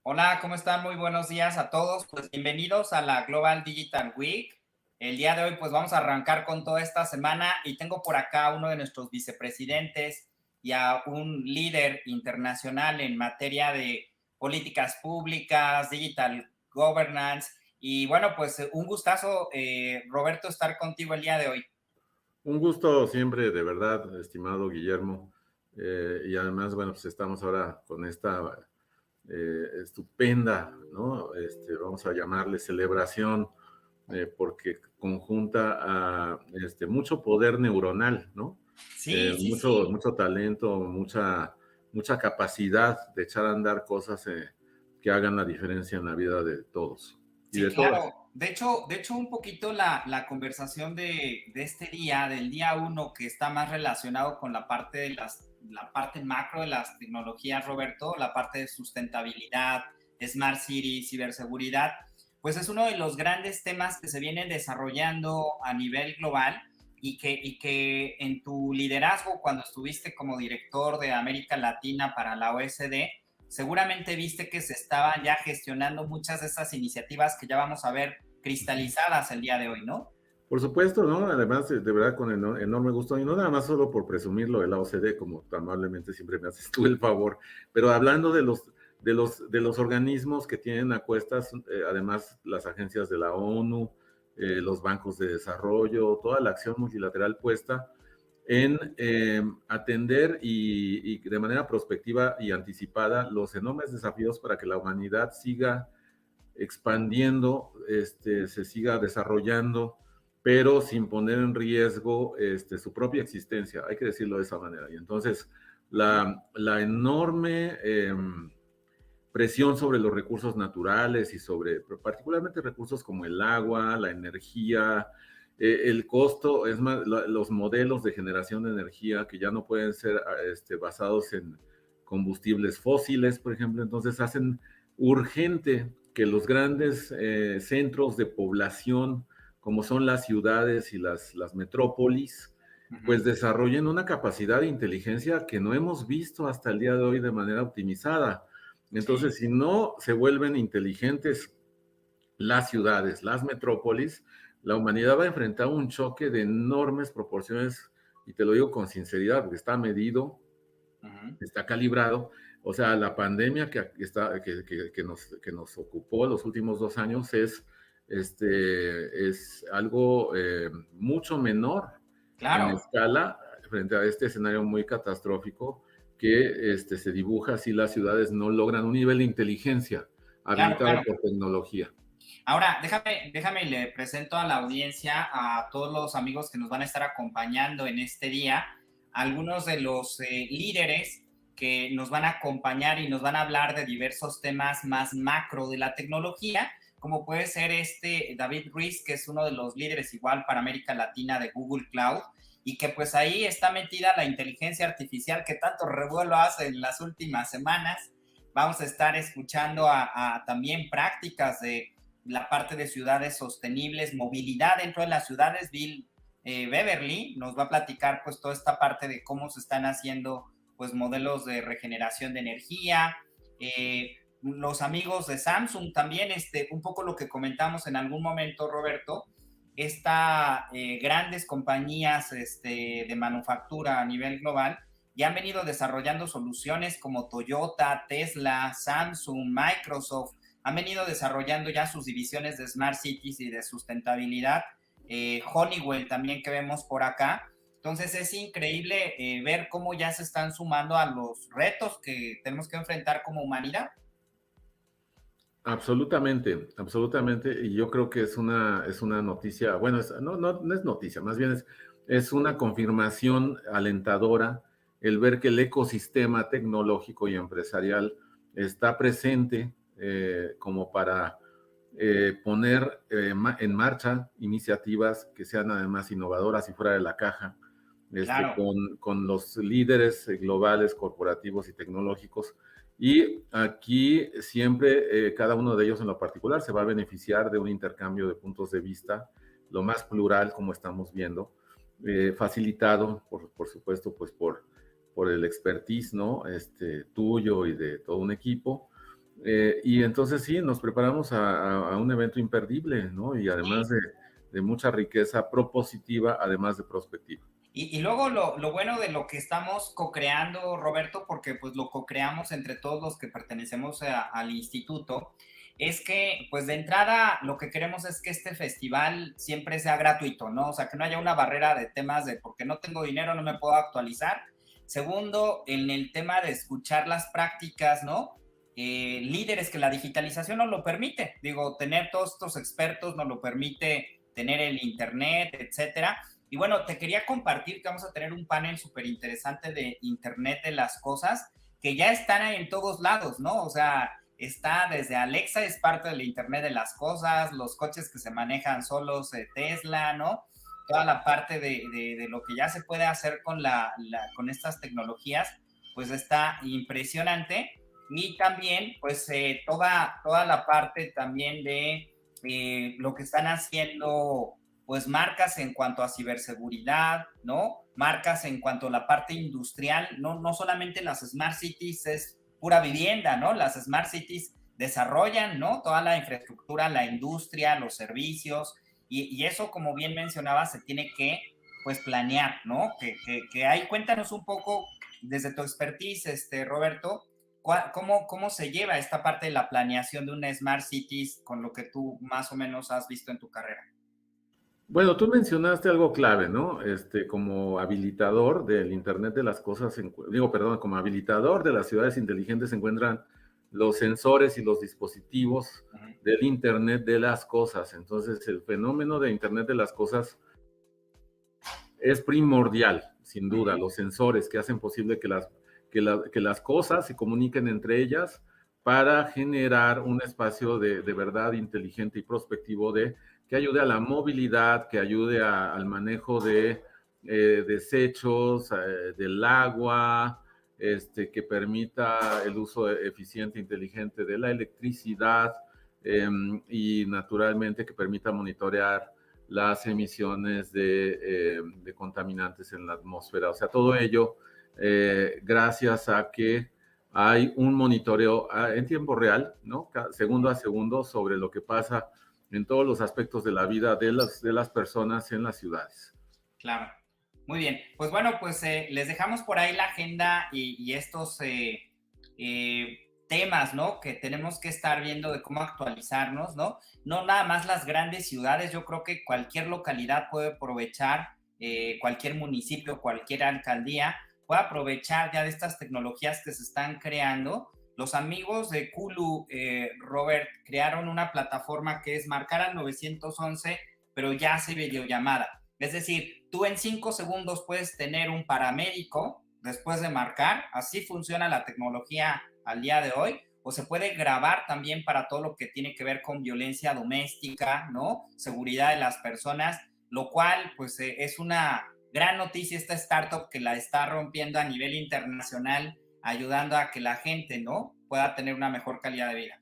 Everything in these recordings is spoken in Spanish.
Hola, ¿cómo están? Muy buenos días a todos. Pues bienvenidos a la Global Digital Week. El día de hoy pues vamos a arrancar con toda esta semana y tengo por acá a uno de nuestros vicepresidentes y a un líder internacional en materia de políticas públicas, digital governance y bueno, pues un gustazo, Roberto, estar contigo el día de hoy. Un gusto siempre, de verdad, estimado Guillermo. Y además, bueno, pues estamos ahora con esta estupenda, ¿no? Vamos a llamarle celebración, porque conjunta a mucho poder neuronal, ¿no? Sí, sí, Mucho, sí. mucho talento, mucha capacidad de echar a andar cosas que hagan la diferencia en la vida de todos y Sí, de claro. todas. De hecho, un poquito la conversación de este día, del día uno, que está más relacionado con la parte de la parte macro de las tecnologías, Roberto, la parte de sustentabilidad, Smart City, ciberseguridad, pues es uno de los grandes temas que se vienen desarrollando a nivel global y que en tu liderazgo, cuando estuviste como director de América Latina para la OSD, seguramente viste que se estaban ya gestionando muchas de estas iniciativas que ya vamos a ver cristalizadas el día de hoy, ¿no? Por supuesto, ¿no? Además, de verdad, con enorme gusto, y no nada más solo por presumirlo de la OCDE, como tan amablemente siempre me haces tú el favor, pero hablando de los organismos que tienen a cuestas, además las agencias de la ONU, los bancos de desarrollo, toda la acción multilateral puesta en atender y de manera prospectiva y anticipada los enormes desafíos para que la humanidad siga expandiendo, se siga desarrollando, pero sin poner en riesgo su propia existencia, hay que decirlo de esa manera. Y entonces, la enorme presión sobre los recursos naturales y sobre particularmente recursos como el agua, la energía, el costo, es más, los modelos de generación de energía que ya no pueden ser basados en combustibles fósiles, por ejemplo, entonces hacen urgente que los grandes centros de población, como son las ciudades y las metrópolis, Ujú. pues desarrollen una capacidad de inteligencia que no hemos visto hasta el día de hoy de manera optimizada. Sí, Entonces, si no se vuelven inteligentes las ciudades, las metrópolis, la humanidad va a enfrentar un choque de enormes proporciones, y te lo digo con sinceridad, porque está medido, ujú, está calibrado. O sea, la pandemia que nos ocupó los últimos 2 años es algo mucho menor en claro. escala frente a este escenario muy catastrófico que se dibuja si las ciudades no logran un nivel de inteligencia Claro, habilitado claro. por tecnología. Ahora, déjame y le presento a la audiencia, a todos los amigos que nos van a estar acompañando en este día, algunos de los líderes que nos van a acompañar y nos van a hablar de diversos temas más macro de la tecnología, como puede ser David Ruiz, que es uno de los líderes igual para América Latina de Google Cloud, y que pues ahí está metida la inteligencia artificial que tanto revuelo hace en las últimas semanas. Vamos a estar escuchando a también prácticas de la parte de ciudades sostenibles, movilidad dentro de las ciudades. Bill Beverly nos va a platicar pues toda esta parte de cómo se están haciendo pues modelos de regeneración de energía. Los amigos de Samsung también, un poco lo que comentamos en algún momento, Roberto, grandes compañías de manufactura a nivel global ya han venido desarrollando soluciones como Toyota, Tesla, Samsung, Microsoft, han venido desarrollando ya sus divisiones de Smart Cities y de sustentabilidad. Honeywell también que vemos por acá. Entonces es increíble ver cómo ya se están sumando a los retos que tenemos que enfrentar como humanidad. Absolutamente, absolutamente. Y yo creo que es una noticia, bueno, no es noticia, más bien es una confirmación alentadora el ver que el ecosistema tecnológico y empresarial está presente como para poner en marcha iniciativas que sean además innovadoras y fuera de la caja, Claro, con los líderes globales, corporativos y tecnológicos. Y aquí siempre cada uno de ellos en lo particular se va a beneficiar de un intercambio de puntos de vista, lo más plural como estamos viendo, facilitado, por supuesto, pues por el expertise, ¿no? Tuyo y de todo un equipo, Y entonces sí, nos preparamos a un evento imperdible, ¿no? Y además de mucha riqueza propositiva, además de prospectiva. Y luego lo bueno de lo que estamos co-creando, Roberto, porque pues lo co-creamos entre todos los que pertenecemos al instituto, es que pues de entrada lo que queremos es que este festival siempre sea gratuito, ¿no? O sea, que no haya una barrera de temas de porque no tengo dinero, no me puedo actualizar. Segundo, en el tema de escuchar las prácticas, ¿no? Líderes que la digitalización nos lo permite. Digo, tener todos estos expertos nos lo permite tener el internet, etcétera. Y bueno, te quería compartir que vamos a tener un panel súper interesante de Internet de las Cosas, que ya están ahí en todos lados, ¿no? O sea, está desde Alexa, es parte del Internet de las Cosas, los coches que se manejan solos, Tesla, ¿no? Toda la parte de lo que ya se puede hacer con estas tecnologías, pues está impresionante. Y también, pues, toda la parte también de lo que están haciendo pues marcas en cuanto a ciberseguridad, ¿no? Marcas en cuanto a la parte industrial, no solamente las Smart Cities es pura vivienda, ¿no? Las Smart Cities desarrollan, ¿no? Toda la infraestructura, la industria, los servicios, y eso, como bien mencionaba, se tiene que, pues, planear, ¿no? Que ahí cuéntanos un poco, desde tu expertise, Roberto, ¿cómo se lleva esta parte de la planeación de una Smart Cities con lo que tú más o menos has visto en tu carrera? Bueno, tú mencionaste algo clave, ¿no? Como habilitador del Internet de las cosas, perdón, como habilitador de las ciudades inteligentes se encuentran los sensores y los dispositivos del Internet de las cosas. Entonces, el fenómeno de Internet de las cosas es primordial, sin duda. Los sensores que hacen posible que las cosas se comuniquen entre ellas para generar un espacio de verdad inteligente y prospectivo que ayude a la movilidad, que ayude al manejo de desechos, del agua, que permita el uso eficiente e inteligente de la electricidad y naturalmente que permita monitorear las emisiones de contaminantes en la atmósfera. O sea, todo ello gracias a que hay un monitoreo en tiempo real, ¿no? Segundo a segundo sobre lo que pasa en todos los aspectos de la vida de las personas en las ciudades. Claro. Muy bien. Pues bueno, pues les dejamos por ahí la agenda y estos temas, ¿no? Que tenemos que estar viendo de cómo actualizarnos, ¿no? No nada más las grandes ciudades, yo creo que cualquier localidad puede aprovechar, cualquier municipio, cualquier alcaldía, puede aprovechar ya de estas tecnologías que se están creando. Los amigos de Kulu, Robert, crearon una plataforma que es marcar al 911, pero ya hace videollamada. Es decir, tú en 5 segundos puedes tener un paramédico después de marcar. Así funciona la tecnología al día de hoy. O se puede grabar también para todo lo que tiene que ver con violencia doméstica, ¿no? Seguridad de las personas, lo cual pues es una gran noticia esta startup que la está rompiendo a nivel internacional, ayudando a que la gente, ¿no? Pueda tener una mejor calidad de vida.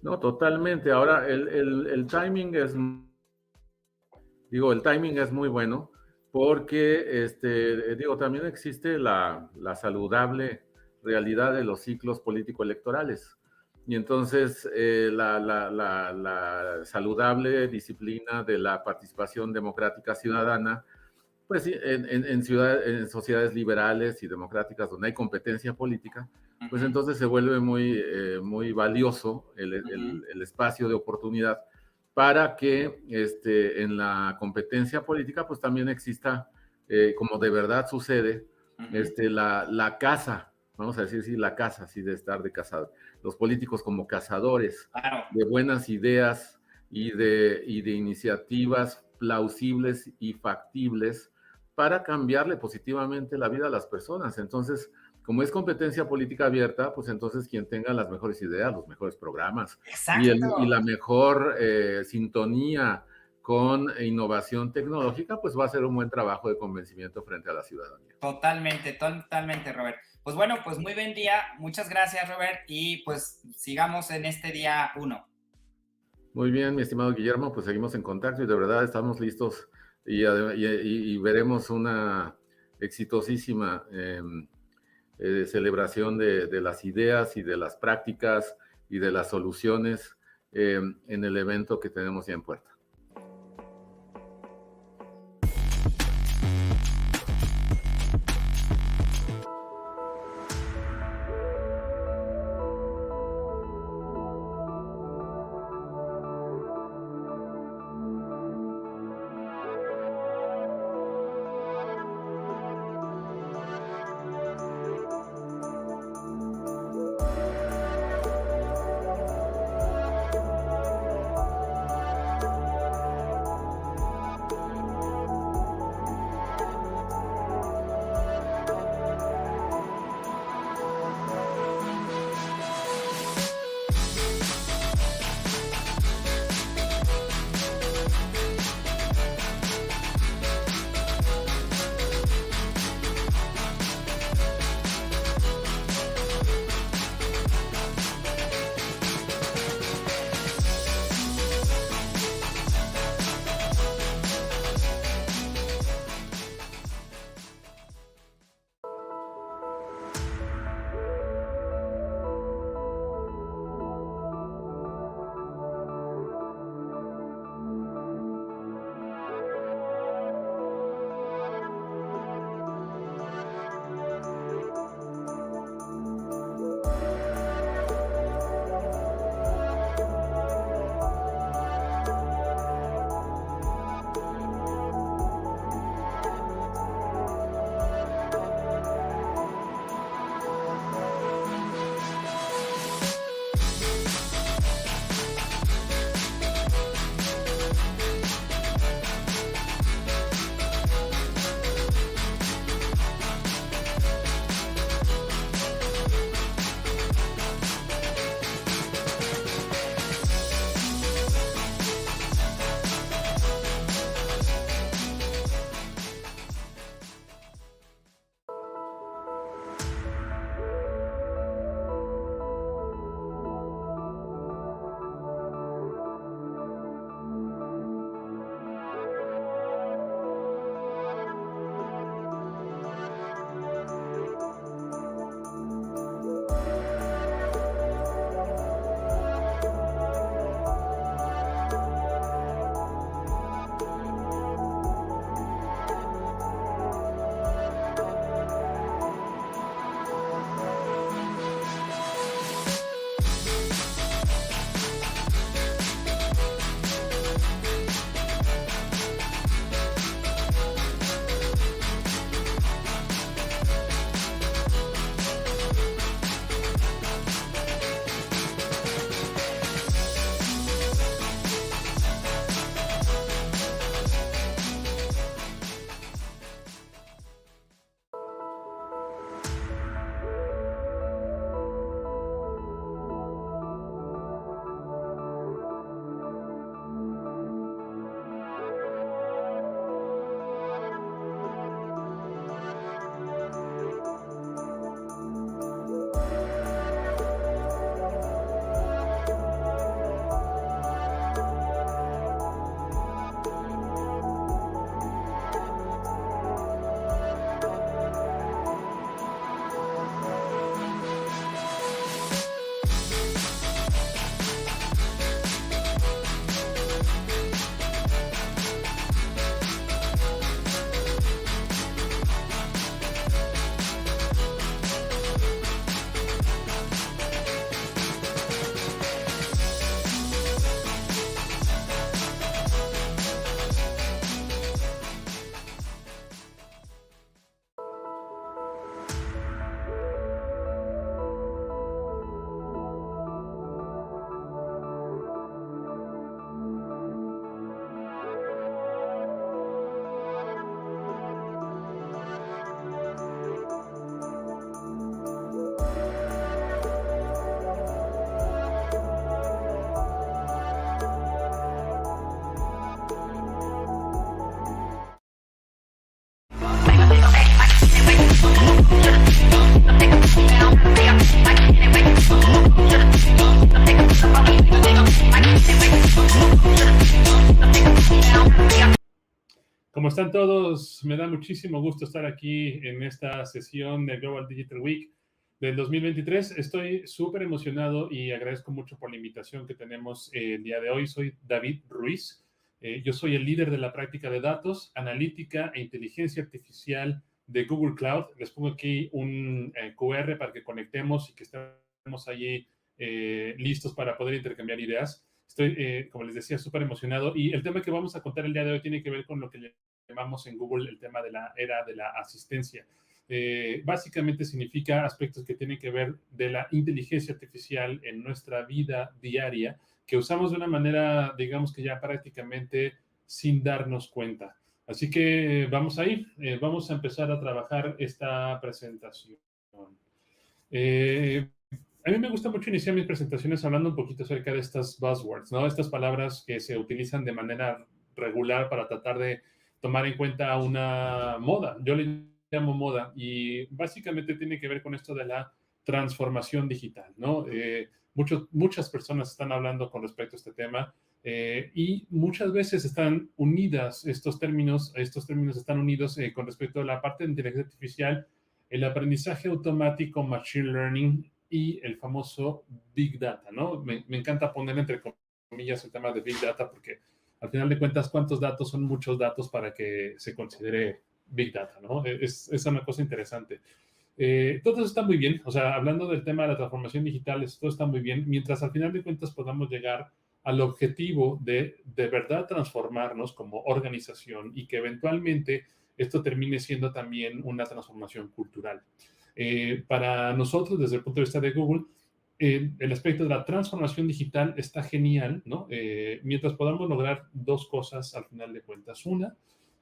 No, totalmente. Ahora, el timing el timing es muy bueno porque, también existe la saludable realidad de los ciclos político-electorales. Y entonces, la saludable disciplina de la participación democrática ciudadana, pues sí, en sociedades liberales y democráticas donde hay competencia política, pues entonces se vuelve muy valioso el espacio de oportunidad para que en la competencia política pues también exista, como de verdad sucede, la caza, vamos a decir, sí, la caza, así de estar de cazador, los políticos como cazadores de buenas ideas y de iniciativas plausibles y factibles para cambiarle positivamente la vida a las personas. Entonces, como es competencia política abierta, pues entonces quien tenga las mejores ideas, los mejores programas y la mejor sintonía con innovación tecnológica, pues va a hacer un buen trabajo de convencimiento frente a la ciudadanía. Totalmente, Robert. Pues bueno, pues muy buen día. Muchas gracias, Robert. Y pues sigamos en este día 1. Muy bien, mi estimado Guillermo, pues seguimos en contacto y de verdad estamos listos y veremos una exitosísima celebración de las ideas y de las prácticas y de las soluciones en el evento que tenemos ya en puerta. ¿Cómo están todos? Me da muchísimo gusto estar aquí en esta sesión de Global Digital Week del 2023. Estoy súper emocionado y agradezco mucho por la invitación que tenemos el día de hoy. Soy David Ruiz. Yo soy el líder de la práctica de datos, analítica e inteligencia artificial de Google Cloud. Les pongo aquí un QR para que conectemos y que estemos allí listos para poder intercambiar ideas. Estoy, como les decía, súper emocionado y el tema que vamos a contar el día de hoy tiene que ver con lo que llamamos en Google el tema de la era de la asistencia. Básicamente significa aspectos que tienen que ver de la inteligencia artificial en nuestra vida diaria, que usamos de una manera, digamos que ya prácticamente sin darnos cuenta. Así que vamos a ir, vamos a empezar a trabajar esta presentación. A mí me gusta mucho iniciar mis presentaciones hablando un poquito acerca de estas buzzwords, ¿no? Estas palabras que se utilizan de manera regular para tratar de tomar en cuenta una moda. Yo le llamo moda y básicamente tiene que ver con esto de la transformación digital, ¿no? Muchas personas están hablando con respecto a este tema y muchas veces están unidas, estos términos están unidos con respecto a la parte de inteligencia artificial, el aprendizaje automático, machine learning y el famoso Big Data, ¿no? Me encanta poner entre comillas el tema de Big Data porque al final de cuentas, ¿cuántos datos son muchos datos para que se considere Big Data, ¿no? Es una cosa interesante. Todo eso está muy bien, o sea, hablando del tema de la transformación digital, todo está muy bien, mientras al final de cuentas podamos llegar al objetivo de verdad transformarnos como organización y que eventualmente esto termine siendo también una transformación cultural. Para nosotros, desde el punto de vista de Google, el aspecto de la transformación digital está genial, ¿no? Mientras podamos lograr dos cosas al final de cuentas. Una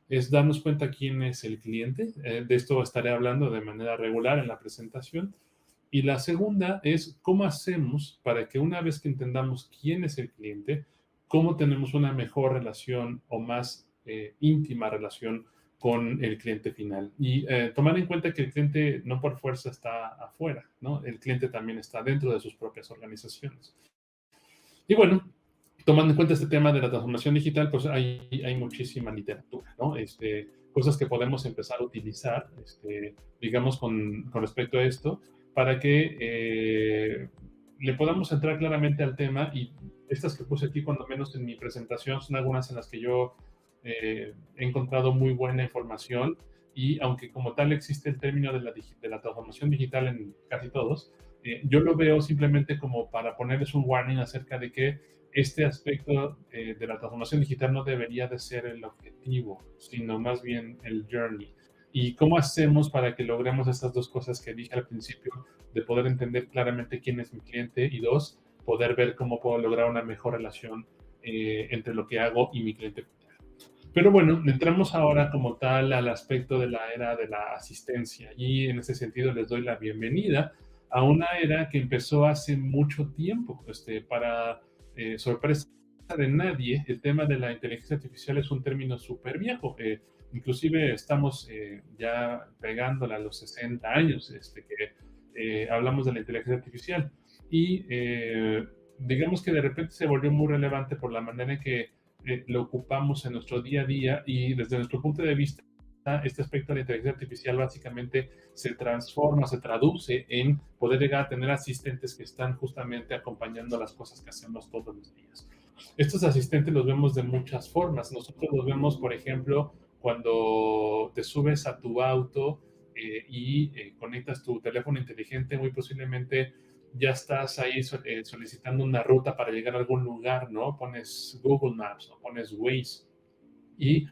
es darnos cuenta quién es el cliente. De esto estaré hablando de manera regular en la presentación. Y la segunda es cómo hacemos para que una vez que entendamos quién es el cliente, cómo tenemos una mejor relación o más íntima relación con el cliente final. Y tomar en cuenta que el cliente no por fuerza está afuera, ¿no? El cliente también está dentro de sus propias organizaciones. Y bueno, tomando en cuenta este tema de la transformación digital, pues hay muchísima literatura, ¿no? Cosas que podemos empezar a utilizar, digamos, con respecto a esto, para que le podamos entrar claramente al tema. Y estas que puse aquí, cuando menos en mi presentación, son algunas en las que yo he encontrado muy buena información y aunque como tal existe el término de la transformación digital en casi todos, yo lo veo simplemente como para ponerles un warning acerca de que este aspecto de la transformación digital no debería de ser el objetivo, sino más bien el journey. ¿Y cómo hacemos para que logremos estas dos cosas que dije al principio, de poder entender claramente quién es mi cliente y dos, poder ver cómo puedo lograr una mejor relación entre lo que hago y mi cliente? Pero bueno, entramos ahora como tal al aspecto de la era de la asistencia y en ese sentido les doy la bienvenida a una era que empezó hace mucho tiempo. Para sorpresa de nadie, el tema de la inteligencia artificial es un término súper viejo. Inclusive estamos ya pegándole a los 60 años que hablamos de la inteligencia artificial. Y digamos que de repente se volvió muy relevante por la manera en que lo ocupamos en nuestro día a día y desde nuestro punto de vista este aspecto de la inteligencia artificial básicamente se transforma, se traduce en poder llegar a tener asistentes que están justamente acompañando las cosas que hacemos todos los días. Estos asistentes los vemos de muchas formas. Nosotros los vemos, por ejemplo, cuando te subes a tu auto y conectas tu teléfono inteligente, muy posiblemente ya estás ahí solicitando una ruta para llegar a algún lugar, ¿no? Pones Google Maps o pones Waze. Y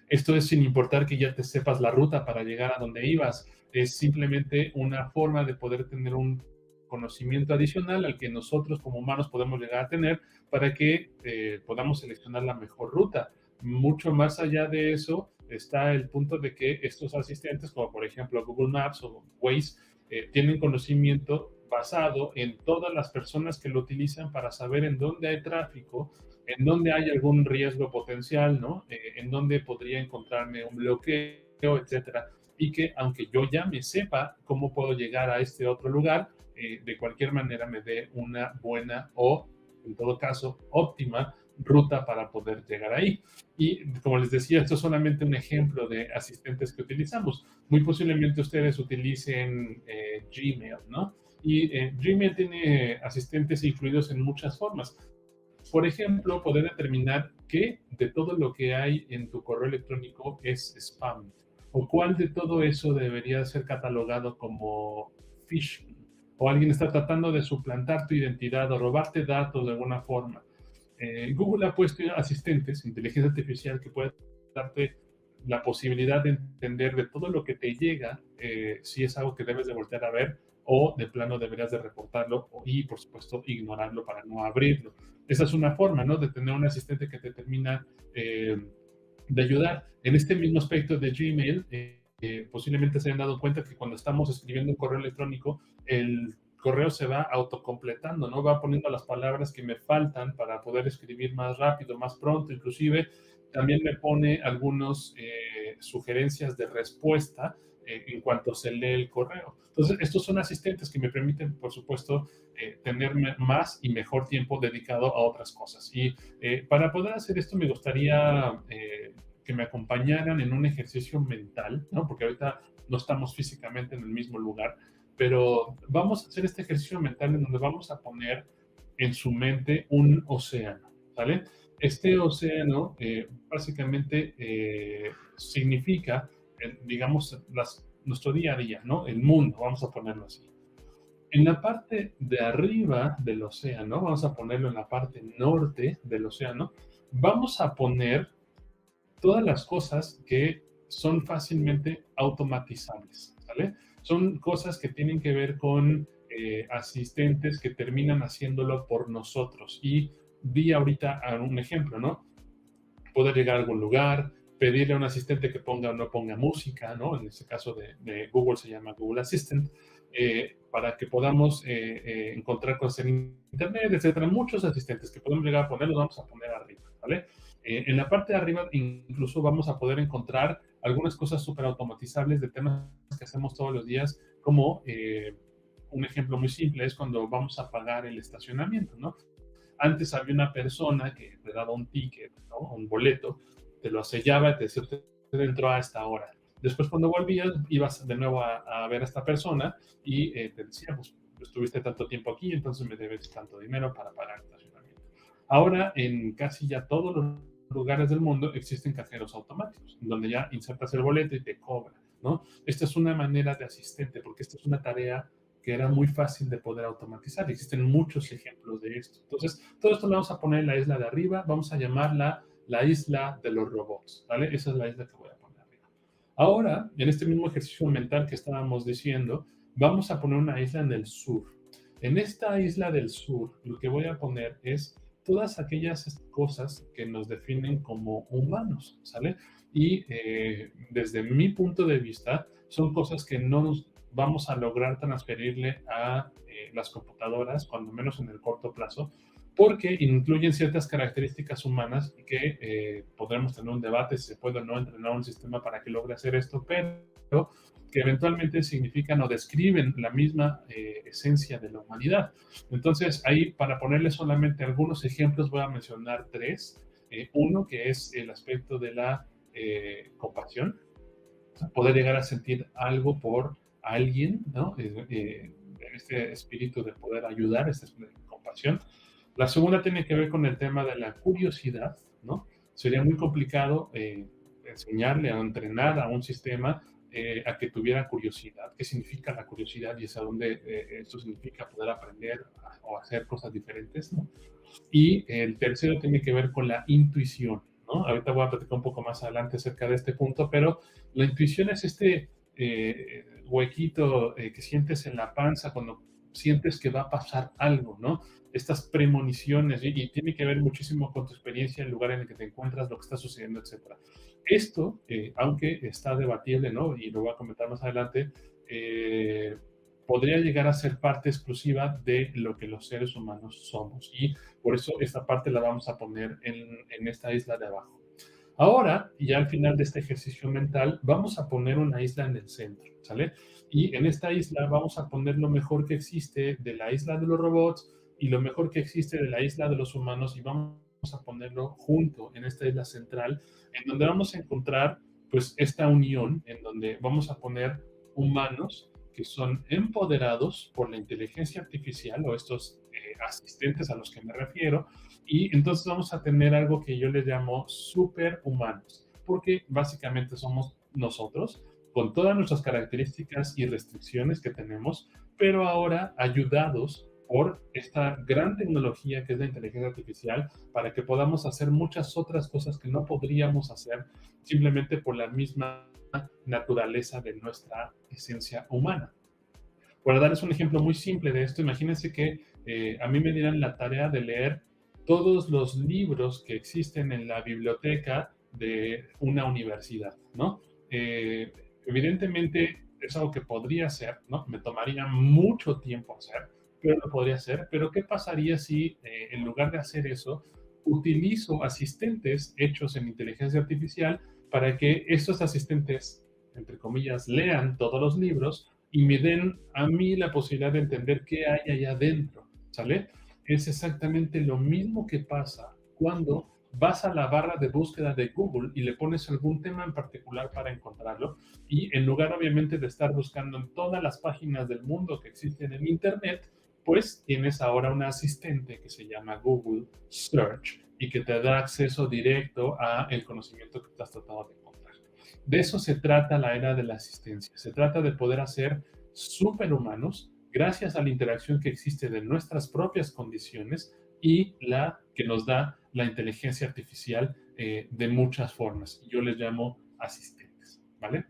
esto es sin importar que ya te sepas la ruta para llegar a donde ibas. Es simplemente una forma de poder tener un conocimiento adicional al que nosotros como humanos podemos llegar a tener para que podamos seleccionar la mejor ruta. Mucho más allá de eso está el punto de que estos asistentes, como por ejemplo Google Maps o Waze, tienen conocimiento basado en todas las personas que lo utilizan para saber en dónde hay tráfico, en dónde hay algún riesgo potencial, ¿no? En dónde podría encontrarme un bloqueo, etcétera. Y que aunque yo ya me sepa cómo puedo llegar a este otro lugar, de cualquier manera me dé una buena o, en todo caso, óptima ruta para poder llegar ahí. Y como les decía, esto es solamente un ejemplo de asistentes que utilizamos. Muy posiblemente ustedes utilicen Gmail, ¿no? Y Gmail tiene asistentes incluidos en muchas formas. Por ejemplo, poder determinar qué de todo lo que hay en tu correo electrónico es spam, o cuál de todo eso debería ser catalogado como phishing, o alguien está tratando de suplantar tu identidad o robarte datos de alguna forma. Google ha puesto asistentes, inteligencia artificial, que puede darte la posibilidad de entender de todo lo que te llega, si es algo que debes de voltear a ver o de plano deberías de reportarlo y, por supuesto, ignorarlo para no abrirlo. Esa es una forma, ¿no?, de tener un asistente que te termina de ayudar. En este mismo aspecto de Gmail, posiblemente se hayan dado cuenta que cuando estamos escribiendo un correo electrónico, el correo se va autocompletando, ¿no? Va poniendo las palabras que me faltan para poder escribir más rápido, más pronto. Inclusive también me pone algunas sugerencias de respuesta en cuanto se lee el correo. Entonces, estos son asistentes que me permiten, por supuesto, tener más y mejor tiempo dedicado a otras cosas. Y para poder hacer esto me gustaría que me acompañaran en un ejercicio mental, ¿no? Porque ahorita no estamos físicamente en el mismo lugar, pero vamos a hacer este ejercicio mental en donde vamos a poner en su mente un océano, ¿vale? Este océano básicamente significa, digamos, nuestro día a día, ¿no? El mundo, vamos a ponerlo así. En la parte de arriba del océano, vamos a ponerlo en la parte norte del océano, vamos a poner todas las cosas que son fácilmente automatizables, ¿vale? Son cosas que tienen que ver con asistentes que terminan haciéndolo por nosotros. Y di ahorita un ejemplo, ¿no? Poder llegar a algún lugar, pedirle a un asistente que ponga o no ponga música, ¿no? En este caso de Google se llama Google Assistant, para que podamos encontrar cosas en Internet, etcétera. Muchos asistentes que podemos llegar a poner, los vamos a poner arriba, ¿vale? En la parte de arriba incluso vamos a poder encontrar algunas cosas súper automatizables de temas que hacemos todos los días, como un ejemplo muy simple es cuando vamos a pagar el estacionamiento, ¿no? Antes había una persona que te daba un ticket, ¿no?, un boleto, te lo sellaba y te decía, usted entró a esta hora. Después, cuando volvías, ibas de nuevo a ver a esta persona y te decía, pues estuviste tanto tiempo aquí, entonces me debes tanto dinero para pagar el estacionamiento. Ahora, en casi ya todos los lugares del mundo existen cajeros automáticos, donde ya insertas el boleto y te cobra, ¿no? Esta es una manera de asistente, porque esta es una tarea que era muy fácil de poder automatizar. Existen muchos ejemplos de esto. Entonces, todo esto lo vamos a poner en la isla de arriba, vamos a llamarla la isla de los robots, ¿vale? Esa es la isla que voy a poner arriba. Ahora, en este mismo ejercicio mental que estábamos diciendo, vamos a poner una isla en el sur. En esta isla del sur, lo que voy a poner es todas aquellas cosas que nos definen como humanos, ¿sale? Y desde mi punto de vista, son cosas que no nos vamos a lograr transferirle a las computadoras, cuando menos en el corto plazo, porque incluyen ciertas características humanas que podremos tener un debate si se puede o no entrenar un sistema para que logre hacer esto, pero que eventualmente significan o describen la misma esencia de la humanidad. Entonces, ahí, para ponerle solamente algunos ejemplos, voy a mencionar tres. Uno, que es el aspecto de la compasión, poder llegar a sentir algo por alguien, ¿no? Este espíritu de poder ayudar, esta compasión. La segunda tiene que ver con el tema de la curiosidad, ¿no? Sería muy complicado enseñarle o entrenar a un sistema a que tuviera curiosidad. ¿Qué significa la curiosidad? Y es a dónde esto significa poder aprender o hacer cosas diferentes, ¿no? Y el tercero tiene que ver con la intuición, ¿no? Ahorita voy a platicar un poco más adelante acerca de este punto, pero la intuición es este huequito que sientes en la panza cuando sientes que va a pasar algo, ¿no? Estas premoniciones, y tiene que ver muchísimo con tu experiencia, el lugar en el que te encuentras, lo que está sucediendo, etcétera. Esto, aunque está debatible, ¿no?, y lo voy a comentar más adelante, podría llegar a ser parte exclusiva de lo que los seres humanos somos, y por eso esta parte la vamos a poner en esta isla de abajo. Ahora, ya al final de este ejercicio mental, vamos a poner una isla en el centro, ¿sale? Y en esta isla vamos a poner lo mejor que existe de la isla de los robots y lo mejor que existe de la isla de los humanos, y vamos a ponerlo junto en esta isla central, en donde vamos a encontrar pues esta unión, en donde vamos a poner humanos que son empoderados por la inteligencia artificial o estos asistentes a los que me refiero, y entonces vamos a tener algo que yo les llamo superhumanos, porque básicamente somos nosotros, con todas nuestras características y restricciones que tenemos, pero ahora ayudados por esta gran tecnología que es la inteligencia artificial, para que podamos hacer muchas otras cosas que no podríamos hacer simplemente por la misma naturaleza de nuestra esencia humana. Para darles un ejemplo muy simple de esto, imagínense que a mí me dieran la tarea de leer todos los libros que existen en la biblioteca de una universidad, ¿no? Evidentemente es algo que podría hacer, ¿no? Me tomaría mucho tiempo hacer, pero lo podría hacer. Pero ¿qué pasaría si en lugar de hacer eso, utilizo asistentes hechos en inteligencia artificial para que estos asistentes, entre comillas, lean todos los libros y me den a mí la posibilidad de entender qué hay allá adentro, ¿sale? Es exactamente lo mismo que pasa cuando vas a la barra de búsqueda de Google y le pones algún tema en particular para encontrarlo, y en lugar obviamente de estar buscando en todas las páginas del mundo que existen en Internet, pues tienes ahora un asistente que se llama Google Search y que te da acceso directo a el conocimiento que te has tratado de encontrar. De eso se trata la era de la asistencia. Se trata de poder hacer superhumanos gracias a la interacción que existe de nuestras propias condiciones y la que nos da la inteligencia artificial de muchas formas. Yo les llamo asistentes, ¿vale?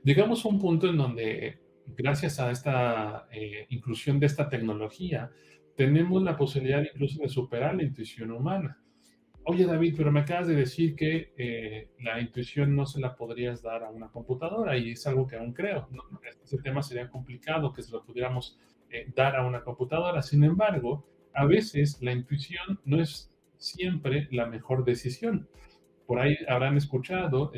Llegamos a un punto en donde, gracias a esta inclusión de esta tecnología, tenemos la posibilidad incluso de superar la intuición humana. Oye, David, pero me acabas de decir que la intuición no se la podrías dar a una computadora, y es algo que aún creo. ¿No? Ese tema sería complicado que se lo pudiéramos dar a una computadora. Sin embargo, a veces la intuición no es siempre la mejor decisión. Por ahí habrán escuchado,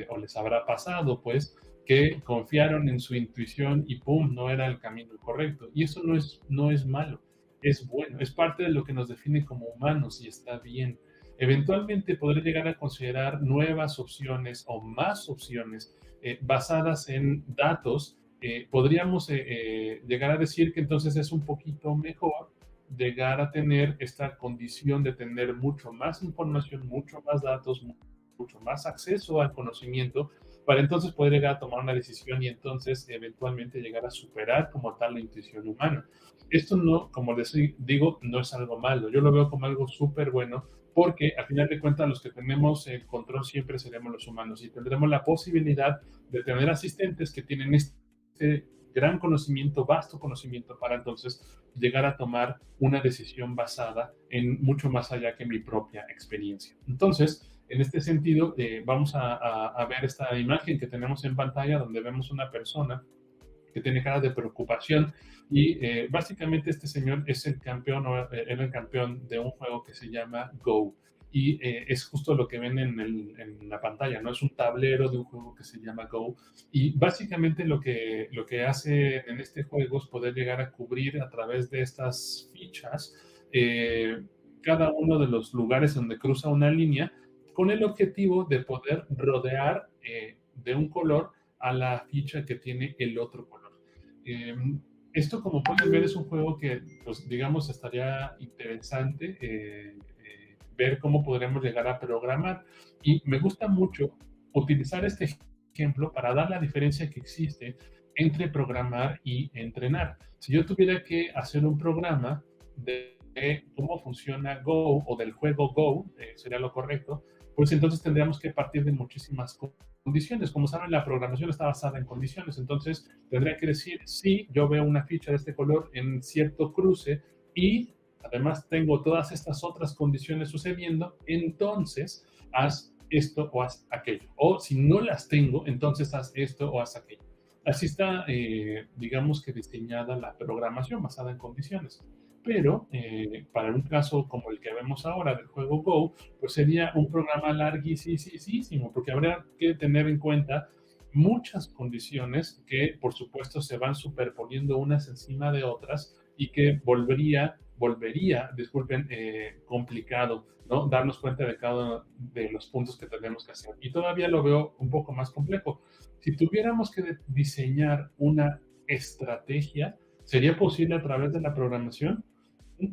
o les habrá pasado, pues, que confiaron en su intuición y ¡pum!, no era el camino correcto. Y eso no es malo, es bueno, es parte de lo que nos define como humanos y está bien. Eventualmente podré llegar a considerar nuevas opciones o más opciones basadas en datos. Podríamos llegar a decir que entonces es un poquito mejor llegar a tener esta condición de tener mucho más información, mucho más datos, mucho más acceso al conocimiento, para entonces poder llegar a tomar una decisión y entonces eventualmente llegar a superar como tal la intuición humana. Esto no, como les digo, no es algo malo. Yo lo veo como algo súper bueno, porque al final de cuentas los que tenemos el control siempre seremos los humanos y tendremos la posibilidad de tener asistentes que tienen este gran conocimiento, vasto conocimiento, para entonces llegar a tomar una decisión basada en mucho más allá que mi propia experiencia. Entonces, en este sentido, vamos a ver esta imagen que tenemos en pantalla, donde vemos una persona que tiene cara de preocupación, y básicamente este señor es el campeón, era el campeón de un juego que se llama Go, y es justo lo que ven en la pantalla, ¿no? Es un tablero de un juego que se llama Go, y básicamente lo que hace en este juego es poder llegar a cubrir a través de estas fichas cada uno de los lugares donde cruza una línea, con el objetivo de poder rodear de un color a la ficha que tiene el otro color. Esto, como pueden ver, es un juego que, pues, digamos, estaría interesante ver cómo podremos llegar a programar. Y me gusta mucho utilizar este ejemplo para dar la diferencia que existe entre programar y entrenar. Si yo tuviera que hacer un programa de cómo funciona Go, o del juego Go, sería lo correcto, pues entonces tendríamos que partir de muchísimas condiciones. Como saben, la programación está basada en condiciones. Entonces, tendría que decir, sí, yo veo una ficha de este color en cierto cruce y además tengo todas estas otras condiciones sucediendo, entonces haz esto o haz aquello. O si no las tengo, entonces haz esto o haz aquello. Así está, digamos que diseñada la programación basada en condiciones. Pero para un caso como el que vemos ahora del juego Go, pues sería un programa larguísimo, porque habría que tener en cuenta muchas condiciones que, por supuesto, se van superponiendo unas encima de otras y que volvería volvería, disculpen, complicado, ¿no? Darnos cuenta de cada uno de los puntos que tenemos que hacer. Y todavía lo veo un poco más complejo. Si tuviéramos que diseñar una estrategia, ¿sería posible a través de la programación?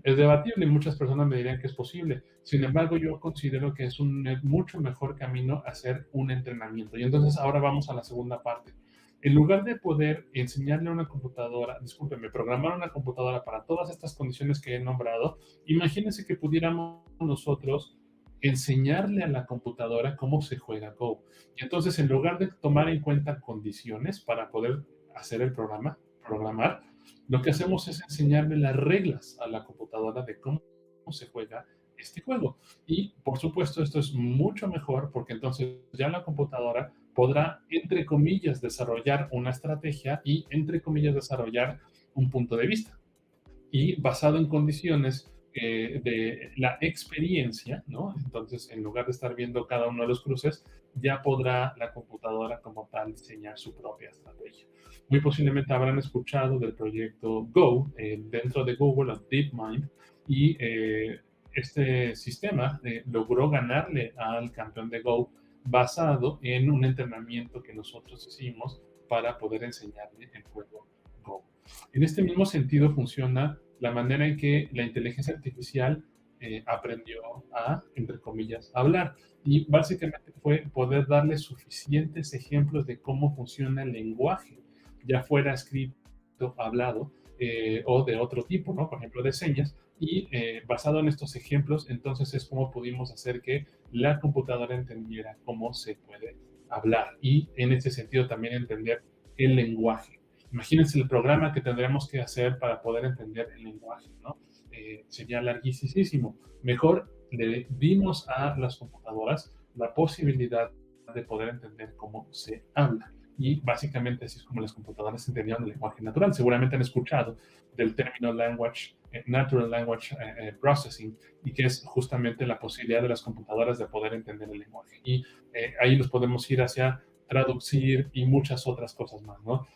Es debatible, muchas personas me dirían que es posible. Sin embargo, yo considero que es un mucho mejor camino hacer un entrenamiento. Y entonces ahora vamos a la segunda parte. En lugar de poder enseñarle a una computadora, discúlpeme, programar una computadora para todas estas condiciones que he nombrado, imagínense que pudiéramos nosotros enseñarle a la computadora cómo se juega Go. Y entonces, en lugar de tomar en cuenta condiciones para poder hacer el programa, programar, lo que hacemos es enseñarle las reglas a la computadora de cómo se juega este juego. Y, por supuesto, esto es mucho mejor porque entonces ya la computadora podrá, entre comillas, desarrollar una estrategia y, entre comillas, desarrollar un punto de vista. Y basado en condiciones de la experiencia, ¿no? Entonces, en lugar de estar viendo cada uno de los cruces, ya podrá la computadora como tal diseñar su propia estrategia. Muy posiblemente habrán escuchado del proyecto Go dentro de Google, DeepMind, y este sistema logró ganarle al campeón de Go basado en un entrenamiento que nosotros hicimos para poder enseñarle el juego Go. En este mismo sentido funciona la manera en que la inteligencia artificial aprendió a, entre comillas, hablar. Y básicamente fue poder darle suficientes ejemplos de cómo funciona el lenguaje, ya fuera escrito, hablado o de otro tipo, ¿no? Por ejemplo, de señas. Y basado en estos ejemplos, entonces es como pudimos hacer que la computadora entendiera cómo se puede hablar y en ese sentido también entender el lenguaje. Imagínense el programa que tendremos que hacer para poder entender el lenguaje, ¿no? Sería larguísimo. Mejor le dimos a las computadoras la posibilidad de poder entender cómo se habla. Y básicamente así es como las computadoras entendieron el lenguaje natural. Seguramente han escuchado del término Natural Language Processing, y que es justamente la posibilidad de las computadoras de poder entender el lenguaje. Y ahí nos podemos ir hacia traducir y muchas otras cosas más, ¿no?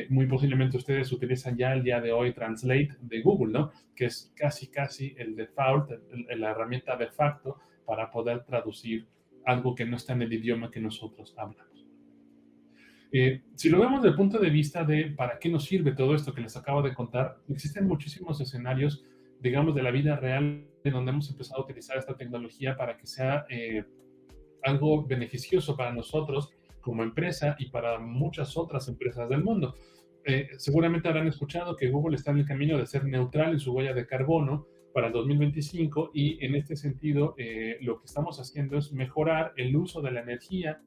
Muy posiblemente ustedes utilizan ya el día de hoy Translate de Google, ¿no? Que es casi el default, la herramienta de facto para poder traducir algo que no está en el idioma que nosotros hablamos. Si lo vemos desde el punto de vista de para qué nos sirve todo esto que les acabo de contar, existen muchísimos escenarios, digamos, de la vida real en donde hemos empezado a utilizar esta tecnología para que sea algo beneficioso para nosotros como empresa y para muchas otras empresas del mundo. Seguramente habrán escuchado que Google está en el camino de ser neutral en su huella de carbono para el 2025 y en este sentido lo que estamos haciendo es mejorar el uso de la energía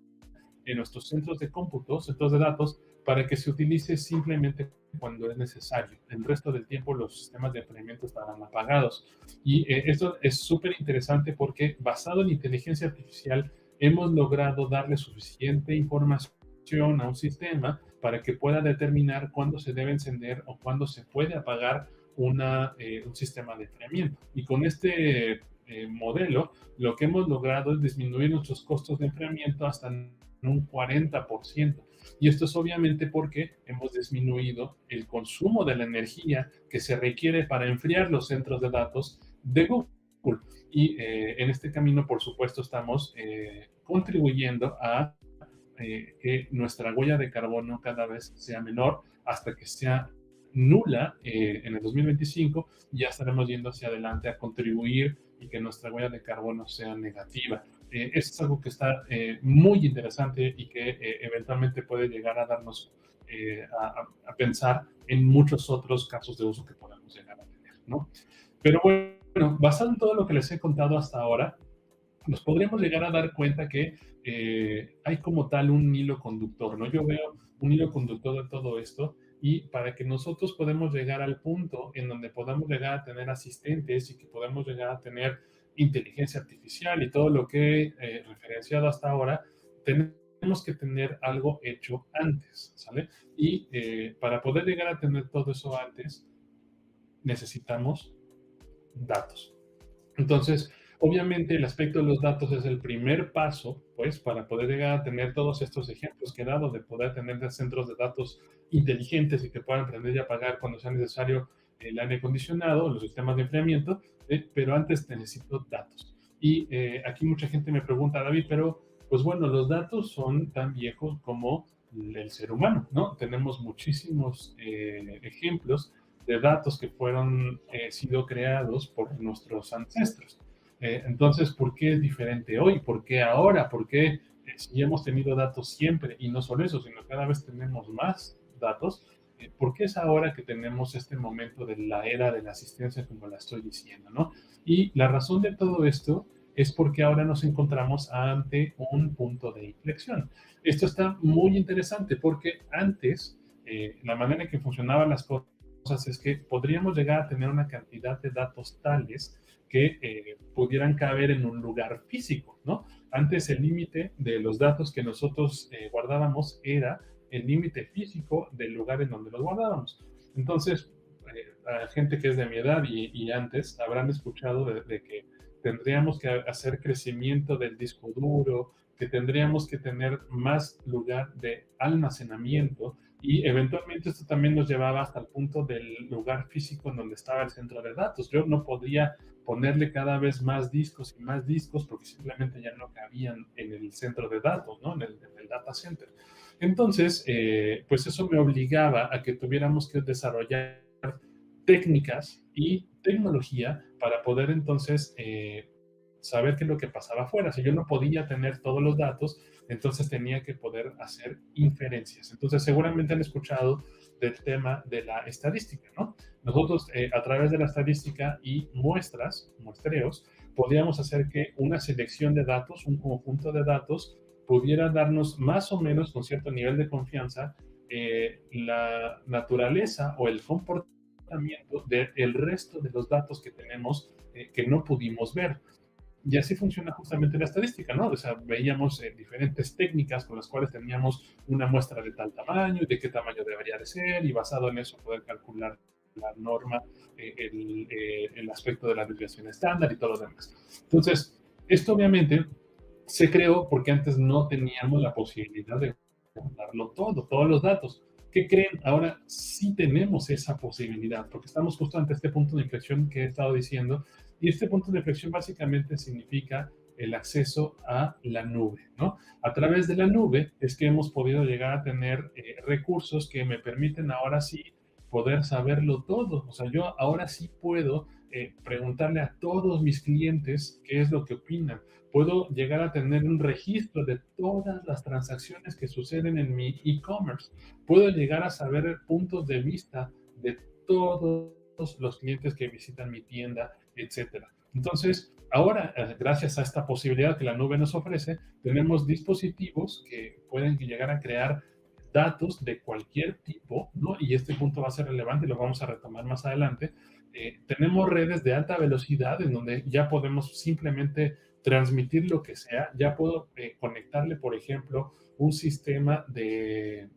en nuestros centros de cómputo, centros de datos, para que se utilice simplemente cuando es necesario. El resto del tiempo los sistemas de enfriamiento estarán apagados. Y esto es súper interesante porque basado en inteligencia artificial hemos logrado darle suficiente información a un sistema para que pueda determinar cuándo se debe encender o cuándo se puede apagar un sistema de enfriamiento. Y con este modelo, lo que hemos logrado es disminuir nuestros costos de enfriamiento hasta un 40%. Y esto es obviamente porque hemos disminuido el consumo de la energía que se requiere para enfriar los centros de datos de Google. Y en este camino, por supuesto, estamos contribuyendo a que nuestra huella de carbono cada vez sea menor hasta que sea nula en el 2025. Ya estaremos yendo hacia adelante a contribuir y que nuestra huella de carbono sea negativa. Eso es algo que está muy interesante y que eventualmente puede llegar a darnos a pensar en muchos otros casos de uso que podamos llegar a tener, ¿no? Pero bueno, basado en todo lo que les he contado hasta ahora, nos podríamos llegar a dar cuenta que hay como tal un hilo conductor, ¿no? Yo veo un hilo conductor de todo esto y para que nosotros podamos llegar al punto en donde podamos llegar a tener asistentes y que podamos llegar a tener inteligencia artificial y todo lo que he referenciado hasta ahora, tenemos que tener algo hecho antes, ¿sale? Y para poder llegar a tener todo eso antes, necesitamos datos. Entonces, obviamente el aspecto de los datos es el primer paso, pues, para poder llegar a tener todos estos ejemplos que he dado de poder tener centros de datos inteligentes y que puedan aprender y apagar cuando sea necesario el aire acondicionado, los sistemas de enfriamiento, pero antes necesito datos. Y aquí mucha gente me pregunta, David, pero pues bueno, los datos son tan viejos como el ser humano, ¿no? Tenemos muchísimos ejemplos de datos que fueron sido creados por nuestros ancestros. Entonces, ¿por qué es diferente hoy? ¿Por qué ahora? ¿Por qué si hemos tenido datos siempre? Y no solo eso, sino cada vez tenemos más datos. ¿Por qué es ahora que tenemos este momento de la era de la asistencia, como la estoy diciendo, ¿no? Y la razón de todo esto es porque ahora nos encontramos ante un punto de inflexión. Esto está muy interesante porque antes la manera en que funcionaban las cosas es que podríamos llegar a tener una cantidad de datos tales que pudieran caber en un lugar físico, ¿no? Antes el límite de los datos que nosotros guardábamos era el límite físico del lugar en donde los guardábamos. Entonces, a gente que es de mi edad y antes habrán escuchado de que tendríamos que hacer crecimiento del disco duro, que tendríamos que tener más lugar de almacenamiento y eventualmente esto también nos llevaba hasta el punto del lugar físico en donde estaba el centro de datos. Yo no podría ponerle cada vez más discos y más discos porque simplemente ya no cabían en el centro de datos, ¿no? En el data center. Entonces, pues eso me obligaba a que tuviéramos que desarrollar técnicas y tecnología para poder entonces saber qué es lo que pasaba afuera. Si yo no podía tener todos los datos, entonces tenía que poder hacer inferencias. Entonces, seguramente han escuchado del tema de la estadística, ¿no? Nosotros, a través de la estadística y muestreos, podíamos hacer que una selección de datos, un conjunto de datos, pudiera darnos más o menos con cierto nivel de confianza la naturaleza o el comportamiento del resto de los datos que tenemos que no pudimos ver. Y así funciona justamente la estadística, ¿no? O sea, veíamos diferentes técnicas con las cuales teníamos una muestra de tal tamaño y de qué tamaño debería de ser, y basado en eso poder calcular la norma, el aspecto de la desviación estándar y todo lo demás. Entonces, esto obviamente se creó porque antes no teníamos la posibilidad de guardarlo todo, todos los datos. ¿Qué creen? Ahora sí tenemos esa posibilidad, porque estamos justo ante este punto de inflexión que he estado diciendo, y este punto de inflexión básicamente significa el acceso a la nube, ¿no? A través de la nube es que hemos podido llegar a tener recursos que me permiten ahora sí poder saberlo todo. O sea, yo ahora sí puedo preguntarle a todos mis clientes qué es lo que opinan. Puedo llegar a tener un registro de todas las transacciones que suceden en mi e-commerce. Puedo llegar a saber puntos de vista de todos los clientes que visitan mi tienda, etcétera. Entonces, ahora, gracias a esta posibilidad que la nube nos ofrece, tenemos dispositivos que pueden llegar a crear datos de cualquier tipo, ¿no? Y este punto va a ser relevante y lo vamos a retomar más adelante. Tenemos redes de alta velocidad en donde ya podemos simplemente transmitir lo que sea. Ya puedo conectarle, por ejemplo, un sistema de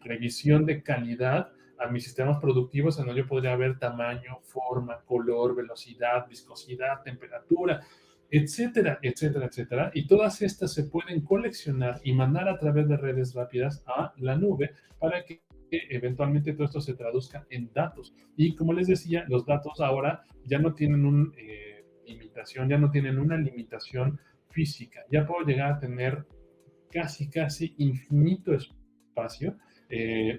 revisión de calidad a mis sistemas productivos en donde yo podría ver tamaño, forma, color, velocidad, viscosidad, temperatura, etcétera, etcétera, etcétera. Y todas estas se pueden coleccionar y mandar a través de redes rápidas a la nube para que eventualmente todo esto se traduzca en datos. Y como les decía, los datos ahora ya no tienen ya no tienen una limitación física. Ya puedo llegar a tener casi infinito espacio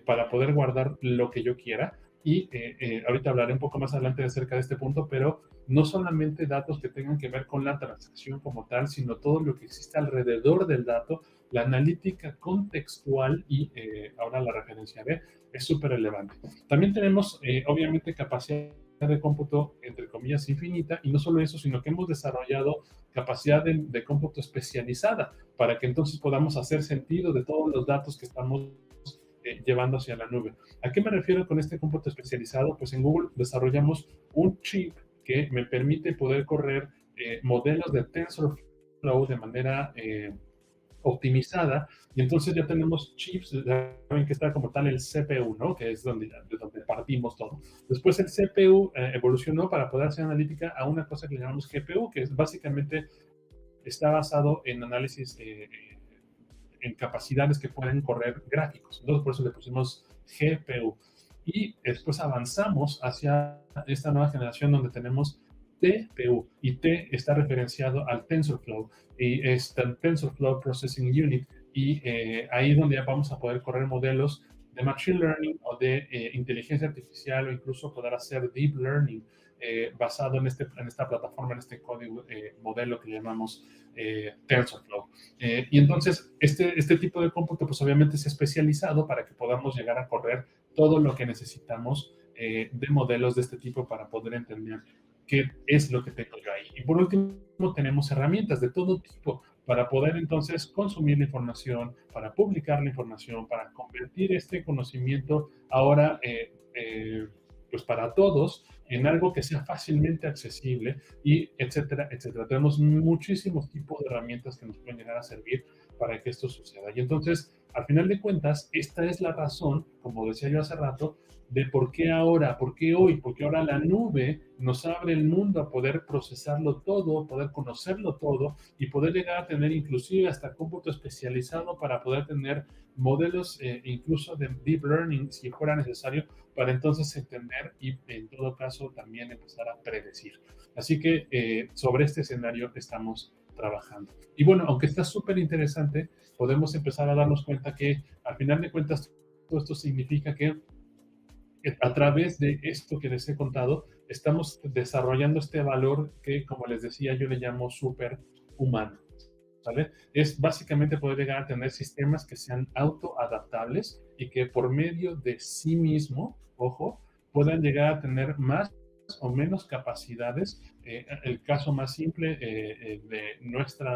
para poder guardar lo que yo quiera. Y ahorita hablaré un poco más adelante acerca de este punto, pero no solamente datos que tengan que ver con la transacción como tal, sino todo lo que existe alrededor del dato, la analítica contextual y ahora la referencia B es súper relevante. También tenemos, obviamente, capacidad de cómputo, entre comillas, infinita, y no solo eso, sino que hemos desarrollado capacidad de cómputo especializada para que entonces podamos hacer sentido de todos los datos que estamos llevando hacia la nube. ¿A qué me refiero con este cómputo especializado? Pues en Google desarrollamos un chip que me permite poder correr modelos de TensorFlow de manera optimizada, y entonces ya tenemos chips, saben que está como tal el CPU, ¿no? Que es de donde partimos todo. Después el CPU evolucionó para poder hacer analítica a una cosa que le llamamos GPU, que es básicamente está basado en análisis en capacidades que pueden correr gráficos. Entonces, por eso le pusimos GPU. y después avanzamos hacia esta nueva generación donde tenemos TPU, y T está referenciado al TensorFlow, y es el TensorFlow Processing Unit, y ahí es donde ya vamos a poder correr modelos de Machine Learning o de inteligencia artificial, o incluso poder hacer Deep Learning basado en esta plataforma, en este código modelo que llamamos TensorFlow. Y entonces, este tipo de cómputo, pues obviamente es especializado para que podamos llegar a correr todo lo que necesitamos de modelos de este tipo para poder entender qué es lo que tengo yo ahí. Y por último, tenemos herramientas de todo tipo para poder entonces consumir la información, para publicar la información, para convertir este conocimiento ahora, pues para todos, en algo que sea fácilmente accesible, y etcétera, etcétera. Tenemos muchísimos tipos de herramientas que nos pueden llegar a servir para que esto suceda. Y entonces, al final de cuentas, esta es la razón, como decía yo hace rato, de por qué ahora, por qué hoy, porque ahora la nube nos abre el mundo a poder procesarlo todo, poder conocerlo todo, y poder llegar a tener inclusive hasta cómputo especializado para poder tener modelos incluso de deep learning si fuera necesario, para entonces entender y en todo caso también empezar a predecir. Así que sobre este escenario estamos trabajando. Y bueno, aunque está súper interesante, podemos empezar a darnos cuenta que al final de cuentas todo esto significa que a través de esto que les he contado, estamos desarrollando este valor que, como les decía, yo le llamo superhumano, ¿vale? Es básicamente poder llegar a tener sistemas que sean autoadaptables y que por medio de sí mismo, ojo, puedan llegar a tener más o menos capacidades. El caso más simple de nuestro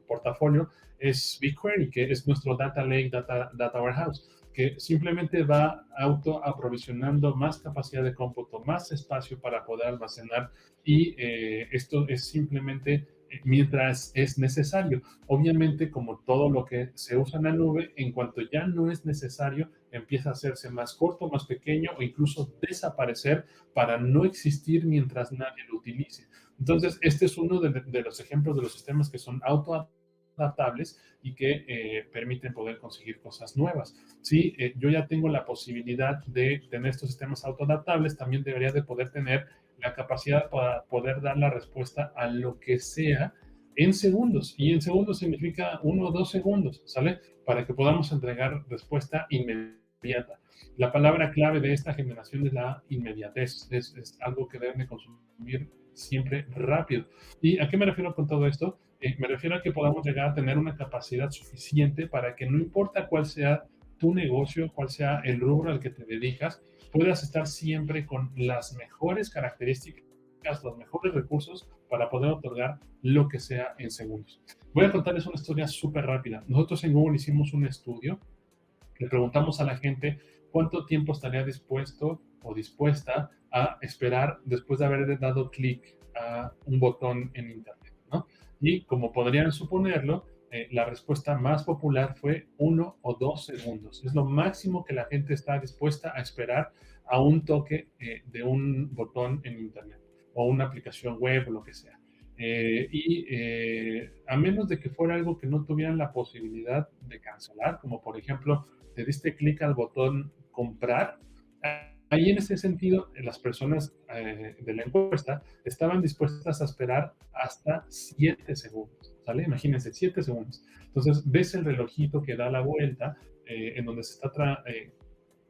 portafolio es BigQuery, que es nuestro Data Lake, Data Warehouse, que simplemente va autoaprovisionando más capacidad de cómputo, más espacio para poder almacenar, y esto es simplemente mientras es necesario. Obviamente, como todo lo que se usa en la nube, en cuanto ya no es necesario, empieza a hacerse más corto, más pequeño, o incluso desaparecer para no existir mientras nadie lo utilice. Entonces, este es uno de los ejemplos de los sistemas que son autoadaptables y que permiten poder conseguir cosas nuevas. Si yo ya tengo la posibilidad de tener estos sistemas autoadaptables, también debería de poder tener la capacidad para poder dar la respuesta a lo que sea en segundos. Y en segundos significa 1 o 2 segundos, ¿sale? Para que podamos entregar respuesta inmediata. La palabra clave de esta generación es la inmediatez. Es algo que deben de consumir siempre rápido. ¿Y a qué me refiero con todo esto? Me refiero a que podamos llegar a tener una capacidad suficiente para que no importa cuál sea tu negocio, cuál sea el rubro al que te dedicas, puedas estar siempre con las mejores características, los mejores recursos para poder otorgar lo que sea en segundos. Voy a contarles una historia súper rápida. Nosotros en Google hicimos un estudio, le preguntamos a la gente cuánto tiempo estaría dispuesto o dispuesta a esperar después de haber dado clic a un botón en Internet, ¿no? Y como podrían suponerlo, la respuesta más popular fue 1 o 2 segundos. Es lo máximo que la gente está dispuesta a esperar a un toque de un botón en Internet o una aplicación web o lo que sea. A menos de que fuera algo que no tuvieran la posibilidad de cancelar, como por ejemplo, te diste clic al botón comprar, ahí en ese sentido, las personas de la encuesta estaban dispuestas a esperar hasta 7 segundos, ¿sale? Imagínense, 7 segundos. Entonces, ves el relojito que da la vuelta en donde se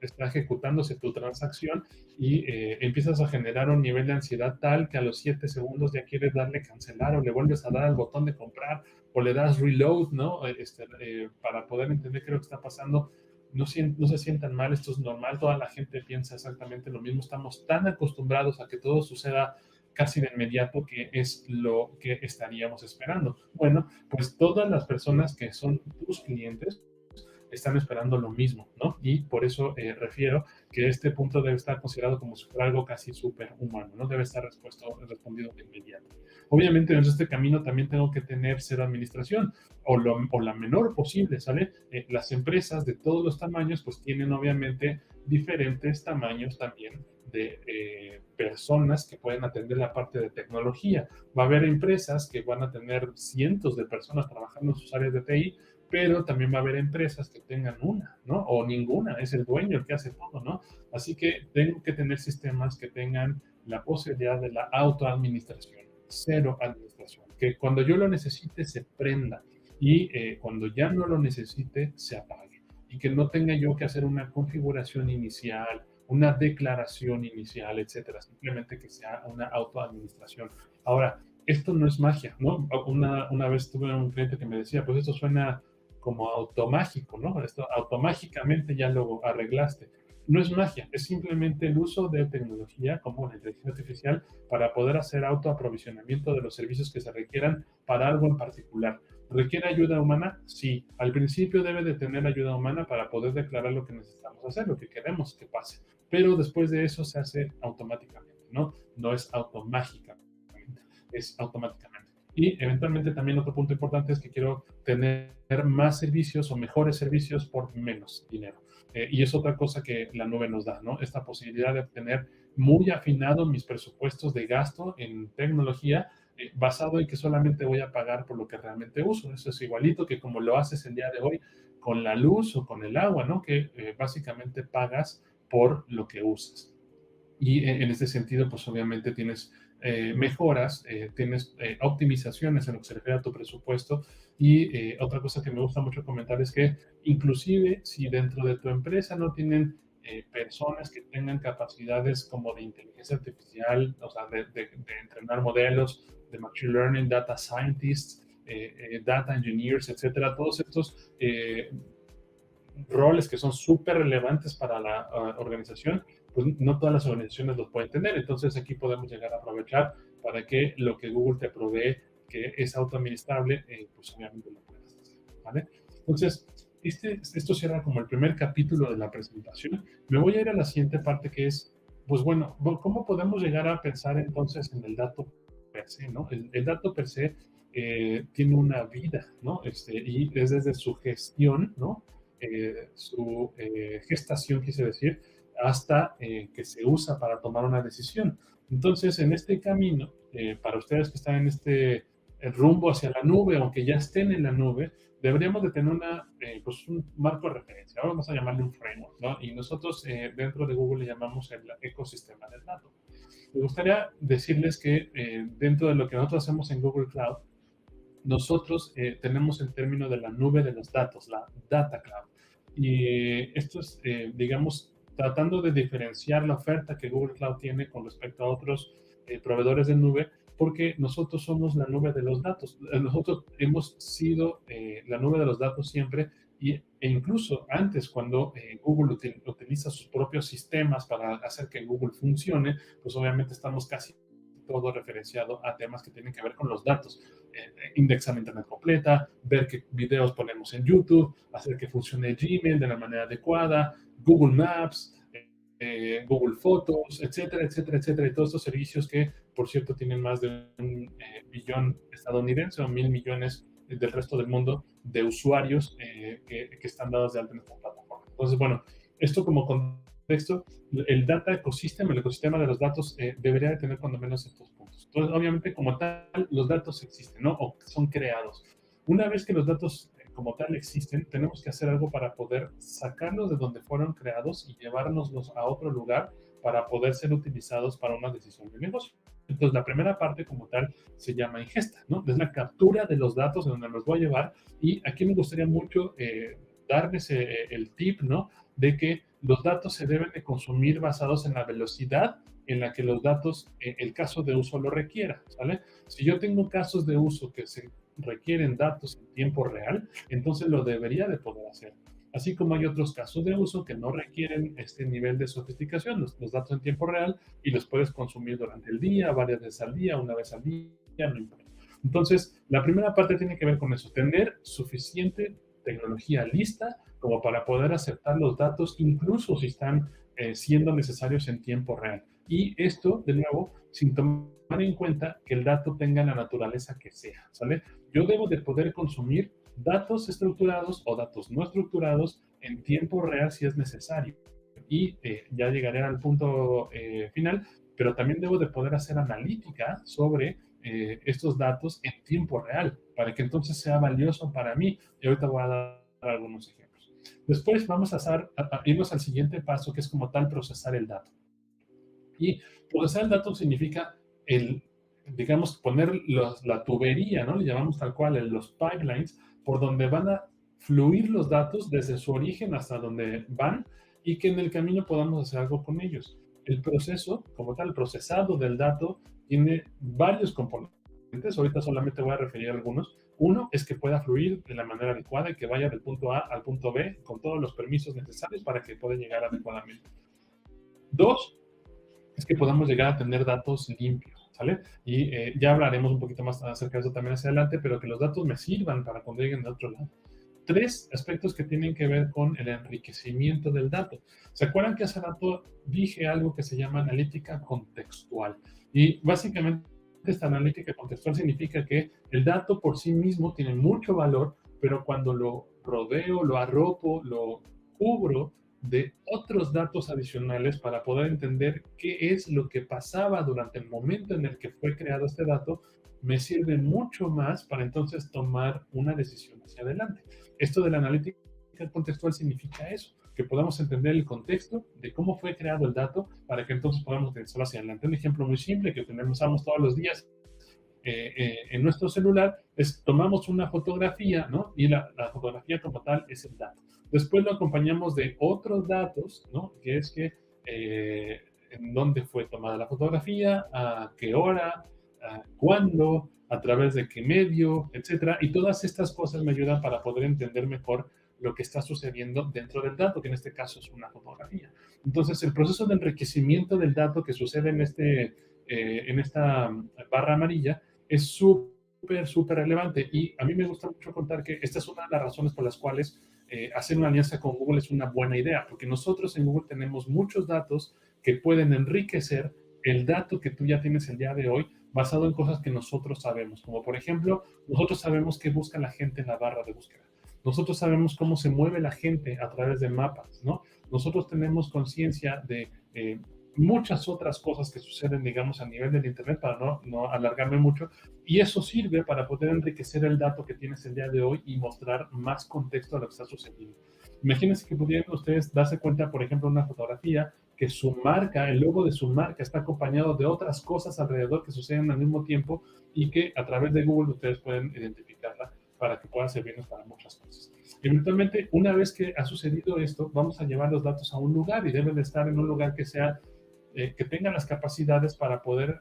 está ejecutándose tu transacción, y empiezas a generar un nivel de ansiedad tal que a los 7 segundos ya quieres darle cancelar, o le vuelves a dar al botón de comprar, o le das reload, ¿no? Para poder entender qué es lo que está pasando. No se sientan mal, esto es normal, toda la gente piensa exactamente lo mismo, estamos tan acostumbrados a que todo suceda casi de inmediato que es lo que estaríamos esperando. Bueno, pues todas las personas que son tus clientes están esperando lo mismo, ¿no? Y por eso refiero que este punto debe estar considerado como si fuera algo casi superhumano, ¿no? Debe estar respondido de inmediato. Obviamente, en este camino también tengo que tener cero administración, o la menor posible, ¿sale? Las empresas de todos los tamaños, pues tienen obviamente diferentes tamaños también de personas que pueden atender la parte de tecnología. Va a haber empresas que van a tener cientos de personas trabajando en sus áreas de TI, pero también va a haber empresas que tengan una, ¿no? O ninguna, es el dueño el que hace todo, ¿no? Así que tengo que tener sistemas que tengan la posibilidad de la autoadministración, cero administración, que cuando yo lo necesite se prenda y cuando ya no lo necesite se apague y que no tenga yo que hacer una configuración inicial, una declaración inicial, etcétera, simplemente que sea una autoadministración. Ahora, esto no es magia, ¿no? Una vez tuve un cliente que me decía, pues esto suena como automágico, ¿no? Esto automágicamente ya lo arreglaste. No es magia, es simplemente el uso de tecnología como la inteligencia artificial para poder hacer autoaprovisionamiento de los servicios que se requieran para algo en particular. ¿Requiere ayuda humana? Sí. Al principio debe de tener ayuda humana para poder declarar lo que necesitamos hacer, lo que queremos que pase. Pero después de eso se hace automáticamente, ¿no? No es automágicamente, es automáticamente. Y eventualmente también otro punto importante es que quiero tener más servicios o mejores servicios por menos dinero. Y es otra cosa que la nube nos da, ¿no? Esta posibilidad de tener muy afinado mis presupuestos de gasto en tecnología basado en que solamente voy a pagar por lo que realmente uso. Eso es igualito que como lo haces el día de hoy con la luz o con el agua, ¿no? Que básicamente pagas por lo que usas. Y en este sentido, pues obviamente tienes mejoras, tienes optimizaciones en lo que se refiere a tu presupuesto. Y otra cosa que me gusta mucho comentar es que inclusive si dentro de tu empresa no tienen personas que tengan capacidades como de inteligencia artificial, o sea, de entrenar modelos, de machine learning, data scientists, data engineers, etcétera, todos estos roles que son súper relevantes para la organización, pues no todas las organizaciones los pueden tener. Entonces aquí podemos llegar a aprovechar para que lo que Google te provee, que es autoadministrable, pues obviamente lo puedas hacer, ¿vale? Entonces, esto será como el primer capítulo de la presentación. Me voy a ir a la siguiente parte que es, pues bueno, ¿cómo podemos llegar a pensar entonces en el dato per se, ¿no? El dato per se tiene una vida, ¿no? Y es desde su gestión, ¿no? Su gestación, quise decir, hasta que se usa para tomar una decisión. Entonces, en este camino, para ustedes que están en este rumbo hacia la nube, aunque ya estén en la nube, deberíamos de tener pues un marco de referencia. Ahora vamos a llamarle un framework, ¿no? Y nosotros dentro de Google le llamamos el ecosistema del dato. Me gustaría decirles que dentro de lo que nosotros hacemos en Google Cloud, nosotros tenemos el término de la nube de los datos, la Data Cloud. Y esto es, digamos, tratando de diferenciar la oferta que Google Cloud tiene con respecto a otros proveedores de nube, porque nosotros somos la nube de los datos. Nosotros hemos sido la nube de los datos siempre, e incluso antes, cuando Google utiliza sus propios sistemas para hacer que Google funcione, pues obviamente estamos casi todo referenciado a temas que tienen que ver con los datos. Indexar la internet completa, ver qué videos ponemos en YouTube, hacer que funcione Gmail de la manera adecuada, Google Maps, Google Fotos, etcétera, etcétera, etcétera. Y todos estos servicios que, por cierto, tienen más de 1 billón estadounidense o 1,000 millones del resto del mundo de usuarios que están dados de alta en esta plataforma. Entonces, bueno, esto como contexto, el data ecosystem, el ecosistema de los datos debería de tener cuando menos estos puntos. Entonces, obviamente, como tal, los datos existen, ¿no? O son creados. Una vez que los datos como tal existen, tenemos que hacer algo para poder sacarlos de donde fueron creados y llevárnoslos a otro lugar para poder ser utilizados para una decisión de negocio. Entonces, la primera parte como tal se llama ingesta, ¿no? Es la captura de los datos de donde los voy a llevar. Y aquí me gustaría mucho darles el tip, ¿no? De que los datos se deben de consumir basados en la velocidad en la que los datos, el caso de uso lo requiera, ¿vale? Si yo tengo casos de uso que se requieren datos en tiempo real, entonces lo debería de poder hacer. Así como hay otros casos de uso que no requieren este nivel de sofisticación, los datos en tiempo real, y los puedes consumir durante el día, varias veces al día, una vez al día, no importa. Entonces, la primera parte tiene que ver con eso, tener suficiente tecnología lista como para poder aceptar los datos, incluso si están siendo necesarios en tiempo real. Y esto, de nuevo, sin tomar en cuenta que el dato tenga la naturaleza que sea, ¿sale? Yo debo de poder consumir datos estructurados o datos no estructurados en tiempo real si es necesario. y ya llegaré al punto final, pero también debo de poder hacer analítica sobre estos datos en tiempo real, para que entonces sea valioso para mí. Y ahorita voy a dar algunos ejemplos. Después vamos a irnos al siguiente paso, que es como tal procesar el dato. Y procesar el dato significa digamos, poner la tubería, ¿no? Le llamamos tal cual, los pipelines, por donde van a fluir los datos desde su origen hasta donde van y que en el camino podamos hacer algo con ellos. El proceso, como tal, el procesado del dato, tiene varios componentes. Ahorita solamente voy a referir a algunos. Uno es que pueda fluir de la manera adecuada y que vaya del punto A al punto B con todos los permisos necesarios para que pueda llegar adecuadamente. Dos, es que podamos llegar a tener datos limpios, ¿sale? Y ya hablaremos un poquito más acerca de eso también hacia adelante, pero que los datos me sirvan para cuando lleguen de otro lado. Tres aspectos que tienen que ver con el enriquecimiento del dato. ¿Se acuerdan que hace rato dije algo que se llama analítica contextual? Y básicamente esta analítica contextual significa que el dato por sí mismo tiene mucho valor, pero cuando lo rodeo, lo arropo, lo cubro de otros datos adicionales para poder entender qué es lo que pasaba durante el momento en el que fue creado este dato, me sirve mucho más para entonces tomar una decisión hacia adelante. Esto de la analítica contextual significa eso, que podamos entender el contexto de cómo fue creado el dato para que entonces podamos utilizarlo hacia adelante. Un ejemplo muy simple que utilizamos todos los días en nuestro celular es tomamos una fotografía, ¿no? Y la fotografía como tal es el dato. Después lo acompañamos de otros datos, ¿no? Que es que en dónde fue tomada la fotografía, a qué hora, a cuándo, a través de qué medio, etcétera. Y todas estas cosas me ayudan para poder entender mejor lo que está sucediendo dentro del dato, que en este caso es una fotografía. Entonces, el proceso de enriquecimiento del dato que sucede en esta barra amarilla es súper relevante. Y a mí me gusta mucho contar que esta es una de las razones por las cuales hacer una alianza con Google es una buena idea, porque nosotros en Google tenemos muchos datos que pueden enriquecer el dato que tú ya tienes el día de hoy basado en cosas que nosotros sabemos, como por ejemplo, nosotros sabemos qué busca la gente en la barra de búsqueda. Nosotros sabemos cómo se mueve la gente a través de mapas, ¿no? Nosotros tenemos conciencia de muchas otras cosas que suceden, digamos, a nivel del Internet, para no alargarme mucho, y eso sirve para poder enriquecer el dato que tienes el día de hoy y mostrar más contexto a lo que está sucediendo. Imagínense que pudieran ustedes darse cuenta, por ejemplo, en una fotografía, que su marca, el logo de su marca está acompañado de otras cosas alrededor que suceden al mismo tiempo y que a través de Google ustedes pueden identificarla para que pueda servirnos para muchas cosas. Eventualmente, una vez que ha sucedido esto, vamos a llevar los datos a un lugar y deben de estar en un lugar que sea que tengan las capacidades para poder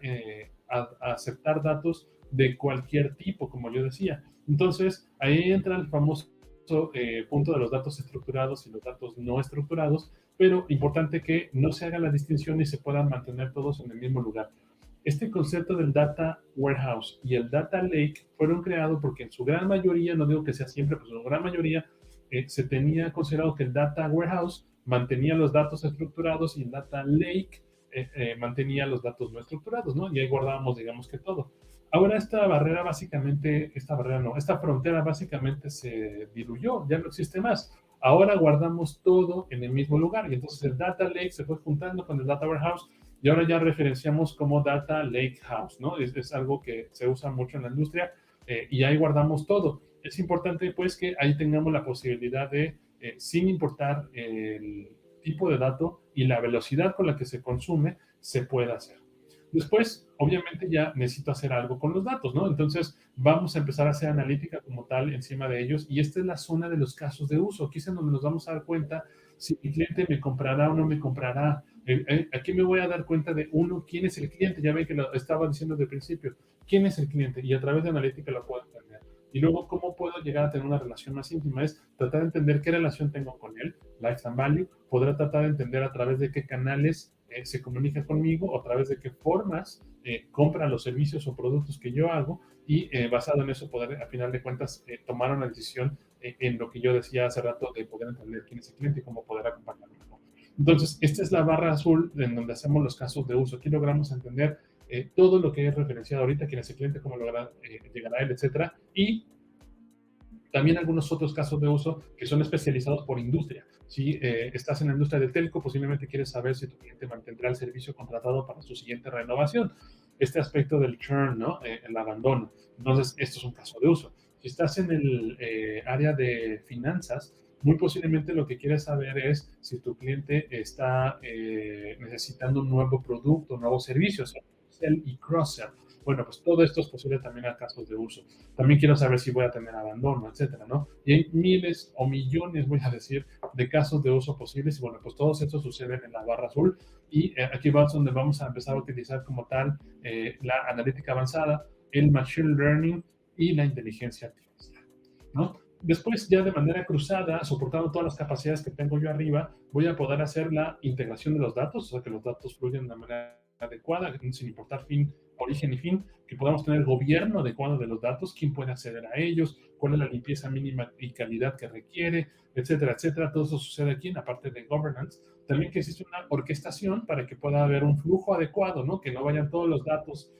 aceptar datos de cualquier tipo, como yo decía. Entonces, ahí entra el famoso punto de los datos estructurados y los datos no estructurados, pero importante que no se haga la distinción y se puedan mantener todos en el mismo lugar. Este concepto del Data Warehouse y el Data Lake fueron creados porque en su gran mayoría, no digo que sea siempre, pero en su gran mayoría se tenía considerado que el Data Warehouse mantenía los datos estructurados y el Data Lake mantenía los datos no estructurados, ¿no? Y ahí guardábamos, digamos que todo. Ahora esta frontera básicamente se diluyó, ya no existe más. Ahora guardamos todo en el mismo lugar y entonces el Data Lake se fue juntando con el Data Warehouse y ahora ya referenciamos como Data Lake House, ¿no? Es algo que se usa mucho en la industria y ahí guardamos todo. Es importante pues que ahí tengamos la posibilidad de, sin importar el tipo de dato y la velocidad con la que se consume, se pueda hacer. Después, obviamente, ya necesito hacer algo con los datos, ¿no? Entonces, vamos a empezar a hacer analítica como tal encima de ellos y esta es la zona de los casos de uso. Aquí es en donde nos vamos a dar cuenta si mi cliente me comprará o no me comprará. Aquí me voy a dar cuenta de uno, quién es el cliente. Ya ven que lo estaba diciendo desde el principio. ¿Quién es el cliente? Y a través de analítica lo puedo entender. Y luego, ¿cómo puedo llegar a tener una relación más íntima? Es tratar de entender qué relación tengo con él, lifetime value. Podrá tratar de entender a través de qué canales se comunica conmigo o a través de qué formas compra los servicios o productos que yo hago y basado en eso poder, a final de cuentas, tomar una decisión en lo que yo decía hace rato de poder entender quién es el cliente y cómo poder acompañarlo mejor. Entonces, esta es la barra azul en donde hacemos los casos de uso. Aquí logramos entender todo lo que es referenciado ahorita, quién es el cliente, cómo llegará él, etcétera. Y También algunos otros casos de uso que son especializados por industria. Si estás en la industria de telco, posiblemente quieres saber si tu cliente mantendrá el servicio contratado para su siguiente renovación. Este aspecto del churn, ¿no? El abandono. Entonces, esto es un caso de uso. Si estás en el área de finanzas, muy posiblemente lo que quieres saber es si tu cliente está necesitando un nuevo producto, un nuevo servicio, o sea, sell y cross-sell. Bueno, pues todo esto es posible también a casos de uso. También quiero saber si voy a tener abandono, etcétera, ¿no? Y hay miles o millones, voy a decir, de casos de uso posibles. Y bueno, pues todos estos suceden en la barra azul. Y aquí va donde vamos a empezar a utilizar como tal la analítica avanzada, el machine learning y la inteligencia artificial, ¿no? Después, ya de manera cruzada, soportando todas las capacidades que tengo yo arriba, voy a poder hacer la integración de los datos, o sea, que los datos fluyan de manera adecuada, sin importar origen y fin, que podamos tener el gobierno adecuado de los datos, quién puede acceder a ellos, cuál es la limpieza mínima y calidad que requiere, etcétera, etcétera. Todo eso sucede aquí en la parte de governance. También que existe una orquestación para que pueda haber un flujo adecuado, ¿no? Que no vayan todos los datos,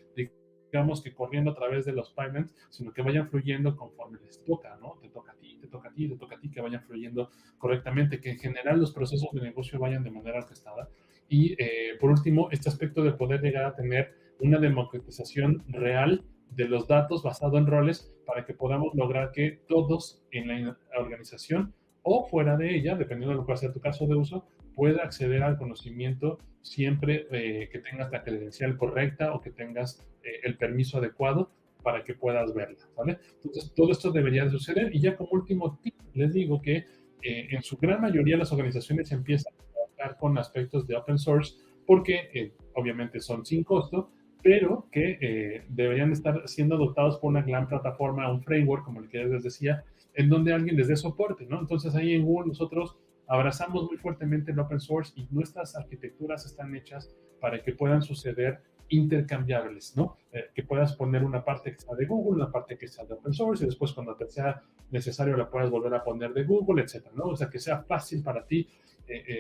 digamos, que corriendo a través de los pipelines, sino que vayan fluyendo conforme les toca, ¿no? Te toca a ti, te toca a ti, te toca a ti, que vayan fluyendo correctamente, que en general los procesos de negocio vayan de manera orquestada. Y por último, este aspecto de poder llegar a tener una democratización real de los datos basado en roles para que podamos lograr que todos en la organización o fuera de ella, dependiendo de lo que va a ser tu caso de uso, pueda acceder al conocimiento siempre que tengas la credencial correcta o que tengas el permiso adecuado para que puedas verla, ¿vale? Entonces, todo esto debería de suceder. Y ya como último tip, les digo que en su gran mayoría las organizaciones empiezan a trabajar con aspectos de open source porque obviamente son sin costo, pero que deberían estar siendo adoptados por una gran plataforma, un framework, como el que les decía, en donde alguien les dé soporte, ¿no? Entonces ahí en Google nosotros abrazamos muy fuertemente el open source y nuestras arquitecturas están hechas para que puedan suceder intercambiables, ¿no? Que puedas poner una parte que sea de Google, una parte que sea de open source, y después cuando te sea necesario la puedas volver a poner de Google, etcétera, ¿no? O sea, que sea fácil para ti,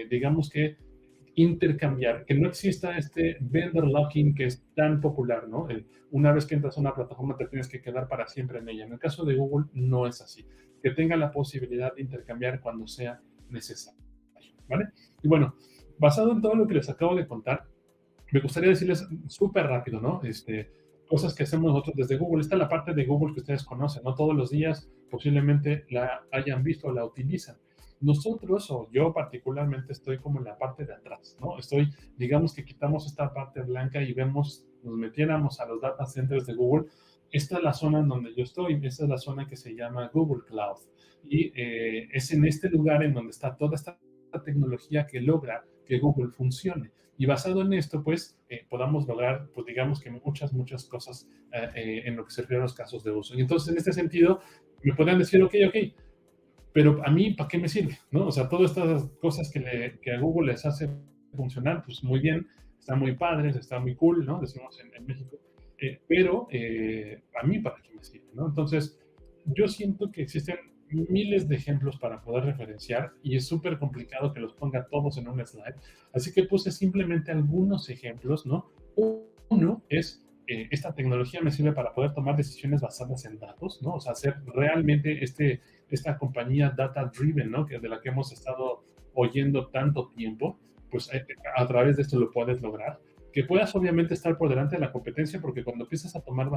digamos que intercambiar, que no exista este vendor locking que es tan popular, ¿no? Una vez que entras a una plataforma te tienes que quedar para siempre en ella. En el caso de Google no es así. Que tenga la posibilidad de intercambiar cuando sea necesario, ¿vale? Y bueno, basado en todo lo que les acabo de contar, me gustaría decirles súper rápido, ¿no? Cosas que hacemos nosotros desde Google. Esta es la parte de Google que ustedes conocen, ¿no? Todos los días posiblemente la hayan visto o la utilizan. Nosotros, o yo particularmente, estoy como en la parte de atrás, ¿no? Digamos que quitamos esta parte blanca y nos metiéramos a los data centers de Google. Esta es la zona en donde yo estoy, esta es la zona que se llama Google Cloud. Y es en este lugar en donde está toda esta tecnología que logra que Google funcione. Y basado en esto, pues, podamos lograr, pues, digamos que muchas cosas en lo que se refiere a los casos de uso. Y entonces, en este sentido, me podrían decir, ok, pero a mí, ¿para qué me sirve? ¿No? O sea, todas estas cosas que a Google les hace funcionar, pues muy bien, están muy padres, está muy cool, ¿no? Decimos en México. Pero a mí, ¿para qué me sirve? ¿No? Entonces, yo siento que existen miles de ejemplos para poder referenciar y es súper complicado que los ponga todos en un slide. Así que puse simplemente algunos ejemplos, ¿no? Uno es, esta tecnología me sirve para poder tomar decisiones basadas en datos, ¿no? O sea, hacer realmente esta compañía data-driven, ¿no? De la que hemos estado oyendo tanto tiempo, pues a través de esto lo puedes lograr. Que puedas obviamente estar por delante de la competencia, porque cuando empiezas a tomar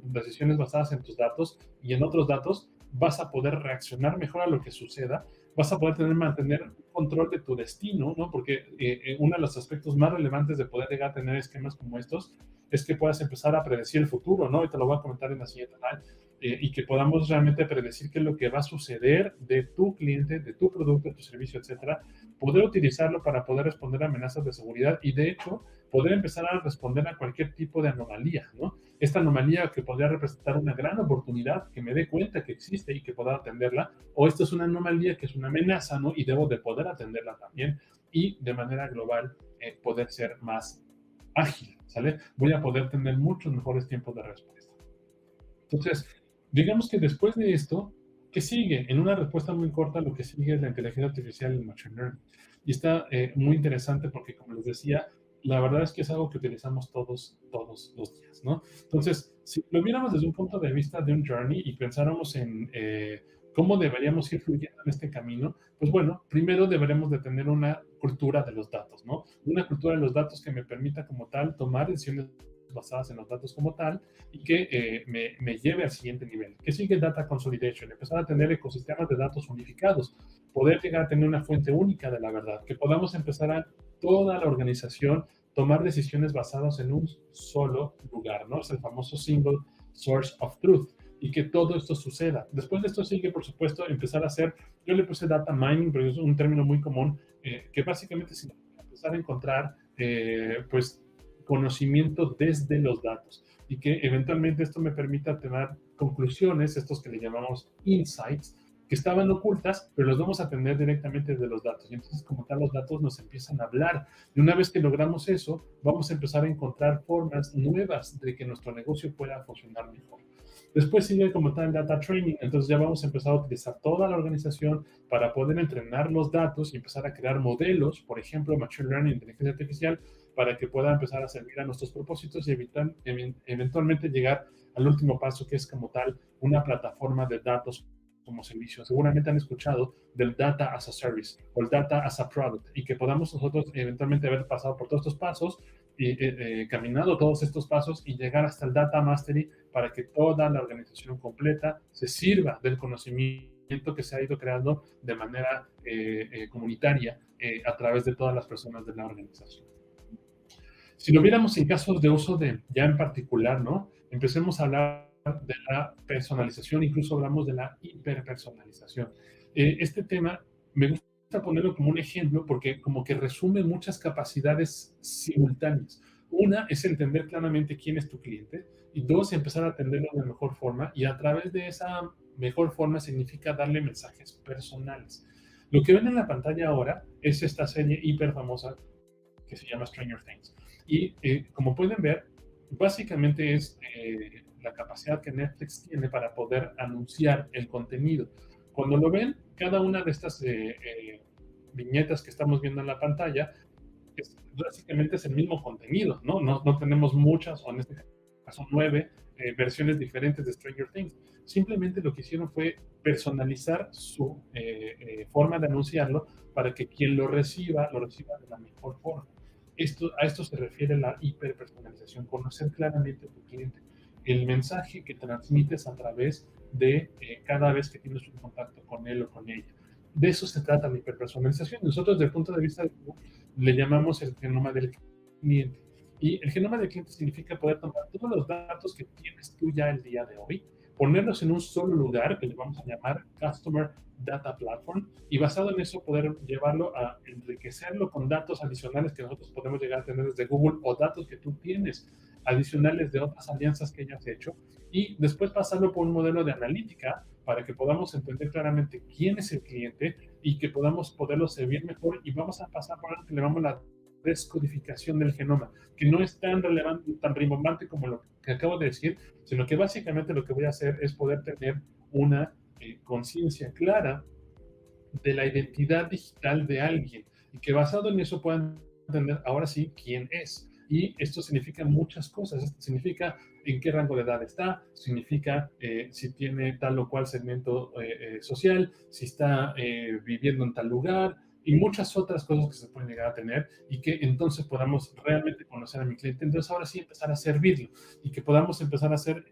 decisiones basadas en tus datos y en otros datos, vas a poder reaccionar mejor a lo que suceda, vas a poder mantener control de tu destino, ¿no? Porque uno de los aspectos más relevantes de poder llegar a tener esquemas como estos es que puedas empezar a predecir el futuro, ¿no? Y te lo voy a comentar en la siguiente slide. Y que podamos realmente predecir qué es lo que va a suceder de tu cliente, de tu producto, de tu servicio, etcétera, poder utilizarlo para poder responder a amenazas de seguridad y, de hecho, poder empezar a responder a cualquier tipo de anomalía, ¿no? Esta anomalía que podría representar una gran oportunidad, que me dé cuenta que existe y que pueda atenderla, o esto es una anomalía que es una amenaza, ¿no? Y debo de poder atenderla también y de manera global poder ser más ágil, ¿sale? Voy a poder tener muchos mejores tiempos de respuesta. Entonces, digamos que después de esto, ¿qué sigue? En una respuesta muy corta, lo que sigue es la inteligencia artificial y el machine learning. Y está muy interesante porque, como les decía, la verdad es que es algo que utilizamos todos los días, ¿no? Entonces, si lo viéramos desde un punto de vista de un journey y pensáramos en ¿Cómo deberíamos ir fluyendo en este camino? Pues bueno, primero deberemos de tener una cultura de los datos, ¿no? Una cultura de los datos que me permita como tal tomar decisiones basadas en los datos como tal y que me lleve al siguiente nivel. ¿Qué sigue Data Consolidation? Empezar a tener ecosistemas de datos unificados, poder llegar a tener una fuente única de la verdad, que podamos empezar a toda la organización tomar decisiones basadas en un solo lugar, ¿no? Es el famoso Single Source of Truth, y que todo esto suceda. Después de esto sigue, por supuesto, empezar a hacer, yo le puse data mining, pero es un término muy común, que básicamente significa empezar a encontrar, pues, conocimiento desde los datos, y que eventualmente esto me permita tener conclusiones, estos que le llamamos insights, que estaban ocultas, pero los vamos a tener directamente de los datos. Y entonces, como tal, los datos nos empiezan a hablar. Y una vez que logramos eso, vamos a empezar a encontrar formas nuevas de que nuestro negocio pueda funcionar mejor. Después sigue como tal data training, entonces ya vamos a empezar a utilizar toda la organización para poder entrenar los datos y empezar a crear modelos, por ejemplo, Machine Learning, inteligencia artificial, para que pueda empezar a servir a nuestros propósitos y eventualmente llegar al último paso, que es como tal una plataforma de datos como servicio. Seguramente han escuchado del Data as a Service o el Data as a Product, y que podamos nosotros eventualmente haber pasado por todos estos pasos y caminado todos estos pasos y llegar hasta el Data Mastery para que toda la organización completa se sirva del conocimiento que se ha ido creando de manera comunitaria a través de todas las personas de la organización. Si lo viéramos en casos de uso de ya en particular, ¿no? Empecemos a hablar de la personalización, incluso hablamos de la hiperpersonalización. Este tema me gusta ponerlo como un ejemplo porque como que resume muchas capacidades simultáneas. Una es entender claramente quién es tu cliente, y dos, empezar a atenderlo de mejor forma, y a través de esa mejor forma significa darle mensajes personales. Lo que ven en la pantalla ahora es esta serie hiper famosa que se llama Stranger Things. Y como pueden ver, básicamente es la capacidad que Netflix tiene para poder anunciar el contenido. Cuando lo ven, cada una de estas viñetas que estamos viendo en la pantalla, básicamente es el mismo contenido, ¿no? No tenemos muchas, o en este caso 9 versiones diferentes de Stranger Things. Simplemente lo que hicieron fue personalizar su forma de anunciarlo para que quien lo reciba de la mejor forma. A esto se refiere la hiperpersonalización, conocer claramente a tu cliente, el mensaje que transmites a través de cada vez que tienes un contacto con él o con ella. De eso se trata la hiperpersonalización. Nosotros, desde el punto de vista de Google, le llamamos el genoma del cliente. Y el genoma del cliente significa poder tomar todos los datos que tienes tú ya el día de hoy, ponerlos en un solo lugar, que le vamos a llamar Customer Data Platform, y basado en eso poder llevarlo a enriquecerlo con datos adicionales que nosotros podemos llegar a tener desde Google, o datos que tú tienes adicionales de otras alianzas que hayas hecho, y después pasarlo por un modelo de analítica para que podamos entender claramente quién es el cliente y que podamos poderlo servir mejor. Y vamos a pasar por algo que le llamamos la descodificación del genoma, que no es tan relevante, tan rimbombante como lo que acabo de decir, sino que básicamente lo que voy a hacer es poder tener una conciencia clara de la identidad digital de alguien, y que basado en eso puedan entender ahora sí quién es. Y esto significa muchas cosas. Esto significa en qué rango de edad está, significa si tiene tal o cual segmento social, si está viviendo en tal lugar, y muchas otras cosas que se pueden llegar a tener, y que entonces podamos realmente conocer a mi cliente. Entonces ahora sí empezar a servirlo, y que podamos empezar a hacer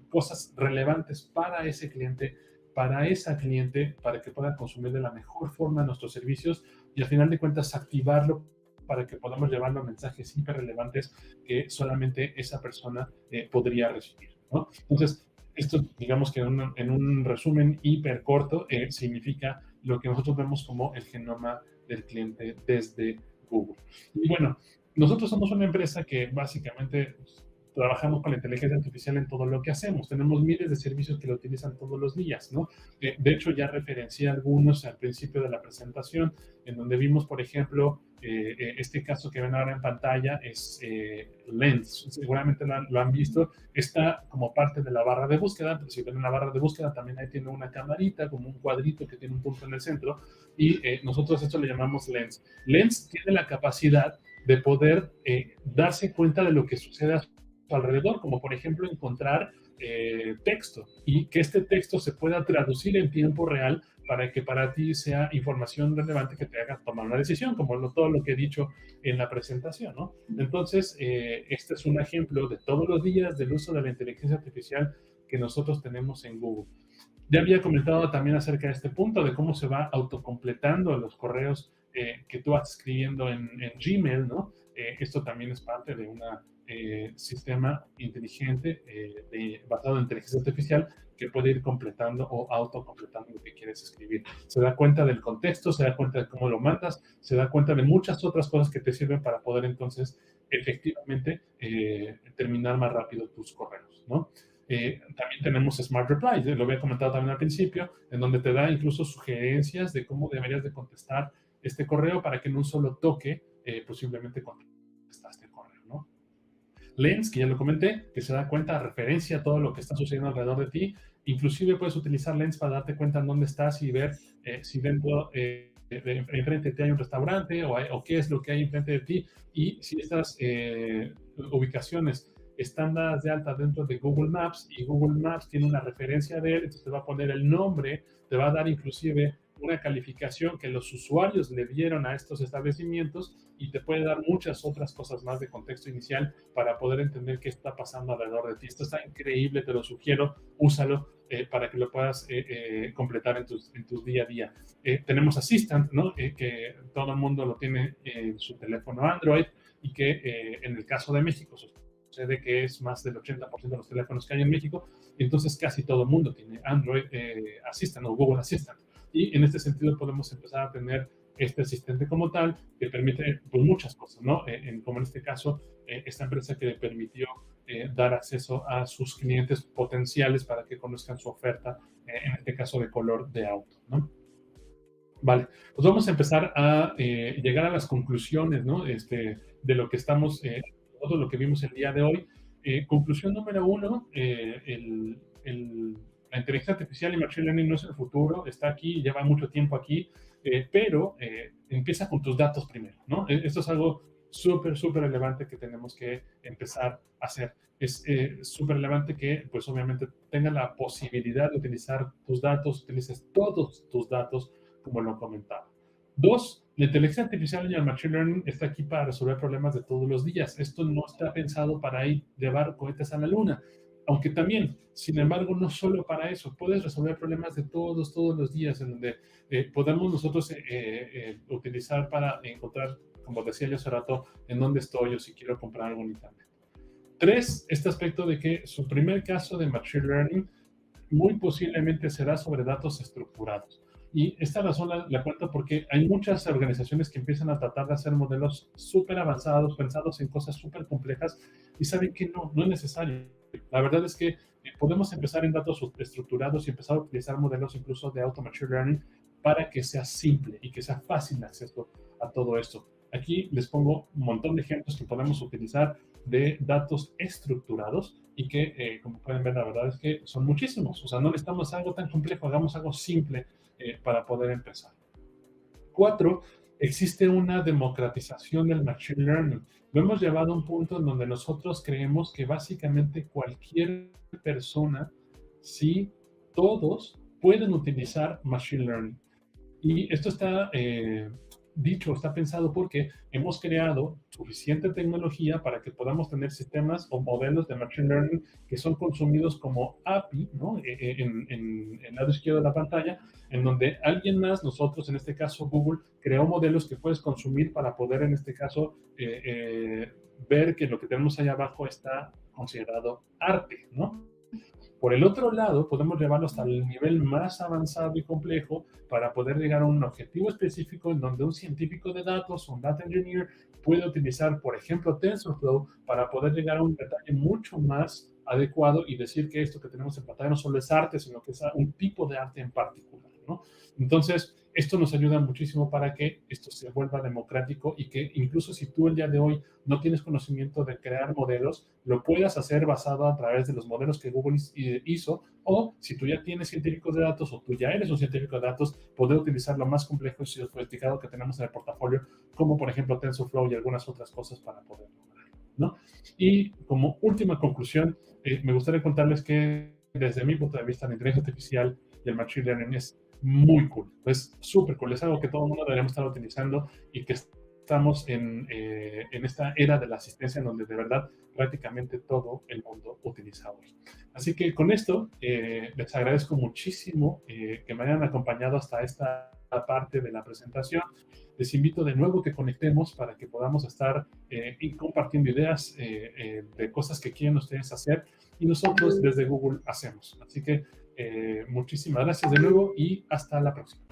cosas relevantes para ese cliente, para esa cliente, para que puedan consumir de la mejor forma nuestros servicios, y al final de cuentas activarlo para que podamos llevarlo a mensajes hiper relevantes que solamente esa persona podría recibir, ¿no? Entonces, esto, digamos que en un resumen hiper corto, significa lo que nosotros vemos como el genoma del cliente desde Google. Y bueno, nosotros somos una empresa que básicamente trabajamos con la inteligencia artificial en todo lo que hacemos. Tenemos miles de servicios que lo utilizan todos los días, ¿no? De hecho, ya referencié algunos al principio de la presentación, en donde vimos, por ejemplo, este caso que ven ahora en pantalla es Lens. Seguramente lo han visto. Está como parte de la barra de búsqueda. Si ven en la barra de búsqueda, también ahí tiene una camarita, como un cuadrito que tiene un punto en el centro. Y nosotros esto le llamamos Lens. Lens tiene la capacidad de poder darse cuenta de lo que sucede a su alrededor, como por ejemplo encontrar texto y que este texto se pueda traducir en tiempo real para que para ti sea información relevante que te haga tomar una decisión, como todo lo que he dicho en la presentación, ¿no? Entonces, este es un ejemplo de todos los días del uso de la inteligencia artificial que nosotros tenemos en Google. Ya había comentado también acerca de este punto, de cómo se va autocompletando los correos que tú vas escribiendo en Gmail, ¿no? Esto también es parte de un sistema inteligente basado en inteligencia artificial que puede ir completando o autocompletando lo que quieres escribir. Se da cuenta del contexto, se da cuenta de cómo lo mandas, se da cuenta de muchas otras cosas que te sirven para poder entonces efectivamente terminar más rápido tus correos, ¿no? También tenemos Smart Replies, lo había comentado también al principio, en donde te da incluso sugerencias de cómo deberías de contestar este correo para que en un solo toque posiblemente contestaste el correo, ¿no? Lens, que ya lo comenté, que se da cuenta, referencia a todo lo que está sucediendo alrededor de ti. Inclusive puedes utilizar Lens para darte cuenta en dónde estás y ver si dentro enfrente de ti hay un restaurante o qué es lo que hay enfrente de ti, y si estas ubicaciones están dadas de alta dentro de Google Maps y Google Maps tiene una referencia de él, entonces te va a poner el nombre, te va a dar inclusive una calificación que los usuarios le dieron a estos establecimientos y te puede dar muchas otras cosas más de contexto inicial para poder entender qué está pasando alrededor de ti. Esto está increíble, te lo sugiero, úsalo para que lo puedas completar en tus día a día. Tenemos Assistant, ¿no? Que todo el mundo lo tiene en su teléfono Android y que en el caso de México sucede que es más del 80% de los teléfonos que hay en México, y entonces casi todo el mundo tiene Android Assistant o Google Assistant. Y en este sentido podemos empezar a tener este asistente como tal, que permite pues, muchas cosas, ¿no? Como en este caso, esta empresa que le permitió dar acceso a sus clientes potenciales para que conozcan su oferta, en este caso de color de auto, ¿no? Vale, pues vamos a empezar a llegar a las conclusiones, ¿no? De lo que estamos, todo lo que vimos el día de hoy. Conclusión número 1, la inteligencia artificial y Machine Learning no es el futuro, está aquí, lleva mucho tiempo aquí, pero empieza con tus datos primero, ¿no? Esto es algo súper relevante que tenemos que empezar a hacer. Es súper relevante que, pues obviamente, tengas la posibilidad de utilizar tus datos, utilices todos tus datos, como lo comentaba. 2, la inteligencia artificial y el Machine Learning está aquí para resolver problemas de todos los días. Esto no está pensado para ir llevar cohetes a la luna, aunque también, sin embargo, no solo para eso. Puedes resolver problemas de todos los días, en donde podemos nosotros utilizar para encontrar, como decía yo hace rato, en dónde estoy o si quiero comprar algo en internet. 3, este aspecto de que su primer caso de Machine Learning muy posiblemente será sobre datos estructurados. Y esta razón la cuento porque hay muchas organizaciones que empiezan a tratar de hacer modelos súper avanzados, pensados en cosas súper complejas, y saben que no es necesario. La verdad es que podemos empezar en datos estructurados y empezar a utilizar modelos incluso de Auto Machine Learning para que sea simple y que sea fácil de acceso a todo esto. Aquí les pongo un montón de ejemplos que podemos utilizar de datos estructurados y que, como pueden ver, la verdad es que son muchísimos. O sea, no necesitamos algo tan complejo, hagamos algo simple para poder empezar. 4, existe una democratización del Machine Learning. Lo hemos llevado a un punto en donde nosotros creemos que básicamente cualquier persona, sí, todos pueden utilizar Machine Learning. Y esto está dicho, está pensado porque hemos creado suficiente tecnología para que podamos tener sistemas o modelos de Machine Learning que son consumidos como API, ¿no? En el lado izquierdo de la pantalla, en donde alguien más, nosotros en este caso Google, creó modelos que puedes consumir para poder en este caso ver que lo que tenemos allá abajo está considerado arte, ¿no? Por el otro lado, podemos llevarlo hasta el nivel más avanzado y complejo para poder llegar a un objetivo específico en donde un científico de datos, un data engineer, puede utilizar, por ejemplo, TensorFlow para poder llegar a un detalle mucho más adecuado y decir que esto que tenemos en pantalla no solo es arte, sino que es un tipo de arte en particular, ¿no? Entonces, esto nos ayuda muchísimo para que esto se vuelva democrático y que incluso si tú el día de hoy no tienes conocimiento de crear modelos, lo puedas hacer basado a través de los modelos que Google hizo, o si tú ya tienes científicos de datos o tú ya eres un científico de datos, poder utilizar lo más complejo y sofisticado que tenemos en el portafolio, como por ejemplo TensorFlow y algunas otras cosas para poder lograrlo. ¿no? Y como última conclusión, me gustaría contarles que desde mi punto de vista la inteligencia artificial y el machine learning es muy cool, es súper cool, es algo que todo el mundo deberíamos estar utilizando y que estamos en esta era de la asistencia en donde de verdad prácticamente todo el mundo utiliza hoy. Así que con esto les agradezco muchísimo que me hayan acompañado hasta esta parte de la presentación. Les invito de nuevo que conectemos para que podamos estar compartiendo ideas de cosas que quieren ustedes hacer y nosotros desde Google hacemos. Así que muchísimas gracias de nuevo y hasta la próxima.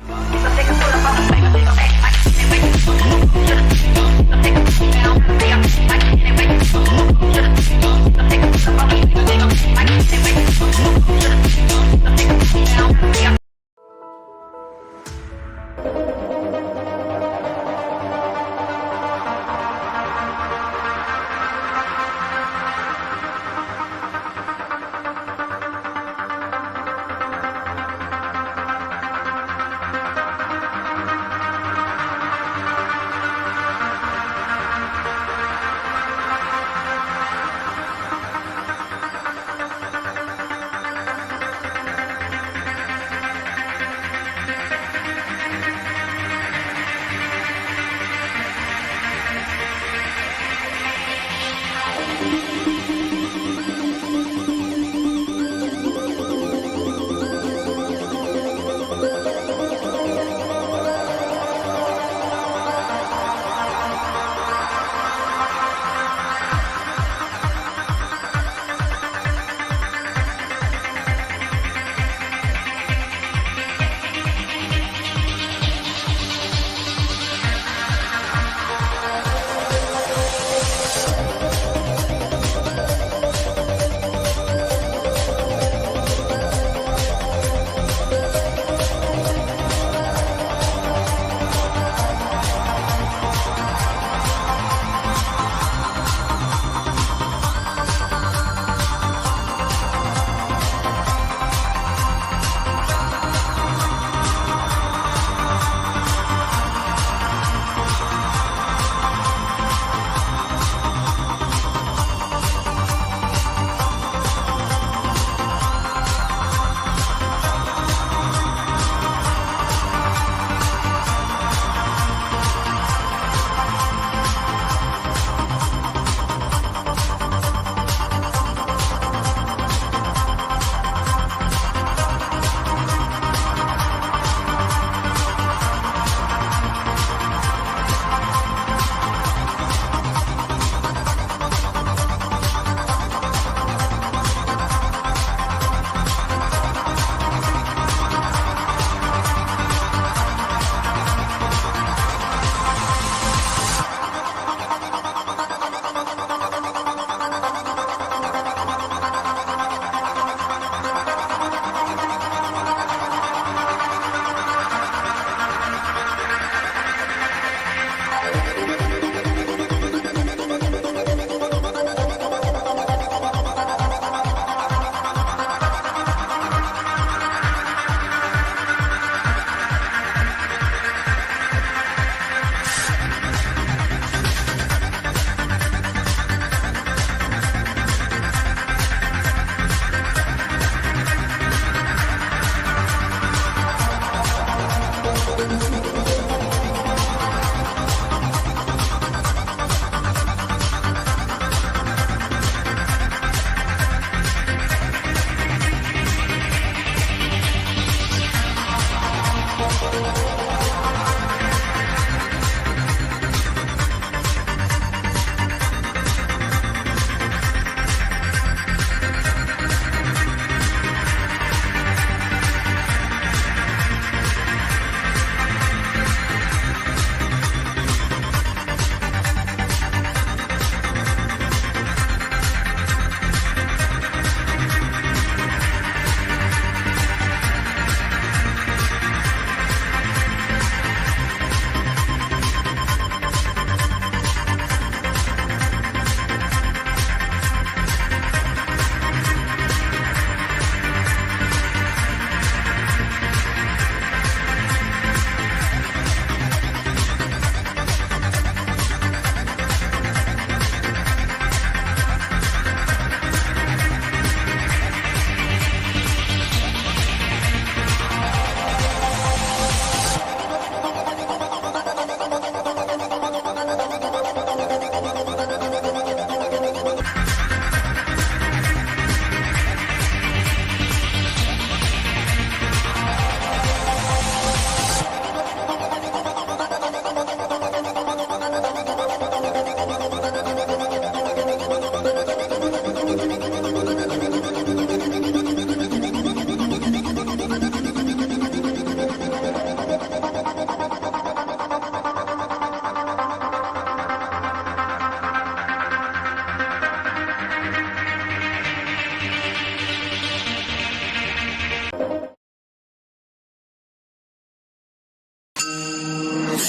All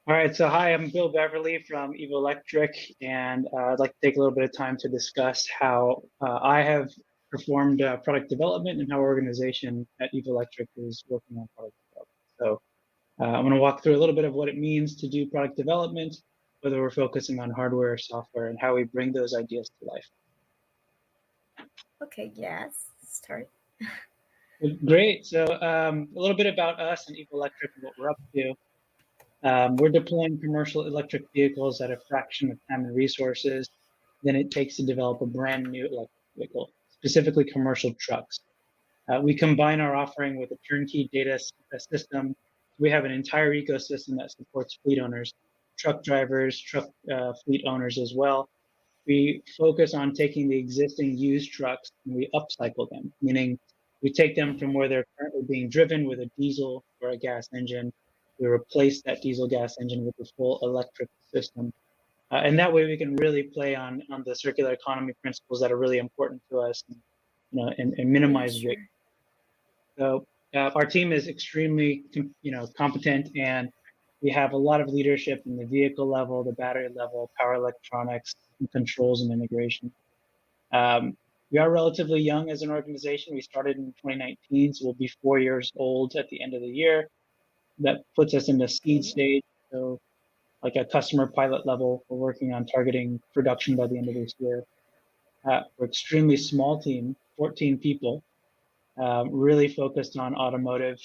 right, so hi, I'm Bill Beverly from Evo Electric, and I'd like to take a little bit of time to discuss how I have performed product development and how our organization at Evo Electric is working on product development. So I'm going to walk through a little bit of what it means to do product development, whether we're focusing on hardware or software, and how we bring those ideas to life. Okay, yes, start. Great. So a little bit about us and Evo Electric and what we're up to. We're deploying commercial electric vehicles at a fraction of time and resources than it takes to develop a brand new electric vehicle, specifically commercial trucks. We combine our offering with a turnkey data system. We have an entire ecosystem that supports fleet owners, truck drivers, truck fleet owners as well. We focus on taking the existing used trucks and we upcycle them, meaning we take them from where they're currently being driven with a diesel or a gas engine. We replace that diesel gas engine with a full electric system. And that way we can really play on the circular economy principles that are really important to us, and minimize waste. So our team is extremely, competent, and we have a lot of leadership in the vehicle level, the battery level, power electronics, and controls and integration. We are relatively young as an organization. We started in 2019, so we'll be 4 years old at the end of the year. That puts us in the seed stage. So like a customer pilot level, we're working on targeting production by the end of this year. We're extremely small team, 14 people, really focused on automotive,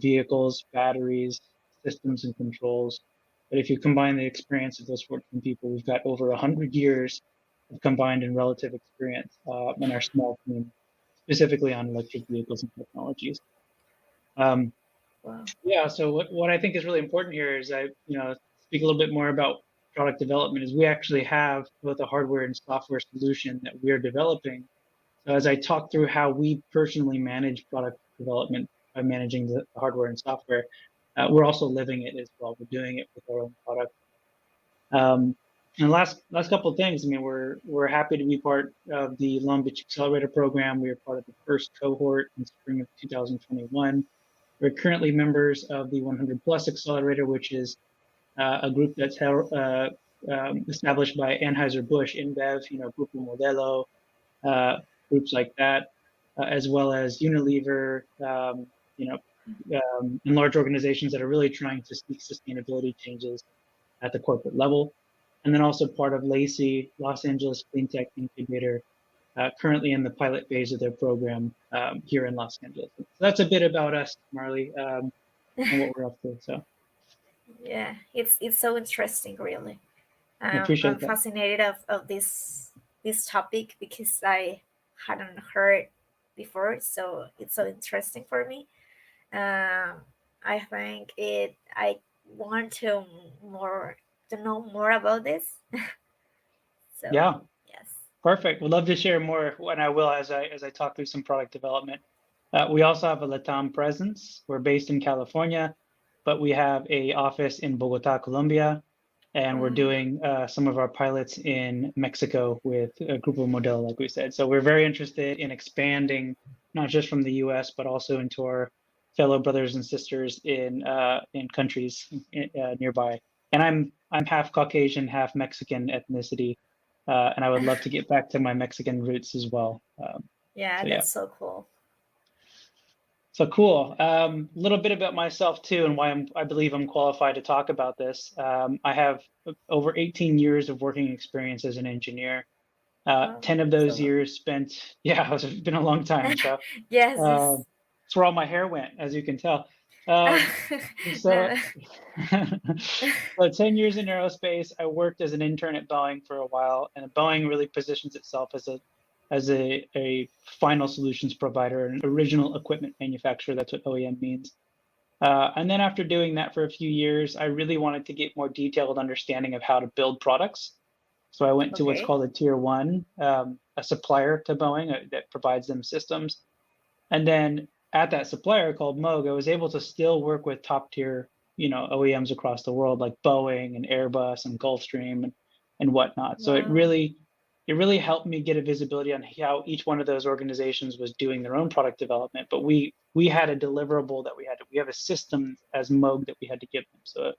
vehicles, batteries, systems, and controls. But if you combine the experience of those 14 people, we've got over 100 years of combined and relative experience in our small team, specifically on electric vehicles and technologies. Wow. Yeah, so what I think is really important here is I speak a little bit more about product development is we actually have both a hardware and software solution that we're developing. So as I talk through how we personally manage product development by managing the hardware and software, we're also living it as well. We're doing it with our own product. And last couple of things, we're happy to be part of the Long Beach Accelerator program. We were part of the first cohort in spring of 2021. We're currently members of the 100 Plus Accelerator, which is a group that's established by Anheuser-Busch InBev, Grupo Modelo, groups like that, as well as Unilever, and large organizations that are really trying to seek sustainability changes at the corporate level. And then also part of LACI, Los Angeles Clean Tech Incubator, currently in the pilot phase of their program here in Los Angeles. So that's a bit about us, Marley, and what we're up to. So Yeah, it's so interesting, really. I appreciate I'm that. fascinated of this topic because I hadn't heard before, so it's so interesting for me. I think I want to know more about this. So Yeah. yes. Perfect. We'd love to share more, and I will as I talk through some product development. We also have a LATAM presence. We're based in California, but we have a office in Bogota, Colombia, and we're doing some of our pilots in Mexico with Grupo Modelo, like we said. So we're very interested in expanding, not just from the U.S., but also into our fellow brothers and sisters in countries nearby. And I'm half Caucasian, half Mexican ethnicity. And I would love to get back to my Mexican roots as well. That's so cool. So cool. A little bit about myself too, and why I believe I'm qualified to talk about this. I have over 18 years of working experience as an engineer. 10 of those years spent, it's been a long time. So Yes. That's where all my hair went, as you can tell. So 10 years in aerospace. I worked as an intern at Boeing for a while, and Boeing really positions itself as a final solutions provider, an original equipment manufacturer. That's what OEM means. And then after doing that for a few years, I really wanted to get more detailed understanding of how to build products. So I went to what's called a tier one, a supplier to Boeing that provides them systems. And then at that supplier called Moog, I was able to still work with top tier, OEMs across the world like Boeing and Airbus and Gulfstream and whatnot. So it Wow. really helped me get a visibility on how each one of those organizations was doing their own product development. But we had a deliverable that we have a system as Moog that we had to give them. So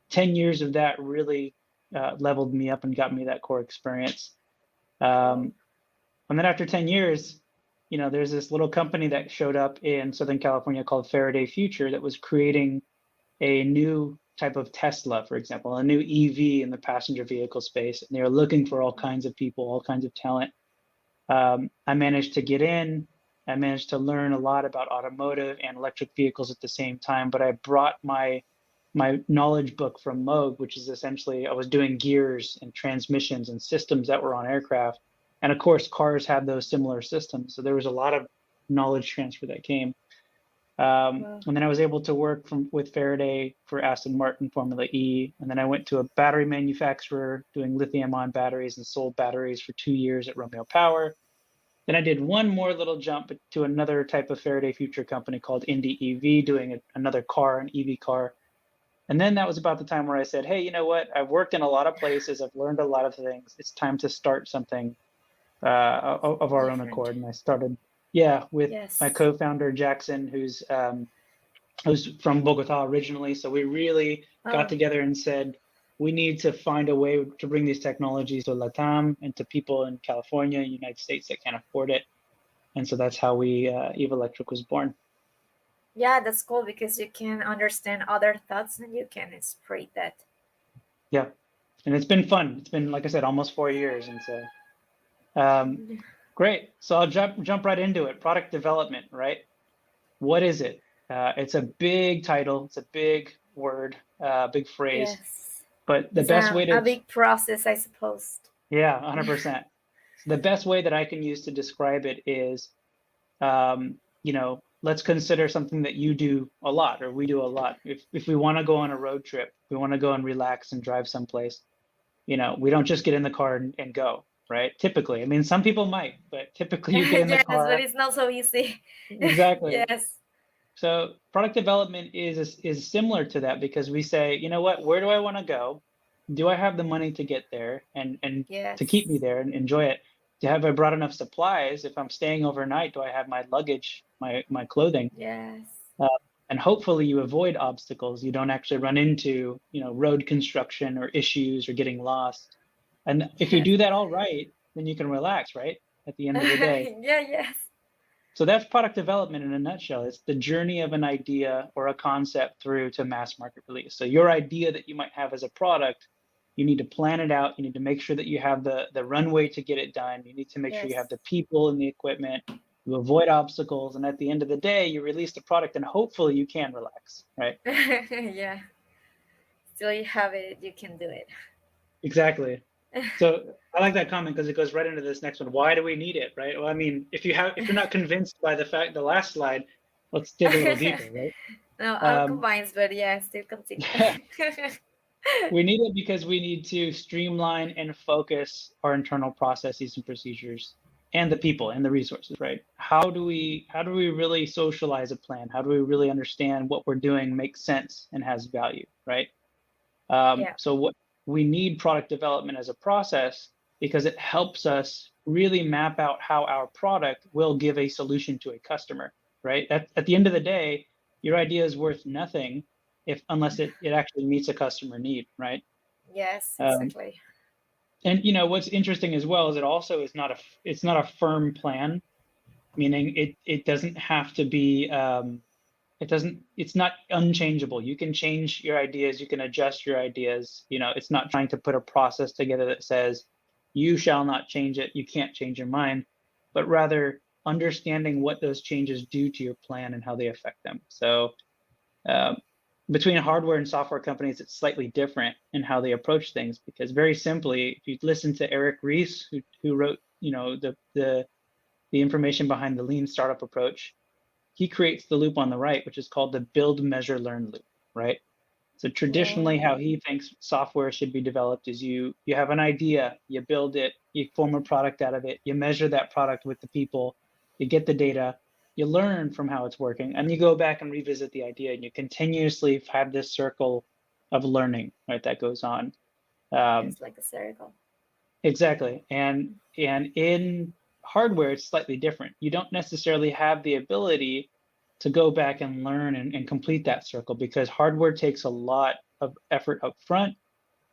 10 years of that really leveled me up and got me that core experience. And then after 10 years, there's this little company that showed up in Southern California called Faraday Future that was creating a new type of Tesla, for example, a new EV in the passenger vehicle space. And they were looking for all kinds of people, all kinds of talent. I managed to get in. I managed to learn a lot about automotive and electric vehicles at the same time, but I brought my knowledge book from Moog, which is essentially, I was doing gears and transmissions and systems that were on aircraft. And of course, cars had those similar systems. So there was a lot of knowledge transfer that came. Wow. And then I was able to work with Faraday for Aston Martin Formula E. And then I went to a battery manufacturer doing lithium-ion batteries and sold batteries for 2 years at Romeo Power. Then I did one more little jump to another type of Faraday Future company called Indy EV, doing another car, an EV car. And then that was about the time where I said, hey, you know what? I've worked in a lot of places. I've learned a lot of things. It's time to start something of our own Different. accord. And I started, with Yes. my co-founder, Jackson, who's from Bogota originally. So we really got Oh. together and said, we need to find a way to bring these technologies to LATAM and to people in California, United States that can't afford it. And so that's how Eve Electric was born. Yeah, that's cool because you can understand other thoughts and you can spread that. Yeah. And it's been fun. It's been, like I said, almost 4 years. And so great. So I'll jump right into it. Product development, right? What is it? It's a big title. It's a big word, big phrase. Yes. But the It's best way to a big process, I suppose. Yeah, 100%. The best way that I can use to describe it is, let's consider something that you do a lot, or we do a lot. If we want to go on a road trip, we want to go and relax and drive someplace, we don't just get in the car and go, right? Typically, I mean, some people might, but typically you get in the Yes, car. but it's not so easy. Exactly. Yes. So product development is similar to that, because we say, you know what, where do I want to go? Do I have the money to get there and Yes. to keep me there and enjoy it? Have I brought enough supplies? If I'm staying overnight, do I have my luggage, my clothing? Yes. And hopefully you avoid obstacles. You don't actually run into, road construction or issues or getting lost. And if you do that all right, then you can relax, right? At the end of the day. Yeah, yes. So that's product development in a nutshell. It's the journey of an idea or a concept through to mass market release. So your idea that you might have as a product, you need to plan it out. You need to make sure that you have the runway to get it done. You need to make sure you have the people and the equipment. You avoid obstacles. And at the end of the day, you release the product and hopefully you can relax, right? Yeah. Still you have it, you can do it. Exactly. So I like that comment because it goes right into this next one. Why do we need it, right? Well, I mean, if you're not convinced by the last slide, let's dig a little deeper, right? No, I'm combined, but yeah, still continue. We need it because we need to streamline and focus our internal processes and procedures and the people and the resources, right? How do we really socialize a plan? How do we really understand what we're doing makes sense and has value, right? So what we need product development as a process because it helps us really map out how our product will give a solution to a customer, right? At the end of the day, your idea is worth nothing unless it actually meets a customer need, right? Yes, exactly. And what's interesting as well is it also is not a firm plan, meaning it doesn't have to be it's not unchangeable. You can change your ideas, you can adjust your ideas. It's not trying to put a process together that says you shall not change it, you can't change your mind, but rather understanding what those changes do to your plan and how they affect them. So between hardware and software companies, it's slightly different in how they approach things, because very simply, if you listen to Eric Ries, who wrote the information behind the lean startup approach, he creates the loop on the right, which is called the build, measure, learn loop, right? So traditionally, how he thinks software should be developed is you have an idea, you build it, you form a product out of it, you measure that product with the people, you get the data, you learn from how it's working, and you go back and revisit the idea, and you continuously have this circle of learning, right? That goes on. It's like a circle. Exactly. And in hardware, it's slightly different. You don't necessarily have the ability to go back and learn and complete that circle, because hardware takes a lot of effort up front,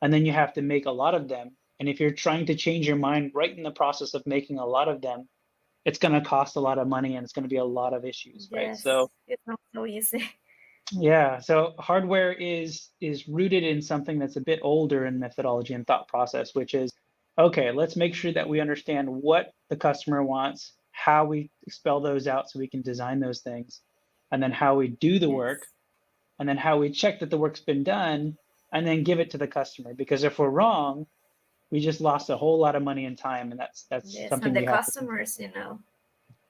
and then you have to make a lot of them. And if you're trying to change your mind right in the process of making a lot of them, it's going to cost a lot of money and it's going to be a lot of issues, right? Yes, So it's not so easy. yeah, so hardware is rooted in something that's a bit older in methodology and thought process, which is, okay, let's make sure that we understand what the customer wants, how we spell those out so we can design those things, and then how we do the work, Yes. and then how we check that the work's been done, and then give it to the customer. Because if we're wrong, we just lost a whole lot of money and time, and that's Yes, something and the we have to customers, you know,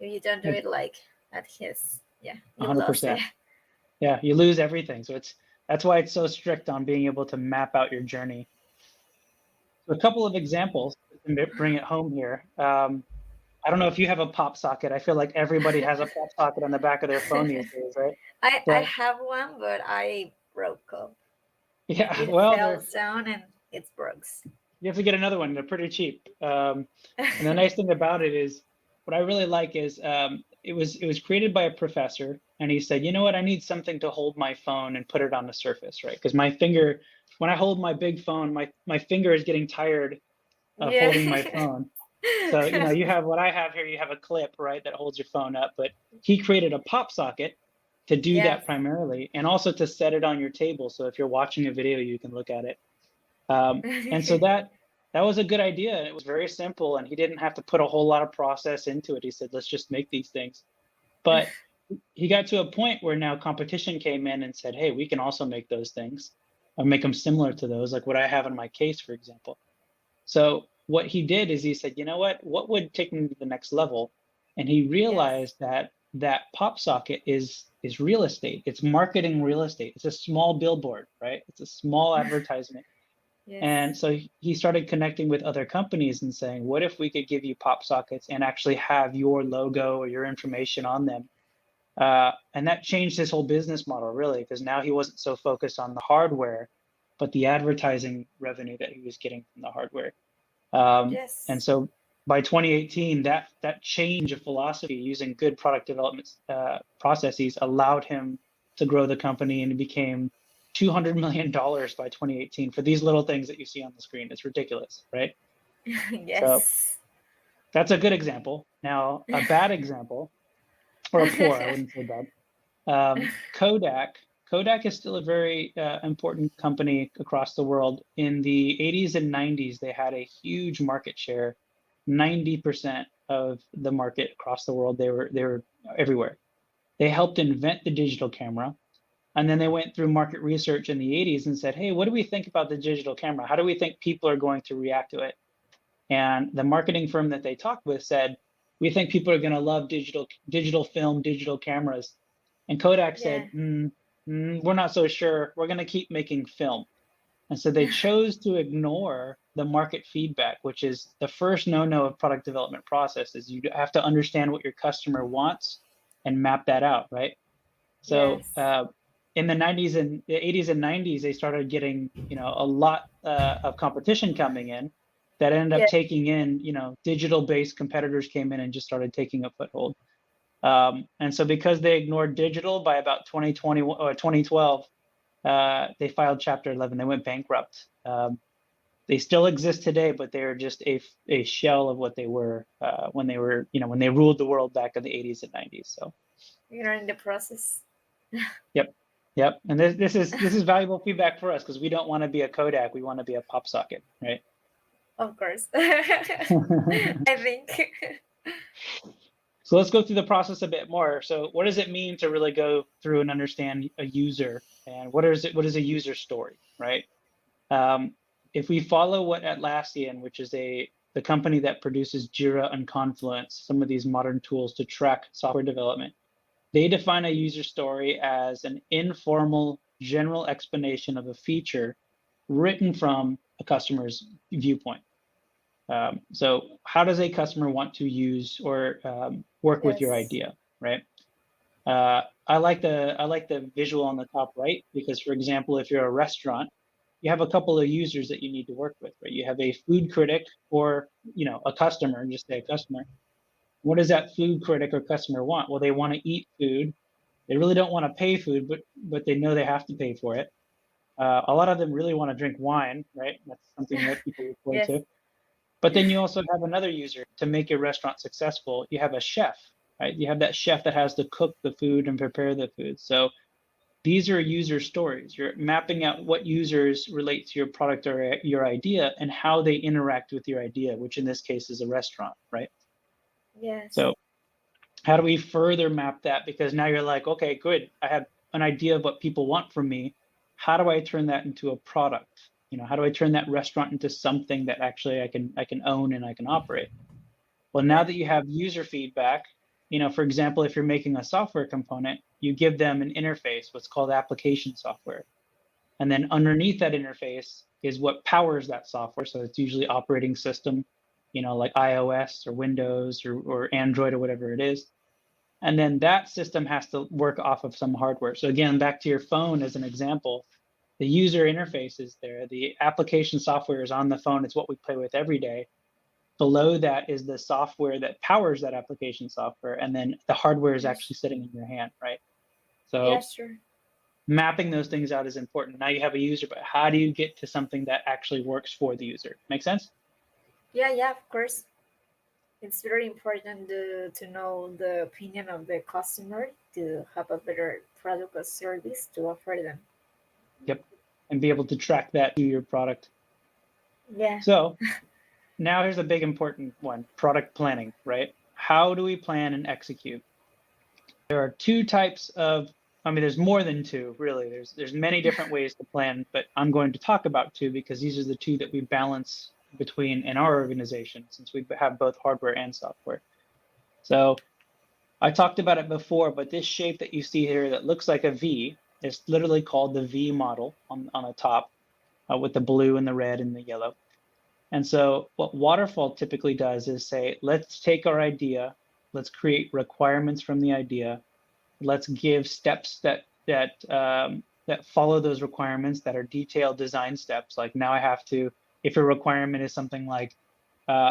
if you don't do it like at his, yeah, you lost 100%. it. Yeah, you lose everything. So that's why it's so strict on being able to map out your journey. So a couple of examples to bring it home here. I don't know if you have a pop socket. I feel like everybody has a pop socket on the back of their phone these days, right? I But have one, but I broke up. yeah, It well, fell down and it broke. you have to get another one. They're pretty cheap. And the nice thing about it is, what I really like is, it was created by a professor, and he said, you know what, I need something to hold my phone and put it on the surface, right? Because my finger, when I hold my big phone, my finger is getting tired of Yeah. holding my phone. So, you know, you have what I have here, you have a clip, right, that holds your phone up, but he created a pop socket to do Yes. that primarily, and also to set it on your table. So if you're watching a video, you can look at it. And so that was a good idea, and it was very simple, and he didn't have to put a whole lot of process into it. He said, let's just make these things. But he got to a point where now competition came in and said, hey, we can also make those things, or make them similar to those, like what I have in my case, for example. So what he did is he said, you know what would take me to the next level? And he realized that pop socket is real estate. It's marketing real estate. It's a small billboard, right? It's a small advertisement. Yes. And so he started connecting with other companies and saying, what if we could give you pop sockets and actually have your logo or your information on them? And that changed his whole business model, really, because now he wasn't so focused on the hardware, but the advertising revenue that he was getting from the hardware. Yes. And so by 2018, that change of philosophy using good product development processes allowed him to grow the company, and it became $200 million by 2018 for these little things that you see on the screen. It's ridiculous, right? Yes. So that's a good example. Now, a bad example, or a poor, I wouldn't say bad. Kodak is still a very important company across the world. In the 80s and 90s, they had a huge market share, 90% of the market across the world. They were everywhere. They helped invent the digital camera. And then they went through market research in the 80s and said, hey, what do we think about the digital camera? How do we think people are going to react to it? And the marketing firm that they talked with said, we think people are going to love digital film, digital cameras. And Kodak said, we're not so sure. We're going to keep making film. And so they chose to ignore the market feedback, which is the first no-no of product development process. Is you have to understand what your customer wants and map that out, right? So Yes. in the 90s and the 80s and 90s, they started getting, a lot of competition coming in that ended up taking in, digital-based competitors came in and just started taking a foothold. And so because they ignored digital, by about 2020 or 2012, they filed Chapter 11. They went bankrupt. They still exist today, but they're just a shell of what they were when they were, when they ruled the world back in the 80s and 90s. So You're in the process. Yep. And this is valuable feedback for us, because we don't want to be a Kodak. We want to be a pop socket, right? Of course. I think. So let's go through the process a bit more. So what does it mean to really go through and understand a user, and what is a user story, right? If we follow what Atlassian, which is the company that produces Jira and Confluence, some of these modern tools to track software development, they define a user story as an informal, general explanation of a feature written from a customer's viewpoint. So how does a customer want to use or work with your idea, right? I like the visual on the top right, because, for example, if you're a restaurant you have a couple of users that you need to work with, right? You have a food critic or, a customer, just say a customer. What does that food critic or customer want? Well, they want to eat food. They really don't want to pay food, but they know they have to pay for it. A lot of them really want to drink wine, right? That's something that people look forward Yes. to. But then you also have another user. To make your restaurant successful, you have a chef, right? You have that chef that has to cook the food and prepare the food. So these are user stories. You're mapping out what users relate to your product or your idea and how they interact with your idea, which in this case is a restaurant, right? Yes. So how do we further map that? Because now you're like, okay, good. I have an idea of what people want from me. How do I turn that into a product? How do I turn that restaurant into something that actually I can own and I can operate? Well, now that you have user feedback, for example, if you're making a software component, you give them an interface, what's called application software. And then underneath that interface is what powers that software. So it's usually operating system, like iOS or Windows or Android or whatever it is. And then that system has to work off of some hardware. So again, back to your phone as an example, the user interface is there. The application software is on the phone. It's what we play with every day. Below that is the software that powers that application software. And then the hardware is actually sitting in your hand, right? So Yeah, sure. mapping those things out is important. Now you have a user, but how do you get to something that actually works for the user? Make sense? Yeah, of course. It's very important to know the opinion of the customer to have a better product or service to offer them. Yep. And be able to track that to your product. Yeah. So now here's a big important one, product planning, right? How do we plan and execute? There are two types of, there's more than two, really. There's many different ways to plan, but I'm going to talk about two because these are the two that we balance between in our organization, since we have both hardware and software. So I talked about it before, but this shape that you see here that looks like a V is literally called the V model on the top with the blue and the red and the yellow. And so what Waterfall typically does is say, let's take our idea, let's create requirements from the idea, let's give steps that follow those requirements that are detailed design steps. Like now I have to, if a requirement is something like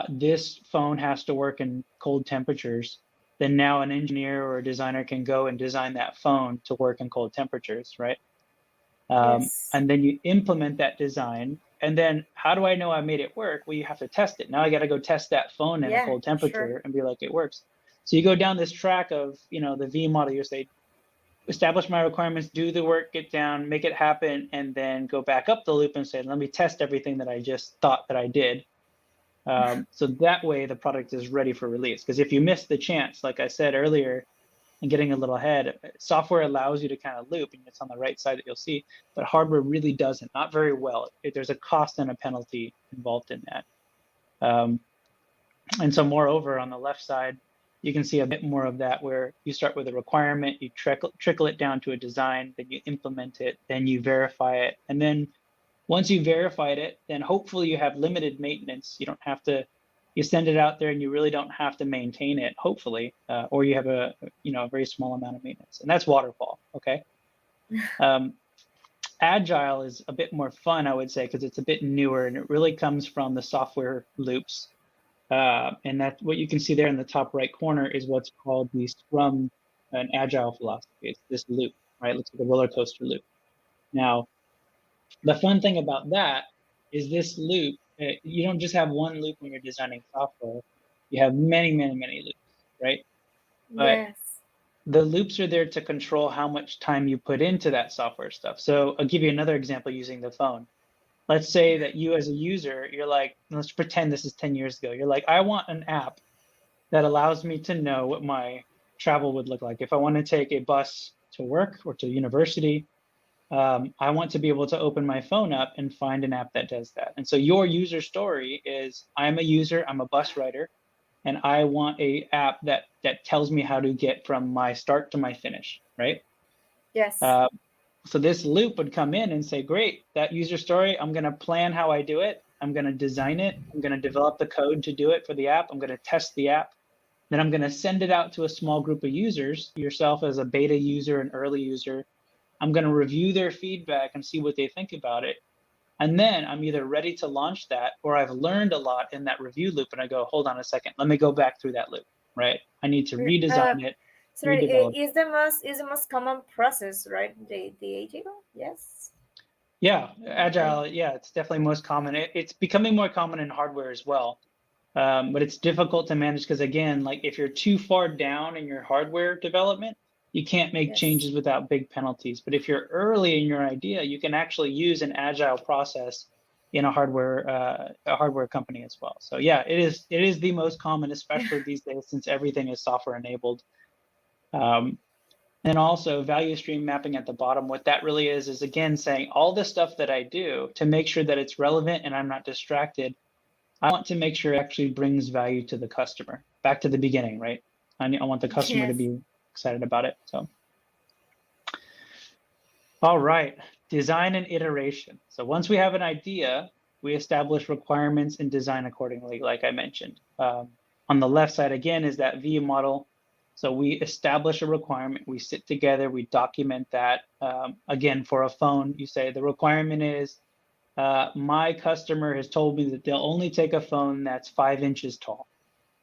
this phone has to work in cold temperatures, then now an engineer or a designer can go and design that phone to work in cold temperatures, right? Yes. And then you implement that design. And then how do I know I made it work? Well, you have to test it. Now I got to go test that phone in a cold temperature and be like, it works. So you go down this track of, the V model. You say, establish my requirements, do the work, get down, make it happen, and then go back up the loop and say, let me test everything that I just thought that I did. So that way the product is ready for release. Because if you miss the chance, like I said earlier, and getting a little ahead, software allows you to kind of loop, and it's on the right side that you'll see, but hardware really doesn't, not very well. There's a cost and a penalty involved in that. And so moreover, on the left side, you can see a bit more of that where you start with a requirement, you trickle it down to a design, then you implement it, then you verify it. And then once you verified it, then hopefully you have limited maintenance. You don't have to, you send it out there and you really don't have to maintain it, hopefully, or you have a very small amount of maintenance. And that's Waterfall, okay? Agile is a bit more fun, I would say, because it's a bit newer and it really comes from the software loops. And that's what you can see there in the top right corner is what's called the Scrum and Agile philosophy. It's this loop, right? It looks like a roller coaster loop. Now, the fun thing about that is this loop, you don't just have one loop when you're designing software. You have many, many, many loops, right? But Yes. the loops are there to control how much time you put into that software stuff. So I'll give you another example using the phone. Let's say that you as a user, you're like, let's pretend this is 10 years ago. You're like, I want an app that allows me to know what my travel would look like. If I want to take a bus to work or to university, I want to be able to open my phone up and find an app that does that. And so your user story is, I'm a user, I'm a bus rider, and I want a app that tells me how to get from my start to my finish, right? Yes. So this loop would come in and say, great, that user story, I'm going to plan how I do it. I'm going to design it. I'm going to develop the code to do it for the app. I'm going to test the app. Then I'm going to send it out to a small group of users, yourself as a beta user, an early user. I'm going to review their feedback and see what they think about it. And then I'm either ready to launch that, or I've learned a lot in that review loop, and I go, hold on a second, let me go back through that loop, right? I need to redesign it. Sorry, redevelop. is the most common process, right? The agile, yes. Yeah, agile. Yeah, it's definitely most common. It's becoming more common in hardware as well, but it's difficult to manage because, again, like if you're too far down in your hardware development, you can't make changes without big penalties. But if you're early in your idea, you can actually use an agile process in a hardware company as well. So yeah, it is the most common, especially these days, since everything is software enabled. And also value stream mapping at the bottom. What that really is again saying all the stuff that I do to make sure that it's relevant and I'm not distracted. I want to make sure it actually brings value to the customer. Back to the beginning, right? I want the customer to be excited about it. So, all right, design and iteration. So once we have an idea, we establish requirements and design accordingly, like I mentioned. On the left side, again, is that V model. So we establish a requirement, we sit together, we document that. Again, for a phone, you say the requirement is, my customer has told me that they'll only take a phone that's 5 inches tall.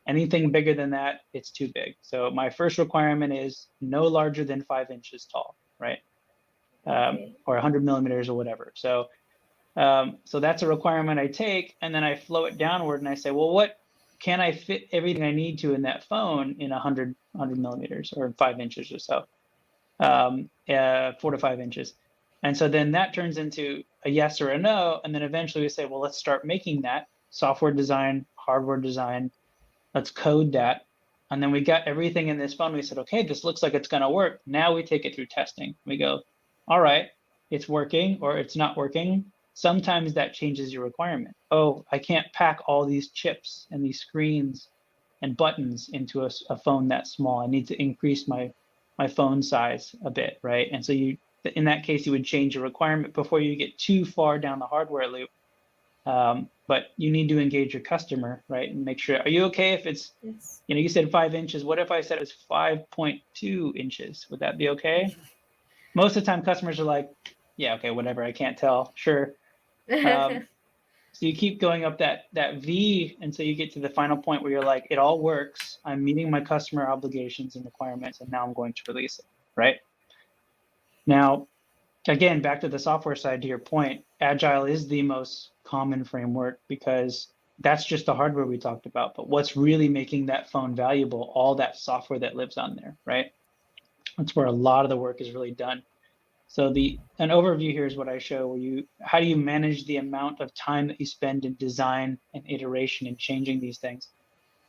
Anything bigger than that, it's too big. So my first requirement is no larger than 5 inches tall, right? Or 100 millimeters or whatever. So, so that's a requirement I take, and then I flow it downward and I say, well, what can I fit everything I need to in that phone in 100 millimeters or 5 inches or so, 4 to 5 inches. And so then that turns into a yes or a no. And then eventually we say, well, let's start making that software design, hardware design. Let's code that. And then we got everything in this phone. We said, okay, this looks like it's going to work. Now we take it through testing. We go, all right, it's working or it's not working. Sometimes that changes your requirement. Oh, I can't pack all these chips and these screens and buttons into a phone that small. I need to increase my phone size a bit, right? And so in that case, you would change your requirement before you get too far down the hardware loop. But you need to engage your customer, right? And make sure, are you okay if it's, you said 5 inches. What if I said it's 5.2 inches? Would that be okay? Most of the time customers are like, yeah, okay, whatever, I can't tell, sure. So you keep going up that V until you get to the final point where you're like, it all works. I'm meeting my customer obligations and requirements, and now I'm going to release it, right? Now, again, back to the software side, to your point, Agile is the most common framework because that's just the hardware we talked about. But what's really making that phone valuable, all that software that lives on there, right? That's where a lot of the work is really done. So an overview here is what I show, where how do you manage the amount of time that you spend in design and iteration and changing these things?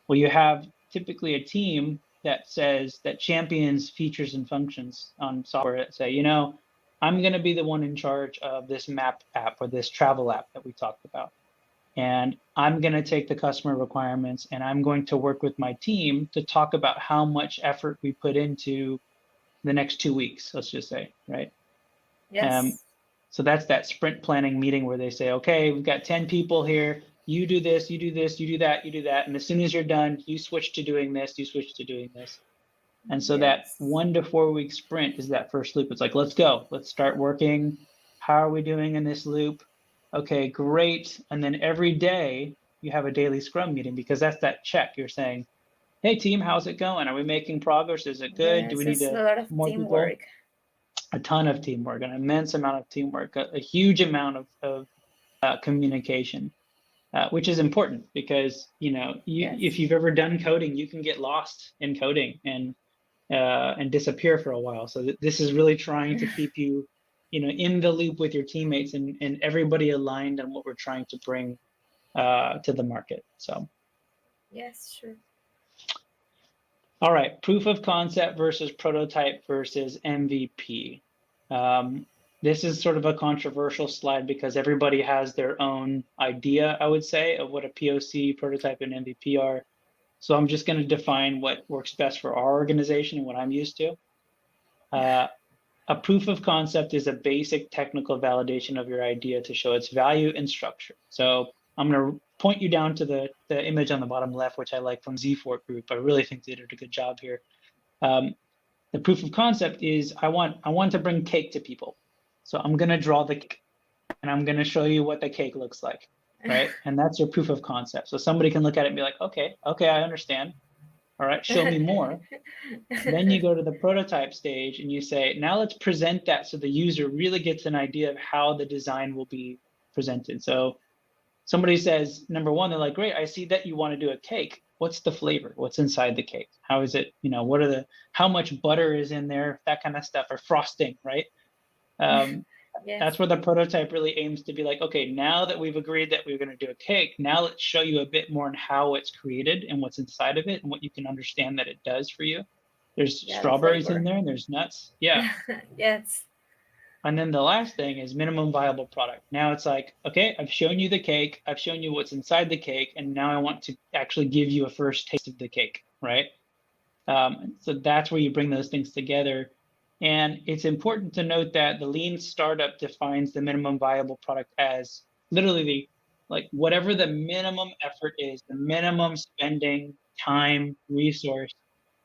Well, you have typically a team that champions features and functions on software that say, I'm going to be the one in charge of this map app or this travel app that we talked about. And I'm going to take the customer requirements and I'm going to work with my team to talk about how much effort we put into the next 2 weeks, let's just say, right? Yes. So that's that sprint planning meeting where they say, okay, we've got 10 people here. You do this, you do this, you do that, you do that. And as soon as you're done, you switch to doing this, you switch to doing this. And so that 1 to 4 week sprint is that first loop. It's like, let's go. Let's start working. How are we doing in this loop? Okay, great. And then every day you have a daily Scrum meeting because that's that check. You're saying, hey, team, how's it going? Are we making progress? Is it good? Yes, do we need a lot of more teamwork? People? A ton of teamwork, an immense amount of teamwork, a huge amount of communication, which is important because, if you've ever done coding, you can get lost in coding and disappear for a while. So this is really trying to keep you, in the loop with your teammates and everybody aligned on what we're trying to bring to the market. So. Yes, sure. All right, proof of concept versus prototype versus MVP. This is sort of a controversial slide because everybody has their own idea, I would say, of what a POC, prototype, and MVP are. So I'm just going to define what works best for our organization and what I'm used to. A proof of concept is a basic technical validation of your idea to show its value and structure. So I'm going to point you down to the image on the bottom left, which I like from Z4 Group. I really think they did a good job here. The proof of concept is I want to bring cake to people. So I'm going to draw the cake. and I'm going to show you what the cake looks like, right? And that's your proof of concept. So somebody can look at it and be like, okay, I understand. All right, show me more. Then you go to the prototype stage and you say, now let's present that so the user really gets an idea of how the design will be presented. So somebody says, number one, they're like, great, I see that you want to do a cake. What's the flavor? What's inside the cake? How is it, what are how much butter is in there? That kind of stuff, or frosting, right? Yes. That's where the prototype really aims to be like, okay, now that we've agreed that we're going to do a cake, now let's show you a bit more on how it's created and what's inside of it and what you can understand that it does for you. There's strawberries flavor. in there and there's nuts. Yeah. Yes. And then the last thing is minimum viable product. Now it's like, okay, I've shown you the cake, I've shown you what's inside the cake, and now I want to actually give you a first taste of the cake, right? So that's where you bring those things together. And it's important to note that the lean startup defines the minimum viable product as literally like whatever the minimum effort is, the minimum spending, time, resource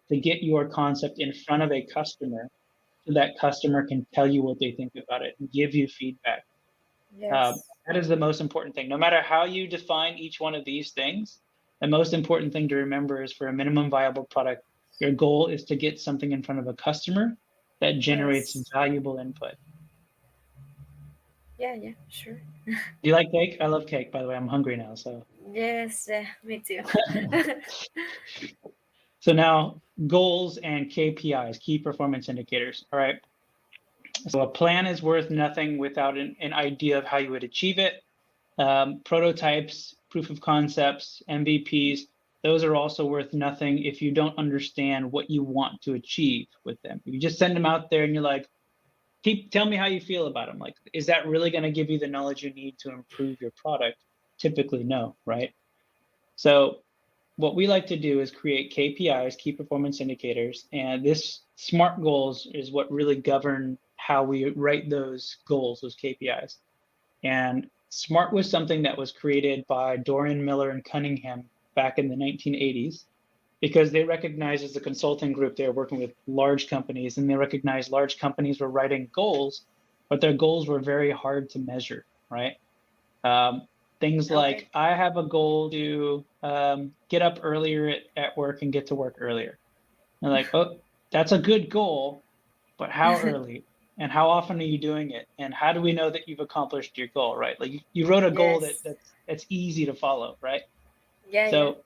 to get your concept in front of a customer, so that customer can tell you what they think about it and give you feedback. Yes. That is the most important thing. No matter how you define each one of these things, the most important thing to remember is for a minimum viable product, your goal is to get something in front of a customer that generates Yes. valuable input. Yeah, sure. Do you like cake? I love cake, by the way. I'm hungry now, so. Yes, me too. So now goals and KPIs, key performance indicators. All right. So a plan is worth nothing without an idea of how you would achieve it. Prototypes, proof of concepts, MVPs, those are also worth nothing if you don't understand what you want to achieve with them. You just send them out there and you're like, tell me how you feel about them. Like, is that really going to give you the knowledge you need to improve your product? Typically, no, right? So what we like to do is create KPIs, key performance indicators, and this SMART goals is what really govern how we write those goals, those KPIs. And SMART was something that was created by Dorian Miller and Cunningham back in the 1980s, because they recognized as a consulting group, they were working with large companies, and they recognized large companies were writing goals, but their goals were very hard to measure, right? Things like, I have a goal to get up earlier at work and get to work earlier. And like, oh, that's a good goal, but how early? And how often are you doing it? And how do we know that you've accomplished your goal, right? Like you wrote a goal that's easy to follow, right? Yeah. So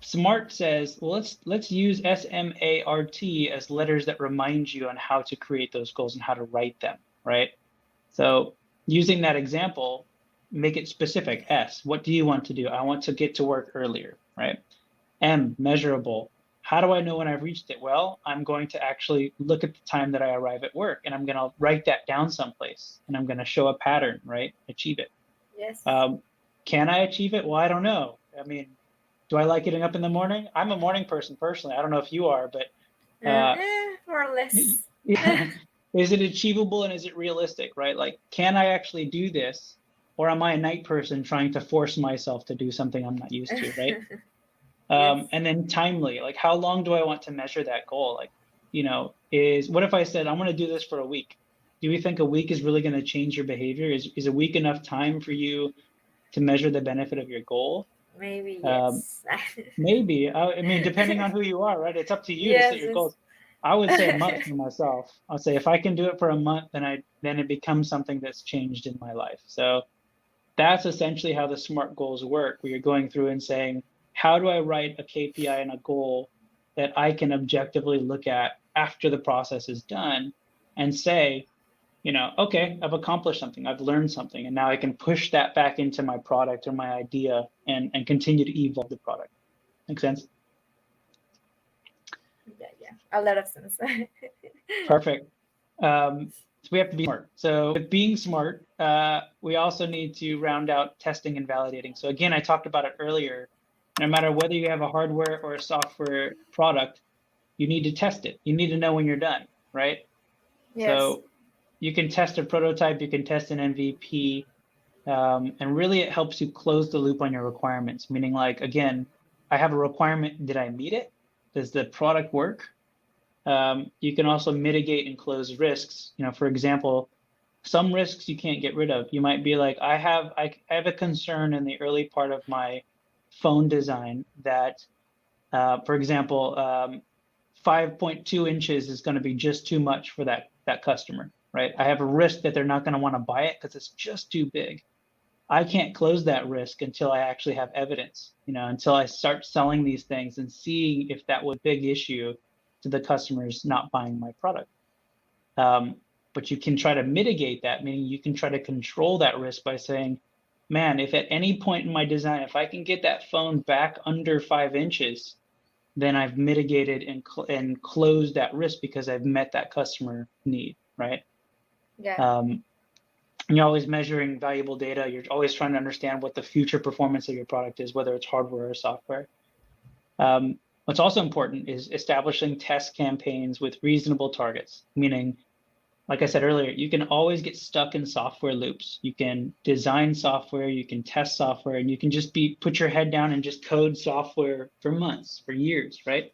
SMART says, well, let's use SMART as letters that remind you on how to create those goals and how to write them, right? So using that example, make it specific. S, what do you want to do? I want to get to work earlier, right? M, measurable. How do I know when I've reached it? Well, I'm going to actually look at the time that I arrive at work, and I'm going to write that down someplace, and I'm going to show a pattern, right? Achieve it. Yes. Can I achieve it? Well, I don't know. I mean, do I like getting up in the morning? I'm a morning person personally. I don't know if you are, but more or less. Is it achievable and is it realistic, right? Like, can I actually do this? Or am I a night person trying to force myself to do something I'm not used to, right? Yes. And then timely, like how long do I want to measure that goal? Like, what if I said, I'm going to do this for a week? Do we think a week is really going to change your behavior? Is a week enough time for you to measure the benefit of your goal? Maybe, yes. Maybe. I mean, depending on who you are, right? It's up to you to set your goals. I would say a month for myself. I'll say if I can do it for a month, then it becomes something that's changed in my life. So that's essentially how the SMART goals work, where you're going through and saying, how do I write a KPI and a goal that I can objectively look at after the process is done and say, okay, I've accomplished something, I've learned something, and now I can push that back into my product or my idea and continue to evolve the product. Make sense? Yeah. A lot of sense. Perfect. So we have to be smart. So with being smart, we also need to round out testing and validating. So again, I talked about it earlier. No matter whether you have a hardware or a software product, you need to test it. You need to know when you're done, right? Yes. So you can test a prototype, you can test an MVP, and really it helps you close the loop on your requirements. Meaning like, again, I have a requirement, did I meet it? Does the product work? You can also mitigate and close risks. For example, some risks you can't get rid of. You might be like, I have a concern in the early part of my phone design that, for example, 5.2 inches is going to be just too much for that customer, right? I have a risk that they're not going to want to buy it because it's just too big. I can't close that risk until I actually have evidence, until I start selling these things and seeing if that was a big issue to the customers not buying my product. But you can try to mitigate that, meaning you can try to control that risk by saying, man, if at any point in my design, if I can get that phone back under 5 inches, then I've mitigated and closed that risk because I've met that customer need, right? Yeah. You're always measuring valuable data. You're always trying to understand what the future performance of your product is, whether it's hardware or software. What's also important is establishing test campaigns with reasonable targets, meaning, like I said earlier, you can always get stuck in software loops. You can design software, you can test software, and you can just put your head down and just code software for months, for years, right?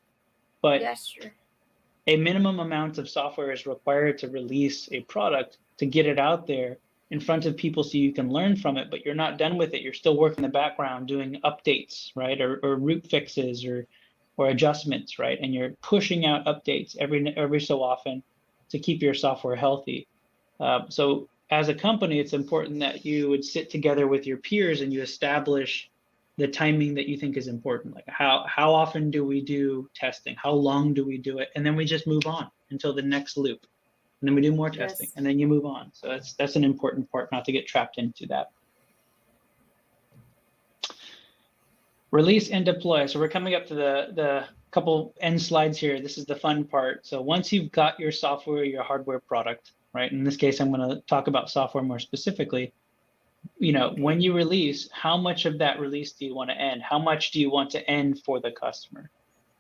But Yeah, sure. a minimum amount of software is required to release a product, to get it out there in front of people so you can learn from it, but you're not done with it. You're still working in the background doing updates, right? Or root fixes or adjustments, right? And you're pushing out updates every so often to keep your software healthy. So as a company, it's important that you would sit together with your peers and you establish the timing that you think is important. Like how often do we do testing? How long do we do it? And then we just move on until the next loop. And then we do more testing, Yes. and then you move on. So that's an important part, not to get trapped into that. Release and deploy. So we're coming up to the couple end slides here. This is the fun part. So once you've got your software, your hardware product, right? In this case, I'm going to talk about software more specifically. When you release, how much of that release do you want to end? How much do you want to end for the customer?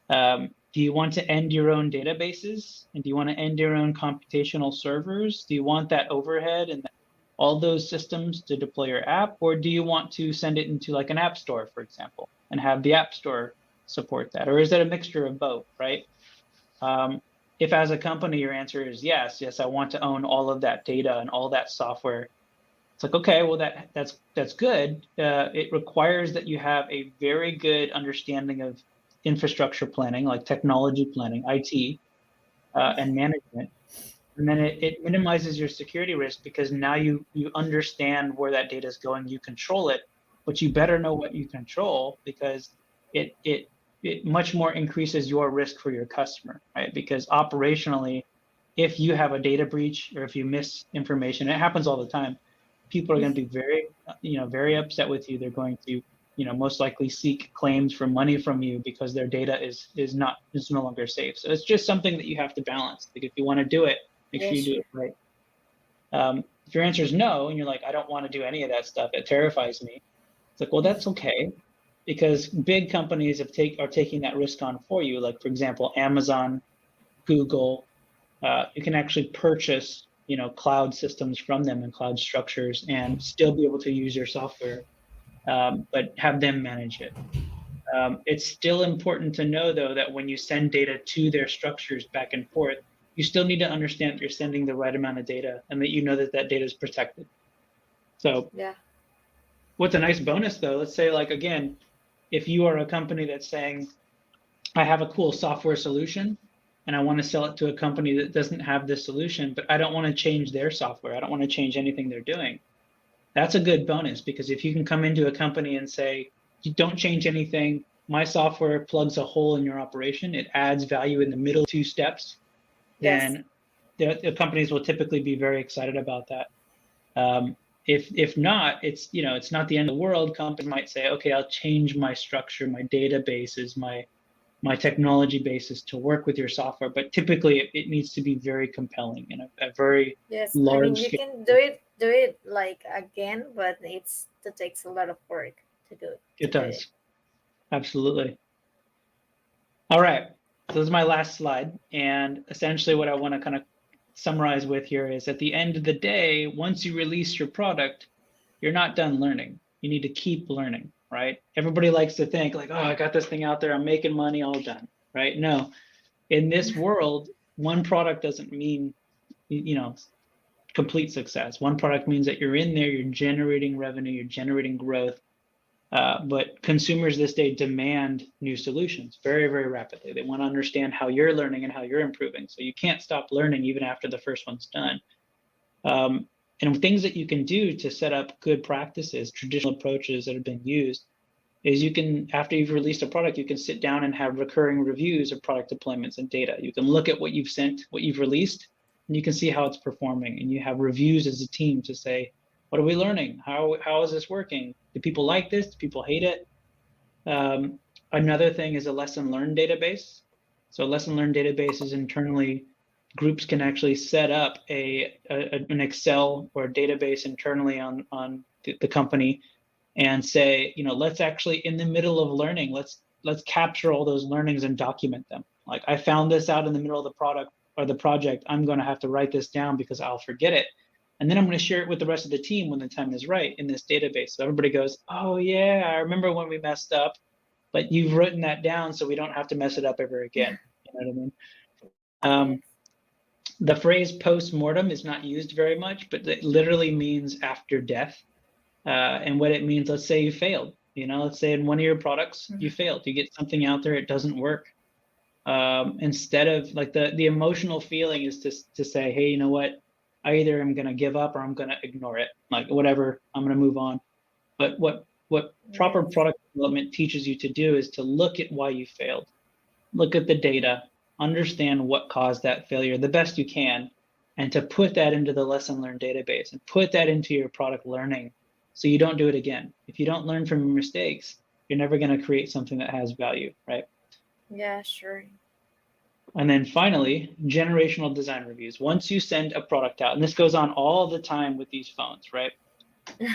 Do you want to end your own databases? And do you want to end your own computational servers? Do you want that overhead and all those systems to deploy your app? Or do you want to send it into like an app store, for example, and have the app store support that? Or is it a mixture of both, right? If as a company, your answer is yes, I want to own all of that data and all that software. It's like, okay, well, that's good. It requires that you have a very good understanding of infrastructure planning, like technology planning, IT, and management. And then it minimizes your security risk because now you understand where that data is going, you control it, but you better know what you control because it much more increases your risk for your customer, right? Because operationally, if you have a data breach or if you miss information, it happens all the time. People are going to be very upset with you. They're going to most likely seek claims for money from you because their data is no longer safe. So it's just something that you have to balance. Like if you want to do it, make sure you do it right. If your answer is no, and you're like, I don't want to do any of that stuff, it terrifies me. It's like, well, that's okay, because big companies are taking that risk on for you. Like for example, Amazon, Google, you can actually purchase cloud systems from them and cloud structures and still be able to use your software. But have them manage it. It's still important to know, though, that when you send data to their structures back and forth, you still need to understand that you're sending the right amount of data and that you know that data is protected. So yeah. What's a nice bonus, though, let's say, like, again, if you are a company that's saying, I have a cool software solution and I want to sell it to a company that doesn't have this solution, but I don't want to change their software. I don't want to change anything they're doing. That's a good bonus, because if you can come into a company and say, you don't change anything, my software plugs a hole in your operation, it adds value in the middle 2 steps, then the companies will typically be very excited about that. If not, it's it's not the end of the world. Companies might say, okay, I'll change my structure, my databases, my technology basis to work with your software, but typically it needs to be very compelling and a very large. I mean, you can do it like again, but it takes a lot of work to do it. It does. Absolutely. All right. So this is my last slide. And essentially what I want to kind of summarize with here is, at the end of the day, once you release your product, you're not done learning. You need to keep learning, right? Everybody likes to think like, oh, I got this thing out there, I'm making money, all done, right? No, in this world, one product doesn't mean, complete success. One product means that you're in there, you're generating revenue, you're generating growth. But consumers this day demand new solutions very, very rapidly. They want to understand how you're learning and how you're improving. So you can't stop learning even after the first one's done. And things that you can do to set up good practices, traditional approaches that have been used, is you can, after you've released a product, you can sit down and have recurring reviews of product deployments and data. You can look at what you've sent, what you've released, and you can see how it's performing. And you have reviews as a team to say, what are we learning? How is this working? Do people like this? Do people hate it? Another thing is a lesson learned database. So a lesson learned database is internally, groups can actually set up an Excel or a database internally on the company and say, let's actually, in the middle of learning, let's capture all those learnings and document them. Like, I found this out in the middle of the product or the project. I'm going to have to write this down because I'll forget it. And then I'm going to share it with the rest of the team when the time is right in this database. So everybody goes, oh yeah, I remember when we messed up, but you've written that down so we don't have to mess it up ever again. You know what I mean? The phrase post-mortem is not used very much, but it literally means after death. And what it means, let's say you failed, let's say in one of your products, you failed, you get something out there, it doesn't work. Instead of like the emotional feeling is to say, hey, you know what? I either am going to give up or I'm going to ignore it, like whatever, I'm going to move on. But what proper product development teaches you to do is to look at why you failed, look at the data, understand what caused that failure the best you can, and to put that into the lesson learned database and put that into your product learning so you don't do it again. If you don't learn from your mistakes, you're never going to create something that has value, right? Yeah, sure. And then finally, generational design reviews. Once you send a product out, and this goes on all the time with these phones, right?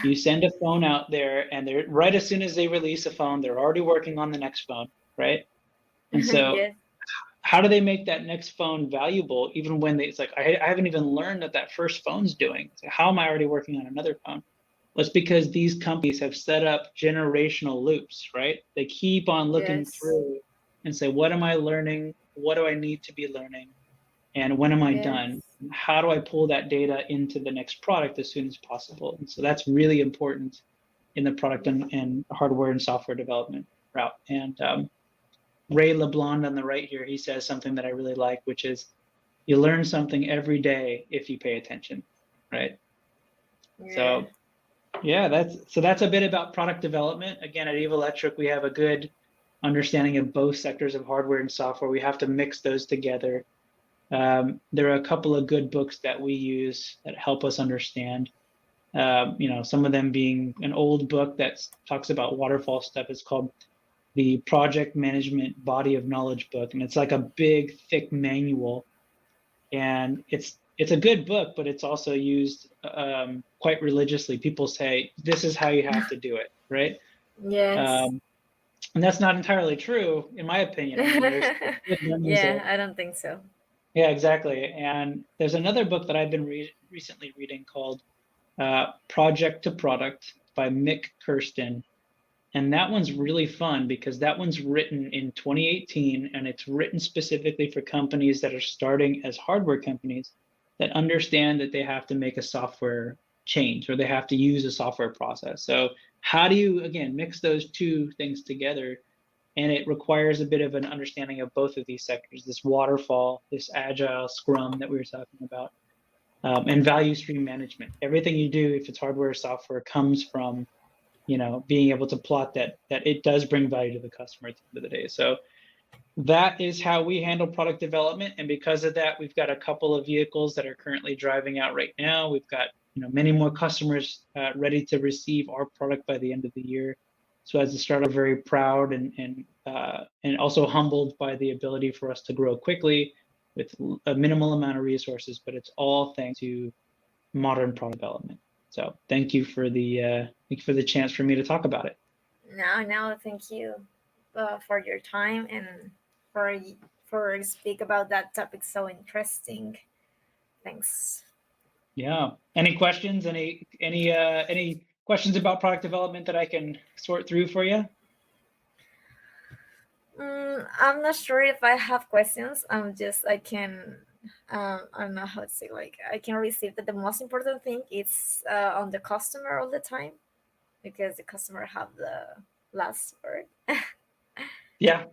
You send a phone out there, and they're right as soon as they release a phone, they're already working on the next phone, right? And so Yes. How do they make that next phone valuable even when it's like, I haven't even learned that first phone's doing? So how am I already working on another phone? Well, it's because these companies have set up generational loops, right? They keep on looking through and say, what am I learning? What do I need to be learning? And when am I done? How do I pull that data into the next product as soon as possible? And so that's really important in the product and hardware and software development route. And Ray LeBlond on the right here, he says something that I really like, which is you learn something every day if you pay attention, right? So that's a bit about product development. Again, at Eve Electric, we have a good understanding of both sectors of hardware and software. We have to mix those together. There are a couple of good books that we use that help us understand. Some of them being an old book that talks about waterfall stuff. It's called the Project Management Body of Knowledge book, and it's like a big, thick manual. And it's a good book, but it's also used quite religiously. People say this is how you have to do it, right? Yes. And that's not entirely true, in my opinion. I don't think so. Yeah, exactly. And there's another book that I've been recently reading called Project to Product by Mick Kirsten. And that one's really fun because that one's written in 2018, and it's written specifically for companies that are starting as hardware companies that understand that they have to make a software change or they have to use a software process. So how do you, again, mix those two things together? And it requires a bit of an understanding of both of these sectors, this waterfall, this agile scrum that we were talking about, and value stream management. Everything you do, if it's hardware or software, comes from being able to plot that it does bring value to the customer at the end of the day. So that is how we handle product development. And because of that, we've got a couple of vehicles that are currently driving out right now. We've got many more customers ready to receive our product by the end of the year. So as a startup, very proud and also humbled by the ability for us to grow quickly with a minimal amount of resources, but it's all thanks to modern product development. So thank you for the chance for me to talk about it. No, thank you for your time and for speak about that topic. So interesting. Thanks. Yeah. Any questions? Any questions about product development that I can sort through for you? I'm not sure if I have questions. I can I don't know how to say, like, I can receive that the most important thing is on the customer all the time, because the customer have the last word. Yeah,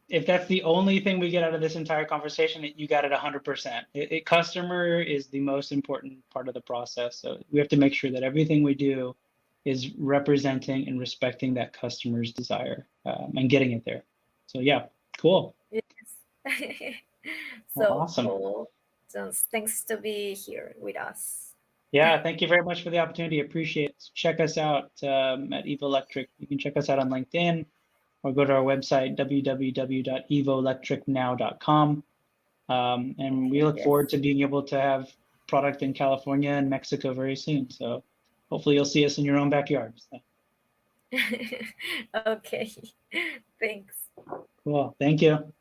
if that's the only thing we get out of this entire conversation, you got it 100%. Customer is the most important part of the process. So we have to make sure that everything we do is representing and respecting that customer's desire and getting it there. So yeah, cool. Yes. Well, So awesome. cool. So thanks to be here with us. Yeah, thank you very much for the opportunity. Appreciate it. Check us out at Evo Electric. You can check us out on LinkedIn or go to our website, www.evoelectricnow.com. And we look Yes. forward to being able to have product in California and Mexico very soon. So hopefully you'll see us in your own backyard. So, Okay. Thanks. cool. Thank you.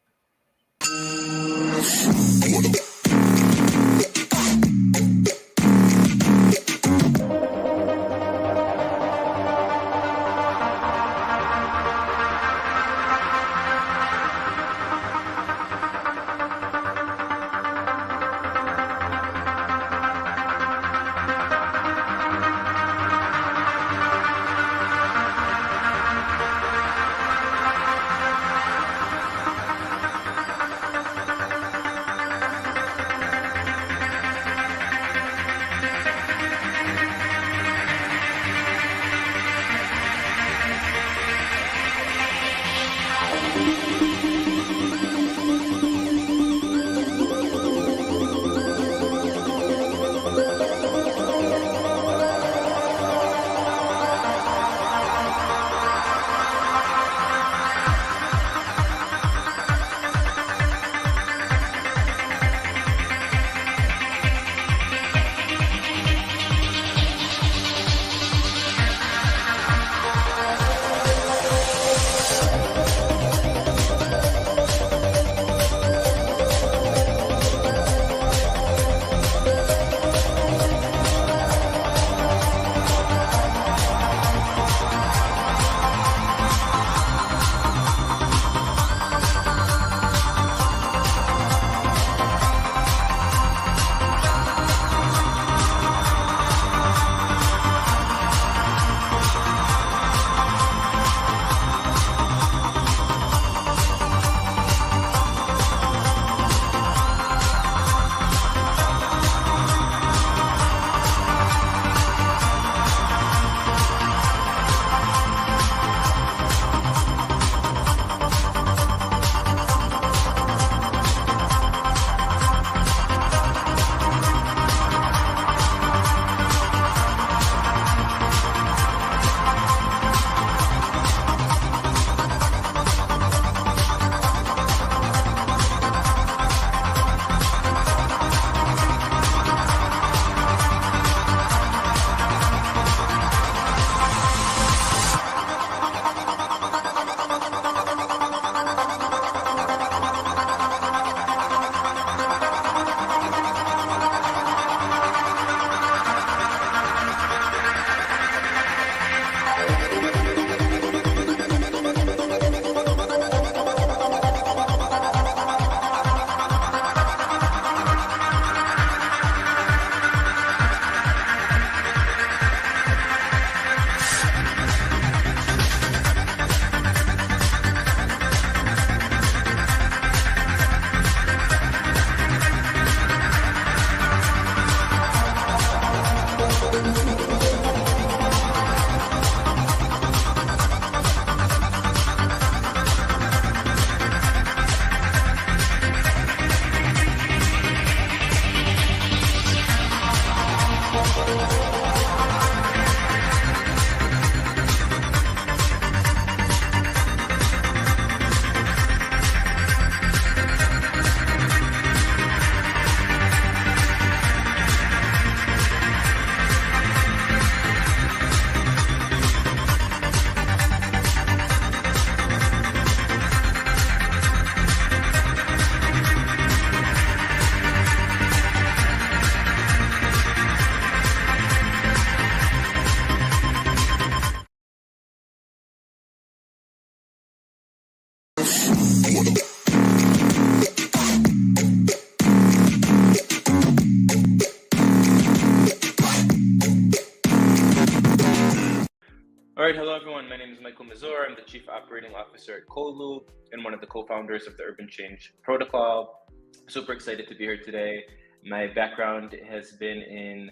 All right, hello everyone. My name is Michael Mazur. I'm the Chief Operating Officer at Kolu and one of the co-founders of the Urban Change Protocol. Super excited to be here today. My background has been in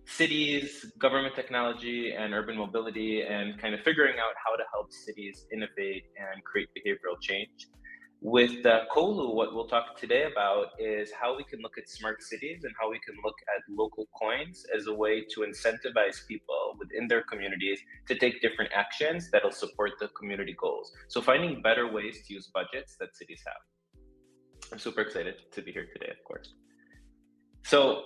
cities, government technology, and urban mobility, and kind of figuring out how to help cities innovate and create behavioral change. With Kolu, what we'll talk today about is how we can look at smart cities and how we can look at local coins as a way to incentivize people within their communities to take different actions that'll support the community goals. So finding better ways to use budgets that cities have. I'm super excited to be here today, of course. So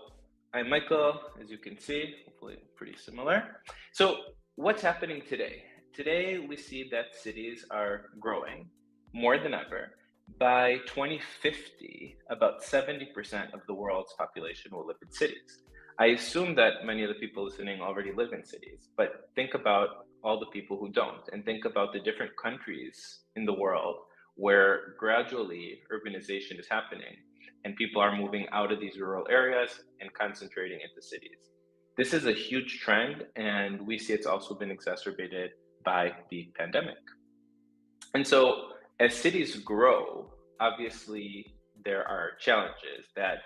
I'm Michael, as you can see, hopefully pretty similar. So what's happening today? Today, we see that cities are growing more than ever. By 2050, about 70% of the world's population will live in cities. I assume that many of the people listening already live in cities, but think about all the people who don't, and think about the different countries in the world where gradually urbanization is happening and people are moving out of these rural areas and concentrating into cities. This is a huge trend, and we see it's also been exacerbated by the pandemic. And so as cities grow, obviously there are challenges that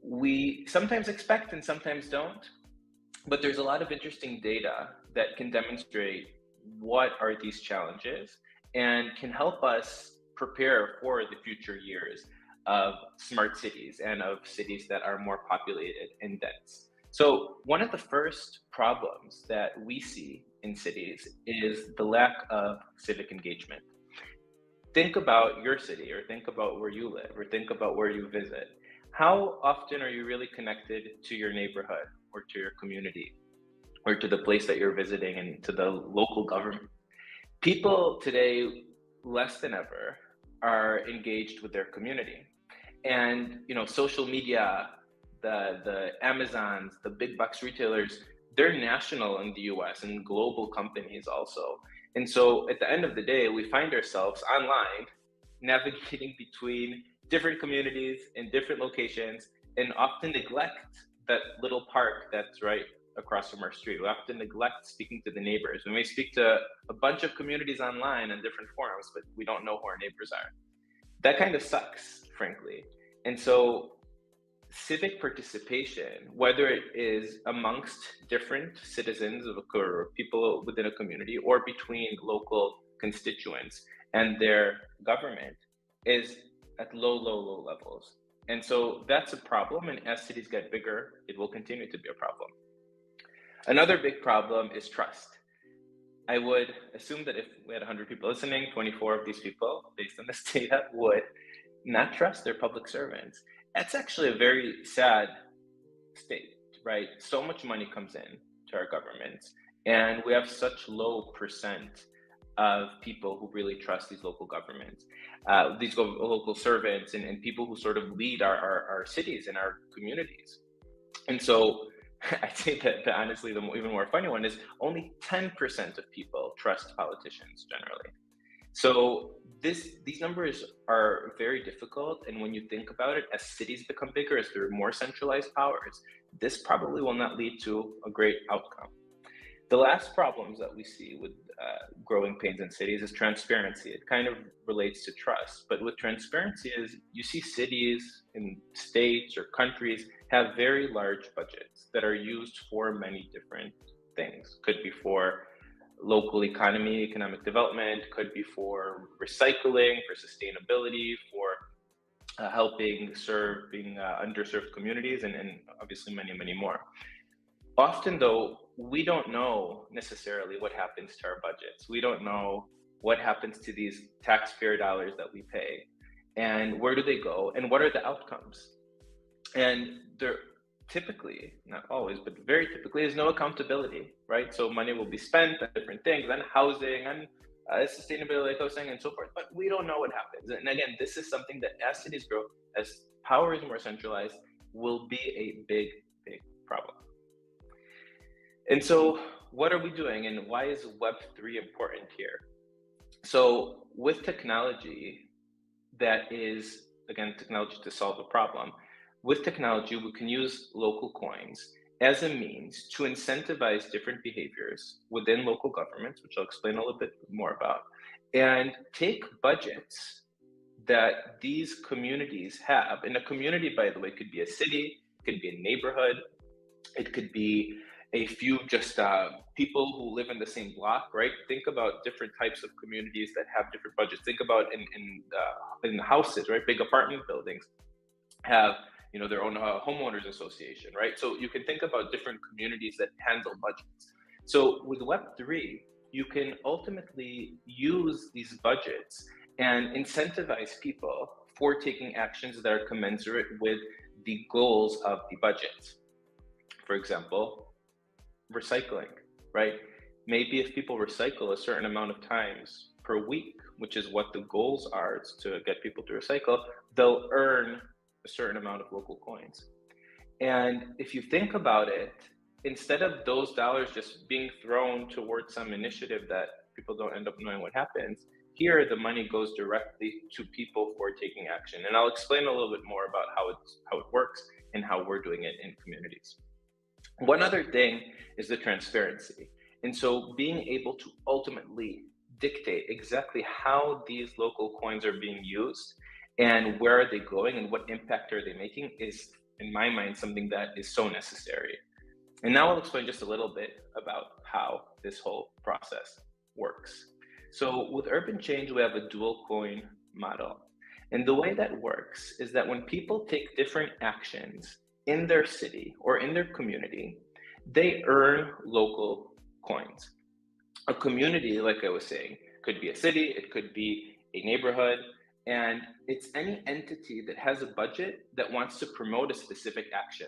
we sometimes expect and sometimes don't, but there's a lot of interesting data that can demonstrate what are these challenges and can help us prepare for the future years of smart cities and of cities that are more populated and dense. So one of the first problems that we see in cities is the lack of civic engagement. Think about your city, or think about where you live, or think about where you visit. How often are you really connected to your neighborhood, or to your community, or to the place that you're visiting, and to the local government? People today, less than ever, are engaged with their community. And social media, the Amazons, the big box retailers, they're national in the US and global companies also. And so at the end of the day, we find ourselves online navigating between different communities in different locations, and often neglect that little park that's right across from our street. We often neglect speaking to the neighbors. We may speak to a bunch of communities online in different forums, but we don't know who our neighbors are. That kind of sucks, frankly. And so civic participation, whether it is amongst different citizens or people within a community, or between local constituents and their government, is at low levels. And so that's a problem, and as cities get bigger, it will continue to be a problem. Another big problem is trust. I would assume that if we had 100 people listening, 24 of these people, based on this data, would not trust their public servants. That's actually a very sad state, right? So much money comes in to our governments, and we have such low percent of people who really trust these local governments, these local servants, and people who sort of lead our cities and our communities. And so I think that honestly, the even more funny one is only 10% of people trust politicians generally. So these numbers are very difficult, and when you think about it, as cities become bigger, as there are more centralized powers, this probably will not lead to a great outcome. The last problems that we see with growing pains in cities is transparency. It kind of relates to trust, but with transparency is you see cities in states or countries have very large budgets that are used for many different things. Could be for local economic development, could be for recycling, for sustainability, for helping serving underserved communities, and obviously many more. Often though, we don't know necessarily what happens to our budgets. We don't know what happens to these taxpayer dollars that we pay, and where do they go, and what are the outcomes. And there typically, not always, but very typically, is no accountability, right? So money will be spent on different things, on housing, and sustainability, like I was saying, and so forth, but we don't know what happens. And again, this is something that as cities grow, as power is more centralized, will be a big problem. And so what are we doing, and why is Web3 important here? So with technology that is, again, technology to solve a problem, with technology, we can use local coins as a means to incentivize different behaviors within local governments, which I'll explain a little bit more about, and take budgets that these communities have. And a community, by the way, could be a city, could be a neighborhood, it could be a few just people who live in the same block, right? Think about different types of communities that have different budgets. Think about in houses, right? Big apartment buildings have their own homeowners association, right? So you can think about different communities that handle budgets. So with Web3, you can ultimately use these budgets and incentivize people for taking actions that are commensurate with the goals of the budget. For example, recycling, right? Maybe if people recycle a certain amount of times per week, which is what the goals are to get people to recycle, they'll earn a certain amount of local coins. And if you think about it, instead of those dollars just being thrown towards some initiative that people don't end up knowing what happens, here the money goes directly to people for taking action. And I'll explain a little bit more about how it works and how we're doing it in communities. One other thing is the transparency. And so being able to ultimately dictate exactly how these local coins are being used and where are they going and what impact are they making is, in my mind, something that is so necessary. And now I'll explain just a little bit about how this whole process works. So with Urban Change, we have a dual coin model. And the way that works is that when people take different actions in their city or in their community, they earn local coins. A community, like I was saying, could be a city, it could be a neighborhood, and it's any entity that has a budget that wants to promote a specific action.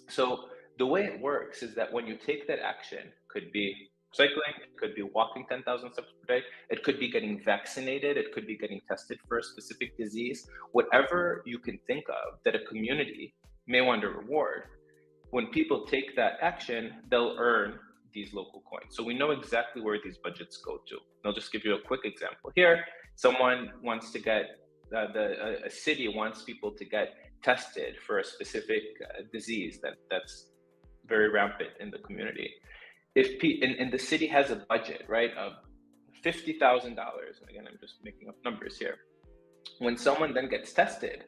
So the way it works is that when you take that action, could be cycling, it could be walking 10,000 steps per day, it could be getting vaccinated, it could be getting tested for a specific disease, whatever you can think of that a community may want to reward. When people take that action, they'll earn these local coins. So we know exactly where these budgets go to. I'll just give you a quick example here. Someone wants to get, a city wants people to get tested for a specific disease that's very rampant in the community. And the city has a budget, right, of $50,000. Again, I'm just making up numbers here. When someone then gets tested,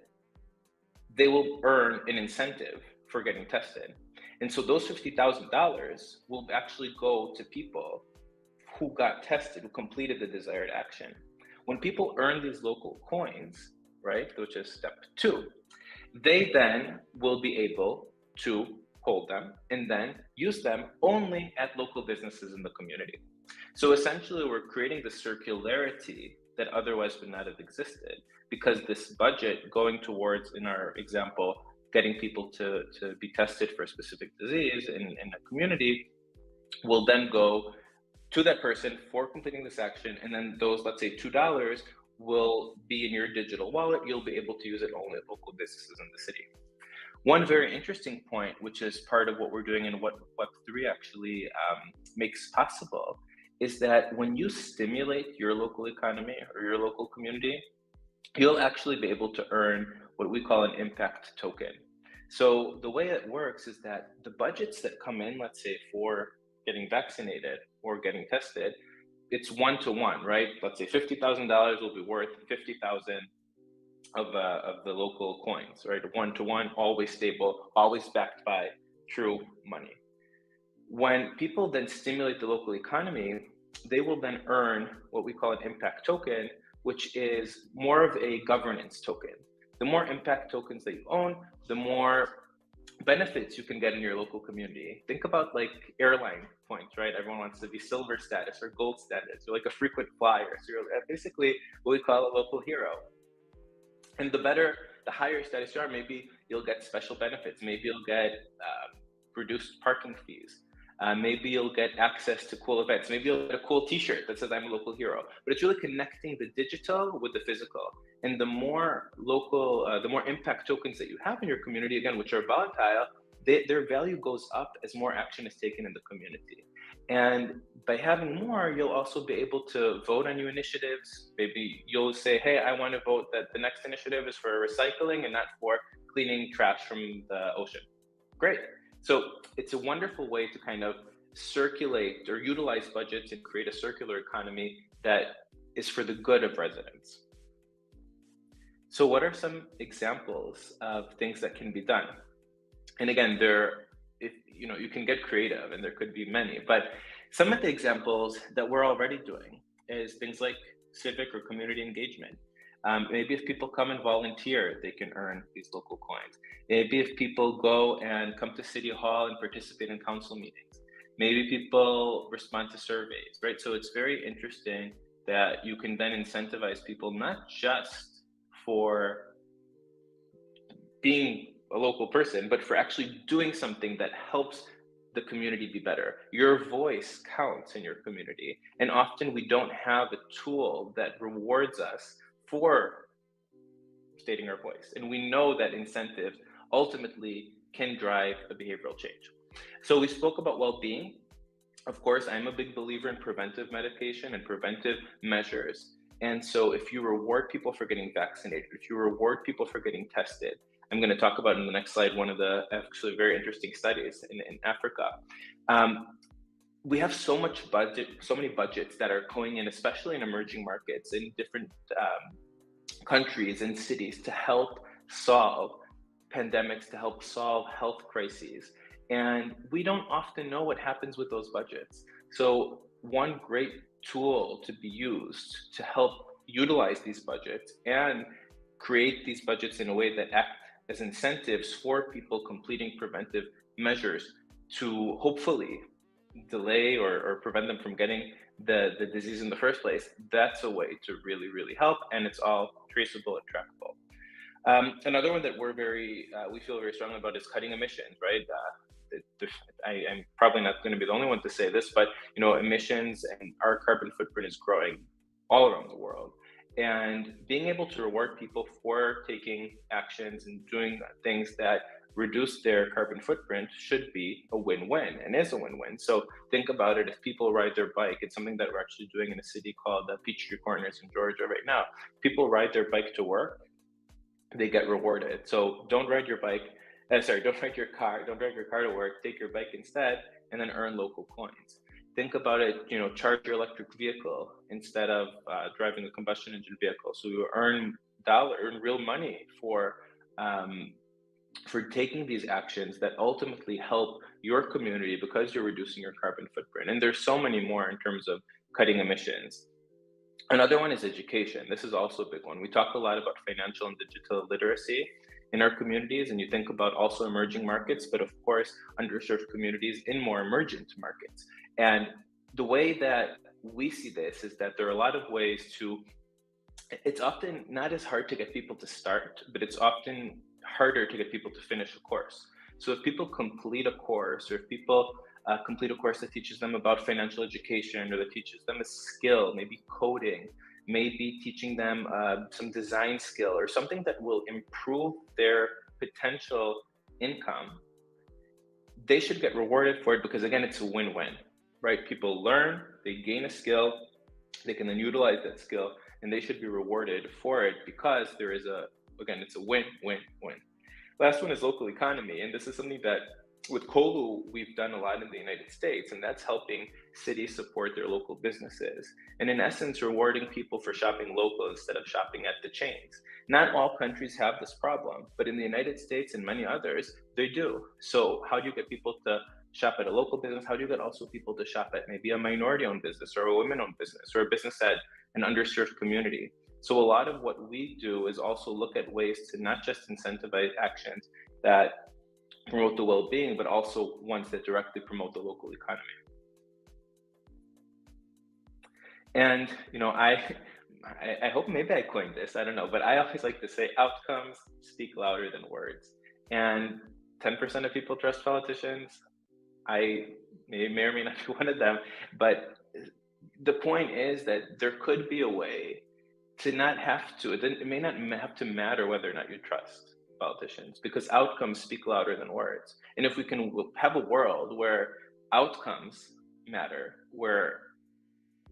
they will earn an incentive for getting tested. And so those $50,000 will actually go to people who got tested, who completed the desired action. When people earn these local coins, right, which is step 2, they then will be able to hold them and then use them only at local businesses in the community. So essentially, we're creating the circularity that otherwise would not have existed, because this budget going towards, in our example, getting people to be tested for a specific disease in a community will then go to that person for completing this action. And then those, let's say $2 will be in your digital wallet. You'll be able to use it only at local businesses in the city. One very interesting point, which is part of what we're doing and what Web3 actually makes possible, is that when you stimulate your local economy or your local community, you'll actually be able to earn what we call an impact token. So the way it works is that the budgets that come in, let's say for getting vaccinated or getting tested, it's 1-to-1, right? Let's say $50,000 will be worth 50,000 of the local coins, right? 1-to-1, always stable, always backed by true money. When people then stimulate the local economy, they will then earn what we call an impact token, which is more of a governance token. The more impact tokens that you own, the more benefits you can get in your local community. Think about like airline points, right? Everyone wants to be silver status or gold status. You're like a frequent flyer. So you're basically what we call a local hero. And the higher status you are, maybe you'll get special benefits. Maybe you'll get reduced parking fees. Maybe you'll get access to cool events. Maybe you'll get a cool t-shirt that says I'm a local hero. But it's really connecting the digital with the physical. And the more local, the more impact tokens that you have in your community, again, which are volatile, their value goes up as more action is taken in the community. And by having more, you'll also be able to vote on new initiatives. Maybe you'll say, hey, I want to vote that the next initiative is for recycling and not for cleaning trash from the ocean. Great. So it's a wonderful way to kind of circulate or utilize budgets and create a circular economy that is for the good of residents. So what are some examples of things that can be done? And again, you can get creative, and there could be many, but some of the examples that we're already doing is things like civic or community engagement. Maybe if people come and volunteer, they can earn these local coins. Maybe if people go and come to City Hall and participate in council meetings. Maybe people respond to surveys, right? So it's very interesting that you can then incentivize people, not just for being a local person, but for actually doing something that helps the community be better. Your voice counts in your community. And often we don't have a tool that rewards us for stating our voice. And we know that incentives ultimately can drive a behavioral change. So we spoke about well-being. Of course, I'm a big believer in preventive medication and preventive measures. And so if you reward people for getting vaccinated, if you reward people for getting tested, I'm going to talk about in the next slide one of the actually very interesting studies in Africa. We have so many budgets that are going in, especially in emerging markets in different countries and cities, to help solve pandemics, to help solve health crises. And we don't often know what happens with those budgets. So one great tool to be used to help utilize these budgets and create these budgets in a way that act as incentives for people completing preventive measures to hopefully delay or prevent them from getting the disease in the first place. That's a way to really, really help, and it's all traceable and trackable. Another one that we feel very strongly about is cutting emissions, right? I'm probably not going to be the only one to say this, but emissions and our carbon footprint is growing all around the world. And being able to reward people for taking actions and doing things that reduce their carbon footprint should be a win-win, and is a win-win. So think about it. If people ride their bike, it's something that we're actually doing in a city called Peachtree Corners in Georgia right now. People ride their bike to work, they get rewarded. So don't drive your car to work, take your bike instead, and then earn local coins. Think about it, charge your electric vehicle instead of driving a combustion engine vehicle. So you earn real money for taking these actions that ultimately help your community because you're reducing your carbon footprint. And there's so many more in terms of cutting emissions. Another one is education. This is also a big one. We talk a lot about financial and digital literacy in our communities, and you think about also emerging markets, but of course, underserved communities in more emergent markets. And the way that we see this is that there are a lot of ways it's often not as hard to get people to start, but it's often harder to get people to finish a course. So if people complete a course, or if people complete a course that teaches them about financial education, or that teaches them a skill, maybe coding, maybe teaching them some design skill, or something that will improve their potential income, they should get rewarded for it, because again, it's a win-win, right? People learn, they gain a skill, they can then utilize that skill, and they should be rewarded for it, because it's a win-win-win. Last one is local economy, and this is something that with Kolu, we've done a lot in the United States, and that's helping cities support their local businesses. And in essence, rewarding people for shopping local instead of shopping at the chains. Not all countries have this problem, but in the United States and many others, they do. So how do you get people to shop at a local business? How do you get also people to shop at maybe a minority-owned business, or a women-owned business, or a business at an underserved community? So a lot of what we do is also look at ways to not just incentivize actions that promote the well-being, but also ones that directly promote the local economy. And I hope maybe I coined this, I don't know, but I always like to say outcomes speak louder than words. And 10% of people trust politicians. I may or may not be one of them, but the point is that there could be a way to not have to, it may not have to matter whether or not you trust politicians, because outcomes speak louder than words. And if we can have a world where outcomes matter, where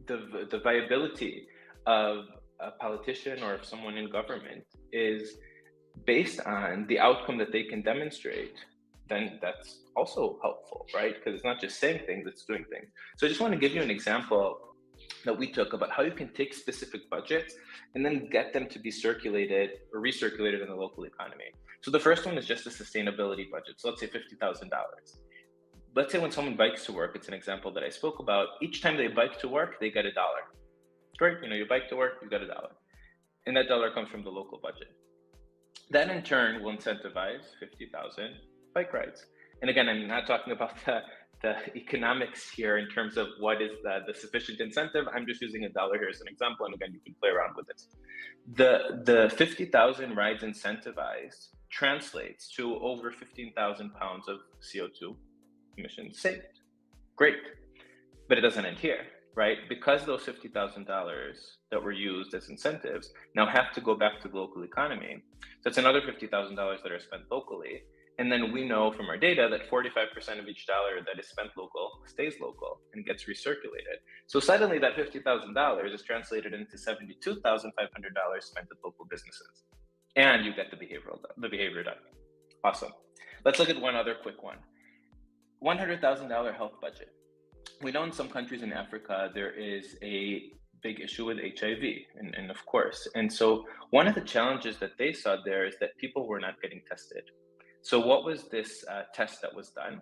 the viability of a politician or of someone in government is based on the outcome that they can demonstrate, then that's also helpful, right? Because it's not just saying things, it's doing things. So I just want to give you an example that we took about how you can take specific budgets and then get them to be circulated or recirculated in the local economy. So the first one is just a sustainability budget. So let's say $50,000. Let's say when someone bikes to work, it's an example that I spoke about. Each time they bike to work, they get $1. Great, you bike to work, you get $1. And that dollar comes from the local budget. That in turn will incentivize 50,000 bike rides. And again, I'm not talking about the economics here in terms of what is the sufficient incentive. I'm just using $1 here as an example. And again, you can play around with this. The 50,000 rides incentivized translates to over 15,000 pounds of CO2 emissions saved. Great, but it doesn't end here, right? Because those $50,000 that were used as incentives now have to go back to the local economy. So it's another $50,000 that are spent locally. And then we know from our data that 45% of each dollar that is spent local stays local and gets recirculated. So suddenly that $50,000 is translated into $72,500 spent at local businesses. And you get the behavior done. Awesome. Let's look at one other quick one. $100,000 health budget. We know in some countries in Africa, there is a big issue with HIV, and of course. And so one of the challenges that they saw there is that people were not getting tested. So what was this test that was done?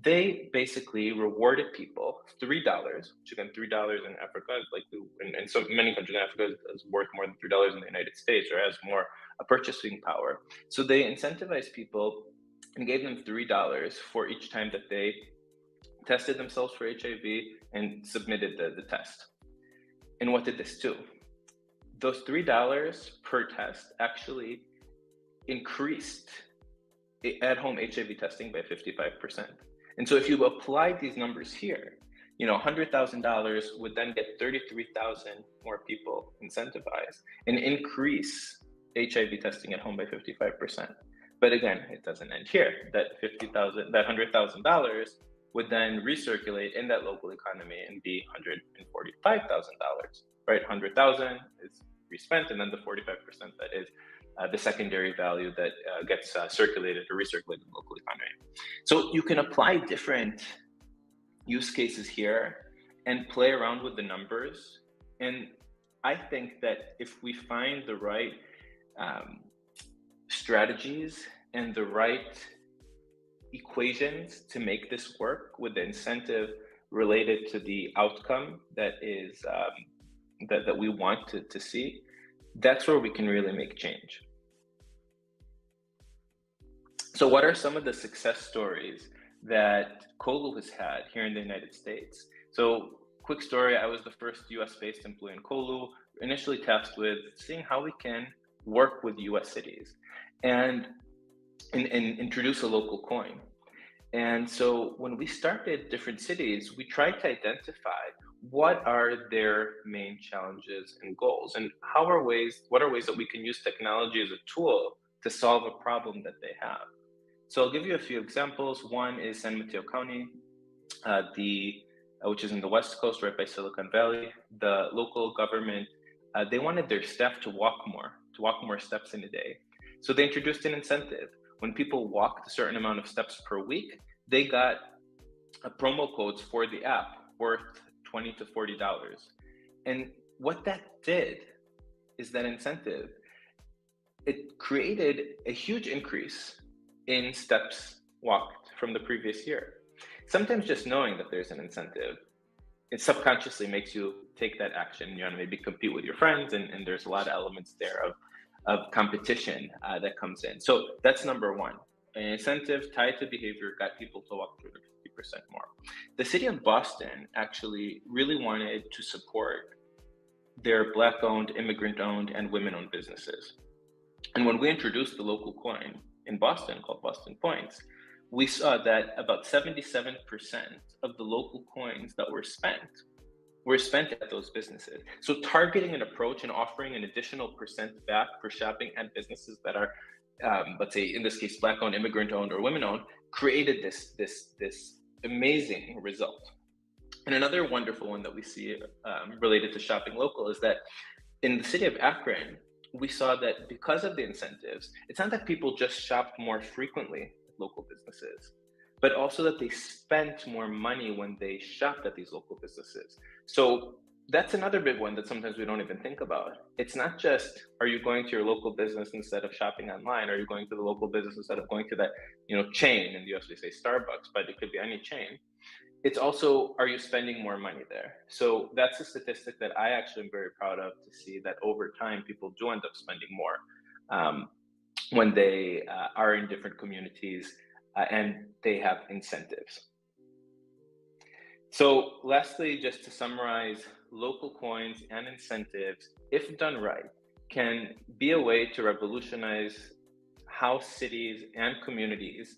They basically rewarded people $3, which again, $3 in Africa, like in so many countries in Africa is worth more than $3 in the United States, or has more purchasing power. So they incentivized people and gave them $3 for each time that they tested themselves for HIV and submitted the test. And what did this do? Those $3 per test actually increased at-home HIV testing by 55%. And so if you apply these numbers here, $100,000 would then get 33,000 more people incentivized and increase HIV testing at home by 55%. But again, it doesn't end here. That $100,000 would then recirculate in that local economy and be $145,000, right? 100,000 is respent, and then the 45% that is the secondary value that gets circulated or recirculated in the local economy. So you can apply different use cases here and play around with the numbers. And I think that if we find the right strategies and the right equations to make this work with the incentive related to the outcome that is that we want to see, that's where we can really make change. So what are some of the success stories that Kolu has had here in the United States? So quick story, I was the first US-based employee in Kolu, initially tasked with seeing how we can work with US cities and introduce a local coin. And so when we started different cities, we tried to identify what are their main challenges and goals, and what are ways that we can use technology as a tool to solve a problem that they have. So I'll give you a few examples. One is San Mateo County, which is in the West Coast, right by Silicon Valley. The local government, they wanted their staff to walk more steps in a day. So they introduced an incentive. When people walked a certain amount of steps per week, they got promo codes for the app worth $20 to $40. And what that did is that incentive, it created a huge increase in steps walked from the previous year. Sometimes just knowing that there's an incentive, it subconsciously makes you take that action. Maybe compete with your friends, and there's a lot of elements there of competition that comes in. So that's number one. An incentive tied to behavior got people to walk 50% more. The city of Boston actually really wanted to support their Black-owned, immigrant-owned, and women-owned businesses. And when we introduced the local coin in Boston called Boston Points, we saw that about 77% of the local coins that were spent at those businesses. So targeting an approach and offering an additional percent back for shopping at businesses that are, let's say in this case, Black-owned, immigrant-owned, or women-owned, created this amazing result. And another wonderful one that we see related to shopping local is that in the city of Akron, we saw that because of the incentives, it's not that people just shopped more frequently at local businesses, but also that they spent more money when they shopped at these local businesses. So that's another big one that sometimes we don't even think about. It's not just, are you going to your local business instead of shopping online? Are you going to the local business instead of going to that, chain? In the US we say Starbucks, but it could be any chain. It's also, are you spending more money there? So that's a statistic that I actually am very proud of, to see that over time people do end up spending more when they are in different communities and they have incentives. So lastly, just to summarize, local coins and incentives, if done right, can be a way to revolutionize how cities and communities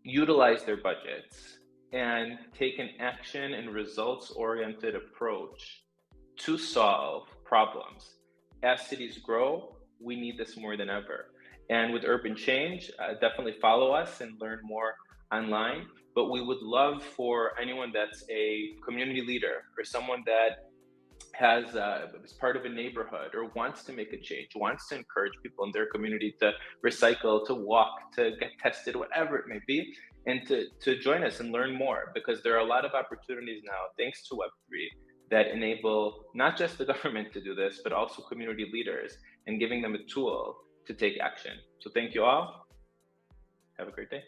utilize their budgets and take an action and results-oriented approach to solve problems. As cities grow, we need this more than ever. And with Urban Change, definitely follow us and learn more online. But we would love for anyone that's a community leader or someone that is part of a neighborhood or wants to make a change, wants to encourage people in their community to recycle, to walk, to get tested, whatever it may be, and to join us and learn more, because there are a lot of opportunities now, thanks to Web3, that enable not just the government to do this, but also community leaders, and giving them a tool to take action. So thank you all. Have a great day.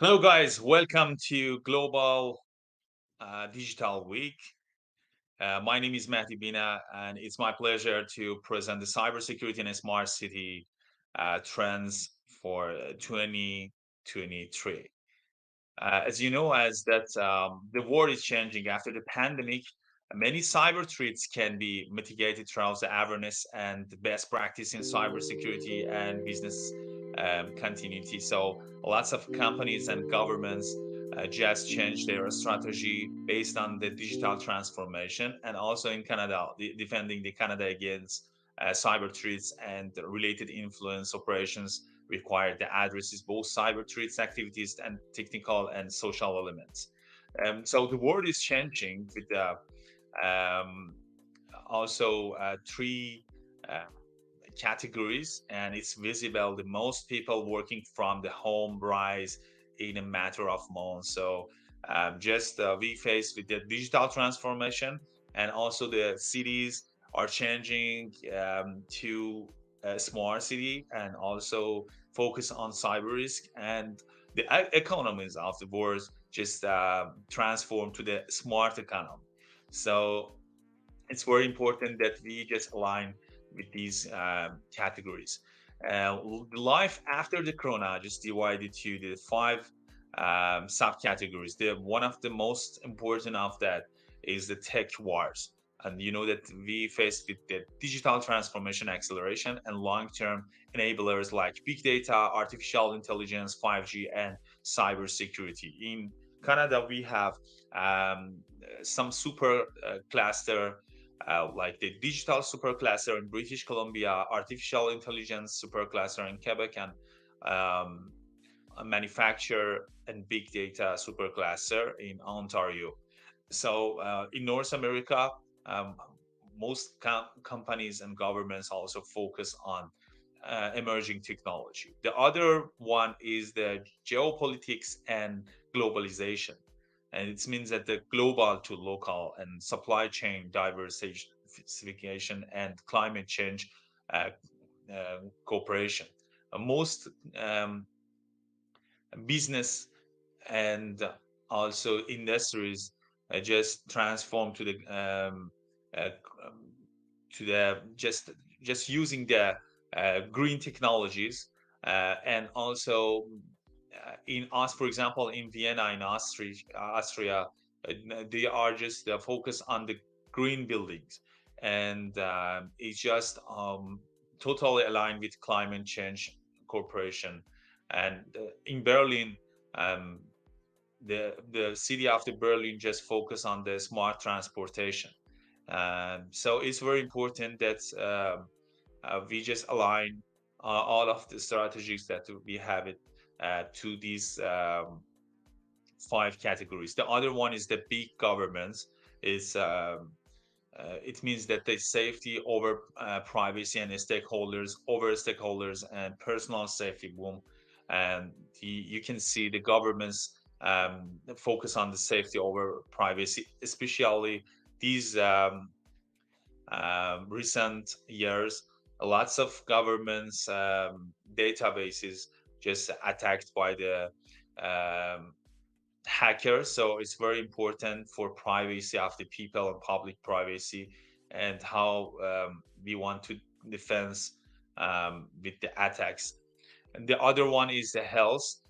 Hello, guys. Welcome to Global Digital Week. My name is Mehdi Bina, and it's my pleasure to present the cybersecurity and smart city trends for 2023. As you know, as that the world is changing after the pandemic, many cyber threats can be mitigated through the awareness and the best practice in cybersecurity and business continuity. So lots of companies and governments just changed their strategy based on the digital transformation, and also in Canada, defending the Canada against cyber threats and related influence operations required that addresses both cyber threats activities and technical and social elements. So the world is changing with also three categories, and it's visible the most people working from the home rise in a matter of months. So just we face with the digital transformation, and also the cities are changing to a smart city, and also focus on cyber risk, and the economies of the world just transform to the smart economy. So it's very important that we just align with these categories. Life after the corona just divided to the five subcategories. The one of the most important of that is the tech wars. And you know that we face with the digital transformation acceleration and long-term enablers like big data, artificial intelligence, 5G, and cybersecurity. In Canada, we have some super cluster like the digital supercluster in British Columbia, artificial intelligence supercluster in Quebec, and a manufacture and big data supercluster in Ontario. So in North America, most companies and governments also focus on emerging technology. The other one is the geopolitics and globalization. And it means that the global to local and supply chain diversification and climate change cooperation. Most business and also industries just transform uh, to the just using the green technologies, and also in us, for example, in Vienna, in Austria, they are just focused on the green buildings, and it's just totally aligned with climate change corporation. And in Berlin, um, the city of the Berlin just focus on the smart transportation. So it's very important that we just align all of the strategies that we have it to these five categories. The other one is the big governments. Is it means that the safety over privacy and stakeholders and personal safety boom. And you can see the governments focus on the safety over privacy, especially these recent years. Lots of governments databases just attacked by the hackers. So it's very important for privacy of the people and public privacy, and how we want to defend with the attacks. And the other one is the health.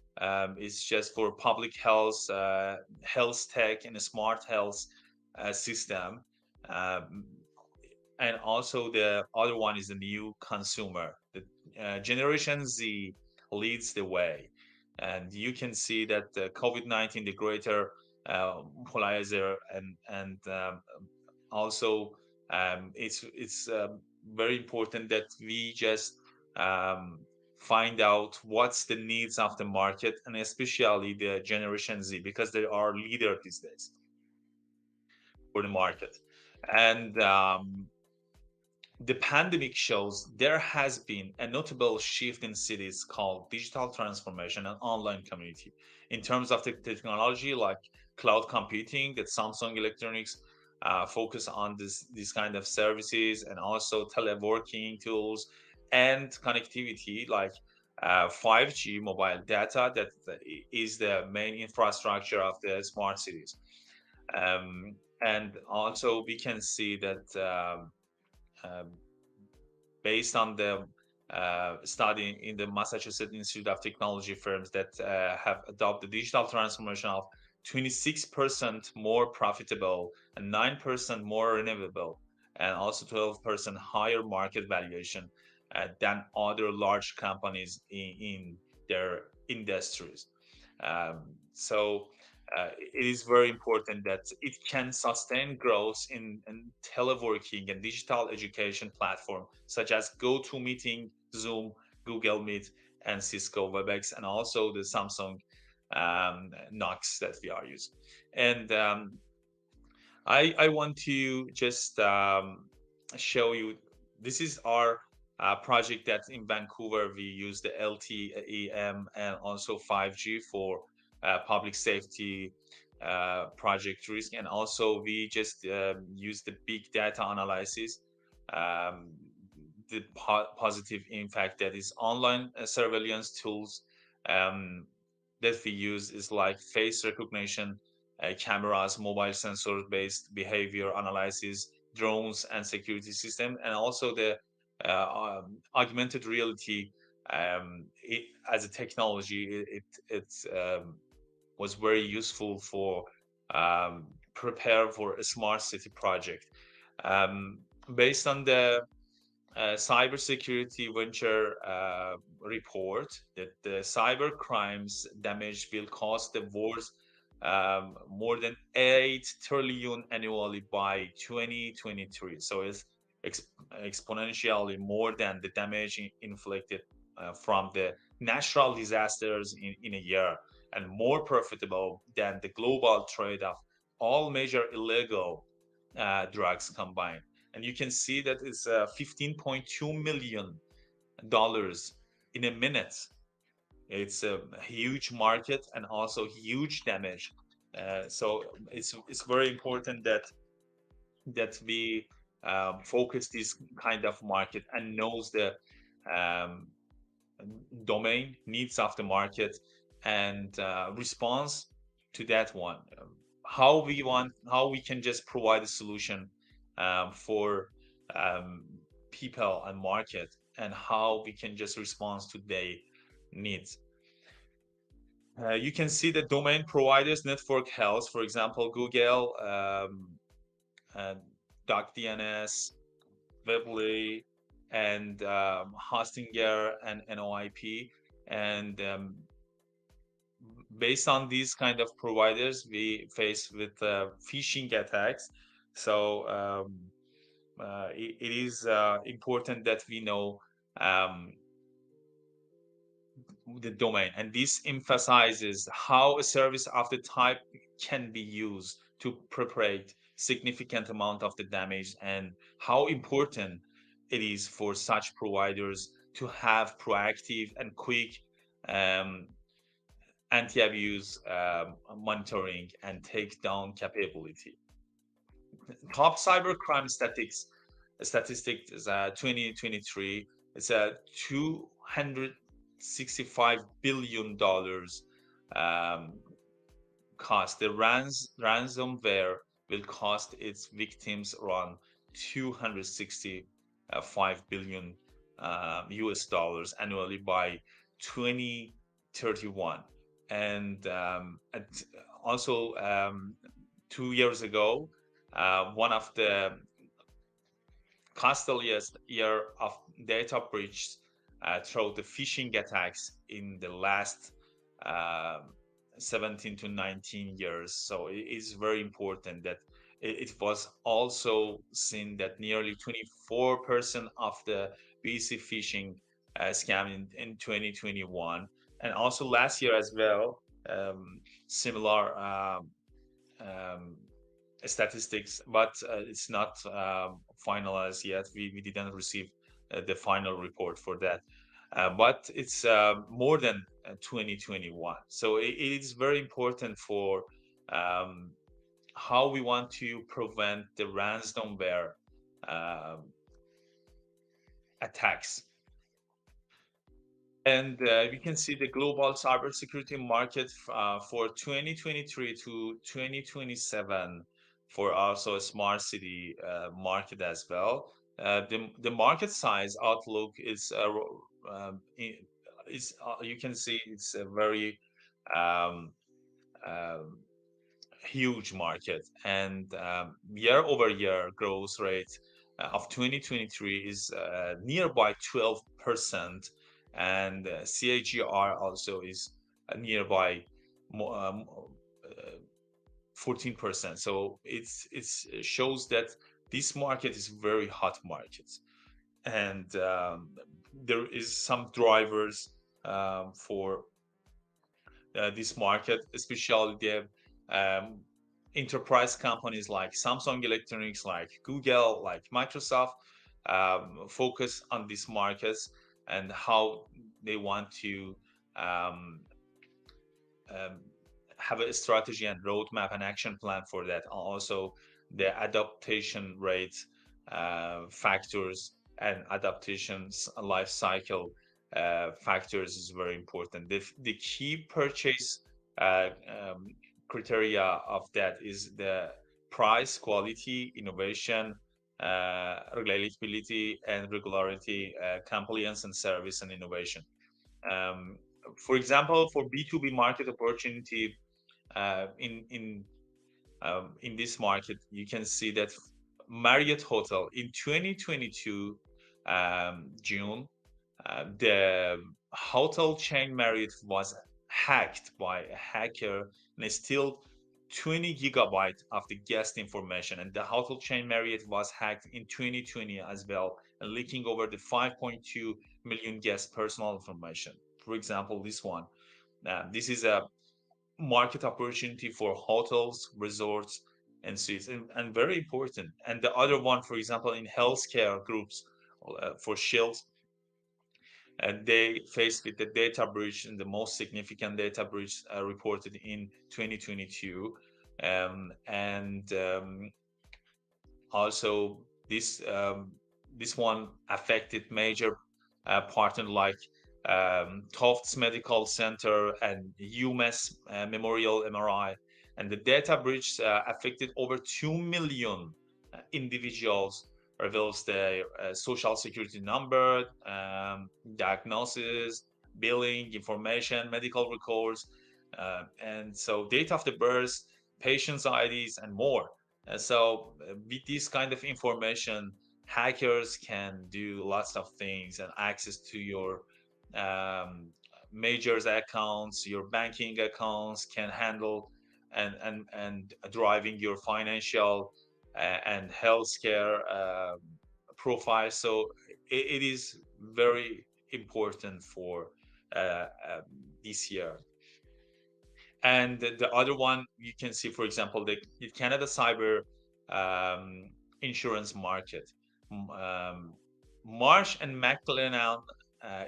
It's just for public health, health tech, and a smart health system. Um, and also the other one is the new consumer. The Generation Z leads the way, and you can see that the COVID-19, the greater polarizer, and also it's very important that we just um, find out what's the needs of the market, and especially the Generation Z, because they are leader these days for the market. And the pandemic shows there has been a notable shift in cities called digital transformation and online community. In terms of the technology like cloud computing, that Samsung Electronics focus on this kind of services, and also teleworking tools and connectivity like 5G mobile data that is the main infrastructure of the smart cities. And also we can see that based on the study in the Massachusetts Institute of Technology firms that have adopted digital transformation of 26% more profitable and 9% more renewable and also 12% higher market valuation than other large companies in their industries. So it is very important that it can sustain growth in teleworking and digital education platform such as GoToMeeting, Zoom, Google Meet, and Cisco WebEx, and also the Samsung Knox that we are using. And I want to just show you, this is our project that in Vancouver, we use the LTE-M and also 5G for public safety project risk. And also we just use the big data analysis, the positive impact that is online surveillance tools that we use is like face recognition, cameras, mobile sensor based behavior analysis, drones and security system, and also the augmented reality as a technology. It was very useful for prepare for a smart city project. Based on the cybersecurity venture report, that the cyber crimes damage will cost the world more than 8 trillion annually by 2023. So it's exponentially more than the damage inflicted from the natural disasters in a year, and more profitable than the global trade of all major illegal drugs combined. And you can see that it's $15.2 million in a minute. It's a huge market and also huge damage. So it's very important that we focus this kind of market and knows the domain needs of the market and response to that one. How we can just provide a solution for people and market, and how we can just respond to their needs. You can see the domain providers network health, for example, Google, DocDNS, Weebly, and Hostinger and NOIP. And based on these kind of providers, we face with phishing attacks. So it is important that we know the domain, and this emphasizes how a service of the type can be used to perpetrate significant amount of the damage, and how important it is for such providers to have proactive and quick anti-abuse monitoring and takedown capability. Top cybercrime statistic is 2023. It's a $265 billion cost. The ransomware will cost its victims around $265 billion US dollars annually by 2031. And also 2 years ago, one of the costliest year of data breach through the phishing attacks in the last 17 to 19 years. So it is very important that it was also seen that nearly 24% of the BC phishing scam in 2021, and also last year as well, similar statistics, but it's not finalized yet. We didn't receive the final report for that, but it's more than 2021. So it is very important for how we want to prevent the ransomware attacks. And we can see the global cybersecurity market for 2023 to 2027 for also a smart city market as well. The market size outlook is you can see it's a very um, um, huge market, and year-over-year growth rate of 2023 is nearby 12%, and CAGR also is nearby 14%. So it shows that this market is very hot market, and there is some drivers for this market, especially the um, enterprise companies like Samsung Electronics, like Google, like Microsoft, focus on these markets and how they want to um, um, have a strategy and roadmap and action plan for that. Also, the adaptation rate factors and adaptations life cycle factors is very important. The key purchase criteria of that is the price, quality, innovation, reliability, and regularity, compliance, and service and innovation. Um, for example, for B2B market opportunity in this market, you can see that Marriott Hotel in 2022 June, the hotel chain Marriott was hacked by a hacker and still 20 gigabyte of the guest information, and the hotel chain Marriott was hacked in 2020 as well, and leaking over the 5.2 million guest personal information. For example, this one, this is a market opportunity for hotels, resorts, and suites, and very important. And the other one, for example, in healthcare groups for Shields, they faced with the data breach, and the most significant data breach reported in 2022. Also, this one affected major partners like Tufts Medical Center and UMass Memorial MRI. And the data breach affected over 2 million individuals, reveals their social security number, diagnosis, billing information, medical records, and so date of the birth, patients' IDs, and more. So with this kind of information, hackers can do lots of things and access to your um, majors accounts, your banking accounts, can handle and driving your financial and healthcare profile. So it is very important for this year. And the other one you can see, for example, the Canada cyber insurance market. Marsh and McLennan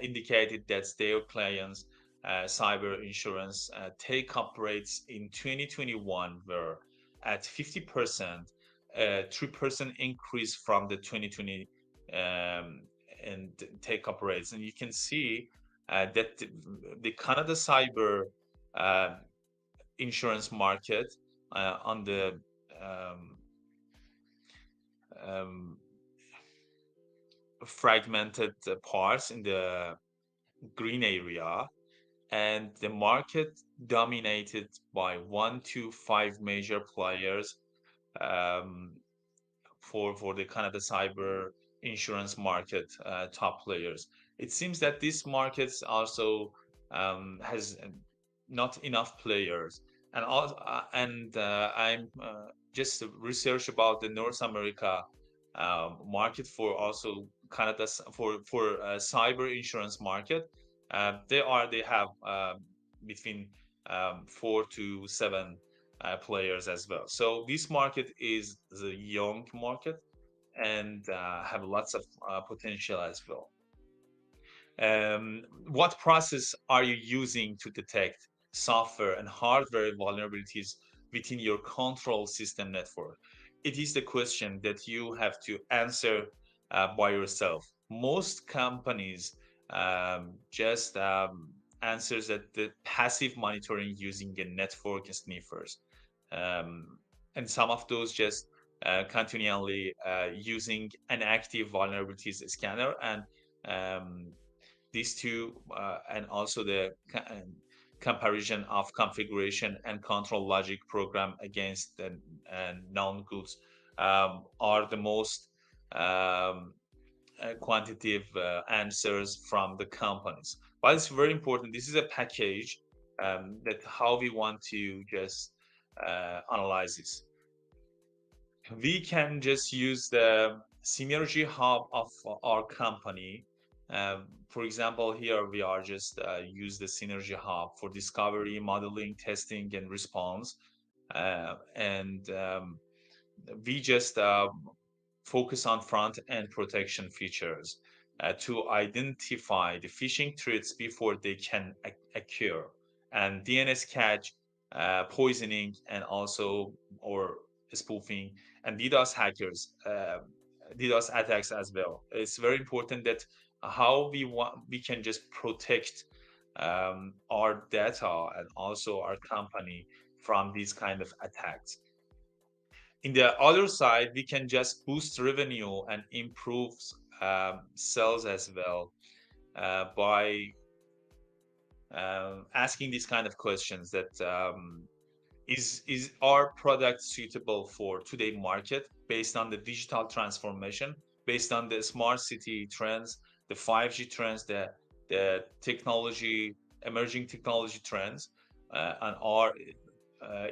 indicated that their clients' cyber insurance take-up rates in 2021 were at 50%, 3% increase from the 2020 and take-up rates. And you can see that the Canada cyber insurance market on the fragmented parts in the green area, and the market dominated by 1 to 5 major players for the Canada cyber insurance market, top players. It seems that this market also has not enough players, and I'm just research about the North America market for also Canada for cyber insurance market. They have between 4 to 7 players as well. So this market is the young market and have lots of potential as well. What process are you using to detect software and hardware vulnerabilities within your control system network? It is the question that you have to answer by yourself. Most companies just answers that the passive monitoring using a network sniffers. And some of those just continually using an active vulnerabilities scanner, and these two, and also the comparison of configuration and control logic program against the known goods are the most quantitative answers from the companies. But it's very important. This is a package that how we want to just analyze this. We can just use the Synergy Hub of our company. For example, here we are just use the Synergy Hub for discovery, modeling, testing, and response. And we just focus on front-end protection features to identify the phishing threats before they can occur, and DNS catch, poisoning, and also or spoofing, and DDoS hackers, DDoS attacks as well. It's very important that how we can just protect our data and also our company from these kind of attacks. In the other side, we can just boost revenue and improve sales as well by asking these kind of questions that is our product suitable for today's market based on the digital transformation, based on the smart city trends, the 5G trends, the technology, emerging technology trends, and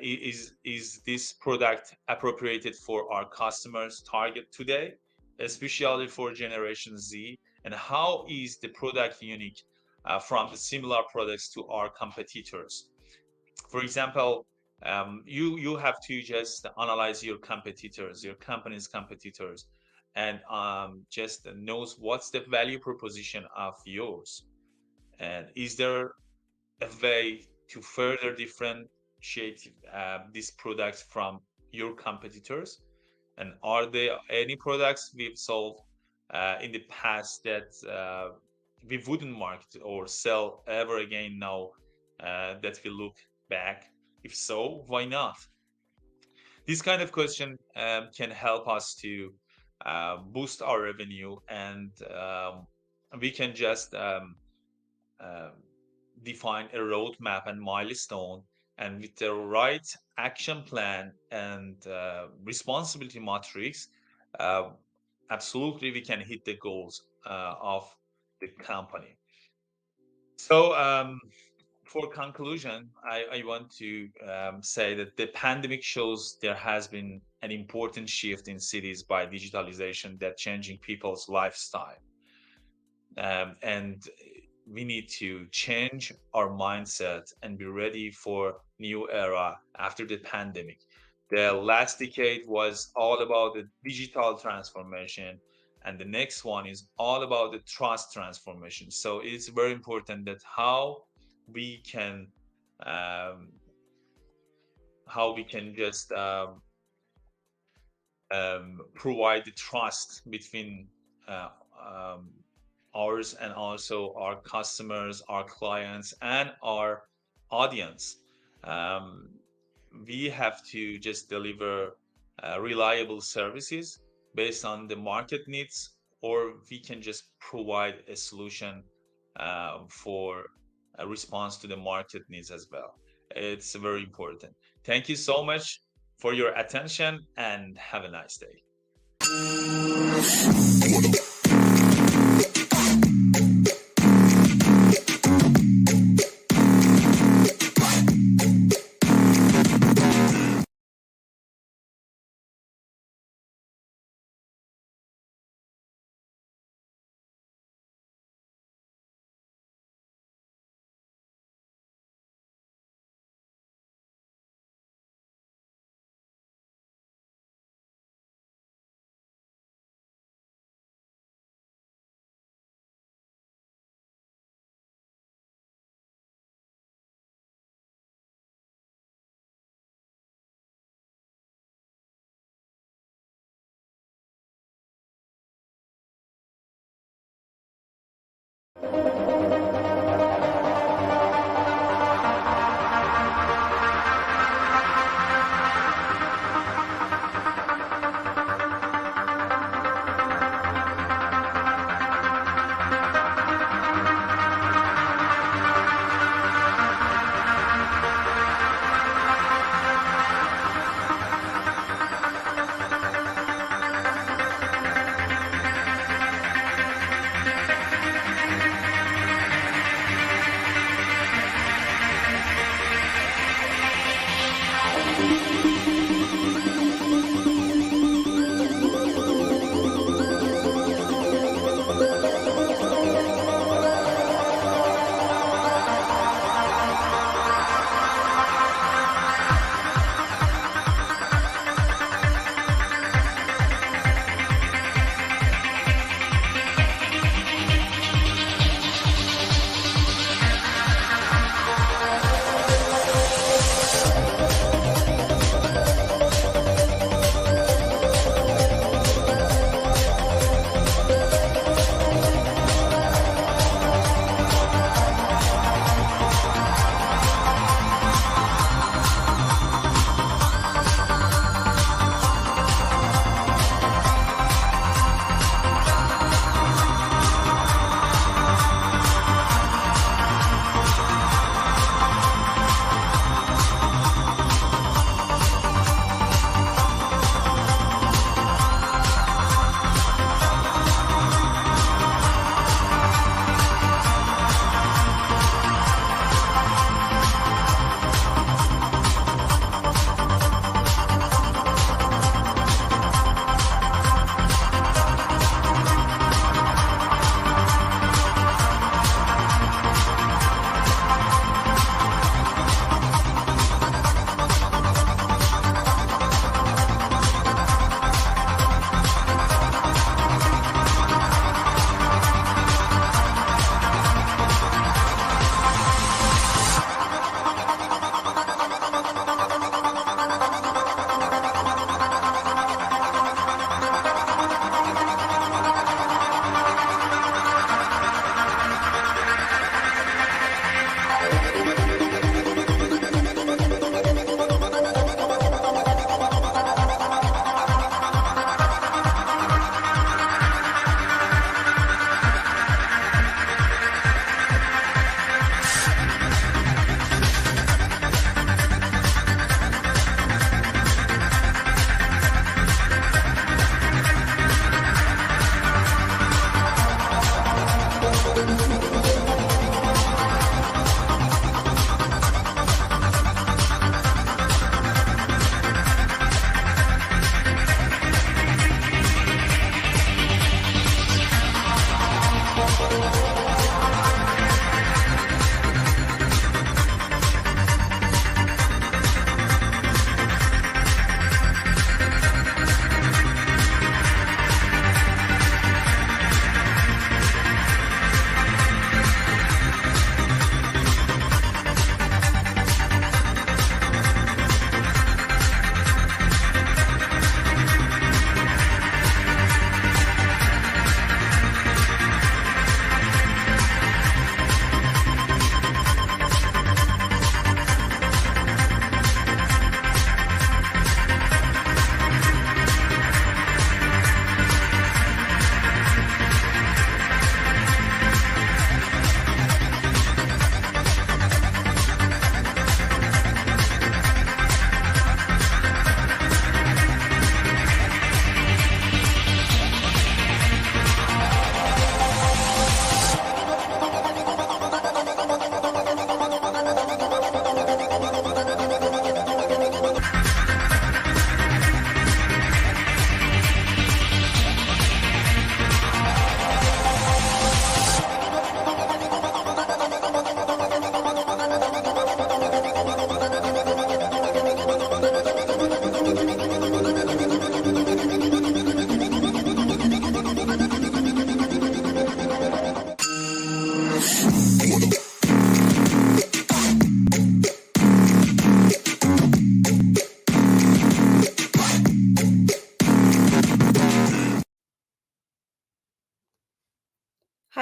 is this product appropriated for our customers target today, especially for Generation Z, and how is the product unique from the similar products to our competitors? For example, you have to just analyze your competitors, your company's competitors, and just knows what's the value proposition of yours, and is there a way to further differentiate these products from your competitors, and are there any products we've sold in the past that we wouldn't market or sell ever again now that we look back? If so, why not? This kind of question can help us to boost our revenue, and we can just define a roadmap and milestone, and with the right action plan and responsibility matrix, absolutely we can hit the goals of the company. So for conclusion, I want to say that the pandemic shows there has been an important shift in cities by digitalization that changing people's lifestyle. And we need to change our mindset and be ready for new era after the pandemic. The last decade was all about the digital transformation, and the next one is all about the trust transformation. So it's very important that how we can just provide the trust between ours and also our customers, our clients, and our audience. We have to just deliver reliable services based on the market needs, or we can just provide a solution for a response to the market needs as well. It's very important. Thank you so much for your attention, and have a nice day.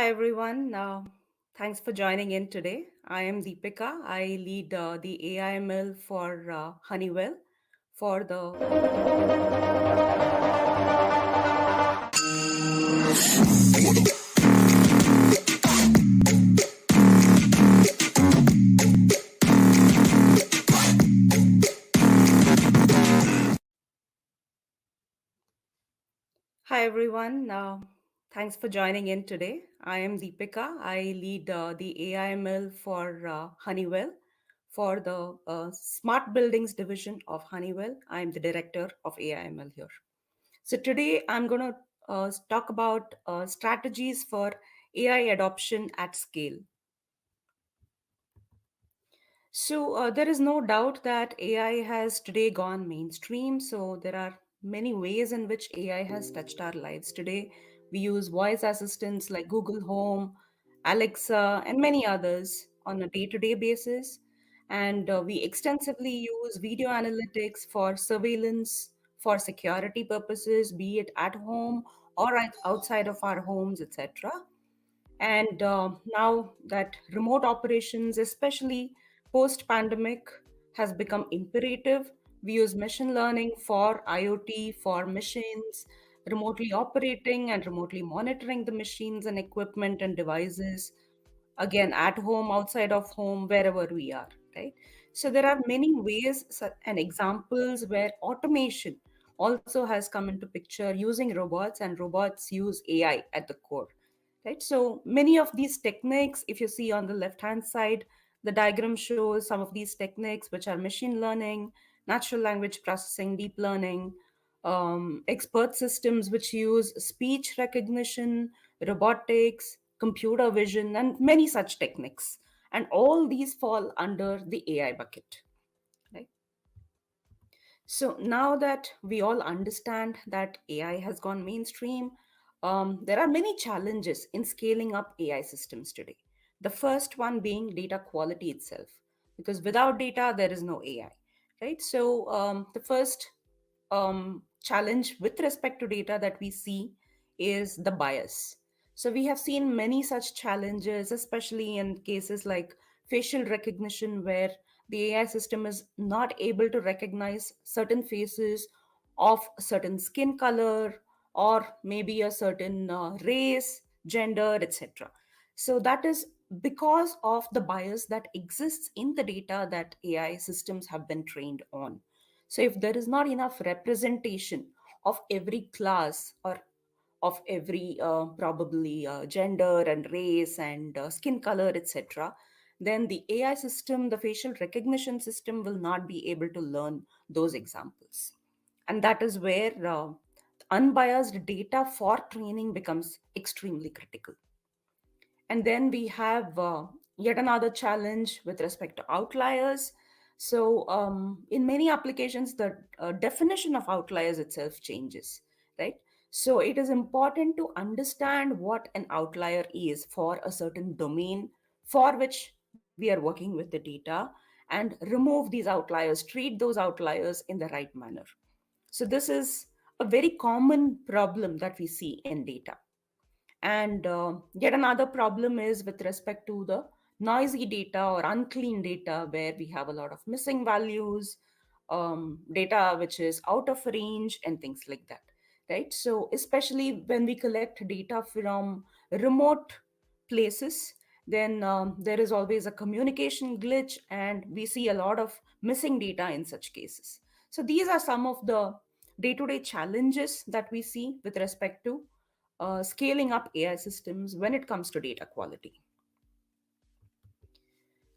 Hi, everyone. Thanks for joining in today. I am Deepika. I lead the AIML for Honeywell for the. Hi, everyone. Thanks for joining in today. I am Deepika. I lead the AIML for Honeywell for the Smart Buildings division of Honeywell. I'm the director of AIML here. So today I'm going to talk about strategies for AI adoption at scale. So there is no doubt that AI has today gone mainstream. So there are many ways in which AI has touched our lives today. We use voice assistants like Google Home, Alexa, and many others on a day-to-day basis. And we extensively use video analytics for surveillance, for security purposes, be it at home or outside of our homes, etc. And now that remote operations, especially post pandemic, has become imperative, we use machine learning for IoT, for machines, remotely operating and remotely monitoring the machines and equipment and devices, again, at home, outside of home, wherever we are, right? So there are many ways and examples where automation also has come into picture using robots, and robots use AI at the core, right? So many of these techniques, if you see on the left hand side, the diagram shows some of these techniques, which are machine learning, natural language processing, deep learning, expert systems which use speech recognition, robotics, computer vision, and many such techniques. And all these fall under the AI bucket, right? So now that we all understand that AI has gone mainstream, there are many challenges in scaling up AI systems today. The first one being data quality itself, because without data, there is no AI, right? So the first challenge with respect to data that we see is the bias. So we have seen many such challenges, especially in cases like facial recognition, where the AI system is not able to recognize certain faces of a certain skin color or maybe a certain race, gender, etc. So that is because of the bias that exists in the data that AI systems have been trained on. So if there is not enough representation of every class or of every probably gender and race and skin color, etc., then the AI system, the facial recognition system, will not be able to learn those examples. And that is where unbiased data for training becomes extremely critical. And then we have yet another challenge with respect to outliers. So in many applications, the definition of outliers itself changes, right? So it is important to understand what an outlier is for a certain domain for which we are working with the data, and remove these outliers, treat those outliers in the right manner. So this is a very common problem that we see in data. And yet another problem is with respect to the noisy data or unclean data, where we have a lot of missing values, data which is out of range, and things like that, right? So, especially when we collect data from remote places, then there is always a communication glitch, and we see a lot of missing data in such cases. So, these are some of the day to day challenges that we see with respect to scaling up AI systems when it comes to data quality.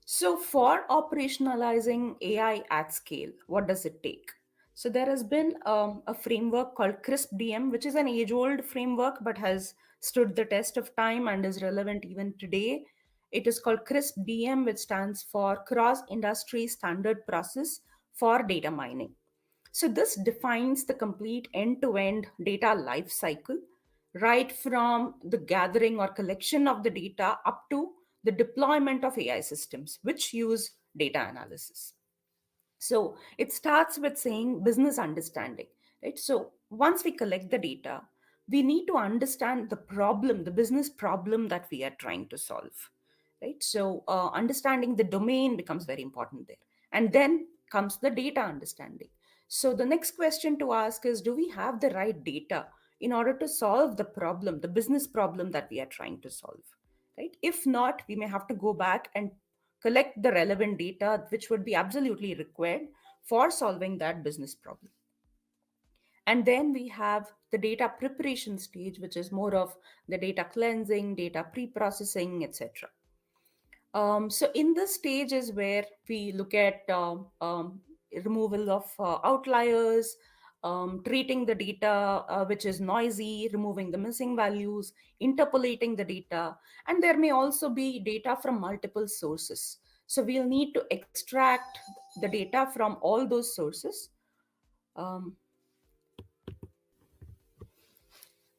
So, for operationalizing AI at scale, what does it take? So, there has been a framework called CRISP-DM, which is an age-old framework but has stood the test of time and is relevant even today. It is called CRISP-DM, which stands for Cross-Industry Standard Process for Data Mining. So, this defines the complete end-to-end data life cycle, right from the gathering or collection of the data up to the deployment of AI systems, which use data analysis. So it starts with saying business understanding, right? So once we collect the data, we need to understand the problem, the business problem that we are trying to solve, right? So understanding the domain becomes very important there. And then comes the data understanding. So the next question to ask is, do we have the right data in order to solve the problem, the business problem that we are trying to solve, right? If not, we may have to go back and collect the relevant data, which would be absolutely required for solving that business problem. And then we have the data preparation stage, which is more of the data cleansing, data pre-processing, etc. So in this stage is where we look at removal of outliers, treating the data which is noisy, removing the missing values, interpolating the data, and there may also be data from multiple sources. So we'll need to extract the data from all those sources.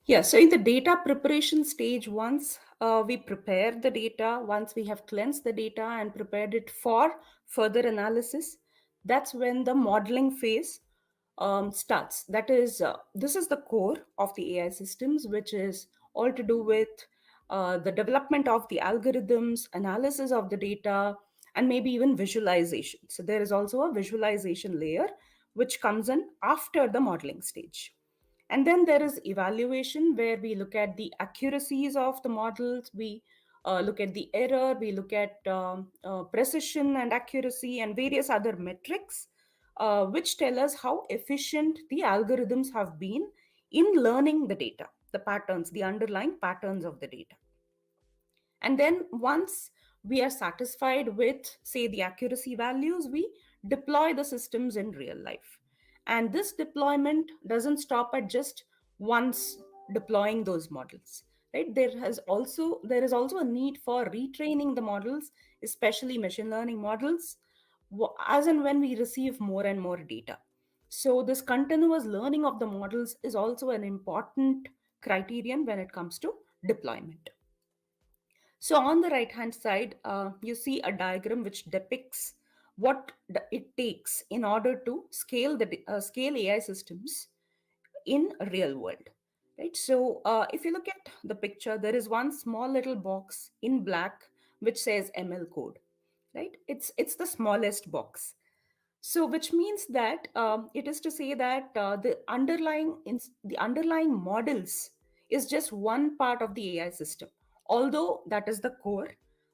Yeah, so in the data preparation stage, once we prepare the data, once we have cleansed the data and prepared it for further analysis, that's when the modeling phase starts. That is, this is the core of the AI systems, which is all to do with the development of the algorithms, analysis of the data, and maybe even visualization. So there is also a visualization layer which comes in after the modeling stage. And then there is evaluation, where we look at the accuracies of the models, we look at the error, we look at precision and accuracy and various other metrics, which tell us how efficient the algorithms have been in learning the data, the patterns, the underlying patterns of the data. And then once we are satisfied with, say, the accuracy values, we deploy the systems in real life. And this deployment doesn't stop at just once deploying those models, right? There is also a need for retraining the models, especially machine learning models, as and when we receive more and more data. So this continuous learning of the models is also an important criterion when it comes to deployment. So on the right hand side, you see a diagram which depicts what it takes in order to scale AI systems in a real world, right? So if you look at the picture, there is one small little box in black which says ML code, right? It's the smallest box. So, which means that it is to say that the underlying models is just one part of the AI system, although that is the core.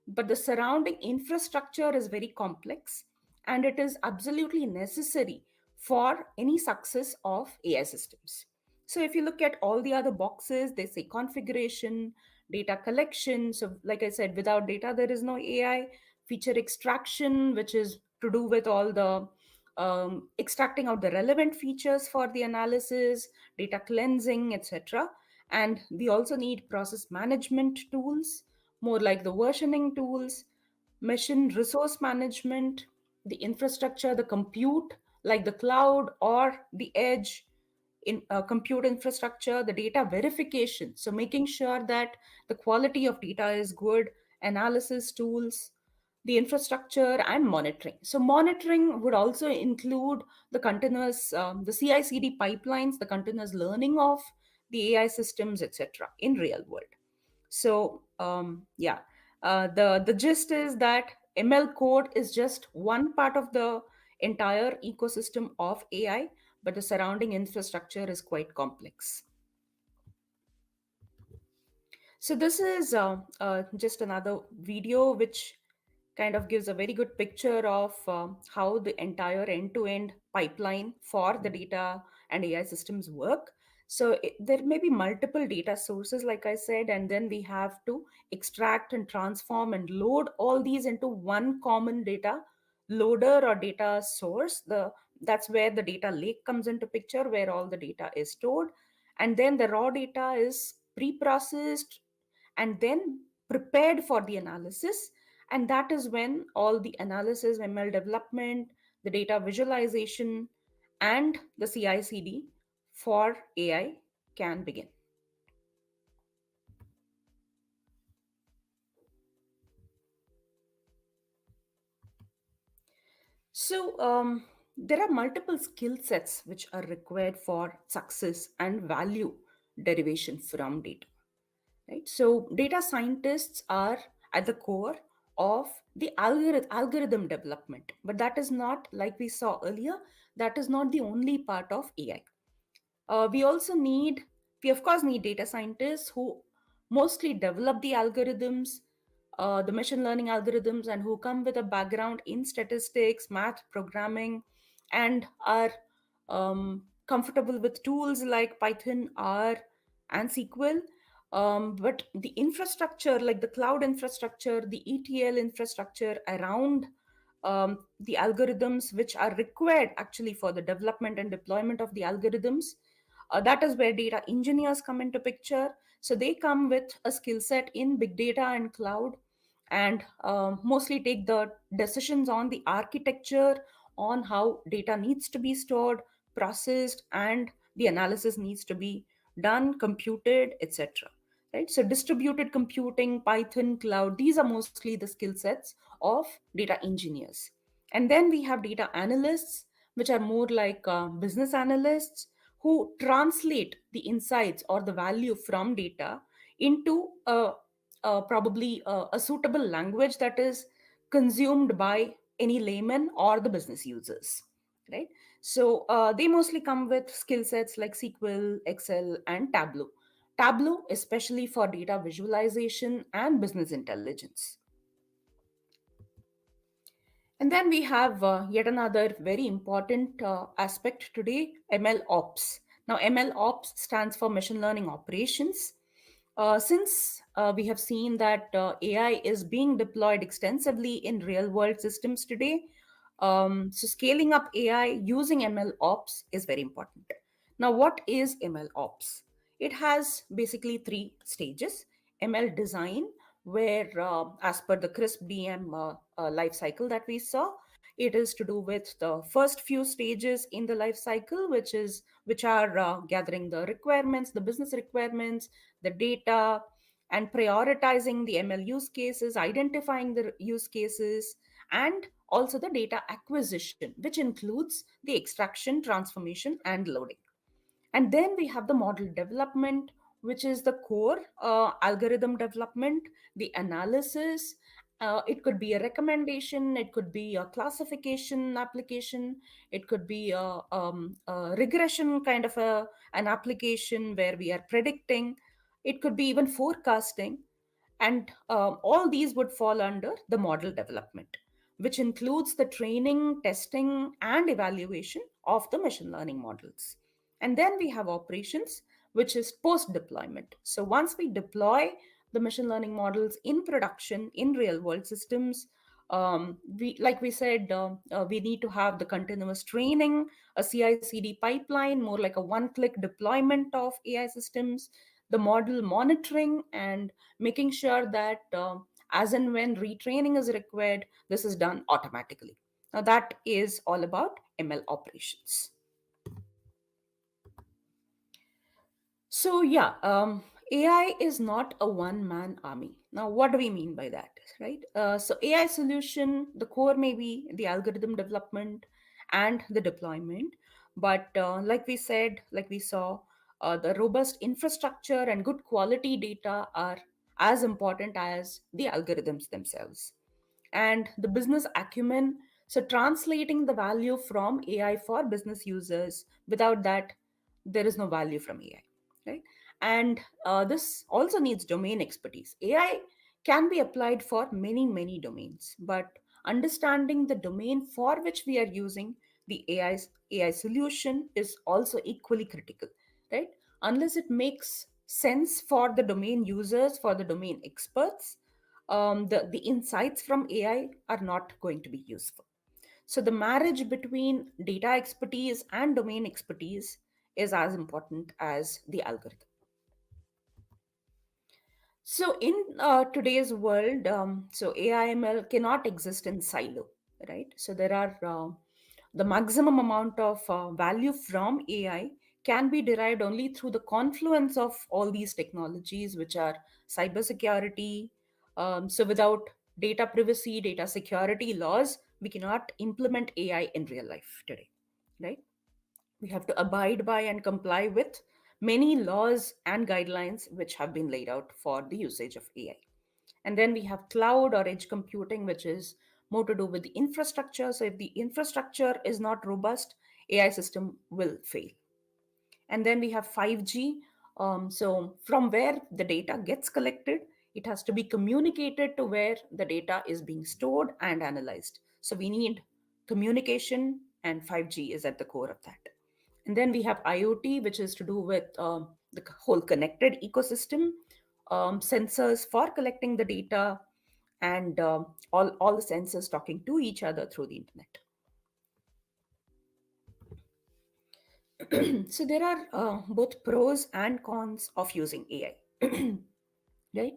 But the surrounding infrastructure is very complex, and it is absolutely necessary for any success of AI systems. So, if you look at all the other boxes, they say configuration, data collection. So, like I said, without data, there is no AI. Feature extraction, which is to do with all the extracting out the relevant features for the analysis, data cleansing, etc. And we also need process management tools, more like the versioning tools, machine resource management, the infrastructure, the compute, like the cloud or the edge in compute infrastructure, the data verification. So making sure that the quality of data is good, analysis tools, the infrastructure and monitoring. So monitoring would also include the continuous, the CI/CD pipelines, the continuous learning of the AI systems, etc. in real world. So the gist is that ML code is just one part of the entire ecosystem of AI, but the surrounding infrastructure is quite complex. So this is just another video which kind of gives a very good picture of how the entire end-to-end pipeline for the data and AI systems work. So there may be multiple data sources, like I said, and then we have to extract and transform and load all these into one common data loader or data source. That's where the data lake comes into picture, where all the data is stored. And then the raw data is pre-processed and then prepared for the analysis. And that is when all the analysis, ML development, the data visualization, and the CI/CD for AI can begin. So there are multiple skill sets which are required for success and value derivation from data, right? So data scientists are at the core of the algorithm development, but that is not, like we saw earlier, that is not the only part of AI. We also need, we of course need data scientists who mostly develop the algorithms, the machine learning algorithms, and who come with a background in statistics, math, programming, and are comfortable with tools like Python, R, and SQL. But the infrastructure, like the cloud infrastructure, the ETL infrastructure around the algorithms which are required actually for the development and deployment of the algorithms, that is where data engineers come into picture. So they come with a skill set in big data and cloud, and mostly take the decisions on the architecture, on how data needs to be stored, processed, and the analysis needs to be done, computed, etc. Right? So distributed computing, Python, cloud, these are mostly the skill sets of data engineers. And then we have data analysts, which are more like business analysts, who translate the insights or the value from data into probably a suitable language that is consumed by any layman or the business users, right? So they mostly come with skill sets like SQL, Excel, and Tableau. Tableau, especially for data visualization and business intelligence. And then we have yet another very important aspect today, ML Ops. Now, ML Ops stands for Machine Learning Operations. Since we have seen that AI is being deployed extensively in real world systems today, so scaling up AI using ML Ops is very important. Now, what is ML Ops? It has basically three stages: ML design, where, as per the CRISP DM life cycle that we saw, it is to do with the first few stages in the life cycle, which are gathering the requirements, the business requirements, the data, and prioritizing the ML use cases, identifying the use cases, and also the data acquisition, which includes the extraction, transformation, and loading. And then we have the model development, which is the core algorithm development, the analysis. It could be a recommendation, it could be a classification application, it could be a regression kind of an application where we are predicting, it could be even forecasting. And all these would fall under the model development, which includes the training, testing, and evaluation of the machine learning models. And then we have operations, which is post deployment. So once we deploy the machine learning models in production in real world systems, we, like we said, we need to have the continuous training, a CI/CD pipeline, more like a one-click deployment of AI systems, the model monitoring, and making sure that as and when retraining is required, this is done automatically. Now, that is all about ML operations. So, yeah, AI is not a one-man army. Now, what do we mean by that, right? So, AI solution, the core may be the algorithm development and the deployment. But like we said, like we saw, the robust infrastructure and good quality data are as important as the algorithms themselves. And the business acumen, so translating the value from AI for business users, without that, there is no value from AI, right? And this also needs domain expertise. AI can be applied for many, many domains, but understanding the domain for which we are using the AI solution is also equally critical, right? Unless it makes sense for the domain users, for the domain experts, the insights from AI are not going to be useful. So the marriage between data expertise and domain expertise is as important as the algorithm. So in today's world, so AI/ML cannot exist in silo, right? So there are the maximum amount of value from AI can be derived only through the confluence of all these technologies, which are cybersecurity. So without data privacy, data security laws, we cannot implement AI in real life today, right? We have to abide by and comply with many laws and guidelines which have been laid out for the usage of AI. And then we have cloud or edge computing, which is more to do with the infrastructure. So if the infrastructure is not robust, AI system will fail. And then we have 5G. So from where the data gets collected, it has to be communicated to where the data is being stored and analyzed. So we need communication, and 5G is at the core of that. And then we have IoT, which is to do with the whole connected ecosystem, sensors for collecting the data, and all the sensors talking to each other through the internet. So there are both pros and cons of using AI, right?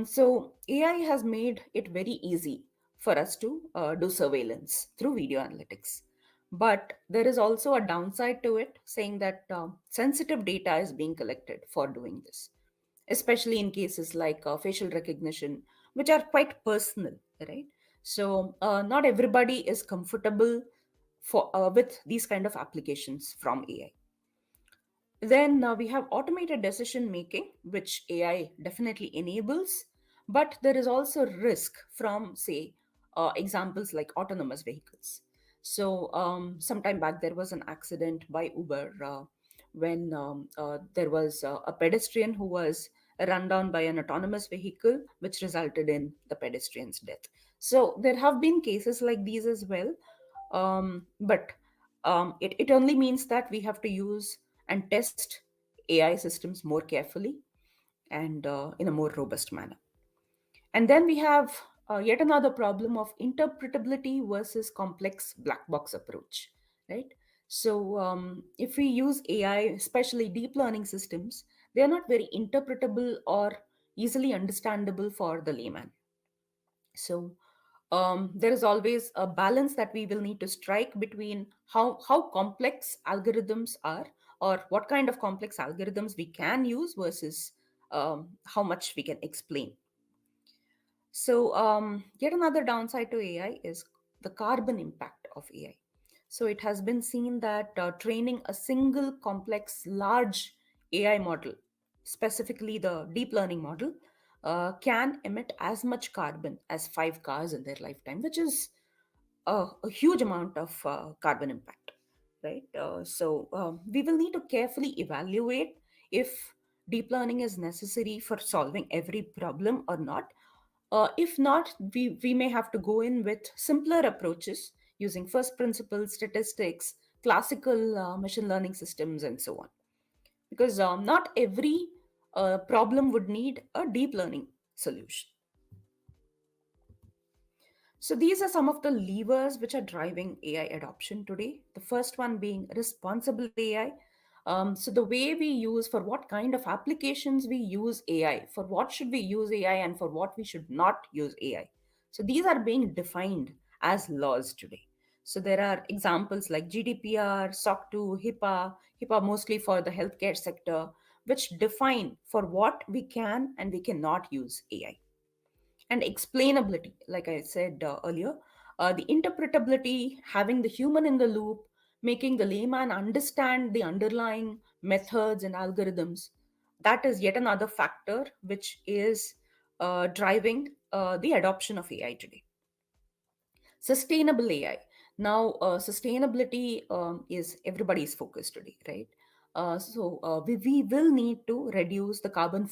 So AI has made it very easy for us to do surveillance through video analytics. But there is also a downside to it, saying that sensitive data is being collected for doing this, especially in cases like facial recognition, which are quite personal, right? So not everybody is comfortable with these kind of applications from AI. Then we have automated decision making, which AI definitely enables, but there is also risk from, say, examples like autonomous vehicles. So, sometime back, there was an accident by Uber when there was a pedestrian who was run down by an autonomous vehicle, which resulted in the pedestrian's death. So, there have been cases like these as well, but it only means that we have to use and test AI systems more carefully and in a more robust manner. And then we have yet another problem of interpretability versus complex black box approach, right? So if we use AI, especially deep learning systems, they are not very interpretable or easily understandable for the layman. So there is always a balance that we will need to strike between how complex algorithms are, or what kind of complex algorithms we can use versus how much we can explain. So yet another downside to AI is the carbon impact of AI. So it has been seen that training a single complex large AI model, specifically the deep learning model, can emit as much carbon as 5 cars in their lifetime, which is a huge amount of carbon impact, right? So we will need to carefully evaluate if deep learning is necessary for solving every problem or not. If not, we may have to go in with simpler approaches using first principles, statistics, classical machine learning systems, and so on. Because not every problem would need a deep learning solution. So these are some of the levers which are driving AI adoption today. The first one being responsible AI. So the way we use, for what kind of applications we use AI, for what should we use AI, and for what we should not use AI. So these are being defined as laws today. So there are examples like GDPR, SOC 2, HIPAA mostly for the healthcare sector, which define for what we can and we cannot use AI. And explainability, like I said earlier, the interpretability, having the human in the loop, making the layman understand the underlying methods and algorithms, that is yet another factor which is driving the adoption of AI today. Sustainable AI. Now, sustainability is everybody's focus today, right? We will need to reduce the carbon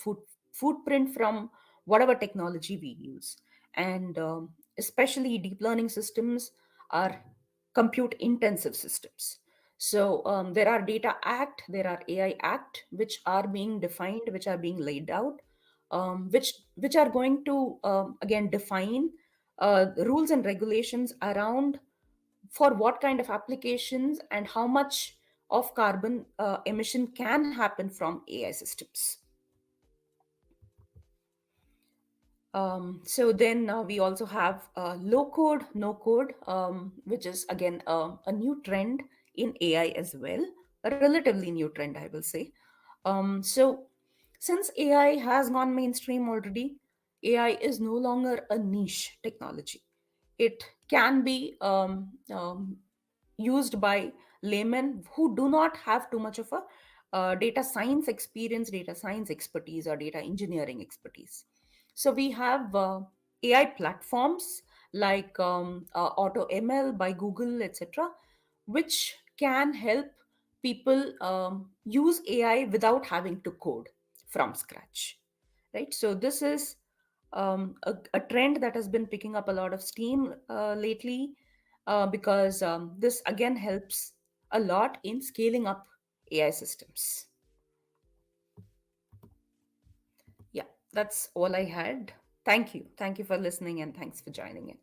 footprint from whatever technology we use. And especially deep learning systems are compute intensive systems. So there are Data Act, there are AI Act, which are being defined, which are being laid out, which are going to again define rules and regulations around for what kind of applications and how much of carbon emission can happen from AI systems. So then we also have low code, no code, which is again a new trend in AI as well, a relatively new trend, I will say. So since AI has gone mainstream already, AI is no longer a niche technology. It can be used by laymen who do not have too much of a data science experience, data science expertise, or data engineering expertise. So we have AI platforms like AutoML by Google, etc., which can help people use AI without having to code from scratch, right? So this is a trend that has been picking up a lot of steam lately, because this again helps a lot in scaling up AI systems. Yeah, that's all I had. Thank you. Thank you for listening, and thanks for joining in.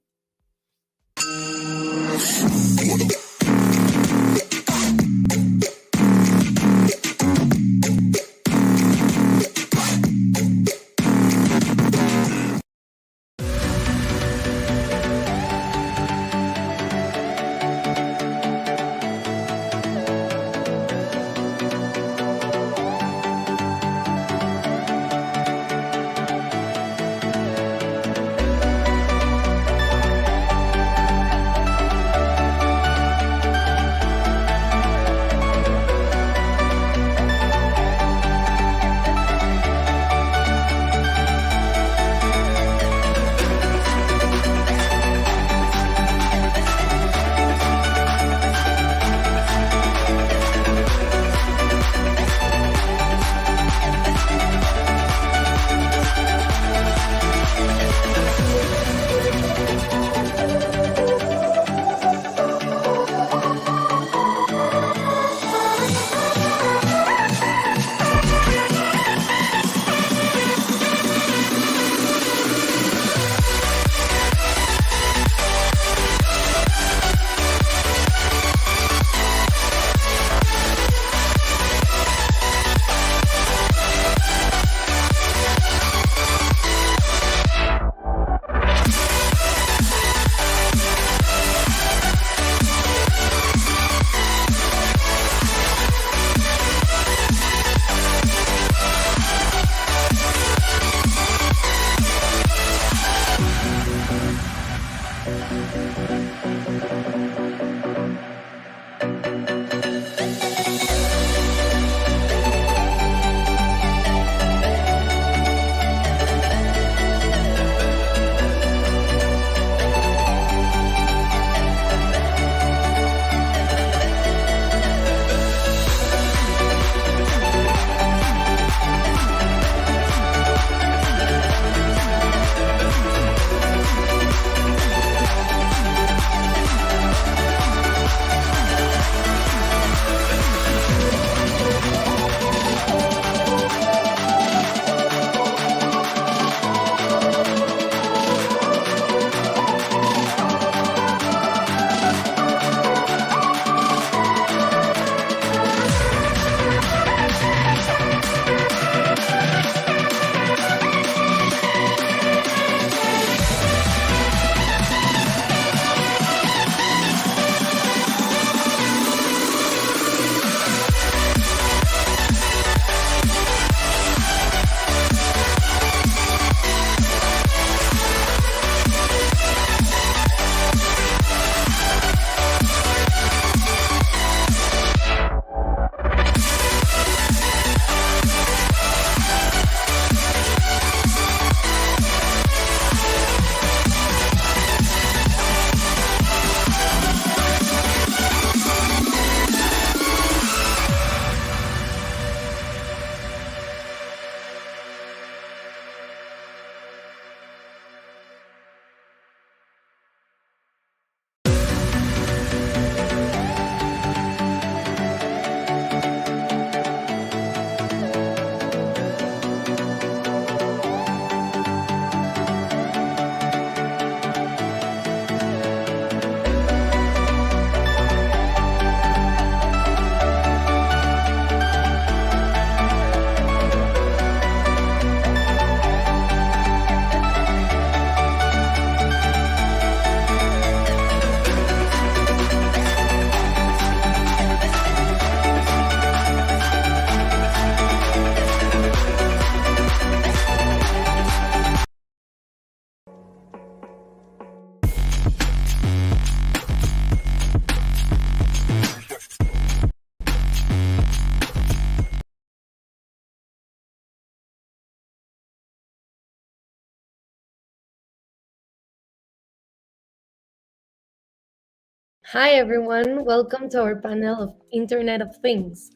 Hi, everyone. Welcome to our panel of Internet of Things.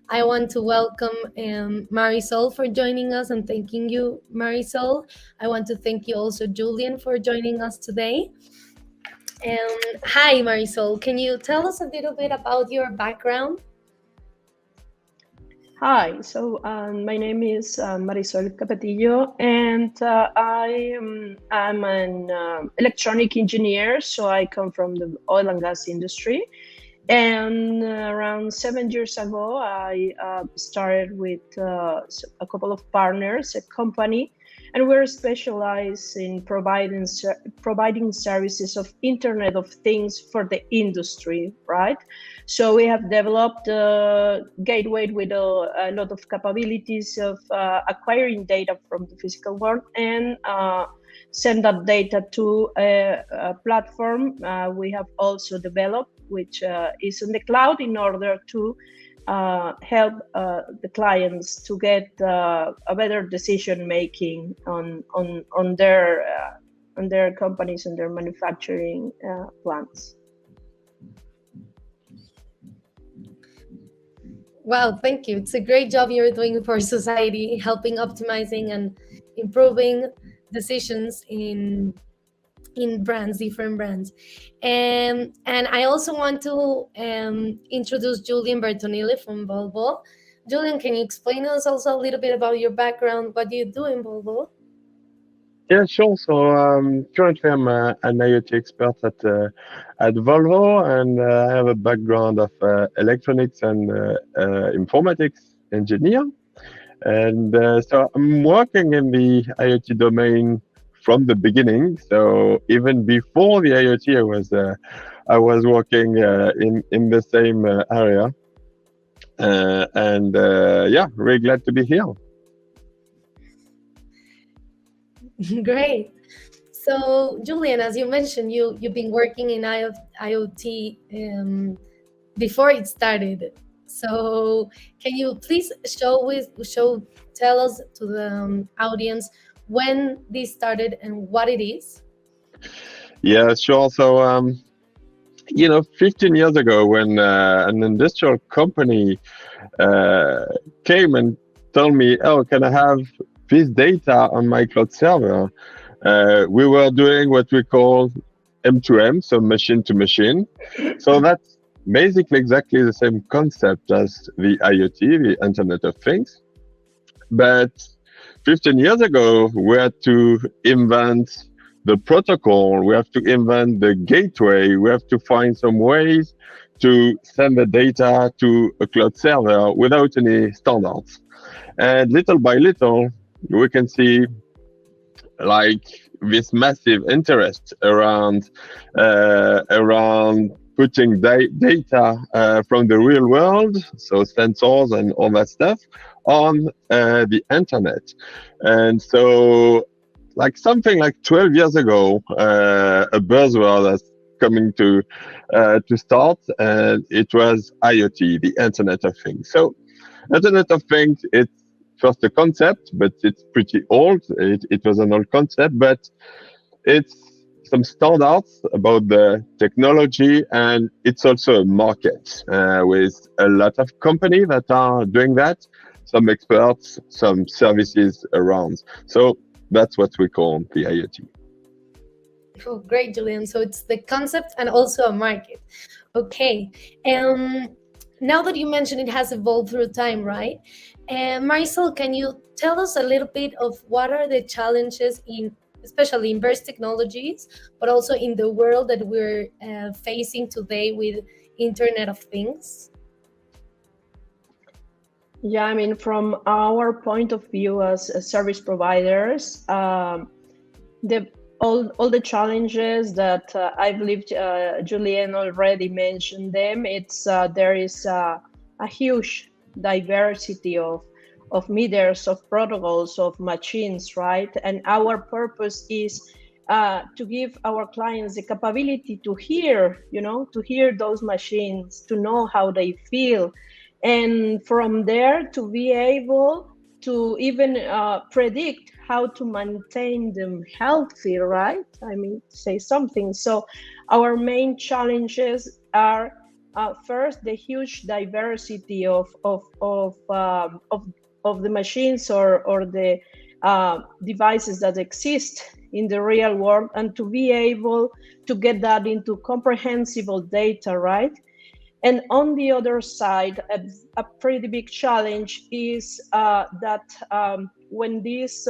I want to welcome Marisol for joining us and thanking you, Marisol. I want to thank you also, Julian, for joining us today. Hi, Marisol. Can you tell us a little bit about your background? Hi, so my name is Marisol Capetillo, and I'm an electronic engineer, so I come from the oil and gas industry. And around 7 years ago, I started with a couple of partners, a company, and we're specialized in providing services of Internet of Things for the industry, right? So we have developed a gateway with a lot of capabilities of acquiring data from the physical world and send that data to a platform we have also developed, which is in the cloud, in order to help the clients to get a better decision making on their companies and their manufacturing plants. Wow, thank you. It's a great job you're doing for society, helping optimizing and improving decisions in brands, different brands. And I also want to introduce Julian Bertonile from Volvo. Julian, can you explain us also a little bit about your background? What do you do in Volvo? Yeah, sure. So currently I'm an IoT expert at Volvo, and I have a background of electronics and informatics engineer. And so I'm working in the IoT domain from the beginning. So even before the IoT, I was working in the same area. And yeah, really glad to be here. Great. So, Julian, as you mentioned, you've been working in IoT before it started. So, can you please tell us to the audience when this started and what it is? Yeah, sure. So, 15 years ago, when an industrial company came and told me, "Oh, can I have this data on my cloud server?" We were doing what we call M2M, so machine to machine. So that's basically exactly the same concept as the IoT, the Internet of Things. But 15 years ago, we had to invent the protocol, we have to invent the gateway, we have to find some ways to send the data to a cloud server without any standards. And little by little, we can see like this massive interest around putting data from the real world, so sensors and all that stuff, on the internet. And so, like something like 12 years ago, a buzzword that's coming to start, and it was IoT, the Internet of Things. So, Internet of Things, it's first a concept, but it's pretty old. It was an old concept, but it's some standards about the technology, and it's also a market with a lot of companies that are doing that, some experts, some services around. So that's what we call the IoT. Oh, great, Julian. So it's the concept and also a market. Okay. Now that you mentioned it has evolved through time, right? Marisol, can you tell us a little bit of what are the challenges especially in burst technologies, but also in the world that we're facing today with Internet of Things? Yeah, I mean, from our point of view as service providers, all the challenges that I believe Julian already mentioned them. It's there is a huge diversity of meters, of protocols, of machines, right? And our purpose is to give our clients the capability to hear those machines, to know how they feel, and from there to be able to even predict how to maintain them healthy, right? I mean, say something. So our main challenges are first the huge diversity of the machines or the devices that exist in the real world, and to be able to get that into comprehensible data, right? And on the other side, a pretty big challenge is that when these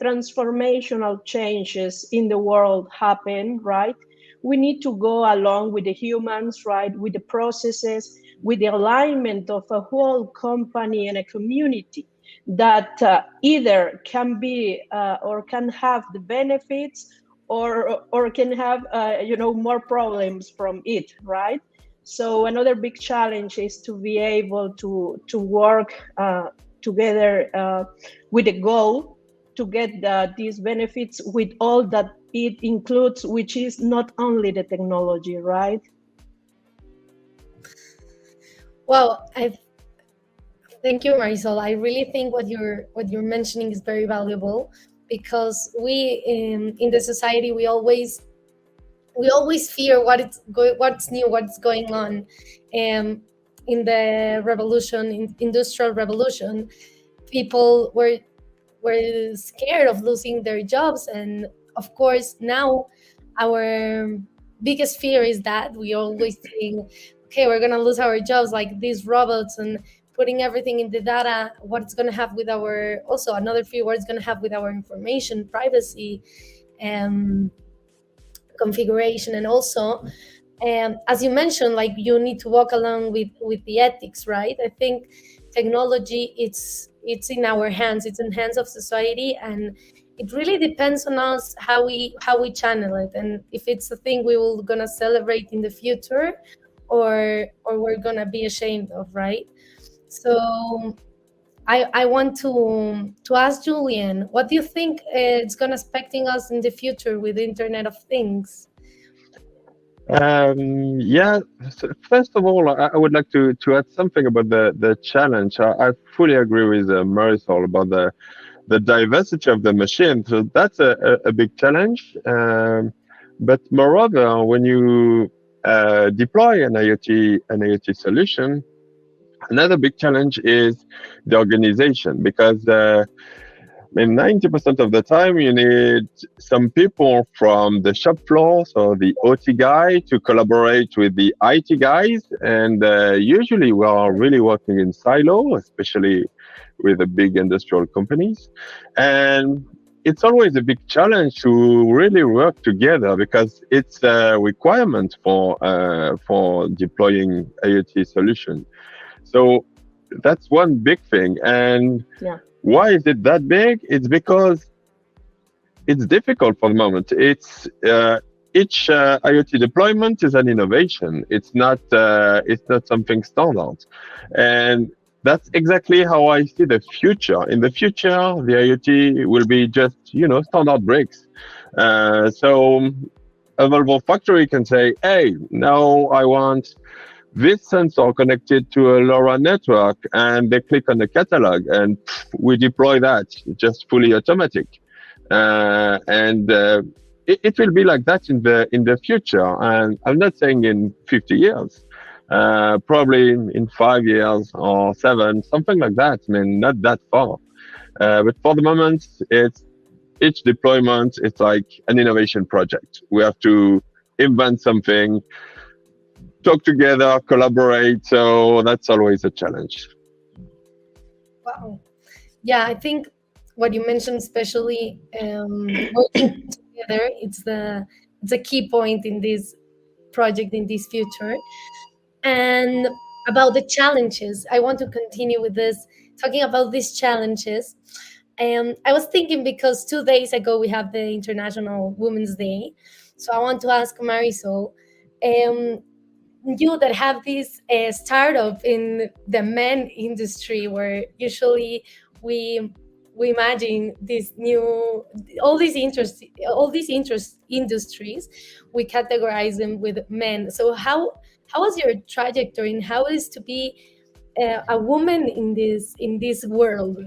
transformational changes in the world happen, right, we need to go along with the humans, right, with the processes, with the alignment of a whole company and a community that either can be or can have the benefits or can have more problems from it, right? So another big challenge is to be able to work together with a goal to get these benefits with all that it includes, which is not only the technology, right? Well, thank you, Marisol. I really think what you're mentioning is very valuable, because we in the society we always fear what's new, what's going on. In the industrial revolution, people were scared of losing their jobs, and of course now our biggest fear is that we always think, okay, we're gonna lose our jobs, like these robots, and putting everything in the data, what it's gonna have with our, also another fear, what it's gonna have with our information, privacy, configuration. And also, as you mentioned, like you need to walk along with the ethics, right? I think technology, it's in our hands, it's in the hands of society, and it really depends on us how we channel it, and if it's a thing we will gonna celebrate in the future or we're gonna be ashamed of, right? So I want to ask Julian, what do you think it's gonna expecting us in the future with the Internet of Things? Yeah, so first of all, I would like to add something about the challenge. I fully agree with Marisol about the diversity of the machine. So that's a big challenge. But moreover, when you deploy an IoT solution, another big challenge is the organization, because 90% of the time you need some people from the shop floor, so the OT guy, to collaborate with the IT guys. And usually we are really working in silo, especially with the big industrial companies. And it's always a big challenge to really work together, because it's a requirement for deploying IoT solution. So that's one big thing. And yeah. Why is it that big? It's because it's difficult for the moment. It's each IoT deployment is an innovation. It's not something standard, and that's exactly how I see the future. In the future, the IoT will be just standard bricks. So a Volvo factory can say, "Hey, now I want this sensor connected to a LoRa network," and they click on the catalog, and we deploy that, just fully automatic. It will be like that in the future. And I'm not saying in 50 years, probably in 5 years or 7, something like that. I mean, not that far. But for the moment, each deployment, it's like an innovation project. We have to invent something, talk together, collaborate. So that's always a challenge. Wow. Yeah, I think what you mentioned, especially working together, it's a key point in this project, in this future. And about the challenges, I want to continue with this, talking about these challenges. I was thinking, because 2 days ago we have the International Women's Day. So I want to ask Marisol, you that have this startup in the men industry, where usually we imagine all these industries, we categorize them with men. So how was your trajectory, and how is to be a woman in this world?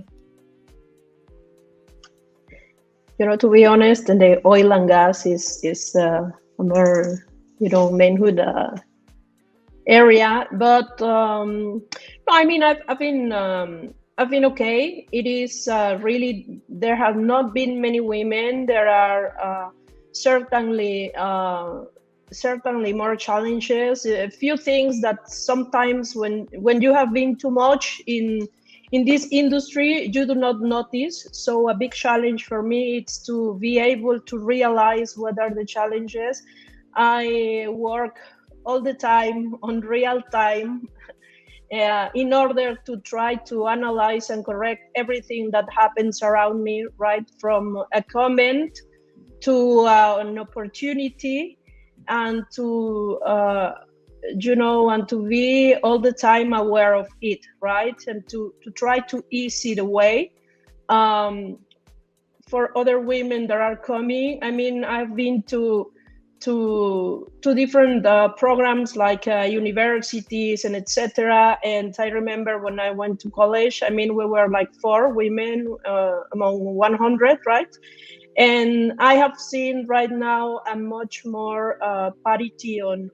To be honest, and the oil and gas is a more manhood area. But I mean, I've been okay. It is really, there have not been many women. There are certainly more challenges. A few things that sometimes when you have been too much in this industry, you do not notice. So a big challenge for me is to be able to realize what are the challenges. I work all the time on real time in order to try to analyze and correct everything that happens around me, right from a comment to an opportunity, and to and to be all the time aware of it, right? And to try to ease it away for other women that are coming. I mean, I've been to different programs like universities and etc. And I remember when I went to college, I mean, we were like 4 women among 100, right? And I have seen right now a much more parity on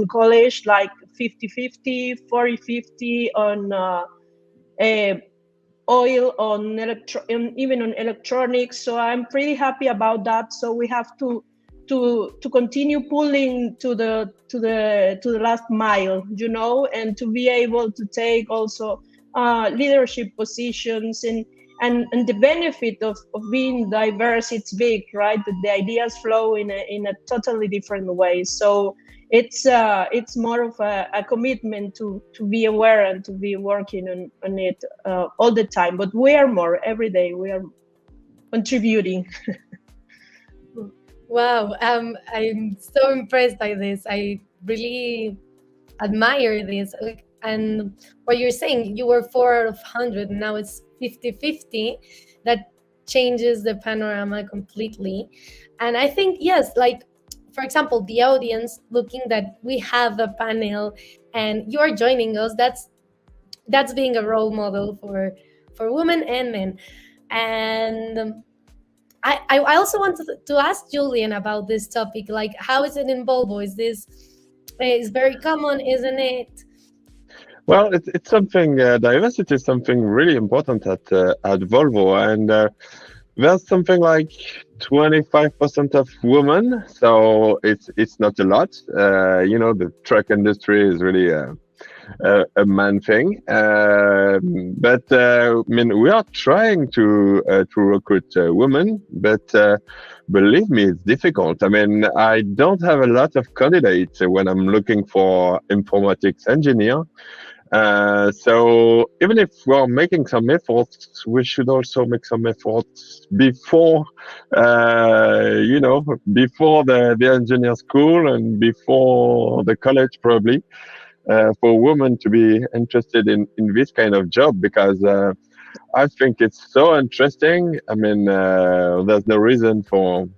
college, like 50-50, 40-50 on oil, on even on electronics. So I'm pretty happy about that. So we have to continue pulling to the last mile, and to be able to take also leadership positions. And the benefit of being diverse, it's big, right? The ideas flow in a totally different way. So it's more of a commitment to be aware and to be working on it all the time. But we are more every day. We are contributing. Wow, I'm so impressed by this. I really admire this. And what you're saying, you were 4 out of 100, now it's 50-50. That changes the panorama completely. And I think, yes, like, for example, the audience looking that we have a panel and you're joining us, that's being a role model for women and men. And I also wanted to ask Julian about this topic, like, how is it in Volvo? Is very common, isn't it? Well, it's something, diversity is something really important at Volvo, and there's something like 25% of women, so it's not a lot. The truck industry is really a man thing, but I mean, we are trying to recruit women, but believe me, it's difficult. I mean, I don't have a lot of candidates when I'm looking for informatics engineer. So even if we're making some efforts, we should also make some efforts before, before the engineer school and before the college, probably, for women to be interested in this kind of job, because I think it's so interesting. I mean, there's no reason for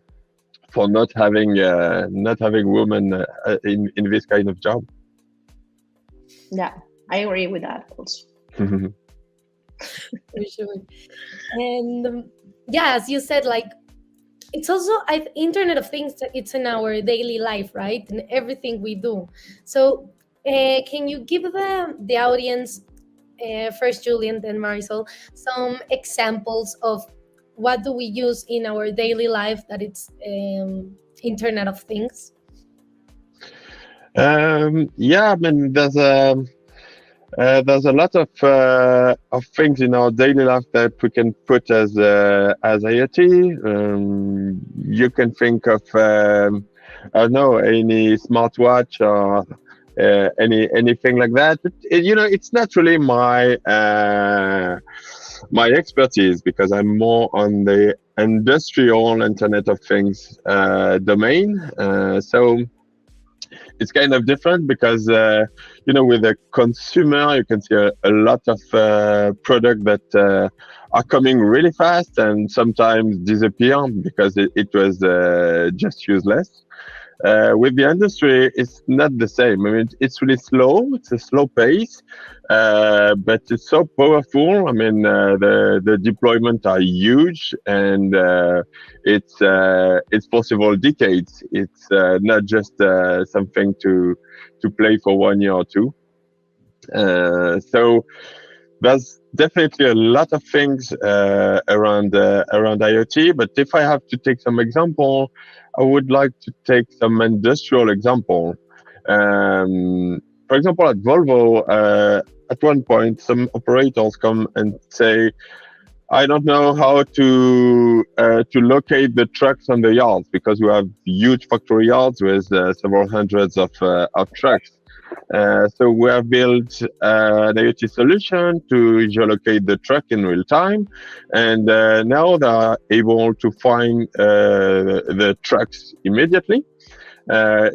not having women in this kind of job. Yeah. I agree with that also. For sure. And as you said, like, it's also Internet of Things, it's in our daily life, right? And everything we do. So can you give the audience, first Julian, then Marisol, some examples of what do we use in our daily life that it's Internet of Things? I mean, there's a lot of things in our daily life that we can put as IoT. You can think of I don't know, any smartwatch or anything like that. But it's not really my expertise, because I'm more on the industrial Internet of Things domain. So it's kind of different, because with a consumer, you can see a lot of products that are coming really fast and sometimes disappear because it was just useless. With the industry, it's not the same. I mean, it's really slow. It's a slow pace, but it's so powerful. I mean, the deployments are huge, and it's possible decades. It's not just something to play for 1 year or two. So there's definitely a lot of things around IoT. But if I have to take some example, I would like to take some industrial example. For example, at Volvo, at one point, some operators come and say, I don't know how to locate the trucks on the yards, because we have huge factory yards with several hundreds of trucks. So we have built an IoT solution to geolocate the truck in real time, and now they are able to find the trucks immediately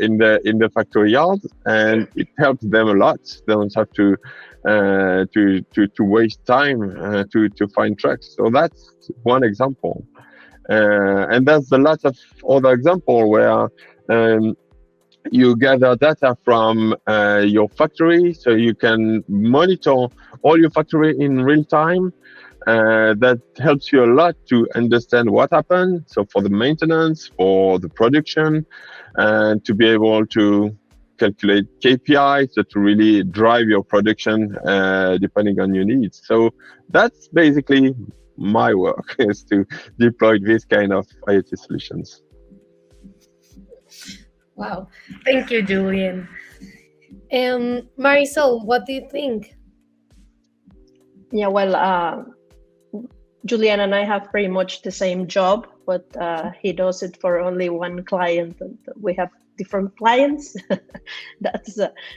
in the factory yard, and it helps them a lot. They don't have to waste time to find trucks. So that's one example, and there's a lot of other examples where you gather data from your factory, so you can monitor all your factory in real time. That helps you a lot to understand what happened. So for the maintenance, for the production, and to be able to calculate KPIs, so to really drive your production depending on your needs. So that's basically my work, is to deploy this kind of IoT solutions. Wow, thank you, Julian. Marisol, what do you think? Yeah, well, Julian and I have pretty much the same job, but he does it for only one client, and we have different clients.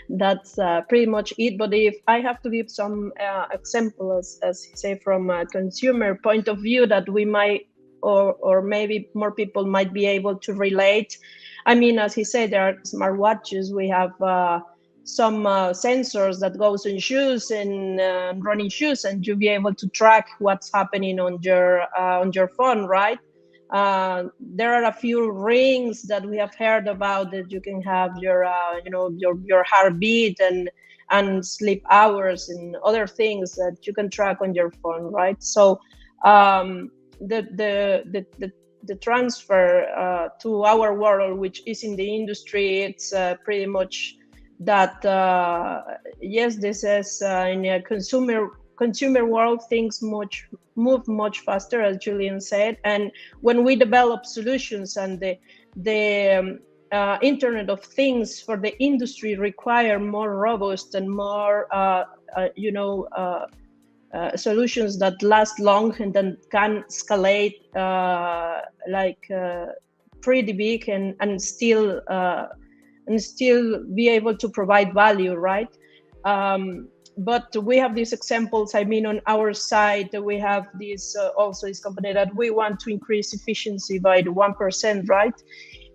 That's pretty much it. But if I have to give some examples, as you say, from a consumer point of view, that we might, or maybe more people might be able to relate. I mean, as he said, there are smartwatches. We have some sensors that goes in shoes and running shoes, and you'll be able to track what's happening on your phone, right? There are a few rings that we have heard about, that you can have your your heartbeat and sleep hours and other things that you can track on your phone, right? So the transfer to our world, which is in the industry, it's pretty much that yes, this is in a consumer world, things move much faster, as Julian said. And when we develop solutions, and the Internet of Things for the industry require more robust and more solutions that last long and then can escalate pretty big and still be able to provide value, right? But we have these examples. I mean, on our side, we have this also this company that we want to increase efficiency by 1%, right?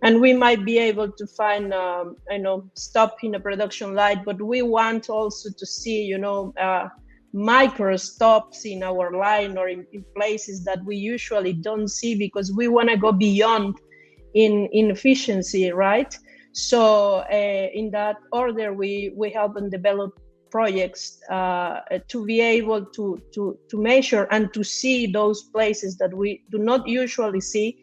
And we might be able to find, stop in a production line, but we want also to see, micro stops in our line, or in places that we usually don't see, because we want to go beyond in efficiency, right? So in that order, we help and develop projects to be able to measure and to see those places that we do not usually see,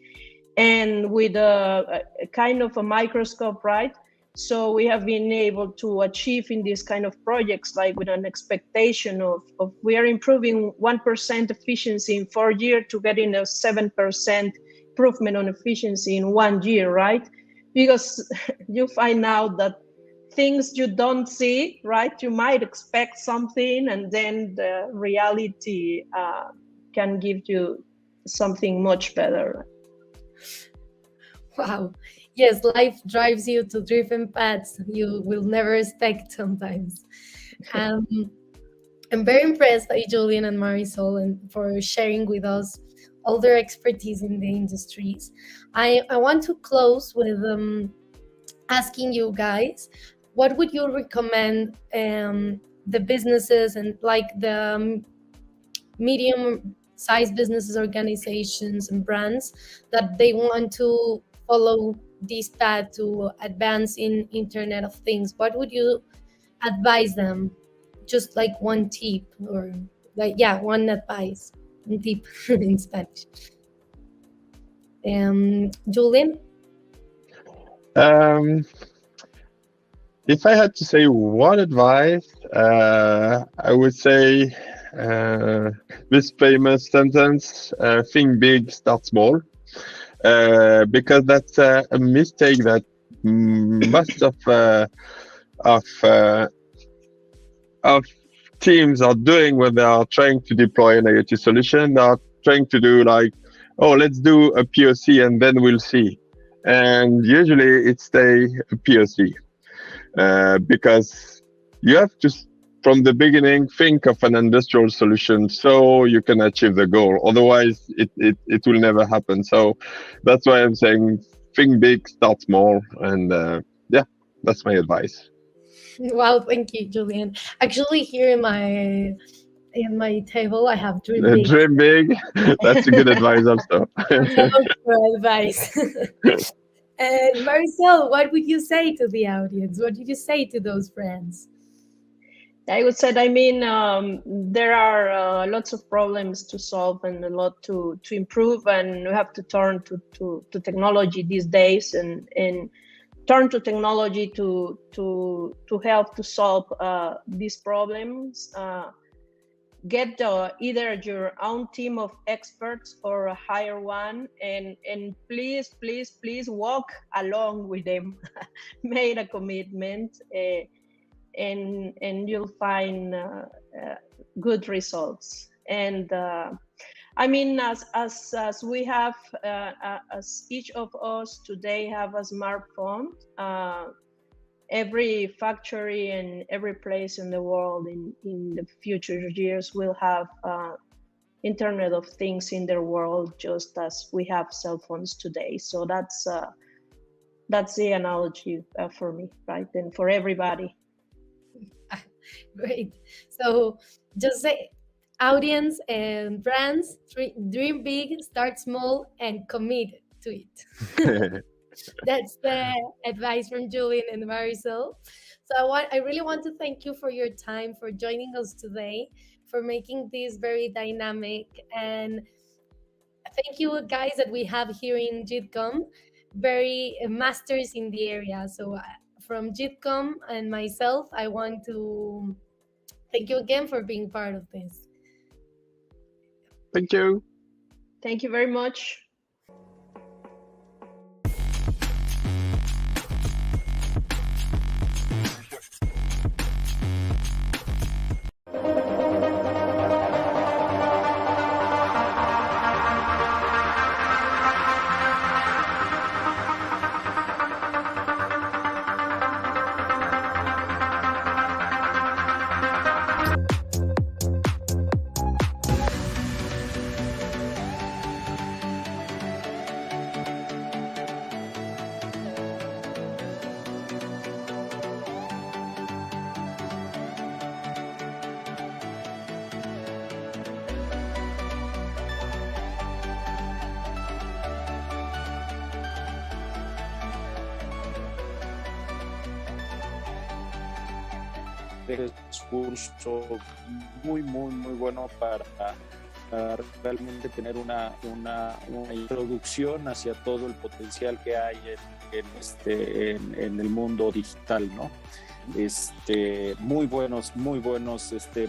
and with a kind of a microscope, right? So we have been able to achieve in these kind of projects, like with an expectation of we are improving 1% efficiency in 4 years to getting a 7% improvement on efficiency in 1 year, right? Because you find out that things you don't see, right? You might expect something, and then the reality can give you something much better. Wow. Yes, life drives you to different paths you will never expect sometimes. I'm very impressed by Julian and Marisol, and for sharing with us all their expertise in the industries. I want to close with asking you guys, what would you recommend the businesses and like the medium-sized businesses, organizations, and brands that they want to follow this path to advance in Internet of Things, what would you advise them? Just like one tip, or like, yeah, one advice, one tip in Spanish. Julian? If I had to say one advice, I would say this famous sentence, think big, start small, because that's a mistake that most of teams are doing when they are trying to deploy an IoT solution. They are trying to do like, oh, let's do a POC and then we'll see. And usually it stays a POC. Because you have to, from the beginning, think of an industrial solution so you can achieve the goal. Otherwise, it will never happen. So that's why I'm saying think big, start small, and yeah, that's my advice. Wow, thank you, Julian. Actually, here in my table, I have dream big. Dream big. That's a good advice also. For advice. And Maricel, what would you say to the audience? What did you say to those friends? I would say, I mean, there are lots of problems to solve and a lot to improve, and we have to turn to technology these days and turn to technology to help to solve these problems. Get either your own team of experts or hire one, and please walk along with them. Make a commitment, and you'll find good results. And I mean, as we have, as each of us today have a smartphone, every factory and every place in the world in the future years will have Internet of Things in their world, just as we have cell phones today. So that's the analogy for me, right? And for everybody. Great. So just say, audience and brands, dream big, start small, and commit to it. That's the advice from Julian and Maricel. So I really want to thank you for your time, for joining us today, for making this very dynamic, and thank you guys that we have here in JITCOM, very masters in the area. So from JITCOM and myself, I want to thank you again for being part of this. Thank you. Thank you very much. Discurso muy bueno para realmente tener una introducción hacia todo el potencial que hay en el mundo digital, ¿no? Muy buenos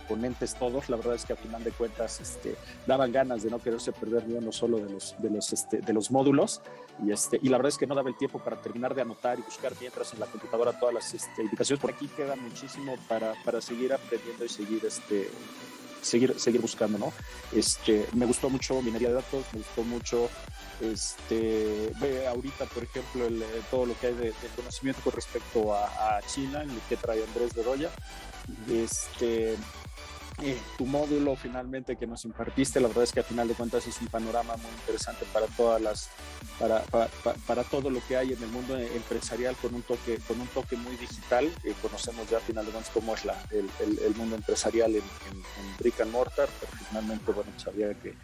ponentes todos. La verdad es que a final de cuentas daban ganas de no quererse perder ni uno solo de los módulos, y la verdad es que no daba el tiempo para terminar de anotar y buscar mientras en la computadora todas las indicaciones. Por aquí queda muchísimo para seguir aprendiendo y seguir buscando, ¿no? Me gustó mucho minería de datos, me gustó mucho ve ahorita, por ejemplo, todo lo que hay de conocimiento con respecto a China, en el que trae Andrés Bedoya. Tu módulo finalmente que nos impartiste, la verdad es que a final de cuentas es un panorama muy interesante para todas para todo lo que hay en el mundo empresarial, con un toque muy digital. Conocemos ya a final de cuentas cómo es el mundo empresarial en brick and mortar, pero finalmente, bueno, sabía que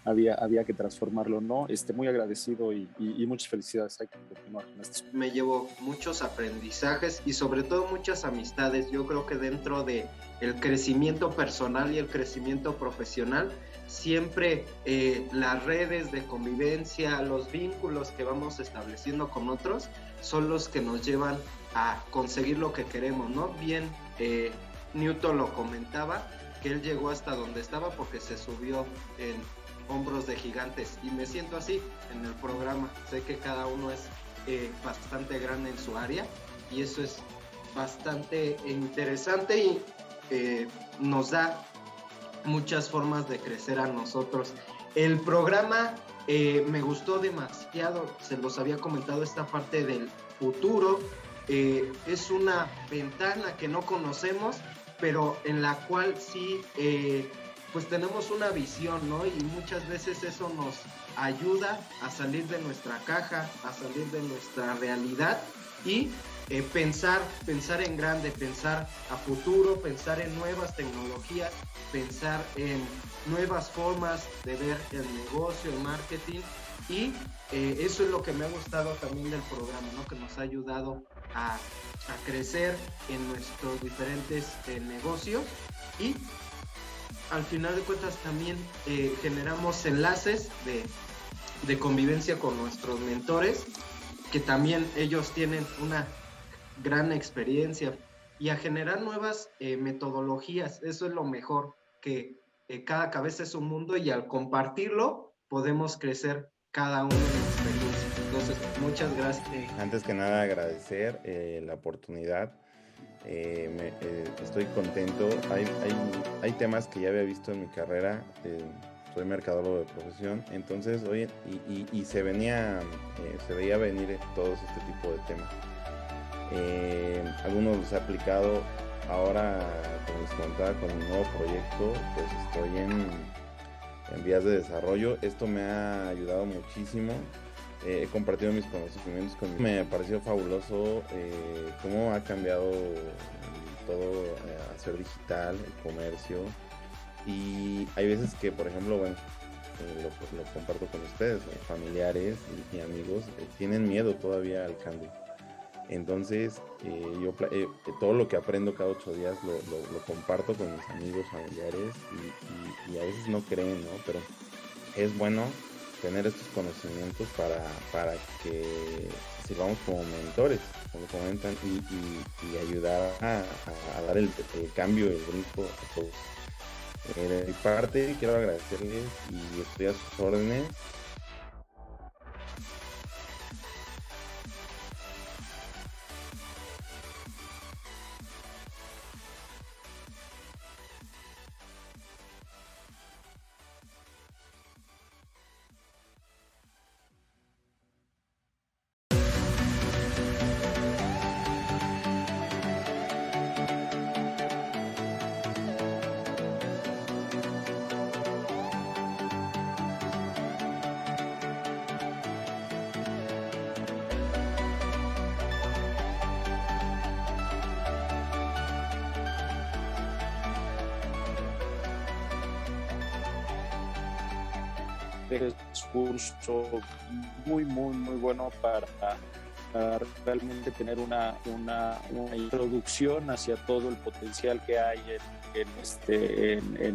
había que transformarlo, ¿no? Muy agradecido y muchas felicidades. Hay que continuar con esto. Me llevo muchos aprendizajes y sobre todo muchas amistades. Yo creo que dentro de el crecimiento personal y el crecimiento profesional, siempre las redes de convivencia, los vínculos que vamos estableciendo con otros son los que nos llevan a conseguir lo que queremos, ¿no? Bien, Newton lo comentaba, que él llegó hasta donde estaba porque se subió en hombros de gigantes, y me siento así en el programa. Sé que cada uno es bastante grande en su área y eso es bastante interesante y nos da muchas formas de crecer a nosotros. El programa me gustó demasiado, se los había comentado, esta parte del futuro. Es una ventana que no conocemos, pero en la cual sí pues tenemos una visión, ¿no? Y muchas veces eso nos ayuda a salir de nuestra caja, a salir de nuestra realidad y pensar en grande, pensar a futuro, pensar en nuevas tecnologías, pensar en nuevas formas de ver el negocio, el marketing, y eso es lo que me ha gustado también del programa, ¿no? Que nos ha ayudado a crecer en nuestros diferentes negocios, y al final de cuentas también generamos enlaces de convivencia con nuestros mentores, que también ellos tienen una gran experiencia, y a generar nuevas metodologías. Eso es lo mejor, que cada cabeza es un mundo y al compartirlo podemos crecer cada uno en experiencia. Entonces, muchas gracias. Antes que nada, agradecer la oportunidad. Estoy contento. Hay temas que ya había visto en mi carrera. Soy mercadólogo de profesión, entonces hoy se veía venir todos este tipo de temas. Algunos los he aplicado. Ahora, como les comentaba, con un nuevo proyecto, pues estoy en vías de desarrollo. Esto me ha ayudado muchísimo. He compartido mis conocimientos con me pareció fabuloso cómo ha cambiado todo a ser digital, el comercio. Y hay veces que, por ejemplo, bueno, lo comparto con ustedes, familiares y amigos tienen miedo todavía al cambio. Entonces, yo todo lo que aprendo cada 8 días lo comparto con mis amigos, familiares, y a veces no creen, ¿no? Pero es bueno tener estos conocimientos para que sirvamos como mentores, como comentan, y ayudar a dar el cambio, el brinco a todos. De mi parte, quiero agradecerles y estoy a sus órdenes. Discurso muy bueno para realmente tener una introducción hacia todo el potencial que hay en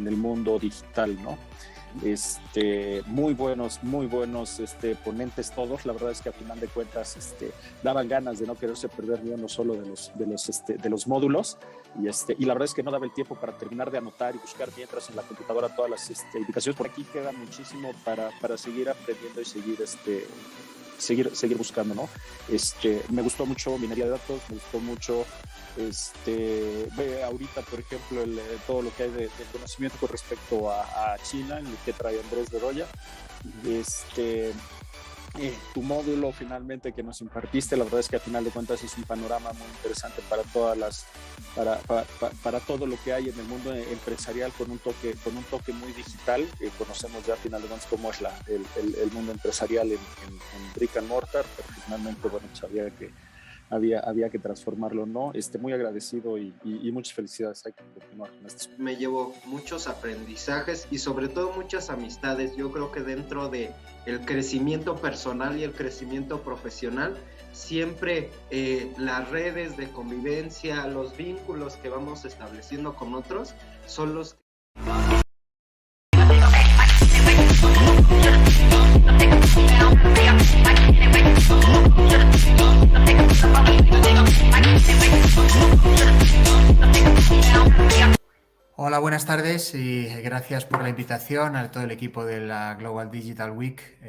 el mundo digital, ¿no? Muy buenos ponentes todos. La verdad es que a final de cuentas daban ganas de no quererse perder ni uno solo de los módulos, y la verdad es que no daba el tiempo para terminar de anotar y buscar mientras en la computadora todas las indicaciones. Por aquí queda muchísimo para seguir aprendiendo y seguir buscando, ¿no? Me gustó mucho minería de datos, me gustó mucho ve ahorita, por ejemplo, todo lo que hay de conocimiento con respecto a China, en el que trae Andrés Bedoya. Tu módulo finalmente que nos impartiste, la verdad es que a final de cuentas es un panorama muy interesante para todas para todo lo que hay en el mundo empresarial, con un toque muy digital. Conocemos ya a final de cuentas cómo es el mundo empresarial en brick and mortar, pero finalmente, bueno, sabía que había que transformarlo, ¿no? Muy agradecido y muchas felicidades. Hay que continuar con esto. Me llevo muchos aprendizajes y sobre todo muchas amistades. Yo creo que dentro de el crecimiento personal y el crecimiento profesional, siempre las redes de convivencia, los vínculos que vamos estableciendo con otros son los que... Hola, buenas tardes y gracias por la invitación a todo el equipo de la Global Digital Week.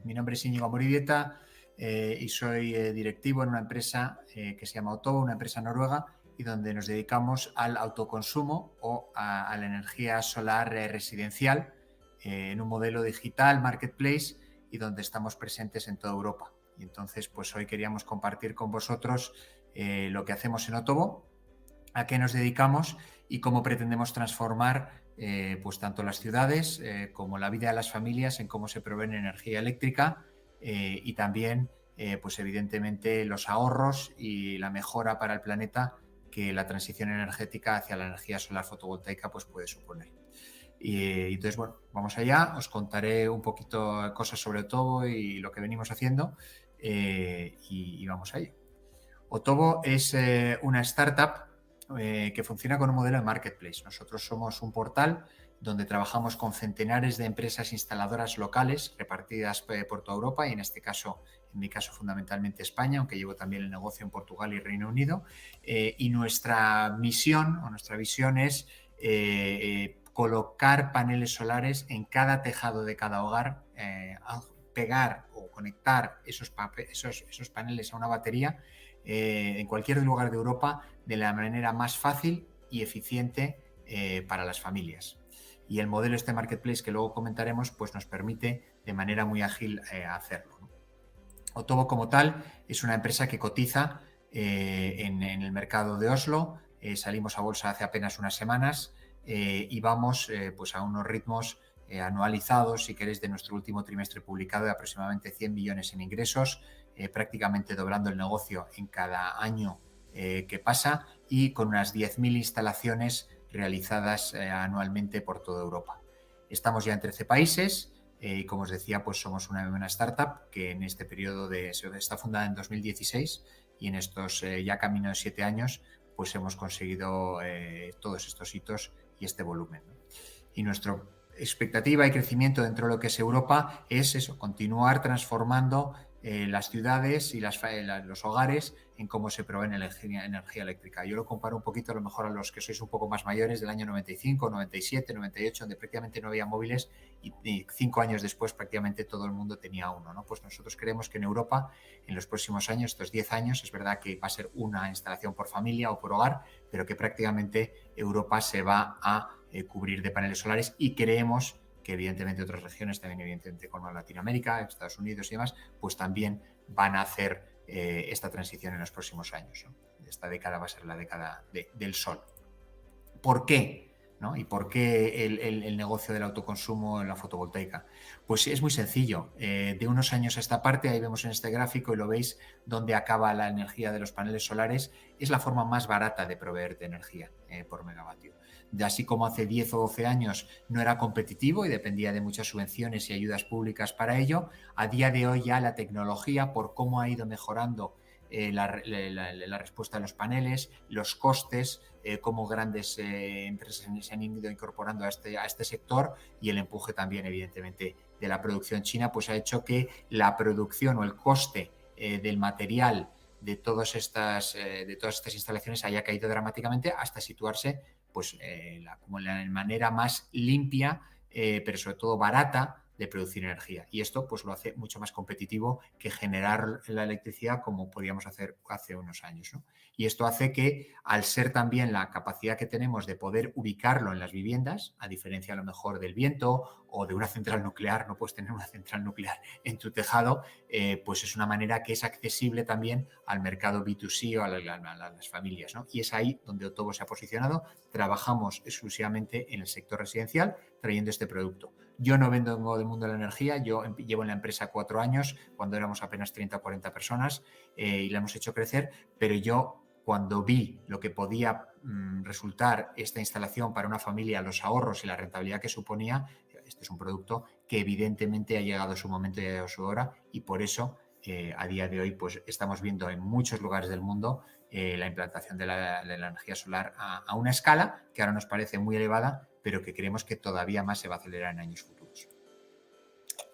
Mi nombre es Íñigo Amoribieta y soy directivo en una empresa que se llama Otovo, una empresa noruega, y donde nos dedicamos al autoconsumo o a la energía solar residencial en un modelo digital, marketplace, y donde estamos presentes en toda Europa. Y entonces, pues hoy queríamos compartir con vosotros lo que hacemos en Otovo, a qué nos dedicamos y cómo pretendemos transformar pues tanto las ciudades como la vida de las familias en cómo se provee energía eléctrica y también pues evidentemente los ahorros y la mejora para el planeta que la transición energética hacia la energía solar fotovoltaica pues puede suponer. Y entonces, bueno, vamos allá, os contaré un poquito cosas sobre Otovo y lo que venimos haciendo y vamos a ello. Otovo es una startup que funciona con un modelo de marketplace. Nosotros somos un portal donde trabajamos con centenares de empresas instaladoras locales repartidas por toda Europa y en mi caso fundamentalmente España, aunque llevo también el negocio en Portugal y Reino Unido. Y nuestra misión o nuestra visión es colocar paneles solares en cada tejado de cada hogar, pegar o conectar esos paneles a una batería en cualquier lugar de Europa de la manera más fácil y eficiente para las familias. Y el modelo marketplace que luego comentaremos pues nos permite de manera muy ágil hacerlo, ¿no? Otovo como tal es una empresa que cotiza en el mercado de Oslo. Salimos a bolsa hace apenas unas semanas y vamos pues a unos ritmos anualizados, si queréis, de nuestro último trimestre publicado de aproximadamente 100 millones en ingresos, prácticamente doblando el negocio en cada año que pasa y con unas 10.000 instalaciones realizadas anualmente por toda Europa. Estamos ya en 13 países y como os decía, pues somos una startup que en este periodo está fundada en 2016 y en estos ya camino de 7 años pues hemos conseguido todos estos hitos y este volumen, ¿no? Y nuestra expectativa y crecimiento dentro de lo que es Europa es eso, continuar transformando las ciudades y los hogares en cómo se provee energía eléctrica. Yo lo comparo un poquito a lo mejor a los que sois un poco más mayores del año 95, 97, 98, donde prácticamente no había móviles y 5 años después prácticamente todo el mundo tenía uno, ¿no? Pues nosotros creemos que en Europa en los próximos años, estos 10 años, es verdad que va a ser una instalación por familia o por hogar, pero que prácticamente Europa se va a cubrir de paneles solares y creemos que evidentemente otras regiones, también evidentemente como Latinoamérica, Estados Unidos y demás, pues también van a hacer esta transición en los próximos años, ¿no? Esta década va a ser la década del sol. ¿Por qué? ¿No? ¿Y por qué el negocio del autoconsumo en la fotovoltaica? Pues es muy sencillo. De unos años a esta parte, ahí vemos en este gráfico y lo veis donde acaba la energía de los paneles solares, es la forma más barata de proveer de energía por megavatio. De así como hace 10 o 12 años no era competitivo y dependía de muchas subvenciones y ayudas públicas para ello, a día de hoy ya la tecnología, por cómo ha ido mejorando la respuesta a los paneles, los costes, cómo grandes empresas se han ido incorporando a este sector y el empuje también evidentemente de la producción china, pues ha hecho que la producción o el coste del material de todas estas instalaciones haya caído dramáticamente hasta situarse pues como la manera más limpia, pero sobre todo barata de producir energía. Y esto pues lo hace mucho más competitivo que generar la electricidad como podíamos hacer hace unos años, ¿no? Y esto hace que, al ser también la capacidad que tenemos de poder ubicarlo en las viviendas, a diferencia a lo mejor del viento o de una central nuclear, no puedes tener una central nuclear en tu tejado, pues es una manera que es accesible también al mercado B2C o a las familias, ¿no? Y es ahí donde Otovo se ha posicionado. Trabajamos exclusivamente en el sector residencial trayendo este producto. Yo no vengo del mundo de la energía, yo llevo en la empresa 4 años, cuando éramos apenas 30 o 40 personas y la hemos hecho crecer, pero yo cuando vi lo que podía resultar esta instalación para una familia, los ahorros y la rentabilidad que suponía, este es un producto que evidentemente ha llegado su momento y ha llegado su hora, y por eso a día de hoy pues estamos viendo en muchos lugares del mundo la implantación de la energía solar a una escala que ahora nos parece muy elevada, pero que creemos que todavía más se va a acelerar en años futuros.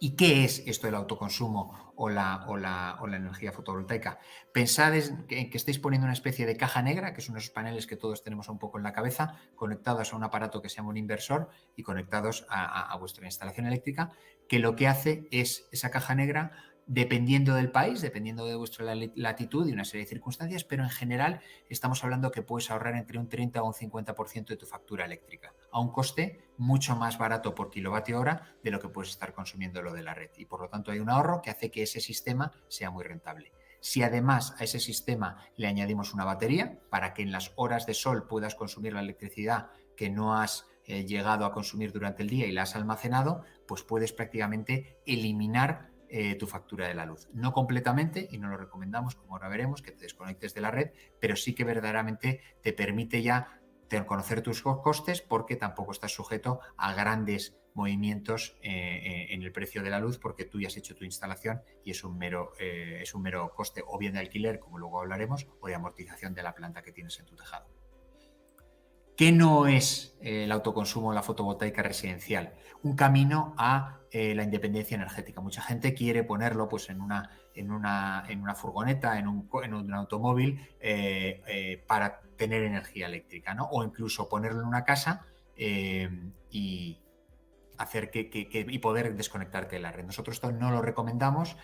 ¿Y qué es esto del autoconsumo o la energía fotovoltaica? Pensad en que estáis poniendo una especie de caja negra, que son esos paneles que todos tenemos un poco en la cabeza, conectados a un aparato que se llama un inversor y conectados a vuestra instalación eléctrica, que lo que hace es esa caja negra, dependiendo del país, dependiendo de vuestra latitud y una serie de circunstancias, pero en general estamos hablando que puedes ahorrar entre un 30 o un 50% de tu factura eléctrica, a un coste mucho más barato por kilovatio hora de lo que puedes estar consumiendo lo de la red. Y por lo tanto hay un ahorro que hace que ese sistema sea muy rentable. Si además a ese sistema le añadimos una batería, para que en las horas de sol puedas consumir la electricidad que no has llegado a consumir durante el día y la has almacenado, pues puedes prácticamente eliminar tu factura de la luz. No completamente, y no lo recomendamos, como ahora veremos, que te desconectes de la red, pero sí que verdaderamente te permite ya conocer tus costes, porque tampoco estás sujeto a grandes movimientos en el precio de la luz, porque tú ya has hecho tu instalación y es un mero coste o bien de alquiler, como luego hablaremos, o de amortización de la planta que tienes en tu tejado. ¿Qué no es el autoconsumo o la fotovoltaica residencial? Un camino a la independencia energética. Mucha gente quiere ponerlo pues, en una furgoneta, en un automóvil para tener energía eléctrica, ¿no? O incluso ponerlo en una casa y hacer y poder desconectarte de la red. Nosotros esto no lo recomendamos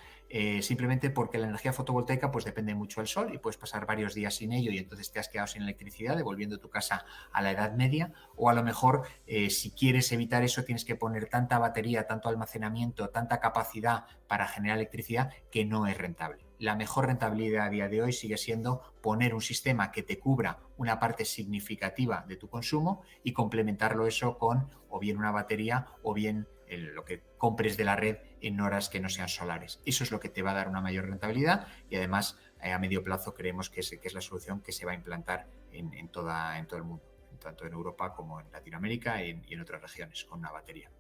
simplemente porque la energía fotovoltaica pues depende mucho del sol y puedes pasar varios días sin ello y entonces te has quedado sin electricidad, devolviendo tu casa a la Edad Media, o a lo mejor si quieres evitar eso tienes que poner tanta batería, tanto almacenamiento, tanta capacidad para generar electricidad que no es rentable. La mejor rentabilidad a día de hoy sigue siendo poner un sistema que te cubra una parte significativa de tu consumo y complementarlo eso con o bien una batería o bien lo que compres de la red en horas que no sean solares. Eso es lo que te va a dar una mayor rentabilidad y además a medio plazo creemos que es la solución que se va a implantar en todo el mundo, tanto en Europa como en Latinoamérica y en otras regiones con una batería.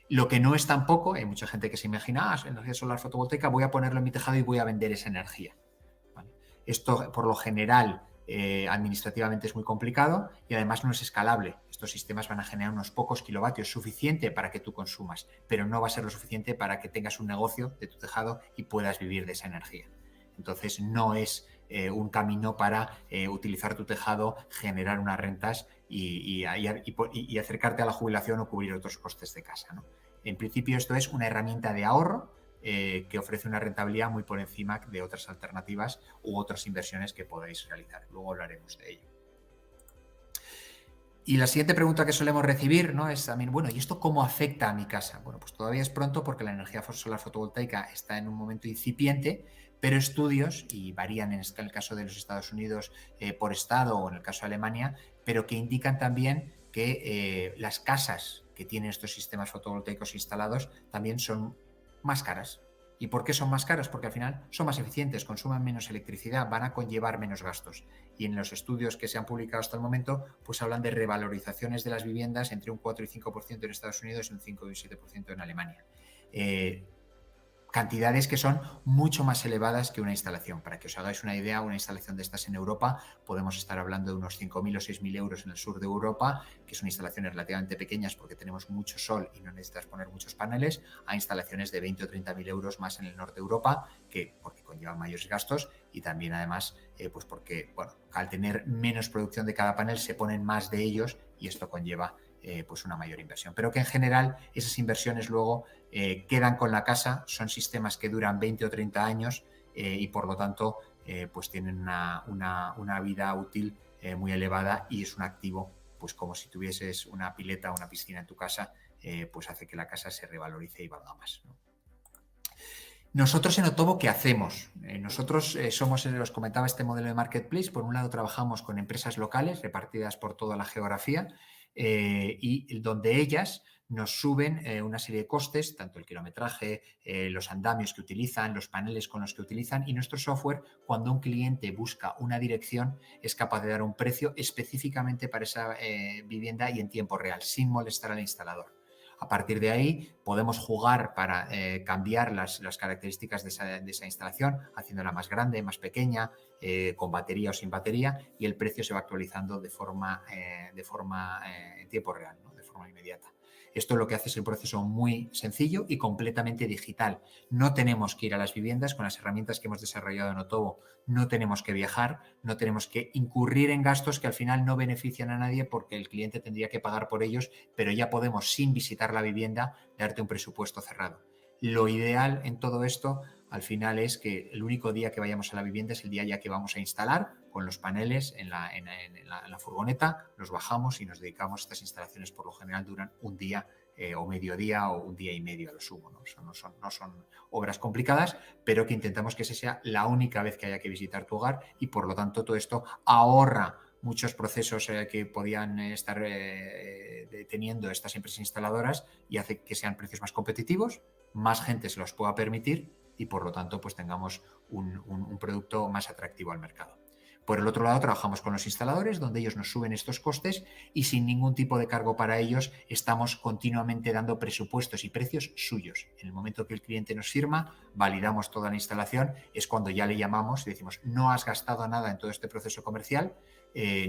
Lo que no es tampoco, hay mucha gente que se imagina, energía solar fotovoltaica, voy a ponerlo en mi tejado y voy a vender esa energía. ¿Vale? Esto, por lo general, administrativamente es muy complicado y además no es escalable. Estos sistemas van a generar unos pocos kilovatios, suficiente para que tú consumas, pero no va a ser lo suficiente para que tengas un negocio de tu tejado y puedas vivir de esa energía. Entonces, no es un camino para utilizar tu tejado, generar unas rentas y acercarte a la jubilación o cubrir otros costes de casa, ¿no? En principio, esto es una herramienta de ahorro que ofrece una rentabilidad muy por encima de otras alternativas u otras inversiones que podáis realizar. Luego hablaremos de ello. Y la siguiente pregunta que solemos recibir, ¿no? Es también, bueno, ¿y esto cómo afecta a mi casa? Bueno, pues todavía es pronto porque la energía solar fotovoltaica está en un momento incipiente, pero estudios, y varían en el caso de los Estados Unidos por estado o en el caso de Alemania, pero que indican también que las casas que tienen estos sistemas fotovoltaicos instalados también son más caras. ¿Y por qué son más caras? Porque al final son más eficientes, consumen menos electricidad, van a conllevar menos gastos. Y en los estudios que se han publicado hasta el momento, pues hablan de revalorizaciones de las viviendas entre un 4 y 5% en Estados Unidos y un 5 y un 7% en Alemania. Cantidades que son mucho más elevadas que una instalación. Para que os hagáis una idea, una instalación de estas en Europa podemos estar hablando de unos 5.000 o 6.000 euros en el sur de Europa, que son instalaciones relativamente pequeñas porque tenemos mucho sol y no necesitas poner muchos paneles, a instalaciones de 20 o 30.000 euros más en el norte de Europa, porque conllevan mayores gastos y también además pues porque bueno, al tener menos producción de cada panel se ponen más de ellos y esto conlleva pues una mayor inversión. Pero que en general esas inversiones luego quedan con la casa, son sistemas que duran 20 o 30 años y por lo tanto pues tienen una vida útil muy elevada y es un activo, pues como si tuvieses una pileta o una piscina en tu casa, pues hace que la casa se revalorice y valga más, ¿no? Nosotros en Otovo, ¿qué hacemos? Nosotros os comentaba este modelo de marketplace. Por un lado trabajamos con empresas locales repartidas por toda la geografía y donde ellas nos suben una serie de costes, tanto el kilometraje, los andamios que utilizan, los paneles con los que utilizan, y nuestro software, cuando un cliente busca una dirección, es capaz de dar un precio específicamente para esa vivienda y en tiempo real, sin molestar al instalador. A partir de ahí podemos jugar para cambiar las características de esa instalación, haciéndola más grande, más pequeña, con batería o sin batería, y el precio se va actualizando de forma en tiempo real, ¿no? De forma inmediata. Esto lo que hace es el proceso muy sencillo y completamente digital. No tenemos que ir a las viviendas con las herramientas que hemos desarrollado en Otovo. No tenemos que viajar, no tenemos que incurrir en gastos que al final no benefician a nadie porque el cliente tendría que pagar por ellos, pero ya podemos, sin visitar la vivienda, darte un presupuesto cerrado. Lo ideal en todo esto, al final, es que el único día que vayamos a la vivienda es el día ya que vamos a instalar con los paneles en la furgoneta, los bajamos y nos dedicamos a estas instalaciones. Por lo general duran un día o mediodía o un día y medio a lo sumo, ¿no? No son obras complicadas, pero que intentamos que esa sea la única vez que haya que visitar tu hogar, y por lo tanto todo esto ahorra muchos procesos que podían estar teniendo estas empresas instaladoras, y hace que sean precios más competitivos, más gente se los pueda permitir y por lo tanto pues tengamos un producto más atractivo al mercado. Por el otro lado, trabajamos con los instaladores, donde ellos nos suben estos costes y sin ningún tipo de cargo para ellos estamos continuamente dando presupuestos y precios suyos. En el momento que el cliente nos firma, validamos toda la instalación, es cuando ya le llamamos y decimos: no has gastado nada en todo este proceso comercial,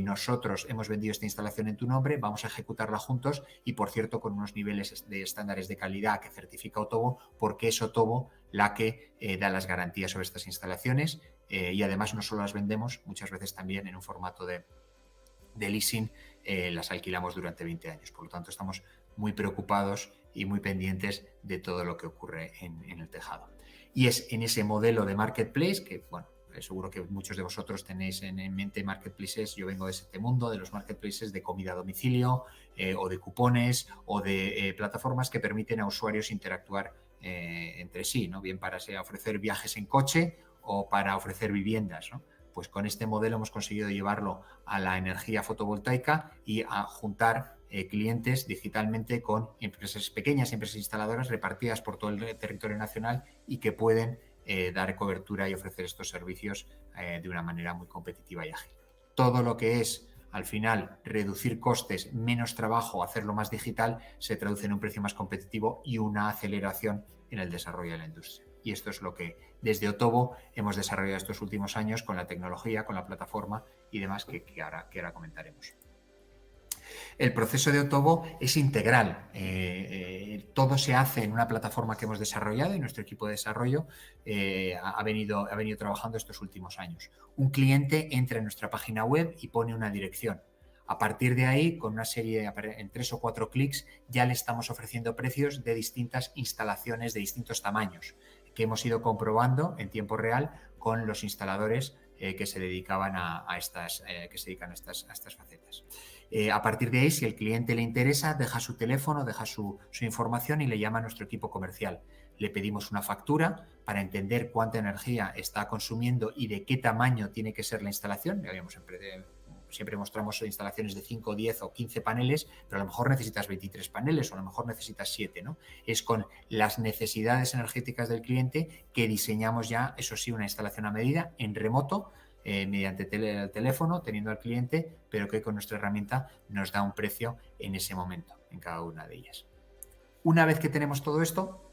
nosotros hemos vendido esta instalación en tu nombre, vamos a ejecutarla juntos, y por cierto con unos niveles de estándares de calidad que certifica Otovo, porque es Otovo la que da las garantías sobre estas instalaciones. Y además no solo las vendemos, muchas veces también en un formato de leasing las alquilamos durante 20 años. Por lo tanto, estamos muy preocupados y muy pendientes de todo lo que ocurre en el tejado. Y es en ese modelo de marketplace que, bueno, seguro que muchos de vosotros tenéis en mente marketplaces. Yo vengo de este mundo, de los marketplaces de comida a domicilio o de cupones o de plataformas que permiten a usuarios interactuar entre sí, ¿no? Bien para ofrecer viajes en coche o para ofrecer viviendas, ¿no? Pues con este modelo hemos conseguido llevarlo a la energía fotovoltaica y a juntar clientes digitalmente con empresas pequeñas, empresas instaladoras repartidas por todo el territorio nacional y que pueden dar cobertura y ofrecer estos servicios de una manera muy competitiva y ágil. Todo lo que es, al final, reducir costes, menos trabajo, hacerlo más digital, se traduce en un precio más competitivo y una aceleración en el desarrollo de la industria. Y esto es lo que desde Otovo hemos desarrollado estos últimos años con la tecnología, con la plataforma y demás que ahora comentaremos. El proceso de Otovo es integral. Todo se hace en una plataforma que hemos desarrollado y nuestro equipo de desarrollo ha venido trabajando estos últimos años. Un cliente entra en nuestra página web y pone una dirección. A partir de ahí, con una serie en 3 o 4 clics, ya le estamos ofreciendo precios de distintas instalaciones de distintos tamaños, que hemos ido comprobando en tiempo real con los instaladores que se dedicaban a estas facetas. A partir de ahí, si el cliente le interesa, deja su teléfono, deja su información y le llama a nuestro equipo comercial. Le pedimos una factura para entender cuánta energía está consumiendo y de qué tamaño tiene que ser la instalación. Siempre mostramos instalaciones de 5, 10 o 15 paneles, pero a lo mejor necesitas 23 paneles o a lo mejor necesitas 7, ¿no? Es con las necesidades energéticas del cliente que diseñamos ya, eso sí, una instalación a medida en remoto, mediante el teléfono, teniendo al cliente, pero que con nuestra herramienta nos da un precio en ese momento, en cada una de ellas. Una vez que tenemos todo esto,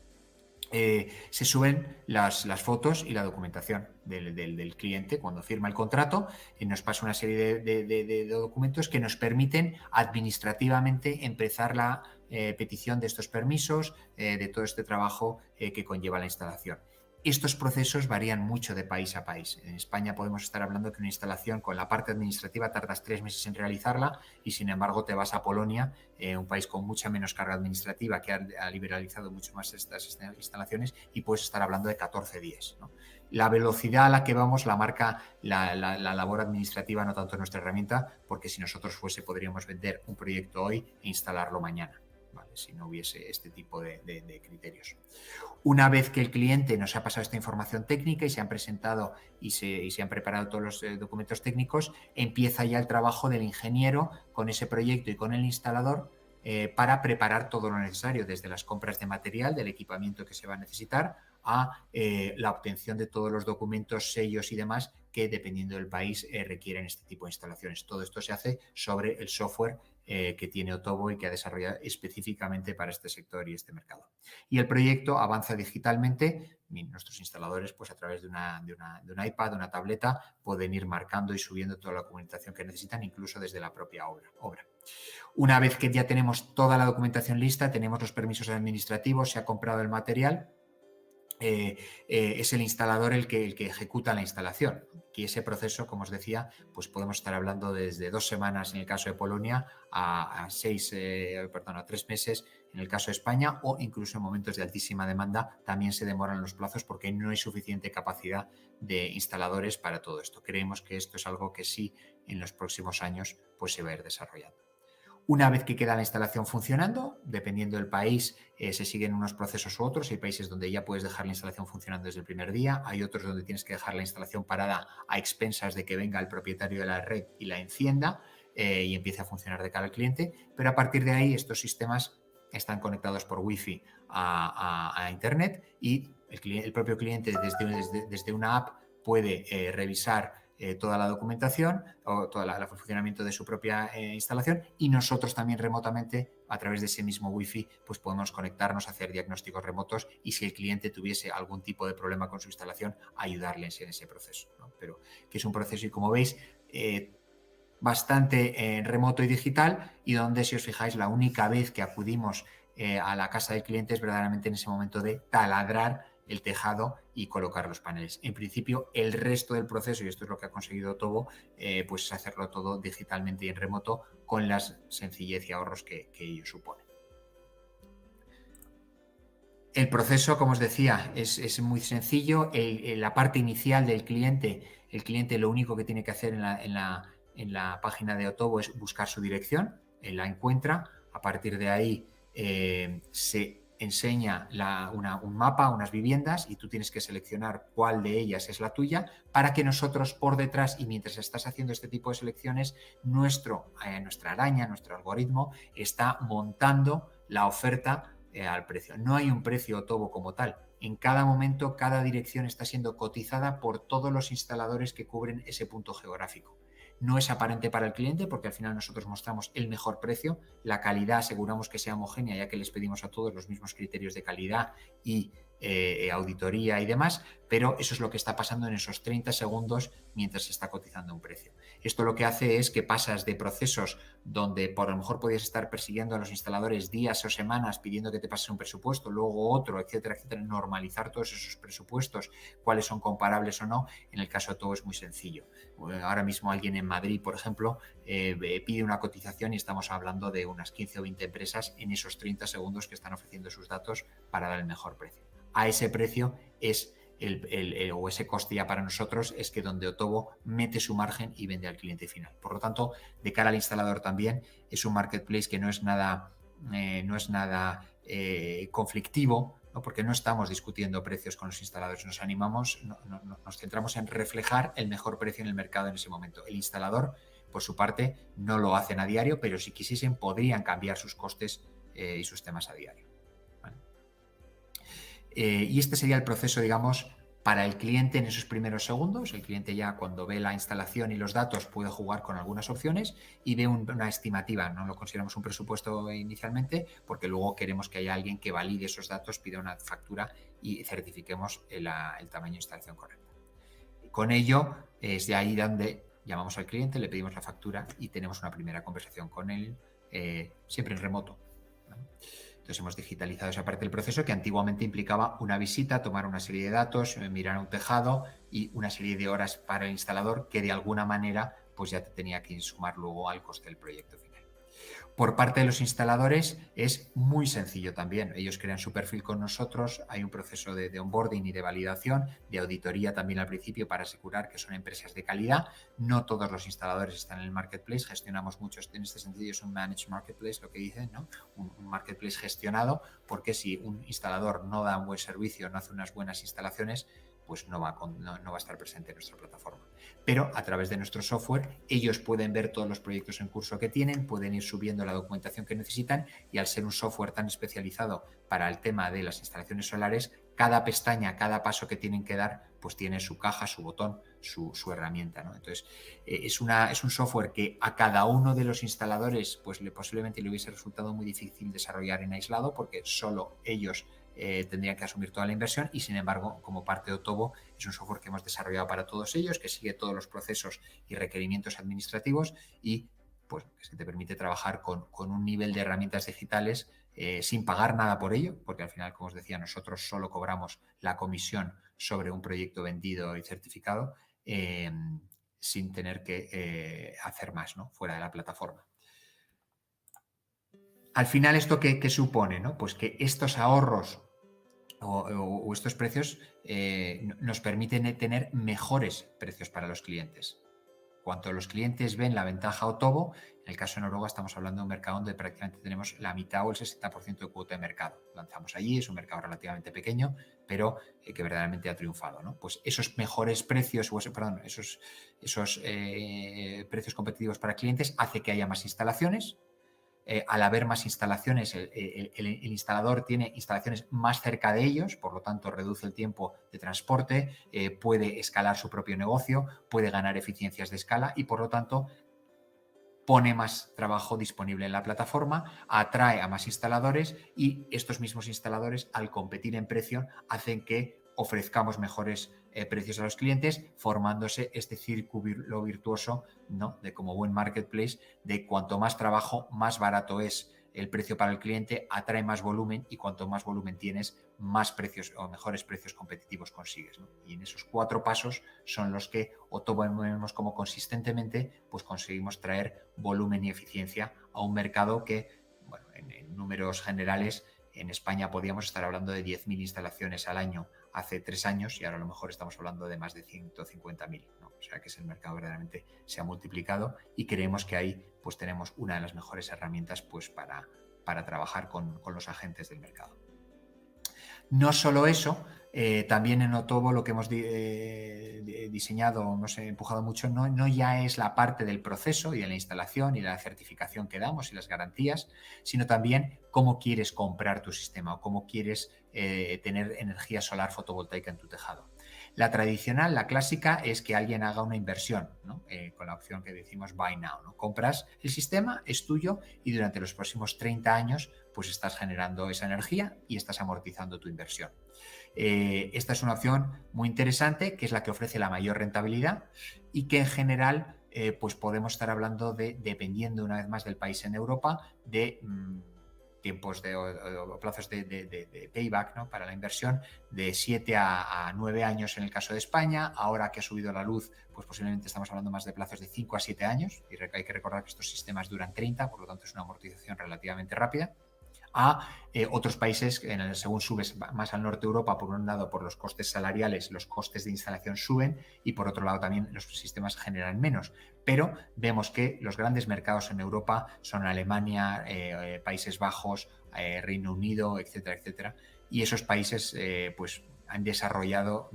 se suben las fotos y la documentación del cliente cuando firma el contrato. Nos pasa una serie de documentos que nos permiten administrativamente empezar la petición de estos permisos, de todo este trabajo que conlleva la instalación. Estos procesos varían mucho de país a país. En España podemos estar hablando que una instalación con la parte administrativa tardas 3 meses en realizarla y sin embargo te vas a Polonia, un país con mucha menos carga administrativa que ha liberalizado mucho más estas instalaciones, y puedes estar hablando de 14 días, ¿no? La velocidad a la que vamos la marca la labor administrativa, no tanto nuestra herramienta, porque si nosotros podríamos vender un proyecto hoy e instalarlo mañana. ¿Vale? si no hubiese este tipo de criterios. Una vez que el cliente nos ha pasado esta información técnica y se han presentado y se han preparado todos los documentos técnicos, empieza ya el trabajo del ingeniero con ese proyecto y con el instalador para preparar todo lo necesario, desde las compras de material, del equipamiento que se va a necesitar, a la obtención de todos los documentos, sellos y demás que, dependiendo del país, requieren este tipo de instalaciones. Todo esto se hace sobre el software que tiene Otovo y que ha desarrollado específicamente para este sector y este mercado. Y el proyecto avanza digitalmente. Nuestros instaladores, pues a través de un iPad, de una tableta, pueden ir marcando y subiendo toda la documentación que necesitan, incluso desde la propia obra. Una vez que ya tenemos toda la documentación lista, tenemos los permisos administrativos, se ha comprado el material, es el instalador el que ejecuta la instalación. Y ese proceso, como os decía, pues podemos estar hablando desde 2 semanas en el caso de Polonia a 3 meses en el caso de España, o incluso en momentos de altísima demanda también se demoran los plazos porque no hay suficiente capacidad de instaladores para todo esto. Creemos que esto es algo que sí en los próximos años pues se va a ir desarrollando. Una vez que queda la instalación funcionando, dependiendo del país, se siguen unos procesos u otros. Hay países donde ya puedes dejar la instalación funcionando desde el primer día. Hay otros donde tienes que dejar la instalación parada a expensas de que venga el propietario de la red y la encienda y empiece a funcionar de cara al cliente. Pero a partir de ahí, estos sistemas están conectados por Wi-Fi a Internet y el propio cliente desde una app puede revisar toda la documentación o todo el funcionamiento de su propia instalación, y nosotros también remotamente a través de ese mismo Wi-Fi pues podemos conectarnos a hacer diagnósticos remotos y, si el cliente tuviese algún tipo de problema con su instalación, ayudarles en ese proceso, ¿no? Pero que es un proceso, y como veis, bastante remoto y digital, y donde, si os fijáis, la única vez que acudimos a la casa del cliente es verdaderamente en ese momento de taladrar el tejado y colocar los paneles. En principio, el resto del proceso, y esto es lo que ha conseguido Otovo, pues es hacerlo todo digitalmente y en remoto, con la sencillez y ahorros que ello supone. El proceso, como os decía, es muy sencillo. La parte inicial del cliente, el cliente lo único que tiene que hacer en la página de Otovo es buscar su dirección, él la encuentra, a partir de ahí se enseña un mapa, unas viviendas, y tú tienes que seleccionar cuál de ellas es la tuya para que nosotros por detrás, y mientras estás haciendo este tipo de selecciones, nuestra araña, nuestro algoritmo, está montando la oferta al precio. No hay un precio Otovo como tal. En cada momento, cada dirección está siendo cotizada por todos los instaladores que cubren ese punto geográfico. No es aparente para el cliente porque al final nosotros mostramos el mejor precio, la calidad aseguramos que sea homogénea, ya que les pedimos a todos los mismos criterios de calidad y auditoría y demás, pero eso es lo que está pasando en esos 30 segundos mientras se está cotizando un precio. Esto lo que hace es que pasas de procesos donde por lo mejor podías estar persiguiendo a los instaladores días o semanas pidiendo que te pases un presupuesto, luego otro, etcétera, etcétera, normalizar todos esos presupuestos, cuáles son comparables o no. En el caso de todo es muy sencillo. Ahora mismo alguien en Madrid, por ejemplo, pide una cotización y estamos hablando de unas 15 o 20 empresas en esos 30 segundos que están ofreciendo sus datos para dar el mejor precio. A ese precio es o ese coste ya para nosotros es que donde Otovo mete su margen y vende al cliente final. Por lo tanto, de cara al instalador también es un marketplace que no es nada conflictivo, ¿no? Porque no estamos discutiendo precios con los instaladores, nos centramos en reflejar el mejor precio en el mercado en ese momento. El instalador, por su parte, no lo hacen a diario, pero si quisiesen podrían cambiar sus costes y sus temas a diario. Y este sería el proceso, digamos, para el cliente en esos primeros segundos. El cliente ya, cuando ve la instalación y los datos, puede jugar con algunas opciones y ve una estimativa. No lo consideramos un presupuesto inicialmente porque luego queremos que haya alguien que valide esos datos, pida una factura y certifiquemos el tamaño de instalación correcta. Con ello es de ahí donde llamamos al cliente, le pedimos la factura y tenemos una primera conversación con él, siempre en remoto, ¿no? Entonces hemos digitalizado esa parte del proceso que antiguamente implicaba una visita, tomar una serie de datos, mirar un tejado y una serie de horas para el instalador que de alguna manera pues ya te tenía que sumar luego al coste del proyecto final. Por parte de los instaladores es muy sencillo también. Ellos crean su perfil con nosotros, hay un proceso de onboarding y de validación, de auditoría también al principio para asegurar que son empresas de calidad. No todos los instaladores están en el marketplace, gestionamos muchos, en este sentido es un managed marketplace lo que dicen, ¿no? Un marketplace gestionado, porque si un instalador no da un buen servicio, no hace unas buenas instalaciones, pues no va a estar presente en nuestra plataforma. Pero a través de nuestro software ellos pueden ver todos los proyectos en curso que tienen, pueden ir subiendo la documentación que necesitan y al ser un software tan especializado para el tema de las instalaciones solares, cada pestaña, cada paso que tienen que dar, pues tiene su caja, su botón, su herramienta, ¿no? Entonces, es un software que a cada uno de los instaladores pues posiblemente le hubiese resultado muy difícil desarrollar en aislado porque solo ellos tendrían que asumir toda la inversión y sin embargo como parte de Otovo es un software que hemos desarrollado para todos ellos, que sigue todos los procesos y requerimientos administrativos y pues que te permite trabajar con un nivel de herramientas digitales sin pagar nada por ello, porque al final, como os decía, nosotros solo cobramos la comisión sobre un proyecto vendido y certificado sin tener que hacer más, ¿no? Fuera de la plataforma. Al final, ¿esto qué supone, ¿no? Pues que estos ahorros o estos precios nos permiten tener mejores precios para los clientes. Cuanto los clientes ven la ventaja Otovo, en el caso de Noruega estamos hablando de un mercado donde prácticamente tenemos la mitad o el 60% de cuota de mercado. Lanzamos allí, es un mercado relativamente pequeño, pero que verdaderamente ha triunfado, ¿no? Pues esos mejores precios, esos precios competitivos para clientes hace que haya más instalaciones. Al haber más instalaciones, el instalador tiene instalaciones más cerca de ellos, por lo tanto reduce el tiempo de transporte, puede escalar su propio negocio, puede ganar eficiencias de escala y por lo tanto pone más trabajo disponible en la plataforma, atrae a más instaladores y estos mismos instaladores al competir en precio hacen que ofrezcamos mejores precios a los clientes, formándose este círculo virtuoso, ¿no? De como buen marketplace, de cuanto más trabajo, más barato es el precio para el cliente, atrae más volumen y cuanto más volumen tienes, más precios o mejores precios competitivos consigues, ¿no? Y en esos 4 pasos son los que Otovo vemos como consistentemente pues conseguimos traer volumen y eficiencia a un mercado que, bueno, en números generales, en España podíamos estar hablando de 10.000 instalaciones al año hace 3 años y ahora a lo mejor estamos hablando de más de 150.000, ¿no? O sea que el mercado verdaderamente se ha multiplicado y creemos que ahí pues tenemos una de las mejores herramientas pues para trabajar con los agentes del mercado. No solo eso, también en Otovo lo que hemos diseñado, hemos empujado mucho, no ya es la parte del proceso y de la instalación y la certificación que damos y las garantías, sino también cómo quieres comprar tu sistema o cómo quieres tener energía solar fotovoltaica en tu tejado. La tradicional, la clásica, es que alguien haga una inversión, ¿no? Con la opción que decimos Buy Now, ¿no? Compras el sistema, es tuyo y durante los próximos 30 años pues estás generando esa energía y estás amortizando tu inversión. Esta es una opción muy interesante, que es la que ofrece la mayor rentabilidad y que en general pues podemos estar hablando de, dependiendo una vez más del país en Europa, de tiempos o plazos de payback, ¿no? Para la inversión de 7 a 9 años en el caso de España. Ahora que ha subido la luz, pues posiblemente estamos hablando más de plazos de 5 a 7 años y hay que recordar que estos sistemas duran 30, por lo tanto es una amortización relativamente rápida. A otros países, según subes más al norte de Europa, por un lado por los costes salariales, los costes de instalación suben y por otro lado también los sistemas generan menos. Pero vemos que los grandes mercados en Europa son Alemania, Países Bajos, Reino Unido, etcétera, etcétera. Y esos países pues han desarrollado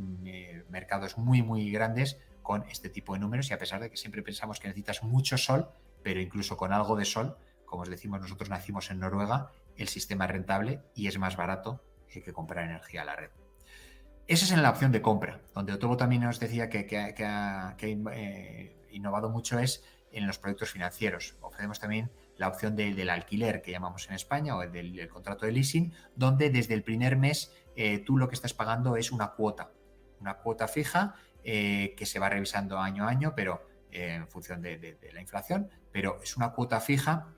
mercados muy, muy grandes con este tipo de números y a pesar de que siempre pensamos que necesitas mucho sol, pero incluso con algo de sol, como os decimos, nosotros nacimos en Noruega, el sistema es rentable y es más barato que comprar energía a la red. Esa es en la opción de compra, donde Otovo también nos decía que ha innovado mucho es en los productos financieros. Ofrecemos también la opción del alquiler, que llamamos en España, o del contrato de leasing, donde desde el primer mes tú lo que estás pagando es una cuota fija que se va revisando año a año, pero en función de la inflación, pero es una cuota fija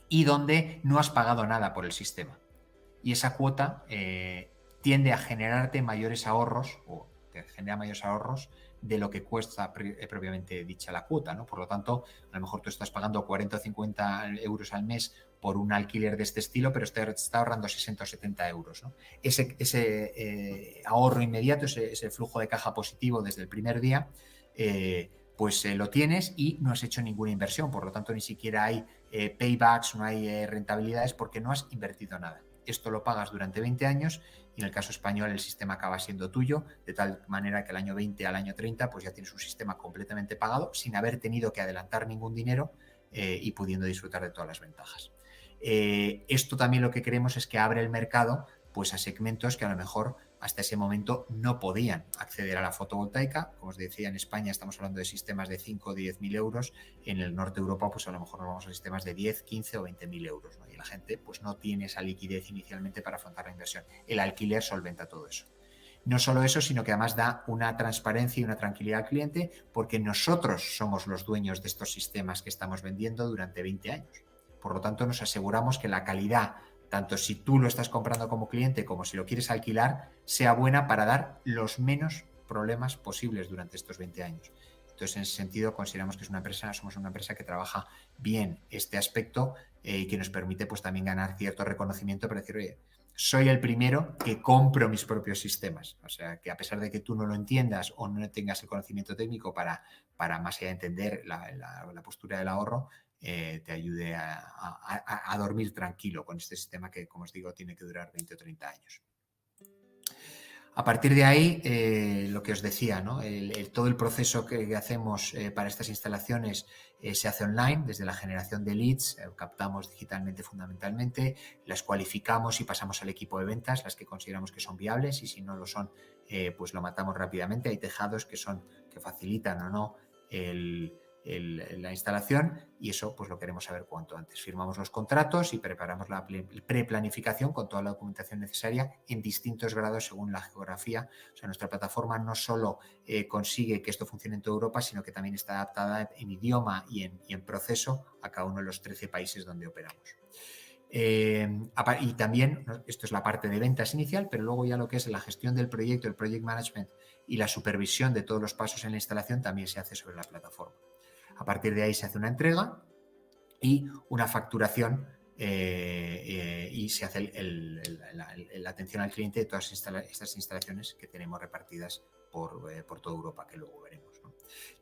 y donde no has pagado nada por el sistema. Y esa cuota tiende a generarte mayores ahorros o te genera mayores ahorros de lo que cuesta propiamente dicha la cuota, ¿no? Por lo tanto, a lo mejor tú estás pagando 40 o 50 euros al mes por un alquiler de este estilo, pero te está ahorrando 60 o 70 euros, ¿no? Ese ahorro inmediato, ese flujo de caja positivo desde el primer día, pues lo tienes y no has hecho ninguna inversión. Por lo tanto, ni siquiera hay paybacks, no hay rentabilidades porque no has invertido nada. Esto lo pagas durante 20 años y en el caso español el sistema acaba siendo tuyo, de tal manera que al año 20 al año 30 pues ya tienes un sistema completamente pagado sin haber tenido que adelantar ningún dinero y pudiendo disfrutar de todas las ventajas. Esto también lo que queremos es que abre el mercado pues a segmentos que a lo mejor hasta ese momento no podían acceder a la fotovoltaica. Como os decía, en España estamos hablando de sistemas de 5 o 10.000 euros. En el norte de Europa, pues a lo mejor nos vamos a sistemas de 10, 15 o 20.000 euros, ¿no? Y la gente pues no tiene esa liquidez inicialmente para afrontar la inversión. El alquiler solventa todo eso. No solo eso, sino que además da una transparencia y una tranquilidad al cliente porque nosotros somos los dueños de estos sistemas que estamos vendiendo durante 20 años. Por lo tanto, nos aseguramos que la calidad, tanto si tú lo estás comprando como cliente como si lo quieres alquilar, sea buena para dar los menos problemas posibles durante estos 20 años. Entonces, en ese sentido, consideramos que somos una empresa que trabaja bien este aspecto y que nos permite pues también ganar cierto reconocimiento para decir, oye, soy el primero que compro mis propios sistemas. O sea, que a pesar de que tú no lo entiendas o no tengas el conocimiento técnico para más allá de entender la postura del ahorro, te ayude a dormir tranquilo con este sistema que, como os digo, tiene que durar 20 o 30 años. A partir de ahí, lo que os decía, ¿no? Todo el proceso que hacemos para estas instalaciones se hace online, desde la generación de leads, captamos digitalmente fundamentalmente, las cualificamos y pasamos al equipo de ventas, las que consideramos que son viables, y si no lo son, pues lo matamos rápidamente. Hay tejados que facilitan o no la instalación, y eso pues lo queremos saber cuanto antes. Firmamos los contratos y preparamos la preplanificación con toda la documentación necesaria en distintos grados según la geografía. O sea, nuestra plataforma no solo consigue que esto funcione en toda Europa, sino que también está adaptada en idioma y en proceso a cada uno de los 13 países donde operamos. Y también, esto es la parte de ventas inicial, pero luego ya lo que es la gestión del proyecto, el project management y la supervisión de todos los pasos en la instalación también se hace sobre la plataforma. A partir de ahí se hace una entrega y una facturación y se hace la atención al cliente de todas estas instalaciones que tenemos repartidas por toda Europa, que luego veremos, ¿no?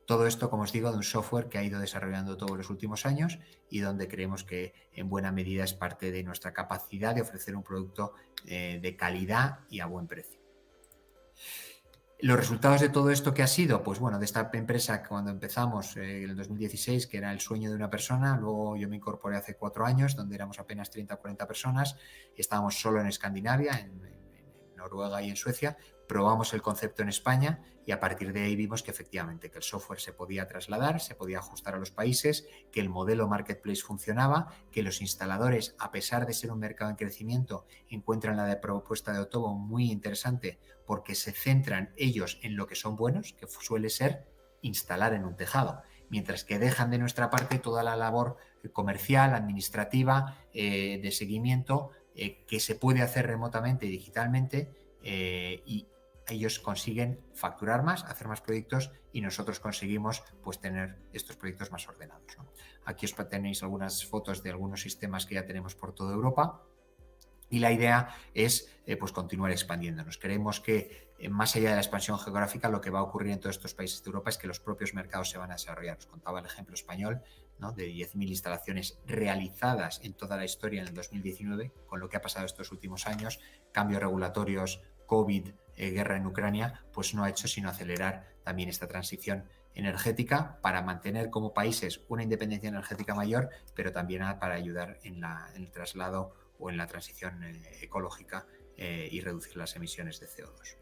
Todo esto, como os digo, de un software que ha ido desarrollando todos los últimos años y donde creemos que en buena medida es parte de nuestra capacidad de ofrecer un producto de calidad y a buen precio. Los resultados de todo esto, ¿qué ha sido? Pues bueno, de esta empresa cuando empezamos en el 2016, que era el sueño de una persona, luego yo me incorporé hace 4 años, donde éramos apenas 30 o 40 personas, estábamos solo en Escandinavia, en Noruega y en Suecia, probamos el concepto en España y a partir de ahí vimos que efectivamente que el software se podía trasladar, se podía ajustar a los países, que el modelo marketplace funcionaba, que los instaladores, a pesar de ser un mercado en crecimiento, encuentran la propuesta de Otovo muy interesante porque se centran ellos en lo que son buenos, que suele ser instalar en un tejado, mientras que dejan de nuestra parte toda la labor comercial, administrativa, de seguimiento, que se puede hacer remotamente y digitalmente, y ellos consiguen facturar más, hacer más proyectos y nosotros conseguimos pues tener estos proyectos más ordenados, ¿no? Aquí os tenéis algunas fotos de algunos sistemas que ya tenemos por toda Europa y la idea es pues continuar expandiéndonos. Creemos que más allá de la expansión geográfica lo que va a ocurrir en todos estos países de Europa es que los propios mercados se van a desarrollar. Os contaba el ejemplo español, ¿no? De 10.000 instalaciones realizadas en toda la historia en el 2019, con lo que ha pasado estos últimos años, cambios regulatorios, COVID, guerra en Ucrania, pues no ha hecho sino acelerar también esta transición energética para mantener como países una independencia energética mayor, pero también para ayudar en el traslado o en la transición ecológica y reducir las emisiones de CO2.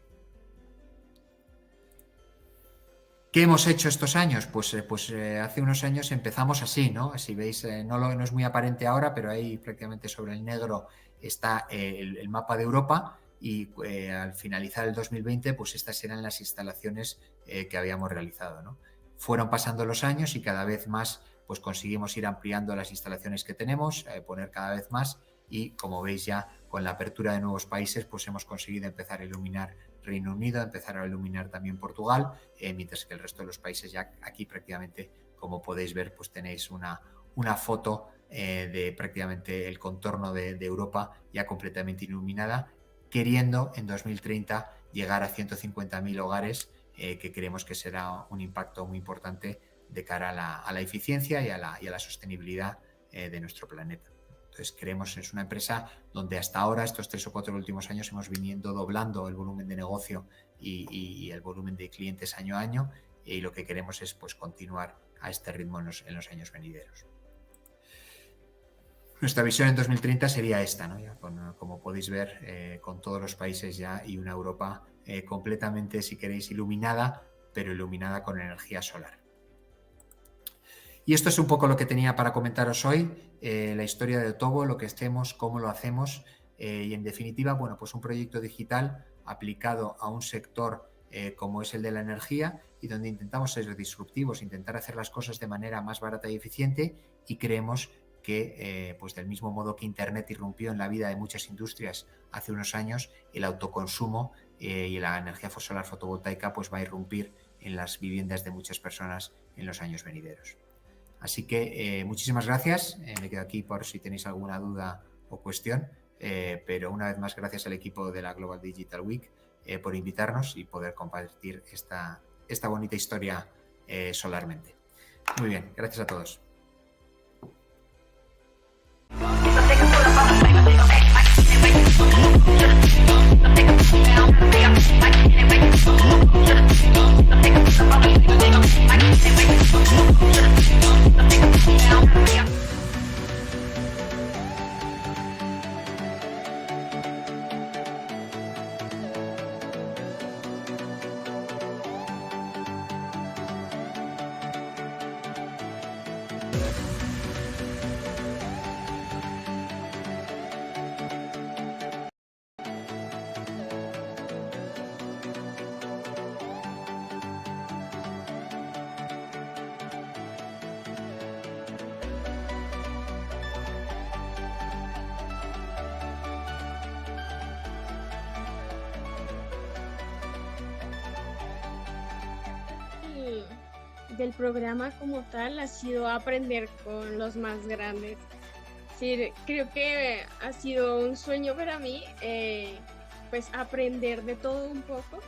¿Qué hemos hecho estos años? Pues hace unos años empezamos así, ¿no? Si veis, no es muy aparente ahora, pero ahí prácticamente sobre el negro está el mapa de Europa. Y al finalizar el 2020, pues estas eran las instalaciones que habíamos realizado, ¿no? Fueron pasando los años y cada vez más pues conseguimos ir ampliando las instalaciones que tenemos, poner cada vez más y como veis ya con la apertura de nuevos países pues hemos conseguido empezar a iluminar Reino Unido, empezar a iluminar también Portugal, mientras que el resto de los países ya aquí prácticamente, como podéis ver, pues tenéis una foto de prácticamente el contorno de Europa ya completamente iluminada, queriendo en 2030 llegar a 150.000 hogares, que creemos que será un impacto muy importante de cara a la eficiencia y a la sostenibilidad de nuestro planeta. Entonces creemos, es una empresa donde hasta ahora, estos 3 o 4 últimos años, hemos venido doblando el volumen de negocio y el volumen de clientes año a año, y lo que queremos es pues continuar a este ritmo en los años venideros. Nuestra visión en 2030 sería esta, ¿no? Ya como podéis ver, con todos los países ya y una Europa completamente, si queréis, iluminada, pero iluminada con energía solar. Y esto es un poco lo que tenía para comentaros hoy, la historia de Otovo, lo que hacemos, cómo lo hacemos, y en definitiva, bueno, pues un proyecto digital aplicado a un sector como es el de la energía, y donde intentamos ser disruptivos, intentar hacer las cosas de manera más barata y eficiente, y creemos que pues del mismo modo que Internet irrumpió en la vida de muchas industrias hace unos años, el autoconsumo y la energía solar fotovoltaica pues va a irrumpir en las viviendas de muchas personas en los años venideros. Así que muchísimas gracias, me quedo aquí por si tenéis alguna duda o cuestión, pero una vez más gracias al equipo de la Global Digital Week por invitarnos y poder compartir esta bonita historia solarmente. Muy bien, gracias a todos. Del programa como tal ha sido aprender con los más grandes. Sí, creo que ha sido un sueño para mí, pues aprender de todo un poco,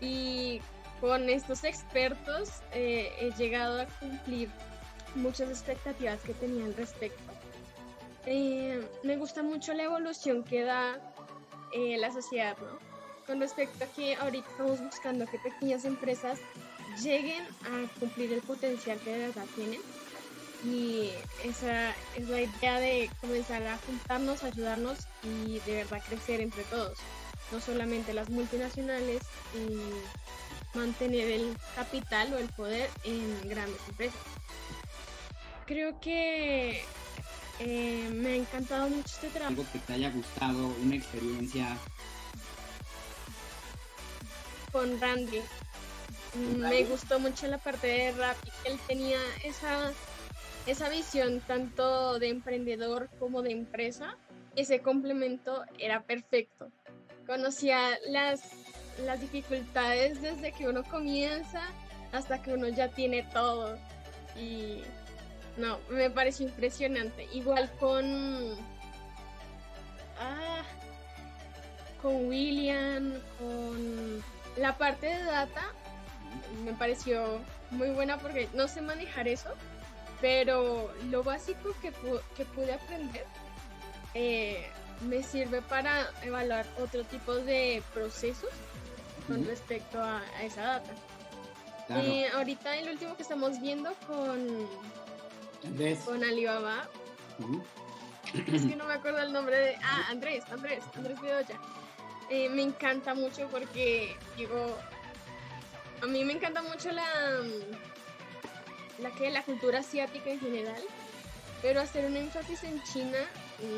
y con estos expertos he llegado a cumplir muchas expectativas que tenía al respecto. Me gusta mucho la evolución que da la sociedad, ¿no? Con respecto a que ahorita estamos buscando que pequeñas empresas lleguen a cumplir el potencial que de verdad tienen, y esa es la idea de comenzar a juntarnos, ayudarnos y de verdad crecer entre todos, no solamente las multinacionales, y mantener el capital o el poder en grandes empresas. Creo que me ha encantado mucho este trabajo. Algo que te haya gustado, una experiencia. Con Randy. Me gustó mucho la parte de Rappi, que él tenía esa visión tanto de emprendedor como de empresa. Ese complemento era perfecto. Conocía las dificultades desde que uno comienza hasta que uno ya tiene todo. Y no, me pareció impresionante. Igual con William, con la parte de data. Me pareció muy buena porque no sé manejar eso, pero lo básico que pude aprender me sirve para evaluar otro tipo de procesos con respecto a esa data. Claro. Ahorita el último que estamos viendo con Alibaba, es que no me acuerdo el nombre de... Andrés Bedoya. Me encanta mucho porque a mí me encanta mucho la cultura asiática en general, pero hacer un énfasis en China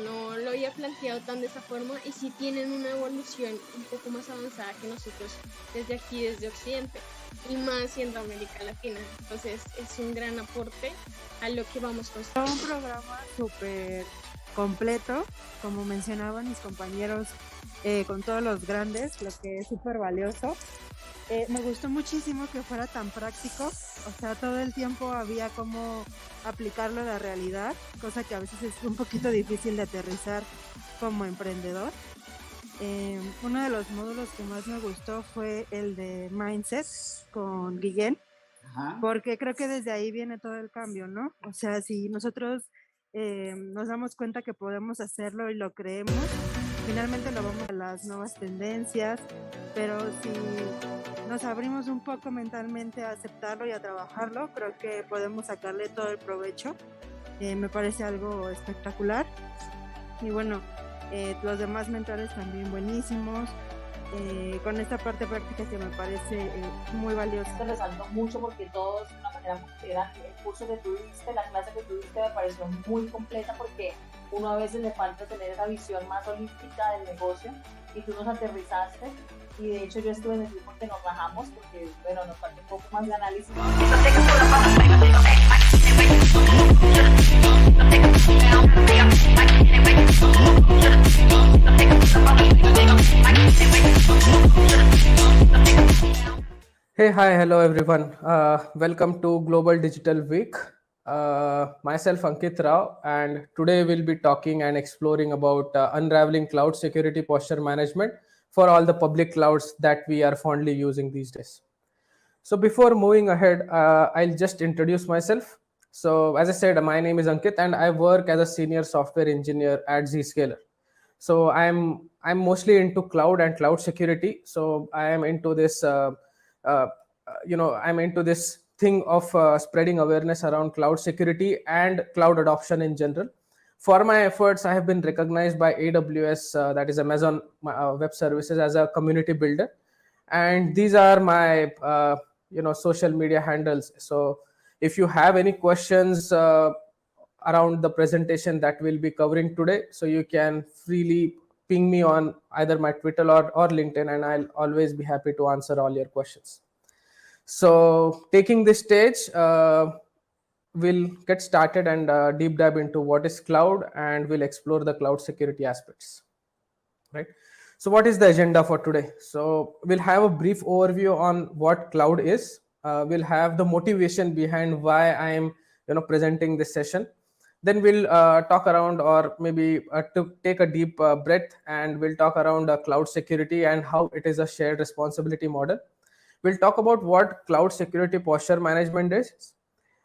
no lo había planteado tan de esa forma, y sí tienen una evolución un poco más avanzada que nosotros desde aquí, desde Occidente, y más siendo América Latina. Entonces es un gran aporte a lo que vamos construyendo. Un programa súper completo, como mencionaban mis compañeros, con todos los grandes, lo que es súper valioso. Me gustó muchísimo que fuera tan práctico, o sea, todo el tiempo había cómo aplicarlo a la realidad, cosa que a veces es un poquito difícil de aterrizar como emprendedor. Uno de los módulos que más me gustó fue el de Mindset con Guillén, porque creo que desde ahí viene todo el cambio, ¿no? O sea, si nosotros nos damos cuenta que podemos hacerlo y lo creemos, finalmente lo vamos a las nuevas tendencias, pero si nos abrimos un poco mentalmente a aceptarlo y a trabajarlo, creo que podemos sacarle todo el provecho. Me parece algo espectacular. Y bueno, los demás mentores también buenísimos. Con esta parte práctica que me parece muy valiosa. Te resalto mucho porque todos de una manera muy clara, el curso que tuviste, la clase que tuviste me pareció muy completa porque uno a veces le falta tener esa visión más holística del negocio y tú nos aterrizaste y de hecho yo estuve en el grupo que nos bajamos porque bueno, nos falta un poco más de análisis. Hey, hi, hello everyone. Welcome to Global Digital Week. Myself Ankit Rao, and today we'll be talking and exploring about unraveling cloud security posture management for all the public clouds that we are fondly using these days. So before moving ahead, I'll just introduce myself. So as I said, my name is Ankit and I work as a senior software engineer at Zscaler. So I'm mostly into cloud and cloud security. So I am into this, I'm into this thing of spreading awareness around cloud security and cloud adoption in general. For my efforts, I have been recognized by AWS, that is Amazon Web Services, as a community builder. And these are my, social media handles. So if you have any questions around the presentation that we'll be covering today, so you can freely ping me on either my Twitter or LinkedIn, and I'll always be happy to answer all your questions. So taking this stage, we'll get started and deep dive into what is cloud, and we'll explore the cloud security aspects, right? So what is the agenda for today? So we'll have a brief overview on what cloud is. We'll have the motivation behind why I'm presenting this session. Then we'll talk around, or maybe to take a deep breath, and we'll talk around cloud security and how it is a shared responsibility model. We'll talk about what cloud security posture management is.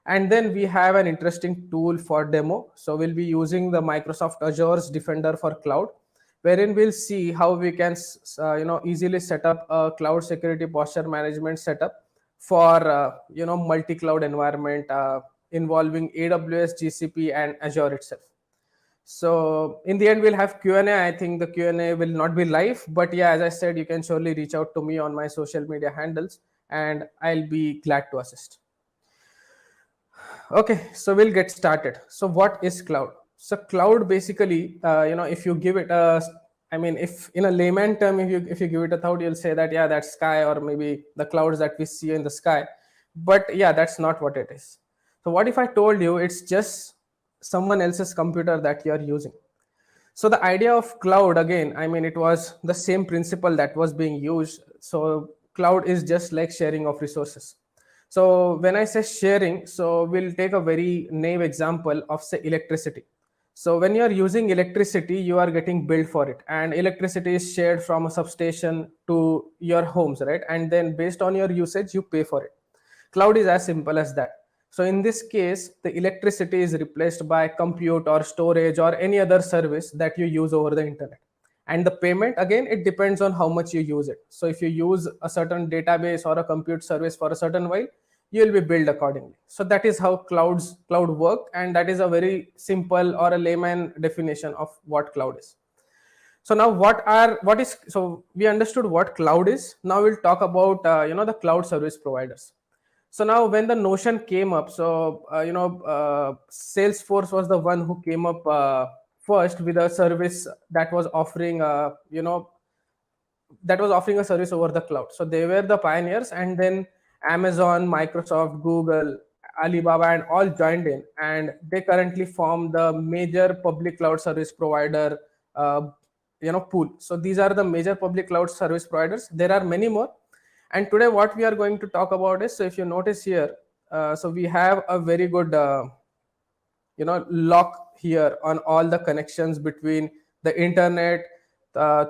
And then we have an interesting tool for demo. So we'll be using the Microsoft Azure's Defender for Cloud, wherein we'll see how we can easily set up a cloud security posture management setup for multi-cloud environment involving AWS, GCP, and Azure itself. So in the end, we'll have Q&A. I think the Q&A will not be live, but yeah, as I said, you can surely reach out to me on my social media handles, and I'll be glad to assist. Okay, so we'll get started. So what is cloud? So cloud basically, if you give it a, if in a layman term, if you give it a thought, you'll say that, yeah, that's sky, or maybe the clouds that we see in the sky. But yeah, that's not what it is. So what if I told you it's just someone else's computer that you're using? So the idea of cloud, again, it was the same principle that was being used. So cloud is just like sharing of resources. So when I say sharing, so we'll take a very naive example of, say, electricity. So when you're using electricity, you are getting billed for it, and electricity is shared from a substation to your homes, right? And then based on your usage, you pay for it. Cloud is as simple as that. So in this case, the electricity is replaced by compute or storage or any other service that you use over the internet. And the payment, again, it depends on how much you use it. So if you use a certain database or a compute service for a certain while, you'll be billed accordingly. So that is how cloud work, and that is a very simple or a layman definition of what cloud is. So now so we understood what cloud is. Now we'll talk about the cloud service providers. So now when the notion came up, so Salesforce was the one who came up first with a service that was offering a service over the cloud. So they were the pioneers, and then Amazon, Microsoft, Google, Alibaba, and all joined in, and they currently form the major public cloud service provider pool. So these are the major public cloud service providers. There are many more, and today what we are going to talk about is, so if you notice here, so we have a very good lock here on all the connections between the internet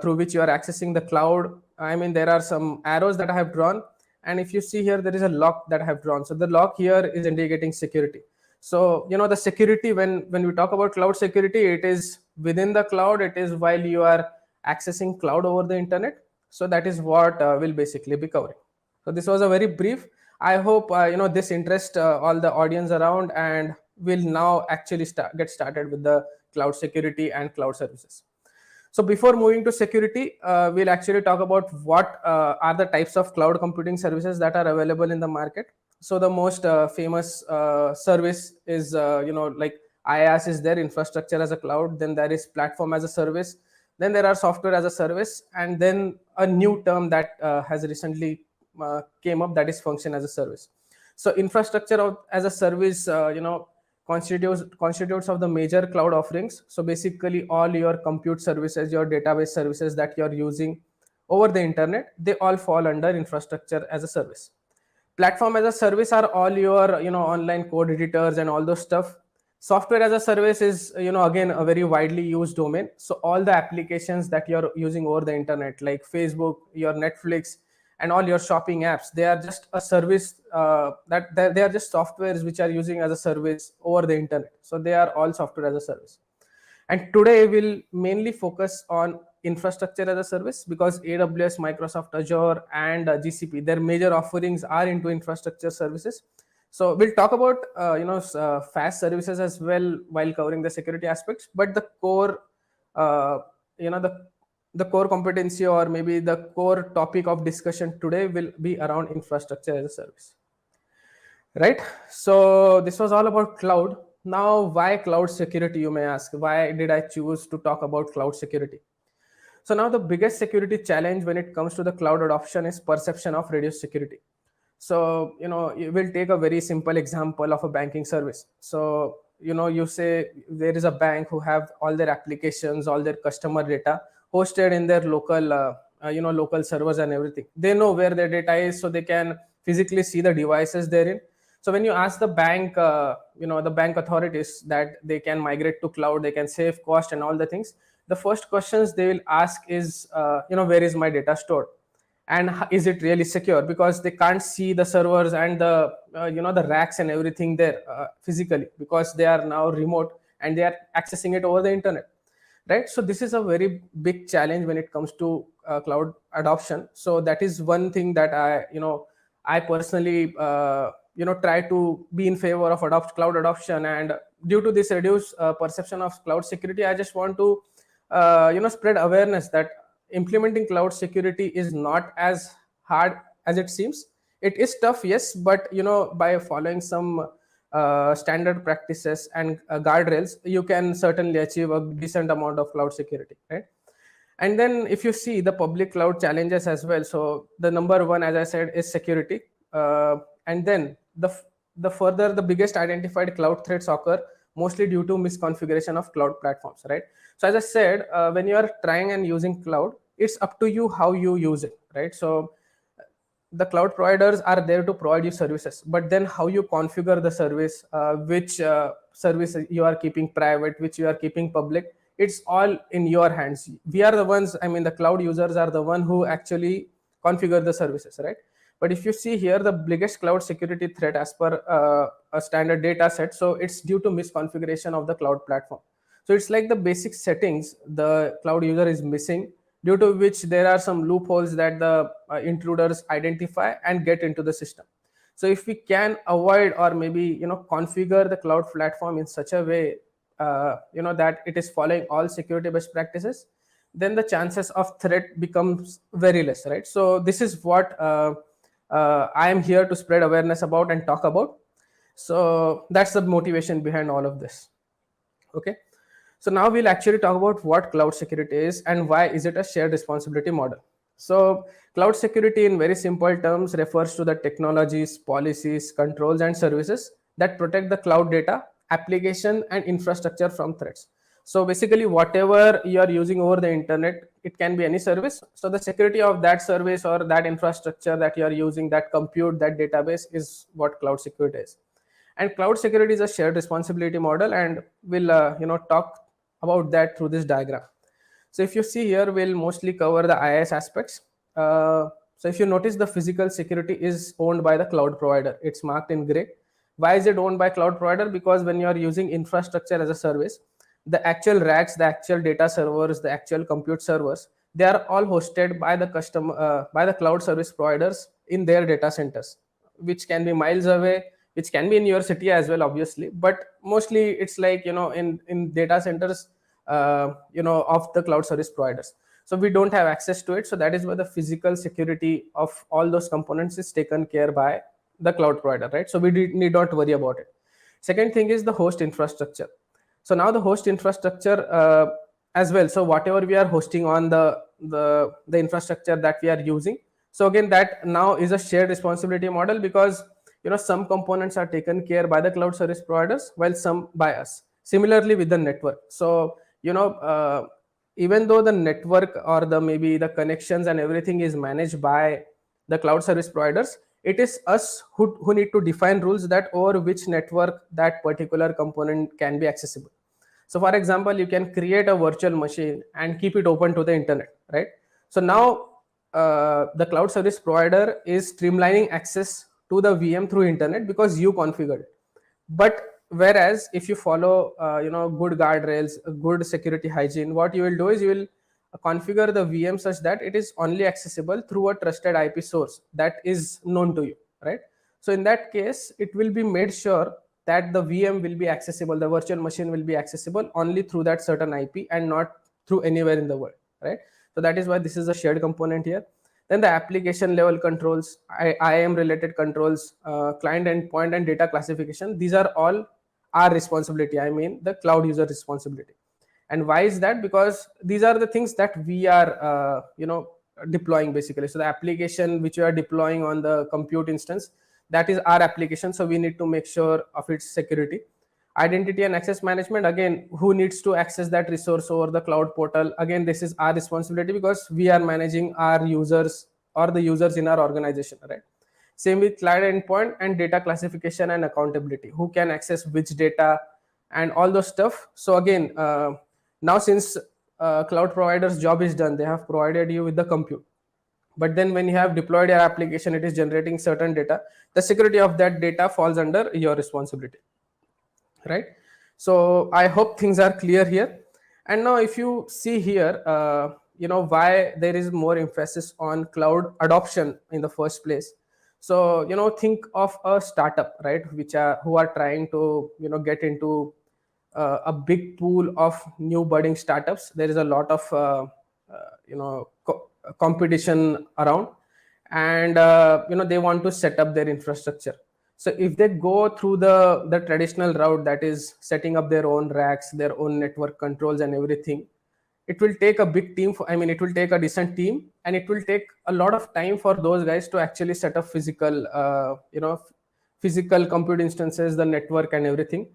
through which you are accessing the cloud. I mean, there are some arrows that I have drawn, and if you see here, there is a lock that I have drawn. So the lock here is indicating security. So the security, when we talk about cloud security, it is within the cloud, it is while you are accessing cloud over the internet. So that is what we'll basically be covering. So this was a very brief. I hope this interests all the audience around, and we'll now actually get started with the cloud security and cloud services. So before moving to security, we'll actually talk about what are the types of cloud computing services that are available in the market. So the most famous service is, like IaaS is there, infrastructure as a cloud. Then there is platform as a service. Then there are software as a service. And then a new term that has recently came up, that is function as a service. So infrastructure as a service, constitutes of the major cloud offerings. So basically all your compute services, your database services that you're using over the internet, they all fall under infrastructure as a service. Platform as a service are all your online code editors and all those stuff. Software as a service is again a very widely used domain. So all the applications that you're using over the internet, like Facebook, your Netflix, and all your shopping apps, they are just a service that they are just softwares which are using as a service over the internet. So they are all software as a service. And today we'll mainly focus on infrastructure as a service, because AWS, Microsoft Azure, and GCP, their major offerings are into infrastructure services. So we'll talk about fast services as well while covering the security aspects, but the core the core competency, or maybe the core topic of discussion today, will be around infrastructure as a service, right? So this was all about cloud. Now, why cloud security, you may ask? Why did I choose to talk about cloud security? So now the biggest security challenge when it comes to the cloud adoption is perception of reduced security. So we'll take a very simple example of a banking service. So you say there is a bank who have all their applications, all their customer data hosted in their local local servers and everything. They know where their data is, so they can physically see the devices therein. So when you ask the bank the bank authorities that they can migrate to cloud, they can save cost and all the things, the first questions they will ask is where is my data stored, and is it really secure, because they can't see the servers and the the racks and everything there physically, because they are now remote and they are accessing it over the internet, right? So this is a very big challenge when it comes to cloud adoption. So that is one thing that I personally try to be in favor of cloud adoption. And due to this reduced perception of cloud security, I just want to spread awareness that implementing cloud security is not as hard as it seems. It is tough, yes, but by following some standard practices and guardrails, you can certainly achieve a decent amount of cloud security, right? And then if you see the public cloud challenges as well, so the number one, as I said, is security, and then the biggest identified cloud threats occur mostly due to misconfiguration of cloud platforms, right? So as I said, when you are trying and using cloud, it's up to you how you use it, right? So the cloud providers are there to provide you services, but then how you configure the service, which service you are keeping private, which you are keeping public, it's all in your hands. We are the ones, the cloud users are the one who actually configure the services, right? But if you see here, the biggest cloud security threat as per a standard data set, so it's due to misconfiguration of the cloud platform. So it's like the basic settings the cloud user is missing, due to which there are some loopholes that the intruders identify and get into the system. So if we can avoid, or maybe configure the cloud platform in such a way that it is following all security best practices, then the chances of threat becomes very less, right? So this is what I am here to spread awareness about and talk about. So that's the motivation behind all of this. Okay. So now we'll actually talk about what cloud security is and why is it a shared responsibility model. So cloud security in very simple terms refers to the technologies, policies, controls, and services that protect the cloud data, application, and infrastructure from threats. So basically, whatever you are using over the internet, it can be any service. So the security of that service or that infrastructure that you are using, that compute, that database, is what cloud security is. And cloud security is a shared responsibility model, and we'll talk about that through this diagram. So if you see here, we'll mostly cover the IaaS aspects. So if you notice, the physical security is owned by the cloud provider. It's marked in gray. Why is it owned by cloud provider? Because when you are using infrastructure as a service, the actual racks, the actual data servers, the actual compute servers, they are all hosted by the by the cloud service providers in their data centers, which can be miles away, which can be in your city as well, obviously, but mostly it's like, in data centers, of the cloud service providers. So we don't have access to it. So that is why the physical security of all those components is taken care by the cloud provider, right? So we need not worry about it. Second thing is the host infrastructure. So now the host infrastructure as well. So whatever we are hosting on the infrastructure that we are using. So again, that now is a shared responsibility model, because some components are taken care by the cloud service providers while some by us. Similarly with the network. So even though the network or maybe the connections and everything is managed by the cloud service providers, it is us who need to define rules that over which network that particular component can be accessible. So for example, you can create a virtual machine and keep it open to the internet, right? So now the cloud service provider is streamlining access to the VM through internet because you configured it. But whereas if you follow good guardrails, good security hygiene, what you will do is you will configure the VM such that it is only accessible through a trusted IP source that is known to you, right? So in that case, it will be made sure that the VM will be accessible, the virtual machine will be accessible only through that certain IP and not through anywhere in the world, right? So that is why this is a shared component here. Then the application level controls, IAM related controls, client endpoint and data classification, these are all our responsibility. I mean the cloud user responsibility. And why is that? Because these are the things that we are deploying basically. So the application which we are deploying on the compute instance, that is our application. So we need to make sure of its security. Identity and access management, again, who needs to access that resource over the cloud portal? Again, this is our responsibility because we are managing our users or the users in our organization, right? Same with client endpoint and data classification and accountability. Who can access which data and all those stuff. So again, now since cloud provider's job is done, they have provided you with the compute. But then when you have deployed your application, it is generating certain data. The security of that data falls under your responsibility, right? So I hope things are clear here. And now if you see here, why there is more emphasis on cloud adoption in the first place. So, think of a startup, right? Who are trying to, get into a big pool of new budding startups. There is a lot of, competition around, and they want to set up their infrastructure. So if they go through the traditional route, that is setting up their own racks, their own network controls and everything, it will take a big team. It will take a decent team, and it will take a lot of time for those guys to actually set up physical compute instances, the network and everything.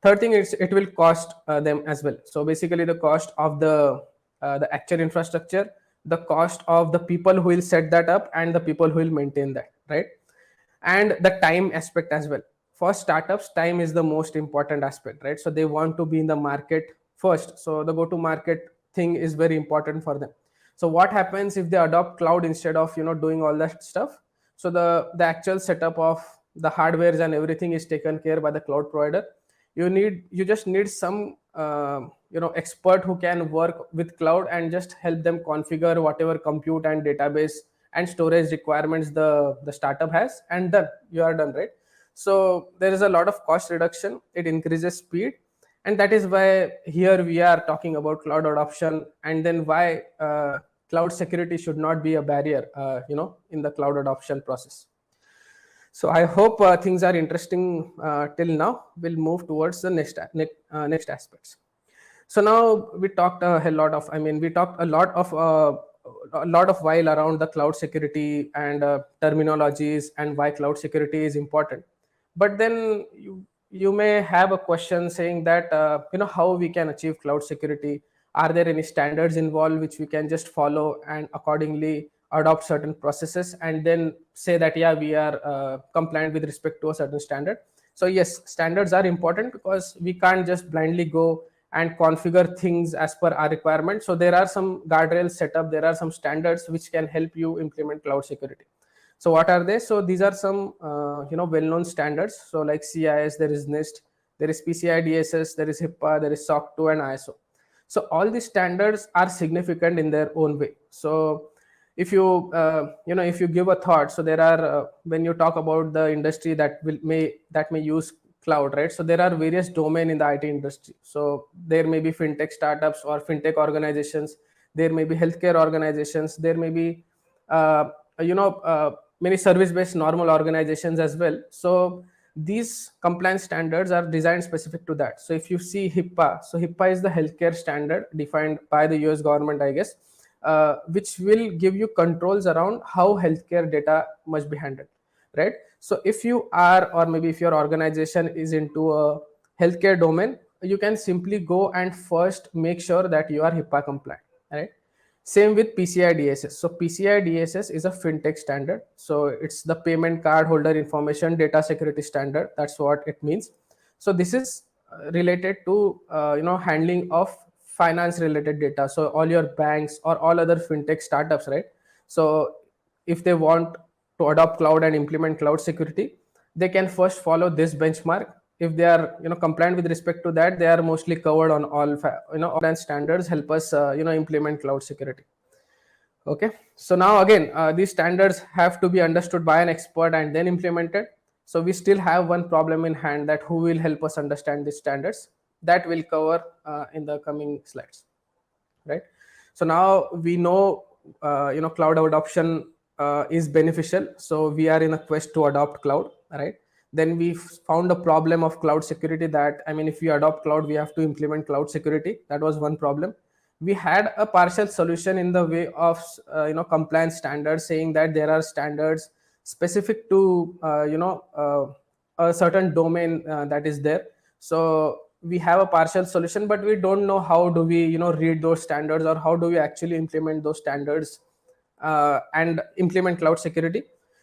Third thing is it will cost them as well. So basically the cost of the actual infrastructure, the cost of the people who will set that up, and the people who will maintain that, right? And the time aspect as well. For startups, time is the most important aspect, right? So they want to be in the market first. So the go-to-market thing is very important for them. So what happens if they adopt cloud instead of doing all that stuff? So the actual setup of the hardwares and everything is taken care by the cloud provider. You just need some expert who can work with cloud and just help them configure whatever compute and database and storage requirements the startup has, and then you are done, right? So there is a lot of cost reduction. It increases speed, and that is why here we are talking about cloud adoption, and then why cloud security should not be a barrier in the cloud adoption process. So I hope things are interesting till now. We'll move towards the next aspects. So now we talked a lot of while around the cloud security and terminologies and why cloud security is important. But then you may have a question saying that how we can achieve cloud security. Are there any standards involved which we can just follow and accordingly adopt certain processes and then say that yeah, we are compliant with respect to a certain standard? So yes, standards are important because we can't just blindly go and configure things as per our requirement. So there are some guardrails set up, there are some standards which can help you implement cloud security. So what are they? So these are some well-known standards. So like CIS, there is NIST, there is PCI DSS, there is HIPAA, there is SOC 2 and ISO. So all these standards are significant in their own way. So if you if you give a thought, so there are when you talk about the industry that may use cloud, right? So there are various domains in the IT industry. So there may be fintech startups or fintech organizations, there may be healthcare organizations, there may be many service-based normal organizations as well. So these compliance standards are designed specific to that. So if you see HIPAA, so HIPAA is the healthcare standard defined by the US government, I guess, which will give you controls around how healthcare data must be handled, right? So if you are, or maybe if your organization is into a healthcare domain, you can simply go and first make sure that you are HIPAA compliant, right? Same with PCI DSS. So PCI DSS is a fintech standard. So it's the payment card holder information data security standard. That's what it means. So this is related to handling of finance related data. So all your banks or all other fintech startups, right? So if they want to adopt cloud and implement cloud security, they can first follow this benchmark. If they are compliant with respect to that, they are mostly covered on all all standards help us implement cloud security. Okay, so now again these standards have to be understood by an expert and then implemented. So we still have one problem in hand, that who will help us understand these standards. That will cover in the coming slides, right? So now we know cloud adoption is beneficial, so we are in a quest to adopt cloud, right? Then we found a problem of cloud security, that if we adopt cloud, we have to implement cloud security. That was one problem. We had a partial solution in the way of compliance standards, saying that there are standards specific to a certain domain that is there. So we have a partial solution, but we don't know how do we read those standards, or how do we actually implement those standards and implement cloud security.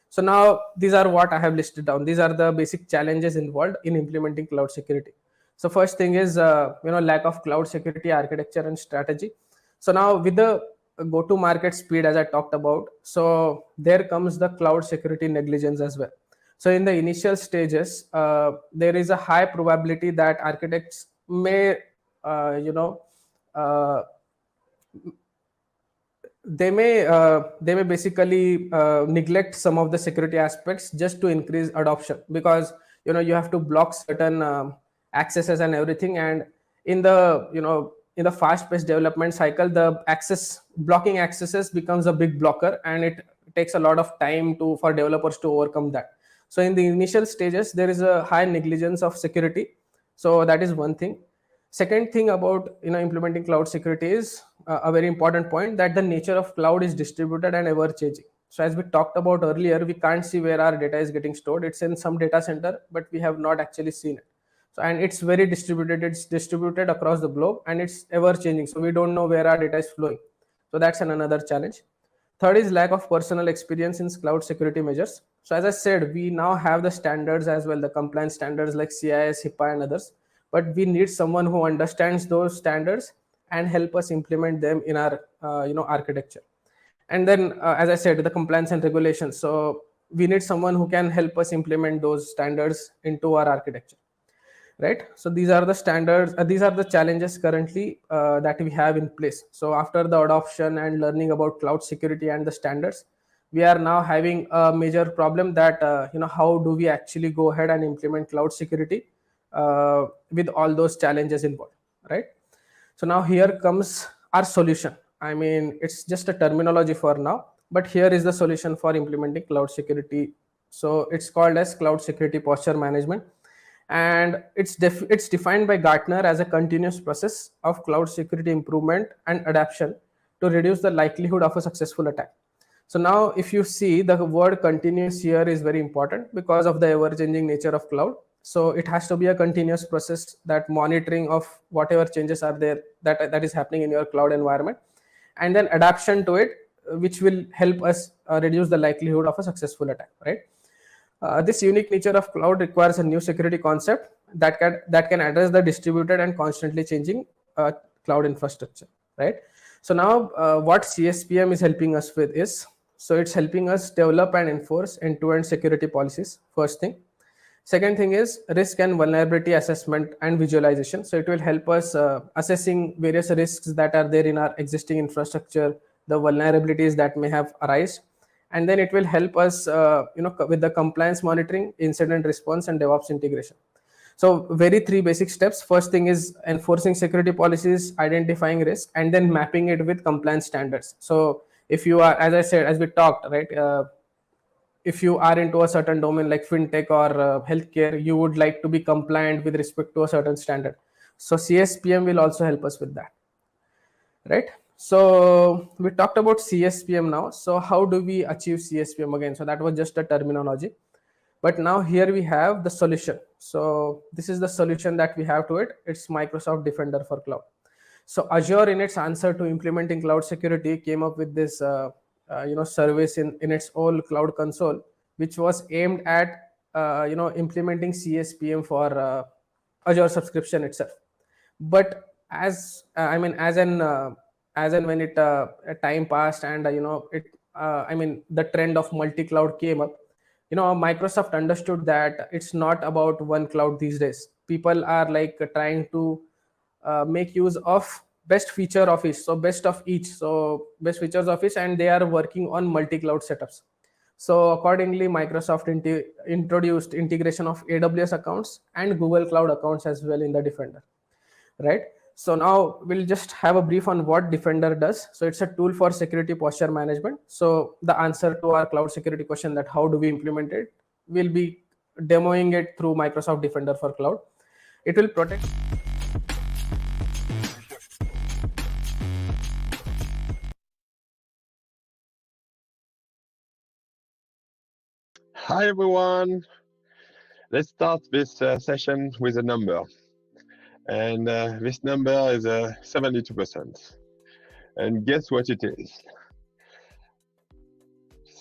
So now these are what I have listed down. These are the basic challenges involved in implementing cloud security. So first thing is lack of cloud security architecture and strategy. So now with the go-to-market speed, as I talked about, so there comes the cloud security negligence as well. So in the initial stages, there is a high probability that architects may they may basically neglect some of the security aspects just to increase adoption, because you have to block certain accesses and everything, and in the fast-paced development cycle, the blocking accesses becomes a big blocker, and it takes a lot of time for developers to overcome that. So in the initial stages, there is a high negligence of security. So that is one thing. Second thing about implementing cloud security is a very important point, that the nature of cloud is distributed and ever changing. So as we talked about earlier, we can't see where our data is getting stored. It's in some data center, but we have not actually seen it. So, and it's very distributed. It's distributed across the globe, and it's ever changing. So we don't know where our data is flowing. So that's another challenge. Third is lack of personal experience in cloud security measures. So as I said, we now have the standards as well, the compliance standards like CIS, HIPAA, and others. But we need someone who understands those standards and help us implement them in our architecture. And then as I said, the compliance and regulations. So we need someone who can help us implement those standards into our architecture, right? So these are the standards, these are the challenges currently that we have in place. So after the adoption and learning about cloud security and the standards, we are now having a major problem that how do we actually go ahead and implement cloud security with all those challenges involved, right? So now here comes our solution. It's just a terminology for now, but here is the solution for implementing cloud security. So it's called as Cloud Security Posture Management, and it's defined by Gartner as a continuous process of cloud security improvement and adaptation to reduce the likelihood of a successful attack. So now if you see, the word continuous here is very important because of the ever-changing nature of cloud. So it has to be a continuous process, that monitoring of whatever changes are there that is happening in your cloud environment, and then adaptation to it, which will help us reduce the likelihood of a successful attack, right? This unique nature of cloud requires a new security concept that can address the distributed and constantly changing cloud infrastructure, right? So now what CSPM is helping us with is, so it's helping us develop and enforce end-to-end security policies, first thing. Second thing is risk and vulnerability assessment and visualization. So it will help us assessing various risks that are there in our existing infrastructure, the vulnerabilities that may have arisen, and then it will help us with the compliance monitoring, incident response, and DevOps integration. So very three basic steps. First thing is enforcing security policies, identifying risk, and then mapping it with compliance standards. So if you are, as I said, as we talked, right, if you are into a certain domain like fintech or healthcare, you would like to be compliant with respect to a certain standard. So CSPM will also help us with that, right? So we talked about CSPM now. So how do we achieve CSPM again? So that was just a terminology. But now here we have the solution. So this is the solution that we have to it. It's Microsoft Defender for Cloud. So Azure, in its answer to implementing cloud security, came up with this service in its old cloud console, which was aimed at implementing CSPM for Azure subscription itself. But as when it time passed and the trend of multi-cloud came up, Microsoft understood that it's not about one cloud these days. People are like trying to make use of best feature of each, so best of each, so best features of each, and they are working on multi-cloud setups. So accordingly, Microsoft introduced integration of AWS accounts and Google Cloud accounts as well in the Defender, right? So now we'll just have a brief on what Defender does. So it's a tool for security posture management. So the answer to our cloud security question, that how do we implement it, we'll be demoing it through Microsoft Defender for Cloud. It will protect. Hi everyone. Let's start this session with a number. And this number is 72%. And guess what it is?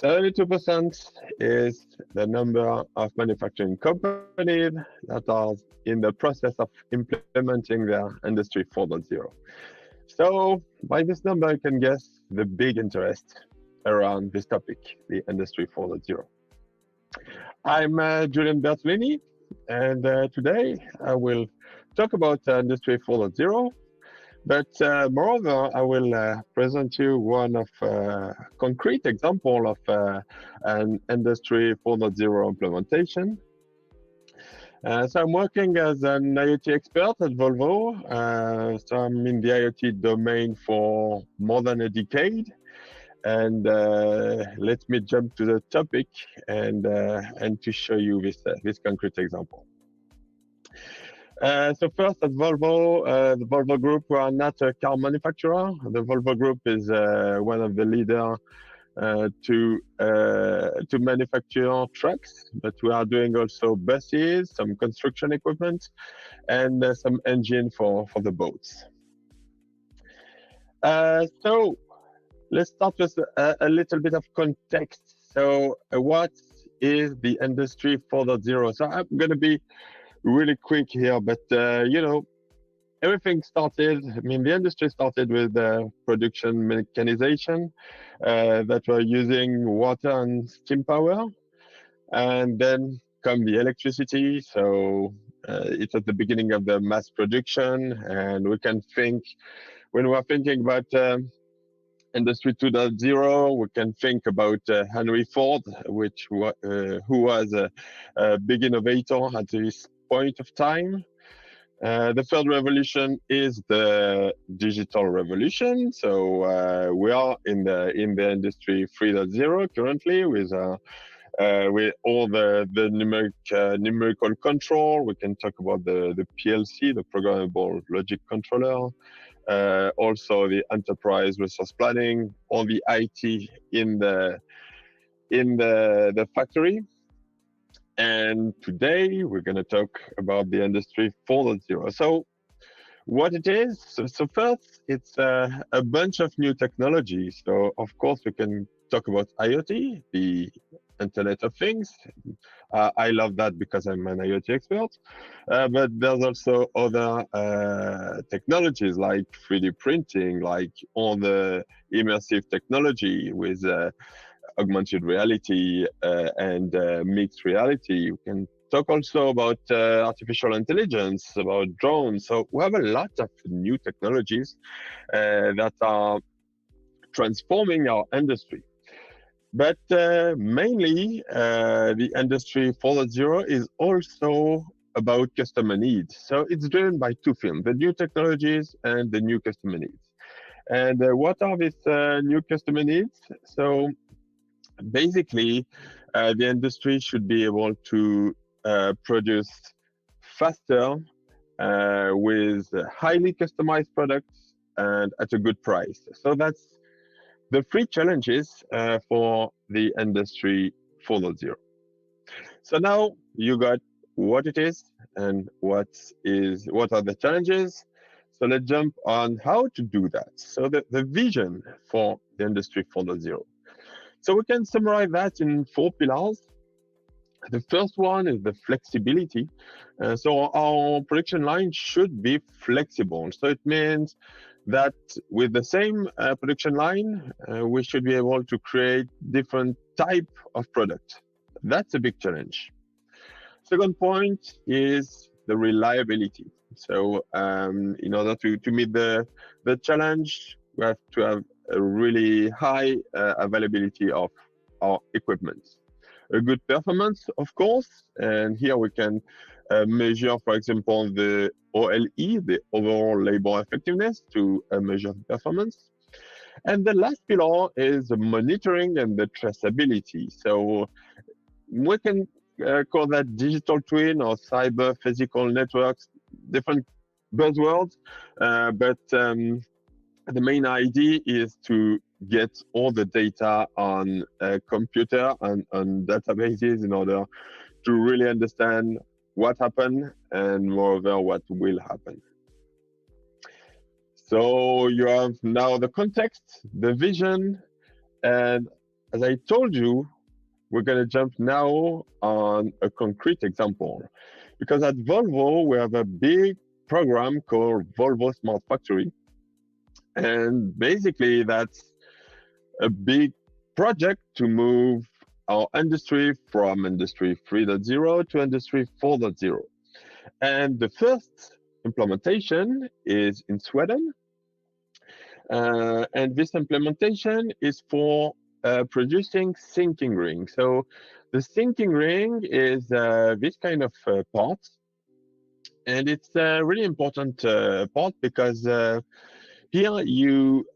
72% is the number of manufacturing companies that are in the process of implementing their Industry 4.0. So by this number, you can guess the big interest around this topic, the Industry 4.0. I'm Julian Bertolini, and today I will talk about Industry 4.0, but moreover, I will present you one of concrete example of an Industry 4.0 implementation. So I'm working as an IoT expert at Volvo. So I'm in the IoT domain for more than a decade. And let me jump to the topic and to show you this concrete example. So first at Volvo, the Volvo Group, we are not a car manufacturer. The Volvo Group is one of the leaders to manufacture trucks, but we are doing also buses, some construction equipment, and some engine for the boats. So let's start with a little bit of context. So what is the Industry 4.0? So I'm going to be really quick here, but everything started, the industry started with production mechanization that were using water and steam power. And then come the electricity. So it's at the beginning of the mass production. And we can think, when we're thinking about Industry 2.0, we can think about Henry Ford, who was a big innovator at this point of time. The third revolution is the digital revolution. So we are in the Industry 3.0 currently with all the numerical control. We can talk about the PLC, the programmable logic controller. also the enterprise resource planning, all the IT in the factory. And today we're going to talk about the Industry 4.0. So what it is, so first, it's a bunch of new technologies. So of course we can talk about IoT, the Internet of Things. I love that because I'm an IoT expert. But there's also other technologies like 3D printing, like all the immersive technology with augmented reality and mixed reality. We can talk also about artificial intelligence, about drones. So we have a lot of new technologies that are transforming our industry. But mainly, the Industry 4.0 is also about customer needs. So it's driven by two things, the new technologies and the new customer needs. And what are these new customer needs? So basically, the industry should be able to produce faster with highly customized products and at a good price. So that's the three challenges for the Industry 4.0. So now you got what it is and what are the challenges. So let's jump on how to do that. So the vision for the Industry 4.0. So we can summarize that in 4 pillars. The first one is the flexibility. So our production line should be flexible. So it means that with the same production line, we should be able to create different type of product. That's a big challenge. Second point is the reliability. So in order to meet the challenge, we have to have a really high availability of our equipment. A good performance, of course, and here we can measure, for example, the OLE, the overall labor effectiveness, to measure performance. And the last pillar is the monitoring and the traceability. So we can call that digital twin or cyber physical networks, different buzzwords, but the main idea is to get all the data on a computer and on databases in order to really understand what happened and moreover what will happen. So you have now the context, the vision, and as I told you, we're going to jump now on a concrete example. Because at Volvo, we have a big program called Volvo Smart Factory. And basically, that's a big project to move our industry from Industry 3.0 to Industry 4.0. And the first implementation is in Sweden. And this implementation is for producing sinking ring. So the sinking ring is this kind of part. And it's a really important part because here you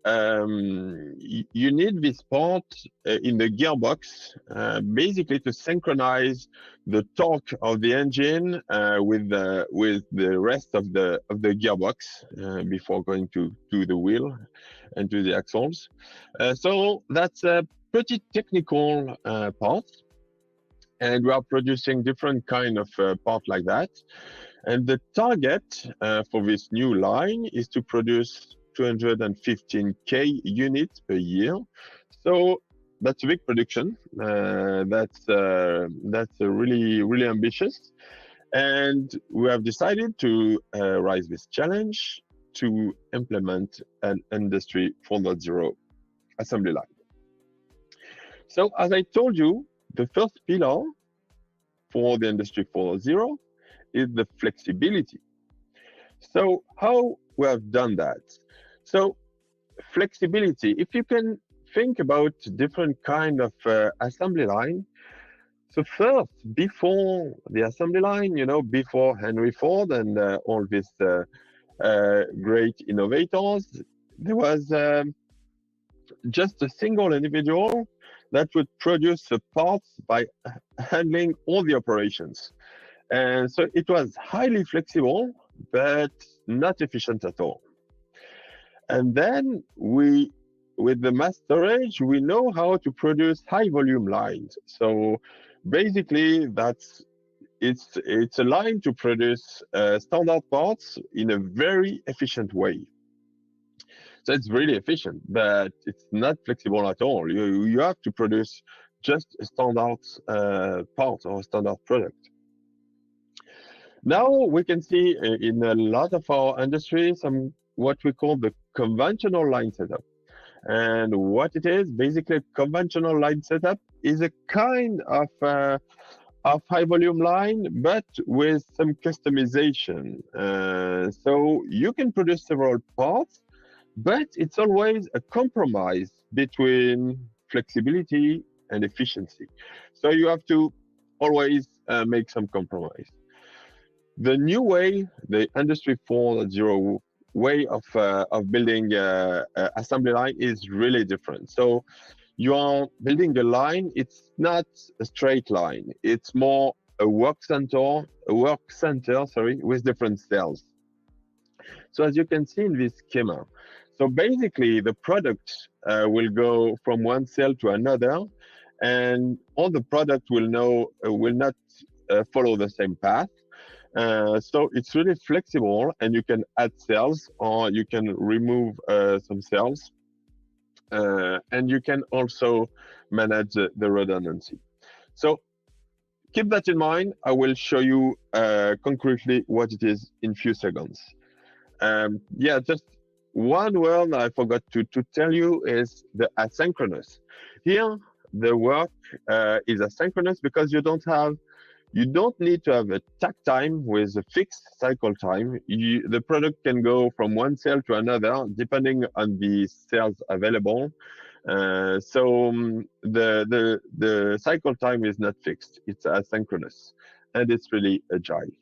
need this part in the gearbox, basically to synchronize the torque of the engine with the rest of the gearbox before going to the wheel and to the axles. So that's a pretty technical part, and we are producing different kind of part like that. And the target for this new line is to produce 215K units per year. So that's a big production. That's really ambitious. And we have decided to rise this challenge to implement an Industry 4.0 assembly line. So as I told you, the first pillar for the Industry 4.0 is the flexibility. So how we have done that? So flexibility, if you can think about different kind of assembly line. So first, before the assembly line, before Henry Ford and all these great innovators, there was just a single individual that would produce the parts by handling all the operations. And so it was highly flexible, but not efficient at all. And then with the mass storage, we know how to produce high volume lines. So basically, it's a line to produce standard parts in a very efficient way. So it's really efficient, but it's not flexible at all. You have to produce just a standard part or a standard product. Now we can see in a lot of our industries what we call the conventional line setup. And what it is, basically, conventional line setup is a kind of high volume line, but with some customization. So you can produce several parts, but it's always a compromise between flexibility and efficiency. So you have to always make some compromise. The new way, the Industry 4.0 way of building assembly line is really different. So you are building a line, it's not a straight line, it's more a work center, with different cells. So as you can see in this schema, so basically the product will go from one cell to another, and all the product will not follow the same path. So it's really flexible, and you can add cells or you can remove some cells, and you can also manage the redundancy. So keep that in mind. I will show you concretely what it is in few seconds. Yeah, just one word I forgot to tell you is the asynchronous. Here, the work is asynchronous because you don't need to have a takt time with a fixed cycle time. The product can go from one cell to another depending on the cells available. So the cycle time is not fixed, it's asynchronous, and it's really agile.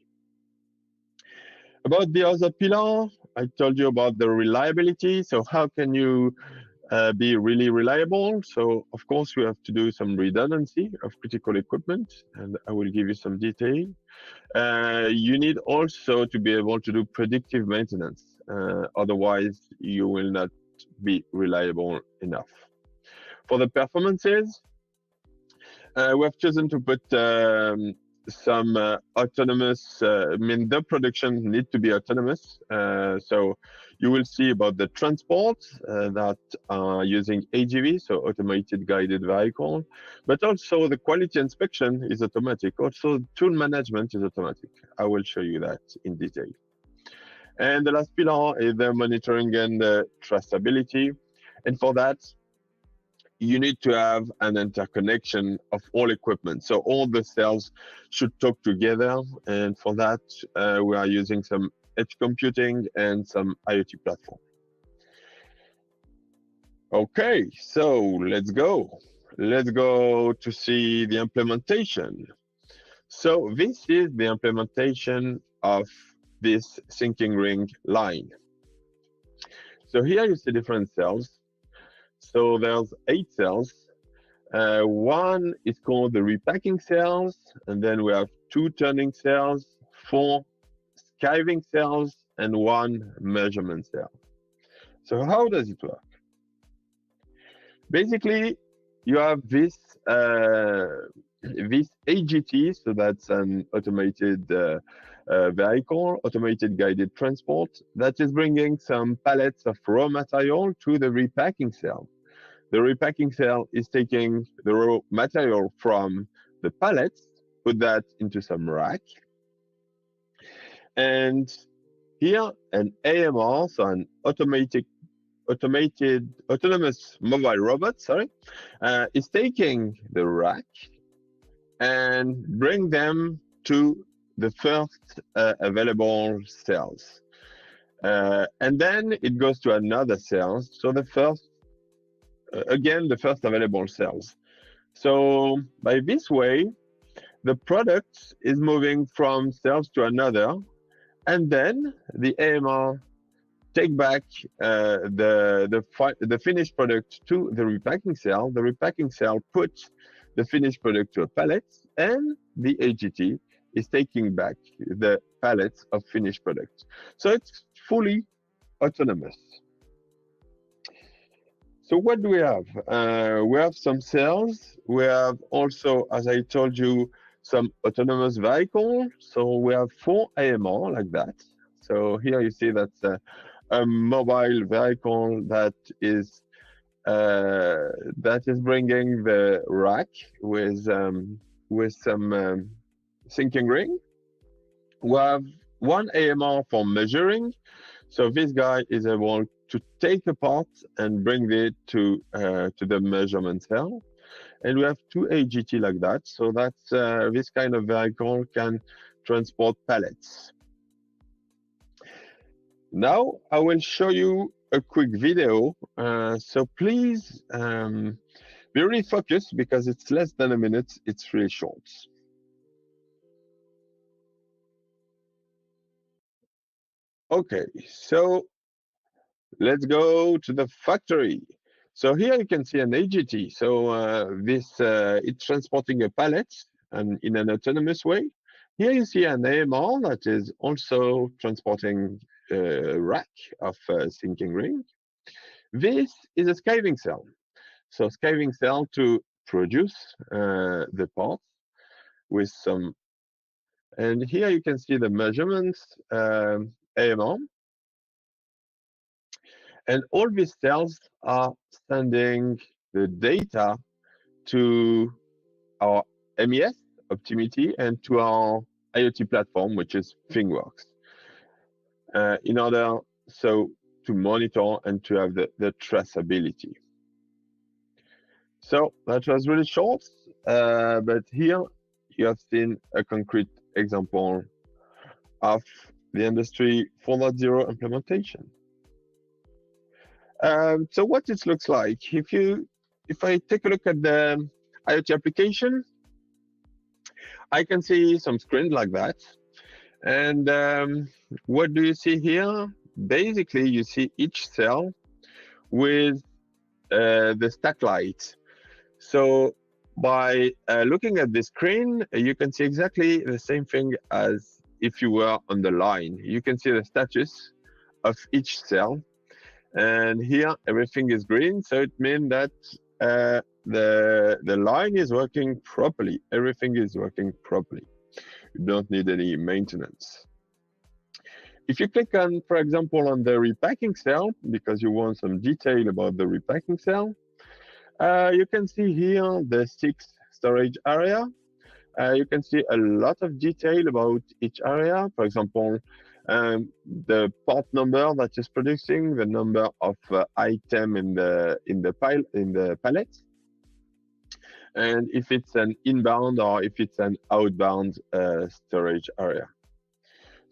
About the other pillar, I told you about the reliability. So how can you be really reliable? So of course we have to do some redundancy of critical equipment, and I will give you some detail. You need also to be able to do predictive maintenance. Otherwise you will not be reliable enough. For the performances, we have chosen to put some autonomous, the production need to be autonomous. So you will see about the transport that are using AGV, so automated guided vehicle, but also the quality inspection is automatic. Also tool management is automatic. I will show you that in detail. And the last pillar is the monitoring and traceability. And for that, you need to have an interconnection of all equipment. So all the cells should talk together. And for that, we are using some edge computing and some IoT platform. Okay, so let's go. Let's go to see the implementation. So this is the implementation of this sinking ring line. So here you see different cells. So there's 8 cells. One is called the repacking cells, and then we have 2 turning cells, 4 skiving cells, and 1 measurement cell. So how does it work? Basically, you have this AGT, so that's an automated vehicle, automated guided transport, that is bringing some pallets of raw material to the repacking cell. The repacking cell is taking the raw material from the pallets, put that into some rack. And here an AMR, so an autonomous mobile robot, is taking the rack and bring them to the first available cells. And then it goes to another cell. So the first available cells. So by this way, the product is moving from cells to another, and then the AMR take back the finished product to the repacking cell. The repacking cell puts the finished product to a pallet, and the AGT is taking back the pallets of finished products. So it's fully autonomous. So what do we have? We have some cells. We have also, as I told you, some autonomous vehicle. So we have 4 AMR like that. So here you see that's a mobile vehicle that is bringing the rack with some thinking ring. We have 1 AMR for measuring. So this guy is able to take a part and bring it to the measurement cell. And we have 2 AGT like that. So that's this kind of vehicle can transport pallets. Now I will show you a quick video. So please be really focused because it's less than a minute. It's really short. Okay, so let's go to the factory. So here you can see an AGT. So it's transporting a pallet and in an autonomous way. Here you see an AMR that is also transporting a rack of thinking ring. This is a skiving cell. So skiving cell to produce the parts with some. And here you can see the measurements AMR. And all these cells are sending the data to our MES, Optimity, and to our IoT platform, which is ThingWorx, in order to monitor and to have the traceability. So that was really short, but here you have seen a concrete example of the Industry 4.0 implementation. So what it looks like, if I take a look at the IoT application, I can see some screens like that. And what do you see here? Basically, you see each cell with the stack light. So by looking at the screen, you can see exactly the same thing as if you were on the line. You can see the status of each cell. And here everything is green, so it means that the line is working properly. Everything is working properly. You don't need any maintenance. If you click on, for example, on the repacking cell, because you want some detail about the repacking cell, you can see here the 6 storage area. You can see a lot of detail about each area. For example, the part number that is producing, the number of item in the pallet, and if it's an inbound or if it's an outbound storage area.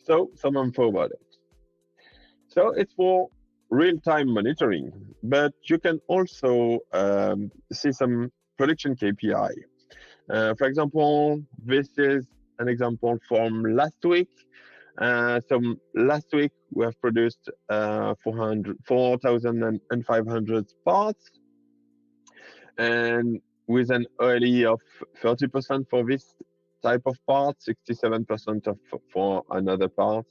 So some info about it. So it's for real-time monitoring, but you can also see some production KPI. For example, this is an example from last week. So last week we have produced 4,500 parts, and with an OLE of 30% for this type of part, 67% for another part.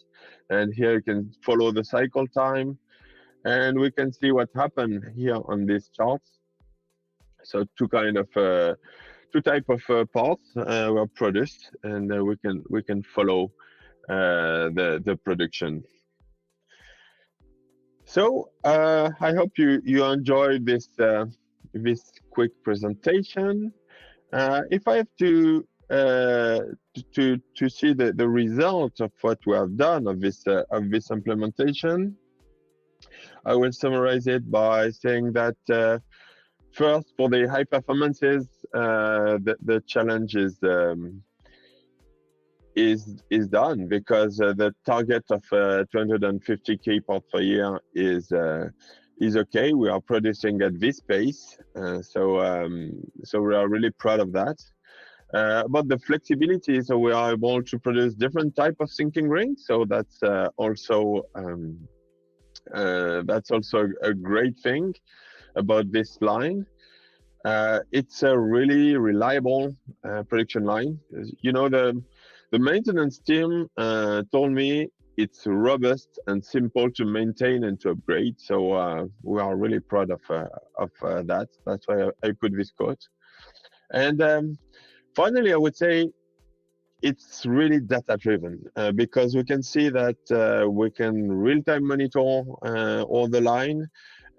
And here you can follow the cycle time, and we can see what happened here on these charts. So two type of parts were produced, and we can follow the production. So I hope you enjoyed this quick presentation. If I have to see the result of what we have done of this implementation, I will summarize it by saying that first, for the high performances, the challenge is done, because the target of 250K parts per year is okay. We are producing at this pace, so we are really proud of that. But the flexibility, so we are able to produce different type of thinking rings. So that's also a great thing about this line. It's a really reliable production line. You know, the maintenance team told me it's robust and simple to maintain and to upgrade. So we are really proud of that. That's why I put this quote. And finally, I would say it's really data driven because we can see that we can real-time monitor all the line,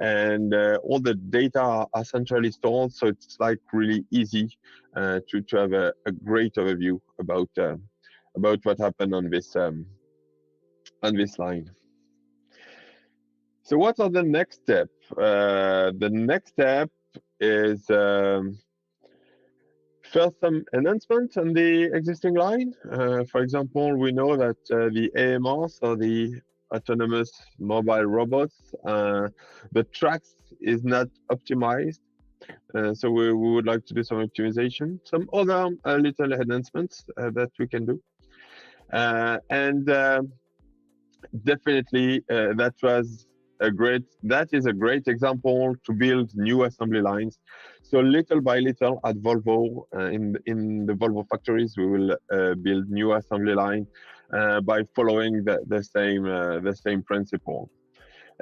and all the data are centrally stored. So it's like really easy to have a great overview about what happened on this line. So what are the next step? The next step is first some enhancement on the existing line. For example, we know that the AMR, so the autonomous mobile robots, the tracks is not optimized. So we would like to do some optimization, some other little enhancements that we can do. And definitely that is a great example to build new assembly lines. So little by little at Volvo, in the Volvo factories, we will build new assembly line by following the same principle.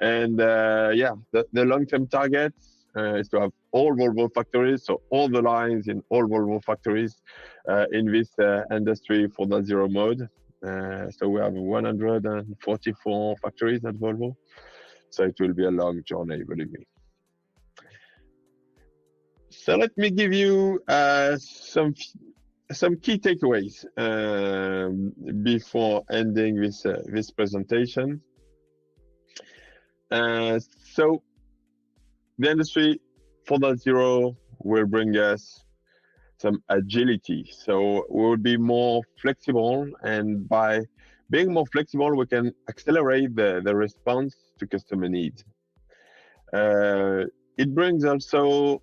And yeah, the long-term target is to have all Volvo factories, so all the lines in all Volvo factories in this Industry 4.0 mode. So we have 144 factories at Volvo. So it will be a long journey, believe me. So let me give you some key takeaways before ending this presentation. So the Industry 4.0 will bring us some agility. So we will be more flexible, and by being more flexible, we can accelerate the response to customer needs. It brings also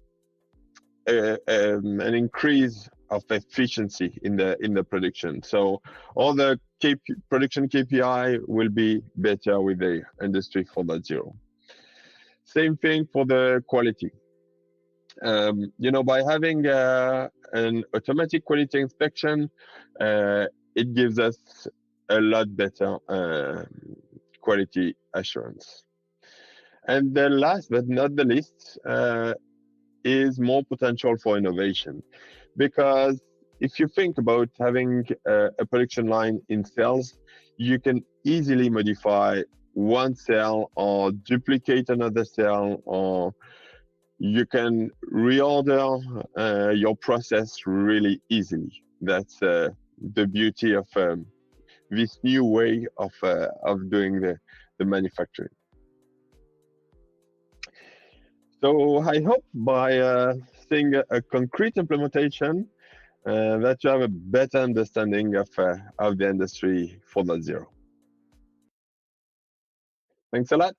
an increase of efficiency in the production. So all the production KPI will be better with the Industry 4.0. Same thing for the quality. By having an automatic quality inspection, it gives us a lot better quality assurance. And the last but not the least is more potential for innovation. Because if you think about having a production line in cells, you can easily modify one cell or duplicate another cell, or you can reorder your process really easily. That's the beauty of this new way of doing the manufacturing. So I hope by seeing a concrete implementation that you have a better understanding of the Industry 4.0. Thanks a lot.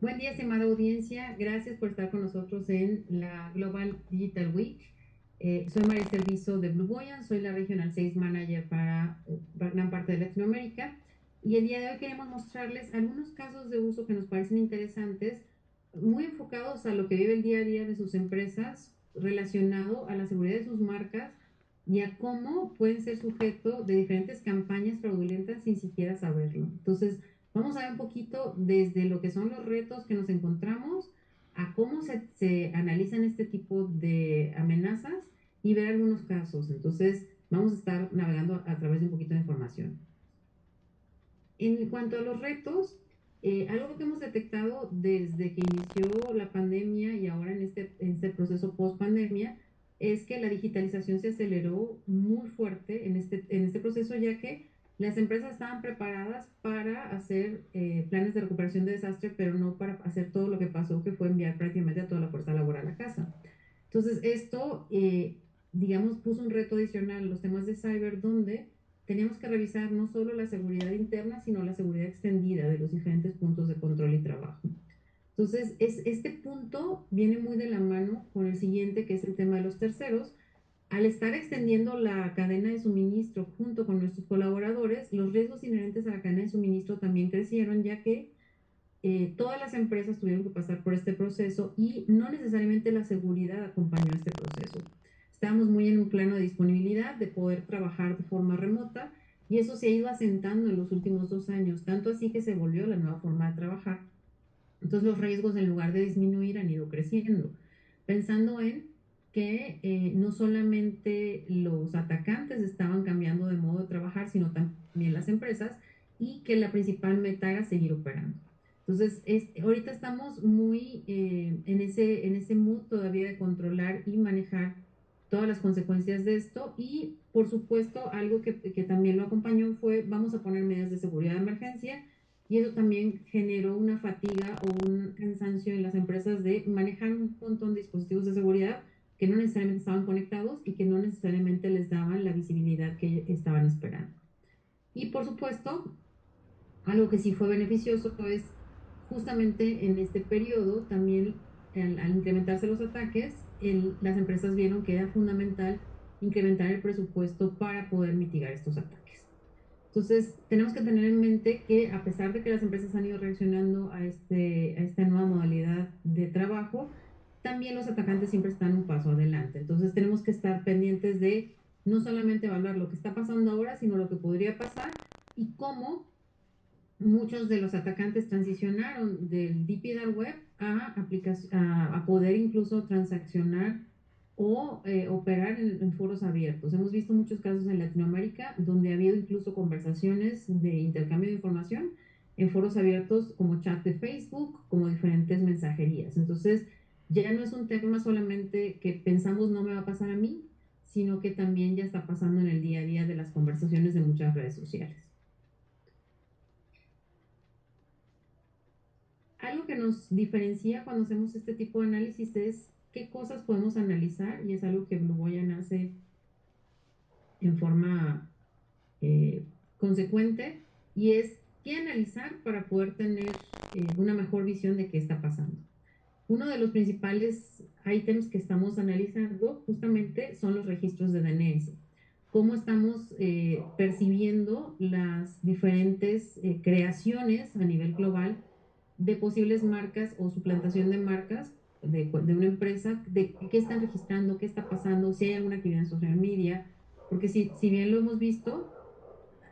Buen día, estimada audiencia. Gracias por estar con nosotros en la Global Digital Week. Soy María Servizo de Blue Boyan, soy la Regional Sales Manager para gran parte de Latinoamérica. Y el día de hoy queremos mostrarles algunos casos de uso que nos parecen interesantes, muy enfocados a lo que vive el día a día de sus empresas, relacionado a la seguridad de sus marcas y a cómo pueden ser sujeto de diferentes campañas fraudulentas sin siquiera saberlo. Entonces, vamos a ver un poquito desde lo que son los retos que nos encontramos a cómo se analizan este tipo de amenazas y ver algunos casos. Entonces, vamos a estar navegando a través de un poquito de información. En cuanto a los retos, algo que hemos detectado desde que inició la pandemia y ahora en este proceso post-pandemia es que la digitalización se aceleró muy fuerte en este proceso, ya que las empresas estaban preparadas para hacer planes de recuperación de desastre, pero no para hacer todo lo que pasó, que fue enviar prácticamente a toda la fuerza laboral a casa. Entonces, esto, digamos, puso un reto adicional en los temas de cyber, donde teníamos que revisar no solo la seguridad interna, sino la seguridad extendida de los diferentes puntos de control y trabajo. Entonces, este punto viene muy de la mano con el siguiente, que es el tema de los terceros. Al estar extendiendo la cadena de suministro junto con nuestros colaboradores, los riesgos inherentes a la cadena de suministro también crecieron, ya que todas las empresas tuvieron que pasar por este proceso y no necesariamente la seguridad acompañó este proceso. Estábamos muy en un plano de disponibilidad, de poder trabajar de forma remota, y eso se ha ido asentando en los últimos 2 años, tanto así que se volvió la nueva forma de trabajar. Entonces los riesgos, en lugar de disminuir, han ido creciendo, pensando en que no solamente los atacantes estaban cambiando de modo de trabajar, sino también las empresas, y que la principal meta era seguir operando. Entonces, ahorita estamos muy en ese mood todavía de controlar y manejar todas las consecuencias de esto, y por supuesto algo que también lo acompañó fue: vamos a poner medidas de seguridad de emergencia, y eso también generó una fatiga o un cansancio en las empresas de manejar un montón de dispositivos de seguridad que no necesariamente estaban conectados y que no necesariamente les daban la visibilidad que estaban esperando. Y por supuesto, algo que sí fue beneficioso es justamente en este periodo también, al incrementarse los ataques, las empresas vieron que era fundamental incrementar el presupuesto para poder mitigar estos ataques. Entonces, tenemos que tener en mente que, a pesar de que las empresas han ido reaccionando a esta nueva modalidad de trabajo, también los atacantes siempre están un paso adelante. Entonces, tenemos que estar pendientes de no solamente evaluar lo que está pasando ahora, sino lo que podría pasar y cómo muchos de los atacantes transicionaron del Deep Dark Web a poder incluso transaccionar o operar en foros abiertos. Hemos visto muchos casos en Latinoamérica donde ha habido incluso conversaciones de intercambio de información en foros abiertos, como chat de Facebook, como diferentes mensajerías. Entonces, ya no es un tema solamente que pensamos no me va a pasar a mí, sino que también ya está pasando en el día a día de las conversaciones de muchas redes sociales. Algo que nos diferencia cuando hacemos este tipo de análisis es qué cosas podemos analizar, y es algo que Blue Boyan hace en forma consecuente, y es qué analizar para poder tener una mejor visión de qué está pasando. Uno de los principales ítems que estamos analizando justamente son los registros de DNS. Cómo estamos percibiendo las diferentes creaciones a nivel global de posibles marcas o suplantación de marcas de una empresa, de qué están registrando, qué está pasando, si hay alguna actividad en social media, porque si bien lo hemos visto,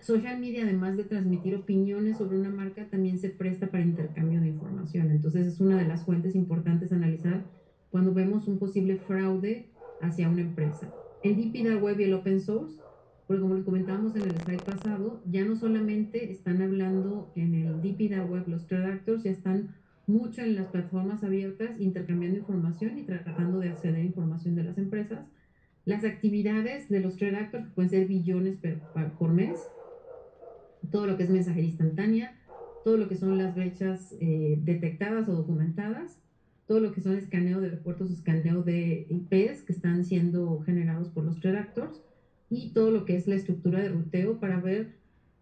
social media, además de transmitir opiniones sobre una marca, también se presta para intercambio de información. Entonces es una de las fuentes importantes a analizar cuando vemos un posible fraude hacia una empresa. El Deep Dark Web y el Open Source, porque como les comentábamos en el slide pasado, ya no solamente están hablando en el Deep Dark Web los threat actors, ya están mucho en las plataformas abiertas intercambiando información y tratando de acceder a información de las empresas. Las actividades de los threat actors, que pueden ser billones por mes, todo lo que es mensajería instantánea, todo lo que son las brechas detectadas o documentadas, todo lo que son escaneo de puertos, escaneo de IPs que están siendo generados por los threat actors, y todo lo que es la estructura de ruteo para ver,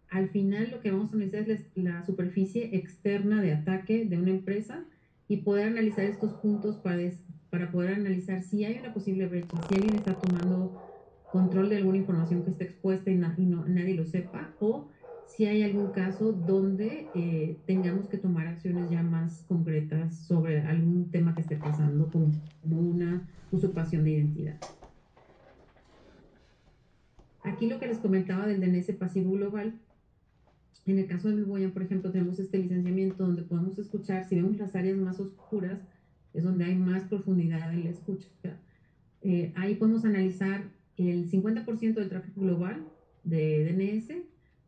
al final lo que vamos a analizar es la superficie externa de ataque de una empresa, y poder analizar estos puntos para poder analizar si hay una posible brecha, si alguien está tomando control de alguna información que está expuesta y nadie lo sepa, o si hay algún caso donde tengamos que tomar acciones ya más concretas sobre algún tema que esté pasando, como una usurpación de identidad. Aquí lo que les comentaba del DNS pasivo global, en el caso de Blue Boyan, por ejemplo, tenemos este licenciamiento donde podemos escuchar, si vemos las áreas más oscuras, es donde hay más profundidad en la escucha. Ahí podemos analizar el 50% del tráfico global de DNS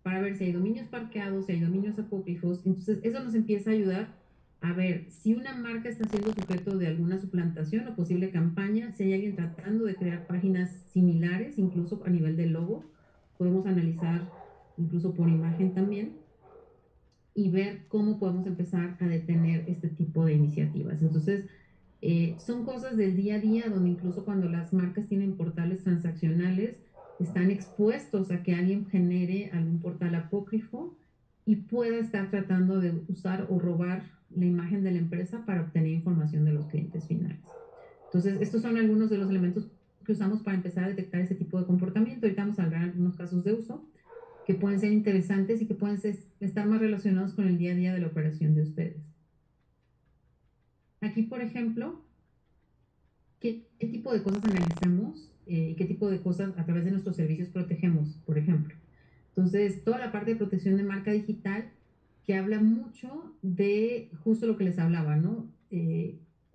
para ver si hay dominios parqueados, si hay dominios apócrifos. Entonces, eso nos empieza a ayudar a ver si una marca está siendo sujeto de alguna suplantación o posible campaña, si hay alguien tratando de crear páginas similares, incluso a nivel de logo. Podemos analizar incluso por imagen también, y ver cómo podemos empezar a detener este tipo de iniciativas. Entonces, son cosas del día a día donde incluso cuando las marcas tienen portales transaccionales, están expuestos a que alguien genere algún portal apócrifo y pueda estar tratando de usar o robar la imagen de la empresa para obtener información de los clientes finales. Entonces, estos son algunos de los elementos que usamos para empezar a detectar ese tipo de comportamiento. Ahorita vamos a hablar de algunos casos de uso que pueden ser interesantes y que pueden estar más relacionados con el día a día de la operación de ustedes. Aquí, por ejemplo, ¿qué tipo de cosas analizamos y qué tipo de cosas a través de nuestros servicios protegemos, por ejemplo? Entonces, toda la parte de protección de marca digital que habla mucho de justo lo que les hablaba, ¿no?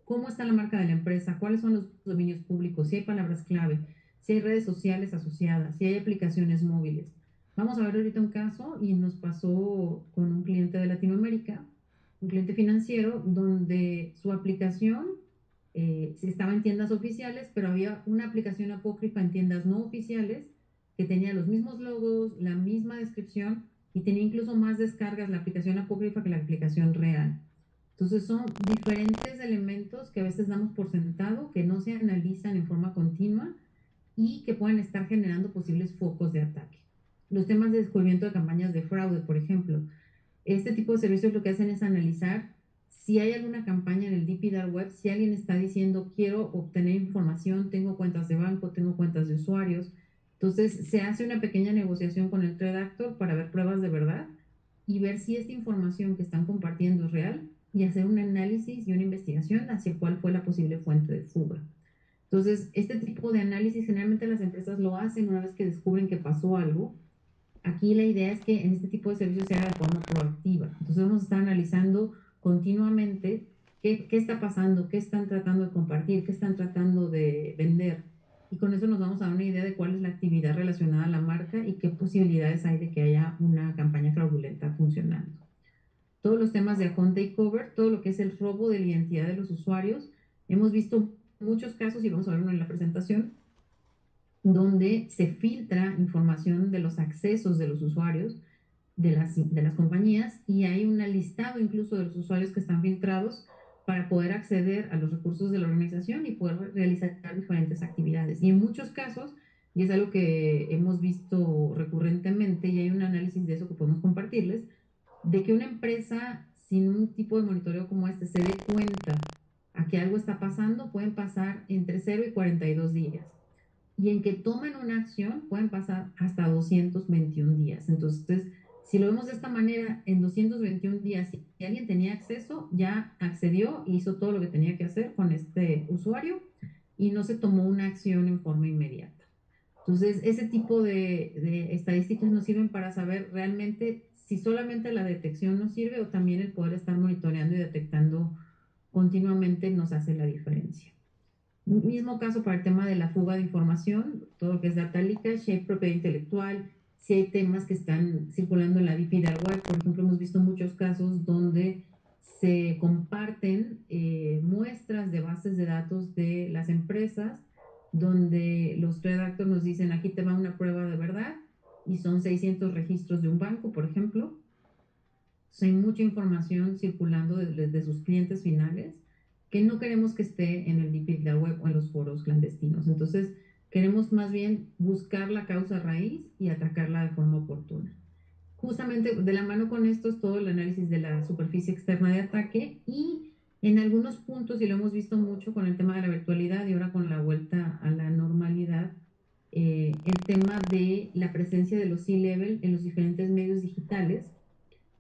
¿Cómo está la marca de la empresa? ¿Cuáles son los dominios públicos? Si hay palabras clave, si hay redes sociales asociadas, si hay aplicaciones móviles. Vamos a ver ahorita un caso y nos pasó con un cliente de Latinoamérica, un cliente financiero, donde su aplicación estaba en tiendas oficiales, pero había una aplicación apócrifa en tiendas no oficiales que tenía los mismos logos, la misma descripción y tenía incluso más descargas la aplicación apócrifa que la aplicación real. Entonces son diferentes elementos que a veces damos por sentado, que no se analizan en forma continua y que pueden estar generando posibles focos de ataque. Los temas de descubrimiento de campañas de fraude, por ejemplo. Este tipo de servicios lo que hacen es analizar si hay alguna campaña en el Deep Dark Web, si alguien está diciendo quiero obtener información, tengo cuentas de banco, tengo cuentas de usuarios. Entonces se hace una pequeña negociación con el threat actor para ver pruebas de verdad y ver si esta información que están compartiendo es real y hacer un análisis y una investigación hacia cuál fue la posible fuente de fuga. Entonces, este tipo de análisis generalmente las empresas lo hacen una vez que descubren que pasó algo. Aquí la idea es que en este tipo de servicios se haga de forma proactiva. Entonces vamos a estar analizando continuamente qué está pasando, qué están tratando de compartir, qué están tratando de vender. Y con eso nos vamos a dar una idea de cuál es la actividad relacionada a la marca y qué posibilidades hay de que haya una campaña fraudulenta funcionando. Todos los temas de account takeover, todo lo que es el robo de la identidad de los usuarios. Hemos visto muchos casos, y vamos a ver uno en la presentación, donde se filtra información de los accesos de los usuarios de las compañías y hay un listado incluso de los usuarios que están filtrados para poder acceder a los recursos de la organización y poder realizar diferentes actividades. Y en muchos casos, y es algo que hemos visto recurrentemente y hay un análisis de eso que podemos compartirles, de que una empresa sin un tipo de monitoreo como este se dé cuenta a que algo está pasando, pueden pasar entre 0 y 42 días. Y en que tomen una acción pueden pasar hasta 221 días. Entonces, si lo vemos de esta manera, en 221 días, si alguien tenía acceso, ya accedió, hizo todo lo que tenía que hacer con este usuario y no se tomó una acción en forma inmediata. Entonces, ese tipo de estadísticas nos sirven para saber realmente si solamente la detección nos sirve o también el poder estar monitoreando y detectando continuamente nos hace la diferencia. Mismo caso para el tema de la fuga de información, todo lo que es data leakage, si hay propiedad intelectual, si hay temas que están circulando en la Deep Dark Web. Por ejemplo, hemos visto muchos casos donde se comparten muestras de bases de datos de las empresas, donde los redactores nos dicen, aquí te va una prueba de verdad, y son 600 registros de un banco, por ejemplo. Entonces, hay mucha información circulando de sus clientes finales que no queremos que esté en el Deep Dark Web o en los foros clandestinos. Entonces, queremos más bien buscar la causa raíz y atacarla de forma oportuna. Justamente de la mano con esto es todo el análisis de la superficie externa de ataque y En algunos puntos, y lo hemos visto mucho con el tema de la virtualidad y ahora con la vuelta a la normalidad, el tema de la presencia de los C-Level en los diferentes medios digitales.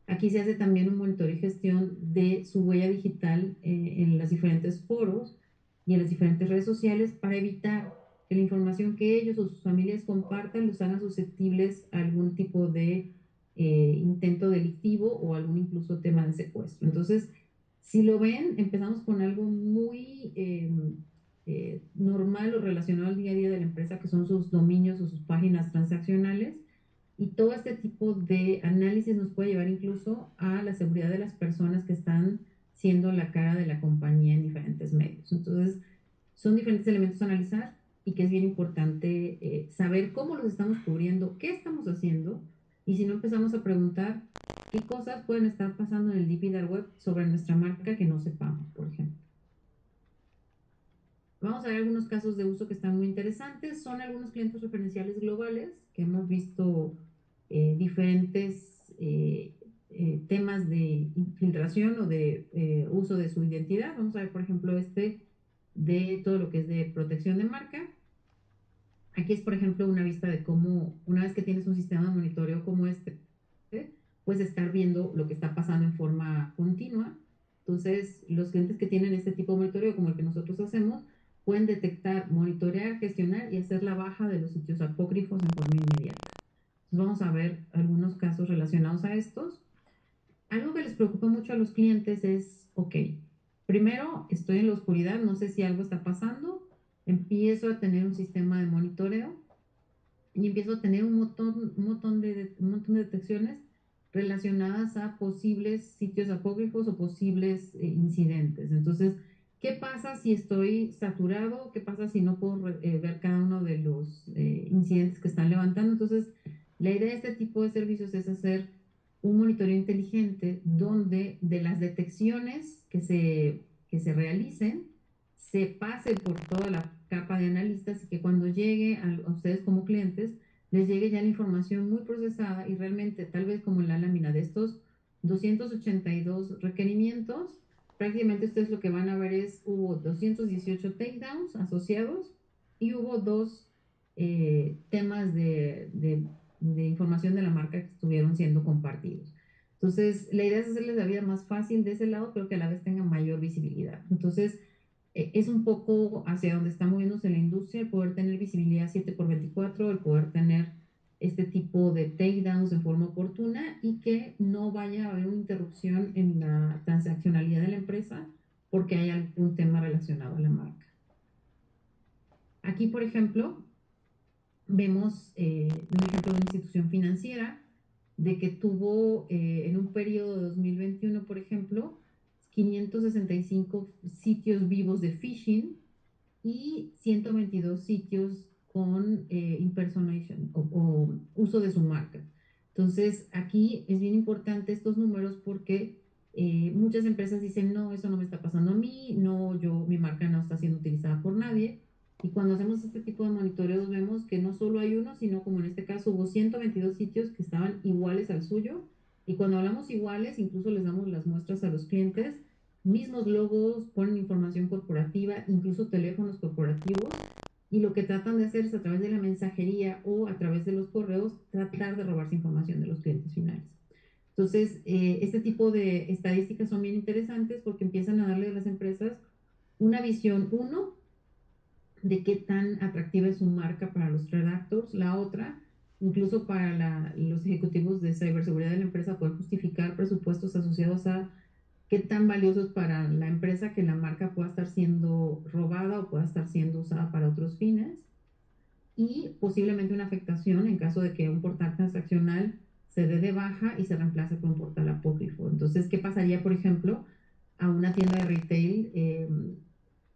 Aquí se hace también un monitoreo y gestión de su huella digital en los diferentes foros y en las diferentes redes sociales para evitar que la información que ellos o sus familias compartan los hagan susceptibles a algún tipo de intento delictivo o algún incluso tema de secuestro. Entonces, si lo ven, empezamos con algo muy normal o relacionado al día a día de la empresa, que son sus dominios o sus páginas transaccionales. Y todo este tipo de análisis nos puede llevar incluso a la seguridad de las personas que están siendo la cara de la compañía en diferentes medios. Entonces, son diferentes elementos a analizar y que es bien importante saber cómo los estamos cubriendo, qué estamos haciendo, y si no empezamos a preguntar qué cosas pueden estar pasando en el Deep y Dark Web sobre nuestra marca que no sepamos, por ejemplo. Vamos a ver algunos casos de uso que están muy interesantes. Son algunos clientes referenciales globales que hemos visto diferentes temas de infiltración o de uso de su identidad. Vamos a ver, por ejemplo, de todo lo que es de protección de marca. Aquí es, por ejemplo, una vista de cómo, una vez que tienes un sistema de monitoreo como puedes estar viendo lo que está pasando en forma continua. Entonces, los clientes que tienen este tipo de monitoreo, como el que nosotros hacemos, pueden detectar, monitorear, gestionar y hacer la baja de los sitios apócrifos en forma inmediata. Entonces, vamos a ver algunos casos relacionados a estos. Algo que les preocupa mucho a los clientes es, ok, primero estoy en la oscuridad, no sé si algo está pasando, empiezo a tener un sistema de monitoreo y empiezo a tener un montón de detecciones relacionadas a posibles sitios apócrifos o posibles incidentes. Entonces, ¿qué pasa si estoy saturado? ¿Qué pasa si no puedo ver cada uno de los incidentes que están levantando? Entonces, la idea de este tipo de servicios es hacer un monitoreo inteligente donde de las detecciones que se realicen, se pase por toda la capa de analistas y que cuando llegue a ustedes como clientes, les llegue ya la información muy procesada y realmente, tal vez como en la lámina de estos 282 requerimientos, prácticamente ustedes lo que van a ver es, hubo 218 takedowns asociados y hubo 2 temas de información de la marca que estuvieron siendo compartidos. Entonces, la idea es hacerles la vida más fácil de ese lado, pero que a la vez tengan mayor visibilidad. Entonces, es un poco hacia donde está moviéndose la industria, el poder tener visibilidad 7x24, el poder tener este tipo de takedowns en forma oportuna y que no vaya a haber una interrupción en la transaccionalidad de la empresa porque hay algún tema relacionado a la marca. Aquí, por ejemplo, vemos un ejemplo de una institución financiera de que tuvo en un periodo de 2021, por ejemplo, 565 sitios vivos de phishing y 122 sitios con impersonation o uso de su marca. Entonces, aquí es bien importante estos números porque muchas empresas dicen, no, eso no me está pasando a mí, no, mi marca no está siendo utilizada por nadie. Y cuando hacemos este tipo de monitoreos vemos que no solo hay uno, sino como en este caso hubo 122 sitios que estaban iguales al suyo. Y cuando hablamos iguales, incluso les damos las muestras a los clientes, mismos logos, ponen información corporativa, incluso teléfonos corporativos. Y lo que tratan de hacer es a través de la mensajería o a través de los correos, tratar de robarse información de los clientes finales. Entonces, este tipo de estadísticas son bien interesantes porque empiezan a darle a las empresas una visión, uno, de qué tan atractiva es su marca para los threat actors. La otra, incluso para los ejecutivos de ciberseguridad de la empresa, poder justificar presupuestos asociados a qué tan valioso es para la empresa que la marca pueda estar siendo robada o pueda estar siendo usada para otros fines. Y posiblemente una afectación en caso de que un portal transaccional se dé de baja y se reemplace por un portal apócrifo. Entonces, ¿qué pasaría, por ejemplo, a una tienda de retail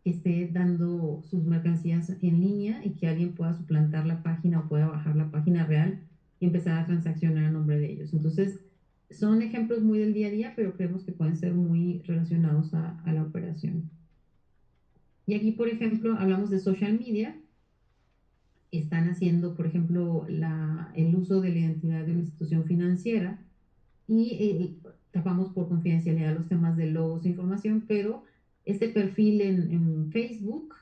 que esté dando sus mercancías en línea y que alguien pueda suplantar la página o pueda bajar la página real y empezar a transaccionar a nombre de ellos? Entonces, son ejemplos muy del día a día, pero creemos que pueden ser muy relacionados a la operación. Y aquí, por ejemplo, hablamos de social media. Están haciendo, por ejemplo, el uso de la identidad de una institución financiera y tapamos por confidencialidad los temas de logos e información, pero Este perfil en Facebook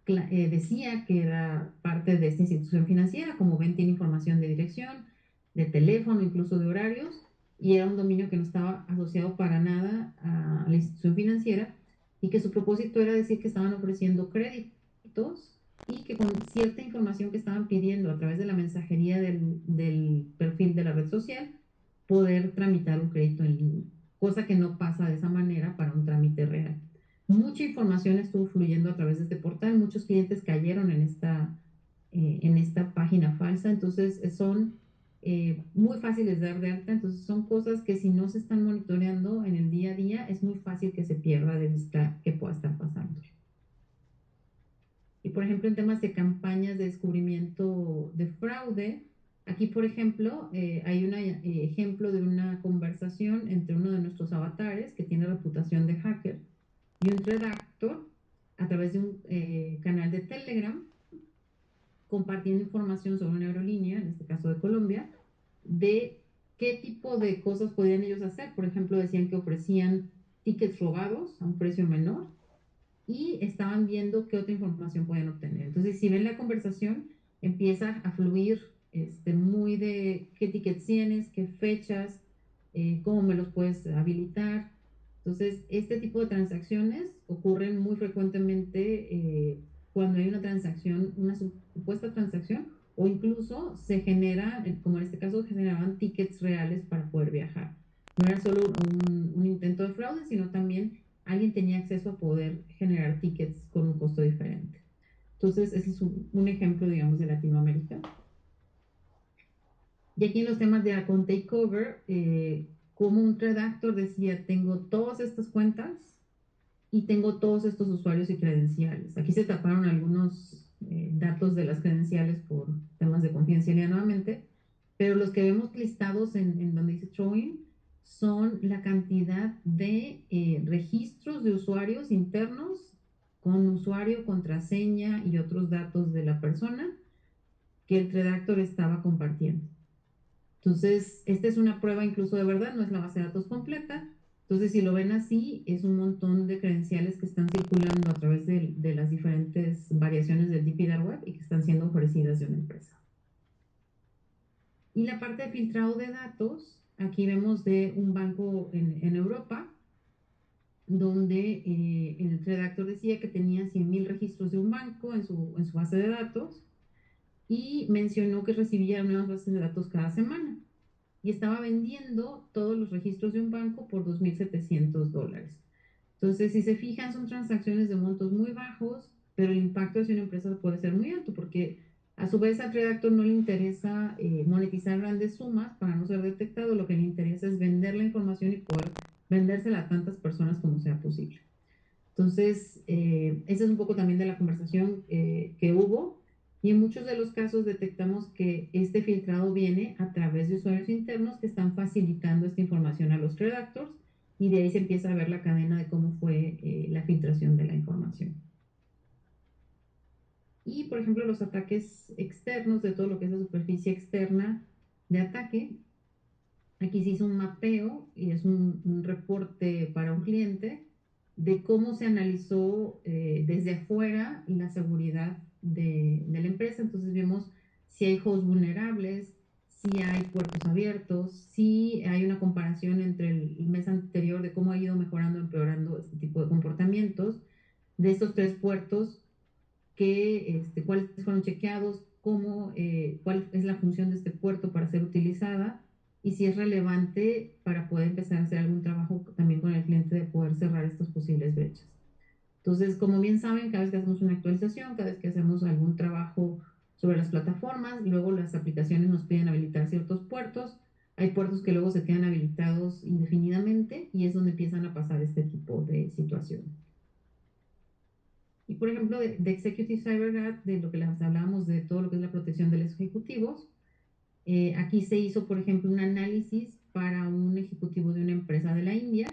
decía que era parte de esta institución financiera. Como ven, tiene información de dirección, de teléfono, incluso de horarios, y era un dominio que no estaba asociado para nada a la institución financiera, y que su propósito era decir que estaban ofreciendo créditos y que con cierta información que estaban pidiendo a través de la mensajería del perfil de la red social, poder tramitar un crédito en línea, cosa que no pasa de esa manera para un trámite real. Mucha información estuvo fluyendo a través de este portal, muchos clientes cayeron en esta página falsa, entonces son muy fáciles de dar de alta, entonces son cosas que si no se están monitoreando en el día a día, es muy fácil que se pierda de vista qué pueda estar pasando. Y por ejemplo, en temas de campañas de descubrimiento de fraude, aquí por ejemplo, hay un ejemplo de una conversación entre uno de nuestros avatares que tiene reputación de hacker y un redactor a través de un canal de Telegram, compartiendo información sobre una aerolínea, en este caso de Colombia, de qué tipo de cosas podían ellos hacer. Por ejemplo, decían que ofrecían tickets robados a un precio menor y estaban viendo qué otra información podían obtener. Entonces, si ven la conversación, empieza a fluir muy de qué tickets tienes, qué fechas, cómo me los puedes habilitar. Entonces, este tipo de transacciones ocurren muy frecuentemente cuando hay una transacción, una supuesta transacción, o incluso se genera, como en este caso, generaban tickets reales para poder viajar. No era solo un intento de fraude, sino también alguien tenía acceso a poder generar tickets con un costo diferente. Entonces, ese es un ejemplo, digamos, de Latinoamérica. Y aquí en los temas de account takeover, como un redactor decía, tengo todas estas cuentas y tengo todos estos usuarios y credenciales. Aquí se taparon algunos datos de las credenciales por temas de confidencialidad nuevamente, pero los que vemos listados en donde dice showing son la cantidad de registros de usuarios internos con usuario, contraseña y otros datos de la persona que el redactor estaba compartiendo. Entonces, esta es una prueba incluso de verdad, no es la base de datos completa. Entonces, si lo ven así, es un montón de credenciales que están circulando a través de las diferentes variaciones del DP Dark Web y que están siendo ofrecidas de una empresa. Y la parte de filtrado de datos, aquí vemos de un banco en Europa, donde el redactor decía que tenía 100,000 registros de un banco en su base de datos y mencionó que recibía nuevas bases de datos cada semana y estaba vendiendo todos los registros de un banco por $2,700. Entonces, si se fijan, son transacciones de montos muy bajos, pero el impacto hacia una empresa puede ser muy alto porque a su vez al redactor no le interesa monetizar grandes sumas para no ser detectado, lo que le interesa es vender la información y poder vendérsela a tantas personas como sea posible. Entonces, ese es un poco también de la conversación que hubo. Y en muchos de los casos detectamos que este filtrado viene a través de usuarios internos que están facilitando esta información a los redactors y de ahí se empieza a ver la cadena de cómo fue la filtración de la información. Y, por ejemplo, los ataques externos de todo lo que es la superficie externa de ataque. Aquí se hizo un mapeo y es un reporte para un cliente de cómo se analizó desde afuera la seguridad de la empresa. Entonces vemos si hay hosts vulnerables, si hay puertos abiertos, si hay una comparación entre el mes anterior de cómo ha ido mejorando o empeorando este tipo de comportamientos. De estos 3 puertos, cuáles fueron chequeados, cuál es la función de este puerto para ser utilizada y si es relevante para poder empezar a hacer algún trabajo también con el cliente de poder cerrar estas posibles brechas. Entonces, como bien saben, cada vez que hacemos una actualización, cada vez que hacemos algún trabajo sobre las plataformas, luego las aplicaciones nos piden habilitar ciertos puertos. Hay puertos que luego se quedan habilitados indefinidamente y es donde empiezan a pasar este tipo de situaciones. Y por ejemplo, de Executive CyberGuard, de lo que les hablábamos de todo lo que es la protección de los ejecutivos, aquí se hizo, por ejemplo, un análisis para un ejecutivo de una empresa de la India,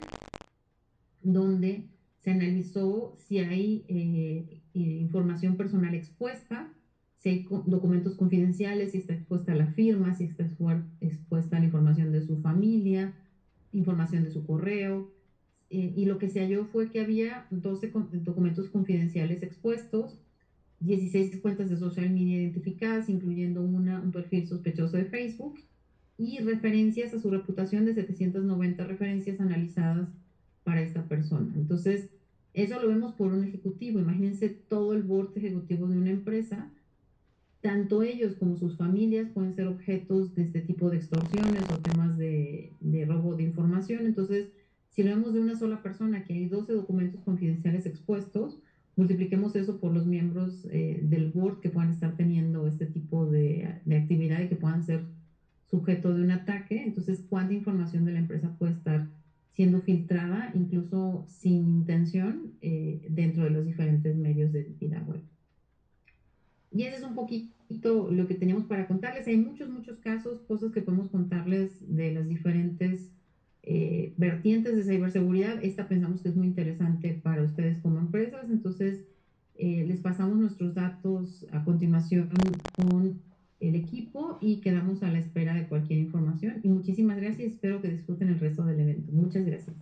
donde se analizó si hay información personal expuesta, si hay documentos confidenciales, si está expuesta la firma, si está expuesta la información de su familia, información de su correo, y lo que se halló fue que había 12 documentos confidenciales expuestos, 16 cuentas de social media identificadas, incluyendo un perfil sospechoso de Facebook, y referencias a su reputación de 790 referencias analizadas para esta persona. Entonces, eso lo vemos por un ejecutivo. Imagínense todo el board ejecutivo de una empresa. Tanto ellos como sus familias pueden ser objetos de este tipo de extorsiones o temas de robo de información. Entonces, si lo vemos de una sola persona, que hay 12 documentos confidenciales expuestos, multipliquemos eso por los miembros del board que puedan estar teniendo este tipo de actividad y que puedan ser sujeto de un ataque. Entonces, ¿cuánta información de la empresa puede estar siendo filtrada, incluso sin intención, dentro de los diferentes medios de identidad web? Y ese es un poquito lo que teníamos para contarles. Hay muchos casos, cosas que podemos contarles de las diferentes vertientes de ciberseguridad. Esta pensamos que es muy interesante para ustedes como empresas. Entonces, les pasamos nuestros datos a continuación con el equipo y quedamos a la espera de cualquier información. Y muchísimas gracias. Espero que disfruten el resto del evento. Muchas gracias.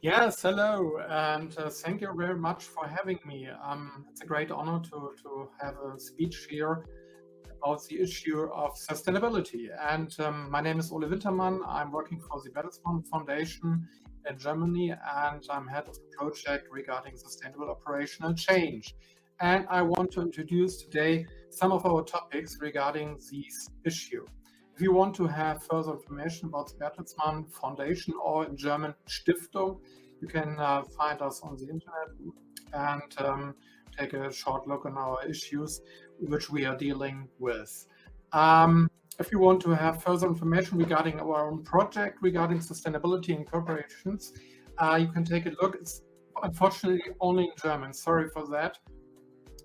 Yes, hello, and thank you very much for having me. It's a great honor to have a speech here about the issue of sustainability. And my name is Ole Wintermann. I'm working for the Bertelsmann Foundation in Germany, and I'm head of the project regarding sustainable operational change. And I want to introduce today some of our topics regarding this issue. If you want to have further information about the Bertelsmann Foundation, or in German Stiftung, you can find us on the internet and take a short look on our issues which we are dealing with. If you want to have further information regarding our own project regarding sustainability in corporations, you can take a look. It's unfortunately only in German. Sorry for that.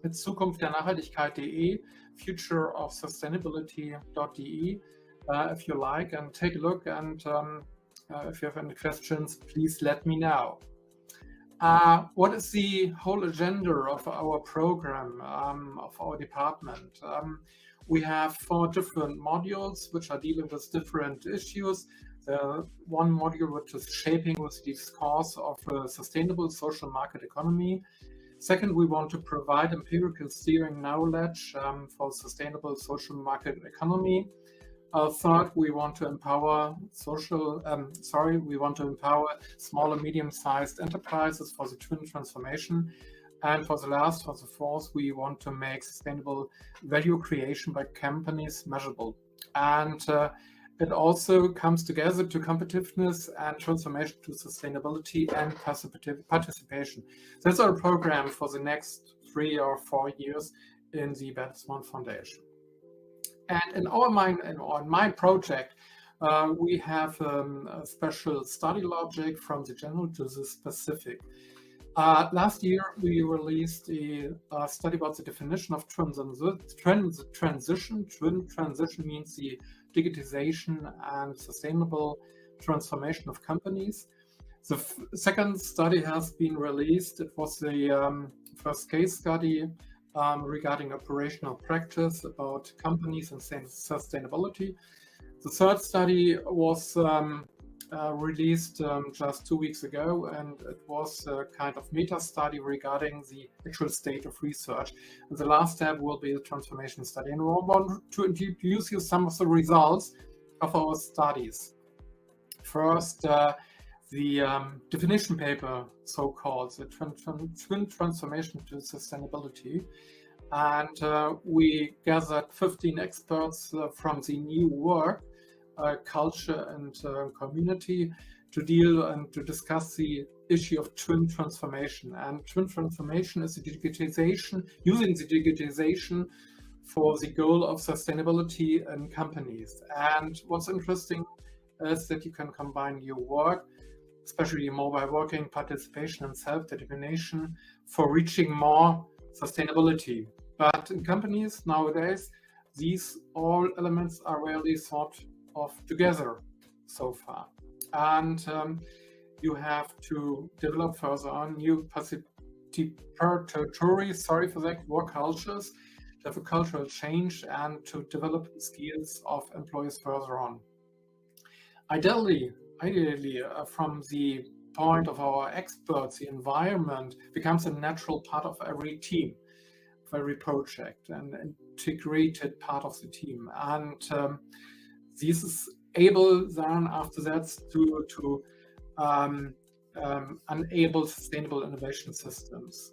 It's Zukunft der Nachhaltigkeit.de, futureofsustainability.de. If you like, and take a look, and if you have any questions, please let me know. What is the whole agenda of our program, of our department? We have 4 different modules which are dealing with different issues. The one module which is shaping with the discourse of a sustainable social market economy. Second, we want to provide empirical steering knowledge for sustainable social market economy. Third, we want to empower small and medium-sized enterprises for the twin transformation. And for the fourth, we want to make sustainable value creation by companies measurable. And it also comes together to competitiveness and transformation to sustainability and participation. That's our program for the next 3 or 4 years in the Bertelsmann Foundation. And in on my project, we have a special study logic from the general to the specific. Last year, we released a study about the definition of transition. Twin transition means the digitization and sustainable transformation of companies. The second study has been released. It was the first case study regarding operational practice about companies and sustainability. The third study was released just 2 weeks ago, and it was a kind of meta study regarding the actual state of research. And the last step will be the transformation study. And we want to introduce you some of the results of our studies. First, the definition paper, so-called, the twin transformation to sustainability. And we gathered 15 experts from the new work, culture and community to deal and to discuss the issue of twin transformation. And twin transformation is the digitization, using the digitization for the goal of sustainability in companies. And what's interesting is that you can combine your work, especially mobile working, participation and self-determination, for reaching more sustainability. But in companies nowadays, these all elements are rarely thought of together so far. And you have to develop further on new participatory, sorry for that, work cultures, to have a cultural change and to develop skills of employees further on. Ideally, from the point of our experts, the environment becomes a natural part of every team, of every project, and integrated part of the team. And this is able then after that to enable sustainable innovation systems.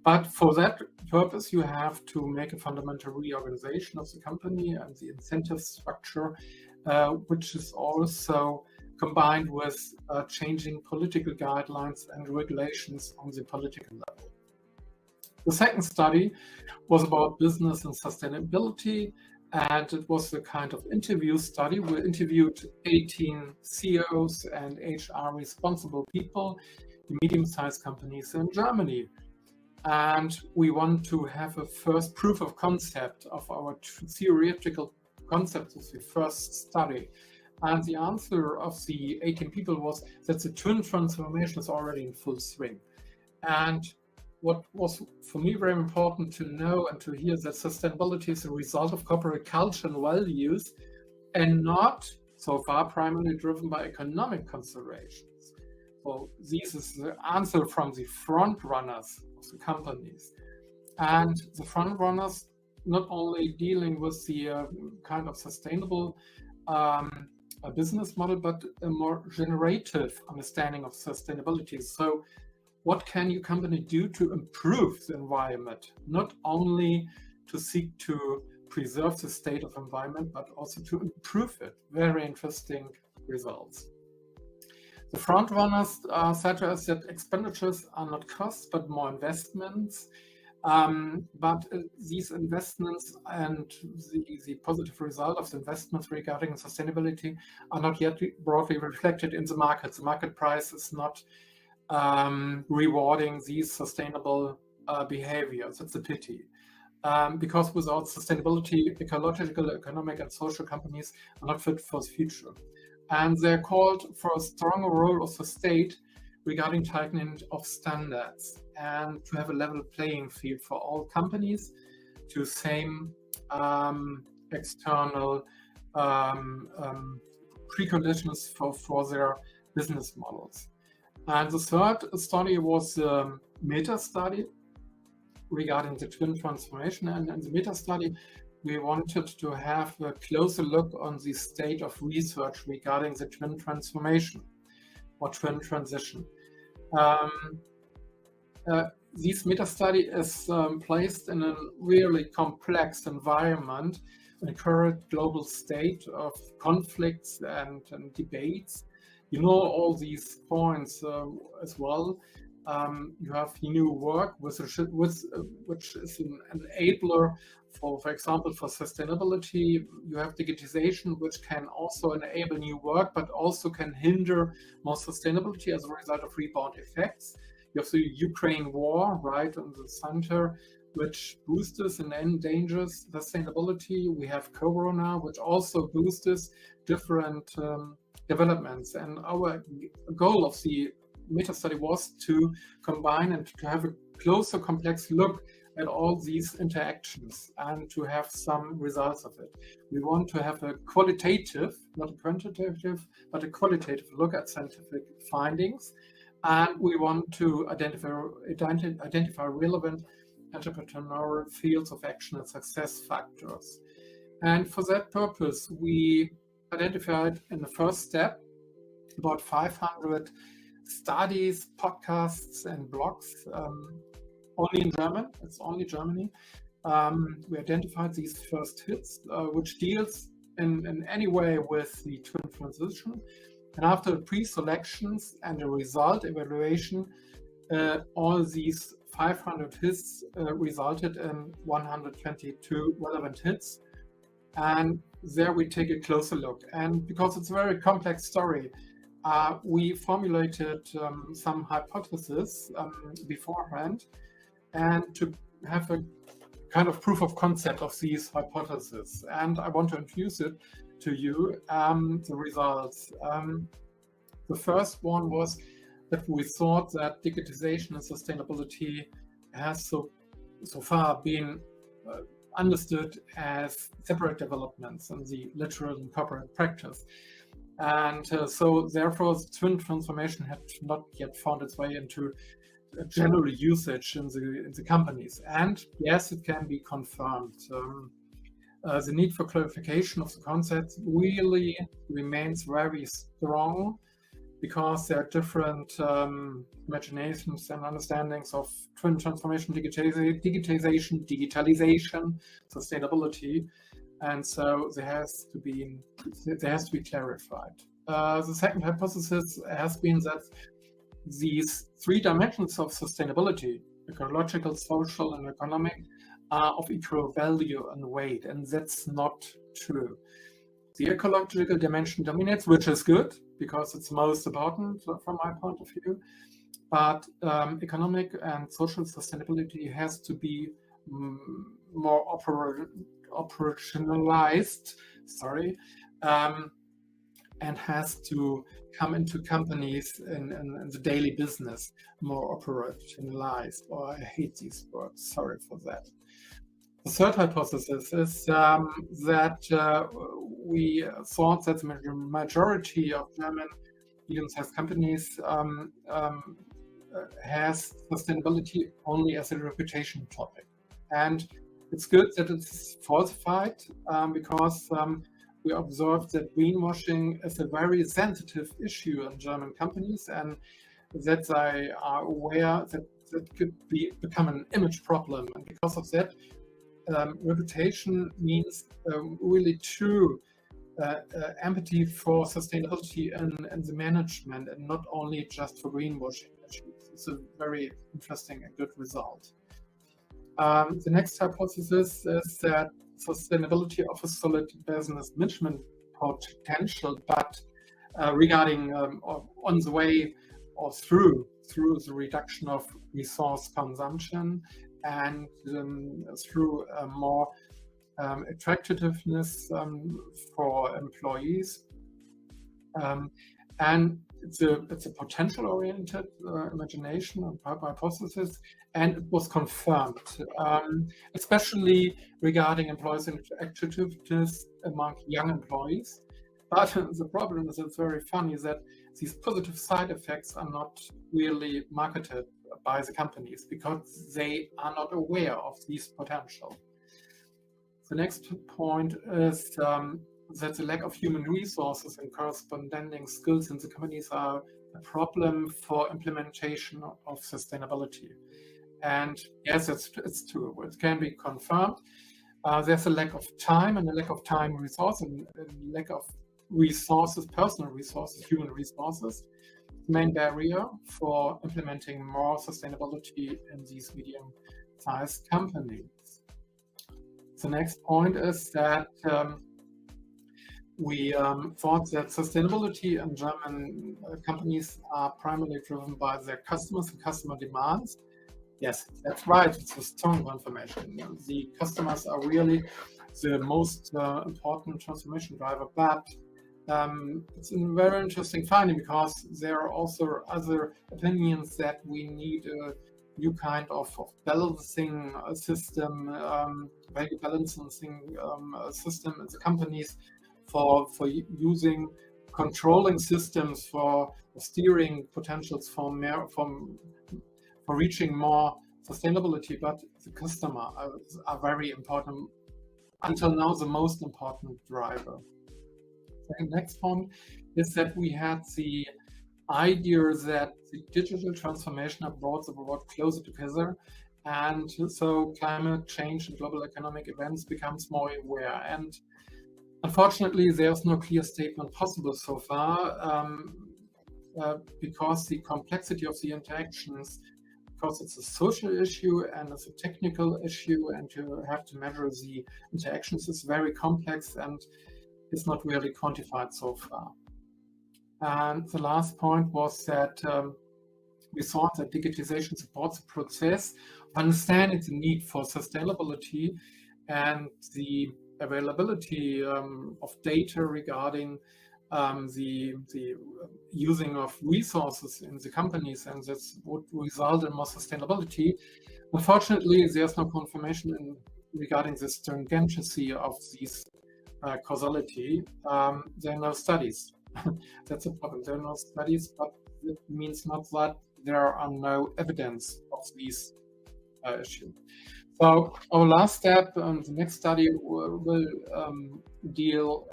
But for that purpose, you have to make a fundamental reorganization of the company and the incentive structure, which is also combined with changing political guidelines and regulations on the political level. The second study was about business and sustainability, and it was a kind of interview study. We interviewed 18 CEOs and HR responsible people in medium-sized companies in Germany. And we want to have a first proof of concept of our theoretical concepts of the first study. And the answer of the 18 people was that the twin transformation is already in full swing. And what was for me very important to know and to hear that sustainability is a result of corporate culture and values and not so far primarily driven by economic considerations. well, this is the answer from the front runners of the companies. And the front runners not only dealing with the kind of sustainable business model, but a more generative understanding of sustainability. So what can your company do to improve the environment, not only to seek to preserve the state of environment, but also to improve it? Very interesting results. The front runners such as that expenditures are not costs, but more investments. But these investments and the positive result of the investments regarding sustainability are not yet broadly reflected in the market. The market price is not rewarding these sustainable behaviors. It's a pity. Because without sustainability, ecological, economic, and social companies are not fit for the future. And they're called for a stronger role of the state regarding tightening of standards and to have a level playing field for all companies to same external preconditions for their business models. And the third study was the meta study regarding the twin transformation. And in the meta study, we wanted to have a closer look on the state of research regarding the twin transformation or twin transition. This meta study is placed in a really complex environment, in a current global state of conflicts and debates. You know all these points as well. You have new work which is an enabler for example, for sustainability. You have digitization, which can also enable new work, but also can hinder more sustainability as a result of rebound effects. You have the Ukraine war right in the center, which boosts and endangers sustainability. We have Corona, which also boosts different developments. And our goal of the meta study was to combine and to have a closer, complex look at all these interactions and to have some results of it. We want to have a qualitative, not a quantitative, but a qualitative look at scientific findings. And we want to identify relevant entrepreneurial fields of action and success factors. And for that purpose, we identified in the first step about 500 studies, podcasts, and blogs, only in German. It's only Germany. We identified these first hits, which deals in any way with the twin transition. And after pre-selections and a result evaluation, all these 500 hits resulted in 122 relevant hits. And there we take a closer look. And because it's a very complex story, we formulated some hypotheses beforehand, and to have a kind of proof of concept of these hypotheses. And I want to introduce it to you, the results. The first one was that we thought that digitization and sustainability has so far been understood as separate developments in the literal and corporate practice. And so therefore, the twin transformation had not yet found its way into general usage in the companies. And yes, it can be confirmed. The need for clarification of the concept really remains very strong, because there are different imaginations and understandings of twin transformation, digitalization, sustainability, and so there has to be clarified. The second hypothesis has been that these three dimensions of sustainability, ecological, social, and economic, are of equal value and weight, and that's not true. The ecological dimension dominates, which is good, because it's most important from my point of view, but economic and social sustainability has to be more operationalized, and has to come into companies in the daily business, more operationalized. Or I hate these words, sorry for that. The third hypothesis is that we thought that the majority of German medium-sized companies has sustainability only as a reputation topic. And it's good that it's falsified because we observed that greenwashing is a very sensitive issue in German companies, and that they are aware that that could become an image problem. And because of that, reputation means really true empathy for sustainability in the management, and not only just for greenwashing issues. It's a very interesting and good result. The next hypothesis is that sustainability offers solid business management potential, but regarding on the way or through the reduction of resource consumption and through more attractiveness for employees. And it's a potential-oriented imagination and hypothesis, and it was confirmed, especially regarding employees' attractiveness among young employees. But the problem is, it's very funny that these positive side effects are not really marketed by the companies because they are not aware of these potential. The next point is that the lack of human resources and corresponding skills in the companies are a problem for implementation of sustainability. And yes, it's true. It can be confirmed. There's a lack of time and a lack of time resource and a lack of resources, personal resources, human resources, main barrier for implementing more sustainability in these medium-sized companies. The next point is that we thought that sustainability in German companies are primarily driven by their customers and customer demands. Yes, that's right. It's a strong confirmation. The customers are really the most important transformation driver, but it's a very interesting finding because there are also other opinions that we need a new kind of balancing system, value balancing system in the companies for using controlling systems for steering potentials for reaching more sustainability. But the customer are very important, until now the most important driver. The next point is that we had the idea that the digital transformation have brought the world closer together, and so climate change and global economic events becomes more aware. And unfortunately, there's no clear statement possible so far because the complexity of the interactions, because it's a social issue and it's a technical issue, and you have to measure the interactions, is very complex and is not really quantified so far. And the last point was that we thought that digitization supports the process of understanding the need for sustainability and the availability of data regarding the using of resources in the companies, and that would result in more sustainability. Unfortunately, there's no confirmation regarding the stringency of these causality. There are no studies. That's a problem. There are no studies, but it means not that there are no evidence of these issues. So our last step, the next study will deal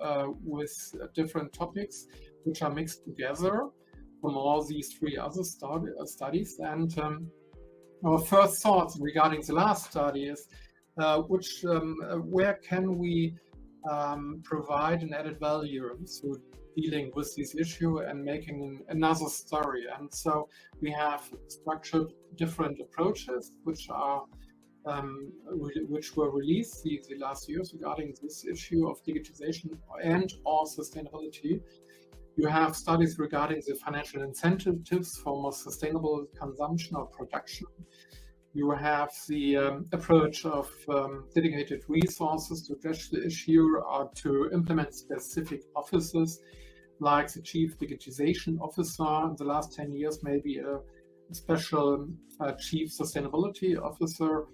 with different topics which are mixed together from all these three other studies. And our first thoughts regarding the last study is where can we provide an added value to dealing with this issue and making another story. And so we have structured different approaches which were released the last years regarding this issue of digitization and or sustainability. You have studies regarding the financial incentives for more sustainable consumption or production. You have the approach of dedicated resources to address the issue or to implement specific offices, like the Chief Digitization Officer in the last 10 years, maybe a special Chief Sustainability Officer.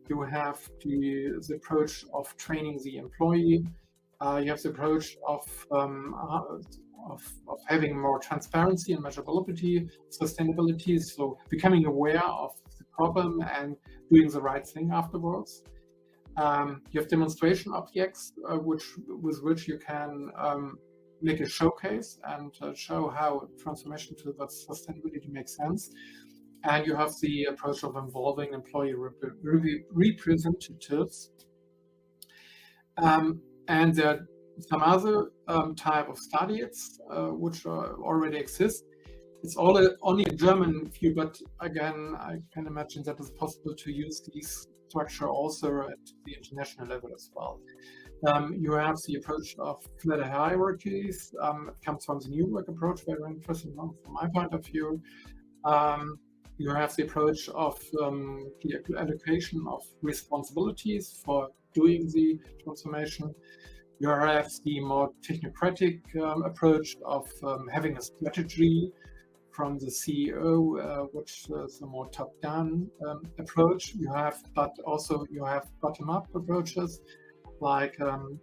You have the approach of training the employee. You have the approach of having more transparency and measurability, sustainability, so becoming aware of the problem and doing the right thing afterwards. You have demonstration objects with which you can make a showcase and show how transformation towards sustainability makes sense. And you have the approach of involving employee representatives. And there are some other type of studies which already exist. It's only a German view, but again, I can imagine that it's possible to use these structure also at the international level as well. You have the approach of flat hierarchies. It comes from the New Work approach, very interesting from my point of view. You have the approach of the allocation of responsibilities for doing the transformation. You have the more technocratic approach of having a strategy from the CEO, which is a more top-down approach. But also you have bottom-up approaches, like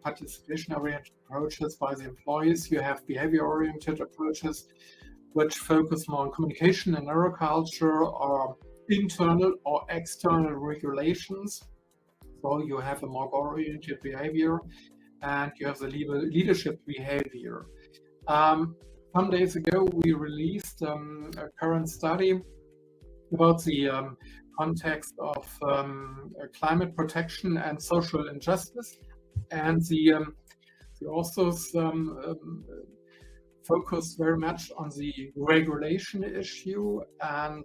participation-oriented approaches by the employees. You have behavior-oriented approaches, which focus more on communication and neuroculture, or internal or external regulations. So you have a more goal-oriented behavior, and you have the leadership behavior. Some days ago, we released a current study about the context of climate protection and social injustice, and the authors focus very much on the regulation issue, and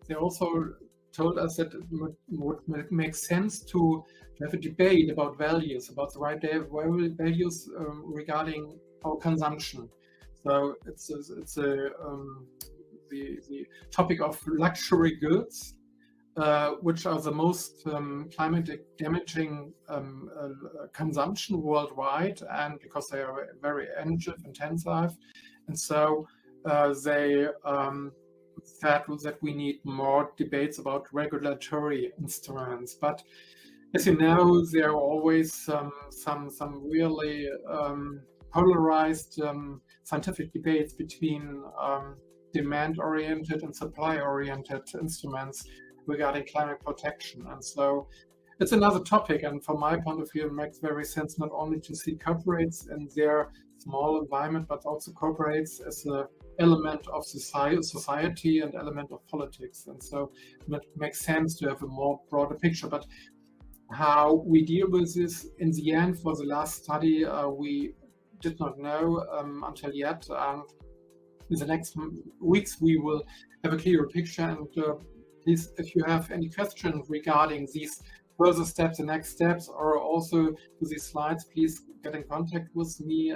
they also told us that it would make sense to have a debate about values, about the right values regarding our consumption. So it's the topic of luxury goods, which are the most climate damaging consumption worldwide, and because they are very energy intensive, and so they said that we need more debates about regulatory instruments. But as you know, there are always some really polarized scientific debates between demand-oriented and supply-oriented instruments regarding climate protection. And so it's another topic, and from my point of view, it makes very sense not only to see corporates in their small environment, but also corporates as an element of society and element of politics. And so it makes sense to have a more broader picture. But how we deal with this in the end for the last study, we did not know until yet. And in the next weeks, we will have a clearer picture. And please, if you have any questions regarding these further steps, the next steps, or also to these slides, please get in contact with me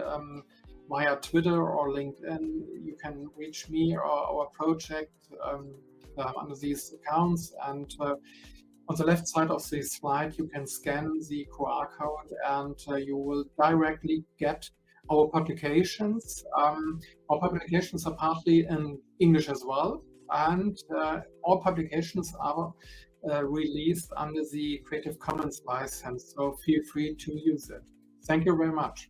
via Twitter or LinkedIn. You can reach me or our project under these accounts. And on the left side of the slide, you can scan the QR code, and you will directly get our publications. Our publications are partly in English as well, and all publications are released under the Creative Commons license, so feel free to use it. Thank you very much.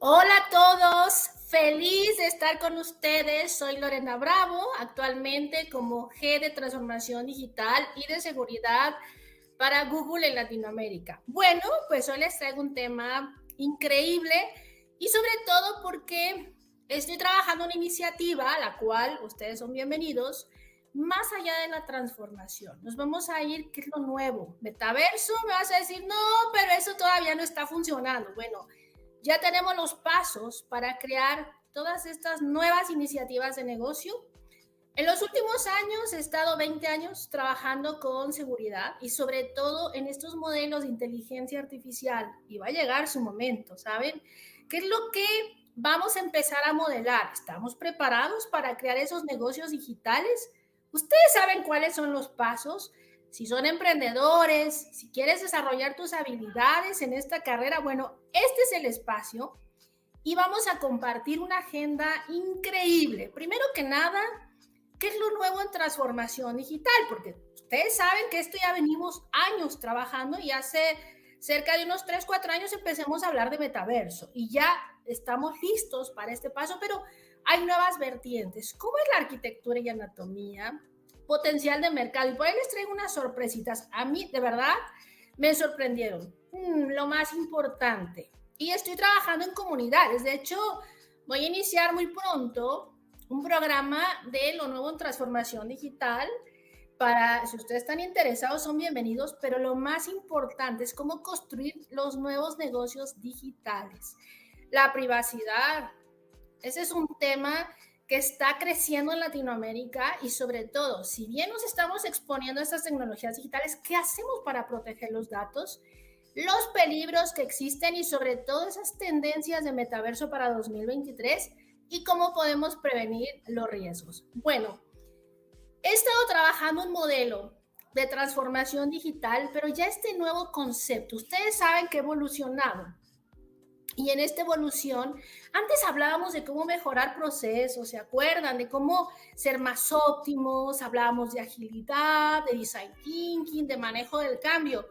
Hola a todos, feliz de estar con ustedes. Soy Lorena Bravo, actualmente como Head de Transformación Digital y de Seguridad para Google en Latinoamérica. Bueno, pues hoy les traigo un tema increíble y sobre todo porque estoy trabajando en una iniciativa a la cual ustedes son bienvenidos. Más allá de la transformación, nos vamos a ir, ¿qué es lo nuevo? ¿Metaverso? Me vas a decir, no, pero eso todavía no está funcionando. Bueno, ya tenemos los pasos para crear todas estas nuevas iniciativas de negocio. En los últimos años he estado 20 años trabajando con seguridad y sobre todo en estos modelos de inteligencia artificial. Y va a llegar su momento, ¿saben? ¿Qué es lo que vamos a empezar a modelar? ¿Estamos preparados para crear esos negocios digitales? Ustedes saben cuáles son los pasos. Si son emprendedores, si quieres desarrollar tus habilidades en esta carrera, bueno, este es el espacio y vamos a compartir una agenda increíble. Primero que nada, ¿qué es lo nuevo en transformación digital? Porque ustedes saben que esto ya venimos años trabajando y hace cerca de unos 3, 4 años empecemos a hablar de metaverso y ya estamos listos para este paso, pero hay nuevas vertientes. ¿Cómo es la arquitectura y anatomía? Potencial de mercado. Y por ahí les traigo unas sorpresitas. A mí, de verdad, me sorprendieron. Lo más importante. Y estoy trabajando en comunidades. De hecho, voy a iniciar muy pronto un programa de lo nuevo en transformación digital. Para, si ustedes están interesados, son bienvenidos. Pero lo más importante es cómo construir los nuevos negocios digitales. La privacidad. Ese es un tema que está creciendo en Latinoamérica y sobre todo, si bien nos estamos exponiendo a estas tecnologías digitales, ¿qué hacemos para proteger los datos? Los peligros que existen y sobre todo esas tendencias de metaverso para 2023 y cómo podemos prevenir los riesgos. Bueno, he estado trabajando un modelo de transformación digital, pero ya este nuevo concepto, ustedes saben que ha evolucionado. Y en esta evolución, antes hablábamos de cómo mejorar procesos, ¿se acuerdan? De cómo ser más óptimos, hablábamos de agilidad, de design thinking, de manejo del cambio.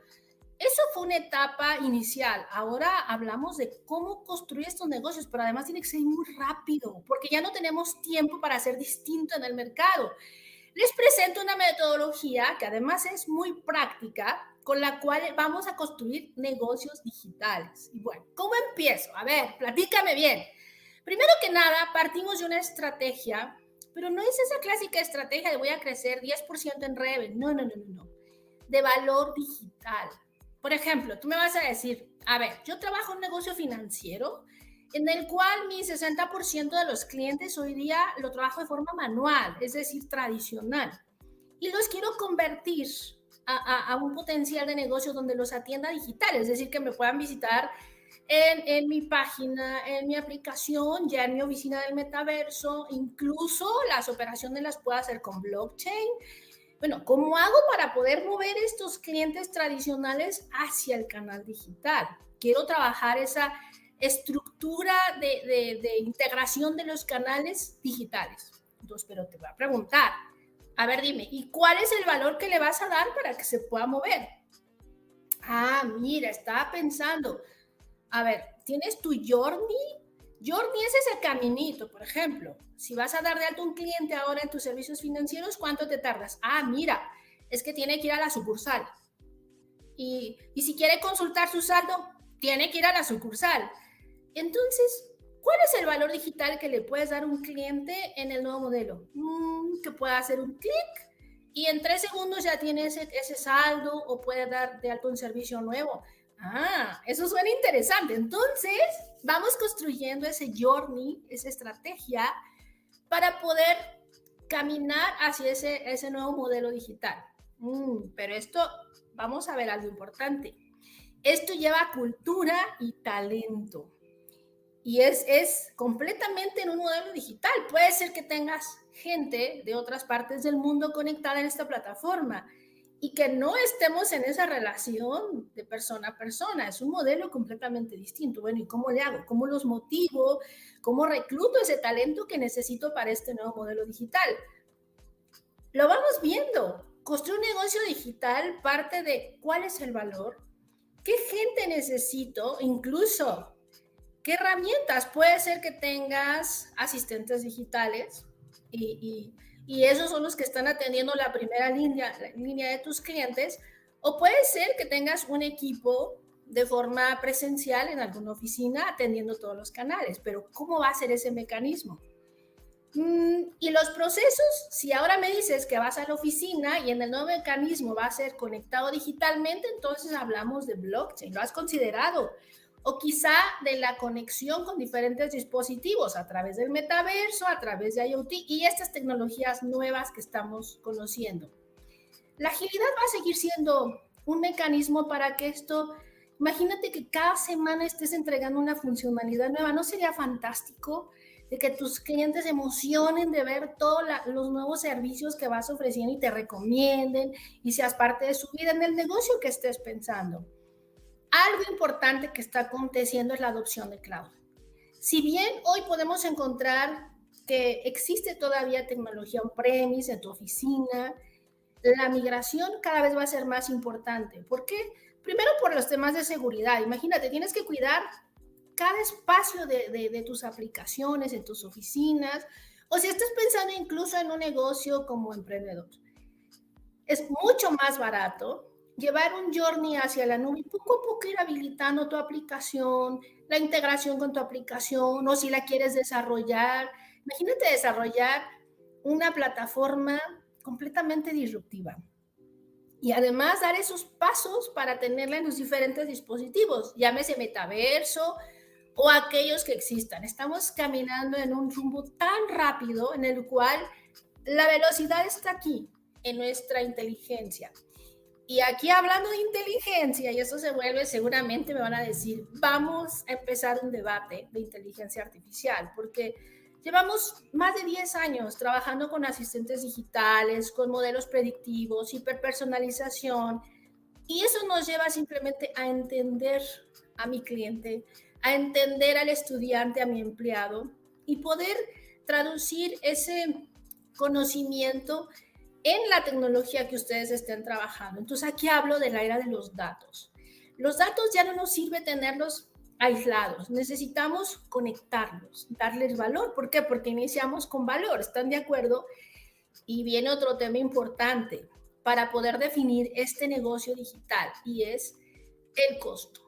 Eso fue una etapa inicial. Ahora hablamos de cómo construir estos negocios, pero además tiene que ser muy rápido, porque ya no tenemos tiempo para ser distinto en el mercado. Les presento una metodología que además es muy práctica, con la cual vamos a construir negocios digitales. Y bueno, ¿cómo empiezo? A ver, platícame bien. Primero que nada, partimos de una estrategia, pero no es esa clásica estrategia de voy a crecer 10% en revenue. No. De valor digital. Por ejemplo, tú me vas a decir, a ver, yo trabajo en un negocio financiero en el cual mi 60% de los clientes hoy día lo trabajo de forma manual, es decir, tradicional. Y los quiero convertir a un potencial de negocio donde los atienda digital, es decir, que me puedan visitar en mi página, en mi aplicación, ya en mi oficina del metaverso, incluso las operaciones las puedo hacer con blockchain. Bueno, ¿cómo hago para poder mover estos clientes tradicionales hacia el canal digital? Quiero trabajar esa estructura de integración de los canales digitales. Entonces, pero te voy a preguntar, a ver, dime, ¿y cuál es el valor que le vas a dar para que se pueda mover? Ah, mira, estaba pensando. A ver, ¿tienes tu journey? Journey es ese caminito, por ejemplo. Si vas a dar de alto a un cliente ahora en tus servicios financieros, ¿cuánto te tardas? Ah, mira, es que tiene que ir a la sucursal. Y si quiere consultar su saldo, tiene que ir a la sucursal. Entonces, ¿cuál es el valor digital que le puedes dar a un cliente en el nuevo modelo? Que pueda hacer un clic y en 3 segundos ya tiene ese saldo o puede dar de alto un servicio nuevo. Ah, eso suena interesante. Entonces, vamos construyendo ese journey, esa estrategia para poder caminar hacia ese nuevo modelo digital. Pero esto, vamos a ver algo importante. Esto lleva cultura y talento. Y es completamente en un modelo digital. Puede ser que tengas gente de otras partes del mundo conectada en esta plataforma y que no estemos en esa relación de persona a persona. Es un modelo completamente distinto. Bueno, ¿y cómo le hago? ¿Cómo los motivo? ¿Cómo recluto ese talento que necesito para este nuevo modelo digital? Lo vamos viendo. Construir un negocio digital parte de cuál es el valor, qué gente necesito, incluso ¿Qué herramientas? Puede ser que tengas asistentes digitales y esos son los que están atendiendo la primera línea de tus clientes, o puede ser que tengas un equipo de forma presencial en alguna oficina atendiendo todos los canales, pero ¿cómo va a ser ese mecanismo? Y los procesos, si ahora me dices que vas a la oficina y en el nuevo mecanismo va a ser conectado digitalmente, entonces hablamos de blockchain, ¿lo has considerado? O quizá de la conexión con diferentes dispositivos a través del metaverso, a través de IoT y estas tecnologías nuevas que estamos conociendo. La agilidad va a seguir siendo un mecanismo para que esto, imagínate que cada semana estés entregando una funcionalidad nueva, ¿no sería fantástico? De que tus clientes se emocionen de ver todos los nuevos servicios que vas ofreciendo y te recomienden y seas parte de su vida en el negocio que estés pensando. Algo importante que está aconteciendo es la adopción de cloud. Si bien hoy podemos encontrar que existe todavía tecnología on-premise en tu oficina, la migración cada vez va a ser más importante. ¿Por qué? Primero por los temas de seguridad. Imagínate, tienes que cuidar cada espacio de tus aplicaciones, en tus oficinas, o si estás pensando incluso en un negocio como emprendedor. Es mucho más barato llevar un journey hacia la nube y poco a poco ir habilitando tu aplicación, la integración con tu aplicación, o si la quieres desarrollar. Imagínate desarrollar una plataforma completamente disruptiva. Y además dar esos pasos para tenerla en los diferentes dispositivos, llámese metaverso o aquellos que existan. Estamos caminando en un rumbo tan rápido en el cual la velocidad está aquí, en nuestra inteligencia. Y aquí hablando de inteligencia, y eso se vuelve, seguramente me van a decir, vamos a empezar un debate de inteligencia artificial, porque llevamos más de 10 años trabajando con asistentes digitales, con modelos predictivos, hiperpersonalización, y eso nos lleva simplemente a entender a mi cliente, a entender al estudiante, a mi empleado, y poder traducir ese conocimiento en la tecnología que ustedes estén trabajando. Entonces aquí hablo de la era de los datos. Los datos ya no nos sirve tenerlos aislados, necesitamos conectarlos, darles valor. ¿Por qué? Porque iniciamos con valor, ¿están de acuerdo? Y viene otro tema importante para poder definir este negocio digital y es el costo.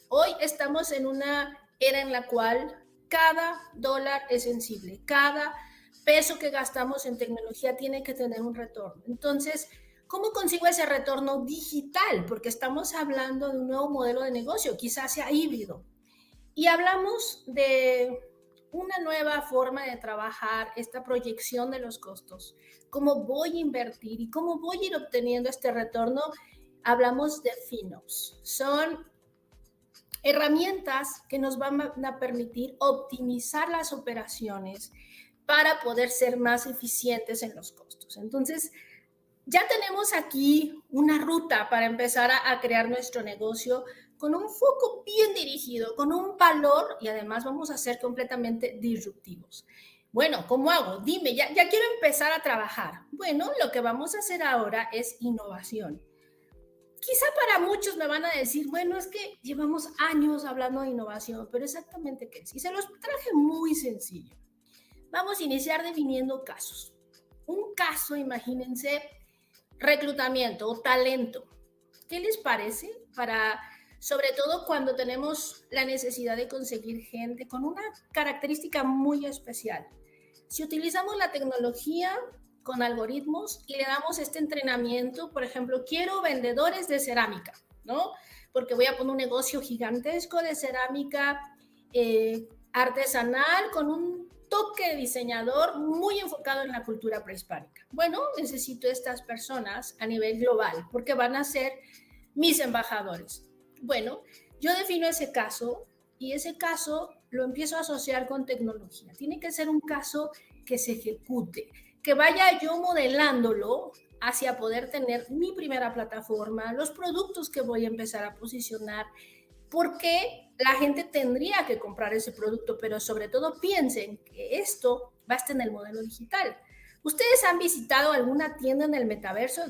Hoy estamos en una era en la cual cada dólar es sensible, cada peso que gastamos en tecnología tiene que tener un retorno. Entonces, ¿cómo consigo ese retorno digital? Porque estamos hablando de un nuevo modelo de negocio, quizás sea híbrido. Y hablamos de una nueva forma de trabajar esta proyección de los costos. ¿Cómo voy a invertir y cómo voy a ir obteniendo este retorno? Hablamos de FinOps. Son herramientas que nos van a permitir optimizar las operaciones para poder ser más eficientes en los costos. Entonces, ya tenemos aquí una ruta para empezar a crear nuestro negocio con un foco bien dirigido, con un valor y además vamos a ser completamente disruptivos. Bueno, ¿cómo hago? Dime, ya quiero empezar a trabajar. Bueno, lo que vamos a hacer ahora es innovación. Quizá para muchos me van a decir, bueno, es que llevamos años hablando de innovación, pero exactamente qué es. Y se los traje muy sencillo. Vamos a iniciar definiendo casos. Un caso, imagínense, reclutamiento o talento. ¿Qué les parece? Sobre todo cuando tenemos la necesidad de conseguir gente con una característica muy especial. Si utilizamos la tecnología con algoritmos y le damos este entrenamiento, por ejemplo, quiero vendedores de cerámica, ¿no? Porque voy a poner un negocio gigantesco de cerámica artesanal con un toque de diseñador muy enfocado en la cultura prehispánica. Bueno, necesito estas personas a nivel global porque van a ser mis embajadores. Bueno, yo defino ese caso y ese caso lo empiezo a asociar con tecnología. Tiene que ser un caso que se ejecute, que vaya yo modelándolo hacia poder tener mi primera plataforma, los productos que voy a empezar a posicionar, porque la gente tendría que comprar ese producto, pero sobre todo piensen que esto va a estar en el modelo digital. ¿Ustedes han visitado alguna tienda en el metaverso?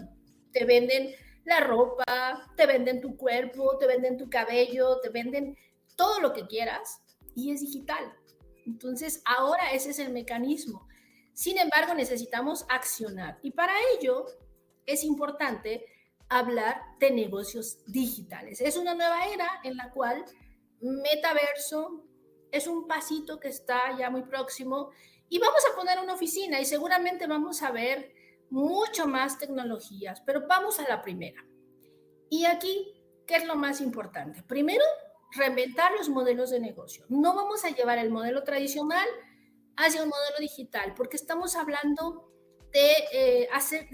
Te venden la ropa, te venden tu cuerpo, te venden tu cabello, te venden todo lo que quieras. y es digital. Entonces, ahora ese es el mecanismo. Sin embargo, necesitamos accionar y para ello es importante hablar de negocios digitales. Es una nueva era en la cual metaverso es un pasito que está ya muy próximo y vamos a poner una oficina y seguramente vamos a ver mucho más tecnologías, pero vamos a la primera. Y aquí, ¿qué es lo más importante? Primero, reinventar los modelos de negocio. No vamos a llevar el modelo tradicional hacia un modelo digital, porque estamos hablando de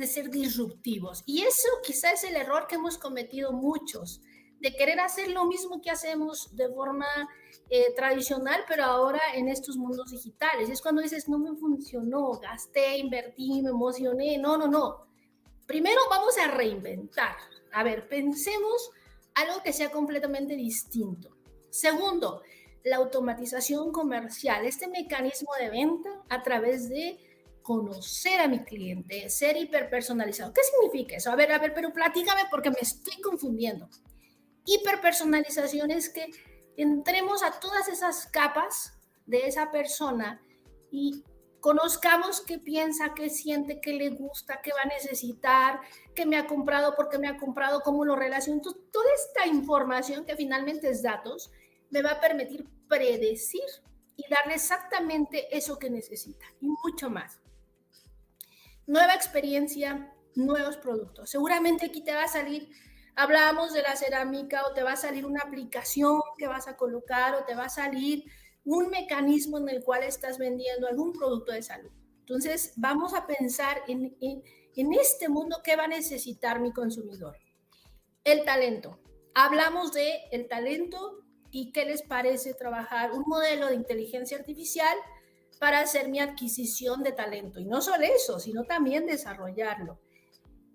ser disruptivos. Y eso quizás es el error que hemos cometido muchos, de querer hacer lo mismo que hacemos de forma tradicional, pero ahora en estos mundos digitales. Es cuando dices, no me funcionó, gasté, invertí, me emocioné. No, no, no. Primero vamos a reinventar. A ver, pensemos algo que sea completamente distinto. Segundo, la automatización comercial, este mecanismo de venta a través de conocer a mi cliente, ser hiperpersonalizado. ¿Qué significa eso? A ver, pero platícame porque me estoy confundiendo. Hiperpersonalización es que entremos a todas esas capas de esa persona y conozcamos qué piensa, qué siente, qué le gusta, qué va a necesitar, qué me ha comprado, por qué me ha comprado, cómo lo relaciono. Entonces, toda esta información que finalmente es datos, me va a permitir predecir y darle exactamente eso que necesita y mucho más. Nueva experiencia, nuevos productos. Seguramente aquí te va a salir, hablábamos de la cerámica, o te va a salir una aplicación que vas a colocar, o te va a salir un mecanismo en el cual estás vendiendo algún producto de salud. Entonces, vamos a pensar en este mundo, ¿qué va a necesitar mi consumidor? El talento. Hablamos de el talento y qué les parece trabajar un modelo de inteligencia artificial para hacer mi adquisición de talento. Y no solo eso, sino también desarrollarlo.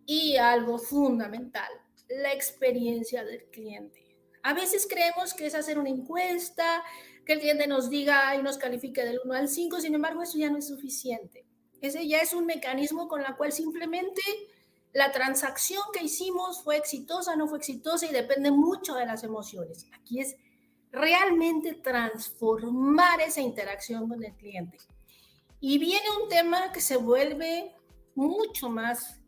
Y algo fundamental, la experiencia del cliente. A veces creemos que es hacer una encuesta, que el cliente nos diga y nos califique del 1 al 5, sin embargo, eso ya no es suficiente. Ese ya es un mecanismo con el cual simplemente la transacción que hicimos fue exitosa, no fue exitosa y depende mucho de las emociones. Aquí es realmente transformar esa interacción con el cliente. Y viene un tema que se vuelve mucho más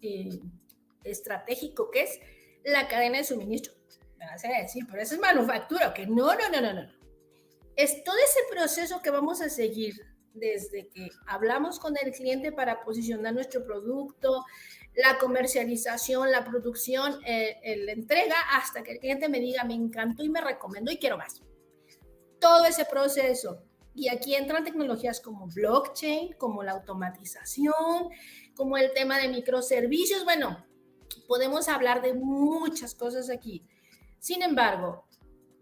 estratégico, que es la cadena de suministro. Me vas a decir, pero eso es manufactura, que no. Es todo ese proceso que vamos a seguir desde que hablamos con el cliente para posicionar nuestro producto, la comercialización, la producción, la entrega, hasta que el cliente me diga, me encantó y me recomendó y quiero más. Todo ese proceso. Y aquí entran tecnologías como blockchain, como la automatización, como el tema de microservicios. Bueno, podemos hablar de muchas cosas aquí. Sin embargo,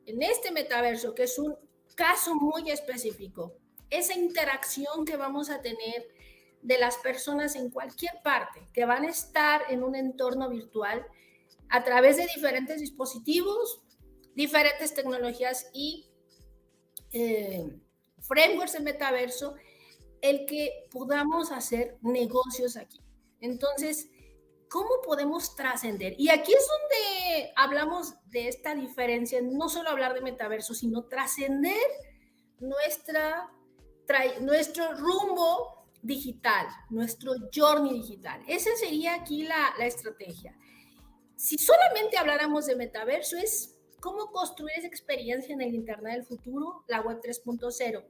en este metaverso, que es un caso muy específico, esa interacción que vamos a tener de las personas en cualquier parte, que van a estar en un entorno virtual a través de diferentes dispositivos, diferentes tecnologías y frameworks de metaverso, el que podamos hacer negocios aquí. Entonces, ¿cómo podemos trascender? Y aquí es donde hablamos de esta diferencia, no solo hablar de metaverso, sino trascender nuestro rumbo digital, nuestro journey digital. Esa sería aquí la estrategia. Si solamente habláramos de metaverso, es cómo construir esa experiencia en el Internet del futuro, la web 3.0.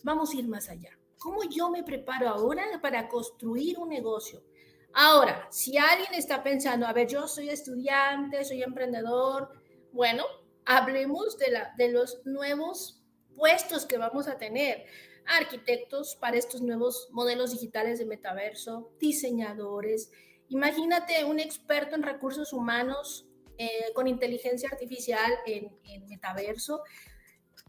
Vamos a ir más allá. ¿Cómo yo me preparo ahora para construir un negocio? Ahora, si alguien está pensando, a ver, yo soy estudiante, soy emprendedor, bueno, hablemos de los nuevos puestos que vamos a tener. Arquitectos para estos nuevos modelos digitales de metaverso, diseñadores. Imagínate un experto en recursos humanos con inteligencia artificial en metaverso.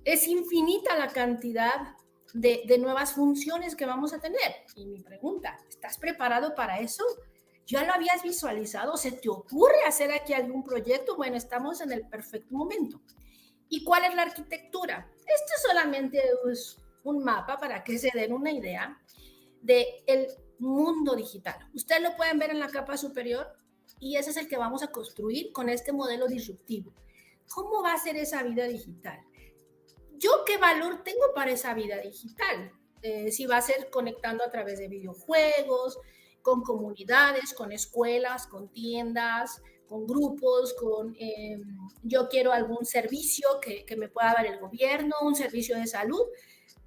Es infinita la cantidad de nuevas funciones que vamos a tener. Y mi pregunta, ¿estás preparado para eso? ¿Ya lo habías visualizado? ¿Se te ocurre hacer aquí algún proyecto? Bueno, estamos en el perfecto momento. ¿Y cuál es la arquitectura? Esto solamente es un mapa para que se den una idea del mundo digital. Ustedes lo pueden ver en la capa superior y ese es el que vamos a construir con este modelo disruptivo. ¿Cómo va a ser esa vida digital? ¿yo qué valor tengo para esa vida digital? Si va a ser conectando a través de videojuegos, con comunidades, con escuelas, con tiendas, con grupos, yo quiero algún servicio que me pueda dar el gobierno, un servicio de salud.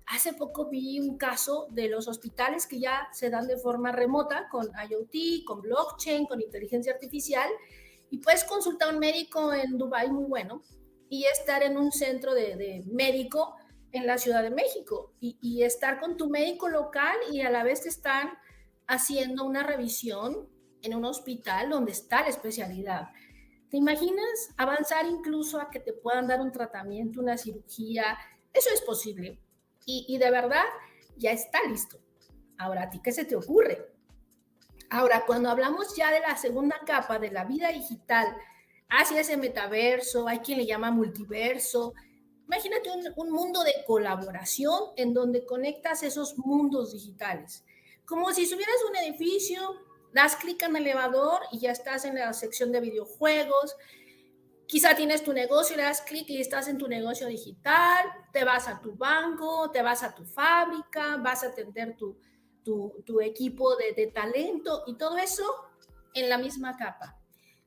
Hace poco vi un caso de los hospitales que ya se dan de forma remota con IoT, con blockchain, con inteligencia artificial, y puedes consultar a un médico en Dubái muy bueno y estar en un centro de médico en la Ciudad de México y estar con tu médico local, y a la vez te están haciendo una revisión en un hospital donde está la especialidad. ¿Te imaginas avanzar incluso a que te puedan dar un tratamiento, una cirugía? Eso es posible. Y de verdad ya está listo. Ahora, ¿a ti qué se te ocurre? Ahora, cuando hablamos ya de la segunda capa de la vida digital, hacia ese metaverso, hay quien le llama multiverso. Imagínate un mundo de colaboración en donde conectas esos mundos digitales. Como si subieras un edificio, das clic en el elevador y ya estás en la sección de videojuegos. Quizá tienes tu negocio, le das clic y estás en tu negocio digital, te vas a tu banco, te vas a tu fábrica, vas a atender tu equipo de talento y todo eso en la misma capa.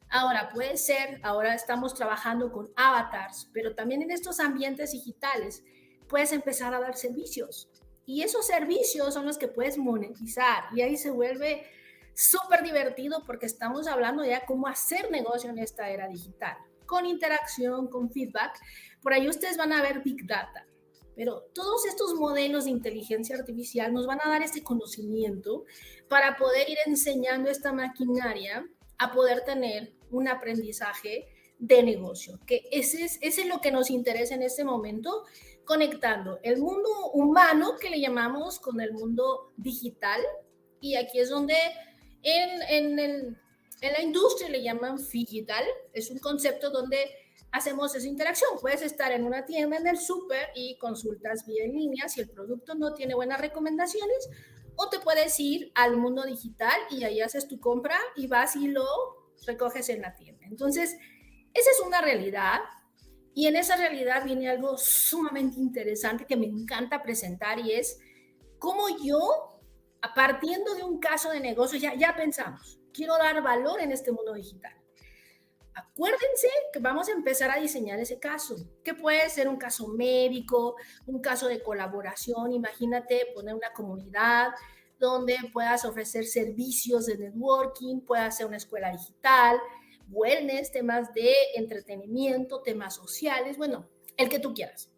Ahora puede ser, ahora estamos trabajando con avatars, pero también en estos ambientes digitales puedes empezar a dar servicios. Y esos servicios son los que puedes monetizar y ahí se vuelve súper divertido porque estamos hablando ya cómo hacer negocio en esta era digital, con interacción, con feedback. Por ahí ustedes van a ver Big Data, pero todos estos modelos de inteligencia artificial nos van a dar ese conocimiento para poder ir enseñando esta maquinaria a poder tener un aprendizaje de negocio, que ese es lo que nos interesa en este momento, conectando el mundo humano, que le llamamos, con el mundo digital, y aquí es donde en la industria le llaman Figital. Es un concepto donde hacemos esa interacción. Puedes estar en una tienda, en el súper, y consultas vía en línea si el producto no tiene buenas recomendaciones, o te puedes ir al mundo digital y ahí haces tu compra y vas y lo recoges en la tienda. Entonces, esa es una realidad, y en esa realidad viene algo sumamente interesante que me encanta presentar, y es cómo yo, partiendo de un caso de negocio, ya pensamos, quiero dar valor en este mundo digital. Acuérdense que vamos a empezar a diseñar ese caso, que puede ser un caso médico, un caso de colaboración. Imagínate poner una comunidad donde puedas ofrecer servicios de networking, puedas hacer una escuela digital, wellness, temas de entretenimiento, temas sociales, bueno, el que tú quieras.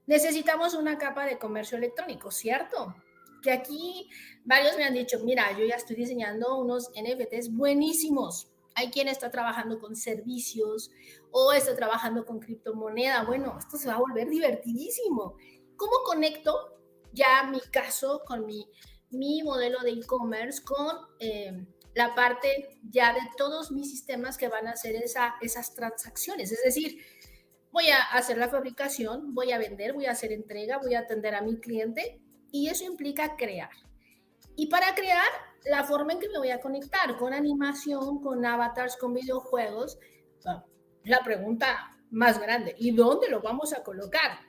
Necesitamos una capa de comercio electrónico, ¿cierto? Que aquí varios me han dicho, mira, yo ya estoy diseñando unos NFTs buenísimos. Hay quien está trabajando con servicios o está trabajando con criptomoneda. Bueno, esto se va a volver divertidísimo. ¿Cómo conecto ya mi caso con mi modelo de e-commerce con la parte ya de todos mis sistemas que van a hacer esas transacciones? Es decir, voy a hacer la fabricación, voy a vender, voy a hacer entrega, voy a atender a mi cliente, y eso implica crear. Y para crear, la forma en que me voy a conectar con animación, con avatars, con videojuegos, la pregunta más grande, ¿y dónde lo vamos a colocar?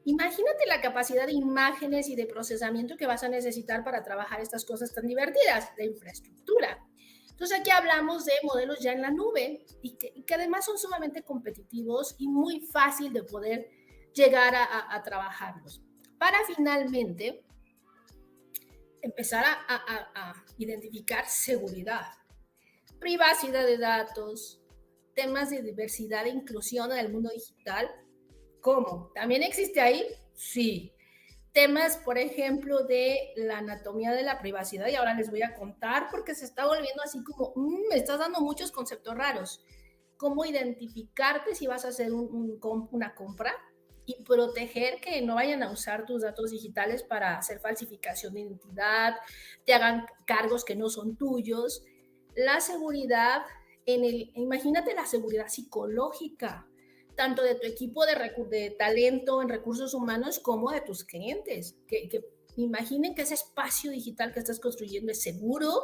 Imagínate la capacidad de imágenes y de procesamiento que vas a necesitar para trabajar estas cosas tan divertidas, de infraestructura. Entonces aquí hablamos de modelos ya en la nube y que además son sumamente competitivos y muy fácil de poder llegar a trabajarlos. Para finalmente empezar a identificar seguridad, privacidad de datos, temas de diversidad e inclusión en el mundo digital. ¿Cómo? ¿También existe ahí? Sí. Temas, por ejemplo, de la anatomía de la privacidad, y ahora les voy a contar porque se está volviendo así como, me estás dando muchos conceptos raros. ¿Cómo identificarte si vas a hacer una compra y proteger que no vayan a usar tus datos digitales para hacer falsificación de identidad, te hagan cargos que no son tuyos? La seguridad, imagínate la seguridad psicológica, tanto de tu equipo de talento en recursos humanos como de tus clientes, que imaginen que ese espacio digital que estás construyendo es seguro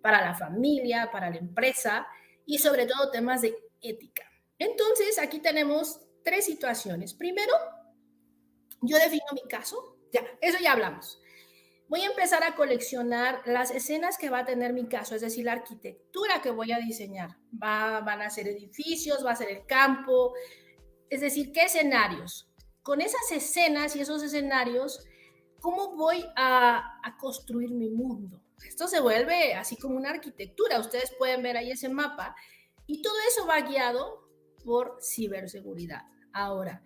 para la familia, para la empresa, y sobre todo temas de ética. Entonces, aquí tenemos tres situaciones. Primero, yo defino mi caso, ya, eso ya hablamos. Voy a empezar a coleccionar las escenas que va a tener mi caso, es decir, la arquitectura que voy a diseñar. Van a ser edificios, va a ser el campo, es decir, ¿qué escenarios? Con esas escenas y esos escenarios, ¿cómo voy a construir mi mundo? Esto se vuelve así como una arquitectura. Ustedes pueden ver ahí ese mapa y todo eso va guiado por ciberseguridad. Ahora,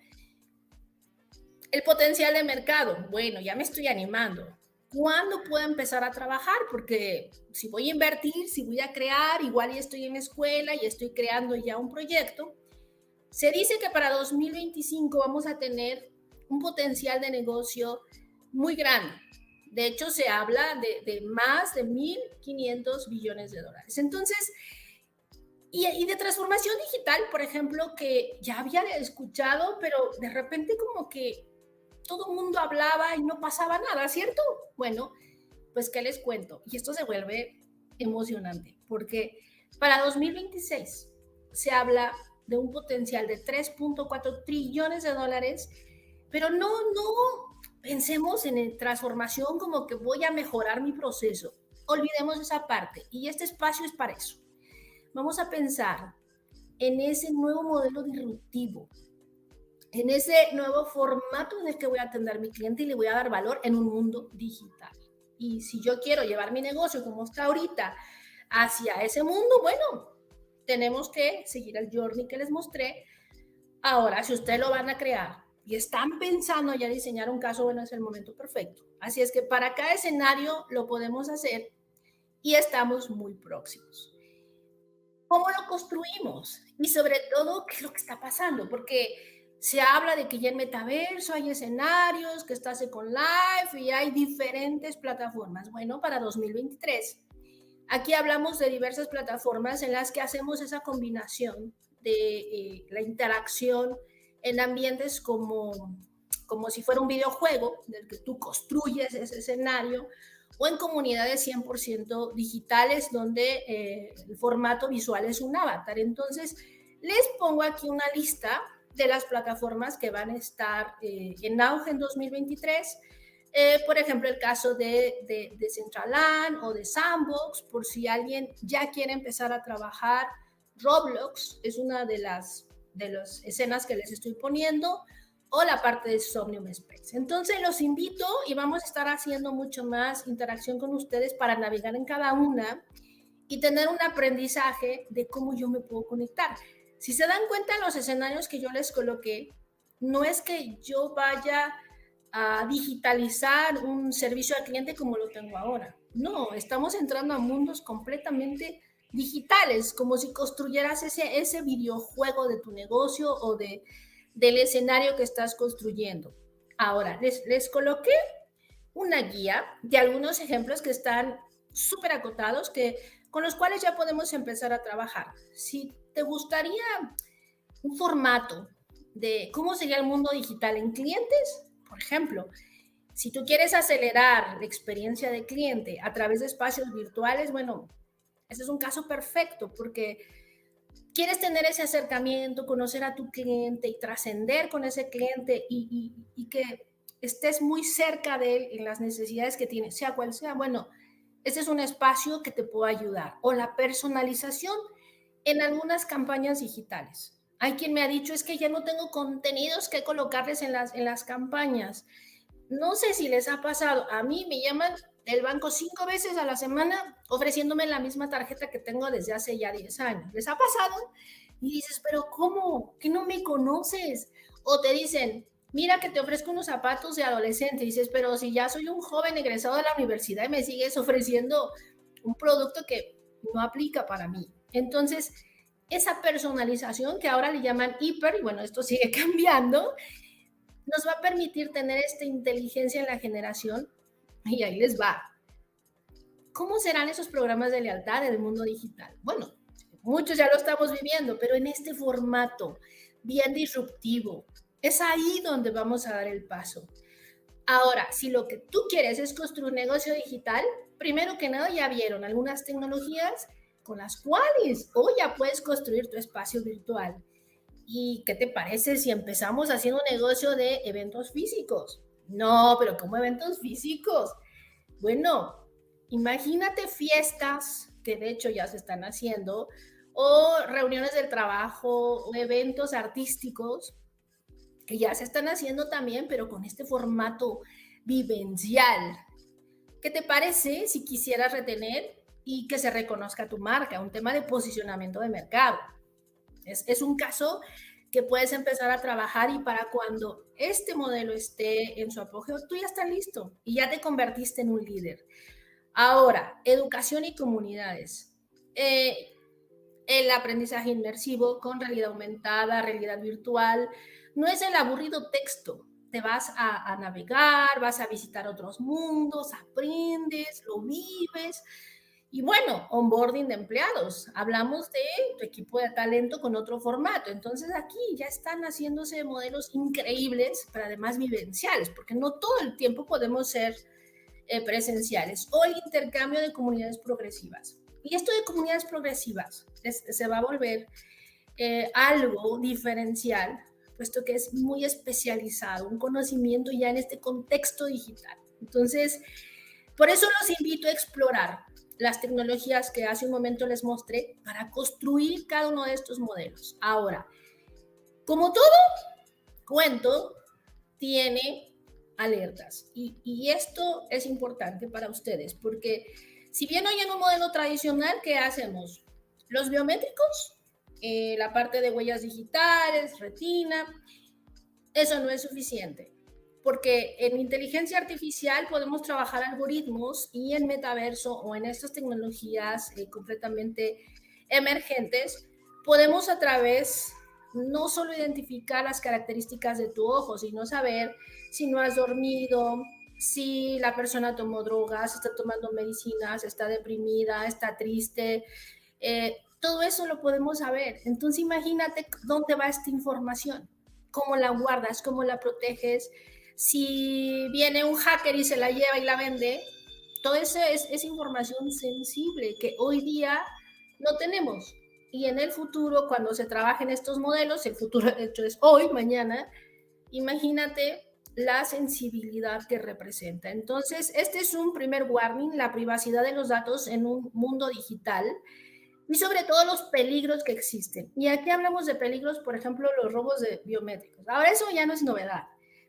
el potencial de mercado. Bueno, ya me estoy animando. ¿Cuándo puedo empezar a trabajar? Porque si voy a invertir, si voy a crear, igual ya estoy en la escuela y estoy creando ya un proyecto. Se dice que para 2025 vamos a tener un potencial de negocio muy grande. De hecho, se habla de más de 1.500 billones de dólares. Entonces, y de transformación digital, por ejemplo, que ya había escuchado, pero de repente como que todo el mundo hablaba y no pasaba nada, ¿cierto? Bueno, pues ¿qué les cuento? Y esto se vuelve emocionante, porque para 2026 se habla de un potencial de 3.4 trillones de dólares, pero no pensemos en transformación como que voy a mejorar mi proceso. Olvidemos esa parte, y este espacio es para eso. Vamos a pensar en ese nuevo modelo disruptivo, en ese nuevo formato en el que voy a atender a mi cliente y le voy a dar valor en un mundo digital. Y si yo quiero llevar mi negocio como está ahorita hacia ese mundo, bueno, tenemos que seguir el journey que les mostré. Ahora, si ustedes lo van a crear y están pensando ya diseñar un caso, bueno, es el momento perfecto. Así es que para cada escenario lo podemos hacer y estamos muy próximos. ¿Cómo lo construimos? Y sobre todo, ¿qué es lo que está pasando? Porque se habla de que ya en metaverso hay escenarios, que está Second Life y hay diferentes plataformas. Bueno, para 2023, aquí hablamos de diversas plataformas en las que hacemos esa combinación de la interacción en ambientes como si fuera un videojuego, del que tú construyes ese escenario, o en comunidades 100% digitales donde el formato visual es un avatar. Entonces, les pongo aquí una lista de las plataformas que van a estar en auge en 2023. Por ejemplo, el caso de Decentraland o de Sandbox, por si alguien ya quiere empezar a trabajar. Roblox es una de las escenas que les estoy poniendo, o la parte de Somnium Space. Entonces los invito y vamos a estar haciendo mucho más interacción con ustedes para navegar en cada una y tener un aprendizaje de cómo yo me puedo conectar. Si se dan cuenta, los escenarios que yo les coloqué, no es que yo vaya a digitalizar un servicio al cliente como lo tengo ahora. No, estamos entrando a mundos completamente digitales, como si construyeras ese videojuego de tu negocio o del escenario que estás construyendo. Ahora, les coloqué una guía de algunos ejemplos que están súper acotados, con los cuales ya podemos empezar a trabajar. Si te gustaría un formato de cómo sería el mundo digital en clientes, por ejemplo, si tú quieres acelerar la experiencia de cliente a través de espacios virtuales, bueno, ese es un caso perfecto porque quieres tener ese acercamiento, conocer a tu cliente y trascender con ese cliente y que estés muy cerca de él en las necesidades que tiene, sea cual sea. Bueno, ese es un espacio que te puede ayudar. O la personalización en algunas campañas digitales. Hay quien me ha dicho, es que ya no tengo contenidos que colocarles en las campañas. No sé si les ha pasado. A mí me llaman del banco 5 veces a la semana ofreciéndome la misma tarjeta que tengo desde hace ya 10 años. ¿Les ha pasado? Y dices, pero ¿cómo? ¿Que no me conoces? O te dicen, mira que te ofrezco unos zapatos de adolescente. Y dices, pero si ya soy un joven egresado de la universidad y me sigues ofreciendo un producto que no aplica para mí. Entonces, esa personalización que ahora le llaman hiper, y bueno, esto sigue cambiando, nos va a permitir tener esta inteligencia en la generación. Y ahí les va. ¿Cómo serán esos programas de lealtad en el mundo digital? Bueno, muchos ya lo estamos viviendo, pero en este formato bien disruptivo, es ahí donde vamos a dar el paso. Ahora, si lo que tú quieres es construir un negocio digital, primero que nada ya vieron algunas tecnologías con las cuales hoy ya puedes construir tu espacio virtual. ¿Y qué te parece si empezamos haciendo un negocio de eventos físicos? No, pero ¿cómo eventos físicos? Bueno, imagínate fiestas, que de hecho ya se están haciendo, o reuniones del trabajo, o eventos artísticos, que ya se están haciendo también, pero con este formato vivencial. ¿Qué te parece si quisieras retener y que se reconozca tu marca? Un tema de posicionamiento de mercado. Es un caso que puedes empezar a trabajar y para cuando este modelo esté en su apogeo, tú ya estás listo y ya te convertiste en un líder. Ahora, educación y comunidades. El aprendizaje inmersivo con realidad aumentada, realidad virtual, no es el aburrido texto. Te vas a navegar, vas a visitar otros mundos, aprendes, lo vives. Y bueno, onboarding de empleados. Hablamos de tu equipo de talento con otro formato. Entonces aquí ya están haciéndose modelos increíbles, pero además vivenciales, porque no todo el tiempo podemos ser presenciales. O el intercambio de comunidades progresivas. Y esto de comunidades progresivas se va a volver algo diferencial, puesto que es muy especializado, un conocimiento ya en este contexto digital. Entonces, por eso los invito a explorar las tecnologías que hace un momento les mostré para construir cada uno de estos modelos. Ahora, como todo cuento, tiene alertas y esto es importante para ustedes porque si bien hoy en un modelo tradicional, ¿qué hacemos? Los biométricos, la parte de huellas digitales, retina, eso no es suficiente. Porque en inteligencia artificial podemos trabajar algoritmos y en metaverso o en estas tecnologías completamente emergentes, podemos a través no solo identificar las características de tu ojo, sino saber si no has dormido, si la persona tomó drogas, está tomando medicinas, está deprimida, está triste, todo eso lo podemos saber. Entonces imagínate dónde va esta información, cómo la guardas, cómo la proteges. Si viene un hacker y se la lleva y la vende, todo eso es información sensible que hoy día no tenemos. Y en el futuro, cuando se trabajen estos modelos, el futuro de hecho es hoy, mañana, imagínate la sensibilidad que representa. Entonces, este es un primer warning, la privacidad de los datos en un mundo digital y sobre todo los peligros que existen. Y aquí hablamos de peligros, por ejemplo, los robos de biométricos. Ahora, eso ya no es novedad.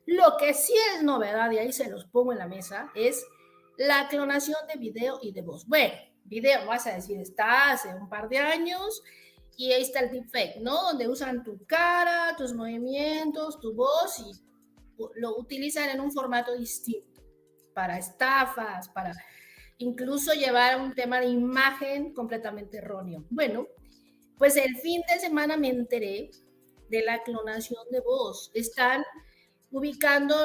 Lo que sí es novedad, y ahí se los pongo en la mesa, es la clonación de video y de voz. Bueno, video, vas a decir, está hace un par de años y ahí está el deepfake, ¿no? Donde usan tu cara, tus movimientos, tu voz y lo utilizan en un formato distinto para estafas, para incluso llevar un tema de imagen completamente erróneo. Bueno, pues el fin de semana me enteré de la clonación de voz. Están ubicando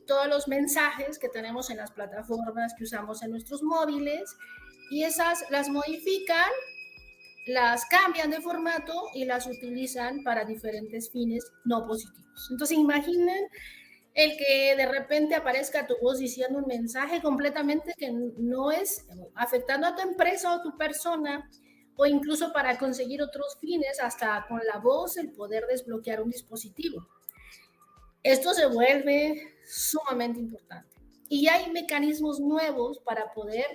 todos los mensajes que tenemos en las plataformas que usamos en nuestros móviles y esas las modifican, las cambian de formato y las utilizan para diferentes fines no positivos. Entonces imaginen el que de repente aparezca tu voz diciendo un mensaje completamente que no es afectando a tu empresa o a tu persona o incluso para conseguir otros fines, hasta con la voz el poder desbloquear un dispositivo. Esto se vuelve sumamente importante. Y hay mecanismos nuevos para poder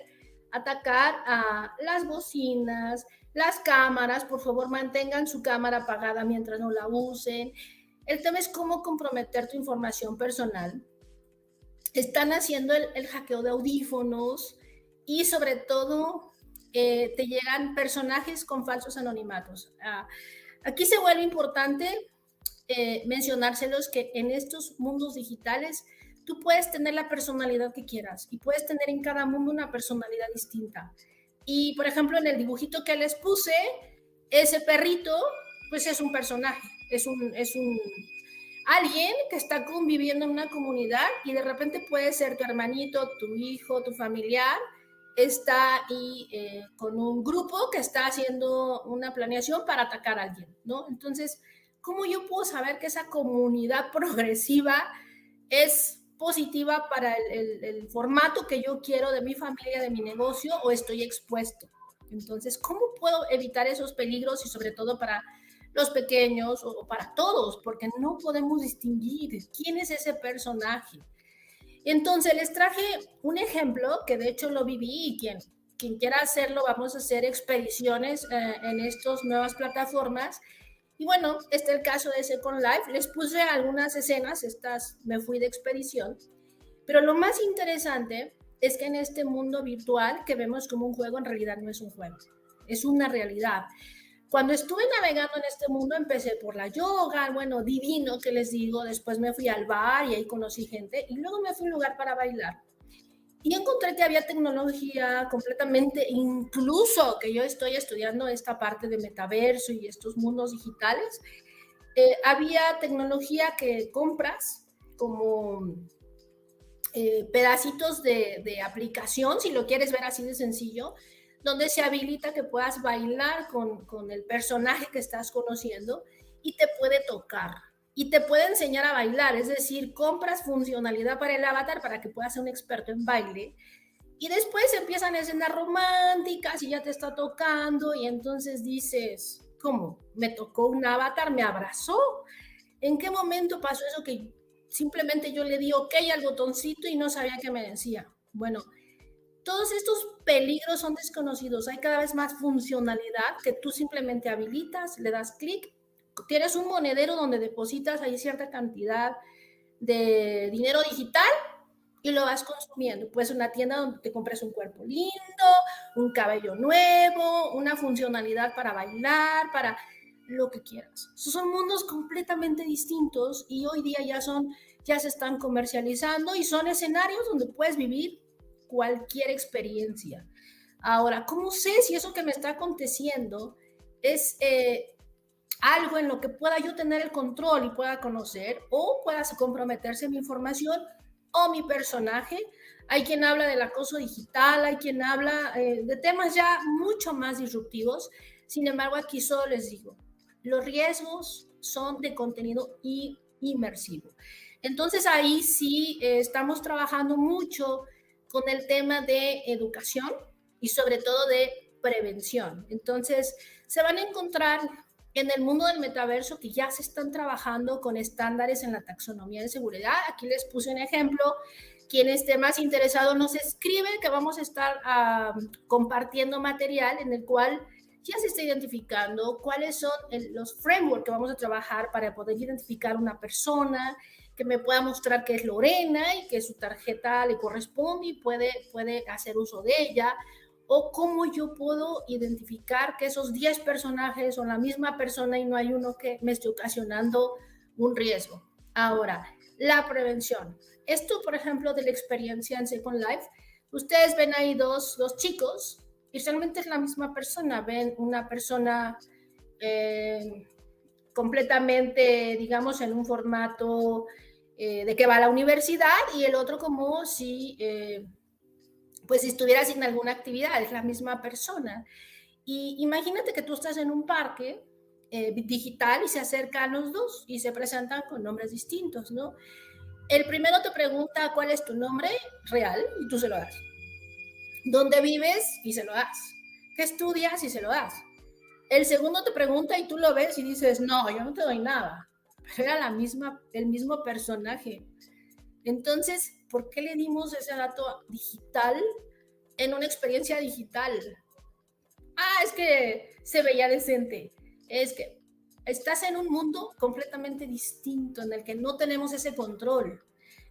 atacar a las bocinas, las cámaras. Por favor, mantengan su cámara apagada mientras no la usen. El tema es cómo comprometer tu información personal. Están haciendo el hackeo de audífonos y sobre todo te llegan personajes con falsos anonimatos. Aquí se vuelve importante mencionárselos que en estos mundos digitales tú puedes tener la personalidad que quieras y puedes tener en cada mundo una personalidad distinta. Y por ejemplo, en el dibujito que les puse, ese perrito pues es un personaje, es un alguien que está conviviendo en una comunidad y de repente puede ser tu hermanito, tu hijo, tu familiar, está ahí con un grupo que está haciendo una planeación para atacar a alguien, ¿no? Entonces, ¿cómo yo puedo saber que esa comunidad progresiva es positiva para el formato que yo quiero de mi familia, de mi negocio, o estoy expuesto? Entonces, ¿cómo puedo evitar esos peligros y sobre todo para los pequeños o para todos, porque no podemos distinguir quién es ese personaje. Entonces les traje un ejemplo que de hecho lo viví y quien quiera hacerlo, vamos a hacer expediciones en estas nuevas plataformas. Y bueno, este es el caso de Second Life. Les puse algunas escenas, me fui de expedición, pero lo más interesante es que en este mundo virtual que vemos como un juego, en realidad no es un juego, es una realidad. Cuando estuve navegando en este mundo, empecé por la yoga, bueno, divino que les digo, después me fui al bar y ahí conocí gente, y luego me fui a un lugar para bailar. Y encontré que había tecnología completamente, incluso que yo estoy estudiando esta parte de metaverso y estos mundos digitales, había tecnología que compras como pedacitos de aplicación, si lo quieres ver así de sencillo, donde se habilita que puedas bailar con el personaje que estás conociendo y te puede tocar y te puede enseñar a bailar, es decir, compras funcionalidad para el avatar para que puedas ser un experto en baile y después empiezan escenas románticas y ya te está tocando y entonces dices, ¿cómo? Me tocó un avatar, me abrazó. ¿En qué momento pasó eso que simplemente yo le di OK al botoncito y no sabía qué me decía? Bueno, todos estos peligros son desconocidos. Hay cada vez más funcionalidad que tú simplemente habilitas, le das clic, tienes un monedero donde depositas ahí cierta cantidad de dinero digital y lo vas consumiendo. Pues una tienda donde te compres un cuerpo lindo, un cabello nuevo, una funcionalidad para bailar, para lo que quieras. Esos son mundos completamente distintos y hoy día ya se están comercializando y son escenarios donde puedes vivir cualquier experiencia. Ahora, ¿cómo sé si eso que me está aconteciendo es algo en lo que pueda yo tener el control y pueda conocer o pueda comprometerse mi información o mi personaje? Hay quien habla del acoso digital, hay quien habla de temas ya mucho más disruptivos. Sin embargo, aquí solo les digo, los riesgos son de contenido inmersivo. Entonces ahí sí estamos trabajando mucho con el tema de educación y sobre todo de prevención. Entonces, se van a encontrar en el mundo del metaverso que ya se están trabajando con estándares en la taxonomía de seguridad. Aquí les puse un ejemplo. Quien esté más interesado nos escribe que vamos a estar compartiendo material en el cual ya se está identificando cuáles son los frameworks que vamos a trabajar para poder identificar una persona, que me pueda mostrar que es Lorena y que su tarjeta le corresponde y puede hacer uso de ella, o cómo yo puedo identificar que esos 10 personajes son la misma persona y no hay uno que me esté ocasionando un riesgo. Ahora, la prevención. Esto, por ejemplo, de la experiencia en Second Life, ustedes ven ahí dos chicos y realmente es la misma persona. Ven una persona completamente, digamos, en un formato de que va a la universidad y el otro como si pues si estuviera sin alguna actividad, es la misma persona. Y imagínate que tú estás en un parque digital y se acercan los dos y se presentan con nombres distintos, ¿no? El primero te pregunta cuál es tu nombre real y tú se lo das. ¿Dónde vives? Y se lo das. ¿Qué estudias? Y se lo das. El segundo te pregunta y tú lo ves y dices, no, yo no te doy nada. Pero era el mismo personaje. Entonces, ¿por qué le dimos ese dato digital en una experiencia digital? Es que se veía decente. Es que estás en un mundo completamente distinto en el que no tenemos ese control.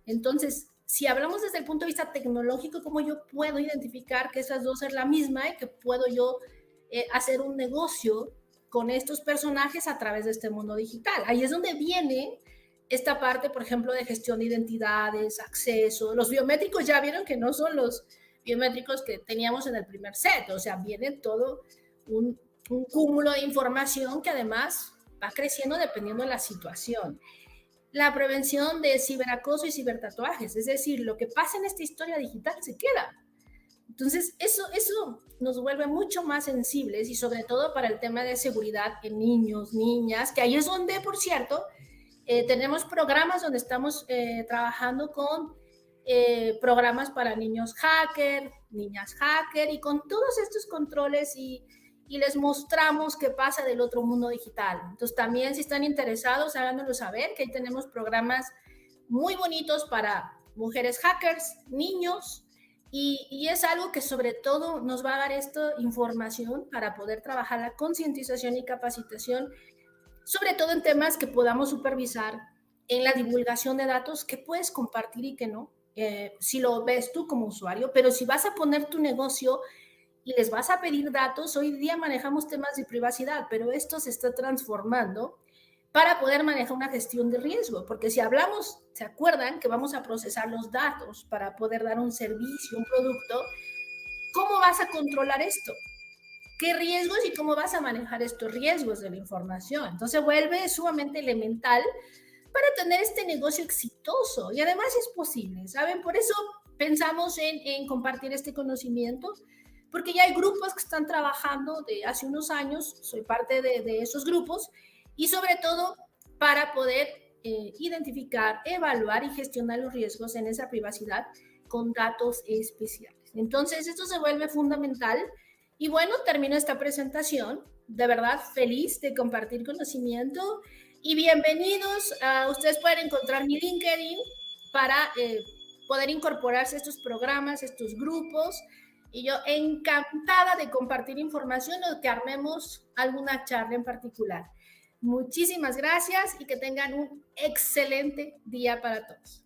Entonces, si hablamos desde el punto de vista tecnológico, ¿cómo yo puedo identificar que esas dos es la misma y que puedo yo hacer un negocio con estos personajes a través de este mundo digital? Ahí es donde viene esta parte, por ejemplo, de gestión de identidades, acceso. Los biométricos ya vieron que no son los biométricos que teníamos en el primer set, o sea, viene todo un cúmulo de información que además va creciendo dependiendo de la situación. La prevención de ciberacoso y cibertatuajes, es decir, lo que pasa en esta historia digital se queda. Entonces, eso nos vuelve mucho más sensibles y sobre todo para el tema de seguridad en niños, niñas, que ahí es donde, por cierto, tenemos programas donde estamos trabajando con programas para niños hacker, niñas hacker y con todos estos controles y y les mostramos qué pasa del otro mundo digital. Entonces también si están interesados, háganoslo saber, que ahí tenemos programas muy bonitos para mujeres hackers, niños, y es algo que sobre todo nos va a dar esta información para poder trabajar la concientización y capacitación, sobre todo en temas que podamos supervisar en la divulgación de datos que puedes compartir y que no, si lo ves tú como usuario, pero si vas a poner tu negocio y les vas a pedir datos, hoy día manejamos temas de privacidad, pero esto se está transformando para poder manejar una gestión de riesgo, porque si hablamos, ¿se acuerdan que vamos a procesar los datos para poder dar un servicio, un producto? ¿Cómo vas a controlar esto? ¿Qué riesgos y cómo vas a manejar estos riesgos de la información? Entonces vuelve sumamente elemental para tener este negocio exitoso, y además es posible, ¿saben? Por eso pensamos en compartir este conocimiento, porque ya hay grupos que están trabajando de hace unos años, soy parte de esos grupos, y sobre todo para poder identificar, evaluar y gestionar los riesgos en esa privacidad con datos especiales. Entonces, esto se vuelve fundamental. Y bueno, termino esta presentación. De verdad, feliz de compartir conocimiento. Y bienvenidos. Ustedes pueden encontrar mi LinkedIn para poder incorporarse a estos programas, estos grupos. Y yo encantada de compartir información o que armemos alguna charla en particular. Muchísimas gracias y que tengan un excelente día para todos.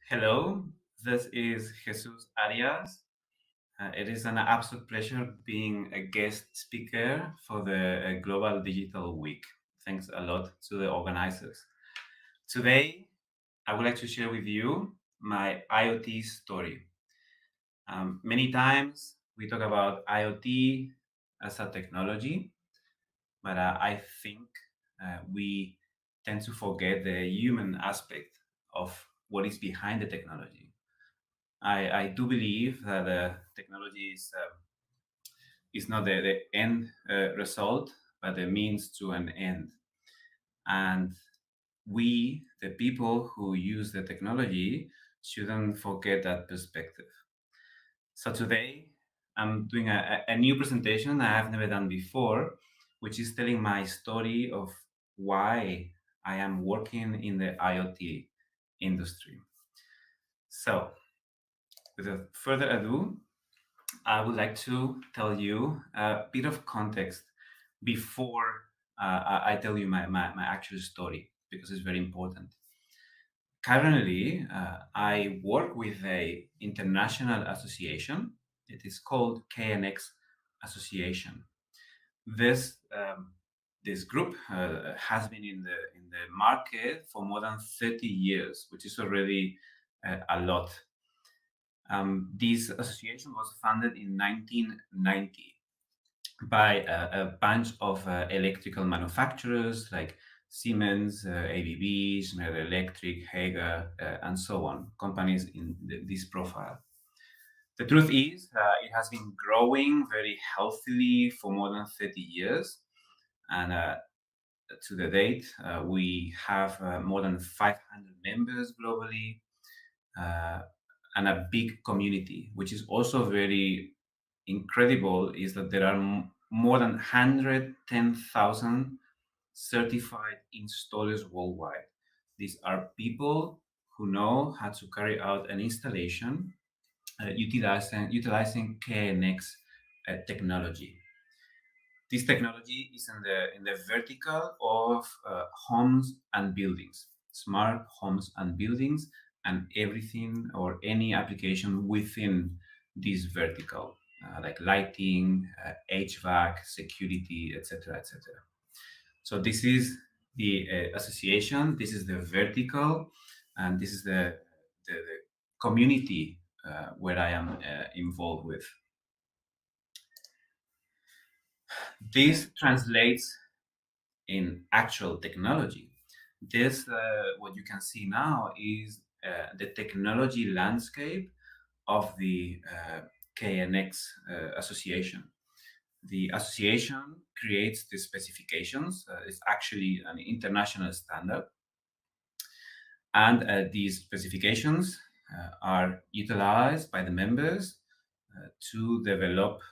Hello, this is Jesus Arias. It is an absolute pleasure being a guest speaker for the Global Digital Week. Thanks a lot to the organizers. Today, I would like to share with you my IoT story. Many times we talk about IoT as a technology, but I think we tend to forget the human aspect of what is behind the technology. I do believe that technology is not the end result, but the means to an end. And we, the people who use the technology, shouldn't forget that perspective. So today, I'm doing a new presentation I have never done before, which is telling my story of why I am working in the IoT industry. So, without further ado, I would like to tell you a bit of context before I tell you my actual story, because it's very important. Currently, I work with a international association. It is called KNX Association. This group has been in the market for more than 30 years, which is already a lot. This association was founded in 1990 by a bunch of electrical manufacturers like Siemens, ABB, Schneider Electric, Hager, and so on, companies in this profile. The truth is, it has been growing very healthily for more than 30 years. And to the date, we have more than 500 members globally, and a big community, which is also very incredible, is that there are more than 110,000 certified installers worldwide. These are people who know how to carry out an installation utilizing KNX technology. This technology is in the vertical of homes and buildings, smart homes and buildings, and everything or any application within this vertical, like lighting, HVAC, security, etc., etc. So this is the association, this is the vertical, and this is the community where I am involved with. This translates in actual technology. This, what you can see now, is the technology landscape of the KNX association. The association creates the specifications. It's actually an international standard. And these specifications are utilized by the members to develop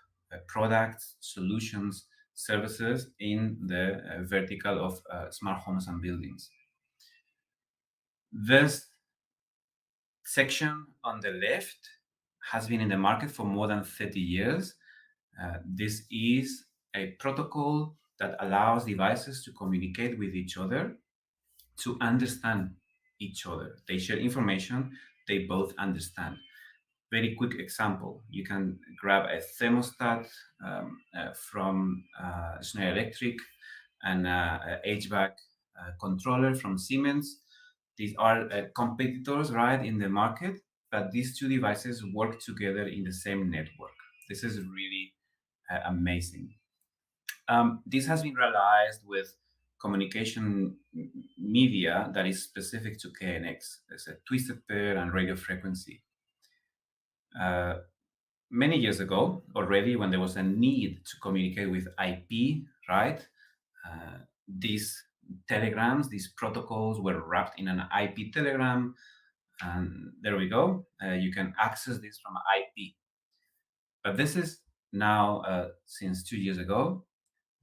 products, solutions, services in the vertical of smart homes and buildings. This section on the left has been in the market for more than 30 years. This is a protocol that allows devices to communicate with each other, to understand each other. They share information, they both understand. Very quick example, you can grab a thermostat from Schneider Electric and a HVAC controller from Siemens. These are competitors, right, in the market, but these two devices work together in the same network. This is really amazing. This has been realized with communication media that is specific to KNX. There's a twisted pair and radio frequency. Many years ago already, when there was a need to communicate with IP, right? These telegrams, these protocols were wrapped in an IP telegram, and there we go. You can access this from IP. But this is now, since 2 years ago,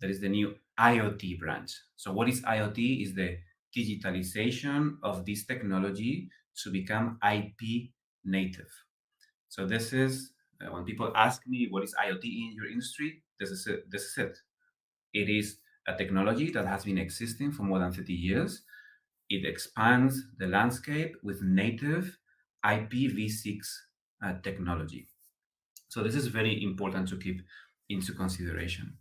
there is the new IoT branch. So what is IoT? Is the digitalization of this technology to become IP native. So this is, when people ask me, what is IoT in your industry? This is it. This is it. It is a technology that has been existing for more than 30 years. It expands the landscape with native IPv6 technology. So this is very important to keep into consideration.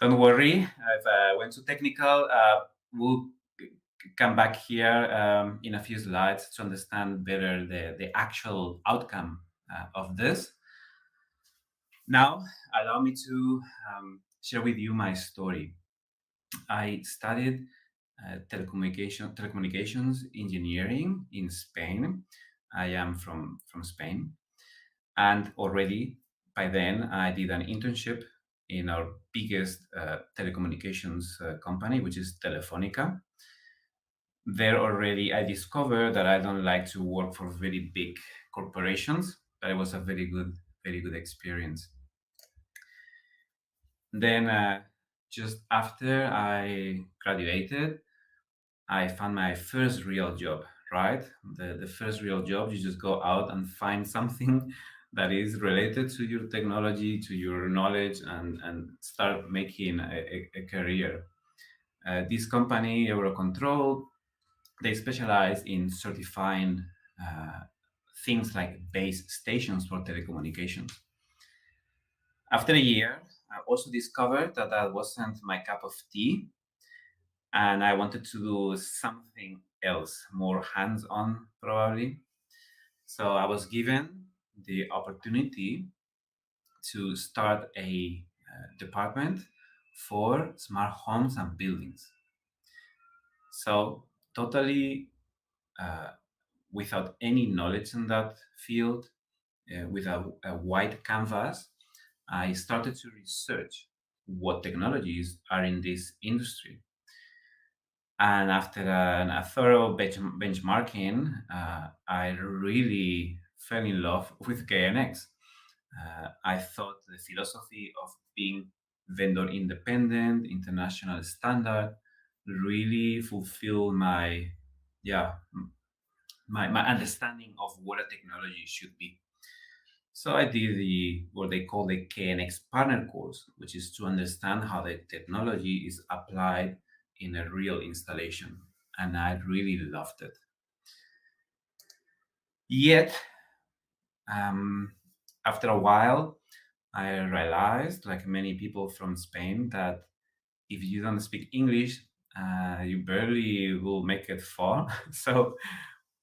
Don't worry, I've went too technical. We'll come back here in a few slides to understand better the actual outcome of this. Now, allow me to share with you my story. I studied telecommunications engineering in Spain. I am from Spain. And already by then, I did an internship in our biggest telecommunications company, which is Telefónica. There already, I discovered that I don't like to work for very big corporations, but it was a very good experience. Then just after I graduated, I found my first real job, right? The first real job, you just go out and find something that is related to your technology, to your knowledge, and start making a career. This company, Eurocontrol, they specialize in certifying things like base stations for telecommunications. After a year, I also discovered that that wasn't my cup of tea, and I wanted to do something else, more hands-on probably. So I was given the opportunity to start a department for smart homes and buildings. So totally without any knowledge in that field, with a white canvas, I started to research what technologies are in this industry. And after a thorough benchmarking, I really fell in love with KNX. I thought the philosophy of being vendor independent, international standard, really fulfilled my understanding of what a technology should be. So I did what they call the KNX partner course, which is to understand how the technology is applied in a real installation. And I really loved it. Yet, after a while, I realized, like many people from Spain, that if you don't speak English, you barely will make it far. So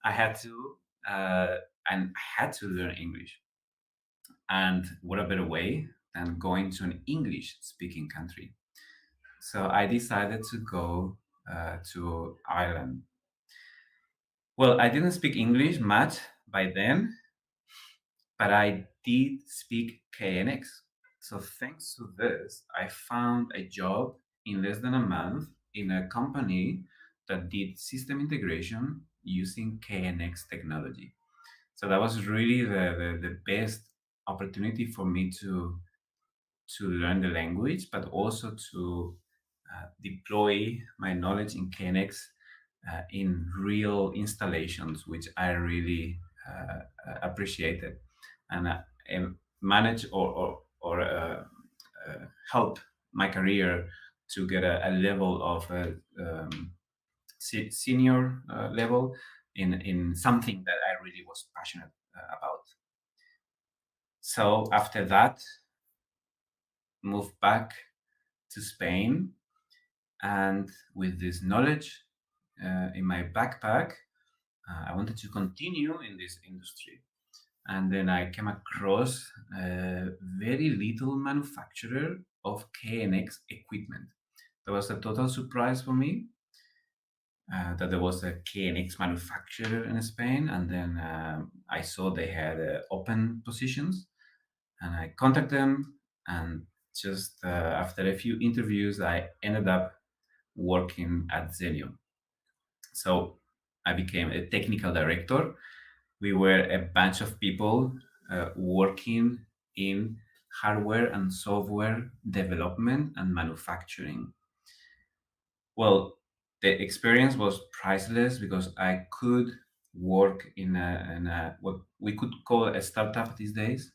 I had to learn English. And what a better way than going to an English-speaking country. So I decided to go to Ireland. Well, I didn't speak English much by then, but I did speak KNX. So thanks to this, I found a job in less than a month in a company that did system integration using KNX technology. So that was really the best opportunity for me to learn the language, but also to deploy my knowledge in KNX in real installations, which I really appreciated, and manage or help my career to get a level of senior level in something that I really was passionate about. So after that, moved back to Spain, and with this knowledge in my backpack, I wanted to continue in this industry. And then I came across a very little manufacturer of KNX equipment. That was a total surprise for me, that there was a KNX manufacturer in Spain. And then I saw they had open positions, and I contacted them. And just after a few interviews, I ended up working at Zenio. So I became a technical director. We were a bunch of people working in hardware and software development and manufacturing. Well, the experience was priceless because I could work in what we could call a startup these days,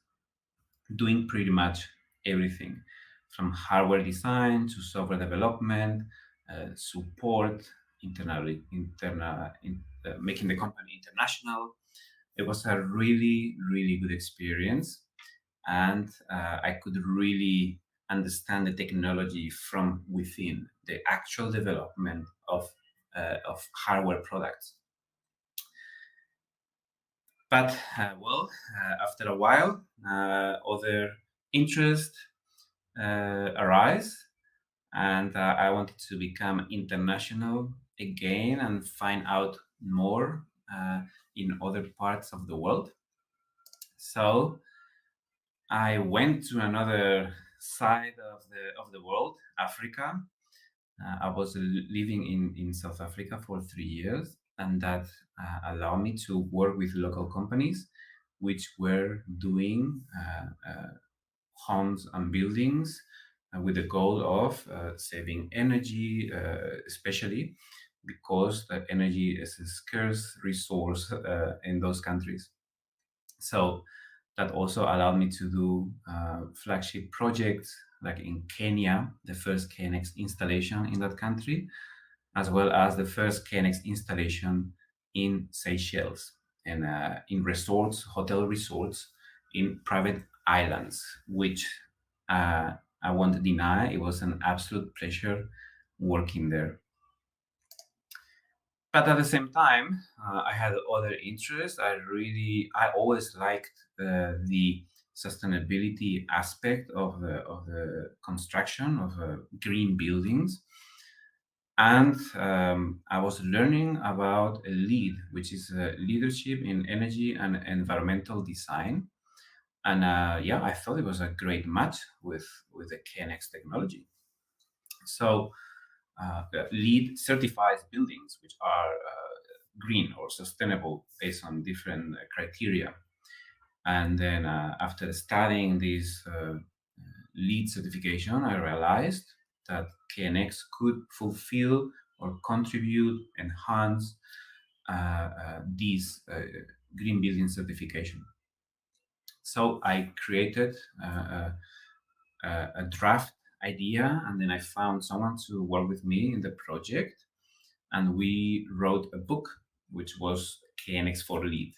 doing pretty much everything from hardware design to software development, support, making the company international, It was a really, really good experience, and I could really understand the technology from within, the actual development of hardware products. But after a while, other interest arise, and I wanted to become international again and find out more in other parts of the world. So I went to another side of the world, Africa. I was living in South Africa for 3 years, and that allowed me to work with local companies which were doing homes and buildings with the goal of saving energy, especially because the energy is a scarce resource in those countries. So that also allowed me to do flagship projects, like in Kenya, the first KNX installation in that country, as well as the first KNX installation in Seychelles, and in resorts, hotel resorts, in private islands, which I won't deny, it was an absolute pleasure working there. But at the same time, I had other interests. I always liked the sustainability aspect of the construction of green buildings. And I was learning about LEED, which is Leadership in Energy and Environmental Design. And I thought it was a great match with the KNX technology. So LEED certifies buildings which are green or sustainable based on different criteria. And then after studying this LEED certification, I realized that KNX could fulfill or contribute, enhance this green building certification. So I created a draft idea, and then I found someone to work with me in the project, and we wrote a book which was KNX for LEED.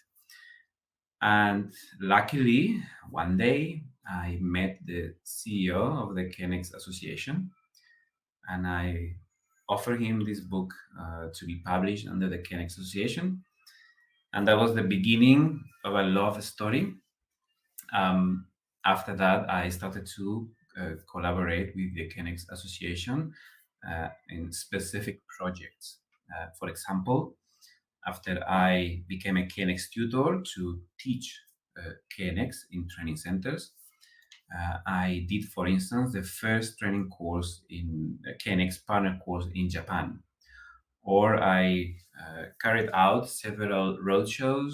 And luckily, one day I met the CEO of the KNX Association, and I offered him this book to be published under the KNX Association, and that was the beginning of a love story. After that, I started to collaborate with the KNX Association in specific projects. For example, after I became a KNX tutor to teach KNX in training centers, I did, for instance, the first training course in KNX partner course in Japan. Or I carried out several roadshows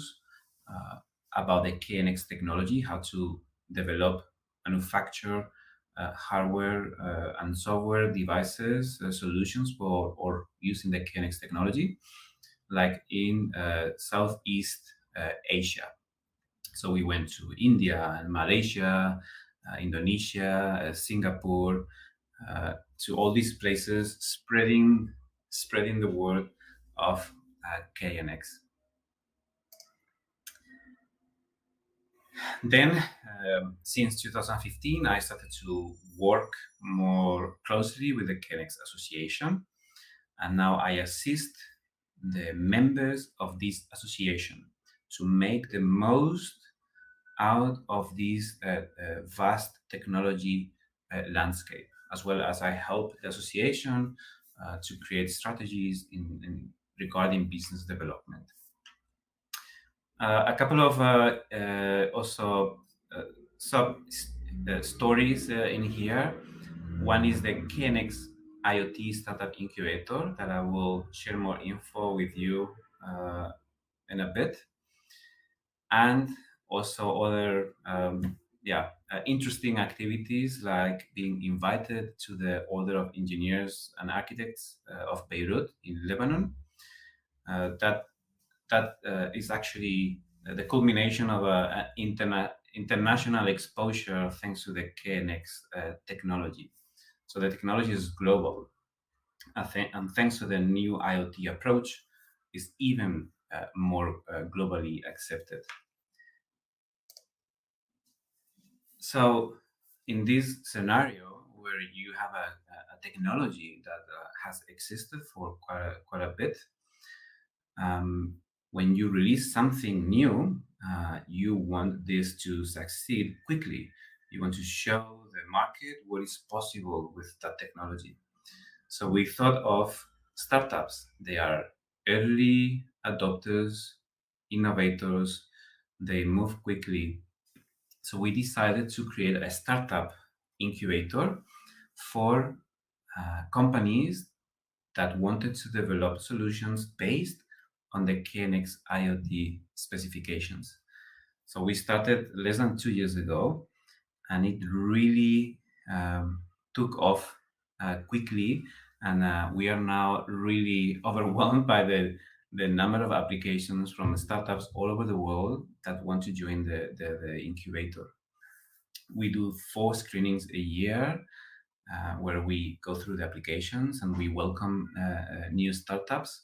about the KNX technology, how to develop, manufacture hardware and software devices, solutions for or using the KNX technology, like in Southeast Asia. So we went to India and Malaysia, Indonesia, Singapore, to all these places, spreading the word of KNX. Then, since 2015, I started to work more closely with the KNX Association, and now I assist the members of this association to make the most out of this vast technology landscape, as well as I help the association to create strategies in regarding business development. A couple of also sub stories in here. One is the KNX IoT Startup Incubator that I will share more info with you in a bit. And also other interesting activities, like being invited to the Order of Engineers and Architects of Beirut in Lebanon. That is actually the culmination of an international exposure thanks to the KNX technology. So the technology is global, and thanks to the new IoT approach, is even more globally accepted. So in this scenario where you have a technology that has existed for quite a bit, when you release something new, you want this to succeed quickly. You want to show the market what is possible with that technology. So we thought of startups. They are early adopters, innovators, they move quickly. So we decided to create a startup incubator for companies that wanted to develop solutions based on the KNX IoT specifications. So we started less than 2 years ago, and it really took off quickly. And we are now really overwhelmed by the number of applications from startups all over the world that want to join the incubator. We do 4 screenings a year where we go through the applications and we welcome new startups.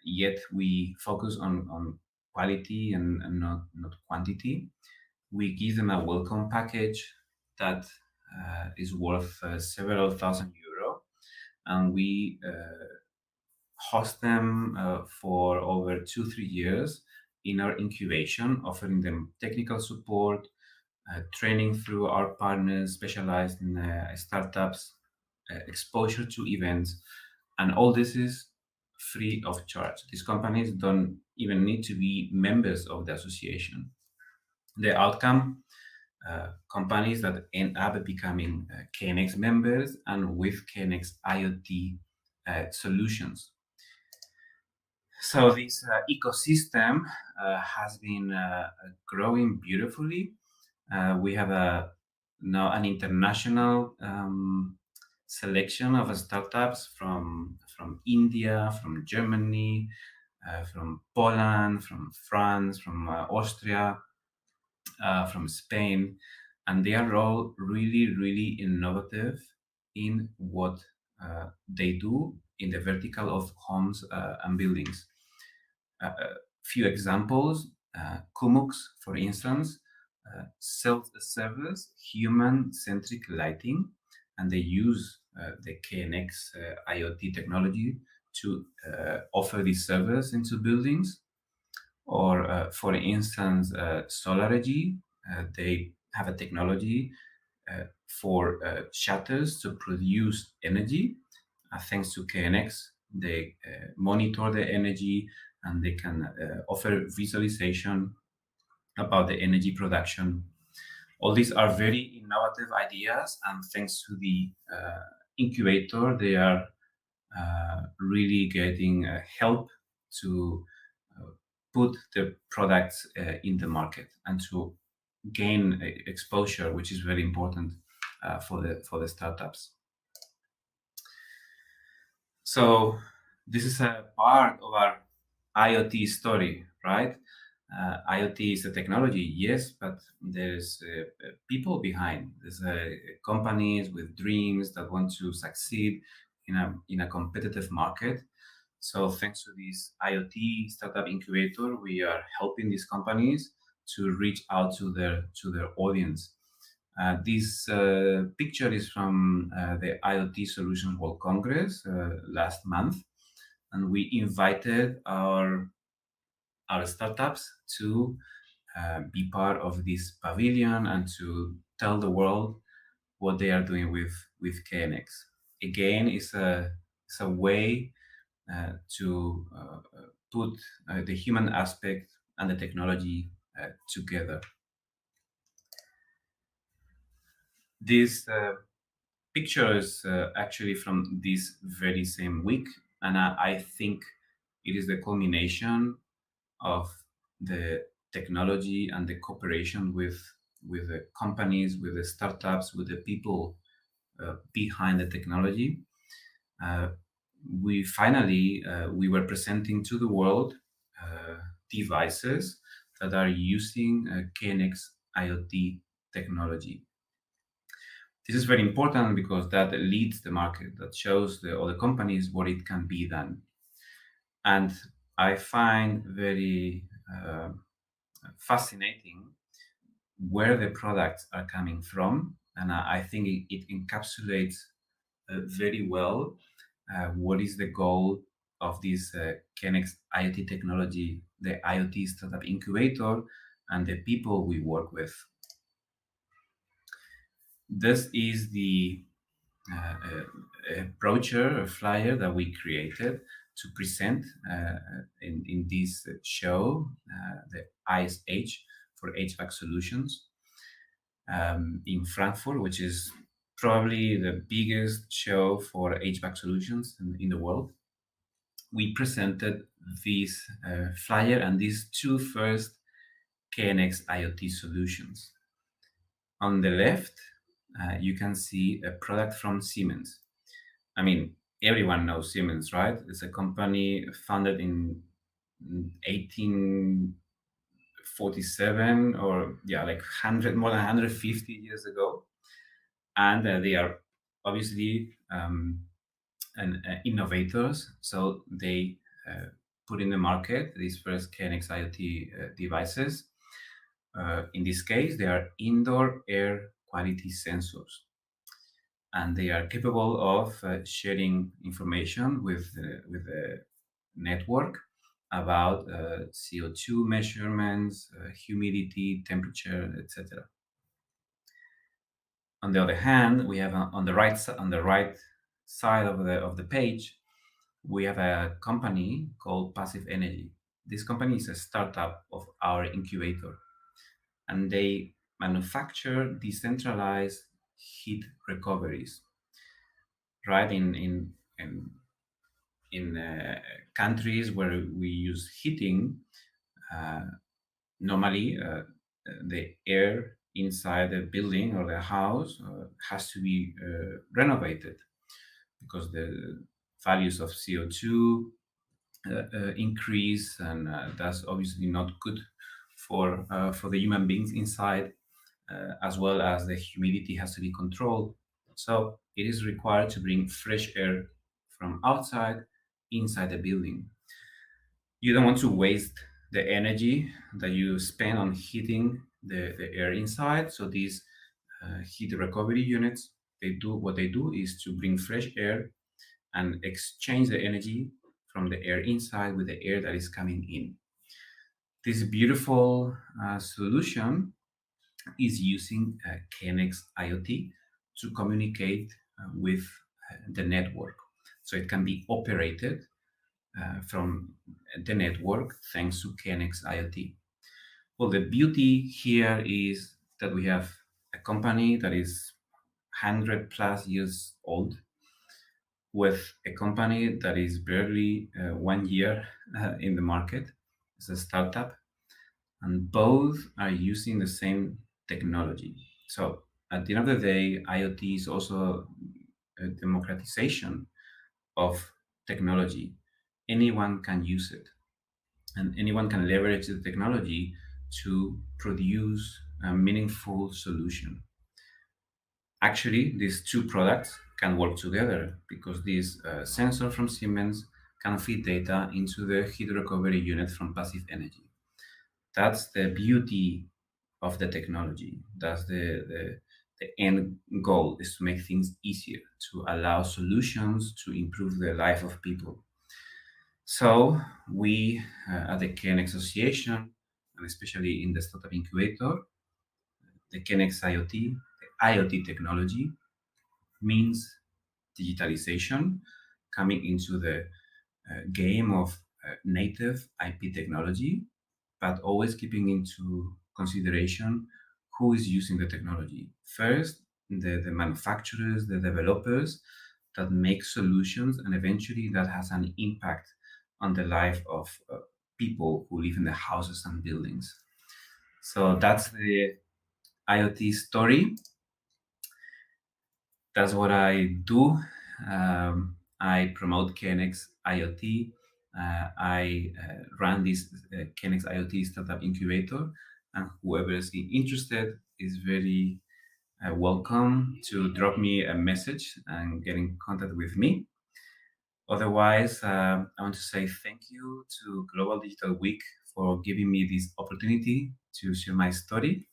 Yet we focus on quality and not quantity. We give them a welcome package that is worth several thousand euro, and we host them for over 2-3 years in our incubation, offering them technical support, training through our partners specialized in startups, exposure to events, and all this is free of charge. These companies don't even need to be members of the association. The outcome, companies that end up becoming KNX members and with KNX IoT solutions. So this ecosystem has been growing beautifully. We have now an international selection of startups from India, from Germany, from Poland, from France, from Austria, from Spain, and they are all really, really innovative in what they do in the vertical of homes and buildings. Few examples, Kumux, for instance, self-service, human-centric lighting, and they use the KNX IoT technology to offer this service into buildings. Or, for instance, SolarEnergy, they have a technology for shutters to produce energy. Thanks to KNX, they monitor the energy and they can offer visualization about the energy production. All these are very innovative ideas, and thanks to the incubator, they are really getting help to put the products in the market and to gain exposure, which is very important for the startups. So this is a part of our IoT story, right? IoT is a technology, yes, but there's people behind. There's companies with dreams that want to succeed in a competitive market. So thanks to this IoT startup incubator, we are helping these companies to reach out to their audience. This picture is from the IoT Solutions World Congress last month, and we invited our startups to be part of this pavilion and to tell the world what they are doing with KNX. Again, it's a way to put the human aspect and the technology together. This picture is actually from this very same week, and I think it is the culmination of the technology and the cooperation with the companies, with the startups, with the people behind the technology. We finally we were presenting to the world devices that are using KNX IoT technology. This is very important because that leads the market, that shows the other companies what it can be done. And I find very fascinating where the products are coming from, and I think it encapsulates very well what is the goal of this Kenex IoT technology, the IoT startup incubator, and the people we work with. This is the brochure, a flyer that we created to present in this show, the ISH for HVAC solutions in Frankfurt, which is probably the biggest show for HVAC solutions in the world. We presented this flyer and these two first KNX IoT solutions. On the left, you can see a product from Siemens. I mean, everyone knows Siemens, right? It's a company founded in 1847, or like more than 150 years ago. And they are obviously innovators. So they put in the market these first KNX IoT devices. In this case, they are indoor air quality sensors, and they are capable of sharing information with the network about CO2 measurements, humidity, temperature, etc. On the other hand, we have on the right side of the page, we have a company called Passive Energy. This company is a startup of our incubator, and they manufacture decentralized heat recoveries. Right, in countries where we use heating, normally the air inside the building or the house has to be renovated because the values of CO2 increase, and that's obviously not good for the human beings inside, as well as the humidity has to be controlled. So it is required to bring fresh air from outside inside the building. You don't want to waste the energy that you spend on heating the air inside. So these heat recovery units, what they do is to bring fresh air and exchange the energy from the air inside with the air that is coming in. This beautiful solution is using KNX IoT to communicate with the network. So it can be operated from the network thanks to KNX IoT. Well, the beauty here is that we have a company that is 100+ years old with a company that is barely 1 year in the market. It's a startup, and both are using the same technology. So at the end of the day, IoT is also a democratization of technology. Anyone can use it, and anyone can leverage the technology to produce a meaningful solution. Actually, these two products can work together because this sensor from Siemens can feed data into the heat recovery unit from Passive Energy. That's the beauty of the technology. That's the end goal, is to make things easier, to allow solutions to improve the life of people. So we at the KNX Association, and especially in the Startup Incubator, the KNX IoT, the IoT technology means digitalization coming into the game of native IP technology, but always keeping into consideration who is using the technology. First, the manufacturers, the developers that make solutions, and eventually that has an impact on the life of people who live in the houses and buildings. So that's the IoT story. That's what I do. I promote KNX IoT. I run this KNX IoT Startup Incubator, and whoever is interested is very welcome to drop me a message and get in contact with me. Otherwise, I want to say thank you to Global Digital Week for giving me this opportunity to share my story.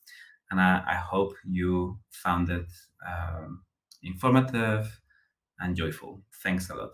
And I hope you found it informative and joyful. Thanks a lot.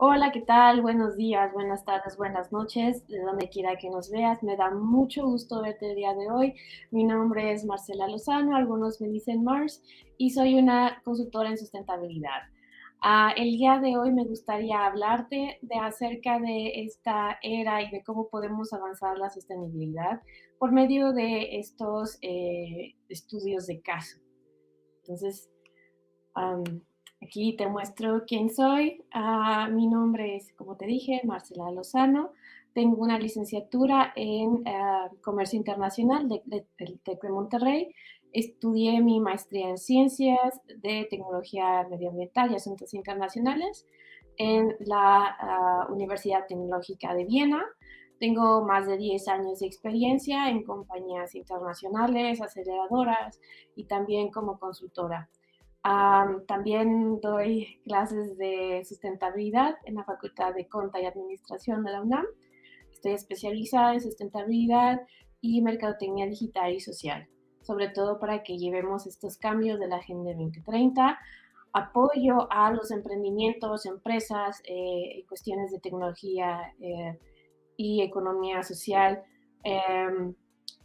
Hola, ¿qué tal? Buenos días, buenas tardes, buenas noches, de donde quiera que nos veas. Me da mucho gusto verte el día de hoy. Mi nombre es Marcela Lozano, algunos me dicen Mars, y soy una consultora en sustentabilidad. El día de hoy me gustaría hablarte de acerca de esta era y de cómo podemos avanzar la sostenibilidad por medio de estos estudios de caso. Entonces, aquí te muestro quién soy. Mi nombre es, como te dije, Marcela Lozano. Tengo una licenciatura en Comercio Internacional del TEC de Monterrey. Estudié mi maestría en Ciencias de Tecnología Medioambiental y Asuntos Internacionales en la Universidad Tecnológica de Viena. Tengo más de 10 años de experiencia en compañías internacionales, aceleradoras y también como consultora. También doy clases de sustentabilidad en la Facultad de Conta y Administración de la UNAM. Estoy especializada en sustentabilidad y mercadotecnia digital y social, sobre todo para que llevemos estos cambios de la Agenda 2030. Apoyo a los emprendimientos, empresas, cuestiones de tecnología y economía social,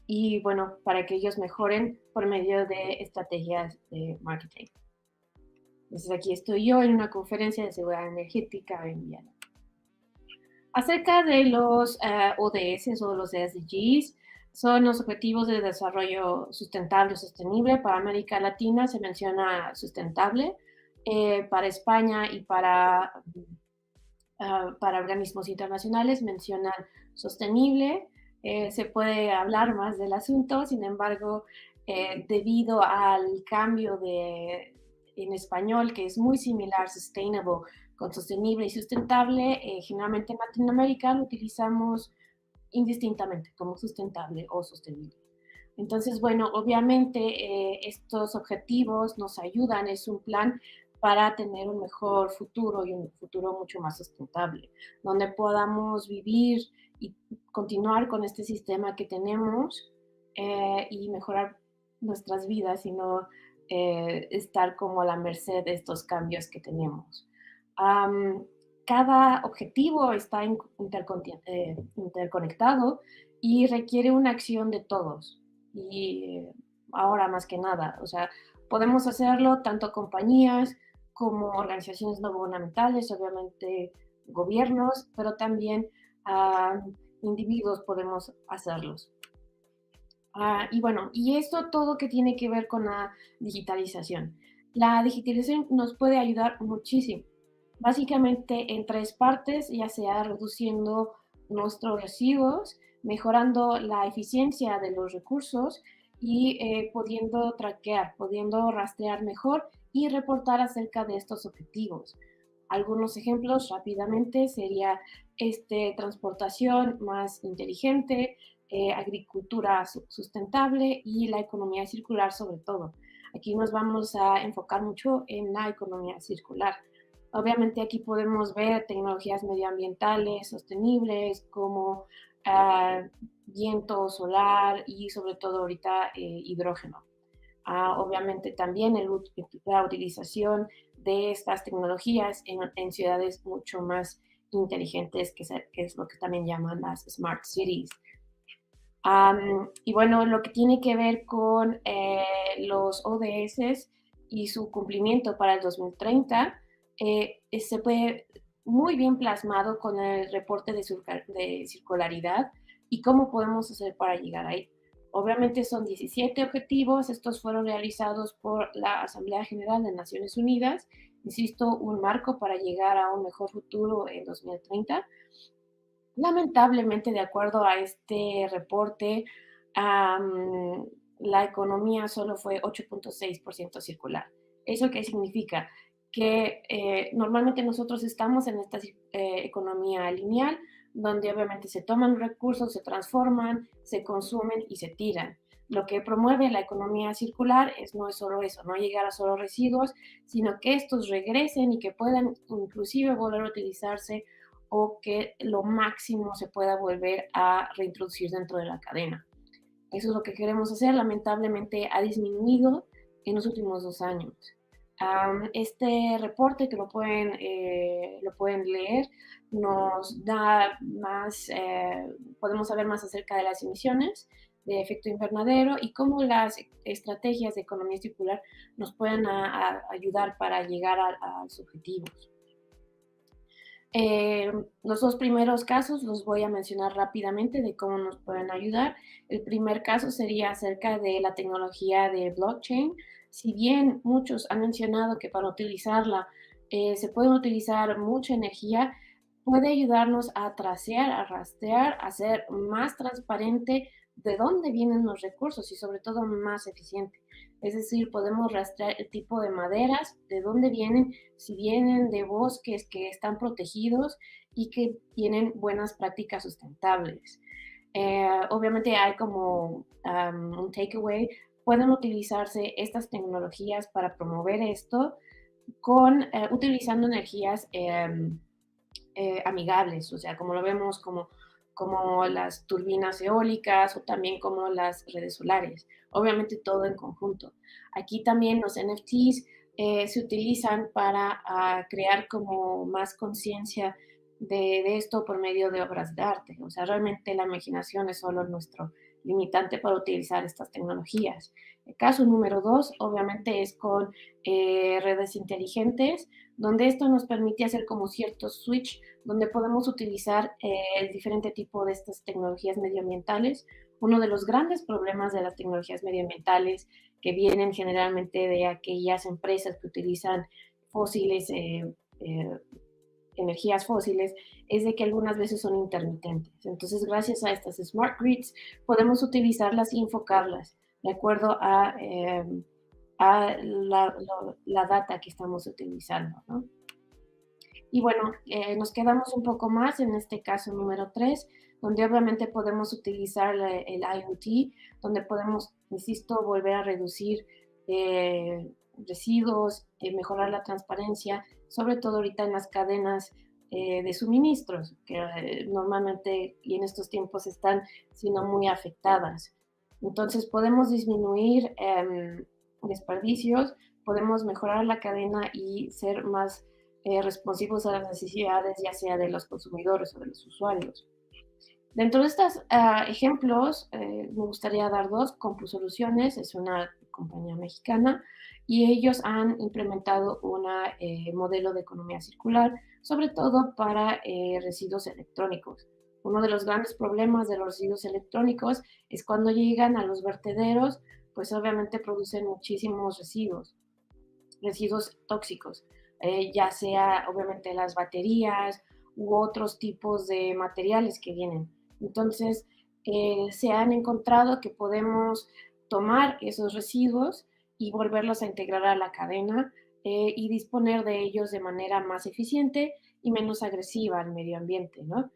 y bueno, para que ellos mejoren por medio de estrategias de marketing. Entonces aquí estoy yo en una conferencia de seguridad energética en Viena. Acerca de los ODS o los SDGs, son los Objetivos de Desarrollo Sustentable o Sostenible. Para América Latina se menciona sustentable, para España y para organismos internacionales mencionan sostenible. Se puede hablar más del asunto, sin embargo, debido al cambio en español, que es muy similar, sustainable, con sostenible y sustentable, generalmente en Latinoamérica lo utilizamos indistintamente como sustentable o sostenible. Entonces, bueno, obviamente estos objetivos nos ayudan, es un plan para tener un mejor futuro y un futuro mucho más sustentable, donde podamos vivir y continuar con este sistema que tenemos y mejorar nuestras vidas y no estar como a la merced de estos cambios que tenemos. Cada objetivo está interconectado y requiere una acción de todos. Y ahora más que nada, o sea, podemos hacerlo tanto compañías como organizaciones no gubernamentales, obviamente gobiernos, pero también individuos podemos hacerlos. Y bueno, y esto todo que tiene que ver con la digitalización. La digitalización nos puede ayudar muchísimo, básicamente en 3 partes, ya sea reduciendo nuestros residuos, mejorando la eficiencia de los recursos y pudiendo traquear, pudiendo rastrear mejor y reportar acerca de estos objetivos. Algunos ejemplos rápidamente sería transportación más inteligente, agricultura sustentable y la economía circular sobre todo. Aquí nos vamos a enfocar mucho en la economía circular. Obviamente aquí podemos ver tecnologías medioambientales sostenibles como viento solar y sobre todo ahorita hidrógeno. Obviamente también la utilización de estas tecnologías en ciudades mucho más inteligentes, que es lo que también llaman las smart cities. Y bueno, lo que tiene que ver con los ODS y su cumplimiento para el 2030, se puede muy bien plasmado con el reporte de circularidad y cómo podemos hacer para llegar ahí. Obviamente son 17 objetivos, estos fueron realizados por la Asamblea General de Naciones Unidas, insisto, un marco para llegar a un mejor futuro en 2030. Lamentablemente, de acuerdo a este reporte, la economía solo fue 8.6% circular. ¿Eso qué significa? Que normalmente nosotros estamos en esta economía lineal, donde obviamente se toman recursos, se transforman, se consumen y se tiran. Lo que promueve la economía circular no es solo eso, no llegar a solo residuos, sino que estos regresen y que puedan inclusive volver a utilizarse o que lo máximo se pueda volver a reintroducir dentro de la cadena. Eso es lo que queremos hacer. Lamentablemente ha disminuido en los últimos 2 años. Este reporte que lo pueden leer nos da más, podemos saber más acerca de las emisiones de efecto invernadero y cómo las estrategias de economía circular nos pueden ayudar para llegar a los objetivos. Los dos primeros casos los voy a mencionar rápidamente de cómo nos pueden ayudar. El primer caso sería acerca de la tecnología de blockchain. Si bien muchos han mencionado que para utilizarla se puede utilizar mucha energía, puede ayudarnos a tracear, a rastrear, a hacer más transparente de dónde vienen los recursos y sobre todo más eficiente. Es decir, podemos rastrear el tipo de maderas, de dónde vienen, si vienen de bosques que están protegidos y que tienen buenas prácticas sustentables. Obviamente hay como un takeaway, pueden utilizarse estas tecnologías para promover esto utilizando energías amigables, o sea, como lo vemos como las turbinas eólicas o también como las redes solares. Obviamente todo en conjunto. Aquí también los NFTs se utilizan para crear como más conciencia de esto por medio de obras de arte. O sea, realmente la imaginación es solo nuestro limitante para utilizar estas tecnologías. El caso número 2, obviamente, es con redes inteligentes, donde esto nos permite hacer como ciertos switch, donde podemos utilizar el diferente tipo de estas tecnologías medioambientales. Uno de los grandes problemas de las tecnologías medioambientales que vienen generalmente de aquellas empresas que utilizan fósiles, energías fósiles, es de que algunas veces son intermitentes. Entonces, gracias a estas smart grids, podemos utilizarlas y enfocarlas de acuerdo a la data que estamos utilizando, ¿no? Y bueno, nos quedamos un poco más en este caso número 3, donde obviamente podemos utilizar el IoT, donde podemos, insisto, volver a reducir residuos, mejorar la transparencia, sobre todo ahorita en las cadenas de suministros, que normalmente y en estos tiempos están siendo muy afectadas. Entonces podemos disminuir desperdicios, podemos mejorar la cadena y ser más responsivos a las necesidades, ya sea de los consumidores o de los usuarios. Dentro de estos ejemplos, me gustaría dar dos. CompuSoluciones es una compañía mexicana y ellos han implementado un modelo de economía circular, sobre todo para residuos electrónicos. Uno de los grandes problemas de los residuos electrónicos es cuando llegan a los vertederos, pues obviamente producen muchísimos residuos tóxicos, ya sea obviamente las baterías u otros tipos de materiales que vienen. Entonces, se han encontrado que podemos tomar esos residuos y volverlos a integrar a la cadena y disponer de ellos de manera más eficiente y menos agresiva al medio ambiente, ¿no?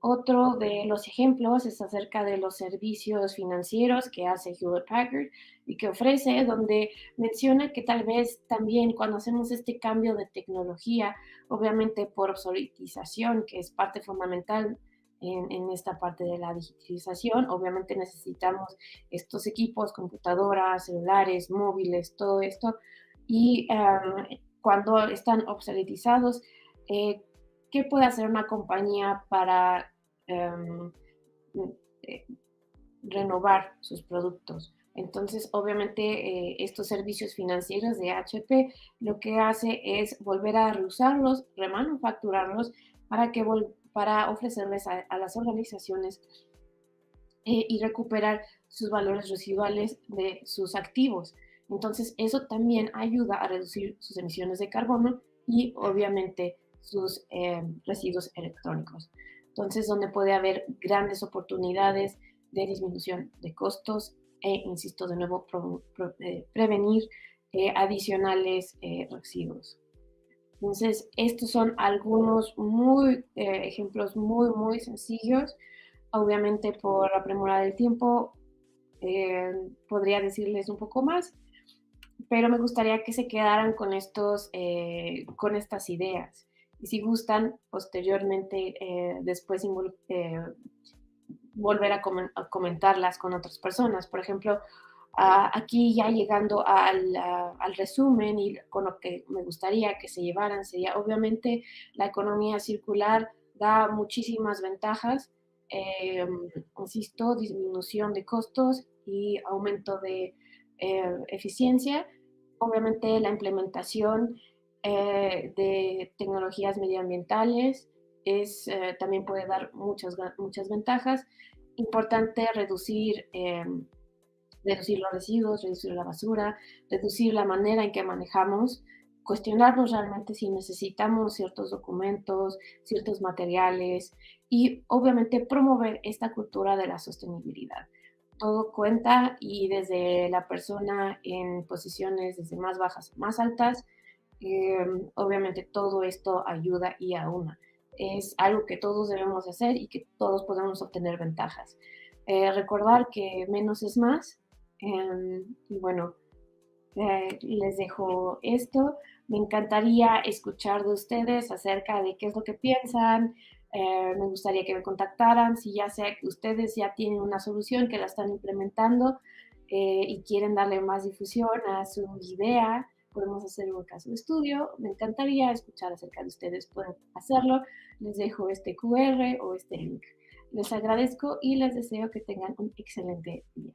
Otro de los ejemplos es acerca de los servicios financieros que hace Hewlett Packard y que ofrece, donde menciona que tal vez también cuando hacemos este cambio de tecnología, obviamente por obsoletización, que es parte fundamental en esta parte de la digitalización, obviamente necesitamos estos equipos, computadoras, celulares, móviles, todo esto, y cuando están obsoletizados, ¿qué puede hacer una compañía para renovar sus productos? Entonces, obviamente, estos servicios financieros de HP lo que hace es volver a reusarlos, remanufacturarlos para ofrecerles a las organizaciones y recuperar sus valores residuales de sus activos. Entonces, eso también ayuda a reducir sus emisiones de carbono y, obviamente, sus residuos electrónicos. Entonces, donde puede haber grandes oportunidades de disminución de costos e, insisto, de nuevo, prevenir adicionales residuos. Entonces, estos son algunos ejemplos muy, muy sencillos. Obviamente, por la premura del tiempo, podría decirles un poco más, pero me gustaría que se quedaran con estas ideas. Y si gustan, posteriormente, después volver a comentarlas con otras personas. Por ejemplo, aquí ya llegando al resumen y con lo que me gustaría que se llevaran, sería obviamente la economía circular da muchísimas ventajas, insisto, disminución de costos y aumento de eficiencia. Obviamente la implementación de tecnologías medioambientales también puede dar muchas ventajas. Importante reducir los residuos, reducir la basura, reducir la manera en que manejamos, cuestionarnos realmente si necesitamos ciertos documentos, ciertos materiales y obviamente promover esta cultura de la sostenibilidad. Todo cuenta y desde la persona en posiciones desde más bajas a más altas, obviamente todo esto ayuda y aúna. Es algo que todos debemos hacer y que todos podemos obtener ventajas. Recordar que menos es más. Y bueno, les dejo esto. Me encantaría escuchar de ustedes acerca de qué es lo que piensan. Me gustaría que me contactaran si ya sea que ustedes ya tienen una solución que la están implementando y quieren darle más difusión a su idea. Podemos hacer un caso de estudio. Me encantaría escuchar acerca de ustedes. Pueden hacerlo. Les dejo este QR o este link. Les agradezco y les deseo que tengan un excelente día.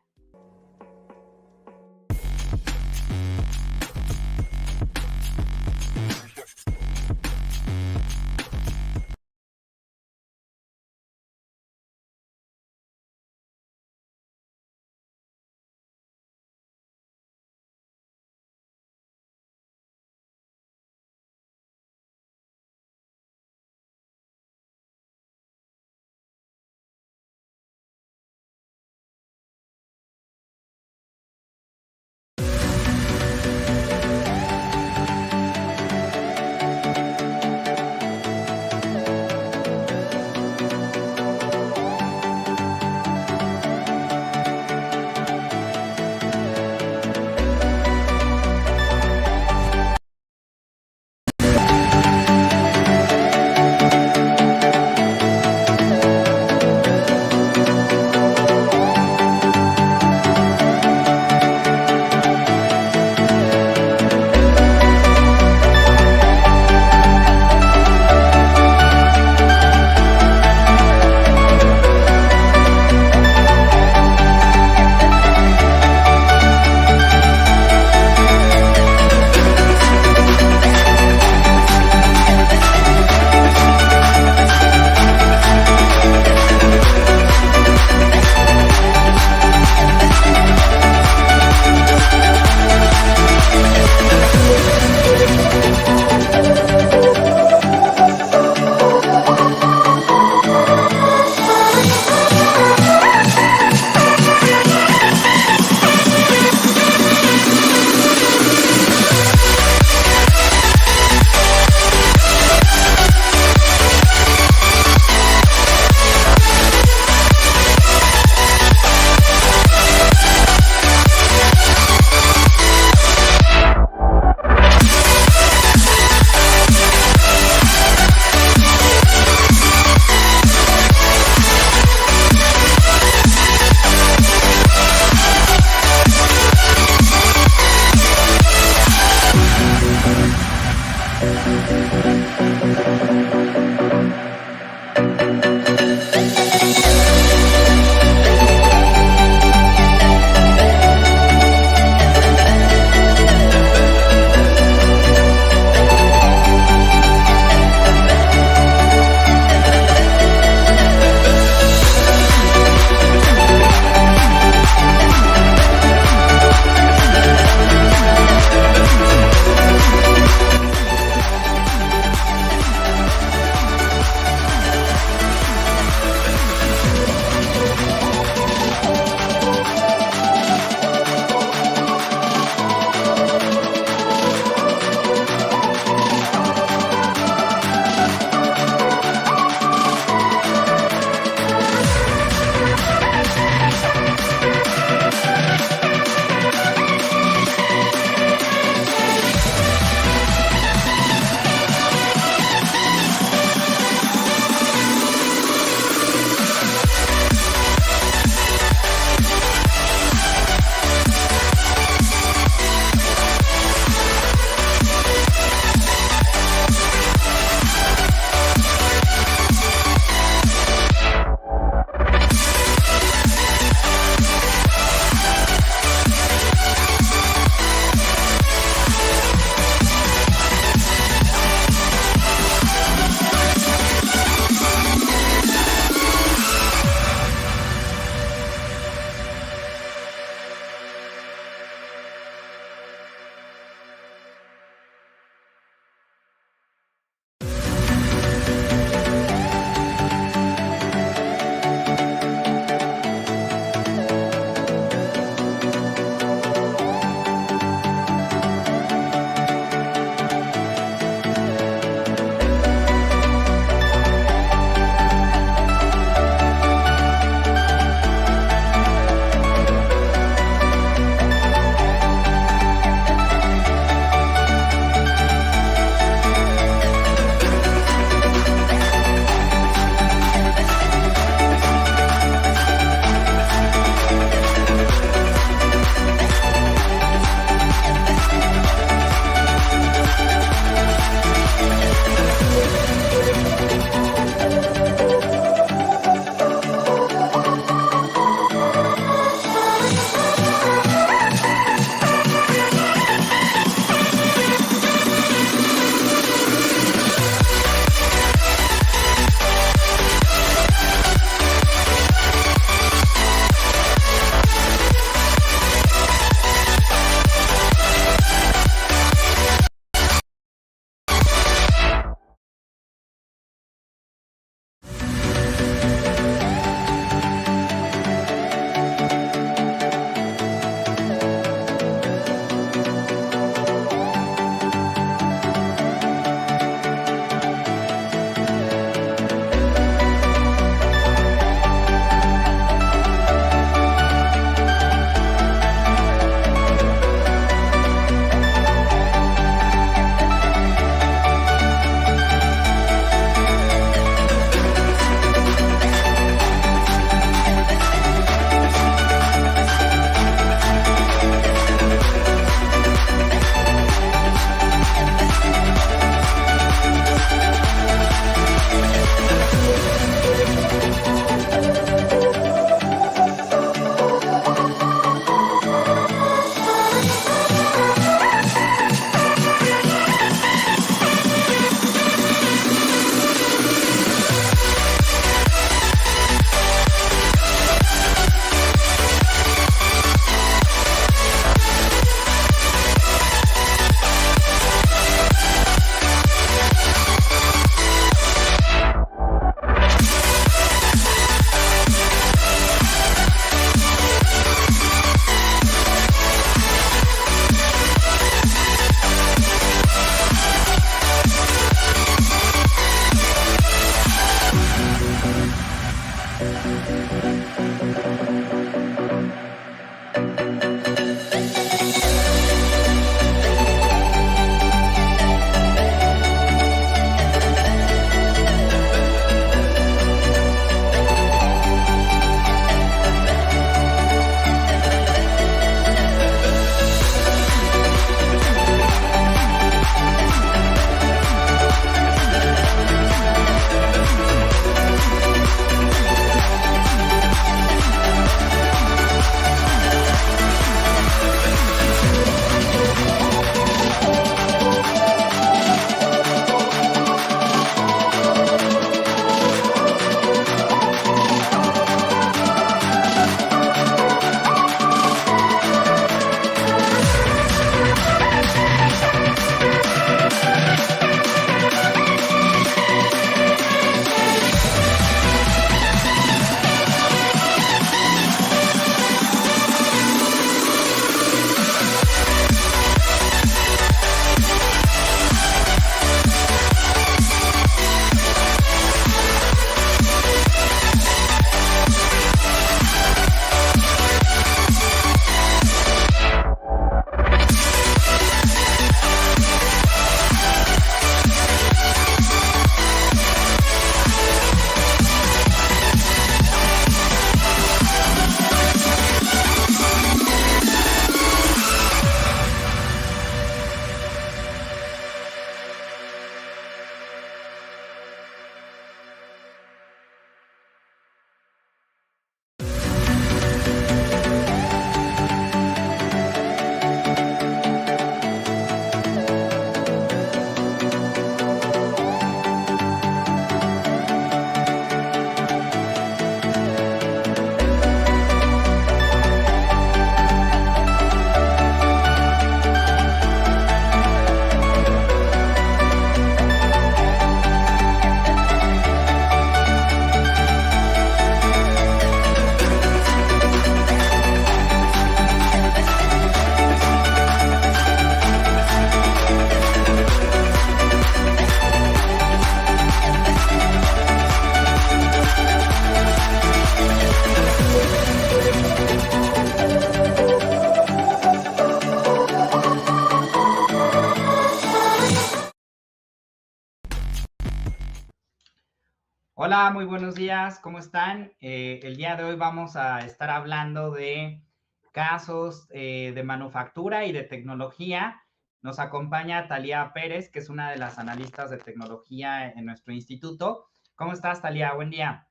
Hola, muy buenos días, ¿cómo están? El día de hoy vamos a estar hablando de casos de manufactura y de tecnología. Nos acompaña Talía Pérez, que es una de las analistas de tecnología en nuestro instituto. ¿Cómo estás, Talía? Buen día.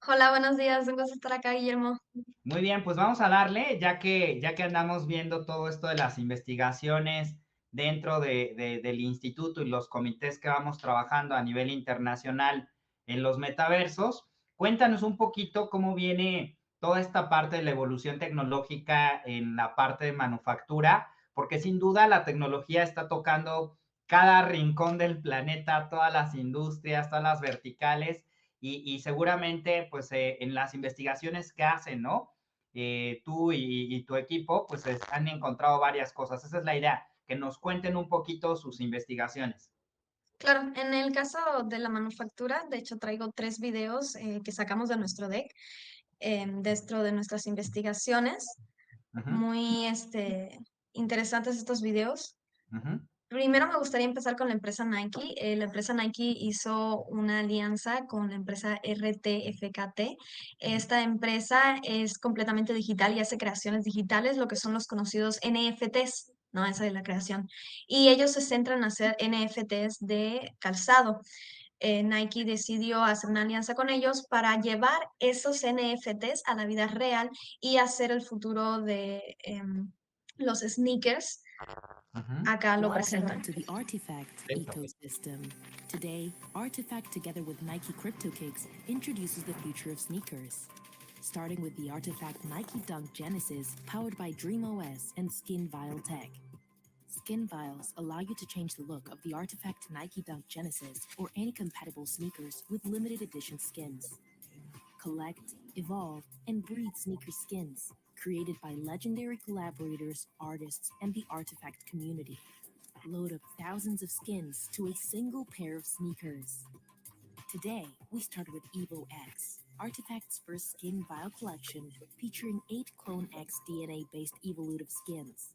Hola, buenos días. Un gusto estar acá, Guillermo. Muy bien, pues vamos a darle, ya que andamos viendo todo esto de las investigaciones dentro del instituto y los comités que vamos trabajando a nivel internacional en los metaversos. Cuéntanos un poquito cómo viene toda esta parte de la evolución tecnológica en la parte de manufactura, porque sin duda la tecnología está tocando cada rincón del planeta, todas las industrias, todas las verticales, y seguramente pues en las investigaciones que hacen, ¿no? Tú y tu equipo pues han encontrado varias cosas. Esa es la idea, que nos cuenten un poquito sus investigaciones. Claro, en el caso de la manufactura, de hecho traigo 3 videos que sacamos de nuestro deck dentro de nuestras investigaciones. Muy interesantes estos videos. Primero me gustaría empezar con la empresa Nike. La empresa Nike hizo una alianza con la empresa RTFKT. Esta empresa es completamente digital y hace creaciones digitales, lo que son los conocidos NFTs, ¿no? Esa es la creación. Y ellos se centran en hacer NFTs de calzado. Nike decidió hacer una alianza con ellos para llevar esos NFTs a la vida real y hacer el futuro de los sneakers. Acá lo presentan. Welcome to the Artifact ecosystem. Today, Artifact, together with Nike CryptoKicks, introduces the future of sneakers. Starting with the Artifact Nike Dunk Genesis, powered by DreamOS and Skin Vial Tech. Skin Vials allow you to change the look of the Artifact Nike Dunk Genesis or any compatible sneakers with limited edition skins. Collect, evolve, and breed sneaker skins, created by legendary collaborators, artists, and the Artifact community. Load up thousands of skins to a single pair of sneakers. Today, we start with Evo X, Artifact's first Skin Vial collection featuring 8 Clone X DNA-based evolutive skins.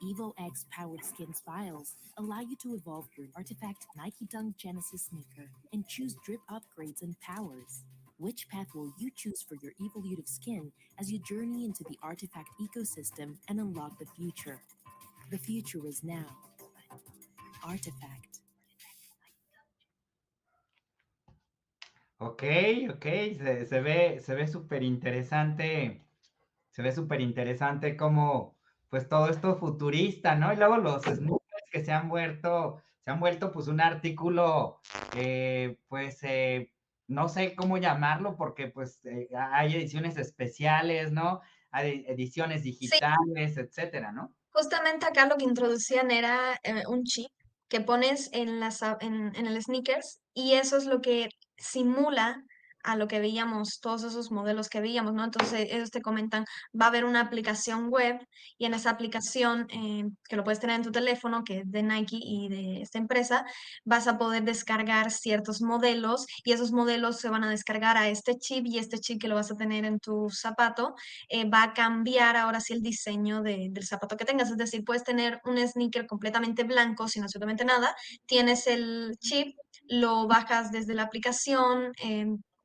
EvoX powered skins vials allow you to evolve your Artifact Nike Dunk Genesis sneaker and choose drip upgrades and powers. Which path will you choose for your evolutive skin as you journey into the Artifact ecosystem and unlock the future? The future is now. Artifact. Ok, se ve súper interesante, como, pues todo esto futurista, ¿no? Y luego los sneakers que se han vuelto pues un artículo, pues, no sé cómo llamarlo, porque pues hay ediciones especiales, ¿no? Hay ediciones digitales, etcétera, ¿no? Justamente acá lo que introducían era un chip que pones en el sneakers y eso es lo que simula a lo que veíamos, todos esos modelos que veíamos, ¿no? Entonces ellos te comentan, va a haber una aplicación web y en esa aplicación que lo puedes tener en tu teléfono, que es de Nike y de esta empresa, vas a poder descargar ciertos modelos y esos modelos se van a descargar a este chip y este chip que lo vas a tener en tu zapato va a cambiar ahora sí el diseño del zapato que tengas. Es decir, puedes tener un sneaker completamente blanco sin absolutamente nada, tienes el chip, lo bajas desde la aplicación,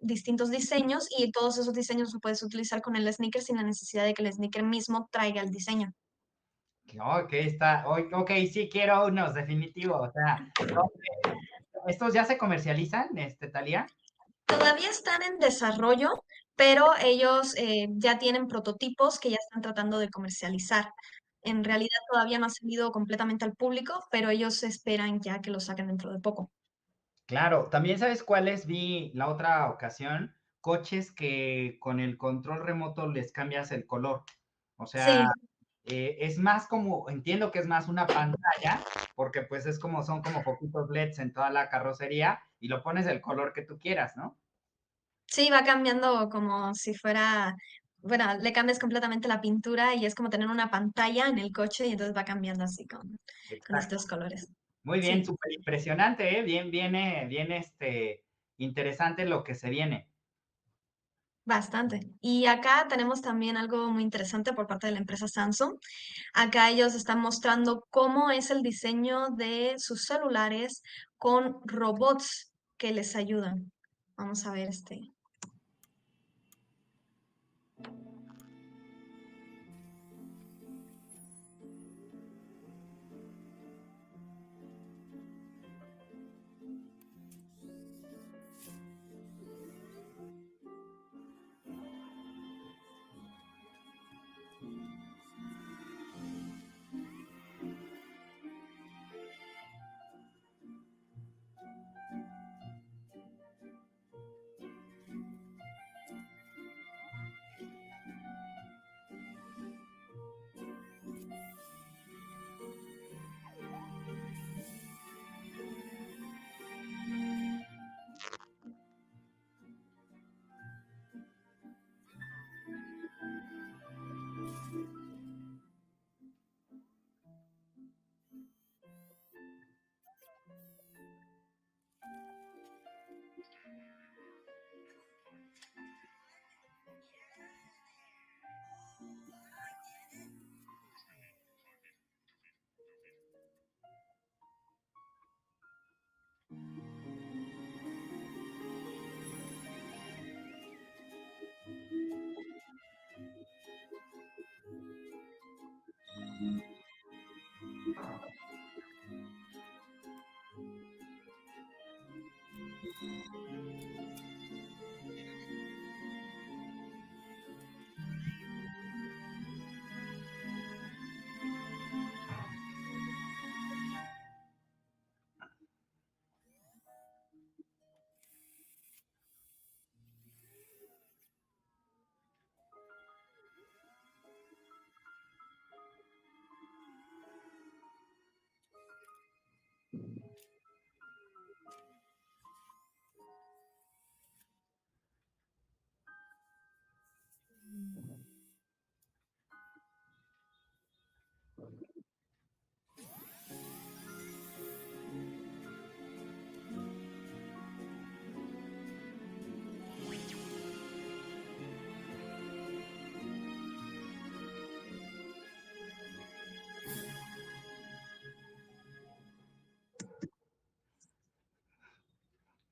distintos diseños y todos esos diseños los puedes utilizar con el sneaker sin la necesidad de que el sneaker mismo traiga el diseño. Ok, sí quiero unos, definitivo. O sea, ¿estos ya se comercializan, Thalía? Todavía están en desarrollo, pero ellos ya tienen prototipos que ya están tratando de comercializar. En realidad todavía no ha salido completamente al público, pero ellos esperan ya que lo saquen dentro de poco. Claro, también sabes cuáles vi la otra ocasión, coches que con el control remoto les cambias el color. O sea, es más como, entiendo que es más una pantalla, porque pues es como, son como poquitos LEDs en toda la carrocería y lo pones del color que tú quieras, ¿no? Sí, va cambiando como si fuera, bueno, le cambias completamente la pintura y es como tener una pantalla en el coche y entonces va cambiando así con estos colores. Muy bien, Sí. súper impresionante, ¿eh? Bien, interesante lo que se viene. Bastante. Y acá tenemos también algo muy interesante por parte de la empresa Samsung. Acá ellos están mostrando cómo es el diseño de sus celulares con robots que les ayudan. Vamos a ver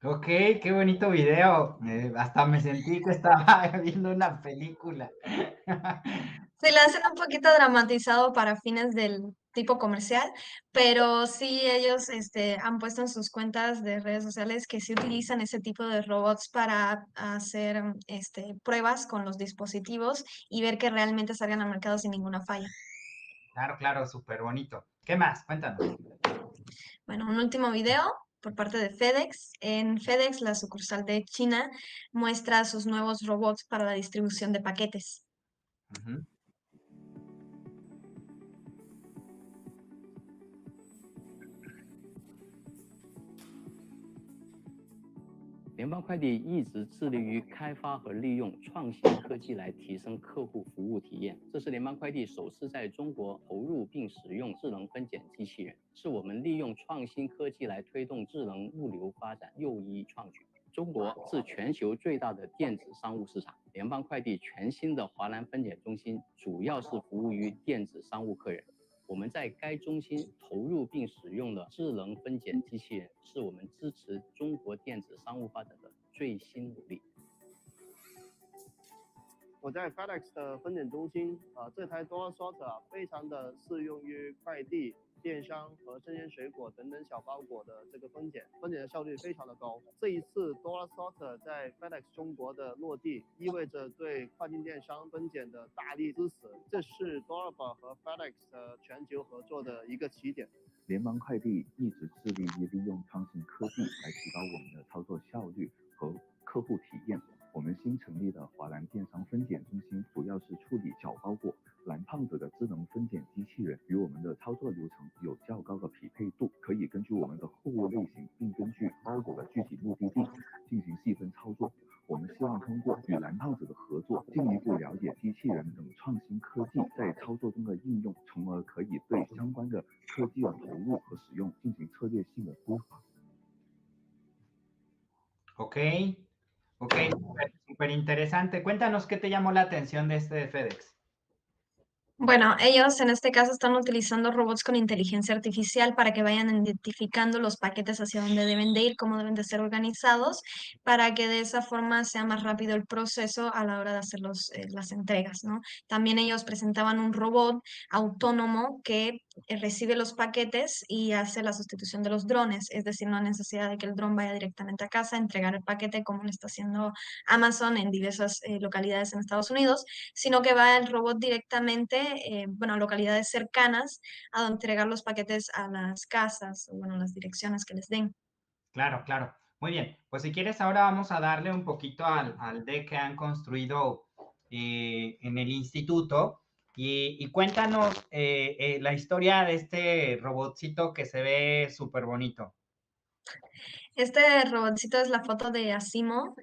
Ok, qué bonito video. Hasta me sentí que estaba viendo una película. Se le hacen un poquito dramatizado para fines del tipo comercial, pero sí ellos han puesto en sus cuentas de redes sociales que sí utilizan ese tipo de robots para hacer pruebas con los dispositivos y ver que realmente salgan al mercado sin ninguna falla. Claro, claro, súper bonito. ¿Qué más? Cuéntanos. Bueno, un último video por parte de FedEx. En FedEx, la sucursal de China muestra sus nuevos robots para la distribución de paquetes. Ujú. 联邦快递一直致力于开发和利用创新科技来提升客户服务体验。这是联邦快递首次在中国投入并使用智能分拣机器人，是我们利用创新科技来推动智能物流发展又一创举。中国是全球最大的电子商务市场，联邦快递全新的华南分拣中心主要是服务于电子商务客人。我们在该中心投入并使用的智能分拣机器人，是我们支持中国电子商务发展的最新努力。我在 FedEx 的分拣中心，这台 Door Sorter 非常的适用于快递、电商和生鲜水果等等小包裹的这个分拣的效率非常的高。这一次 Door Sorter 在 FedEx 中国的落地，意味着对跨境电商分拣的大力支持，这是 Doraba 和 FedEx 全球合作的一个起点。联邦快递一直致力于利用创新科技来提高我们的操作效率和客户体验。我们新成立的华南电商分拣中心主要是处理小包裹，蓝胖子的智能分拣机器人与我们的操作流程有较高的匹配度，可以根据我们的货物类型，并根据包裹的具体目的地进行细分操作。我们希望通过与蓝胖子的合作，进一步了解机器人等创新科技在操作中的应用，从而可以对相关的科技的投入和使用进行策略性的规划。Ok, ok, súper interesante. Cuéntanos qué te llamó la atención de este de FedEx. Bueno, ellos en este caso están utilizando robots con inteligencia artificial para que vayan identificando los paquetes hacia dónde deben de ir, cómo deben de ser organizados, para que de esa forma sea más rápido el proceso a la hora de hacer las entregas, ¿no? También ellos presentaban un robot autónomo que recibe los paquetes y hace la sustitución de los drones, es decir, no hay necesidad de que el dron vaya directamente a casa a entregar el paquete como lo está haciendo Amazon en diversas localidades en Estados Unidos, sino que va el robot directamente a localidades cercanas a entregar los paquetes a las casas o las direcciones que les den. Claro, claro. Muy bien. Pues si quieres, ahora vamos a darle un poquito al deck que han construido en el instituto y cuéntanos la historia de este robotcito que se ve súper bonito. Este robotcito es la foto de Asimo.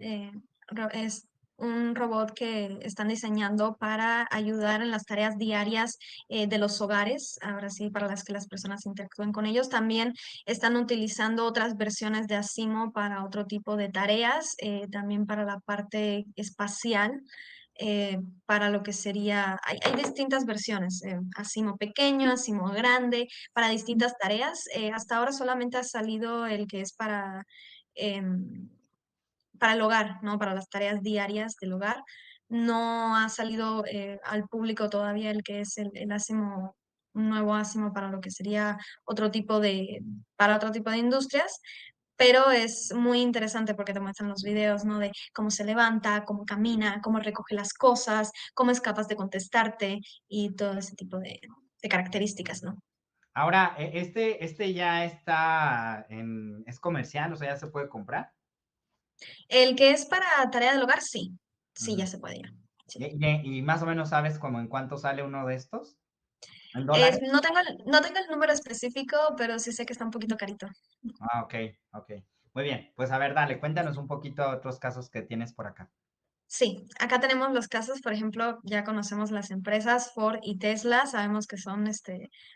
Es un robot que están diseñando para ayudar en las tareas diarias de los hogares, ahora sí, para las que las personas interactúen con ellos. También están utilizando otras versiones de Asimo para otro tipo de tareas, también para la parte espacial. Para lo que sería, hay distintas versiones, Asimo pequeño, Asimo grande, para distintas tareas. Hasta ahora solamente ha salido el que es para el hogar, ¿no? Para las tareas diarias del hogar. No ha salido al público todavía el que es el Asimo, un nuevo Asimo para lo que sería para otro tipo de industrias, pero es muy interesante porque te muestran los videos, ¿no? De cómo se levanta, cómo camina, cómo recoge las cosas, cómo es capaz de contestarte y todo ese tipo de características, ¿no? Ahora, este ya está es comercial, o sea, ya se puede comprar. El que es para tarea del hogar, sí. Sí, ya se puede ya. Sí. ¿Y más o menos sabes como en cuánto sale uno de estos? ¿En dólares? No tengo el número específico, pero sí sé que está un poquito carito. Ah, ok. Muy bien, pues a ver, dale, cuéntanos un poquito otros casos que tienes por acá. Sí, acá tenemos los casos, por ejemplo, ya conocemos las empresas Ford y Tesla, sabemos que son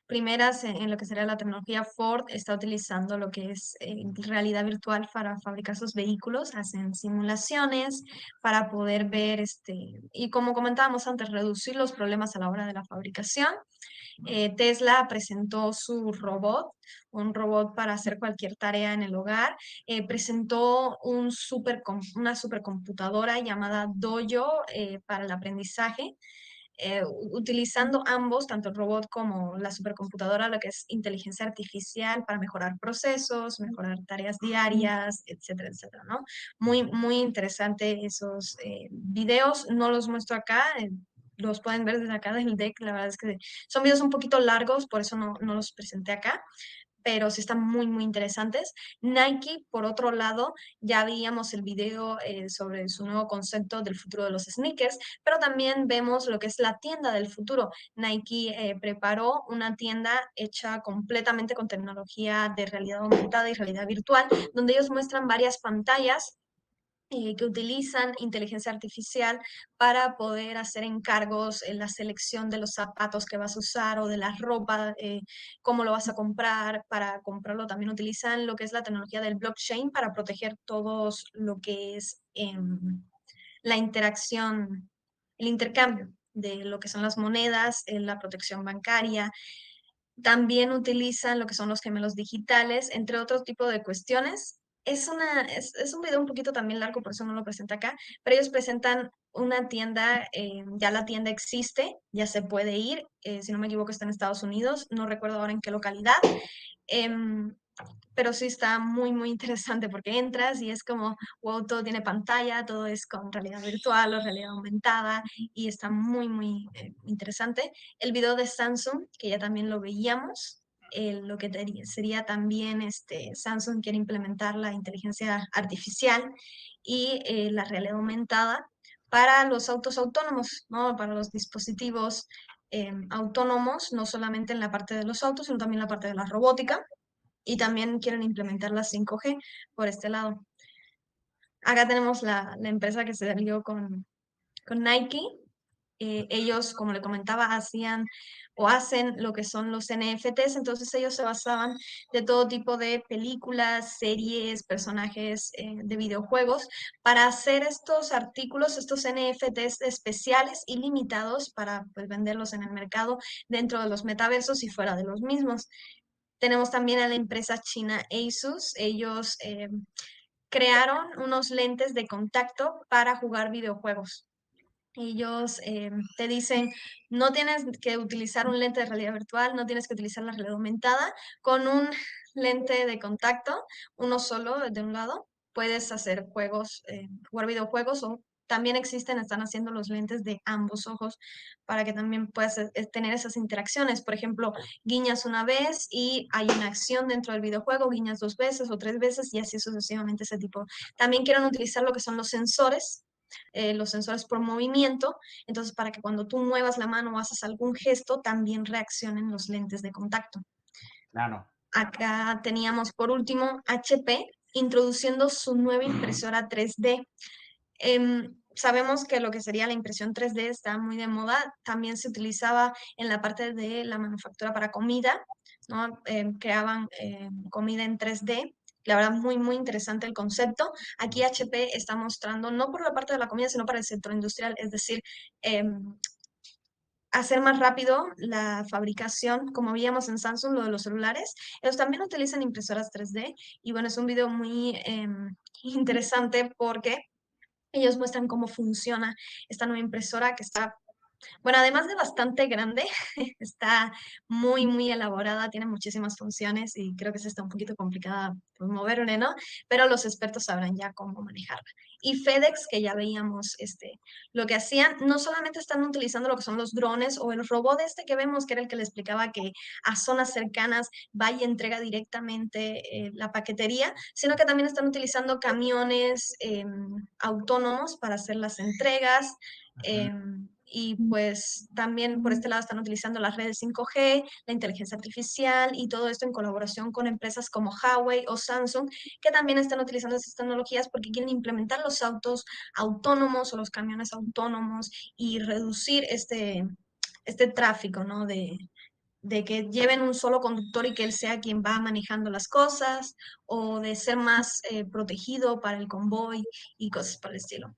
primeras en lo que sería la tecnología. Ford está utilizando lo que es realidad virtual para fabricar sus vehículos, hacen simulaciones para poder ver, y como comentábamos antes, reducir los problemas a la hora de la fabricación. Tesla presentó su robot un robot para hacer cualquier tarea en el hogar. Presentó una supercomputadora llamada Dojo para el aprendizaje. Utilizando ambos, tanto el robot como la supercomputadora, lo que es inteligencia artificial para mejorar procesos, mejorar tareas diarias, etcétera, etcétera, ¿no? Muy, muy interesante esos videos. No los muestro acá, los pueden ver desde acá del deck. La verdad es que son videos un poquito largos, por eso no los presenté acá, pero sí están muy, muy interesantes. Nike, por otro lado, ya veíamos el video sobre su nuevo concepto del futuro de los sneakers, pero también vemos lo que es la tienda del futuro. Nike preparó una tienda hecha completamente con tecnología de realidad aumentada y realidad virtual, donde ellos muestran varias pantallas que utilizan inteligencia artificial para poder hacer encargos en la selección de los zapatos que vas a usar o de la ropa, cómo lo vas a comprar. Para comprarlo también utilizan lo que es la tecnología del blockchain para proteger todos lo que es la interacción, el intercambio de lo que son las monedas, la protección bancaria. También utilizan lo que son los gemelos digitales, entre otro tipo de cuestiones. Es un video un poquito también largo, por eso no lo presenté acá, pero ellos presentan una tienda, ya la tienda existe, ya se puede ir, si no me equivoco está en Estados Unidos, no recuerdo ahora en qué localidad, pero sí está muy, muy interesante porque entras y es como, wow, todo tiene pantalla, todo es con realidad virtual o realidad aumentada y está muy, muy interesante. El video de Samsung, que ya también lo veíamos, lo que sería también, Samsung quiere implementar la inteligencia artificial y la realidad aumentada para los autos autónomos, ¿no? Para los dispositivos autónomos, no solamente en la parte de los autos, sino también en la parte de la robótica. Y también quieren implementar la 5G por este lado. Acá tenemos la empresa que se alió con Nike. Ellos, como le comentaba, hacían o hacen lo que son los NFTs, entonces ellos se basaban de todo tipo de películas, series, personajes de videojuegos para hacer estos artículos, estos NFTs especiales y limitados para pues, venderlos en el mercado dentro de los metaversos y fuera de los mismos. Tenemos también a la empresa china Asus. Ellos crearon unos lentes de contacto para jugar videojuegos. Ellos te dicen, no tienes que utilizar un lente de realidad virtual, no tienes que utilizar la realidad aumentada. Con un lente de contacto, uno solo de un lado, puedes hacer juegos, jugar videojuegos o también están haciendo los lentes de ambos ojos para que también puedas tener esas interacciones. Por ejemplo, guiñas una vez y hay una acción dentro del videojuego, guiñas 2 veces o 3 veces y así sucesivamente ese tipo. También quieren utilizar lo que son los sensores por movimiento, entonces para que cuando tú muevas la mano o haces algún gesto, también reaccionen los lentes de contacto. Claro. Acá teníamos por último HP introduciendo su nueva impresora 3D. Sabemos que lo que sería la impresión 3D está muy de moda, también se utilizaba en la parte de la manufactura para comida, ¿no? Creaban comida en 3D. La verdad, muy, muy interesante el concepto. Aquí HP está mostrando, no por la parte de la comida, sino para el sector industrial, es decir, hacer más rápido la fabricación, como veíamos en Samsung, lo de los celulares. Ellos también utilizan impresoras 3D y bueno, es un video muy interesante porque ellos muestran cómo funciona esta nueva impresora que está, bueno, además de bastante grande, está muy, muy elaborada, tiene muchísimas funciones y creo que se está un poquito complicada pues, moverle, ¿no? Pero los expertos sabrán ya cómo manejarla. Y FedEx, que ya veíamos lo que hacían, no solamente están utilizando lo que son los drones o el robot que vemos, que era el que le explicaba que a zonas cercanas va y entrega directamente la paquetería, sino que también están utilizando camiones autónomos para hacer las entregas. Y pues también por este lado están utilizando las redes 5G, la inteligencia artificial y todo esto en colaboración con empresas como Huawei o Samsung, que también están utilizando estas tecnologías porque quieren implementar los autos autónomos o los camiones autónomos y reducir este tráfico, ¿no? De que lleven un solo conductor y que él sea quien va manejando las cosas, o de ser más protegido para el convoy y cosas por el estilo.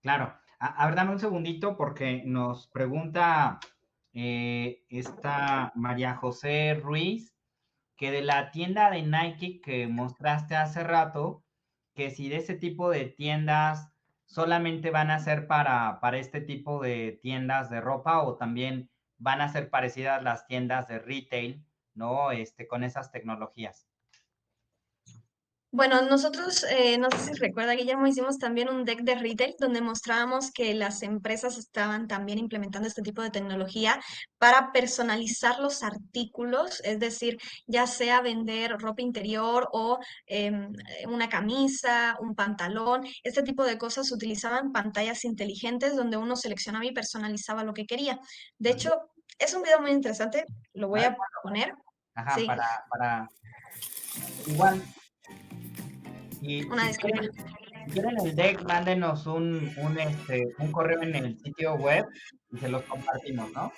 Claro. A ver, dame un segundito porque nos pregunta esta María José Ruiz que de la tienda de Nike que mostraste hace rato, que si de ese tipo de tiendas solamente van a ser para este tipo de tiendas de ropa o también van a ser parecidas las tiendas de retail, ¿no? Con esas tecnologías. Bueno, nosotros, no sé si recuerda, Guillermo, hicimos también un deck de retail donde mostrábamos que las empresas estaban también implementando este tipo de tecnología para personalizar los artículos, es decir, ya sea vender ropa interior o una camisa, un pantalón, este tipo de cosas utilizaban pantallas inteligentes donde uno seleccionaba y personalizaba lo que quería. De hecho, es un video muy interesante, lo voy a poner. Ajá, Sí. para igual. Y Una si disculpa. quieren el deck, mándenos un correo en el sitio web y se los compartimos, ¿no?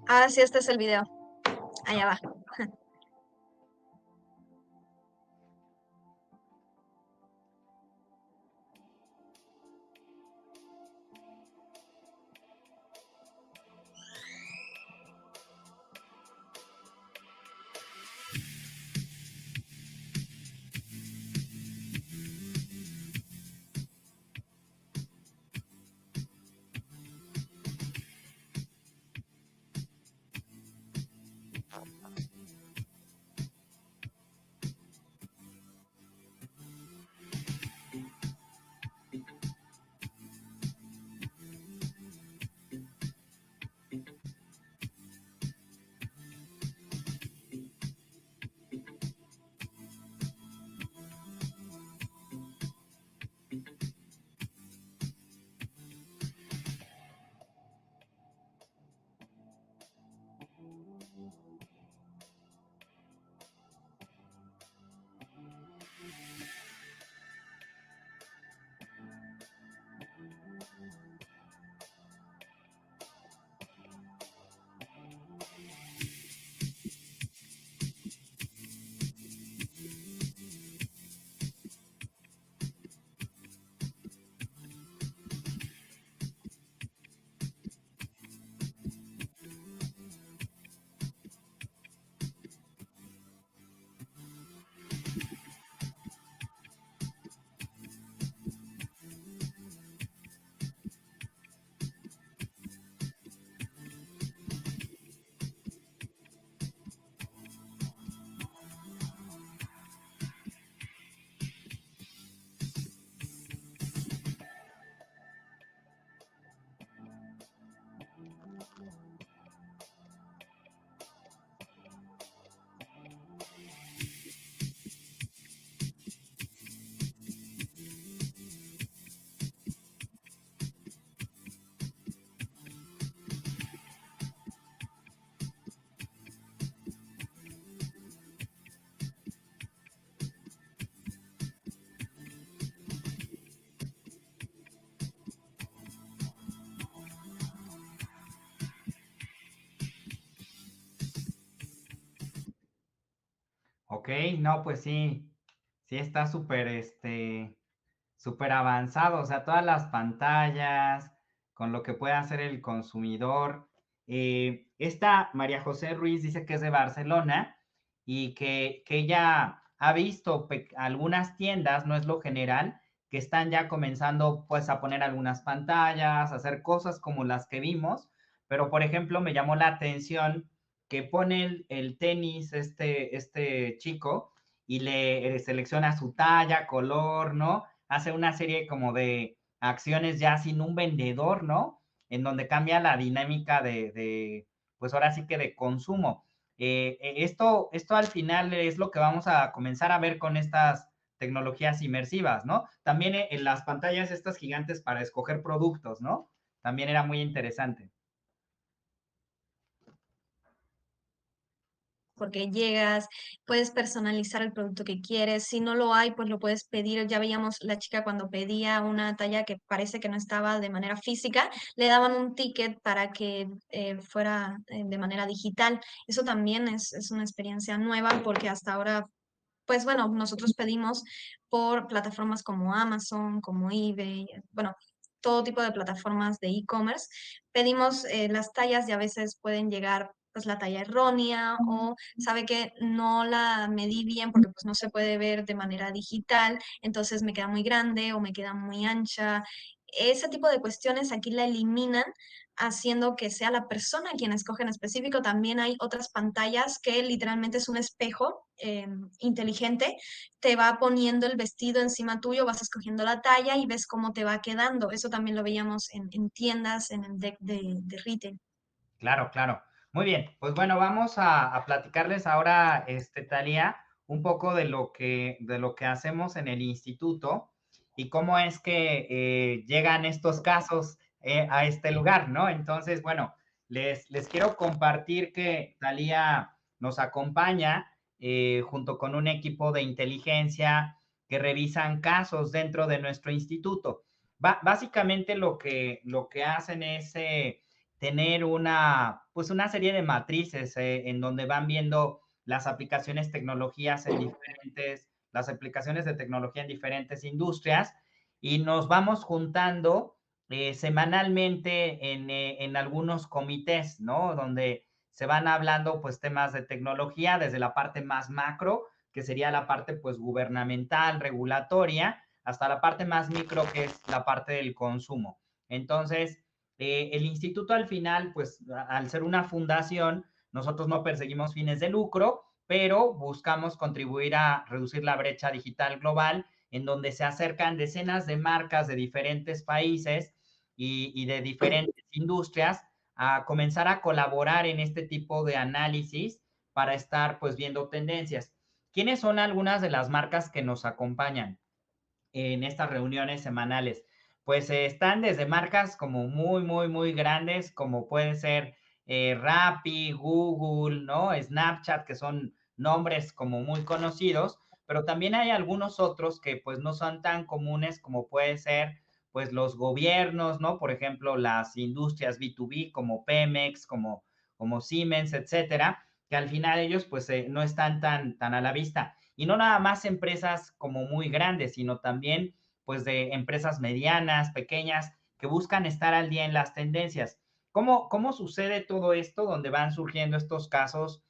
Ah, sí, este es el video. Allá va. Ok, no, pues sí está súper avanzado, o sea, todas las pantallas, con lo que puede hacer el consumidor. Esta María José Ruiz dice que es de Barcelona y que ella ha visto algunas tiendas, no es lo general, que están ya comenzando pues a poner algunas pantallas, a hacer cosas como las que vimos, pero por ejemplo me llamó la atención que pone el tenis este chico y le selecciona su talla, color, ¿no? Hace una serie como de acciones ya sin un vendedor, ¿no? En donde cambia la dinámica pues ahora sí que de consumo. Esto al final es lo que vamos a comenzar a ver con estas tecnologías inmersivas, ¿no? También en las pantallas estas gigantes para escoger productos, ¿no? También era muy interesante. Porque llegas, puedes personalizar el producto que quieres, si no lo hay, pues lo puedes pedir. Ya veíamos la chica cuando pedía una talla que parece que no estaba de manera física, le daban un ticket para que fuera de manera digital. Eso también es una experiencia nueva porque hasta ahora, pues bueno, nosotros pedimos por plataformas como Amazon, como eBay, bueno, todo tipo de plataformas de e-commerce. Pedimos las tallas y a veces pueden llegar pues la talla errónea o sabe que no la medí bien porque pues no se puede ver de manera digital, entonces me queda muy grande o me queda muy ancha. Ese tipo de cuestiones aquí la eliminan haciendo que sea la persona quien escoge en específico. También hay otras pantallas que literalmente es un espejo inteligente, te va poniendo el vestido encima tuyo, vas escogiendo la talla y ves cómo te va quedando. Eso también lo veíamos en tiendas, en el deck de retail. Claro, claro. Muy bien, pues bueno, vamos a platicarles ahora, Thalía, un poco de lo que hacemos en el instituto y cómo es que llegan estos casos a este lugar, ¿no? Entonces, bueno, les quiero compartir que Thalía nos acompaña junto con un equipo de inteligencia que revisan casos dentro de nuestro instituto. Básicamente lo que hacen es tener pues una serie de matrices en donde van viendo las aplicaciones las aplicaciones de tecnología en diferentes industrias y nos vamos juntando semanalmente en algunos comités, ¿no? Donde se van hablando pues temas de tecnología desde la parte más macro, que sería la parte pues gubernamental, regulatoria, hasta la parte más micro, que es la parte del consumo. Entonces, el instituto al final, pues al ser una fundación, nosotros no perseguimos fines de lucro, pero buscamos contribuir a reducir la brecha digital global, en donde se acercan decenas de marcas de diferentes países y de diferentes industrias a comenzar a colaborar en este tipo de análisis para estar pues viendo tendencias. ¿Quiénes son algunas de las marcas que nos acompañan en estas reuniones semanales? Pues están desde marcas como muy grandes, como puede ser Rappi, Google, ¿no? Snapchat, que son nombres como muy conocidos, pero también hay algunos otros que pues no son tan comunes, como puede ser pues los gobiernos, ¿no? Por ejemplo, las industrias B2B como Pemex, como Siemens, etcétera, que al final ellos pues no están tan a la vista. Y no nada más empresas como muy grandes, sino también pues de empresas medianas, pequeñas, que buscan estar al día en las tendencias. ¿Cómo sucede todo esto donde van surgiendo estos casos?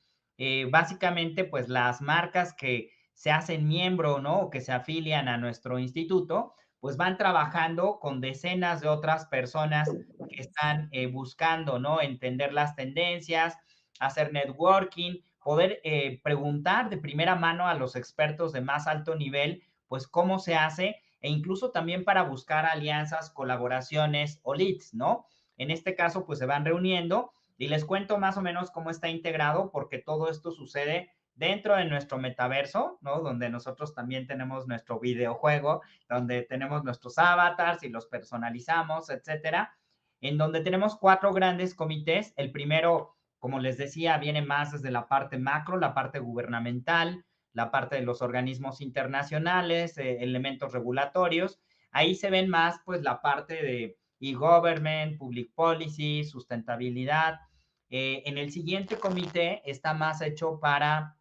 Básicamente, pues las marcas que se hacen miembro, ¿no? O que se afilian a nuestro instituto, pues van trabajando con decenas de otras personas que están buscando, ¿no? Entender las tendencias, hacer networking, poder preguntar de primera mano a los expertos de más alto nivel, pues cómo se hace, e incluso también para buscar alianzas, colaboraciones o leads, ¿no? En este caso, pues se van reuniendo y les cuento más o menos cómo está integrado, porque todo esto sucede dentro de nuestro metaverso, ¿no? Donde nosotros también tenemos nuestro videojuego, donde tenemos nuestros avatars y los personalizamos, etcétera, en donde tenemos 4 grandes comités. El primero, como les decía, viene más desde la parte macro, la parte gubernamental, la parte de los organismos internacionales, elementos regulatorios. Ahí se ven más pues la parte de e-government, public policy, sustentabilidad. En el siguiente comité está más hecho para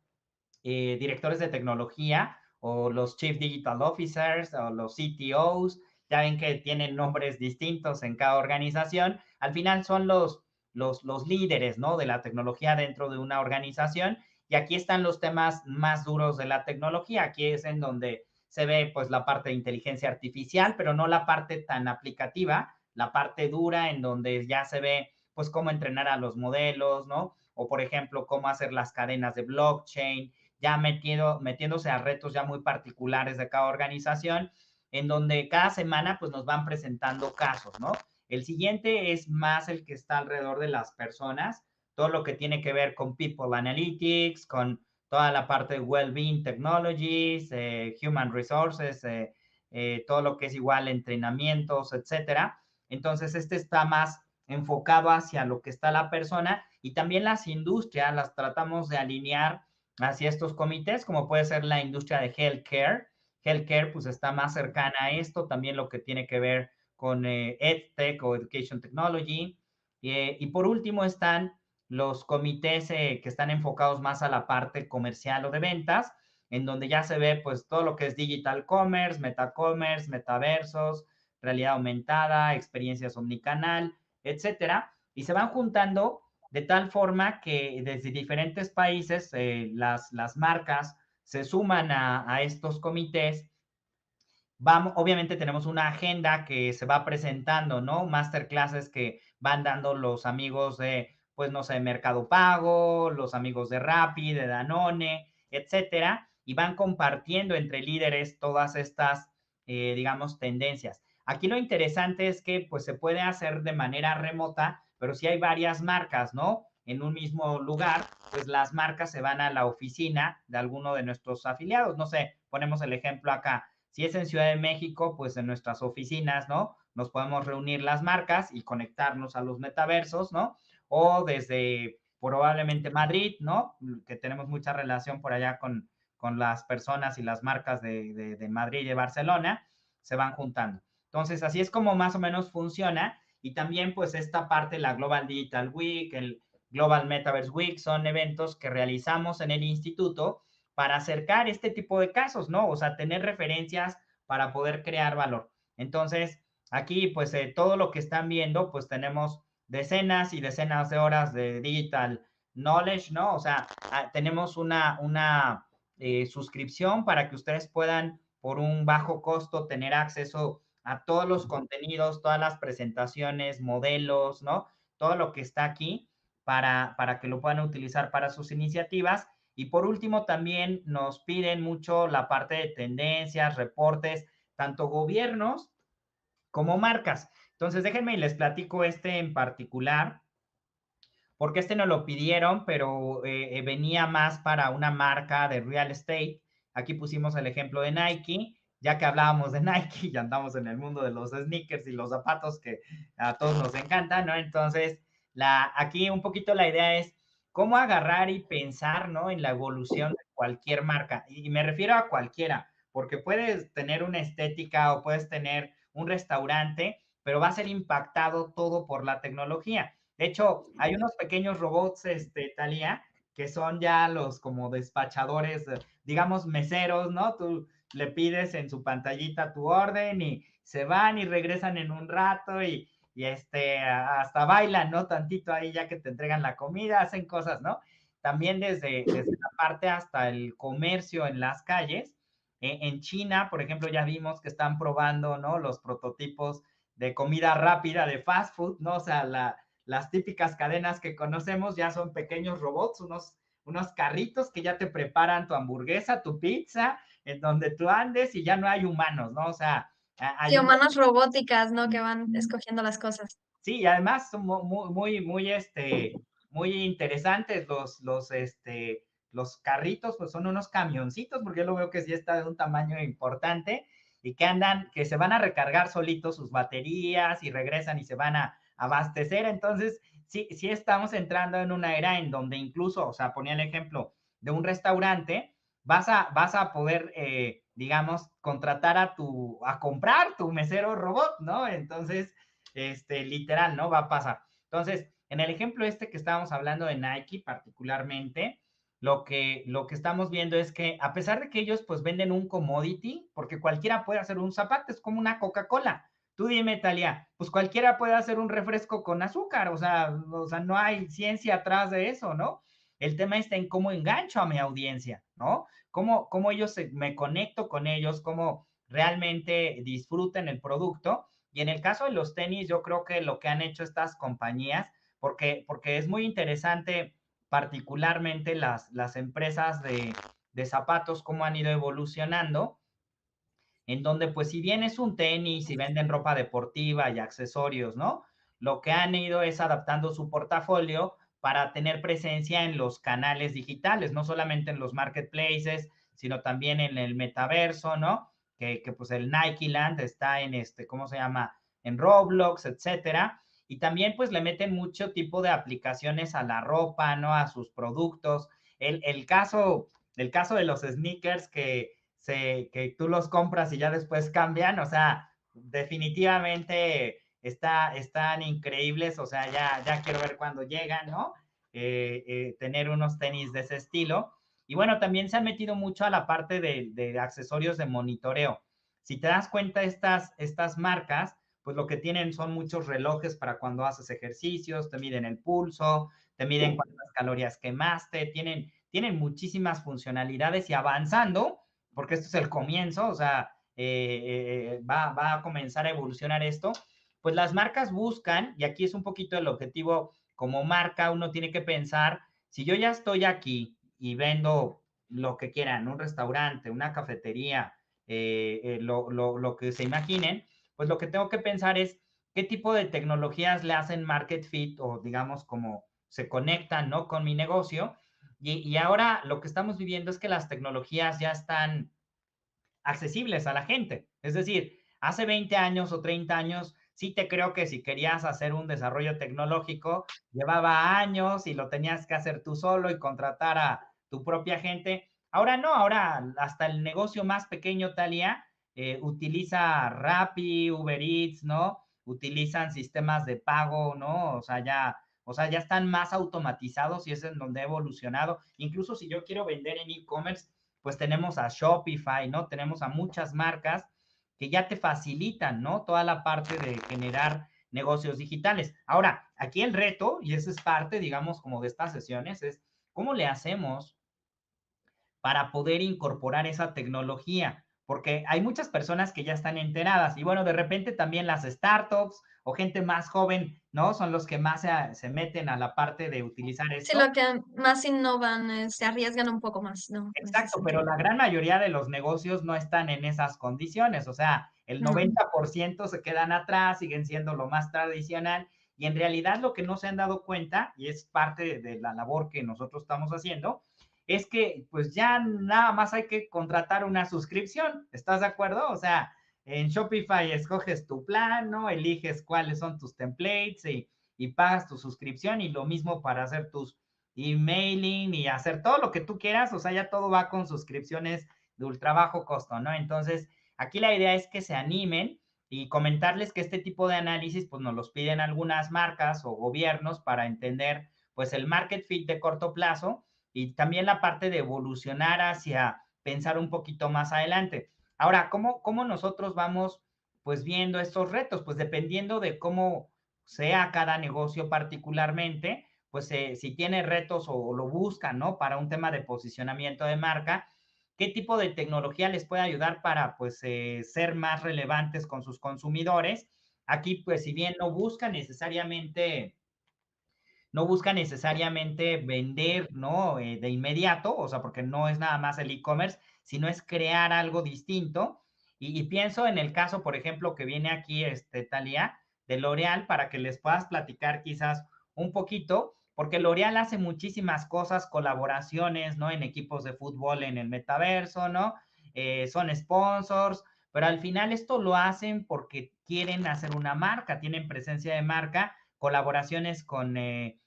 directores de tecnología o los Chief Digital Officers o los CTOs. Ya ven que tienen nombres distintos en cada organización. Al final son los líderes, ¿no? De la tecnología dentro de una organización. Y aquí están los temas más duros de la tecnología. Aquí es en donde se ve pues la parte de inteligencia artificial, pero no la parte tan aplicativa, la parte dura en donde ya se ve pues cómo entrenar a los modelos, ¿no? O por ejemplo, cómo hacer las cadenas de blockchain, ya metiéndose a retos ya muy particulares de cada organización, en donde cada semana pues nos van presentando casos, ¿no? El siguiente es más el que está alrededor de las personas, todo lo que tiene que ver con People Analytics, con toda la parte de Wellbeing Technologies, Human Resources, todo lo que es igual entrenamientos, etcétera. Entonces, este está más enfocado hacia lo que está la persona, y también las industrias las tratamos de alinear hacia estos comités, como puede ser la industria de healthcare. Healthcare pues está más cercana a esto, también lo que tiene que ver con EdTech o Education Technology. Y por último están los comités que están enfocados más a la parte comercial o de ventas, en donde ya se ve pues todo lo que es digital commerce, metacommerce, metaversos, realidad aumentada, experiencias omnicanal, etcétera, y se van juntando de tal forma que desde diferentes países las marcas se suman a estos comités. Obviamente tenemos una agenda que se va presentando, ¿no? Masterclasses que van dando los amigos de, pues no sé, Mercado Pago, los amigos de Rappi, de Danone, etcétera, y van compartiendo entre líderes todas estas, digamos, tendencias. Aquí lo interesante es que pues se puede hacer de manera remota, pero si hay varias marcas, ¿no? En un mismo lugar, pues las marcas se van a la oficina de alguno de nuestros afiliados. No sé, ponemos el ejemplo acá. Si es en Ciudad de México, pues en nuestras oficinas, ¿no? Nos podemos reunir las marcas y conectarnos a los metaversos, ¿no? O desde probablemente Madrid, ¿no? Que tenemos mucha relación por allá con las personas y las marcas de Madrid y de Barcelona, se van juntando. Entonces, así es como más o menos funciona. Y también, pues, esta parte, la Global Digital Week, el Global Metaverse Week, son eventos que realizamos en el instituto para acercar este tipo de casos, ¿no? O sea, tener referencias para poder crear valor. Entonces, aquí, pues, todo lo que están viendo, pues, tenemos decenas y decenas de horas de digital knowledge, ¿no? O sea, tenemos una suscripción para que ustedes puedan, por un bajo costo, tener acceso a todos los contenidos, todas las presentaciones, modelos, ¿no? Todo lo que está aquí para que lo puedan utilizar para sus iniciativas. Y por último, también nos piden mucho la parte de tendencias, reportes, tanto gobiernos como marcas. Entonces, déjenme y les platico este en particular, porque este no lo pidieron, pero venía más para una marca de real estate. Aquí pusimos el ejemplo de Nike, ya que hablábamos de Nike y andamos en el mundo de los sneakers y los zapatos que a todos nos encantan, ¿no? Entonces, aquí un poquito la idea es cómo agarrar y pensar, ¿no? En la evolución de cualquier marca. Y me refiero a cualquiera, porque puedes tener una estética o puedes tener un restaurante, pero va a ser impactado todo por la tecnología. De hecho, hay unos pequeños robots, Thalía, que son ya los como despachadores, digamos, meseros, ¿no? Tú le pides en su pantallita tu orden y se van y regresan en un rato y hasta bailan, ¿no? Tantito ahí ya que te entregan la comida, hacen cosas, ¿no? También desde la parte hasta el comercio en las calles. En China, por ejemplo, ya vimos que están probando, ¿no? Los prototipos de comida rápida, de fast food, ¿no? O sea, las típicas cadenas que conocemos ya son pequeños robots, unos carritos que ya te preparan tu hamburguesa, tu pizza, en donde tú andes y ya no hay humanos, ¿no? O sea, hay humanos robóticas, ¿no? Que van escogiendo las cosas. Sí, y además son muy interesantes los carritos, pues son unos camioncitos, porque yo lo veo que sí está de un tamaño importante y que se van a recargar solitos sus baterías y regresan y se van a abastecer. Entonces, sí estamos entrando en una era en donde incluso, o sea, ponía el ejemplo de un restaurante, vas a poder, digamos, contratar a comprar tu mesero robot, ¿no? Entonces, literal, ¿no? Va a pasar. Entonces, en el ejemplo que estábamos hablando de Nike particularmente, lo que estamos viendo es que a pesar de que ellos pues venden un commodity, porque cualquiera puede hacer un zapato, es como una Coca-Cola. Tú dime, Thalía, pues cualquiera puede hacer un refresco con azúcar, o sea, no hay ciencia atrás de eso, ¿no? El tema está en cómo engancho a mi audiencia, ¿no? Cómo ellos me conecto con ellos, cómo realmente disfruten el producto. Y en el caso de los tenis, yo creo que lo que han hecho estas compañías, porque es muy interesante particularmente las empresas de zapatos, cómo han ido evolucionando, en donde pues si bien es un tenis y venden ropa deportiva y accesorios, ¿no? Lo que han ido es adaptando su portafolio para tener presencia en los canales digitales, no solamente en los marketplaces, sino también en el metaverso, ¿no? Que pues el Nike Land está en ¿cómo se llama? En Roblox, etcétera. Y también pues le meten mucho tipo de aplicaciones a la ropa, ¿no? A sus productos. El caso de los sneakers que tú los compras y ya después cambian, o sea, definitivamente están increíbles, o sea, ya quiero ver cuándo llegan, ¿no? Tener unos tenis de ese estilo. Y bueno, también se han metido mucho a la parte de accesorios de monitoreo. Si te das cuenta, estas marcas, pues lo que tienen son muchos relojes para cuando haces ejercicios, te miden el pulso, te miden cuántas calorías quemaste, tienen muchísimas funcionalidades y avanzando, porque esto es el comienzo, o sea, va a comenzar a evolucionar esto, pues las marcas buscan, y aquí es un poquito el objetivo, como marca uno tiene que pensar, si yo ya estoy aquí y vendo lo que quieran, un restaurante, una cafetería, lo que se imaginen, pues lo que tengo que pensar es qué tipo de tecnologías le hacen market fit o digamos como se conectan, ¿no? Con mi negocio. Y ahora lo que estamos viviendo es que las tecnologías ya están accesibles a la gente. Es decir, hace 20 años o 30 años, sí te creo que si querías hacer un desarrollo tecnológico, llevaba años y lo tenías que hacer tú solo y contratar a tu propia gente. Ahora no, ahora hasta el negocio más pequeño, Talia, utiliza Rappi, Uber Eats, ¿no? Utilizan sistemas de pago, ¿no? O sea, ya están más automatizados y es en donde ha evolucionado. Incluso si yo quiero vender en e-commerce, pues tenemos a Shopify, ¿no? Tenemos a muchas marcas que ya te facilitan, ¿no? Toda la parte de generar negocios digitales. Ahora, aquí el reto, y eso es parte, digamos, como de estas sesiones, es cómo le hacemos para poder incorporar esa tecnología, porque hay muchas personas que ya están enteradas y bueno, de repente también las startups o gente más joven, ¿no? Son los que más se meten a la parte de utilizar Sí, esto. lo que más innovan, se arriesgan un poco más, ¿no? En ese Exacto, pero sentido. la gran mayoría de los negocios no están en esas condiciones, o sea, el 90% se quedan atrás, siguen siendo lo más tradicional y en realidad lo que no se han dado cuenta, y es parte de la labor que nosotros estamos haciendo, es que pues ya nada más hay que contratar una suscripción, ¿estás de acuerdo? O sea, en Shopify escoges tu plan, ¿no? Eliges cuáles son tus templates y pagas tu suscripción y lo mismo para hacer tus emailing y hacer todo lo que tú quieras, o sea, ya todo va con suscripciones de ultra bajo costo, ¿no? Entonces, aquí la idea es que se animen y comentarles que este tipo de análisis, pues nos los piden algunas marcas o gobiernos para entender, pues, el market fit de corto plazo y también la parte de evolucionar hacia pensar un poquito más adelante. Ahora, ¿cómo nosotros vamos, pues, viendo estos retos? Pues dependiendo de cómo sea cada negocio particularmente, pues si tiene retos o lo buscan, ¿no? Para un tema de posicionamiento de marca, ¿qué tipo de tecnología les puede ayudar para, pues, ser más relevantes con sus consumidores? Aquí, pues, si bien no busca necesariamente vender, ¿no? De inmediato, o sea, porque no es nada más el e-commerce, sino es crear algo distinto. Y pienso en el caso, por ejemplo, que viene aquí, Talia, de L'Oréal, para que les puedas platicar quizás un poquito, porque L'Oréal hace muchísimas cosas, colaboraciones, ¿no? En equipos de fútbol en el metaverso, ¿no? Son sponsors, pero al final esto lo hacen porque quieren hacer una marca, tienen presencia de marca, colaboraciones con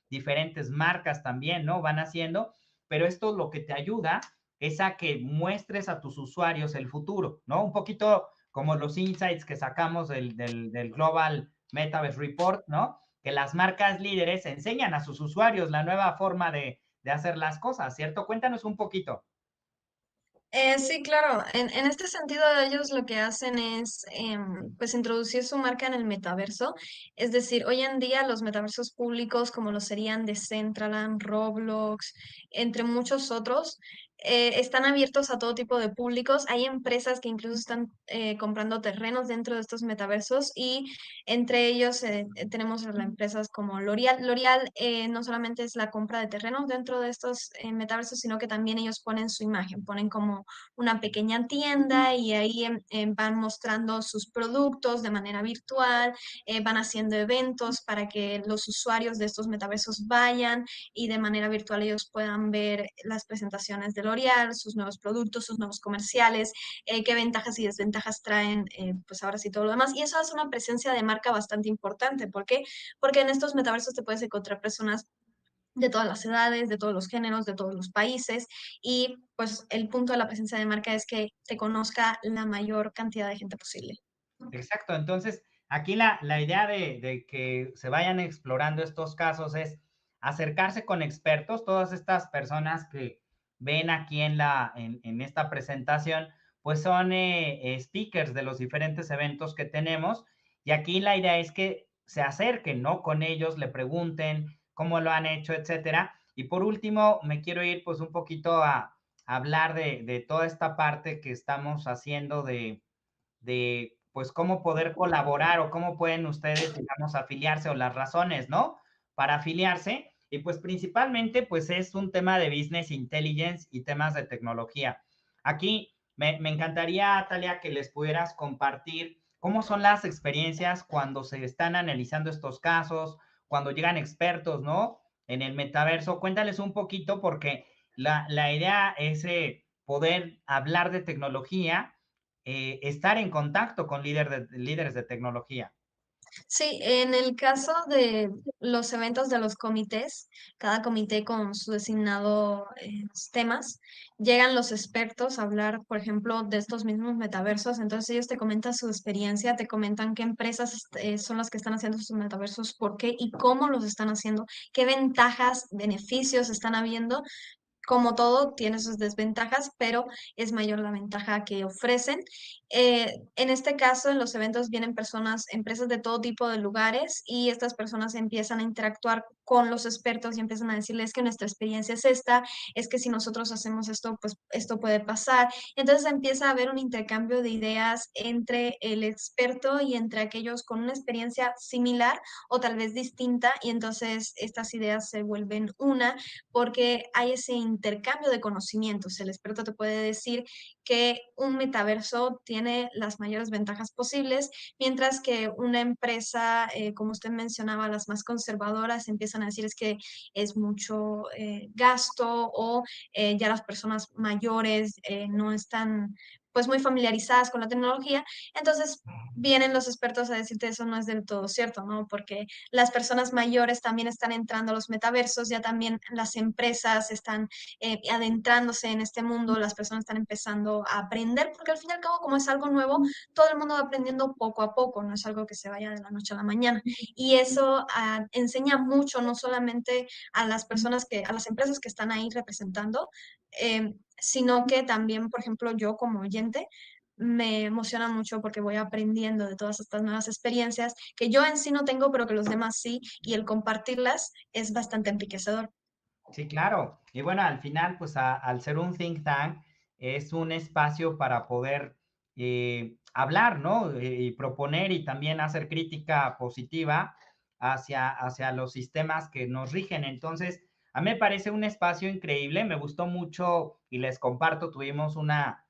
diferentes marcas también, ¿no? Van haciendo, pero esto lo que te ayuda es a que muestres a tus usuarios el futuro, ¿no? Un poquito como los insights que sacamos del Global Metaverse Report, ¿no? Que las marcas líderes enseñan a sus usuarios la nueva forma de hacer las cosas, ¿cierto? Cuéntanos un poquito. Sí, claro. En este sentido, ellos lo que hacen es, pues, introducir su marca en el metaverso. Es decir, hoy en día los metaversos públicos, como lo serían Decentraland, Roblox, entre muchos otros, están abiertos a todo tipo de públicos. Hay empresas que incluso están comprando terrenos dentro de estos metaversos y entre ellos tenemos a las empresas como L'Oreal. L'Oreal no solamente es la compra de terrenos dentro de estos metaversos, sino que también ellos ponen su imagen, ponen como una pequeña tienda y ahí van mostrando sus productos de manera virtual, van haciendo eventos para que los usuarios de estos metaversos vayan y de manera virtual ellos puedan ver las presentaciones de L'Oreal, sus nuevos productos, sus nuevos comerciales, qué ventajas y desventajas traen, pues ahora sí todo lo demás. Y eso hace una presencia de marca bastante importante. ¿Por qué? Porque en estos metaversos te puedes encontrar personas de todas las edades, de todos los géneros, de todos los países y pues el punto de la presencia de marca es que te conozca la mayor cantidad de gente posible. Exacto, entonces aquí la idea de que se vayan explorando estos casos es acercarse con expertos, todas estas personas que ven aquí en esta presentación, pues son speakers de los diferentes eventos que tenemos Y aquí la idea es que se acerquen, ¿no? Con ellos, le pregunten cómo lo han hecho, etcétera. Y por último, me quiero ir pues un poquito a hablar de toda esta parte que estamos haciendo de pues cómo poder colaborar o cómo pueden ustedes, digamos, afiliarse o las razones, ¿no? Para afiliarse. Y pues principalmente pues es un tema de business intelligence y temas de tecnología. Aquí me encantaría, Talia, que les pudieras compartir cómo son las experiencias cuando se están analizando estos casos, cuando llegan expertos, ¿no? En el metaverso. Cuéntales un poquito porque la idea es poder hablar de tecnología, estar en contacto con líderes de tecnología. Sí, en el caso de los eventos de los comités, cada comité con su designado temas, llegan los expertos a hablar, por ejemplo, de estos mismos metaversos. Entonces ellos te comentan su experiencia, te comentan qué empresas son las que están haciendo sus metaversos, por qué y cómo los están haciendo, qué ventajas, beneficios están habiendo. Como todo, tiene sus desventajas, pero es mayor la ventaja que ofrecen. En este caso, en los eventos vienen empresas de todo tipo de lugares y estas personas empiezan a interactuar con los expertos y empiezan a decirles que nuestra experiencia es esta, es que si nosotros hacemos esto, pues esto puede pasar. Entonces empieza a haber un intercambio de ideas entre el experto y entre aquellos con una experiencia similar o tal vez distinta, y entonces estas ideas se vuelven una porque hay ese intercambio de conocimientos. El experto te puede decir que un metaverso tiene las mayores ventajas posibles, mientras que una empresa, como usted mencionaba, las más conservadoras empiezan a decir es que es mucho gasto o ya las personas mayores no están pues muy familiarizadas con la tecnología. Entonces vienen los expertos a decirte eso no es del todo cierto, ¿no? Porque las personas mayores también están entrando a los metaversos, ya también las empresas están adentrándose en este mundo, las personas están empezando a aprender, porque al fin y al cabo, como es algo nuevo, todo el mundo va aprendiendo poco a poco, no es algo que se vaya de la noche a la mañana. Y eso enseña mucho, no solamente a las personas a las empresas que están ahí representando, sino que también, por ejemplo, yo como oyente, me emociona mucho porque voy aprendiendo de todas estas nuevas experiencias que yo en sí no tengo, pero que los demás sí, y el compartirlas es bastante enriquecedor. Sí, claro. Y bueno, al final, pues al ser un think tank, es un espacio para poder hablar, ¿no? Y proponer y también hacer crítica positiva hacia los sistemas que nos rigen. Entonces, a mí me parece un espacio increíble, me gustó mucho y les comparto, tuvimos una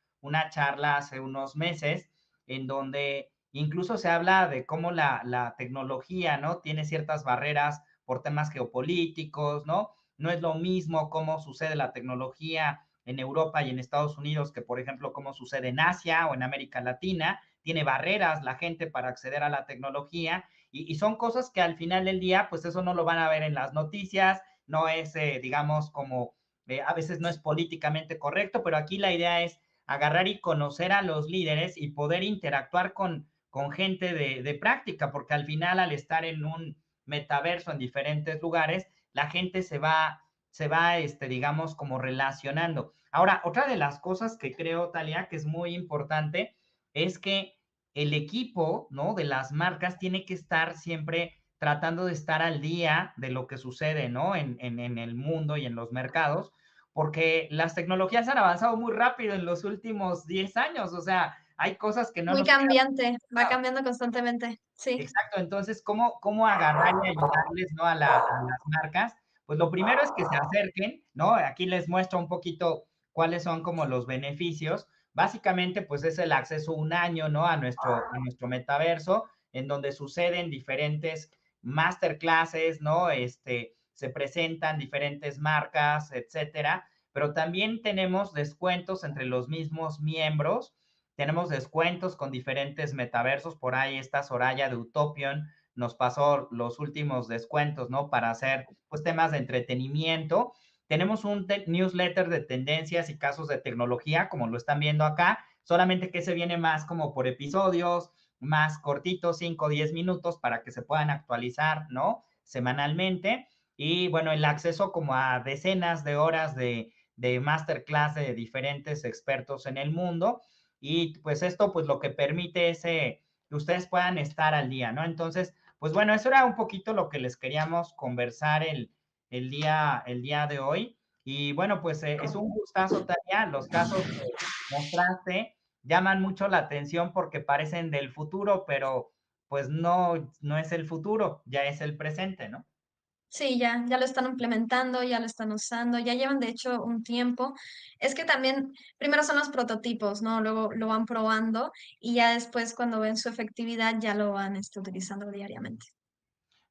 charla hace unos meses en donde incluso se habla de cómo la tecnología, ¿no? Tiene ciertas barreras por temas geopolíticos, ¿no? No es lo mismo cómo sucede la tecnología en Europa y en Estados Unidos que, por ejemplo, cómo sucede en Asia o en América Latina. Tiene barreras la gente para acceder a la tecnología y son cosas que al final del día, pues eso no lo van a ver en las noticias, no es, digamos, como a veces no es políticamente correcto, pero aquí la idea es agarrar y conocer a los líderes y poder interactuar con gente de práctica, porque al final al estar en un metaverso en diferentes lugares, la gente se va, digamos, como relacionando. Ahora, otra de las cosas que creo, Talia, que es muy importante, es que el equipo, ¿no? De las marcas tiene que estar siempre tratando de estar al día de lo que sucede, ¿no? En el mundo y en los mercados, porque las tecnologías han avanzado muy rápido en los últimos 10 años, o sea, hay cosas que no Muy nos... cambiante, va cambiando constantemente, sí. Exacto, entonces, ¿cómo agarrar y ayudarles, ¿no? a las marcas? Pues lo primero es que se acerquen, ¿no? Aquí les muestro un poquito cuáles son como los beneficios. Básicamente, pues es el acceso un año, ¿no? A nuestro metaverso, en donde suceden diferentes masterclasses, ¿no? Se presentan diferentes marcas, etcétera, pero también tenemos descuentos entre los mismos miembros. Tenemos descuentos con diferentes metaversos. Por ahí está Soraya de Utopion, nos pasó los últimos descuentos, ¿no? Para hacer, pues, temas de entretenimiento. Tenemos un newsletter de tendencias y casos de tecnología, como lo están viendo acá, solamente que se viene más como por episodios, más cortitos, 5 o 10 minutos, para que se puedan actualizar, ¿no? Semanalmente. Y bueno, el acceso como a decenas de horas de masterclass de diferentes expertos en el mundo. Y pues esto pues lo que permite es que ustedes puedan estar al día, ¿no? Entonces, pues bueno, eso era un poquito lo que les queríamos conversar el día de hoy. Y bueno, pues es un gustazo, Tania. Los casos que mostraste llaman mucho la atención porque parecen del futuro, pero pues no es el futuro, ya es el presente, ¿no? Sí, ya lo están implementando, ya lo están usando, ya llevan de hecho un tiempo. Es que también, primero son los prototipos, ¿no? Luego lo van probando y ya después cuando ven su efectividad ya lo van utilizando diariamente.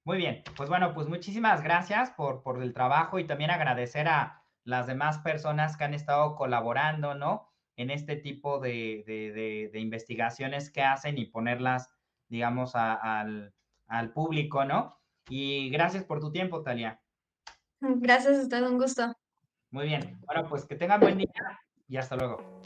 Muy bien, pues bueno, pues muchísimas gracias por el trabajo y también agradecer a las demás personas que han estado colaborando, ¿no? En este tipo de investigaciones que hacen y ponerlas, digamos, al público, ¿no? Y gracias por tu tiempo, Talia. Gracias a usted, un gusto. Muy bien, bueno, pues que tengan buen día y hasta luego.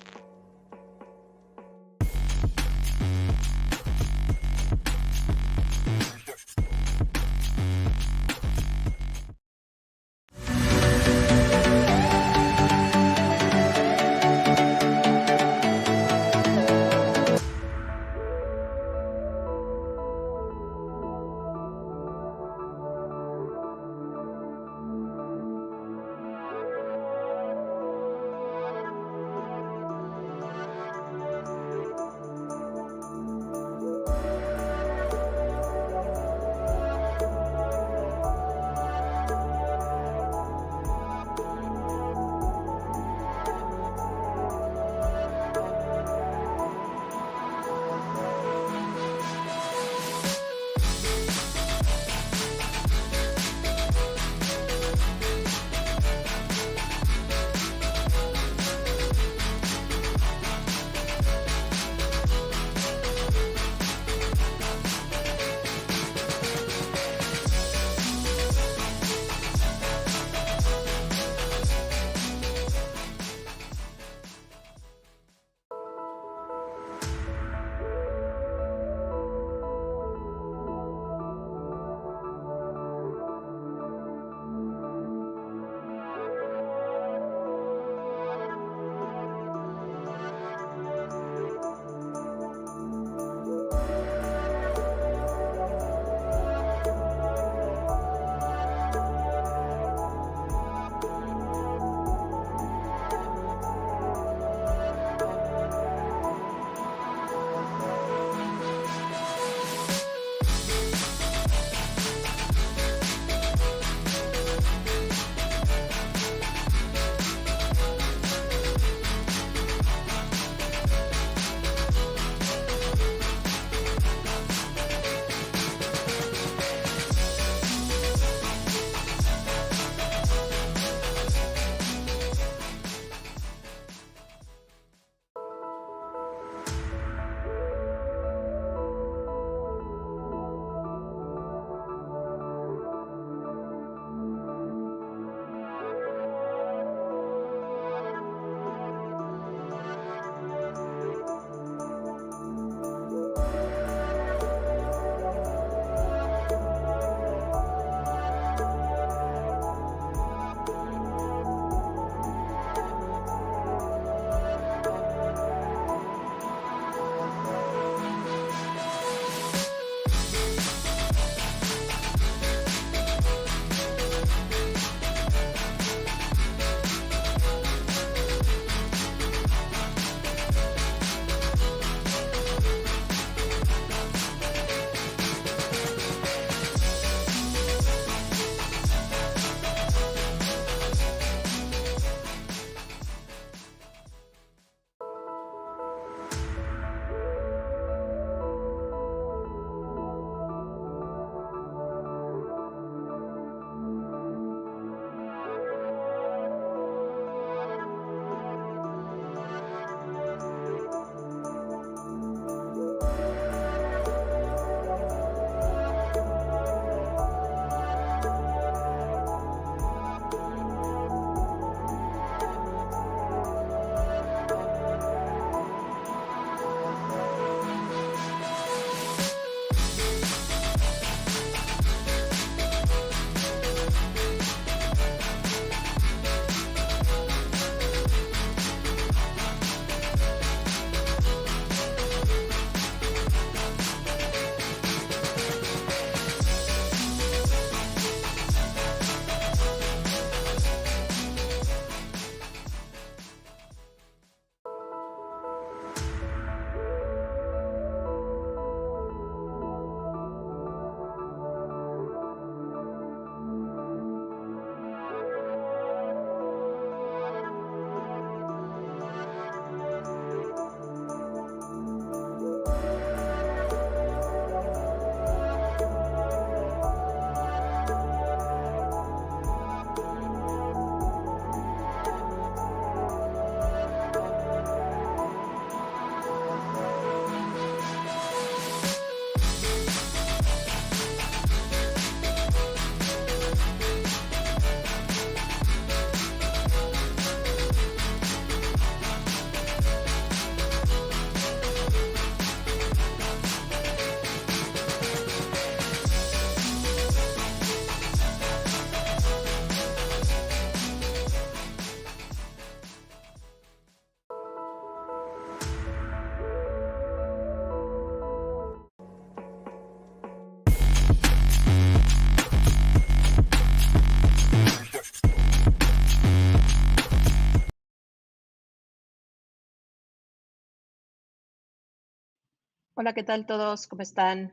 Hola, ¿qué tal todos? ¿Cómo están?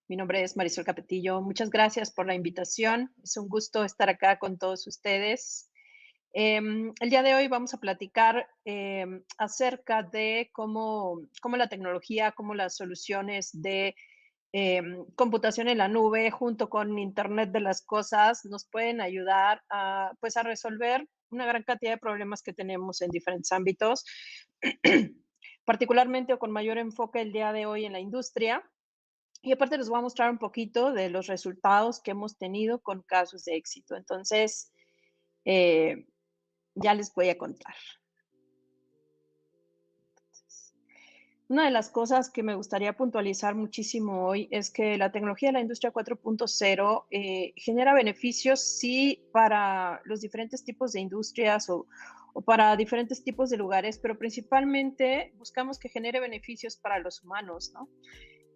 Mi nombre es Marisol Capetillo. Muchas gracias por la invitación. Es un gusto estar acá con todos ustedes. El día de hoy vamos a platicar acerca de cómo la tecnología, cómo las soluciones de computación en la nube junto con Internet de las cosas nos pueden ayudar a, pues, a resolver una gran cantidad de problemas que tenemos en diferentes ámbitos, particularmente o con mayor enfoque el día de hoy en la industria. Y aparte les voy a mostrar un poquito de los resultados que hemos tenido con casos de éxito. Entonces, ya les voy a contar. Una de las cosas que me gustaría puntualizar muchísimo hoy es que la tecnología de la industria 4.0 genera beneficios, sí, para los diferentes tipos de industrias o para diferentes tipos de lugares, pero principalmente buscamos que genere beneficios para los humanos, ¿no?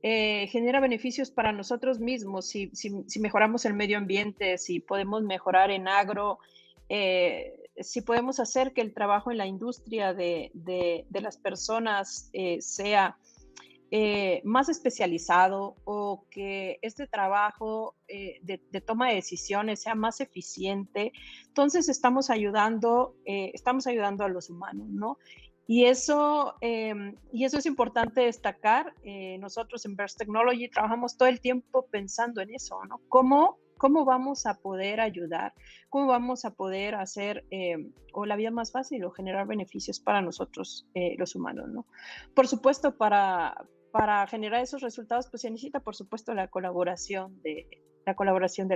Genera beneficios para nosotros mismos si mejoramos el medio ambiente, si podemos mejorar en agro, si podemos hacer que el trabajo en la industria de las personas sea más especializado, o que este trabajo de toma de decisiones sea más eficiente. Entonces estamos ayudando a los humanos, ¿no? Y eso es importante destacar. Nosotros en Burst Technology trabajamos todo el tiempo pensando en eso, ¿no? ¿Cómo vamos a poder ayudar? ¿Cómo vamos a poder hacer o la vida más fácil o generar beneficios para nosotros, los humanos, ¿no? Por supuesto, para generar esos resultados, pues se necesita, por supuesto, la colaboración de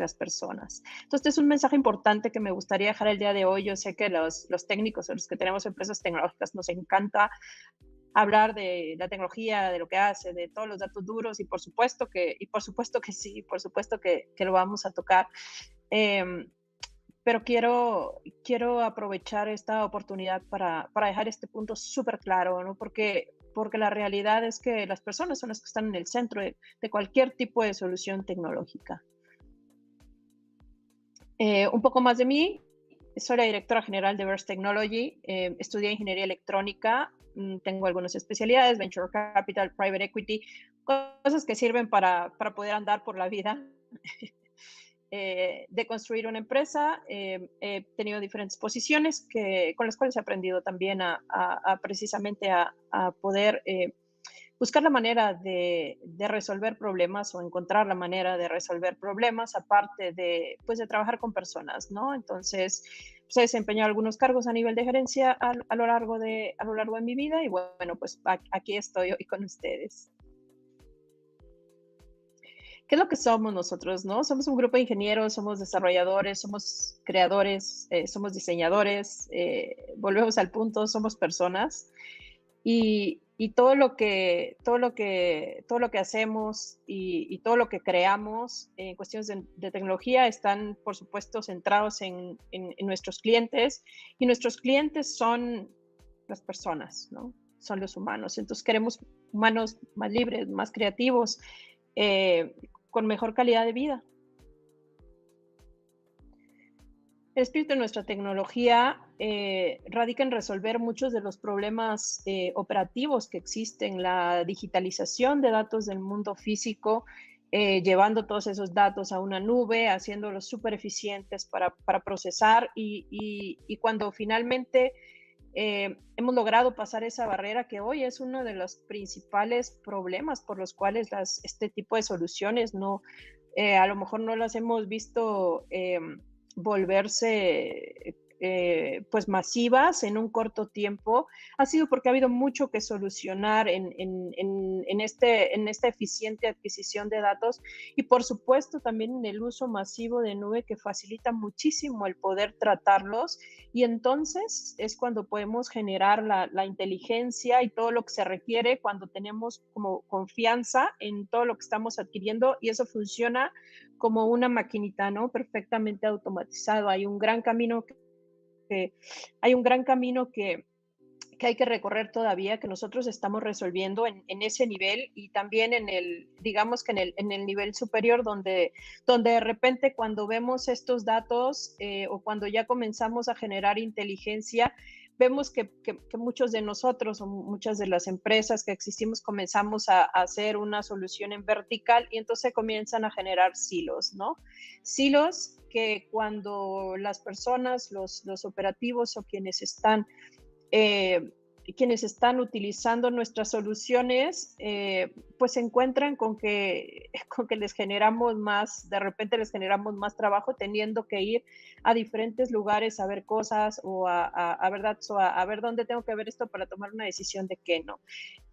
las personas. Entonces, es un mensaje importante que me gustaría dejar el día de hoy. Yo sé que los técnicos o los que tenemos empresas tecnológicas nos encanta hablar de la tecnología, de lo que hace, de todos los datos duros, y por supuesto que sí, por supuesto que lo vamos a tocar. Pero quiero aprovechar esta oportunidad para dejar este punto súper claro, ¿no? Porque la realidad es que las personas son las que están en el centro de cualquier tipo de solución tecnológica. Un poco más de mí. Soy la directora general de Burst Technology. Estudié ingeniería electrónica. Tengo algunas especialidades: Venture Capital, Private Equity, cosas que sirven para poder andar por la vida. De construir una empresa. He tenido diferentes posiciones con las cuales he aprendido también precisamente a poder buscar la manera de resolver problemas, o encontrar la manera de resolver problemas, aparte de trabajar con personas, ¿no? Entonces, pues, he desempeñado algunos cargos a nivel de gerencia a lo largo de mi vida, y bueno, pues aquí estoy hoy con ustedes. ¿Qué es lo que somos nosotros, no? Somos un grupo de ingenieros, somos desarrolladores, somos creadores, somos diseñadores. Volvemos al punto, somos personas. Y todo lo que hacemos y todo lo que creamos en cuestiones de tecnología están, por supuesto, centrados en nuestros clientes, y nuestros clientes son las personas, ¿no? Son los humanos. Entonces queremos humanos más libres, más creativos, con mejor calidad de vida. El espíritu de nuestra tecnología radica en resolver muchos de los problemas operativos que existen: la digitalización de datos del mundo físico, llevando todos esos datos a una nube, haciéndolos súper eficientes para procesar, y cuando finalmente hemos logrado pasar esa barrera, que hoy es uno de los principales problemas por los cuales este tipo de soluciones a lo mejor no las hemos visto volverse pues masivas en un corto tiempo, ha sido porque ha habido mucho que solucionar en esta eficiente adquisición de datos, y por supuesto también en el uso masivo de nube, que facilita muchísimo el poder tratarlos, y entonces es cuando podemos generar la inteligencia y todo lo que se requiere cuando tenemos como confianza en todo lo que estamos adquiriendo, y eso funciona como una maquinita, ¿no? Perfectamente automatizado. Hay un gran camino que hay que recorrer todavía, que nosotros estamos resolviendo en ese nivel, y también digamos que en el nivel superior, donde de repente, cuando vemos estos datos o cuando ya comenzamos a generar inteligencia, vemos que muchos de nosotros o muchas de las empresas que existimos comenzamos a hacer una solución en vertical y entonces comienzan a generar silos, ¿no? Silos que cuando las personas, los operativos o quienes están utilizando nuestras soluciones, pues se encuentran con que les generamos más, de repente les generamos más trabajo teniendo que ir a diferentes lugares a ver cosas o a ver datos o a ver dónde tengo que ver esto para tomar una decisión de qué no.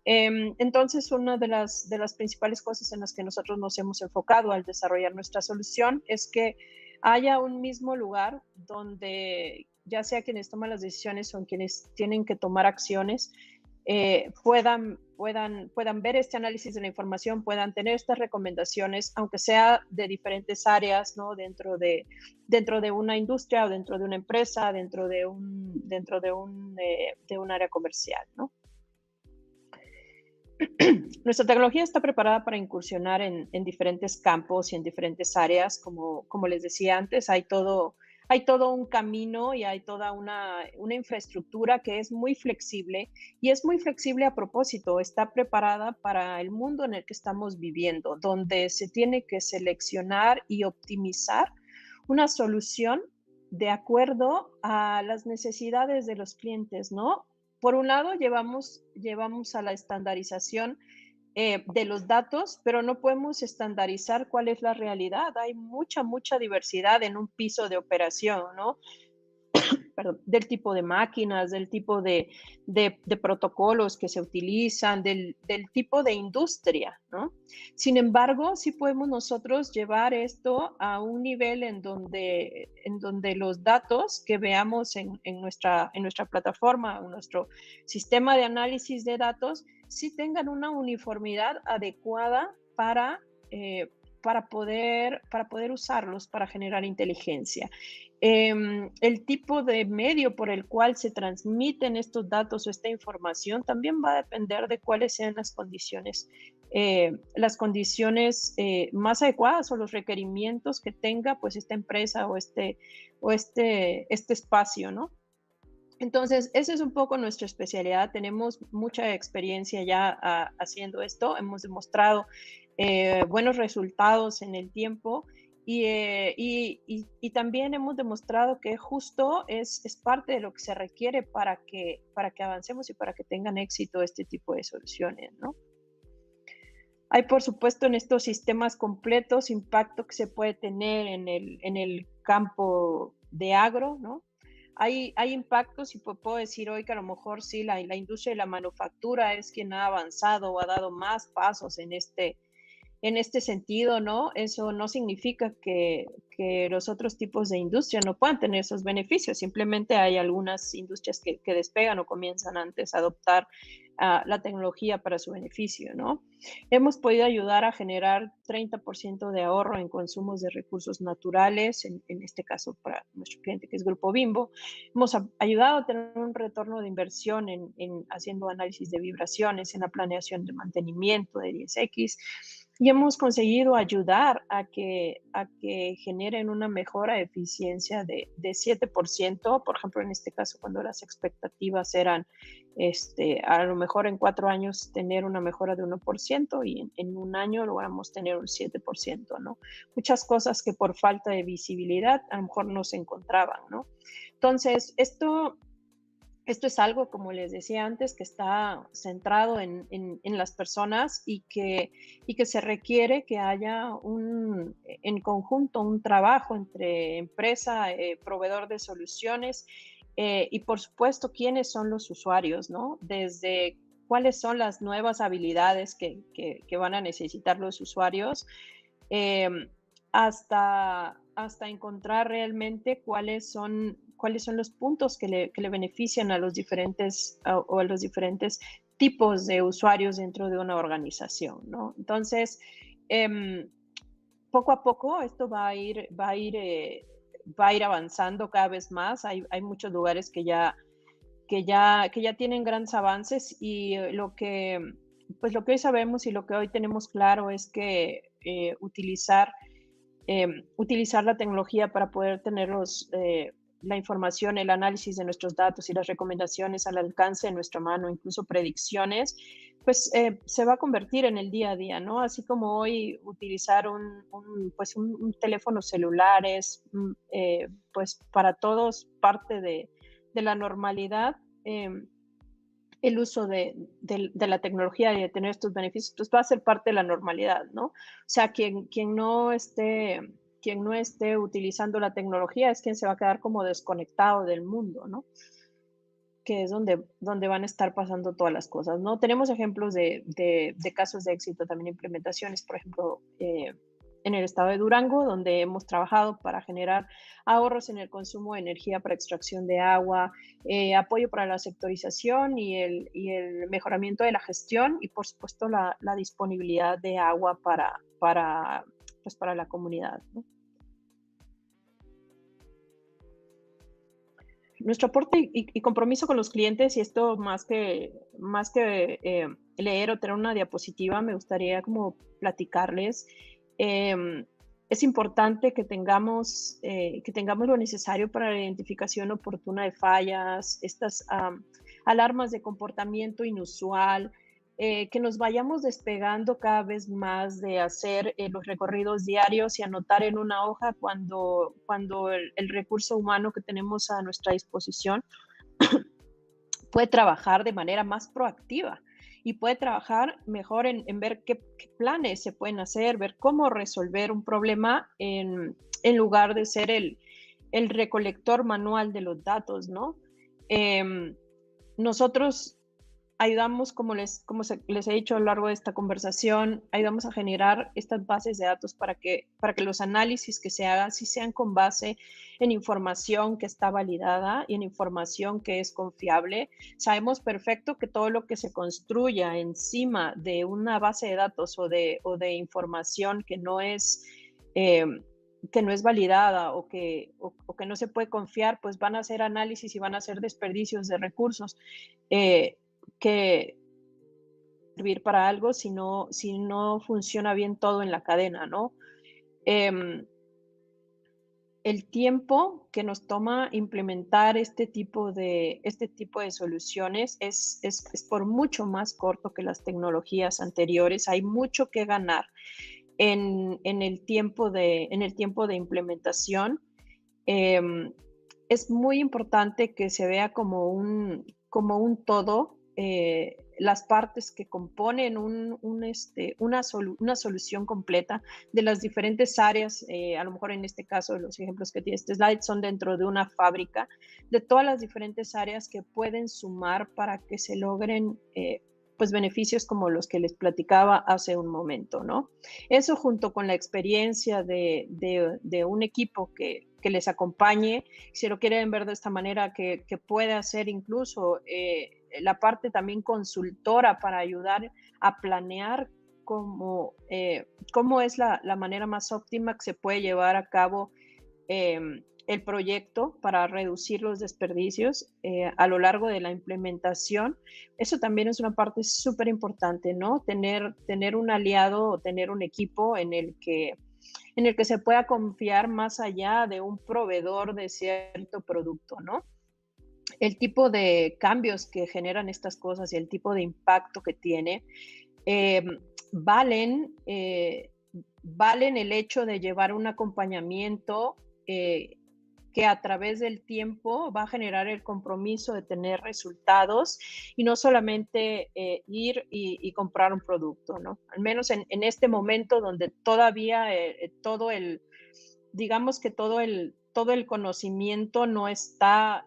Entonces, una de las principales cosas en las que nosotros nos hemos enfocado al desarrollar nuestra solución es que haya un mismo lugar donde ya sea quienes toman las decisiones o quienes tienen que tomar acciones, puedan ver este análisis de la información, puedan tener estas recomendaciones, aunque sea de diferentes áreas, ¿no? Dentro de una industria o dentro de una empresa, dentro de un área comercial, ¿no? Nuestra tecnología está preparada para incursionar en diferentes campos y en diferentes áreas. Como les decía antes, hay todo un camino y hay toda una infraestructura que es muy flexible y es muy flexible a propósito. Está preparada para el mundo en el que estamos viviendo, donde se tiene que seleccionar y optimizar una solución de acuerdo a las necesidades de los clientes, ¿no? Por un lado, llevamos a la estandarización de los datos, pero no podemos estandarizar cuál es la realidad. Hay mucha diversidad en un piso de operación, ¿no? Perdón, del tipo de máquinas, del tipo de protocolos que se utilizan, del tipo de industria, ¿no? Sin embargo, sí podemos nosotros llevar esto a un nivel en donde los datos que veamos en nuestra plataforma, en nuestro sistema de análisis de datos, sí tengan una uniformidad adecuada para poder usarlos para generar inteligencia. El tipo de medio por el cual se transmiten estos datos o esta información también va a depender de cuáles sean las condiciones más adecuadas o los requerimientos que tenga pues esta empresa o este espacio, ¿no? Entonces, esa es un poco nuestra especialidad. Tenemos mucha experiencia ya haciendo esto. Hemos demostrado buenos resultados en el tiempo y también hemos demostrado que justo es parte de lo que se requiere para que avancemos y para que tengan éxito este tipo de soluciones, ¿no? Hay, por supuesto, en estos sistemas completos impacto que se puede tener en el campo de agro, ¿no? Hay impactos y puedo decir hoy que a lo mejor sí, la industria de la manufactura es quien ha avanzado o ha dado más pasos en este sentido, ¿no? Eso no significa que los otros tipos de industria no puedan tener esos beneficios. Simplemente hay algunas industrias que despegan o comienzan antes a adoptar la tecnología para su beneficio, ¿no? Hemos podido ayudar a generar 30% de ahorro en consumos de recursos naturales, en este caso para nuestro cliente que es Grupo Bimbo. Hemos ayudado a tener un retorno de inversión en haciendo análisis de vibraciones, en la planeación de mantenimiento de 10X. Y hemos conseguido ayudar a que generen una mejora de eficiencia de 7%, por ejemplo, en este caso, cuando las expectativas eran a lo mejor en 4 años tener una mejora de 1% y en un año logramos tener un 7%, ¿no? Muchas cosas que por falta de visibilidad a lo mejor no se encontraban, ¿no? Entonces, esto es algo, como les decía antes, que está centrado en las personas y que se requiere que haya en conjunto un trabajo entre empresa, proveedor de soluciones y por supuesto quiénes son los usuarios, ¿no? Desde cuáles son las nuevas habilidades que van a necesitar los usuarios hasta encontrar realmente cuáles son los puntos que le benefician a los diferentes tipos de usuarios dentro de una organización, ¿no? Entonces, poco a poco esto va a ir avanzando cada vez más. Hay muchos lugares que ya tienen grandes avances y lo que hoy sabemos y lo que hoy tenemos claro es que utilizar la tecnología para poder tener la información, el análisis de nuestros datos y las recomendaciones al alcance de nuestra mano, incluso predicciones, pues se va a convertir en el día a día, ¿no? Así como hoy utilizar un teléfono celular es, pues para todos parte de la normalidad, el uso de la tecnología y de tener estos beneficios, pues va a ser parte de la normalidad, ¿no? O sea, quien no esté utilizando la tecnología es quien se va a quedar como desconectado del mundo, ¿no? Que es donde van a estar pasando todas las cosas, ¿no? Tenemos ejemplos de casos de éxito, también implementaciones, por ejemplo, en el estado de Durango, donde hemos trabajado para generar ahorros en el consumo de energía para extracción de agua, apoyo para la sectorización y el mejoramiento de la gestión y, por supuesto, la disponibilidad de agua para la comunidad, ¿no? Nuestro aporte y compromiso con los clientes, y esto más que leer o tener una diapositiva, me gustaría como platicarles. Es importante que tengamos lo necesario para la identificación oportuna de fallas, estas alarmas de comportamiento inusual, que nos vayamos despegando cada vez más de hacer los recorridos diarios y anotar en una hoja cuando el recurso humano que tenemos a nuestra disposición puede trabajar de manera más proactiva y puede trabajar mejor en ver qué planes se pueden hacer, ver cómo resolver un problema en lugar de ser el recolector manual de los datos, ¿no? Nosotros ayudamos, como les he dicho a lo largo de esta conversación, ayudamos a generar estas bases de datos para que los análisis que se hagan sí sean con base en información que está validada y en información que es confiable. Sabemos perfecto que todo lo que se construya encima de una base de datos o de información que no es validada o que no se puede confiar, pues van a hacer análisis y van a hacer desperdicios de recursos que servir para algo si no funciona bien todo en la cadena, ¿no? El tiempo que nos toma implementar este tipo de soluciones es por mucho más corto que las tecnologías anteriores. Hay mucho que ganar en el tiempo de implementación. Es muy importante que se vea como un todo, las partes que componen una solución completa de las diferentes áreas. A lo mejor en este caso los ejemplos que tiene este slide son dentro de una fábrica, de todas las diferentes áreas que pueden sumar para que se logren pues beneficios como los que les platicaba hace un momento, ¿no? Eso junto con la experiencia de un equipo que les acompañe, si lo quieren ver de esta manera, que puede hacer incluso la parte también consultora para ayudar a planear cómo es la manera más óptima que se puede llevar a cabo el proyecto para reducir los desperdicios a lo largo de la implementación. Eso también es una parte súper importante, ¿no? Tener un aliado o tener un equipo en el que se pueda confiar más allá de un proveedor de cierto producto, ¿no? El tipo de cambios que generan estas cosas y el tipo de impacto que tiene valen el hecho de llevar un acompañamiento que a través del tiempo va a generar el compromiso de tener resultados y no solamente ir y comprar un producto, ¿no? Al menos en este momento donde todavía digamos que todo el conocimiento no está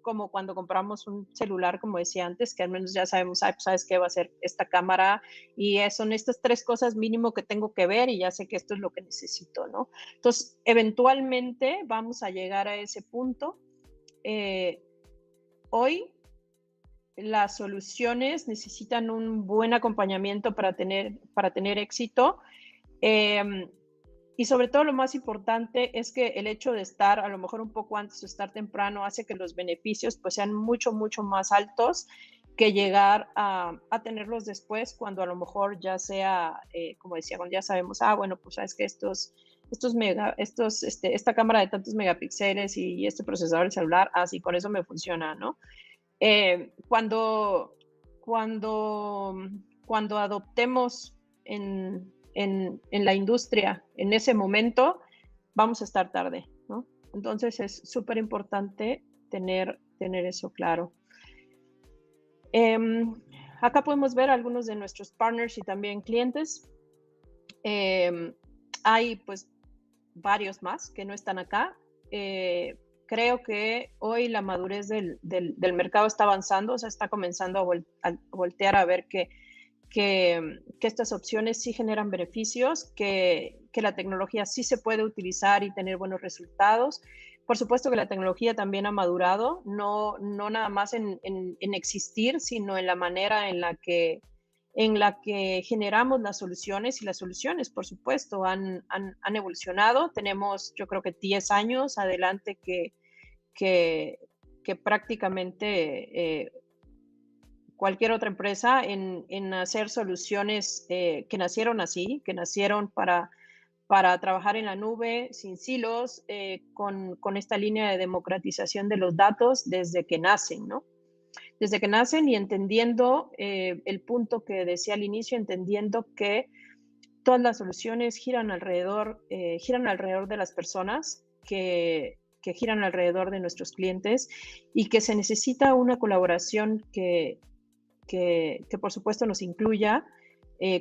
como cuando compramos un celular, como decía antes, que al menos ya sabemos, pues sabes qué va a ser esta cámara y son estas 3 cosas mínimo que tengo que ver y ya sé que esto es lo que necesito, ¿no? Entonces, eventualmente vamos a llegar a ese punto. Hoy las soluciones necesitan un buen acompañamiento para tener éxito. Y sobre todo lo más importante es que el hecho de estar a lo mejor un poco antes o estar temprano hace que los beneficios pues sean mucho, mucho más altos que llegar a tenerlos después cuando a lo mejor ya sea, como decía, cuando ya sabemos, bueno, pues sabes que esta cámara de tantos megapíxeles y este procesador del celular, así con eso me funciona, ¿no? Cuando adoptemos en la industria en ese momento, vamos a estar tarde, ¿no? Entonces es súper importante tener eso claro. Acá podemos ver algunos de nuestros partners y también clientes. Hay pues varios más que no están acá. Creo que hoy la madurez del mercado está avanzando, o sea, está comenzando a voltear a ver que estas opciones sí generan beneficios, que la tecnología sí se puede utilizar y tener buenos resultados. Por supuesto que la tecnología también ha madurado, no nada más en existir, sino en la manera en la que generamos las soluciones, y las soluciones, por supuesto, han evolucionado. Tenemos, yo creo que 10 años adelante que prácticamente cualquier otra empresa en hacer soluciones que nacieron así, que nacieron para trabajar en la nube, sin silos, con esta línea de democratización de los datos desde que nacen, ¿no? Desde que nacen y entendiendo el punto que decía al inicio, entendiendo que todas las soluciones giran alrededor de las personas, que giran alrededor de nuestros clientes, y que se necesita una colaboración que por supuesto nos incluya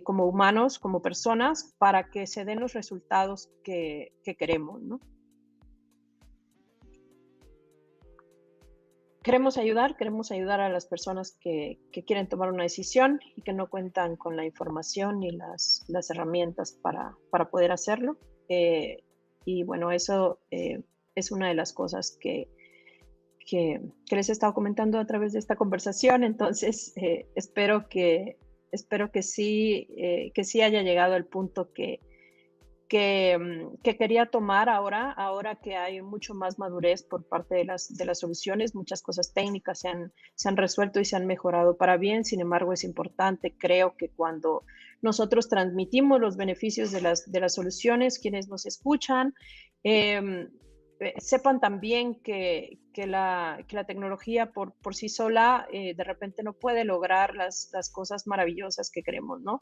como humanos, como personas, para que se den los resultados que queremos, ¿no? Queremos ayudar a las personas que quieren tomar una decisión y que no cuentan con la información ni las herramientas para poder hacerlo. Y bueno, eso es una de las cosas que les he estado comentando a través de esta conversación. Entonces, espero que sí haya llegado al punto que quería tomar ahora que hay mucho más madurez por parte de las soluciones. Muchas cosas técnicas se han resuelto y se han mejorado para bien. Sin embargo, es importante, creo, que cuando nosotros transmitimos los beneficios de las soluciones, quienes nos escuchan sepan también que la tecnología por sí sola de repente no puede lograr las cosas maravillosas que queremos, ¿no?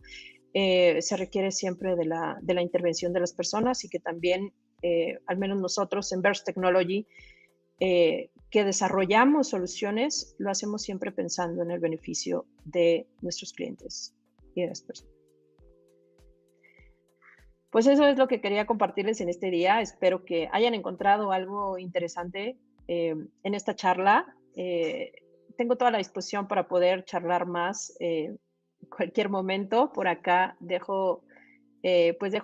Se requiere siempre de la intervención de las personas, y que también, al menos nosotros en Burst Technology, que desarrollamos soluciones, lo hacemos siempre pensando en el beneficio de nuestros clientes y de las personas. Pues eso es lo que quería compartirles en este día. Espero que hayan encontrado algo interesante en esta charla. Tengo toda la disposición para poder charlar más en cualquier momento. Por acá dejo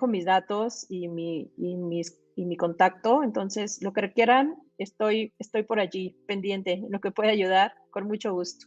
mis datos y mi contacto. Entonces, lo que requieran, estoy por allí pendiente. En lo que pueda ayudar, con mucho gusto.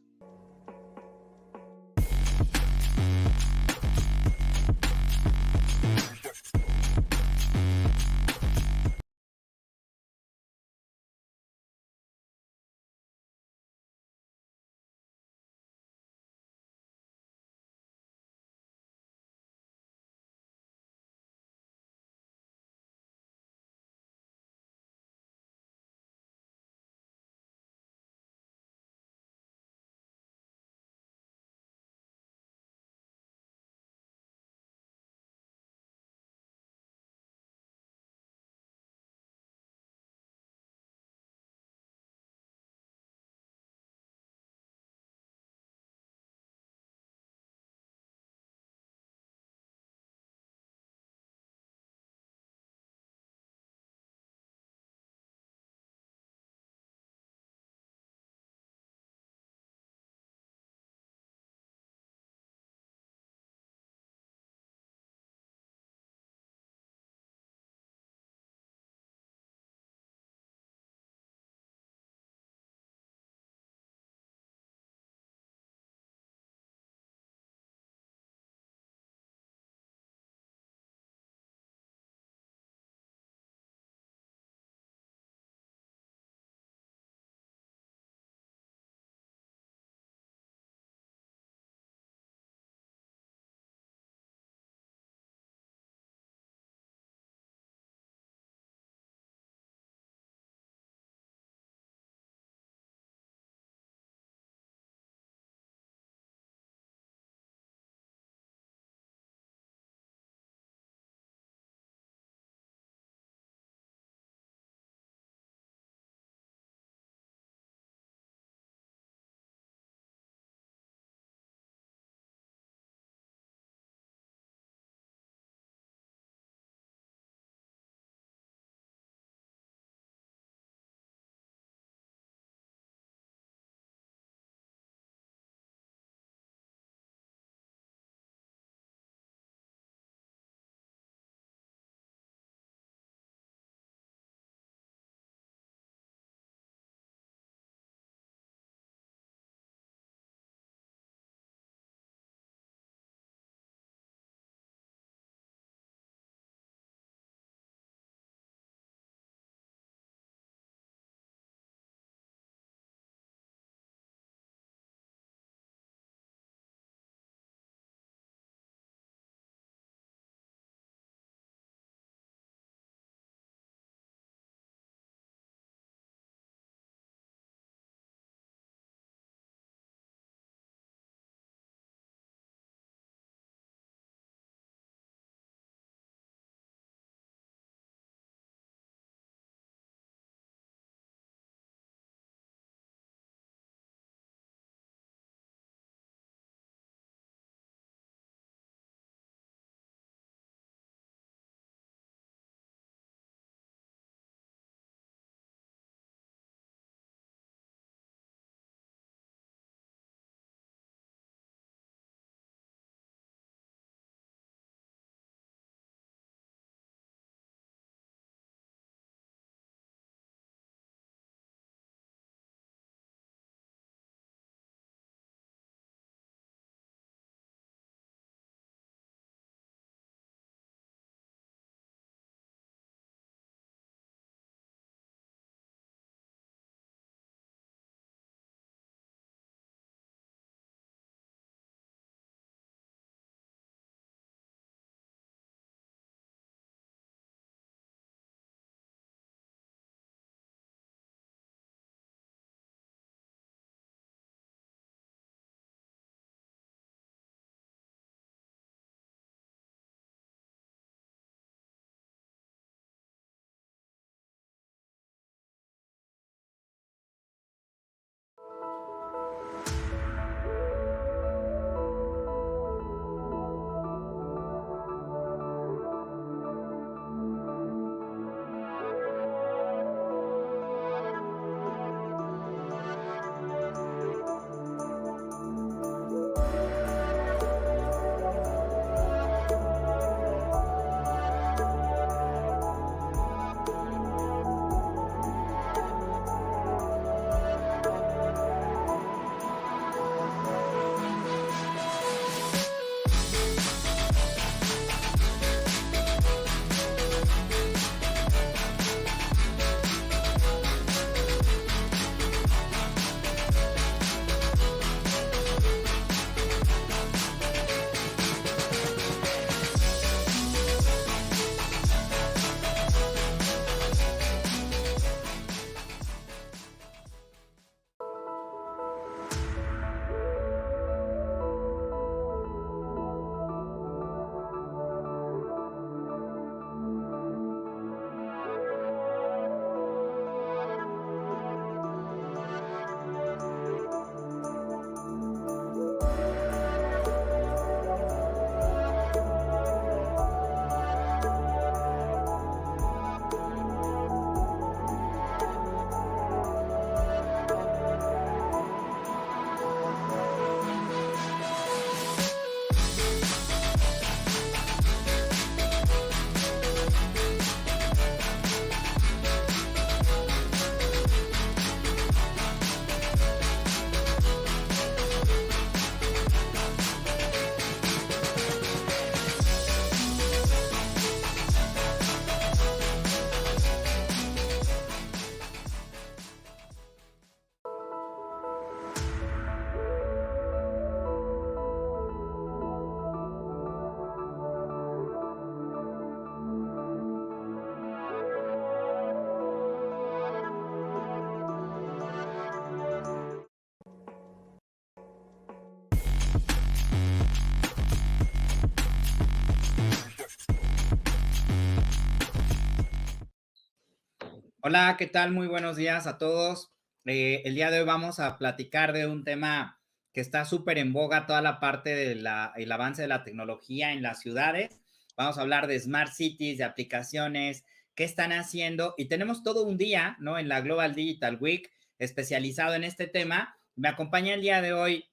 Hola, ¿qué tal? Muy buenos días a todos. El día de hoy vamos a platicar de un tema que está súper en boga, toda la parte del avance de la tecnología en las ciudades. Vamos a hablar de Smart Cities, de aplicaciones, qué están haciendo. Y tenemos todo un día, ¿no? En la Global Digital Week especializado en este tema. Me acompaña el día de hoy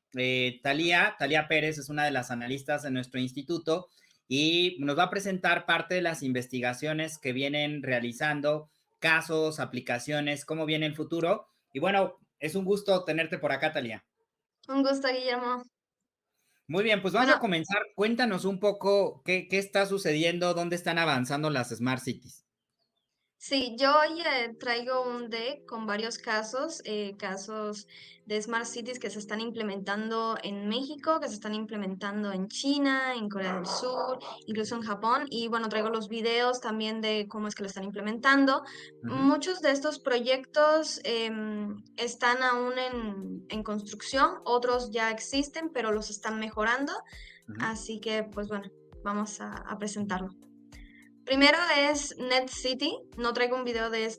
Thalía Pérez, es una de las analistas de nuestro instituto y nos va a presentar parte de las investigaciones que vienen realizando, casos, aplicaciones, cómo viene el futuro. Y bueno, es un gusto tenerte por acá, Thalía. Un gusto, Guillermo. Muy bien, pues vamos a comenzar. Cuéntanos un poco qué está sucediendo, dónde están avanzando las Smart Cities. Sí, yo hoy traigo un deck con varios casos de Smart Cities que se están implementando en México, que se están implementando en China, en Corea del Sur, incluso en Japón. Y bueno, traigo los videos también de cómo es que lo están implementando. Muchos de estos proyectos están aún en construcción, otros ya existen, pero los están mejorando. Así que, pues bueno, vamos a presentarlo. Primero es Net City, no traigo un video de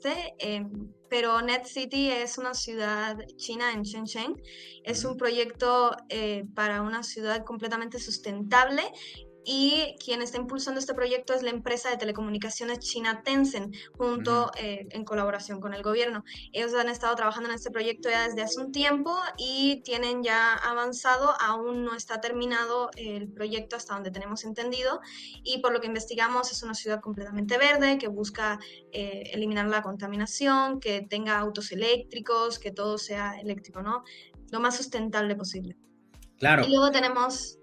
pero Net City es una ciudad china en Shenzhen, es un proyecto para una ciudad completamente sustentable y quien está impulsando este proyecto es la empresa de telecomunicaciones china Tencent, en colaboración con el gobierno. Ellos han estado trabajando en este proyecto ya desde hace un tiempo y tienen ya avanzado, aún no está terminado el proyecto hasta donde tenemos entendido, y por lo que investigamos es una ciudad completamente verde que busca eliminar la contaminación, que tenga autos eléctricos, que todo sea eléctrico, ¿no? Lo más sustentable posible. Claro. Y luego tenemos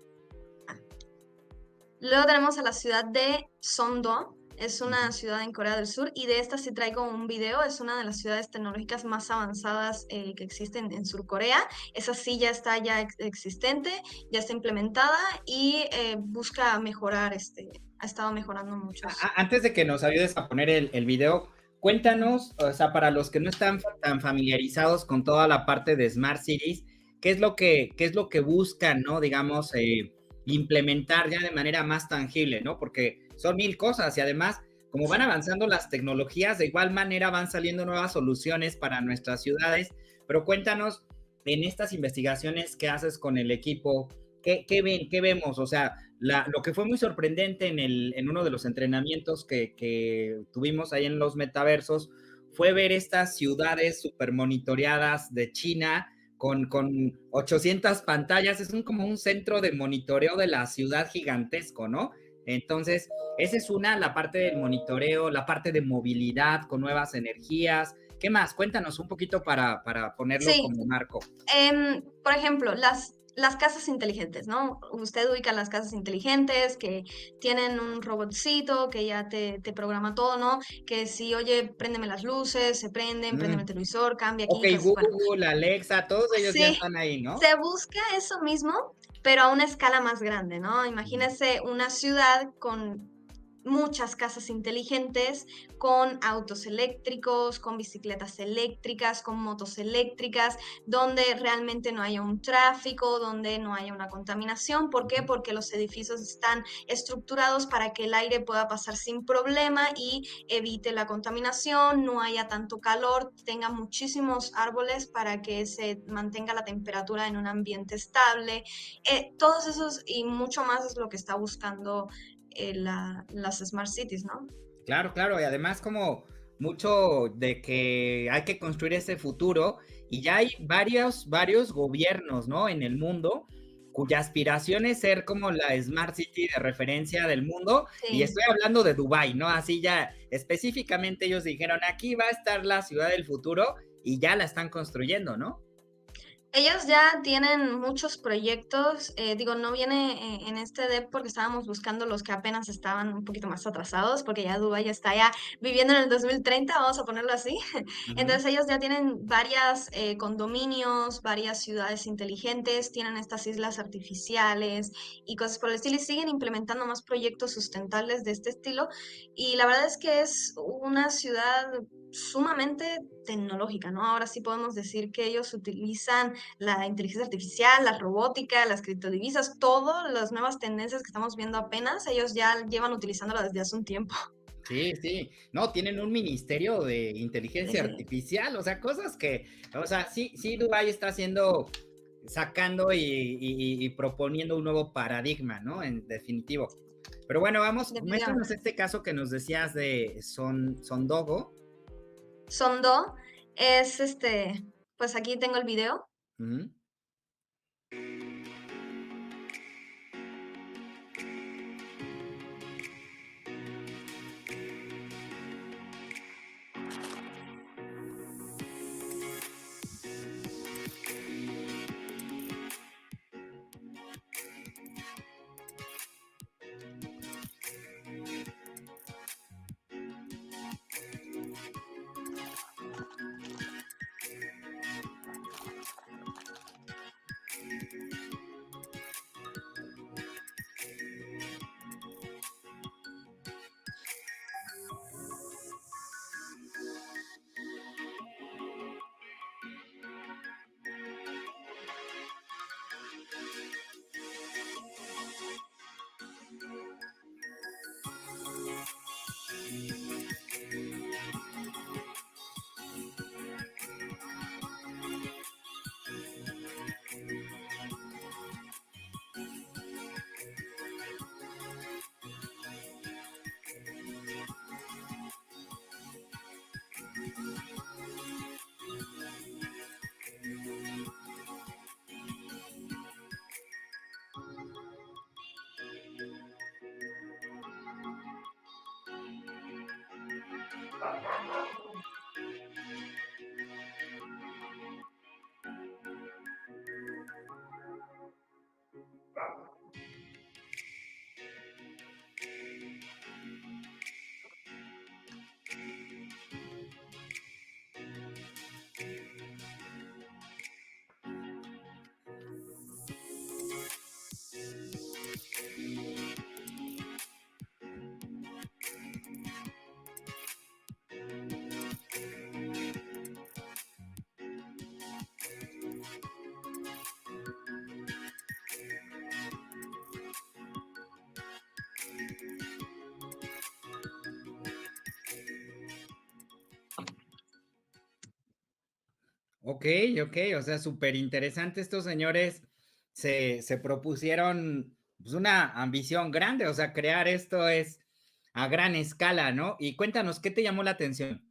a la ciudad de Songdo, es una ciudad en Corea del Sur, y de esta sí traigo un video, es una de las ciudades tecnológicas más avanzadas que existen en Sur Corea. Esa sí ya está existente, ya está implementada y busca mejorar, ha estado mejorando mucho. Antes de que nos ayudes a poner el video, cuéntanos, o sea, para los que no están tan familiarizados con toda la parte de Smart Cities, ¿qué es lo que buscan, ¿no? Digamos, implementar ya de manera más tangible, ¿no? Porque son 1000 cosas y además, como van avanzando las tecnologías, de igual manera van saliendo nuevas soluciones para nuestras ciudades. Pero cuéntanos, en estas investigaciones que haces con el equipo, ¿qué ven? ¿Qué vemos? O sea, lo que fue muy sorprendente en uno de los entrenamientos que tuvimos ahí en los metaversos fue ver estas ciudades súper monitoreadas de China, con 800 pantallas, es como un centro de monitoreo de la ciudad gigantesco, ¿no? Entonces, esa es la parte del monitoreo, la parte de movilidad con nuevas energías. ¿Qué más? Cuéntanos un poquito para ponerlo como marco. Por ejemplo, las casas inteligentes, ¿no? Usted ubica las casas inteligentes que tienen un robotcito que ya te programa todo, ¿no? Que si, oye, préndeme las luces, se prenden, préndeme el televisor, cambia aquí. Ok, pues, Google, Alexa, todos ellos ya están ahí, ¿no? Se busca eso mismo, pero a una escala más grande, ¿no? Imagínese una ciudad con muchas casas inteligentes, con autos eléctricos, con bicicletas eléctricas, con motos eléctricas, donde realmente no haya un tráfico, donde no haya una contaminación. ¿Por qué? Porque los edificios están estructurados para que el aire pueda pasar sin problema y evite la contaminación, no haya tanto calor, tenga muchísimos árboles para que se mantenga la temperatura en un ambiente estable. Todos esos y mucho más es lo que está buscando las Smart Cities, ¿no? Claro, y además como mucho de que hay que construir ese futuro y ya hay varios gobiernos, ¿no? En el mundo cuya aspiración es ser como la Smart City de referencia del mundo, y estoy hablando de Dubái, ¿no? Así ya específicamente ellos dijeron, aquí va a estar la ciudad del futuro y ya la están construyendo, ¿no? Ellos ya tienen muchos proyectos, no viene en este DEP porque estábamos buscando los que apenas estaban un poquito más atrasados, porque ya Dubái ya está ya viviendo en el 2030, vamos a ponerlo así. Entonces ellos ya tienen varias condominios, varias ciudades inteligentes, tienen estas islas artificiales y cosas por el estilo, y siguen implementando más proyectos sustentables de este estilo, y la verdad es que es una ciudad sumamente tecnológica, ¿no? Ahora sí podemos decir que ellos utilizan la inteligencia artificial, la robótica, las criptodivisas, todas las nuevas tendencias que estamos viendo apenas, ellos ya llevan utilizándola desde hace un tiempo. Sí, sí. No, tienen un ministerio de inteligencia Sí. artificial, o sea, cosas que, o sea, sí, Dubái está sacando y proponiendo un nuevo paradigma, ¿no? En definitivo. Pero bueno, vamos, muéstranos este caso que nos decías de Sondogo. Sondo es pues aquí tengo el video. Ujú. Ok, o sea, súper interesante. Estos señores se propusieron pues, una ambición grande, o sea, crear esto es a gran escala, ¿no? Y cuéntanos, ¿qué te llamó la atención?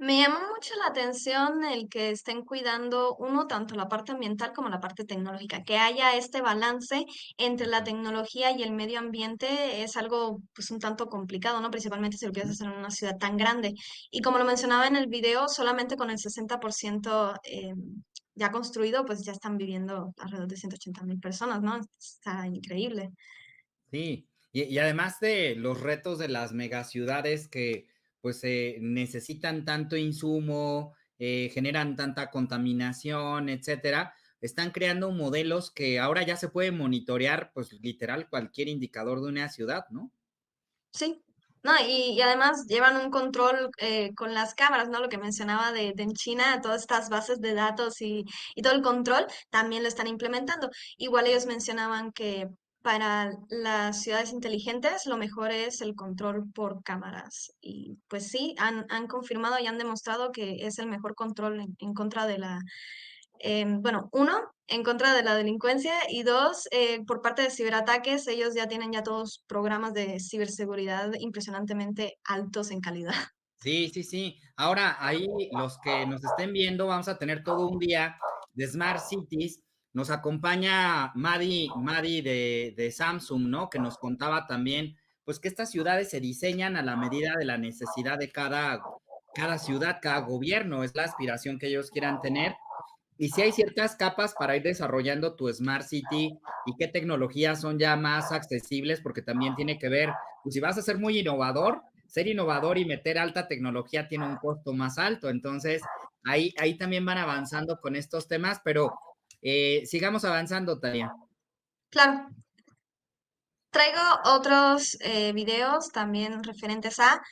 Me llamó mucho la atención el que estén cuidando, uno, tanto la parte ambiental como la parte tecnológica. Que haya este balance entre la tecnología y el medio ambiente es algo pues un tanto complicado, ¿no? Principalmente si lo quieres hacer en una ciudad tan grande. Y como lo mencionaba en el video, solamente con el 60% ya construido, pues ya están viviendo alrededor de 180,000 personas, ¿no? Está increíble. Sí, y además de los retos de las megaciudades que pues necesitan tanto insumo, generan tanta contaminación, etcétera, están creando modelos que ahora ya se puede monitorear, pues literal cualquier indicador de una ciudad, ¿no? Sí, no, y además llevan un control con las cámaras, ¿no? Lo que mencionaba de en China, todas estas bases de datos y todo el control también lo están implementando. Igual ellos mencionaban que para las ciudades inteligentes lo mejor es el control por cámaras. Y pues sí, han confirmado y han demostrado que es el mejor control en contra de bueno, uno, en contra de la delincuencia y dos, por parte de ciberataques, ellos ya tienen ya todos programas de ciberseguridad impresionantemente altos en calidad. Sí, sí, sí. Ahora, ahí los que nos estén viendo, vamos a tener todo un día de Smart Cities. Nos acompaña Madi de Samsung, ¿no? Que nos contaba también, pues que estas ciudades se diseñan a la medida de la necesidad de cada ciudad, cada gobierno. Es la aspiración que ellos quieran tener. Y si hay ciertas capas para ir desarrollando tu Smart City y qué tecnologías son ya más accesibles, porque también tiene que ver, pues si vas a ser muy innovador, ser innovador y meter alta tecnología tiene un costo más alto. Entonces, ahí también van avanzando con estos temas, pero sigamos avanzando, Tania. Claro. Traigo otros videos también referentes a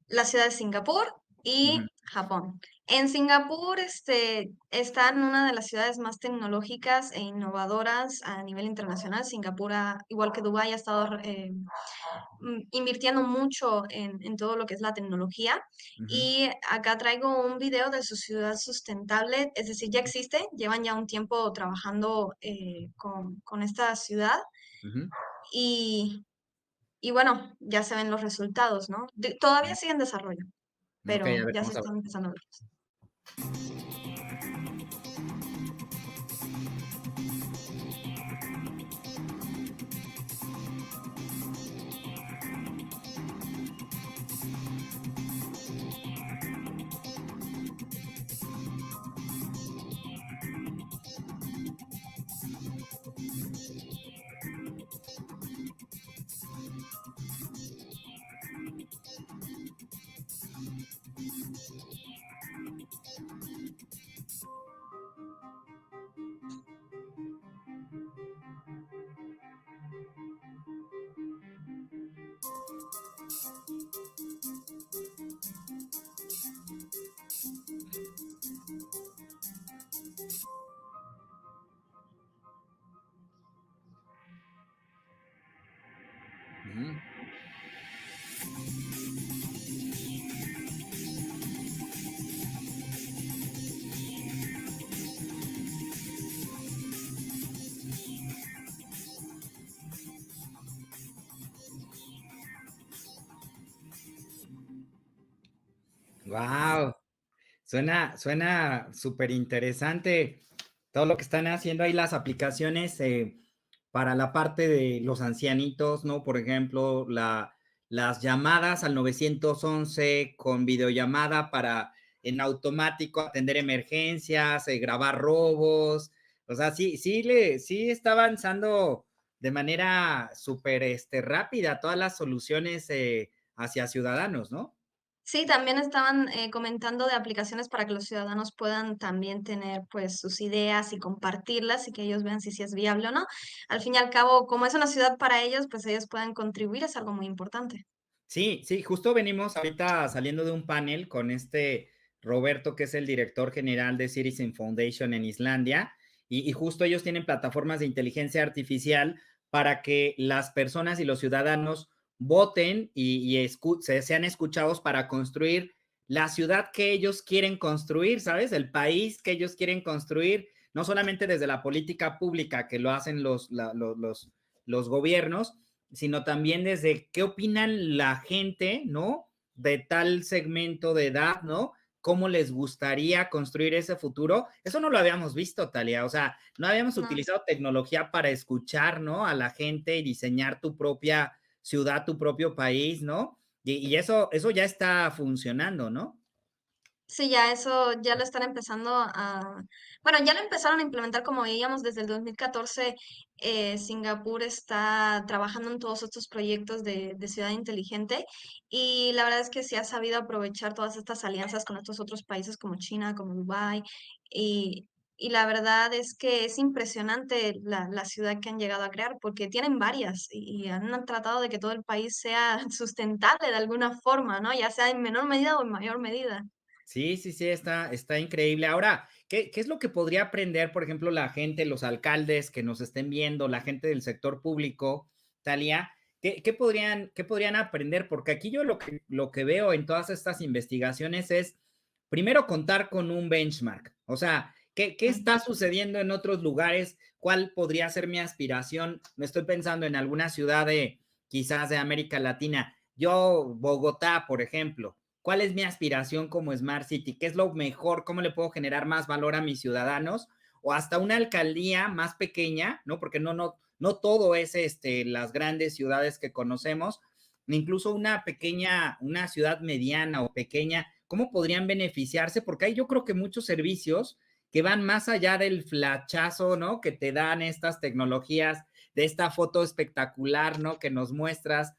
la ciudad de Singapur, y Japón. En Singapur está en una de las ciudades más tecnológicas e innovadoras a nivel internacional. Singapur, igual que Dubái, ha estado invirtiendo mucho en todo lo que es la tecnología. Y acá traigo un video de su ciudad sustentable, es decir, ya existe, llevan ya un tiempo trabajando con esta ciudad y bueno, ya se ven los resultados, ¿no? Todavía sigue en desarrollo, Ok, pero a ver, ya se vamos a ver. están empezando a ver. Wow, suena súper interesante todo lo que están haciendo ahí las aplicaciones para la parte de los ancianitos, ¿no? Por ejemplo, las llamadas al 911 con videollamada para en automático atender emergencias, grabar robos. O sea, sí está avanzando de manera súper rápida todas las soluciones hacia ciudadanos, ¿no? Sí, también estaban comentando de aplicaciones para que los ciudadanos puedan también tener pues sus ideas y compartirlas y que ellos vean si es viable o no. Al fin y al cabo, como es una ciudad para ellos, pues ellos puedan contribuir, es algo muy importante. Sí, justo venimos ahorita saliendo de un panel con Roberto, que es el director general de Citizen Foundation en Islandia, y justo ellos tienen plataformas de inteligencia artificial para que las personas y los ciudadanos voten y sean escuchados para construir la ciudad que ellos quieren construir, ¿sabes? El país que ellos quieren construir, no solamente desde la política pública que lo hacen los gobiernos, sino también desde qué opinan la gente, ¿no? De tal segmento de edad, ¿no? ¿Cómo les gustaría construir ese futuro? Eso no lo habíamos visto, Talia. O sea, no habíamos utilizado tecnología para escuchar, ¿no? A la gente y diseñar tu propia ciudad, tu propio país, ¿no? Y eso ya está funcionando, ¿no? Sí, eso ya lo están empezando bueno, ya lo empezaron a implementar como veíamos desde el 2014. Singapur está trabajando en todos estos proyectos de ciudad inteligente y la verdad es que se ha sabido aprovechar todas estas alianzas con estos otros países como China, como Dubái y la verdad es que es impresionante la ciudad que han llegado a crear porque tienen varias y han tratado de que todo el país sea sustentable de alguna forma, ¿no? Ya sea en menor medida o en mayor medida. Sí, está increíble. Ahora, ¿qué es lo que podría aprender, por ejemplo, la gente, los alcaldes que nos estén viendo, la gente del sector público, Talia? ¿Qué podrían aprender? Porque aquí yo lo que veo en todas estas investigaciones es, primero, contar con un benchmark. O sea, ¿qué está sucediendo en otros lugares? ¿Cuál podría ser mi aspiración? No estoy pensando en alguna ciudad quizás de América Latina. Yo, Bogotá, por ejemplo. ¿Cuál es mi aspiración como Smart City? ¿Qué es lo mejor? ¿Cómo le puedo generar más valor a mis ciudadanos? O hasta una alcaldía más pequeña, ¿no? Porque no todo es las grandes ciudades que conocemos, incluso una ciudad mediana o pequeña, ¿cómo podrían beneficiarse? Porque hay yo creo que muchos servicios que van más allá del flachazo, ¿no? Que te dan estas tecnologías, de esta foto espectacular, ¿no? Que nos muestras.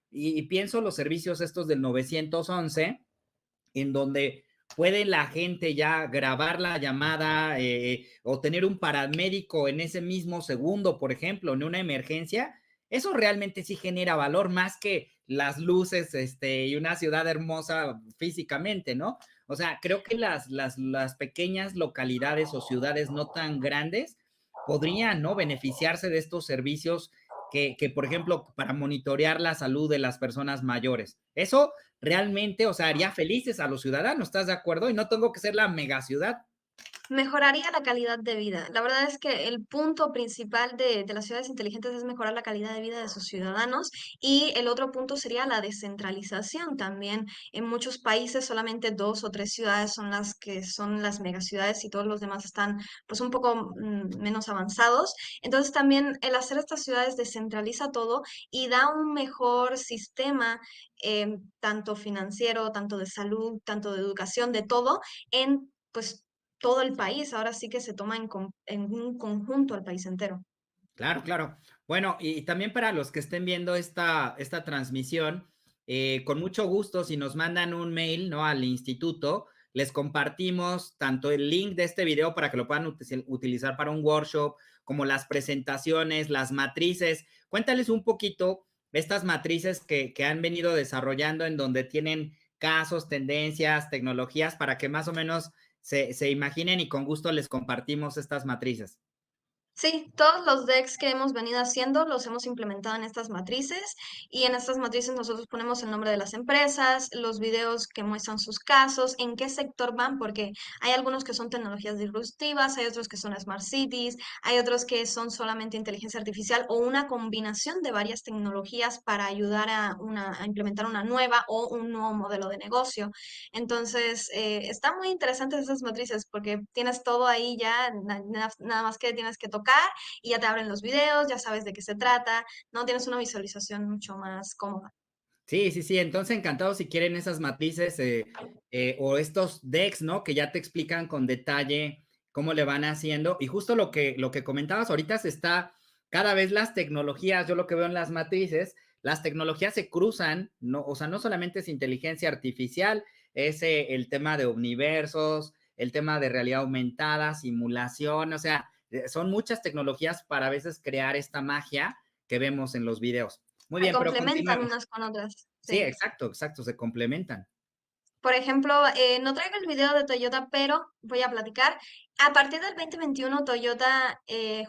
Y pienso los servicios estos del 911, en donde puede la gente ya grabar la llamada o tener un paramédico en ese mismo segundo, por ejemplo, en una emergencia. Eso realmente sí genera valor más que las luces, y una ciudad hermosa físicamente, ¿no? O sea, creo que las pequeñas localidades o ciudades no tan grandes podrían, ¿no?, beneficiarse de estos servicios que, por ejemplo, para monitorear la salud de las personas mayores. Eso realmente, o sea, haría felices a los ciudadanos, ¿estás de acuerdo? Y no tengo que ser la megaciudad. Mejoraría la calidad de vida. La verdad es que el punto principal de las ciudades inteligentes es mejorar la calidad de vida de sus ciudadanos, y el otro punto sería la descentralización también. En muchos países solamente 2 o 3 ciudades son las que son las megaciudades y todos los demás están pues un poco menos avanzados. Entonces también el hacer estas ciudades descentraliza todo y da un mejor sistema, tanto financiero, tanto de salud, tanto de educación, de todo, en pues todo el país. Ahora sí que se toma en un conjunto al país entero. Claro, claro. Bueno, y también para los que estén viendo esta transmisión, con mucho gusto, si nos mandan un mail, ¿no?, al instituto, les compartimos tanto el link de este video para que lo puedan utilizar para un workshop, como las presentaciones, las matrices. Cuéntales un poquito estas matrices que han venido desarrollando, en donde tienen casos, tendencias, tecnologías, para que más o menos se imaginen, y con gusto les compartimos estas matrices. Sí, todos los decks que hemos venido haciendo los hemos implementado en estas matrices, y en estas matrices nosotros ponemos el nombre de las empresas, los videos que muestran sus casos, en qué sector van, porque hay algunos que son tecnologías disruptivas, hay otros que son smart cities, hay otros que son solamente inteligencia artificial o una combinación de varias tecnologías para ayudar a implementar una nueva o un nuevo modelo de negocio. Entonces, están muy interesantes esas matrices porque tienes todo ahí ya, nada más que tienes que tocar y ya te abren los videos, ya sabes de qué se trata, ¿no? Tienes una visualización mucho más cómoda. Sí, sí, sí. Entonces, encantados si quieren esas matrices o estos decks, ¿no?, que ya te explican con detalle cómo le van haciendo. Y justo lo que comentabas ahorita, cada vez las tecnologías, yo lo que veo en las matrices, las tecnologías se cruzan, ¿no? O sea, no solamente es inteligencia artificial, es el tema de omniversos, el tema de realidad aumentada, simulación, o sea, son muchas tecnologías para a veces crear esta magia que vemos en los videos. Muy bien, pero Complementan continuamos. unas con otras. Sí, exacto, exacto, se complementan. Por ejemplo, no traigo el video de Toyota, pero voy a platicar. A partir del 2021, Toyota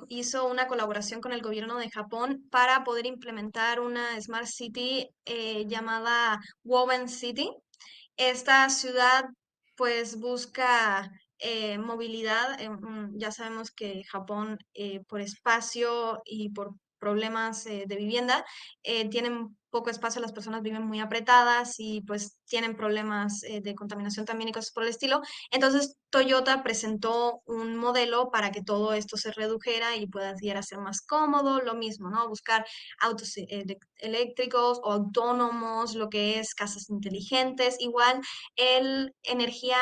hizo una colaboración con el gobierno de Japón para poder implementar una Smart City llamada Woven City. Esta ciudad pues busca movilidad. Ya sabemos que Japón, por espacio y por problemas de vivienda, tienen poco espacio, las personas viven muy apretadas y pues tienen problemas de contaminación también y cosas por el estilo. Entonces Toyota presentó un modelo para que todo esto se redujera y pudiera ser más cómodo. Lo mismo, ¿no? Buscar autos eléctricos o autónomos, lo que es casas inteligentes. Igual energía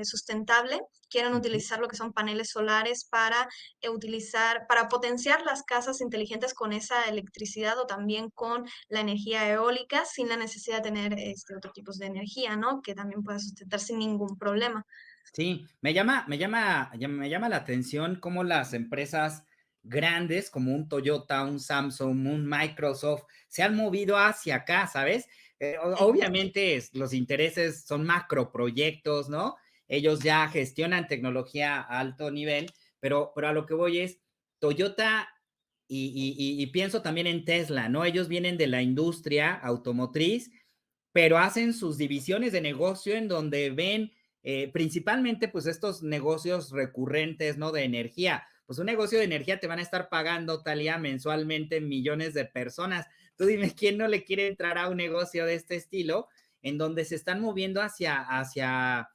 sustentable. Quieren utilizar lo que son paneles solares para para potenciar las casas inteligentes con esa electricidad, o también con la energía eólica, sin la necesidad de tener otros tipos de energía, ¿no? Que también pueda sustentar sin ningún problema. Sí, me llama la atención cómo las empresas grandes como un Toyota, un Samsung, un Microsoft se han movido hacia acá, ¿sabes? Obviamente los intereses son macroproyectos, ¿no? Ellos ya gestionan tecnología a alto nivel, pero a lo que voy es Toyota, y pienso también en Tesla, ¿no? Ellos vienen de la industria automotriz, pero hacen sus divisiones de negocio en donde ven principalmente pues estos negocios recurrentes, ¿no?, de energía. Pues un negocio de energía te van a estar pagando, Thalia, mensualmente millones de personas. Tú dime, ¿quién no le quiere entrar a un negocio de este estilo en donde se están moviendo hacia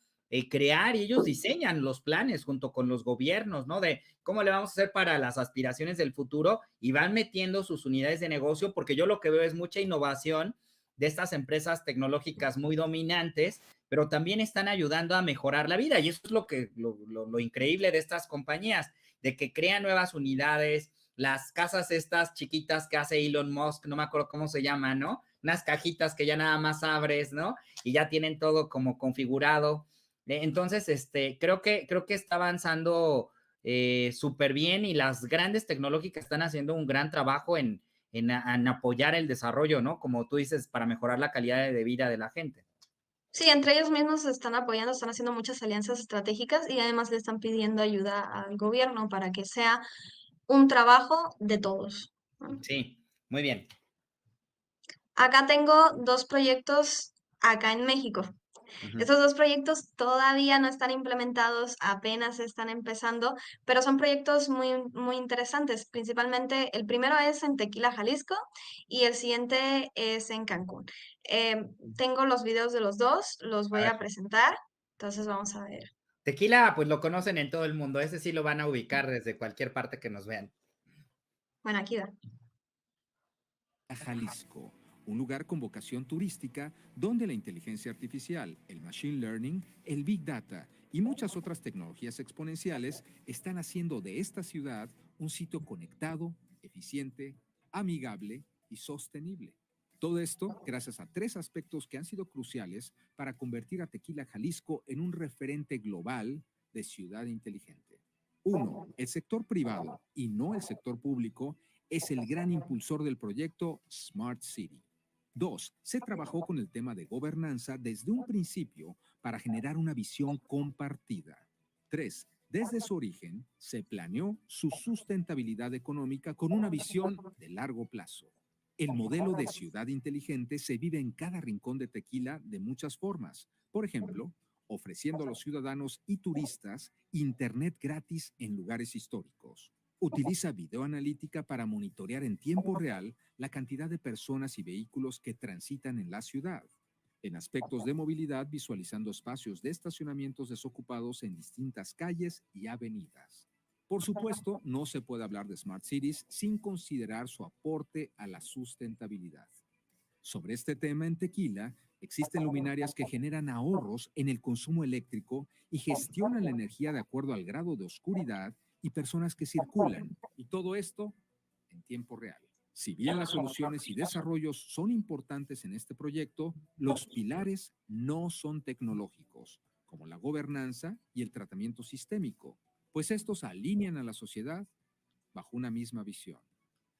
crear, y ellos diseñan los planes junto con los gobiernos, ¿no? De cómo le vamos a hacer para las aspiraciones del futuro, y van metiendo sus unidades de negocio, porque yo lo que veo es mucha innovación de estas empresas tecnológicas muy dominantes, pero también están ayudando a mejorar la vida, y eso es lo increíble de estas compañías, de que crean nuevas unidades, las casas estas chiquitas que hace Elon Musk, no me acuerdo cómo se llaman, ¿no? Unas cajitas que ya nada más abres, ¿no? Y ya tienen todo como configurado. Entonces, creo que está avanzando súper bien, y las grandes tecnológicas están haciendo un gran trabajo en en apoyar el desarrollo, ¿no? Como tú dices, para mejorar la calidad de vida de la gente. Sí, entre ellos mismos se están apoyando, están haciendo muchas alianzas estratégicas y además le están pidiendo ayuda al gobierno para que sea un trabajo de todos. Sí, muy bien. Acá tengo 2 proyectos acá en México. Estos 2 proyectos todavía no están implementados, apenas están empezando, pero son proyectos muy, muy interesantes. Principalmente, el primero es en Tequila, Jalisco, y el siguiente es en Cancún. Tengo los videos de los 2, los voy a presentar, entonces vamos a ver. Tequila, pues lo conocen en todo el mundo. Ese sí lo van a ubicar desde cualquier parte que nos vean. Bueno, aquí va. Jalisco, un lugar con vocación turística donde la inteligencia artificial, el machine learning, el big data y muchas otras tecnologías exponenciales están haciendo de esta ciudad un sitio conectado, eficiente, amigable y sostenible. Todo esto gracias a 3 aspectos que han sido cruciales para convertir a Tequila, Jalisco en un referente global de ciudad inteligente. 1. El sector privado y no el sector público es el gran impulsor del proyecto Smart City. 2. Se trabajó con el tema de gobernanza desde un principio para generar una visión compartida. 3. Desde su origen, se planeó su sustentabilidad económica con una visión de largo plazo. El modelo de ciudad inteligente se vive en cada rincón de Tequila de muchas formas. Por ejemplo, ofreciendo a los ciudadanos y turistas internet gratis en lugares históricos. Utiliza videoanalítica para monitorear en tiempo real la cantidad de personas y vehículos que transitan en la ciudad. En aspectos de movilidad, visualizando espacios de estacionamientos desocupados en distintas calles y avenidas. Por supuesto, no se puede hablar de Smart Cities sin considerar su aporte a la sustentabilidad. Sobre este tema en Tequila, existen luminarias que generan ahorros en el consumo eléctrico y gestionan la energía de acuerdo al grado de oscuridad y personas que circulan, y todo esto en tiempo real. Si bien las soluciones y desarrollos son importantes en este proyecto, los pilares no son tecnológicos, como la gobernanza y el tratamiento sistémico, pues estos alinean a la sociedad bajo una misma visión.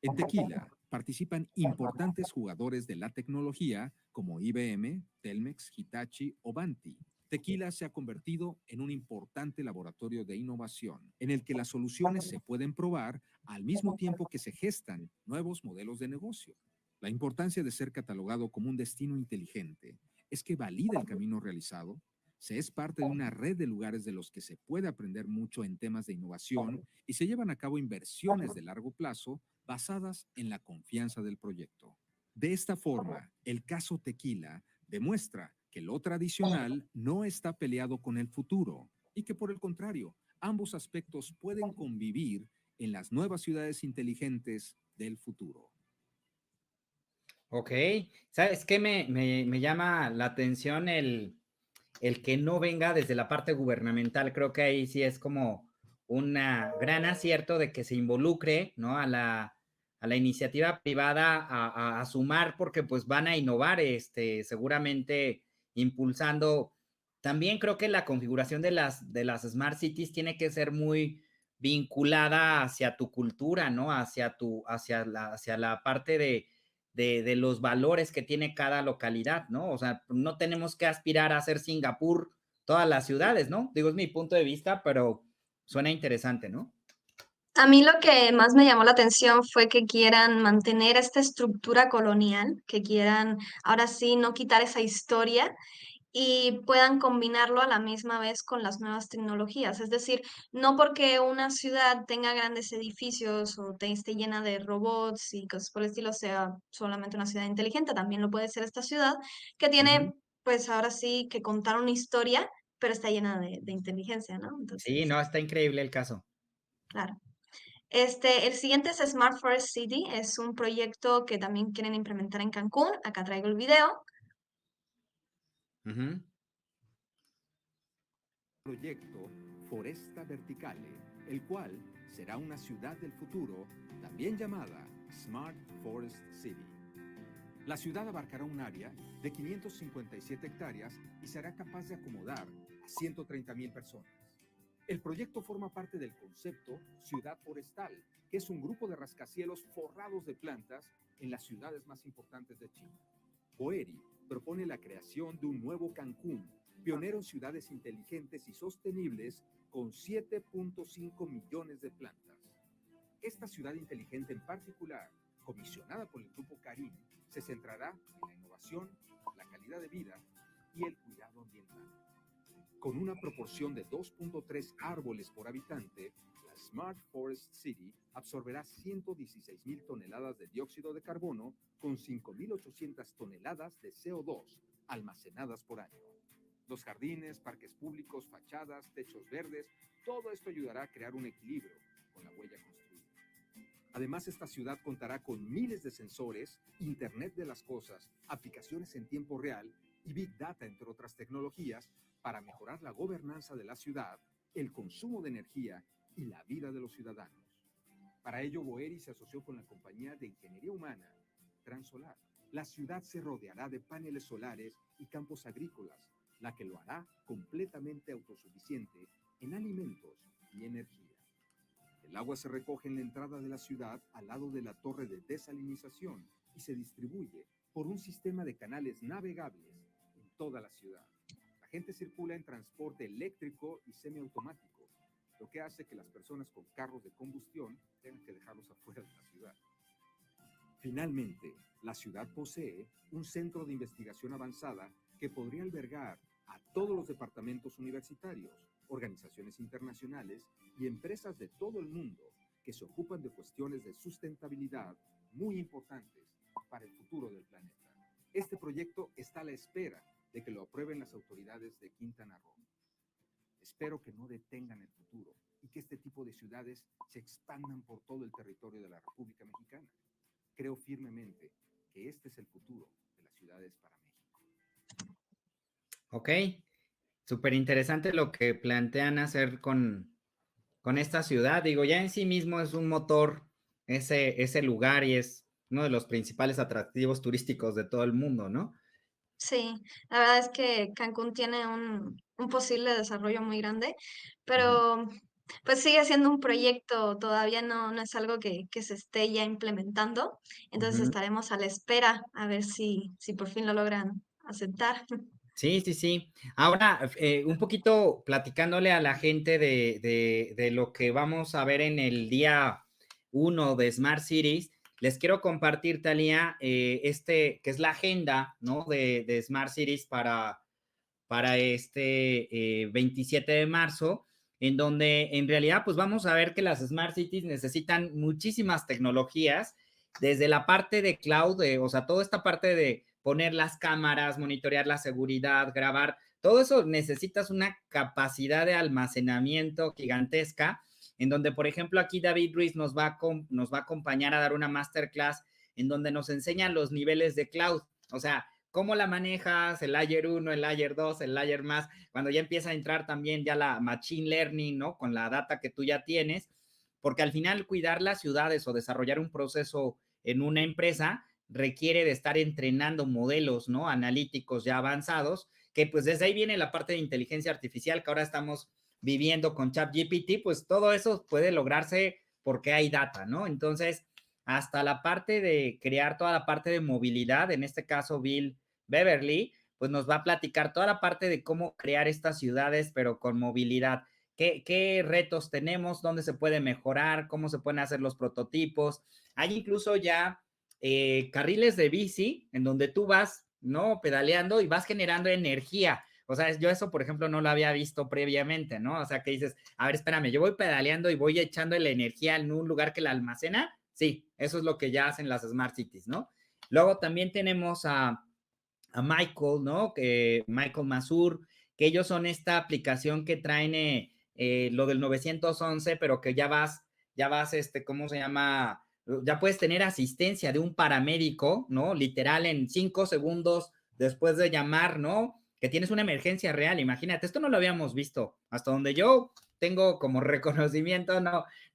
En Tequila participan importantes jugadores de la tecnología como IBM, Telmex, Hitachi o Vanti. Tequila se ha convertido en un importante laboratorio de innovación, en el que las soluciones se pueden probar al mismo tiempo que se gestan nuevos modelos de negocio. La importancia de ser catalogado como un destino inteligente es que valida el camino realizado, se es parte de una red de lugares de los que se puede aprender mucho en temas de innovación y se llevan a cabo inversiones de largo plazo basadas en la confianza del proyecto. De esta forma, el caso Tequila demuestra que lo tradicional no está peleado con el futuro y que, por el contrario, ambos aspectos pueden convivir en las nuevas ciudades inteligentes del futuro. Ok, ¿sabes qué? Me llama la atención el que no venga desde la parte gubernamental. Creo que ahí sí es como un gran acierto de que se involucre, ¿no? a la iniciativa privada a sumar, porque pues van a innovar, seguramente impulsando. También creo que la configuración de las Smart Cities tiene que ser muy vinculada hacia tu cultura, ¿no? Hacia la parte de los valores que tiene cada localidad, ¿no? O sea, no tenemos que aspirar a ser Singapur todas las ciudades, ¿no? Digo, es mi punto de vista, pero suena interesante, ¿no? A mí lo que más me llamó la atención fue que quieran mantener esta estructura colonial, que quieran ahora sí no quitar esa historia y puedan combinarlo a la misma vez con las nuevas tecnologías. Es decir, no porque una ciudad tenga grandes edificios o esté llena de robots y cosas por el estilo sea solamente una ciudad inteligente, también lo puede ser esta ciudad que tiene, pues ahora sí, que contar una historia, pero está llena de inteligencia, ¿no? Entonces, Sí, no, está increíble el caso. claro. El siguiente es Smart Forest City, es un proyecto que también quieren implementar en Cancún. Acá traigo el video. Proyecto Foresta Verticale, el cual será una ciudad del futuro, también llamada Smart Forest City. La ciudad abarcará un área de 557 hectáreas y será capaz de acomodar a 130,000 personas. El proyecto forma parte del concepto Ciudad Forestal, que es un grupo de rascacielos forrados de plantas en las ciudades más importantes de China. Boeri propone la creación de un nuevo Cancún, pionero en ciudades inteligentes y sostenibles con 7.5 millones de plantas. Esta ciudad inteligente en particular, comisionada por el Grupo Carim, se centrará en la innovación, la calidad de vida y el cuidado ambiental. Con una proporción de 2.3 árboles por habitante, la Smart Forest City absorberá 116,000 toneladas de dióxido de carbono con 5,800 toneladas de CO2 almacenadas por año. Los jardines, parques públicos, fachadas, techos verdes, todo esto ayudará a crear un equilibrio con la huella construida. Además, esta ciudad contará con miles de sensores, Internet de las cosas, aplicaciones en tiempo real y Big Data, entre otras tecnologías, para mejorar la gobernanza de la ciudad, el consumo de energía y la vida de los ciudadanos. Para ello, Boeri se asoció con la compañía de ingeniería humana Transolar. La ciudad se rodeará de paneles solares y campos agrícolas, la que lo hará completamente autosuficiente en alimentos y energía. El agua se recoge en la entrada de la ciudad al lado de la torre de desalinización y se distribuye por un sistema de canales navegables en toda la ciudad. La gente circula en transporte eléctrico y semiautomático, lo que hace que las personas con carros de combustión tengan que dejarlos afuera de la ciudad. Finalmente, la ciudad posee un centro de investigación avanzada que podría albergar a todos los departamentos universitarios, organizaciones internacionales y empresas de todo el mundo que se ocupan de cuestiones de sustentabilidad muy importantes para el futuro del planeta. Este proyecto está a la espera de que lo aprueben las autoridades de Quintana Roo. Espero que no detengan el futuro y que este tipo de ciudades se expandan por todo el territorio de la República Mexicana. Creo firmemente que este es el futuro de las ciudades para México. Ok, súper interesante lo que plantean hacer con esta ciudad. Digo, ya en sí mismo es un motor ese lugar y es uno de los principales atractivos turísticos de todo el mundo, ¿no? Sí, la verdad es que Cancún tiene un posible desarrollo muy grande, pero pues sigue siendo un proyecto, todavía no es algo que se esté ya implementando, entonces Ujú. estaremos a la espera a ver si por fin lo logran aceptar. Sí, sí, sí. Ahora, un poquito platicándole a la gente de lo que vamos a ver en el día 1 de Smart Cities, les quiero compartir, Thalía, que es la agenda, ¿no? de Smart Cities para este 27 de marzo, en donde en realidad pues vamos a ver que las Smart Cities necesitan muchísimas tecnologías, desde la parte de cloud, o sea, toda esta parte de poner las cámaras, monitorear la seguridad, grabar, todo eso necesitas una capacidad de almacenamiento gigantesca, en donde, por ejemplo, aquí David Ruiz nos va a acompañar a dar una masterclass en donde nos enseñan los niveles de cloud, o sea, cómo la manejas, el layer 1, el layer 2, el layer más, cuando ya empieza a entrar también ya la machine learning, ¿no? Con la data que tú ya tienes, porque al final cuidar las ciudades o desarrollar un proceso en una empresa requiere de estar entrenando modelos, ¿no? Analíticos ya avanzados, que pues desde ahí viene la parte de inteligencia artificial que ahora estamos viviendo con ChatGPT, pues todo eso puede lograrse porque hay data, ¿no? Entonces, hasta la parte de crear toda la parte de movilidad, en este caso Bill Beverly, pues nos va a platicar toda la parte de cómo crear estas ciudades, pero con movilidad. ¿Qué retos tenemos? ¿Dónde se puede mejorar? ¿Cómo se pueden hacer los prototipos? Hay incluso ya carriles de bici en donde tú vas, ¿no? Pedaleando y vas generando energía. O sea, yo eso, por ejemplo, no lo había visto previamente, ¿no? O sea, que dices, a ver, espérame, yo voy pedaleando y voy echando la energía en un lugar que la almacena. Sí, eso es lo que ya hacen las Smart Cities, ¿no? Luego también tenemos a Michael, ¿no? Michael Masur, que ellos son esta aplicación que traen lo del 911, pero que ya vas, ¿cómo se llama? Ya puedes tener asistencia de un paramédico, ¿no? Literal en 5 segundos después de llamar, ¿no? Que tienes una emergencia real, imagínate, esto no lo habíamos visto, hasta donde yo tengo como reconocimiento,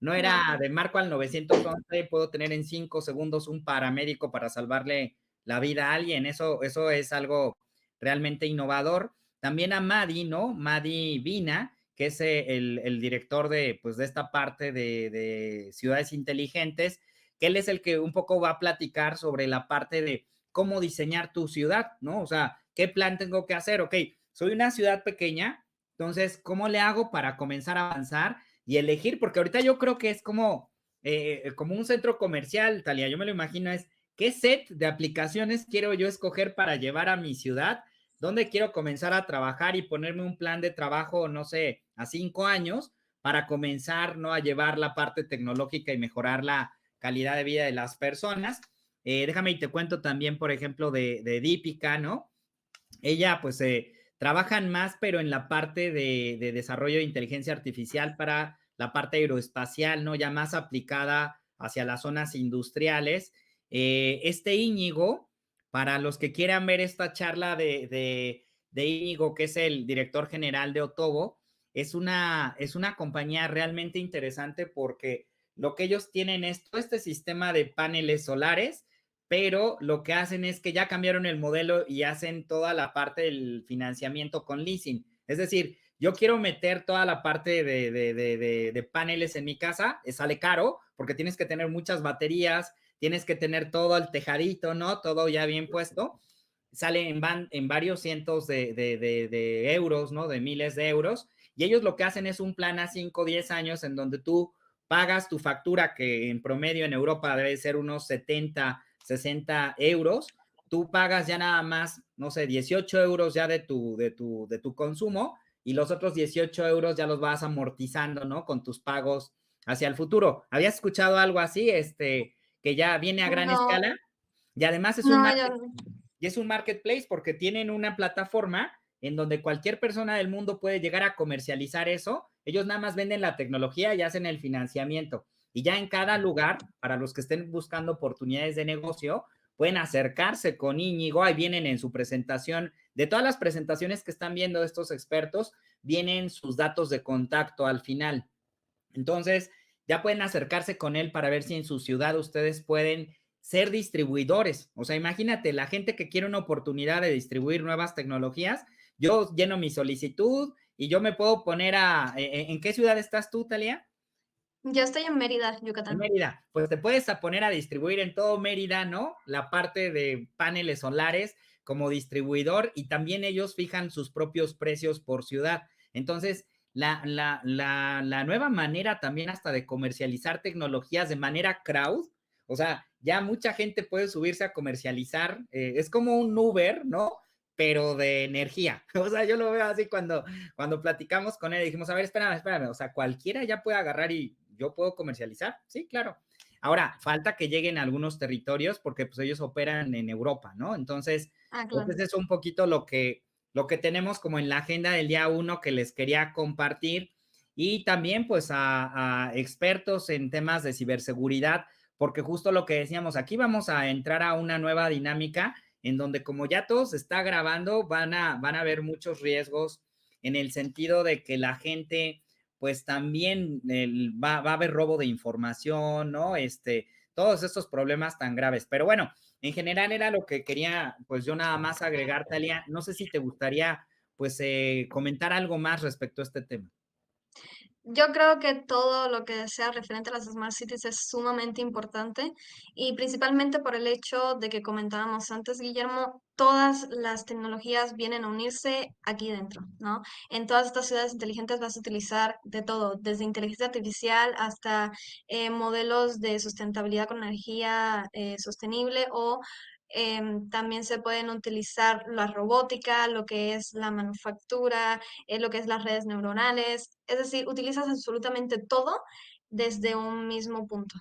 no era de marco al 911, puedo tener en 5 segundos un paramédico para salvarle la vida a alguien, eso es algo realmente innovador. También a Maddie, ¿no? Maddie Vina, que es el director de, pues, de esta parte de ciudades inteligentes, que él es el que un poco va a platicar sobre la parte de cómo diseñar tu ciudad, ¿no? O sea, ¿qué plan tengo que hacer? Ok, soy una ciudad pequeña, entonces, ¿cómo le hago para comenzar a avanzar y elegir? Porque ahorita yo creo que es como un centro comercial, Talia, yo me lo imagino, es qué set de aplicaciones quiero yo escoger para llevar a mi ciudad, dónde quiero comenzar a trabajar y ponerme un plan de trabajo, no sé, a 5 años para comenzar, ¿no? A llevar la parte tecnológica y mejorar la calidad de vida de las personas. Déjame y te cuento también, por ejemplo, de Deepika, ¿no? Ella, pues, trabajan más, pero en la parte de desarrollo de inteligencia artificial para la parte aeroespacial, ¿no? Ya más aplicada hacia las zonas industriales. Íñigo, para los que quieran ver esta charla de Íñigo, que es el director general de Otovo, es una compañía realmente interesante porque lo que ellos tienen es todo este sistema de paneles solares, pero lo que hacen es que ya cambiaron el modelo y hacen toda la parte del financiamiento con leasing. Es decir, yo quiero meter toda la parte de paneles en mi casa, sale caro porque tienes que tener muchas baterías, tienes que tener todo el tejadito, ¿no? Todo ya bien puesto. Sale en varios cientos de euros, ¿no? De miles de euros. Y ellos lo que hacen es un plan a 5 o 10 años en donde tú pagas tu factura, que en promedio en Europa debe ser unos 70, 60 euros, tú pagas ya nada más, no sé, 18 euros ya de tu consumo y los otros 18 euros ya los vas amortizando, ¿no? Con tus pagos hacia el futuro. ¿Habías escuchado algo así, que ya viene a gran No, escala? Y además no, yo es un marketplace porque tienen una plataforma en donde cualquier persona del mundo puede llegar a comercializar eso. Ellos nada más venden la tecnología y hacen el financiamiento. Y ya en cada lugar, para los que estén buscando oportunidades de negocio, pueden acercarse con Íñigo. Ahí vienen en su presentación, de todas las presentaciones que están viendo estos expertos, vienen sus datos de contacto al final. Entonces, ya pueden acercarse con él para ver si en su ciudad ustedes pueden ser distribuidores. O sea, imagínate, la gente que quiere una oportunidad de distribuir nuevas tecnologías, yo lleno mi solicitud y yo me puedo poner ¿en qué ciudad estás tú, Talia? Yo estoy en Mérida, En Yucatán. Mérida, pues te puedes poner a distribuir en todo Mérida, ¿no? La parte de paneles solares como distribuidor y también ellos fijan sus propios precios por ciudad. Entonces, la nueva manera también hasta de comercializar tecnologías de manera crowd, o sea, ya mucha gente puede subirse a comercializar, es como un Uber, ¿no? Pero de energía. O sea, yo lo veo así cuando platicamos con él, dijimos, a ver, espérame, o sea, cualquiera ya puede agarrar y yo puedo comercializar, sí, claro. Ahora, falta que lleguen a algunos territorios porque pues ellos operan en Europa, ¿no? Entonces, Claro. pues es un poquito lo que tenemos como en la agenda del día 1 que les quería compartir y también pues a expertos en temas de ciberseguridad, porque justo lo que decíamos, aquí vamos a entrar a una nueva dinámica en donde como ya todo se está grabando, van a haber muchos riesgos en el sentido de que la gente pues también va a haber robo de información, ¿no? Todos estos problemas tan graves. Pero bueno, en general era lo que quería, pues yo nada más agregar, Talia. No sé si te gustaría, pues, comentar algo más respecto a este tema. Yo creo que todo lo que sea referente a las Smart Cities es sumamente importante y principalmente por el hecho de que comentábamos antes, Guillermo, todas las tecnologías vienen a unirse aquí dentro, ¿no? En todas estas ciudades inteligentes vas a utilizar de todo, desde inteligencia artificial hasta modelos de sustentabilidad con energía sostenible o también se pueden utilizar la robótica, lo que es la manufactura, lo que es las redes neuronales, es decir, utilizas absolutamente todo desde un mismo punto.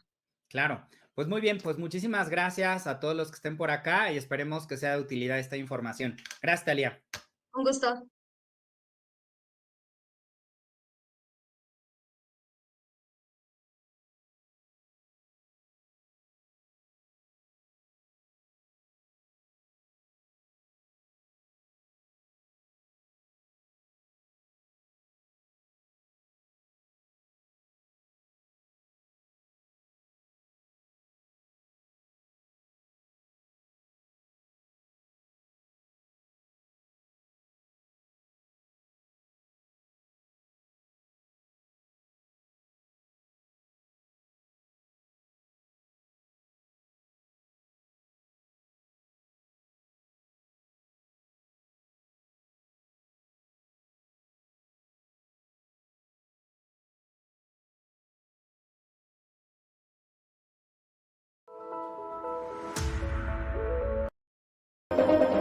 Claro, pues muy bien, pues muchísimas gracias a todos los que estén por acá y esperemos que sea de utilidad esta información. Gracias, Talia. Un gusto. Bye.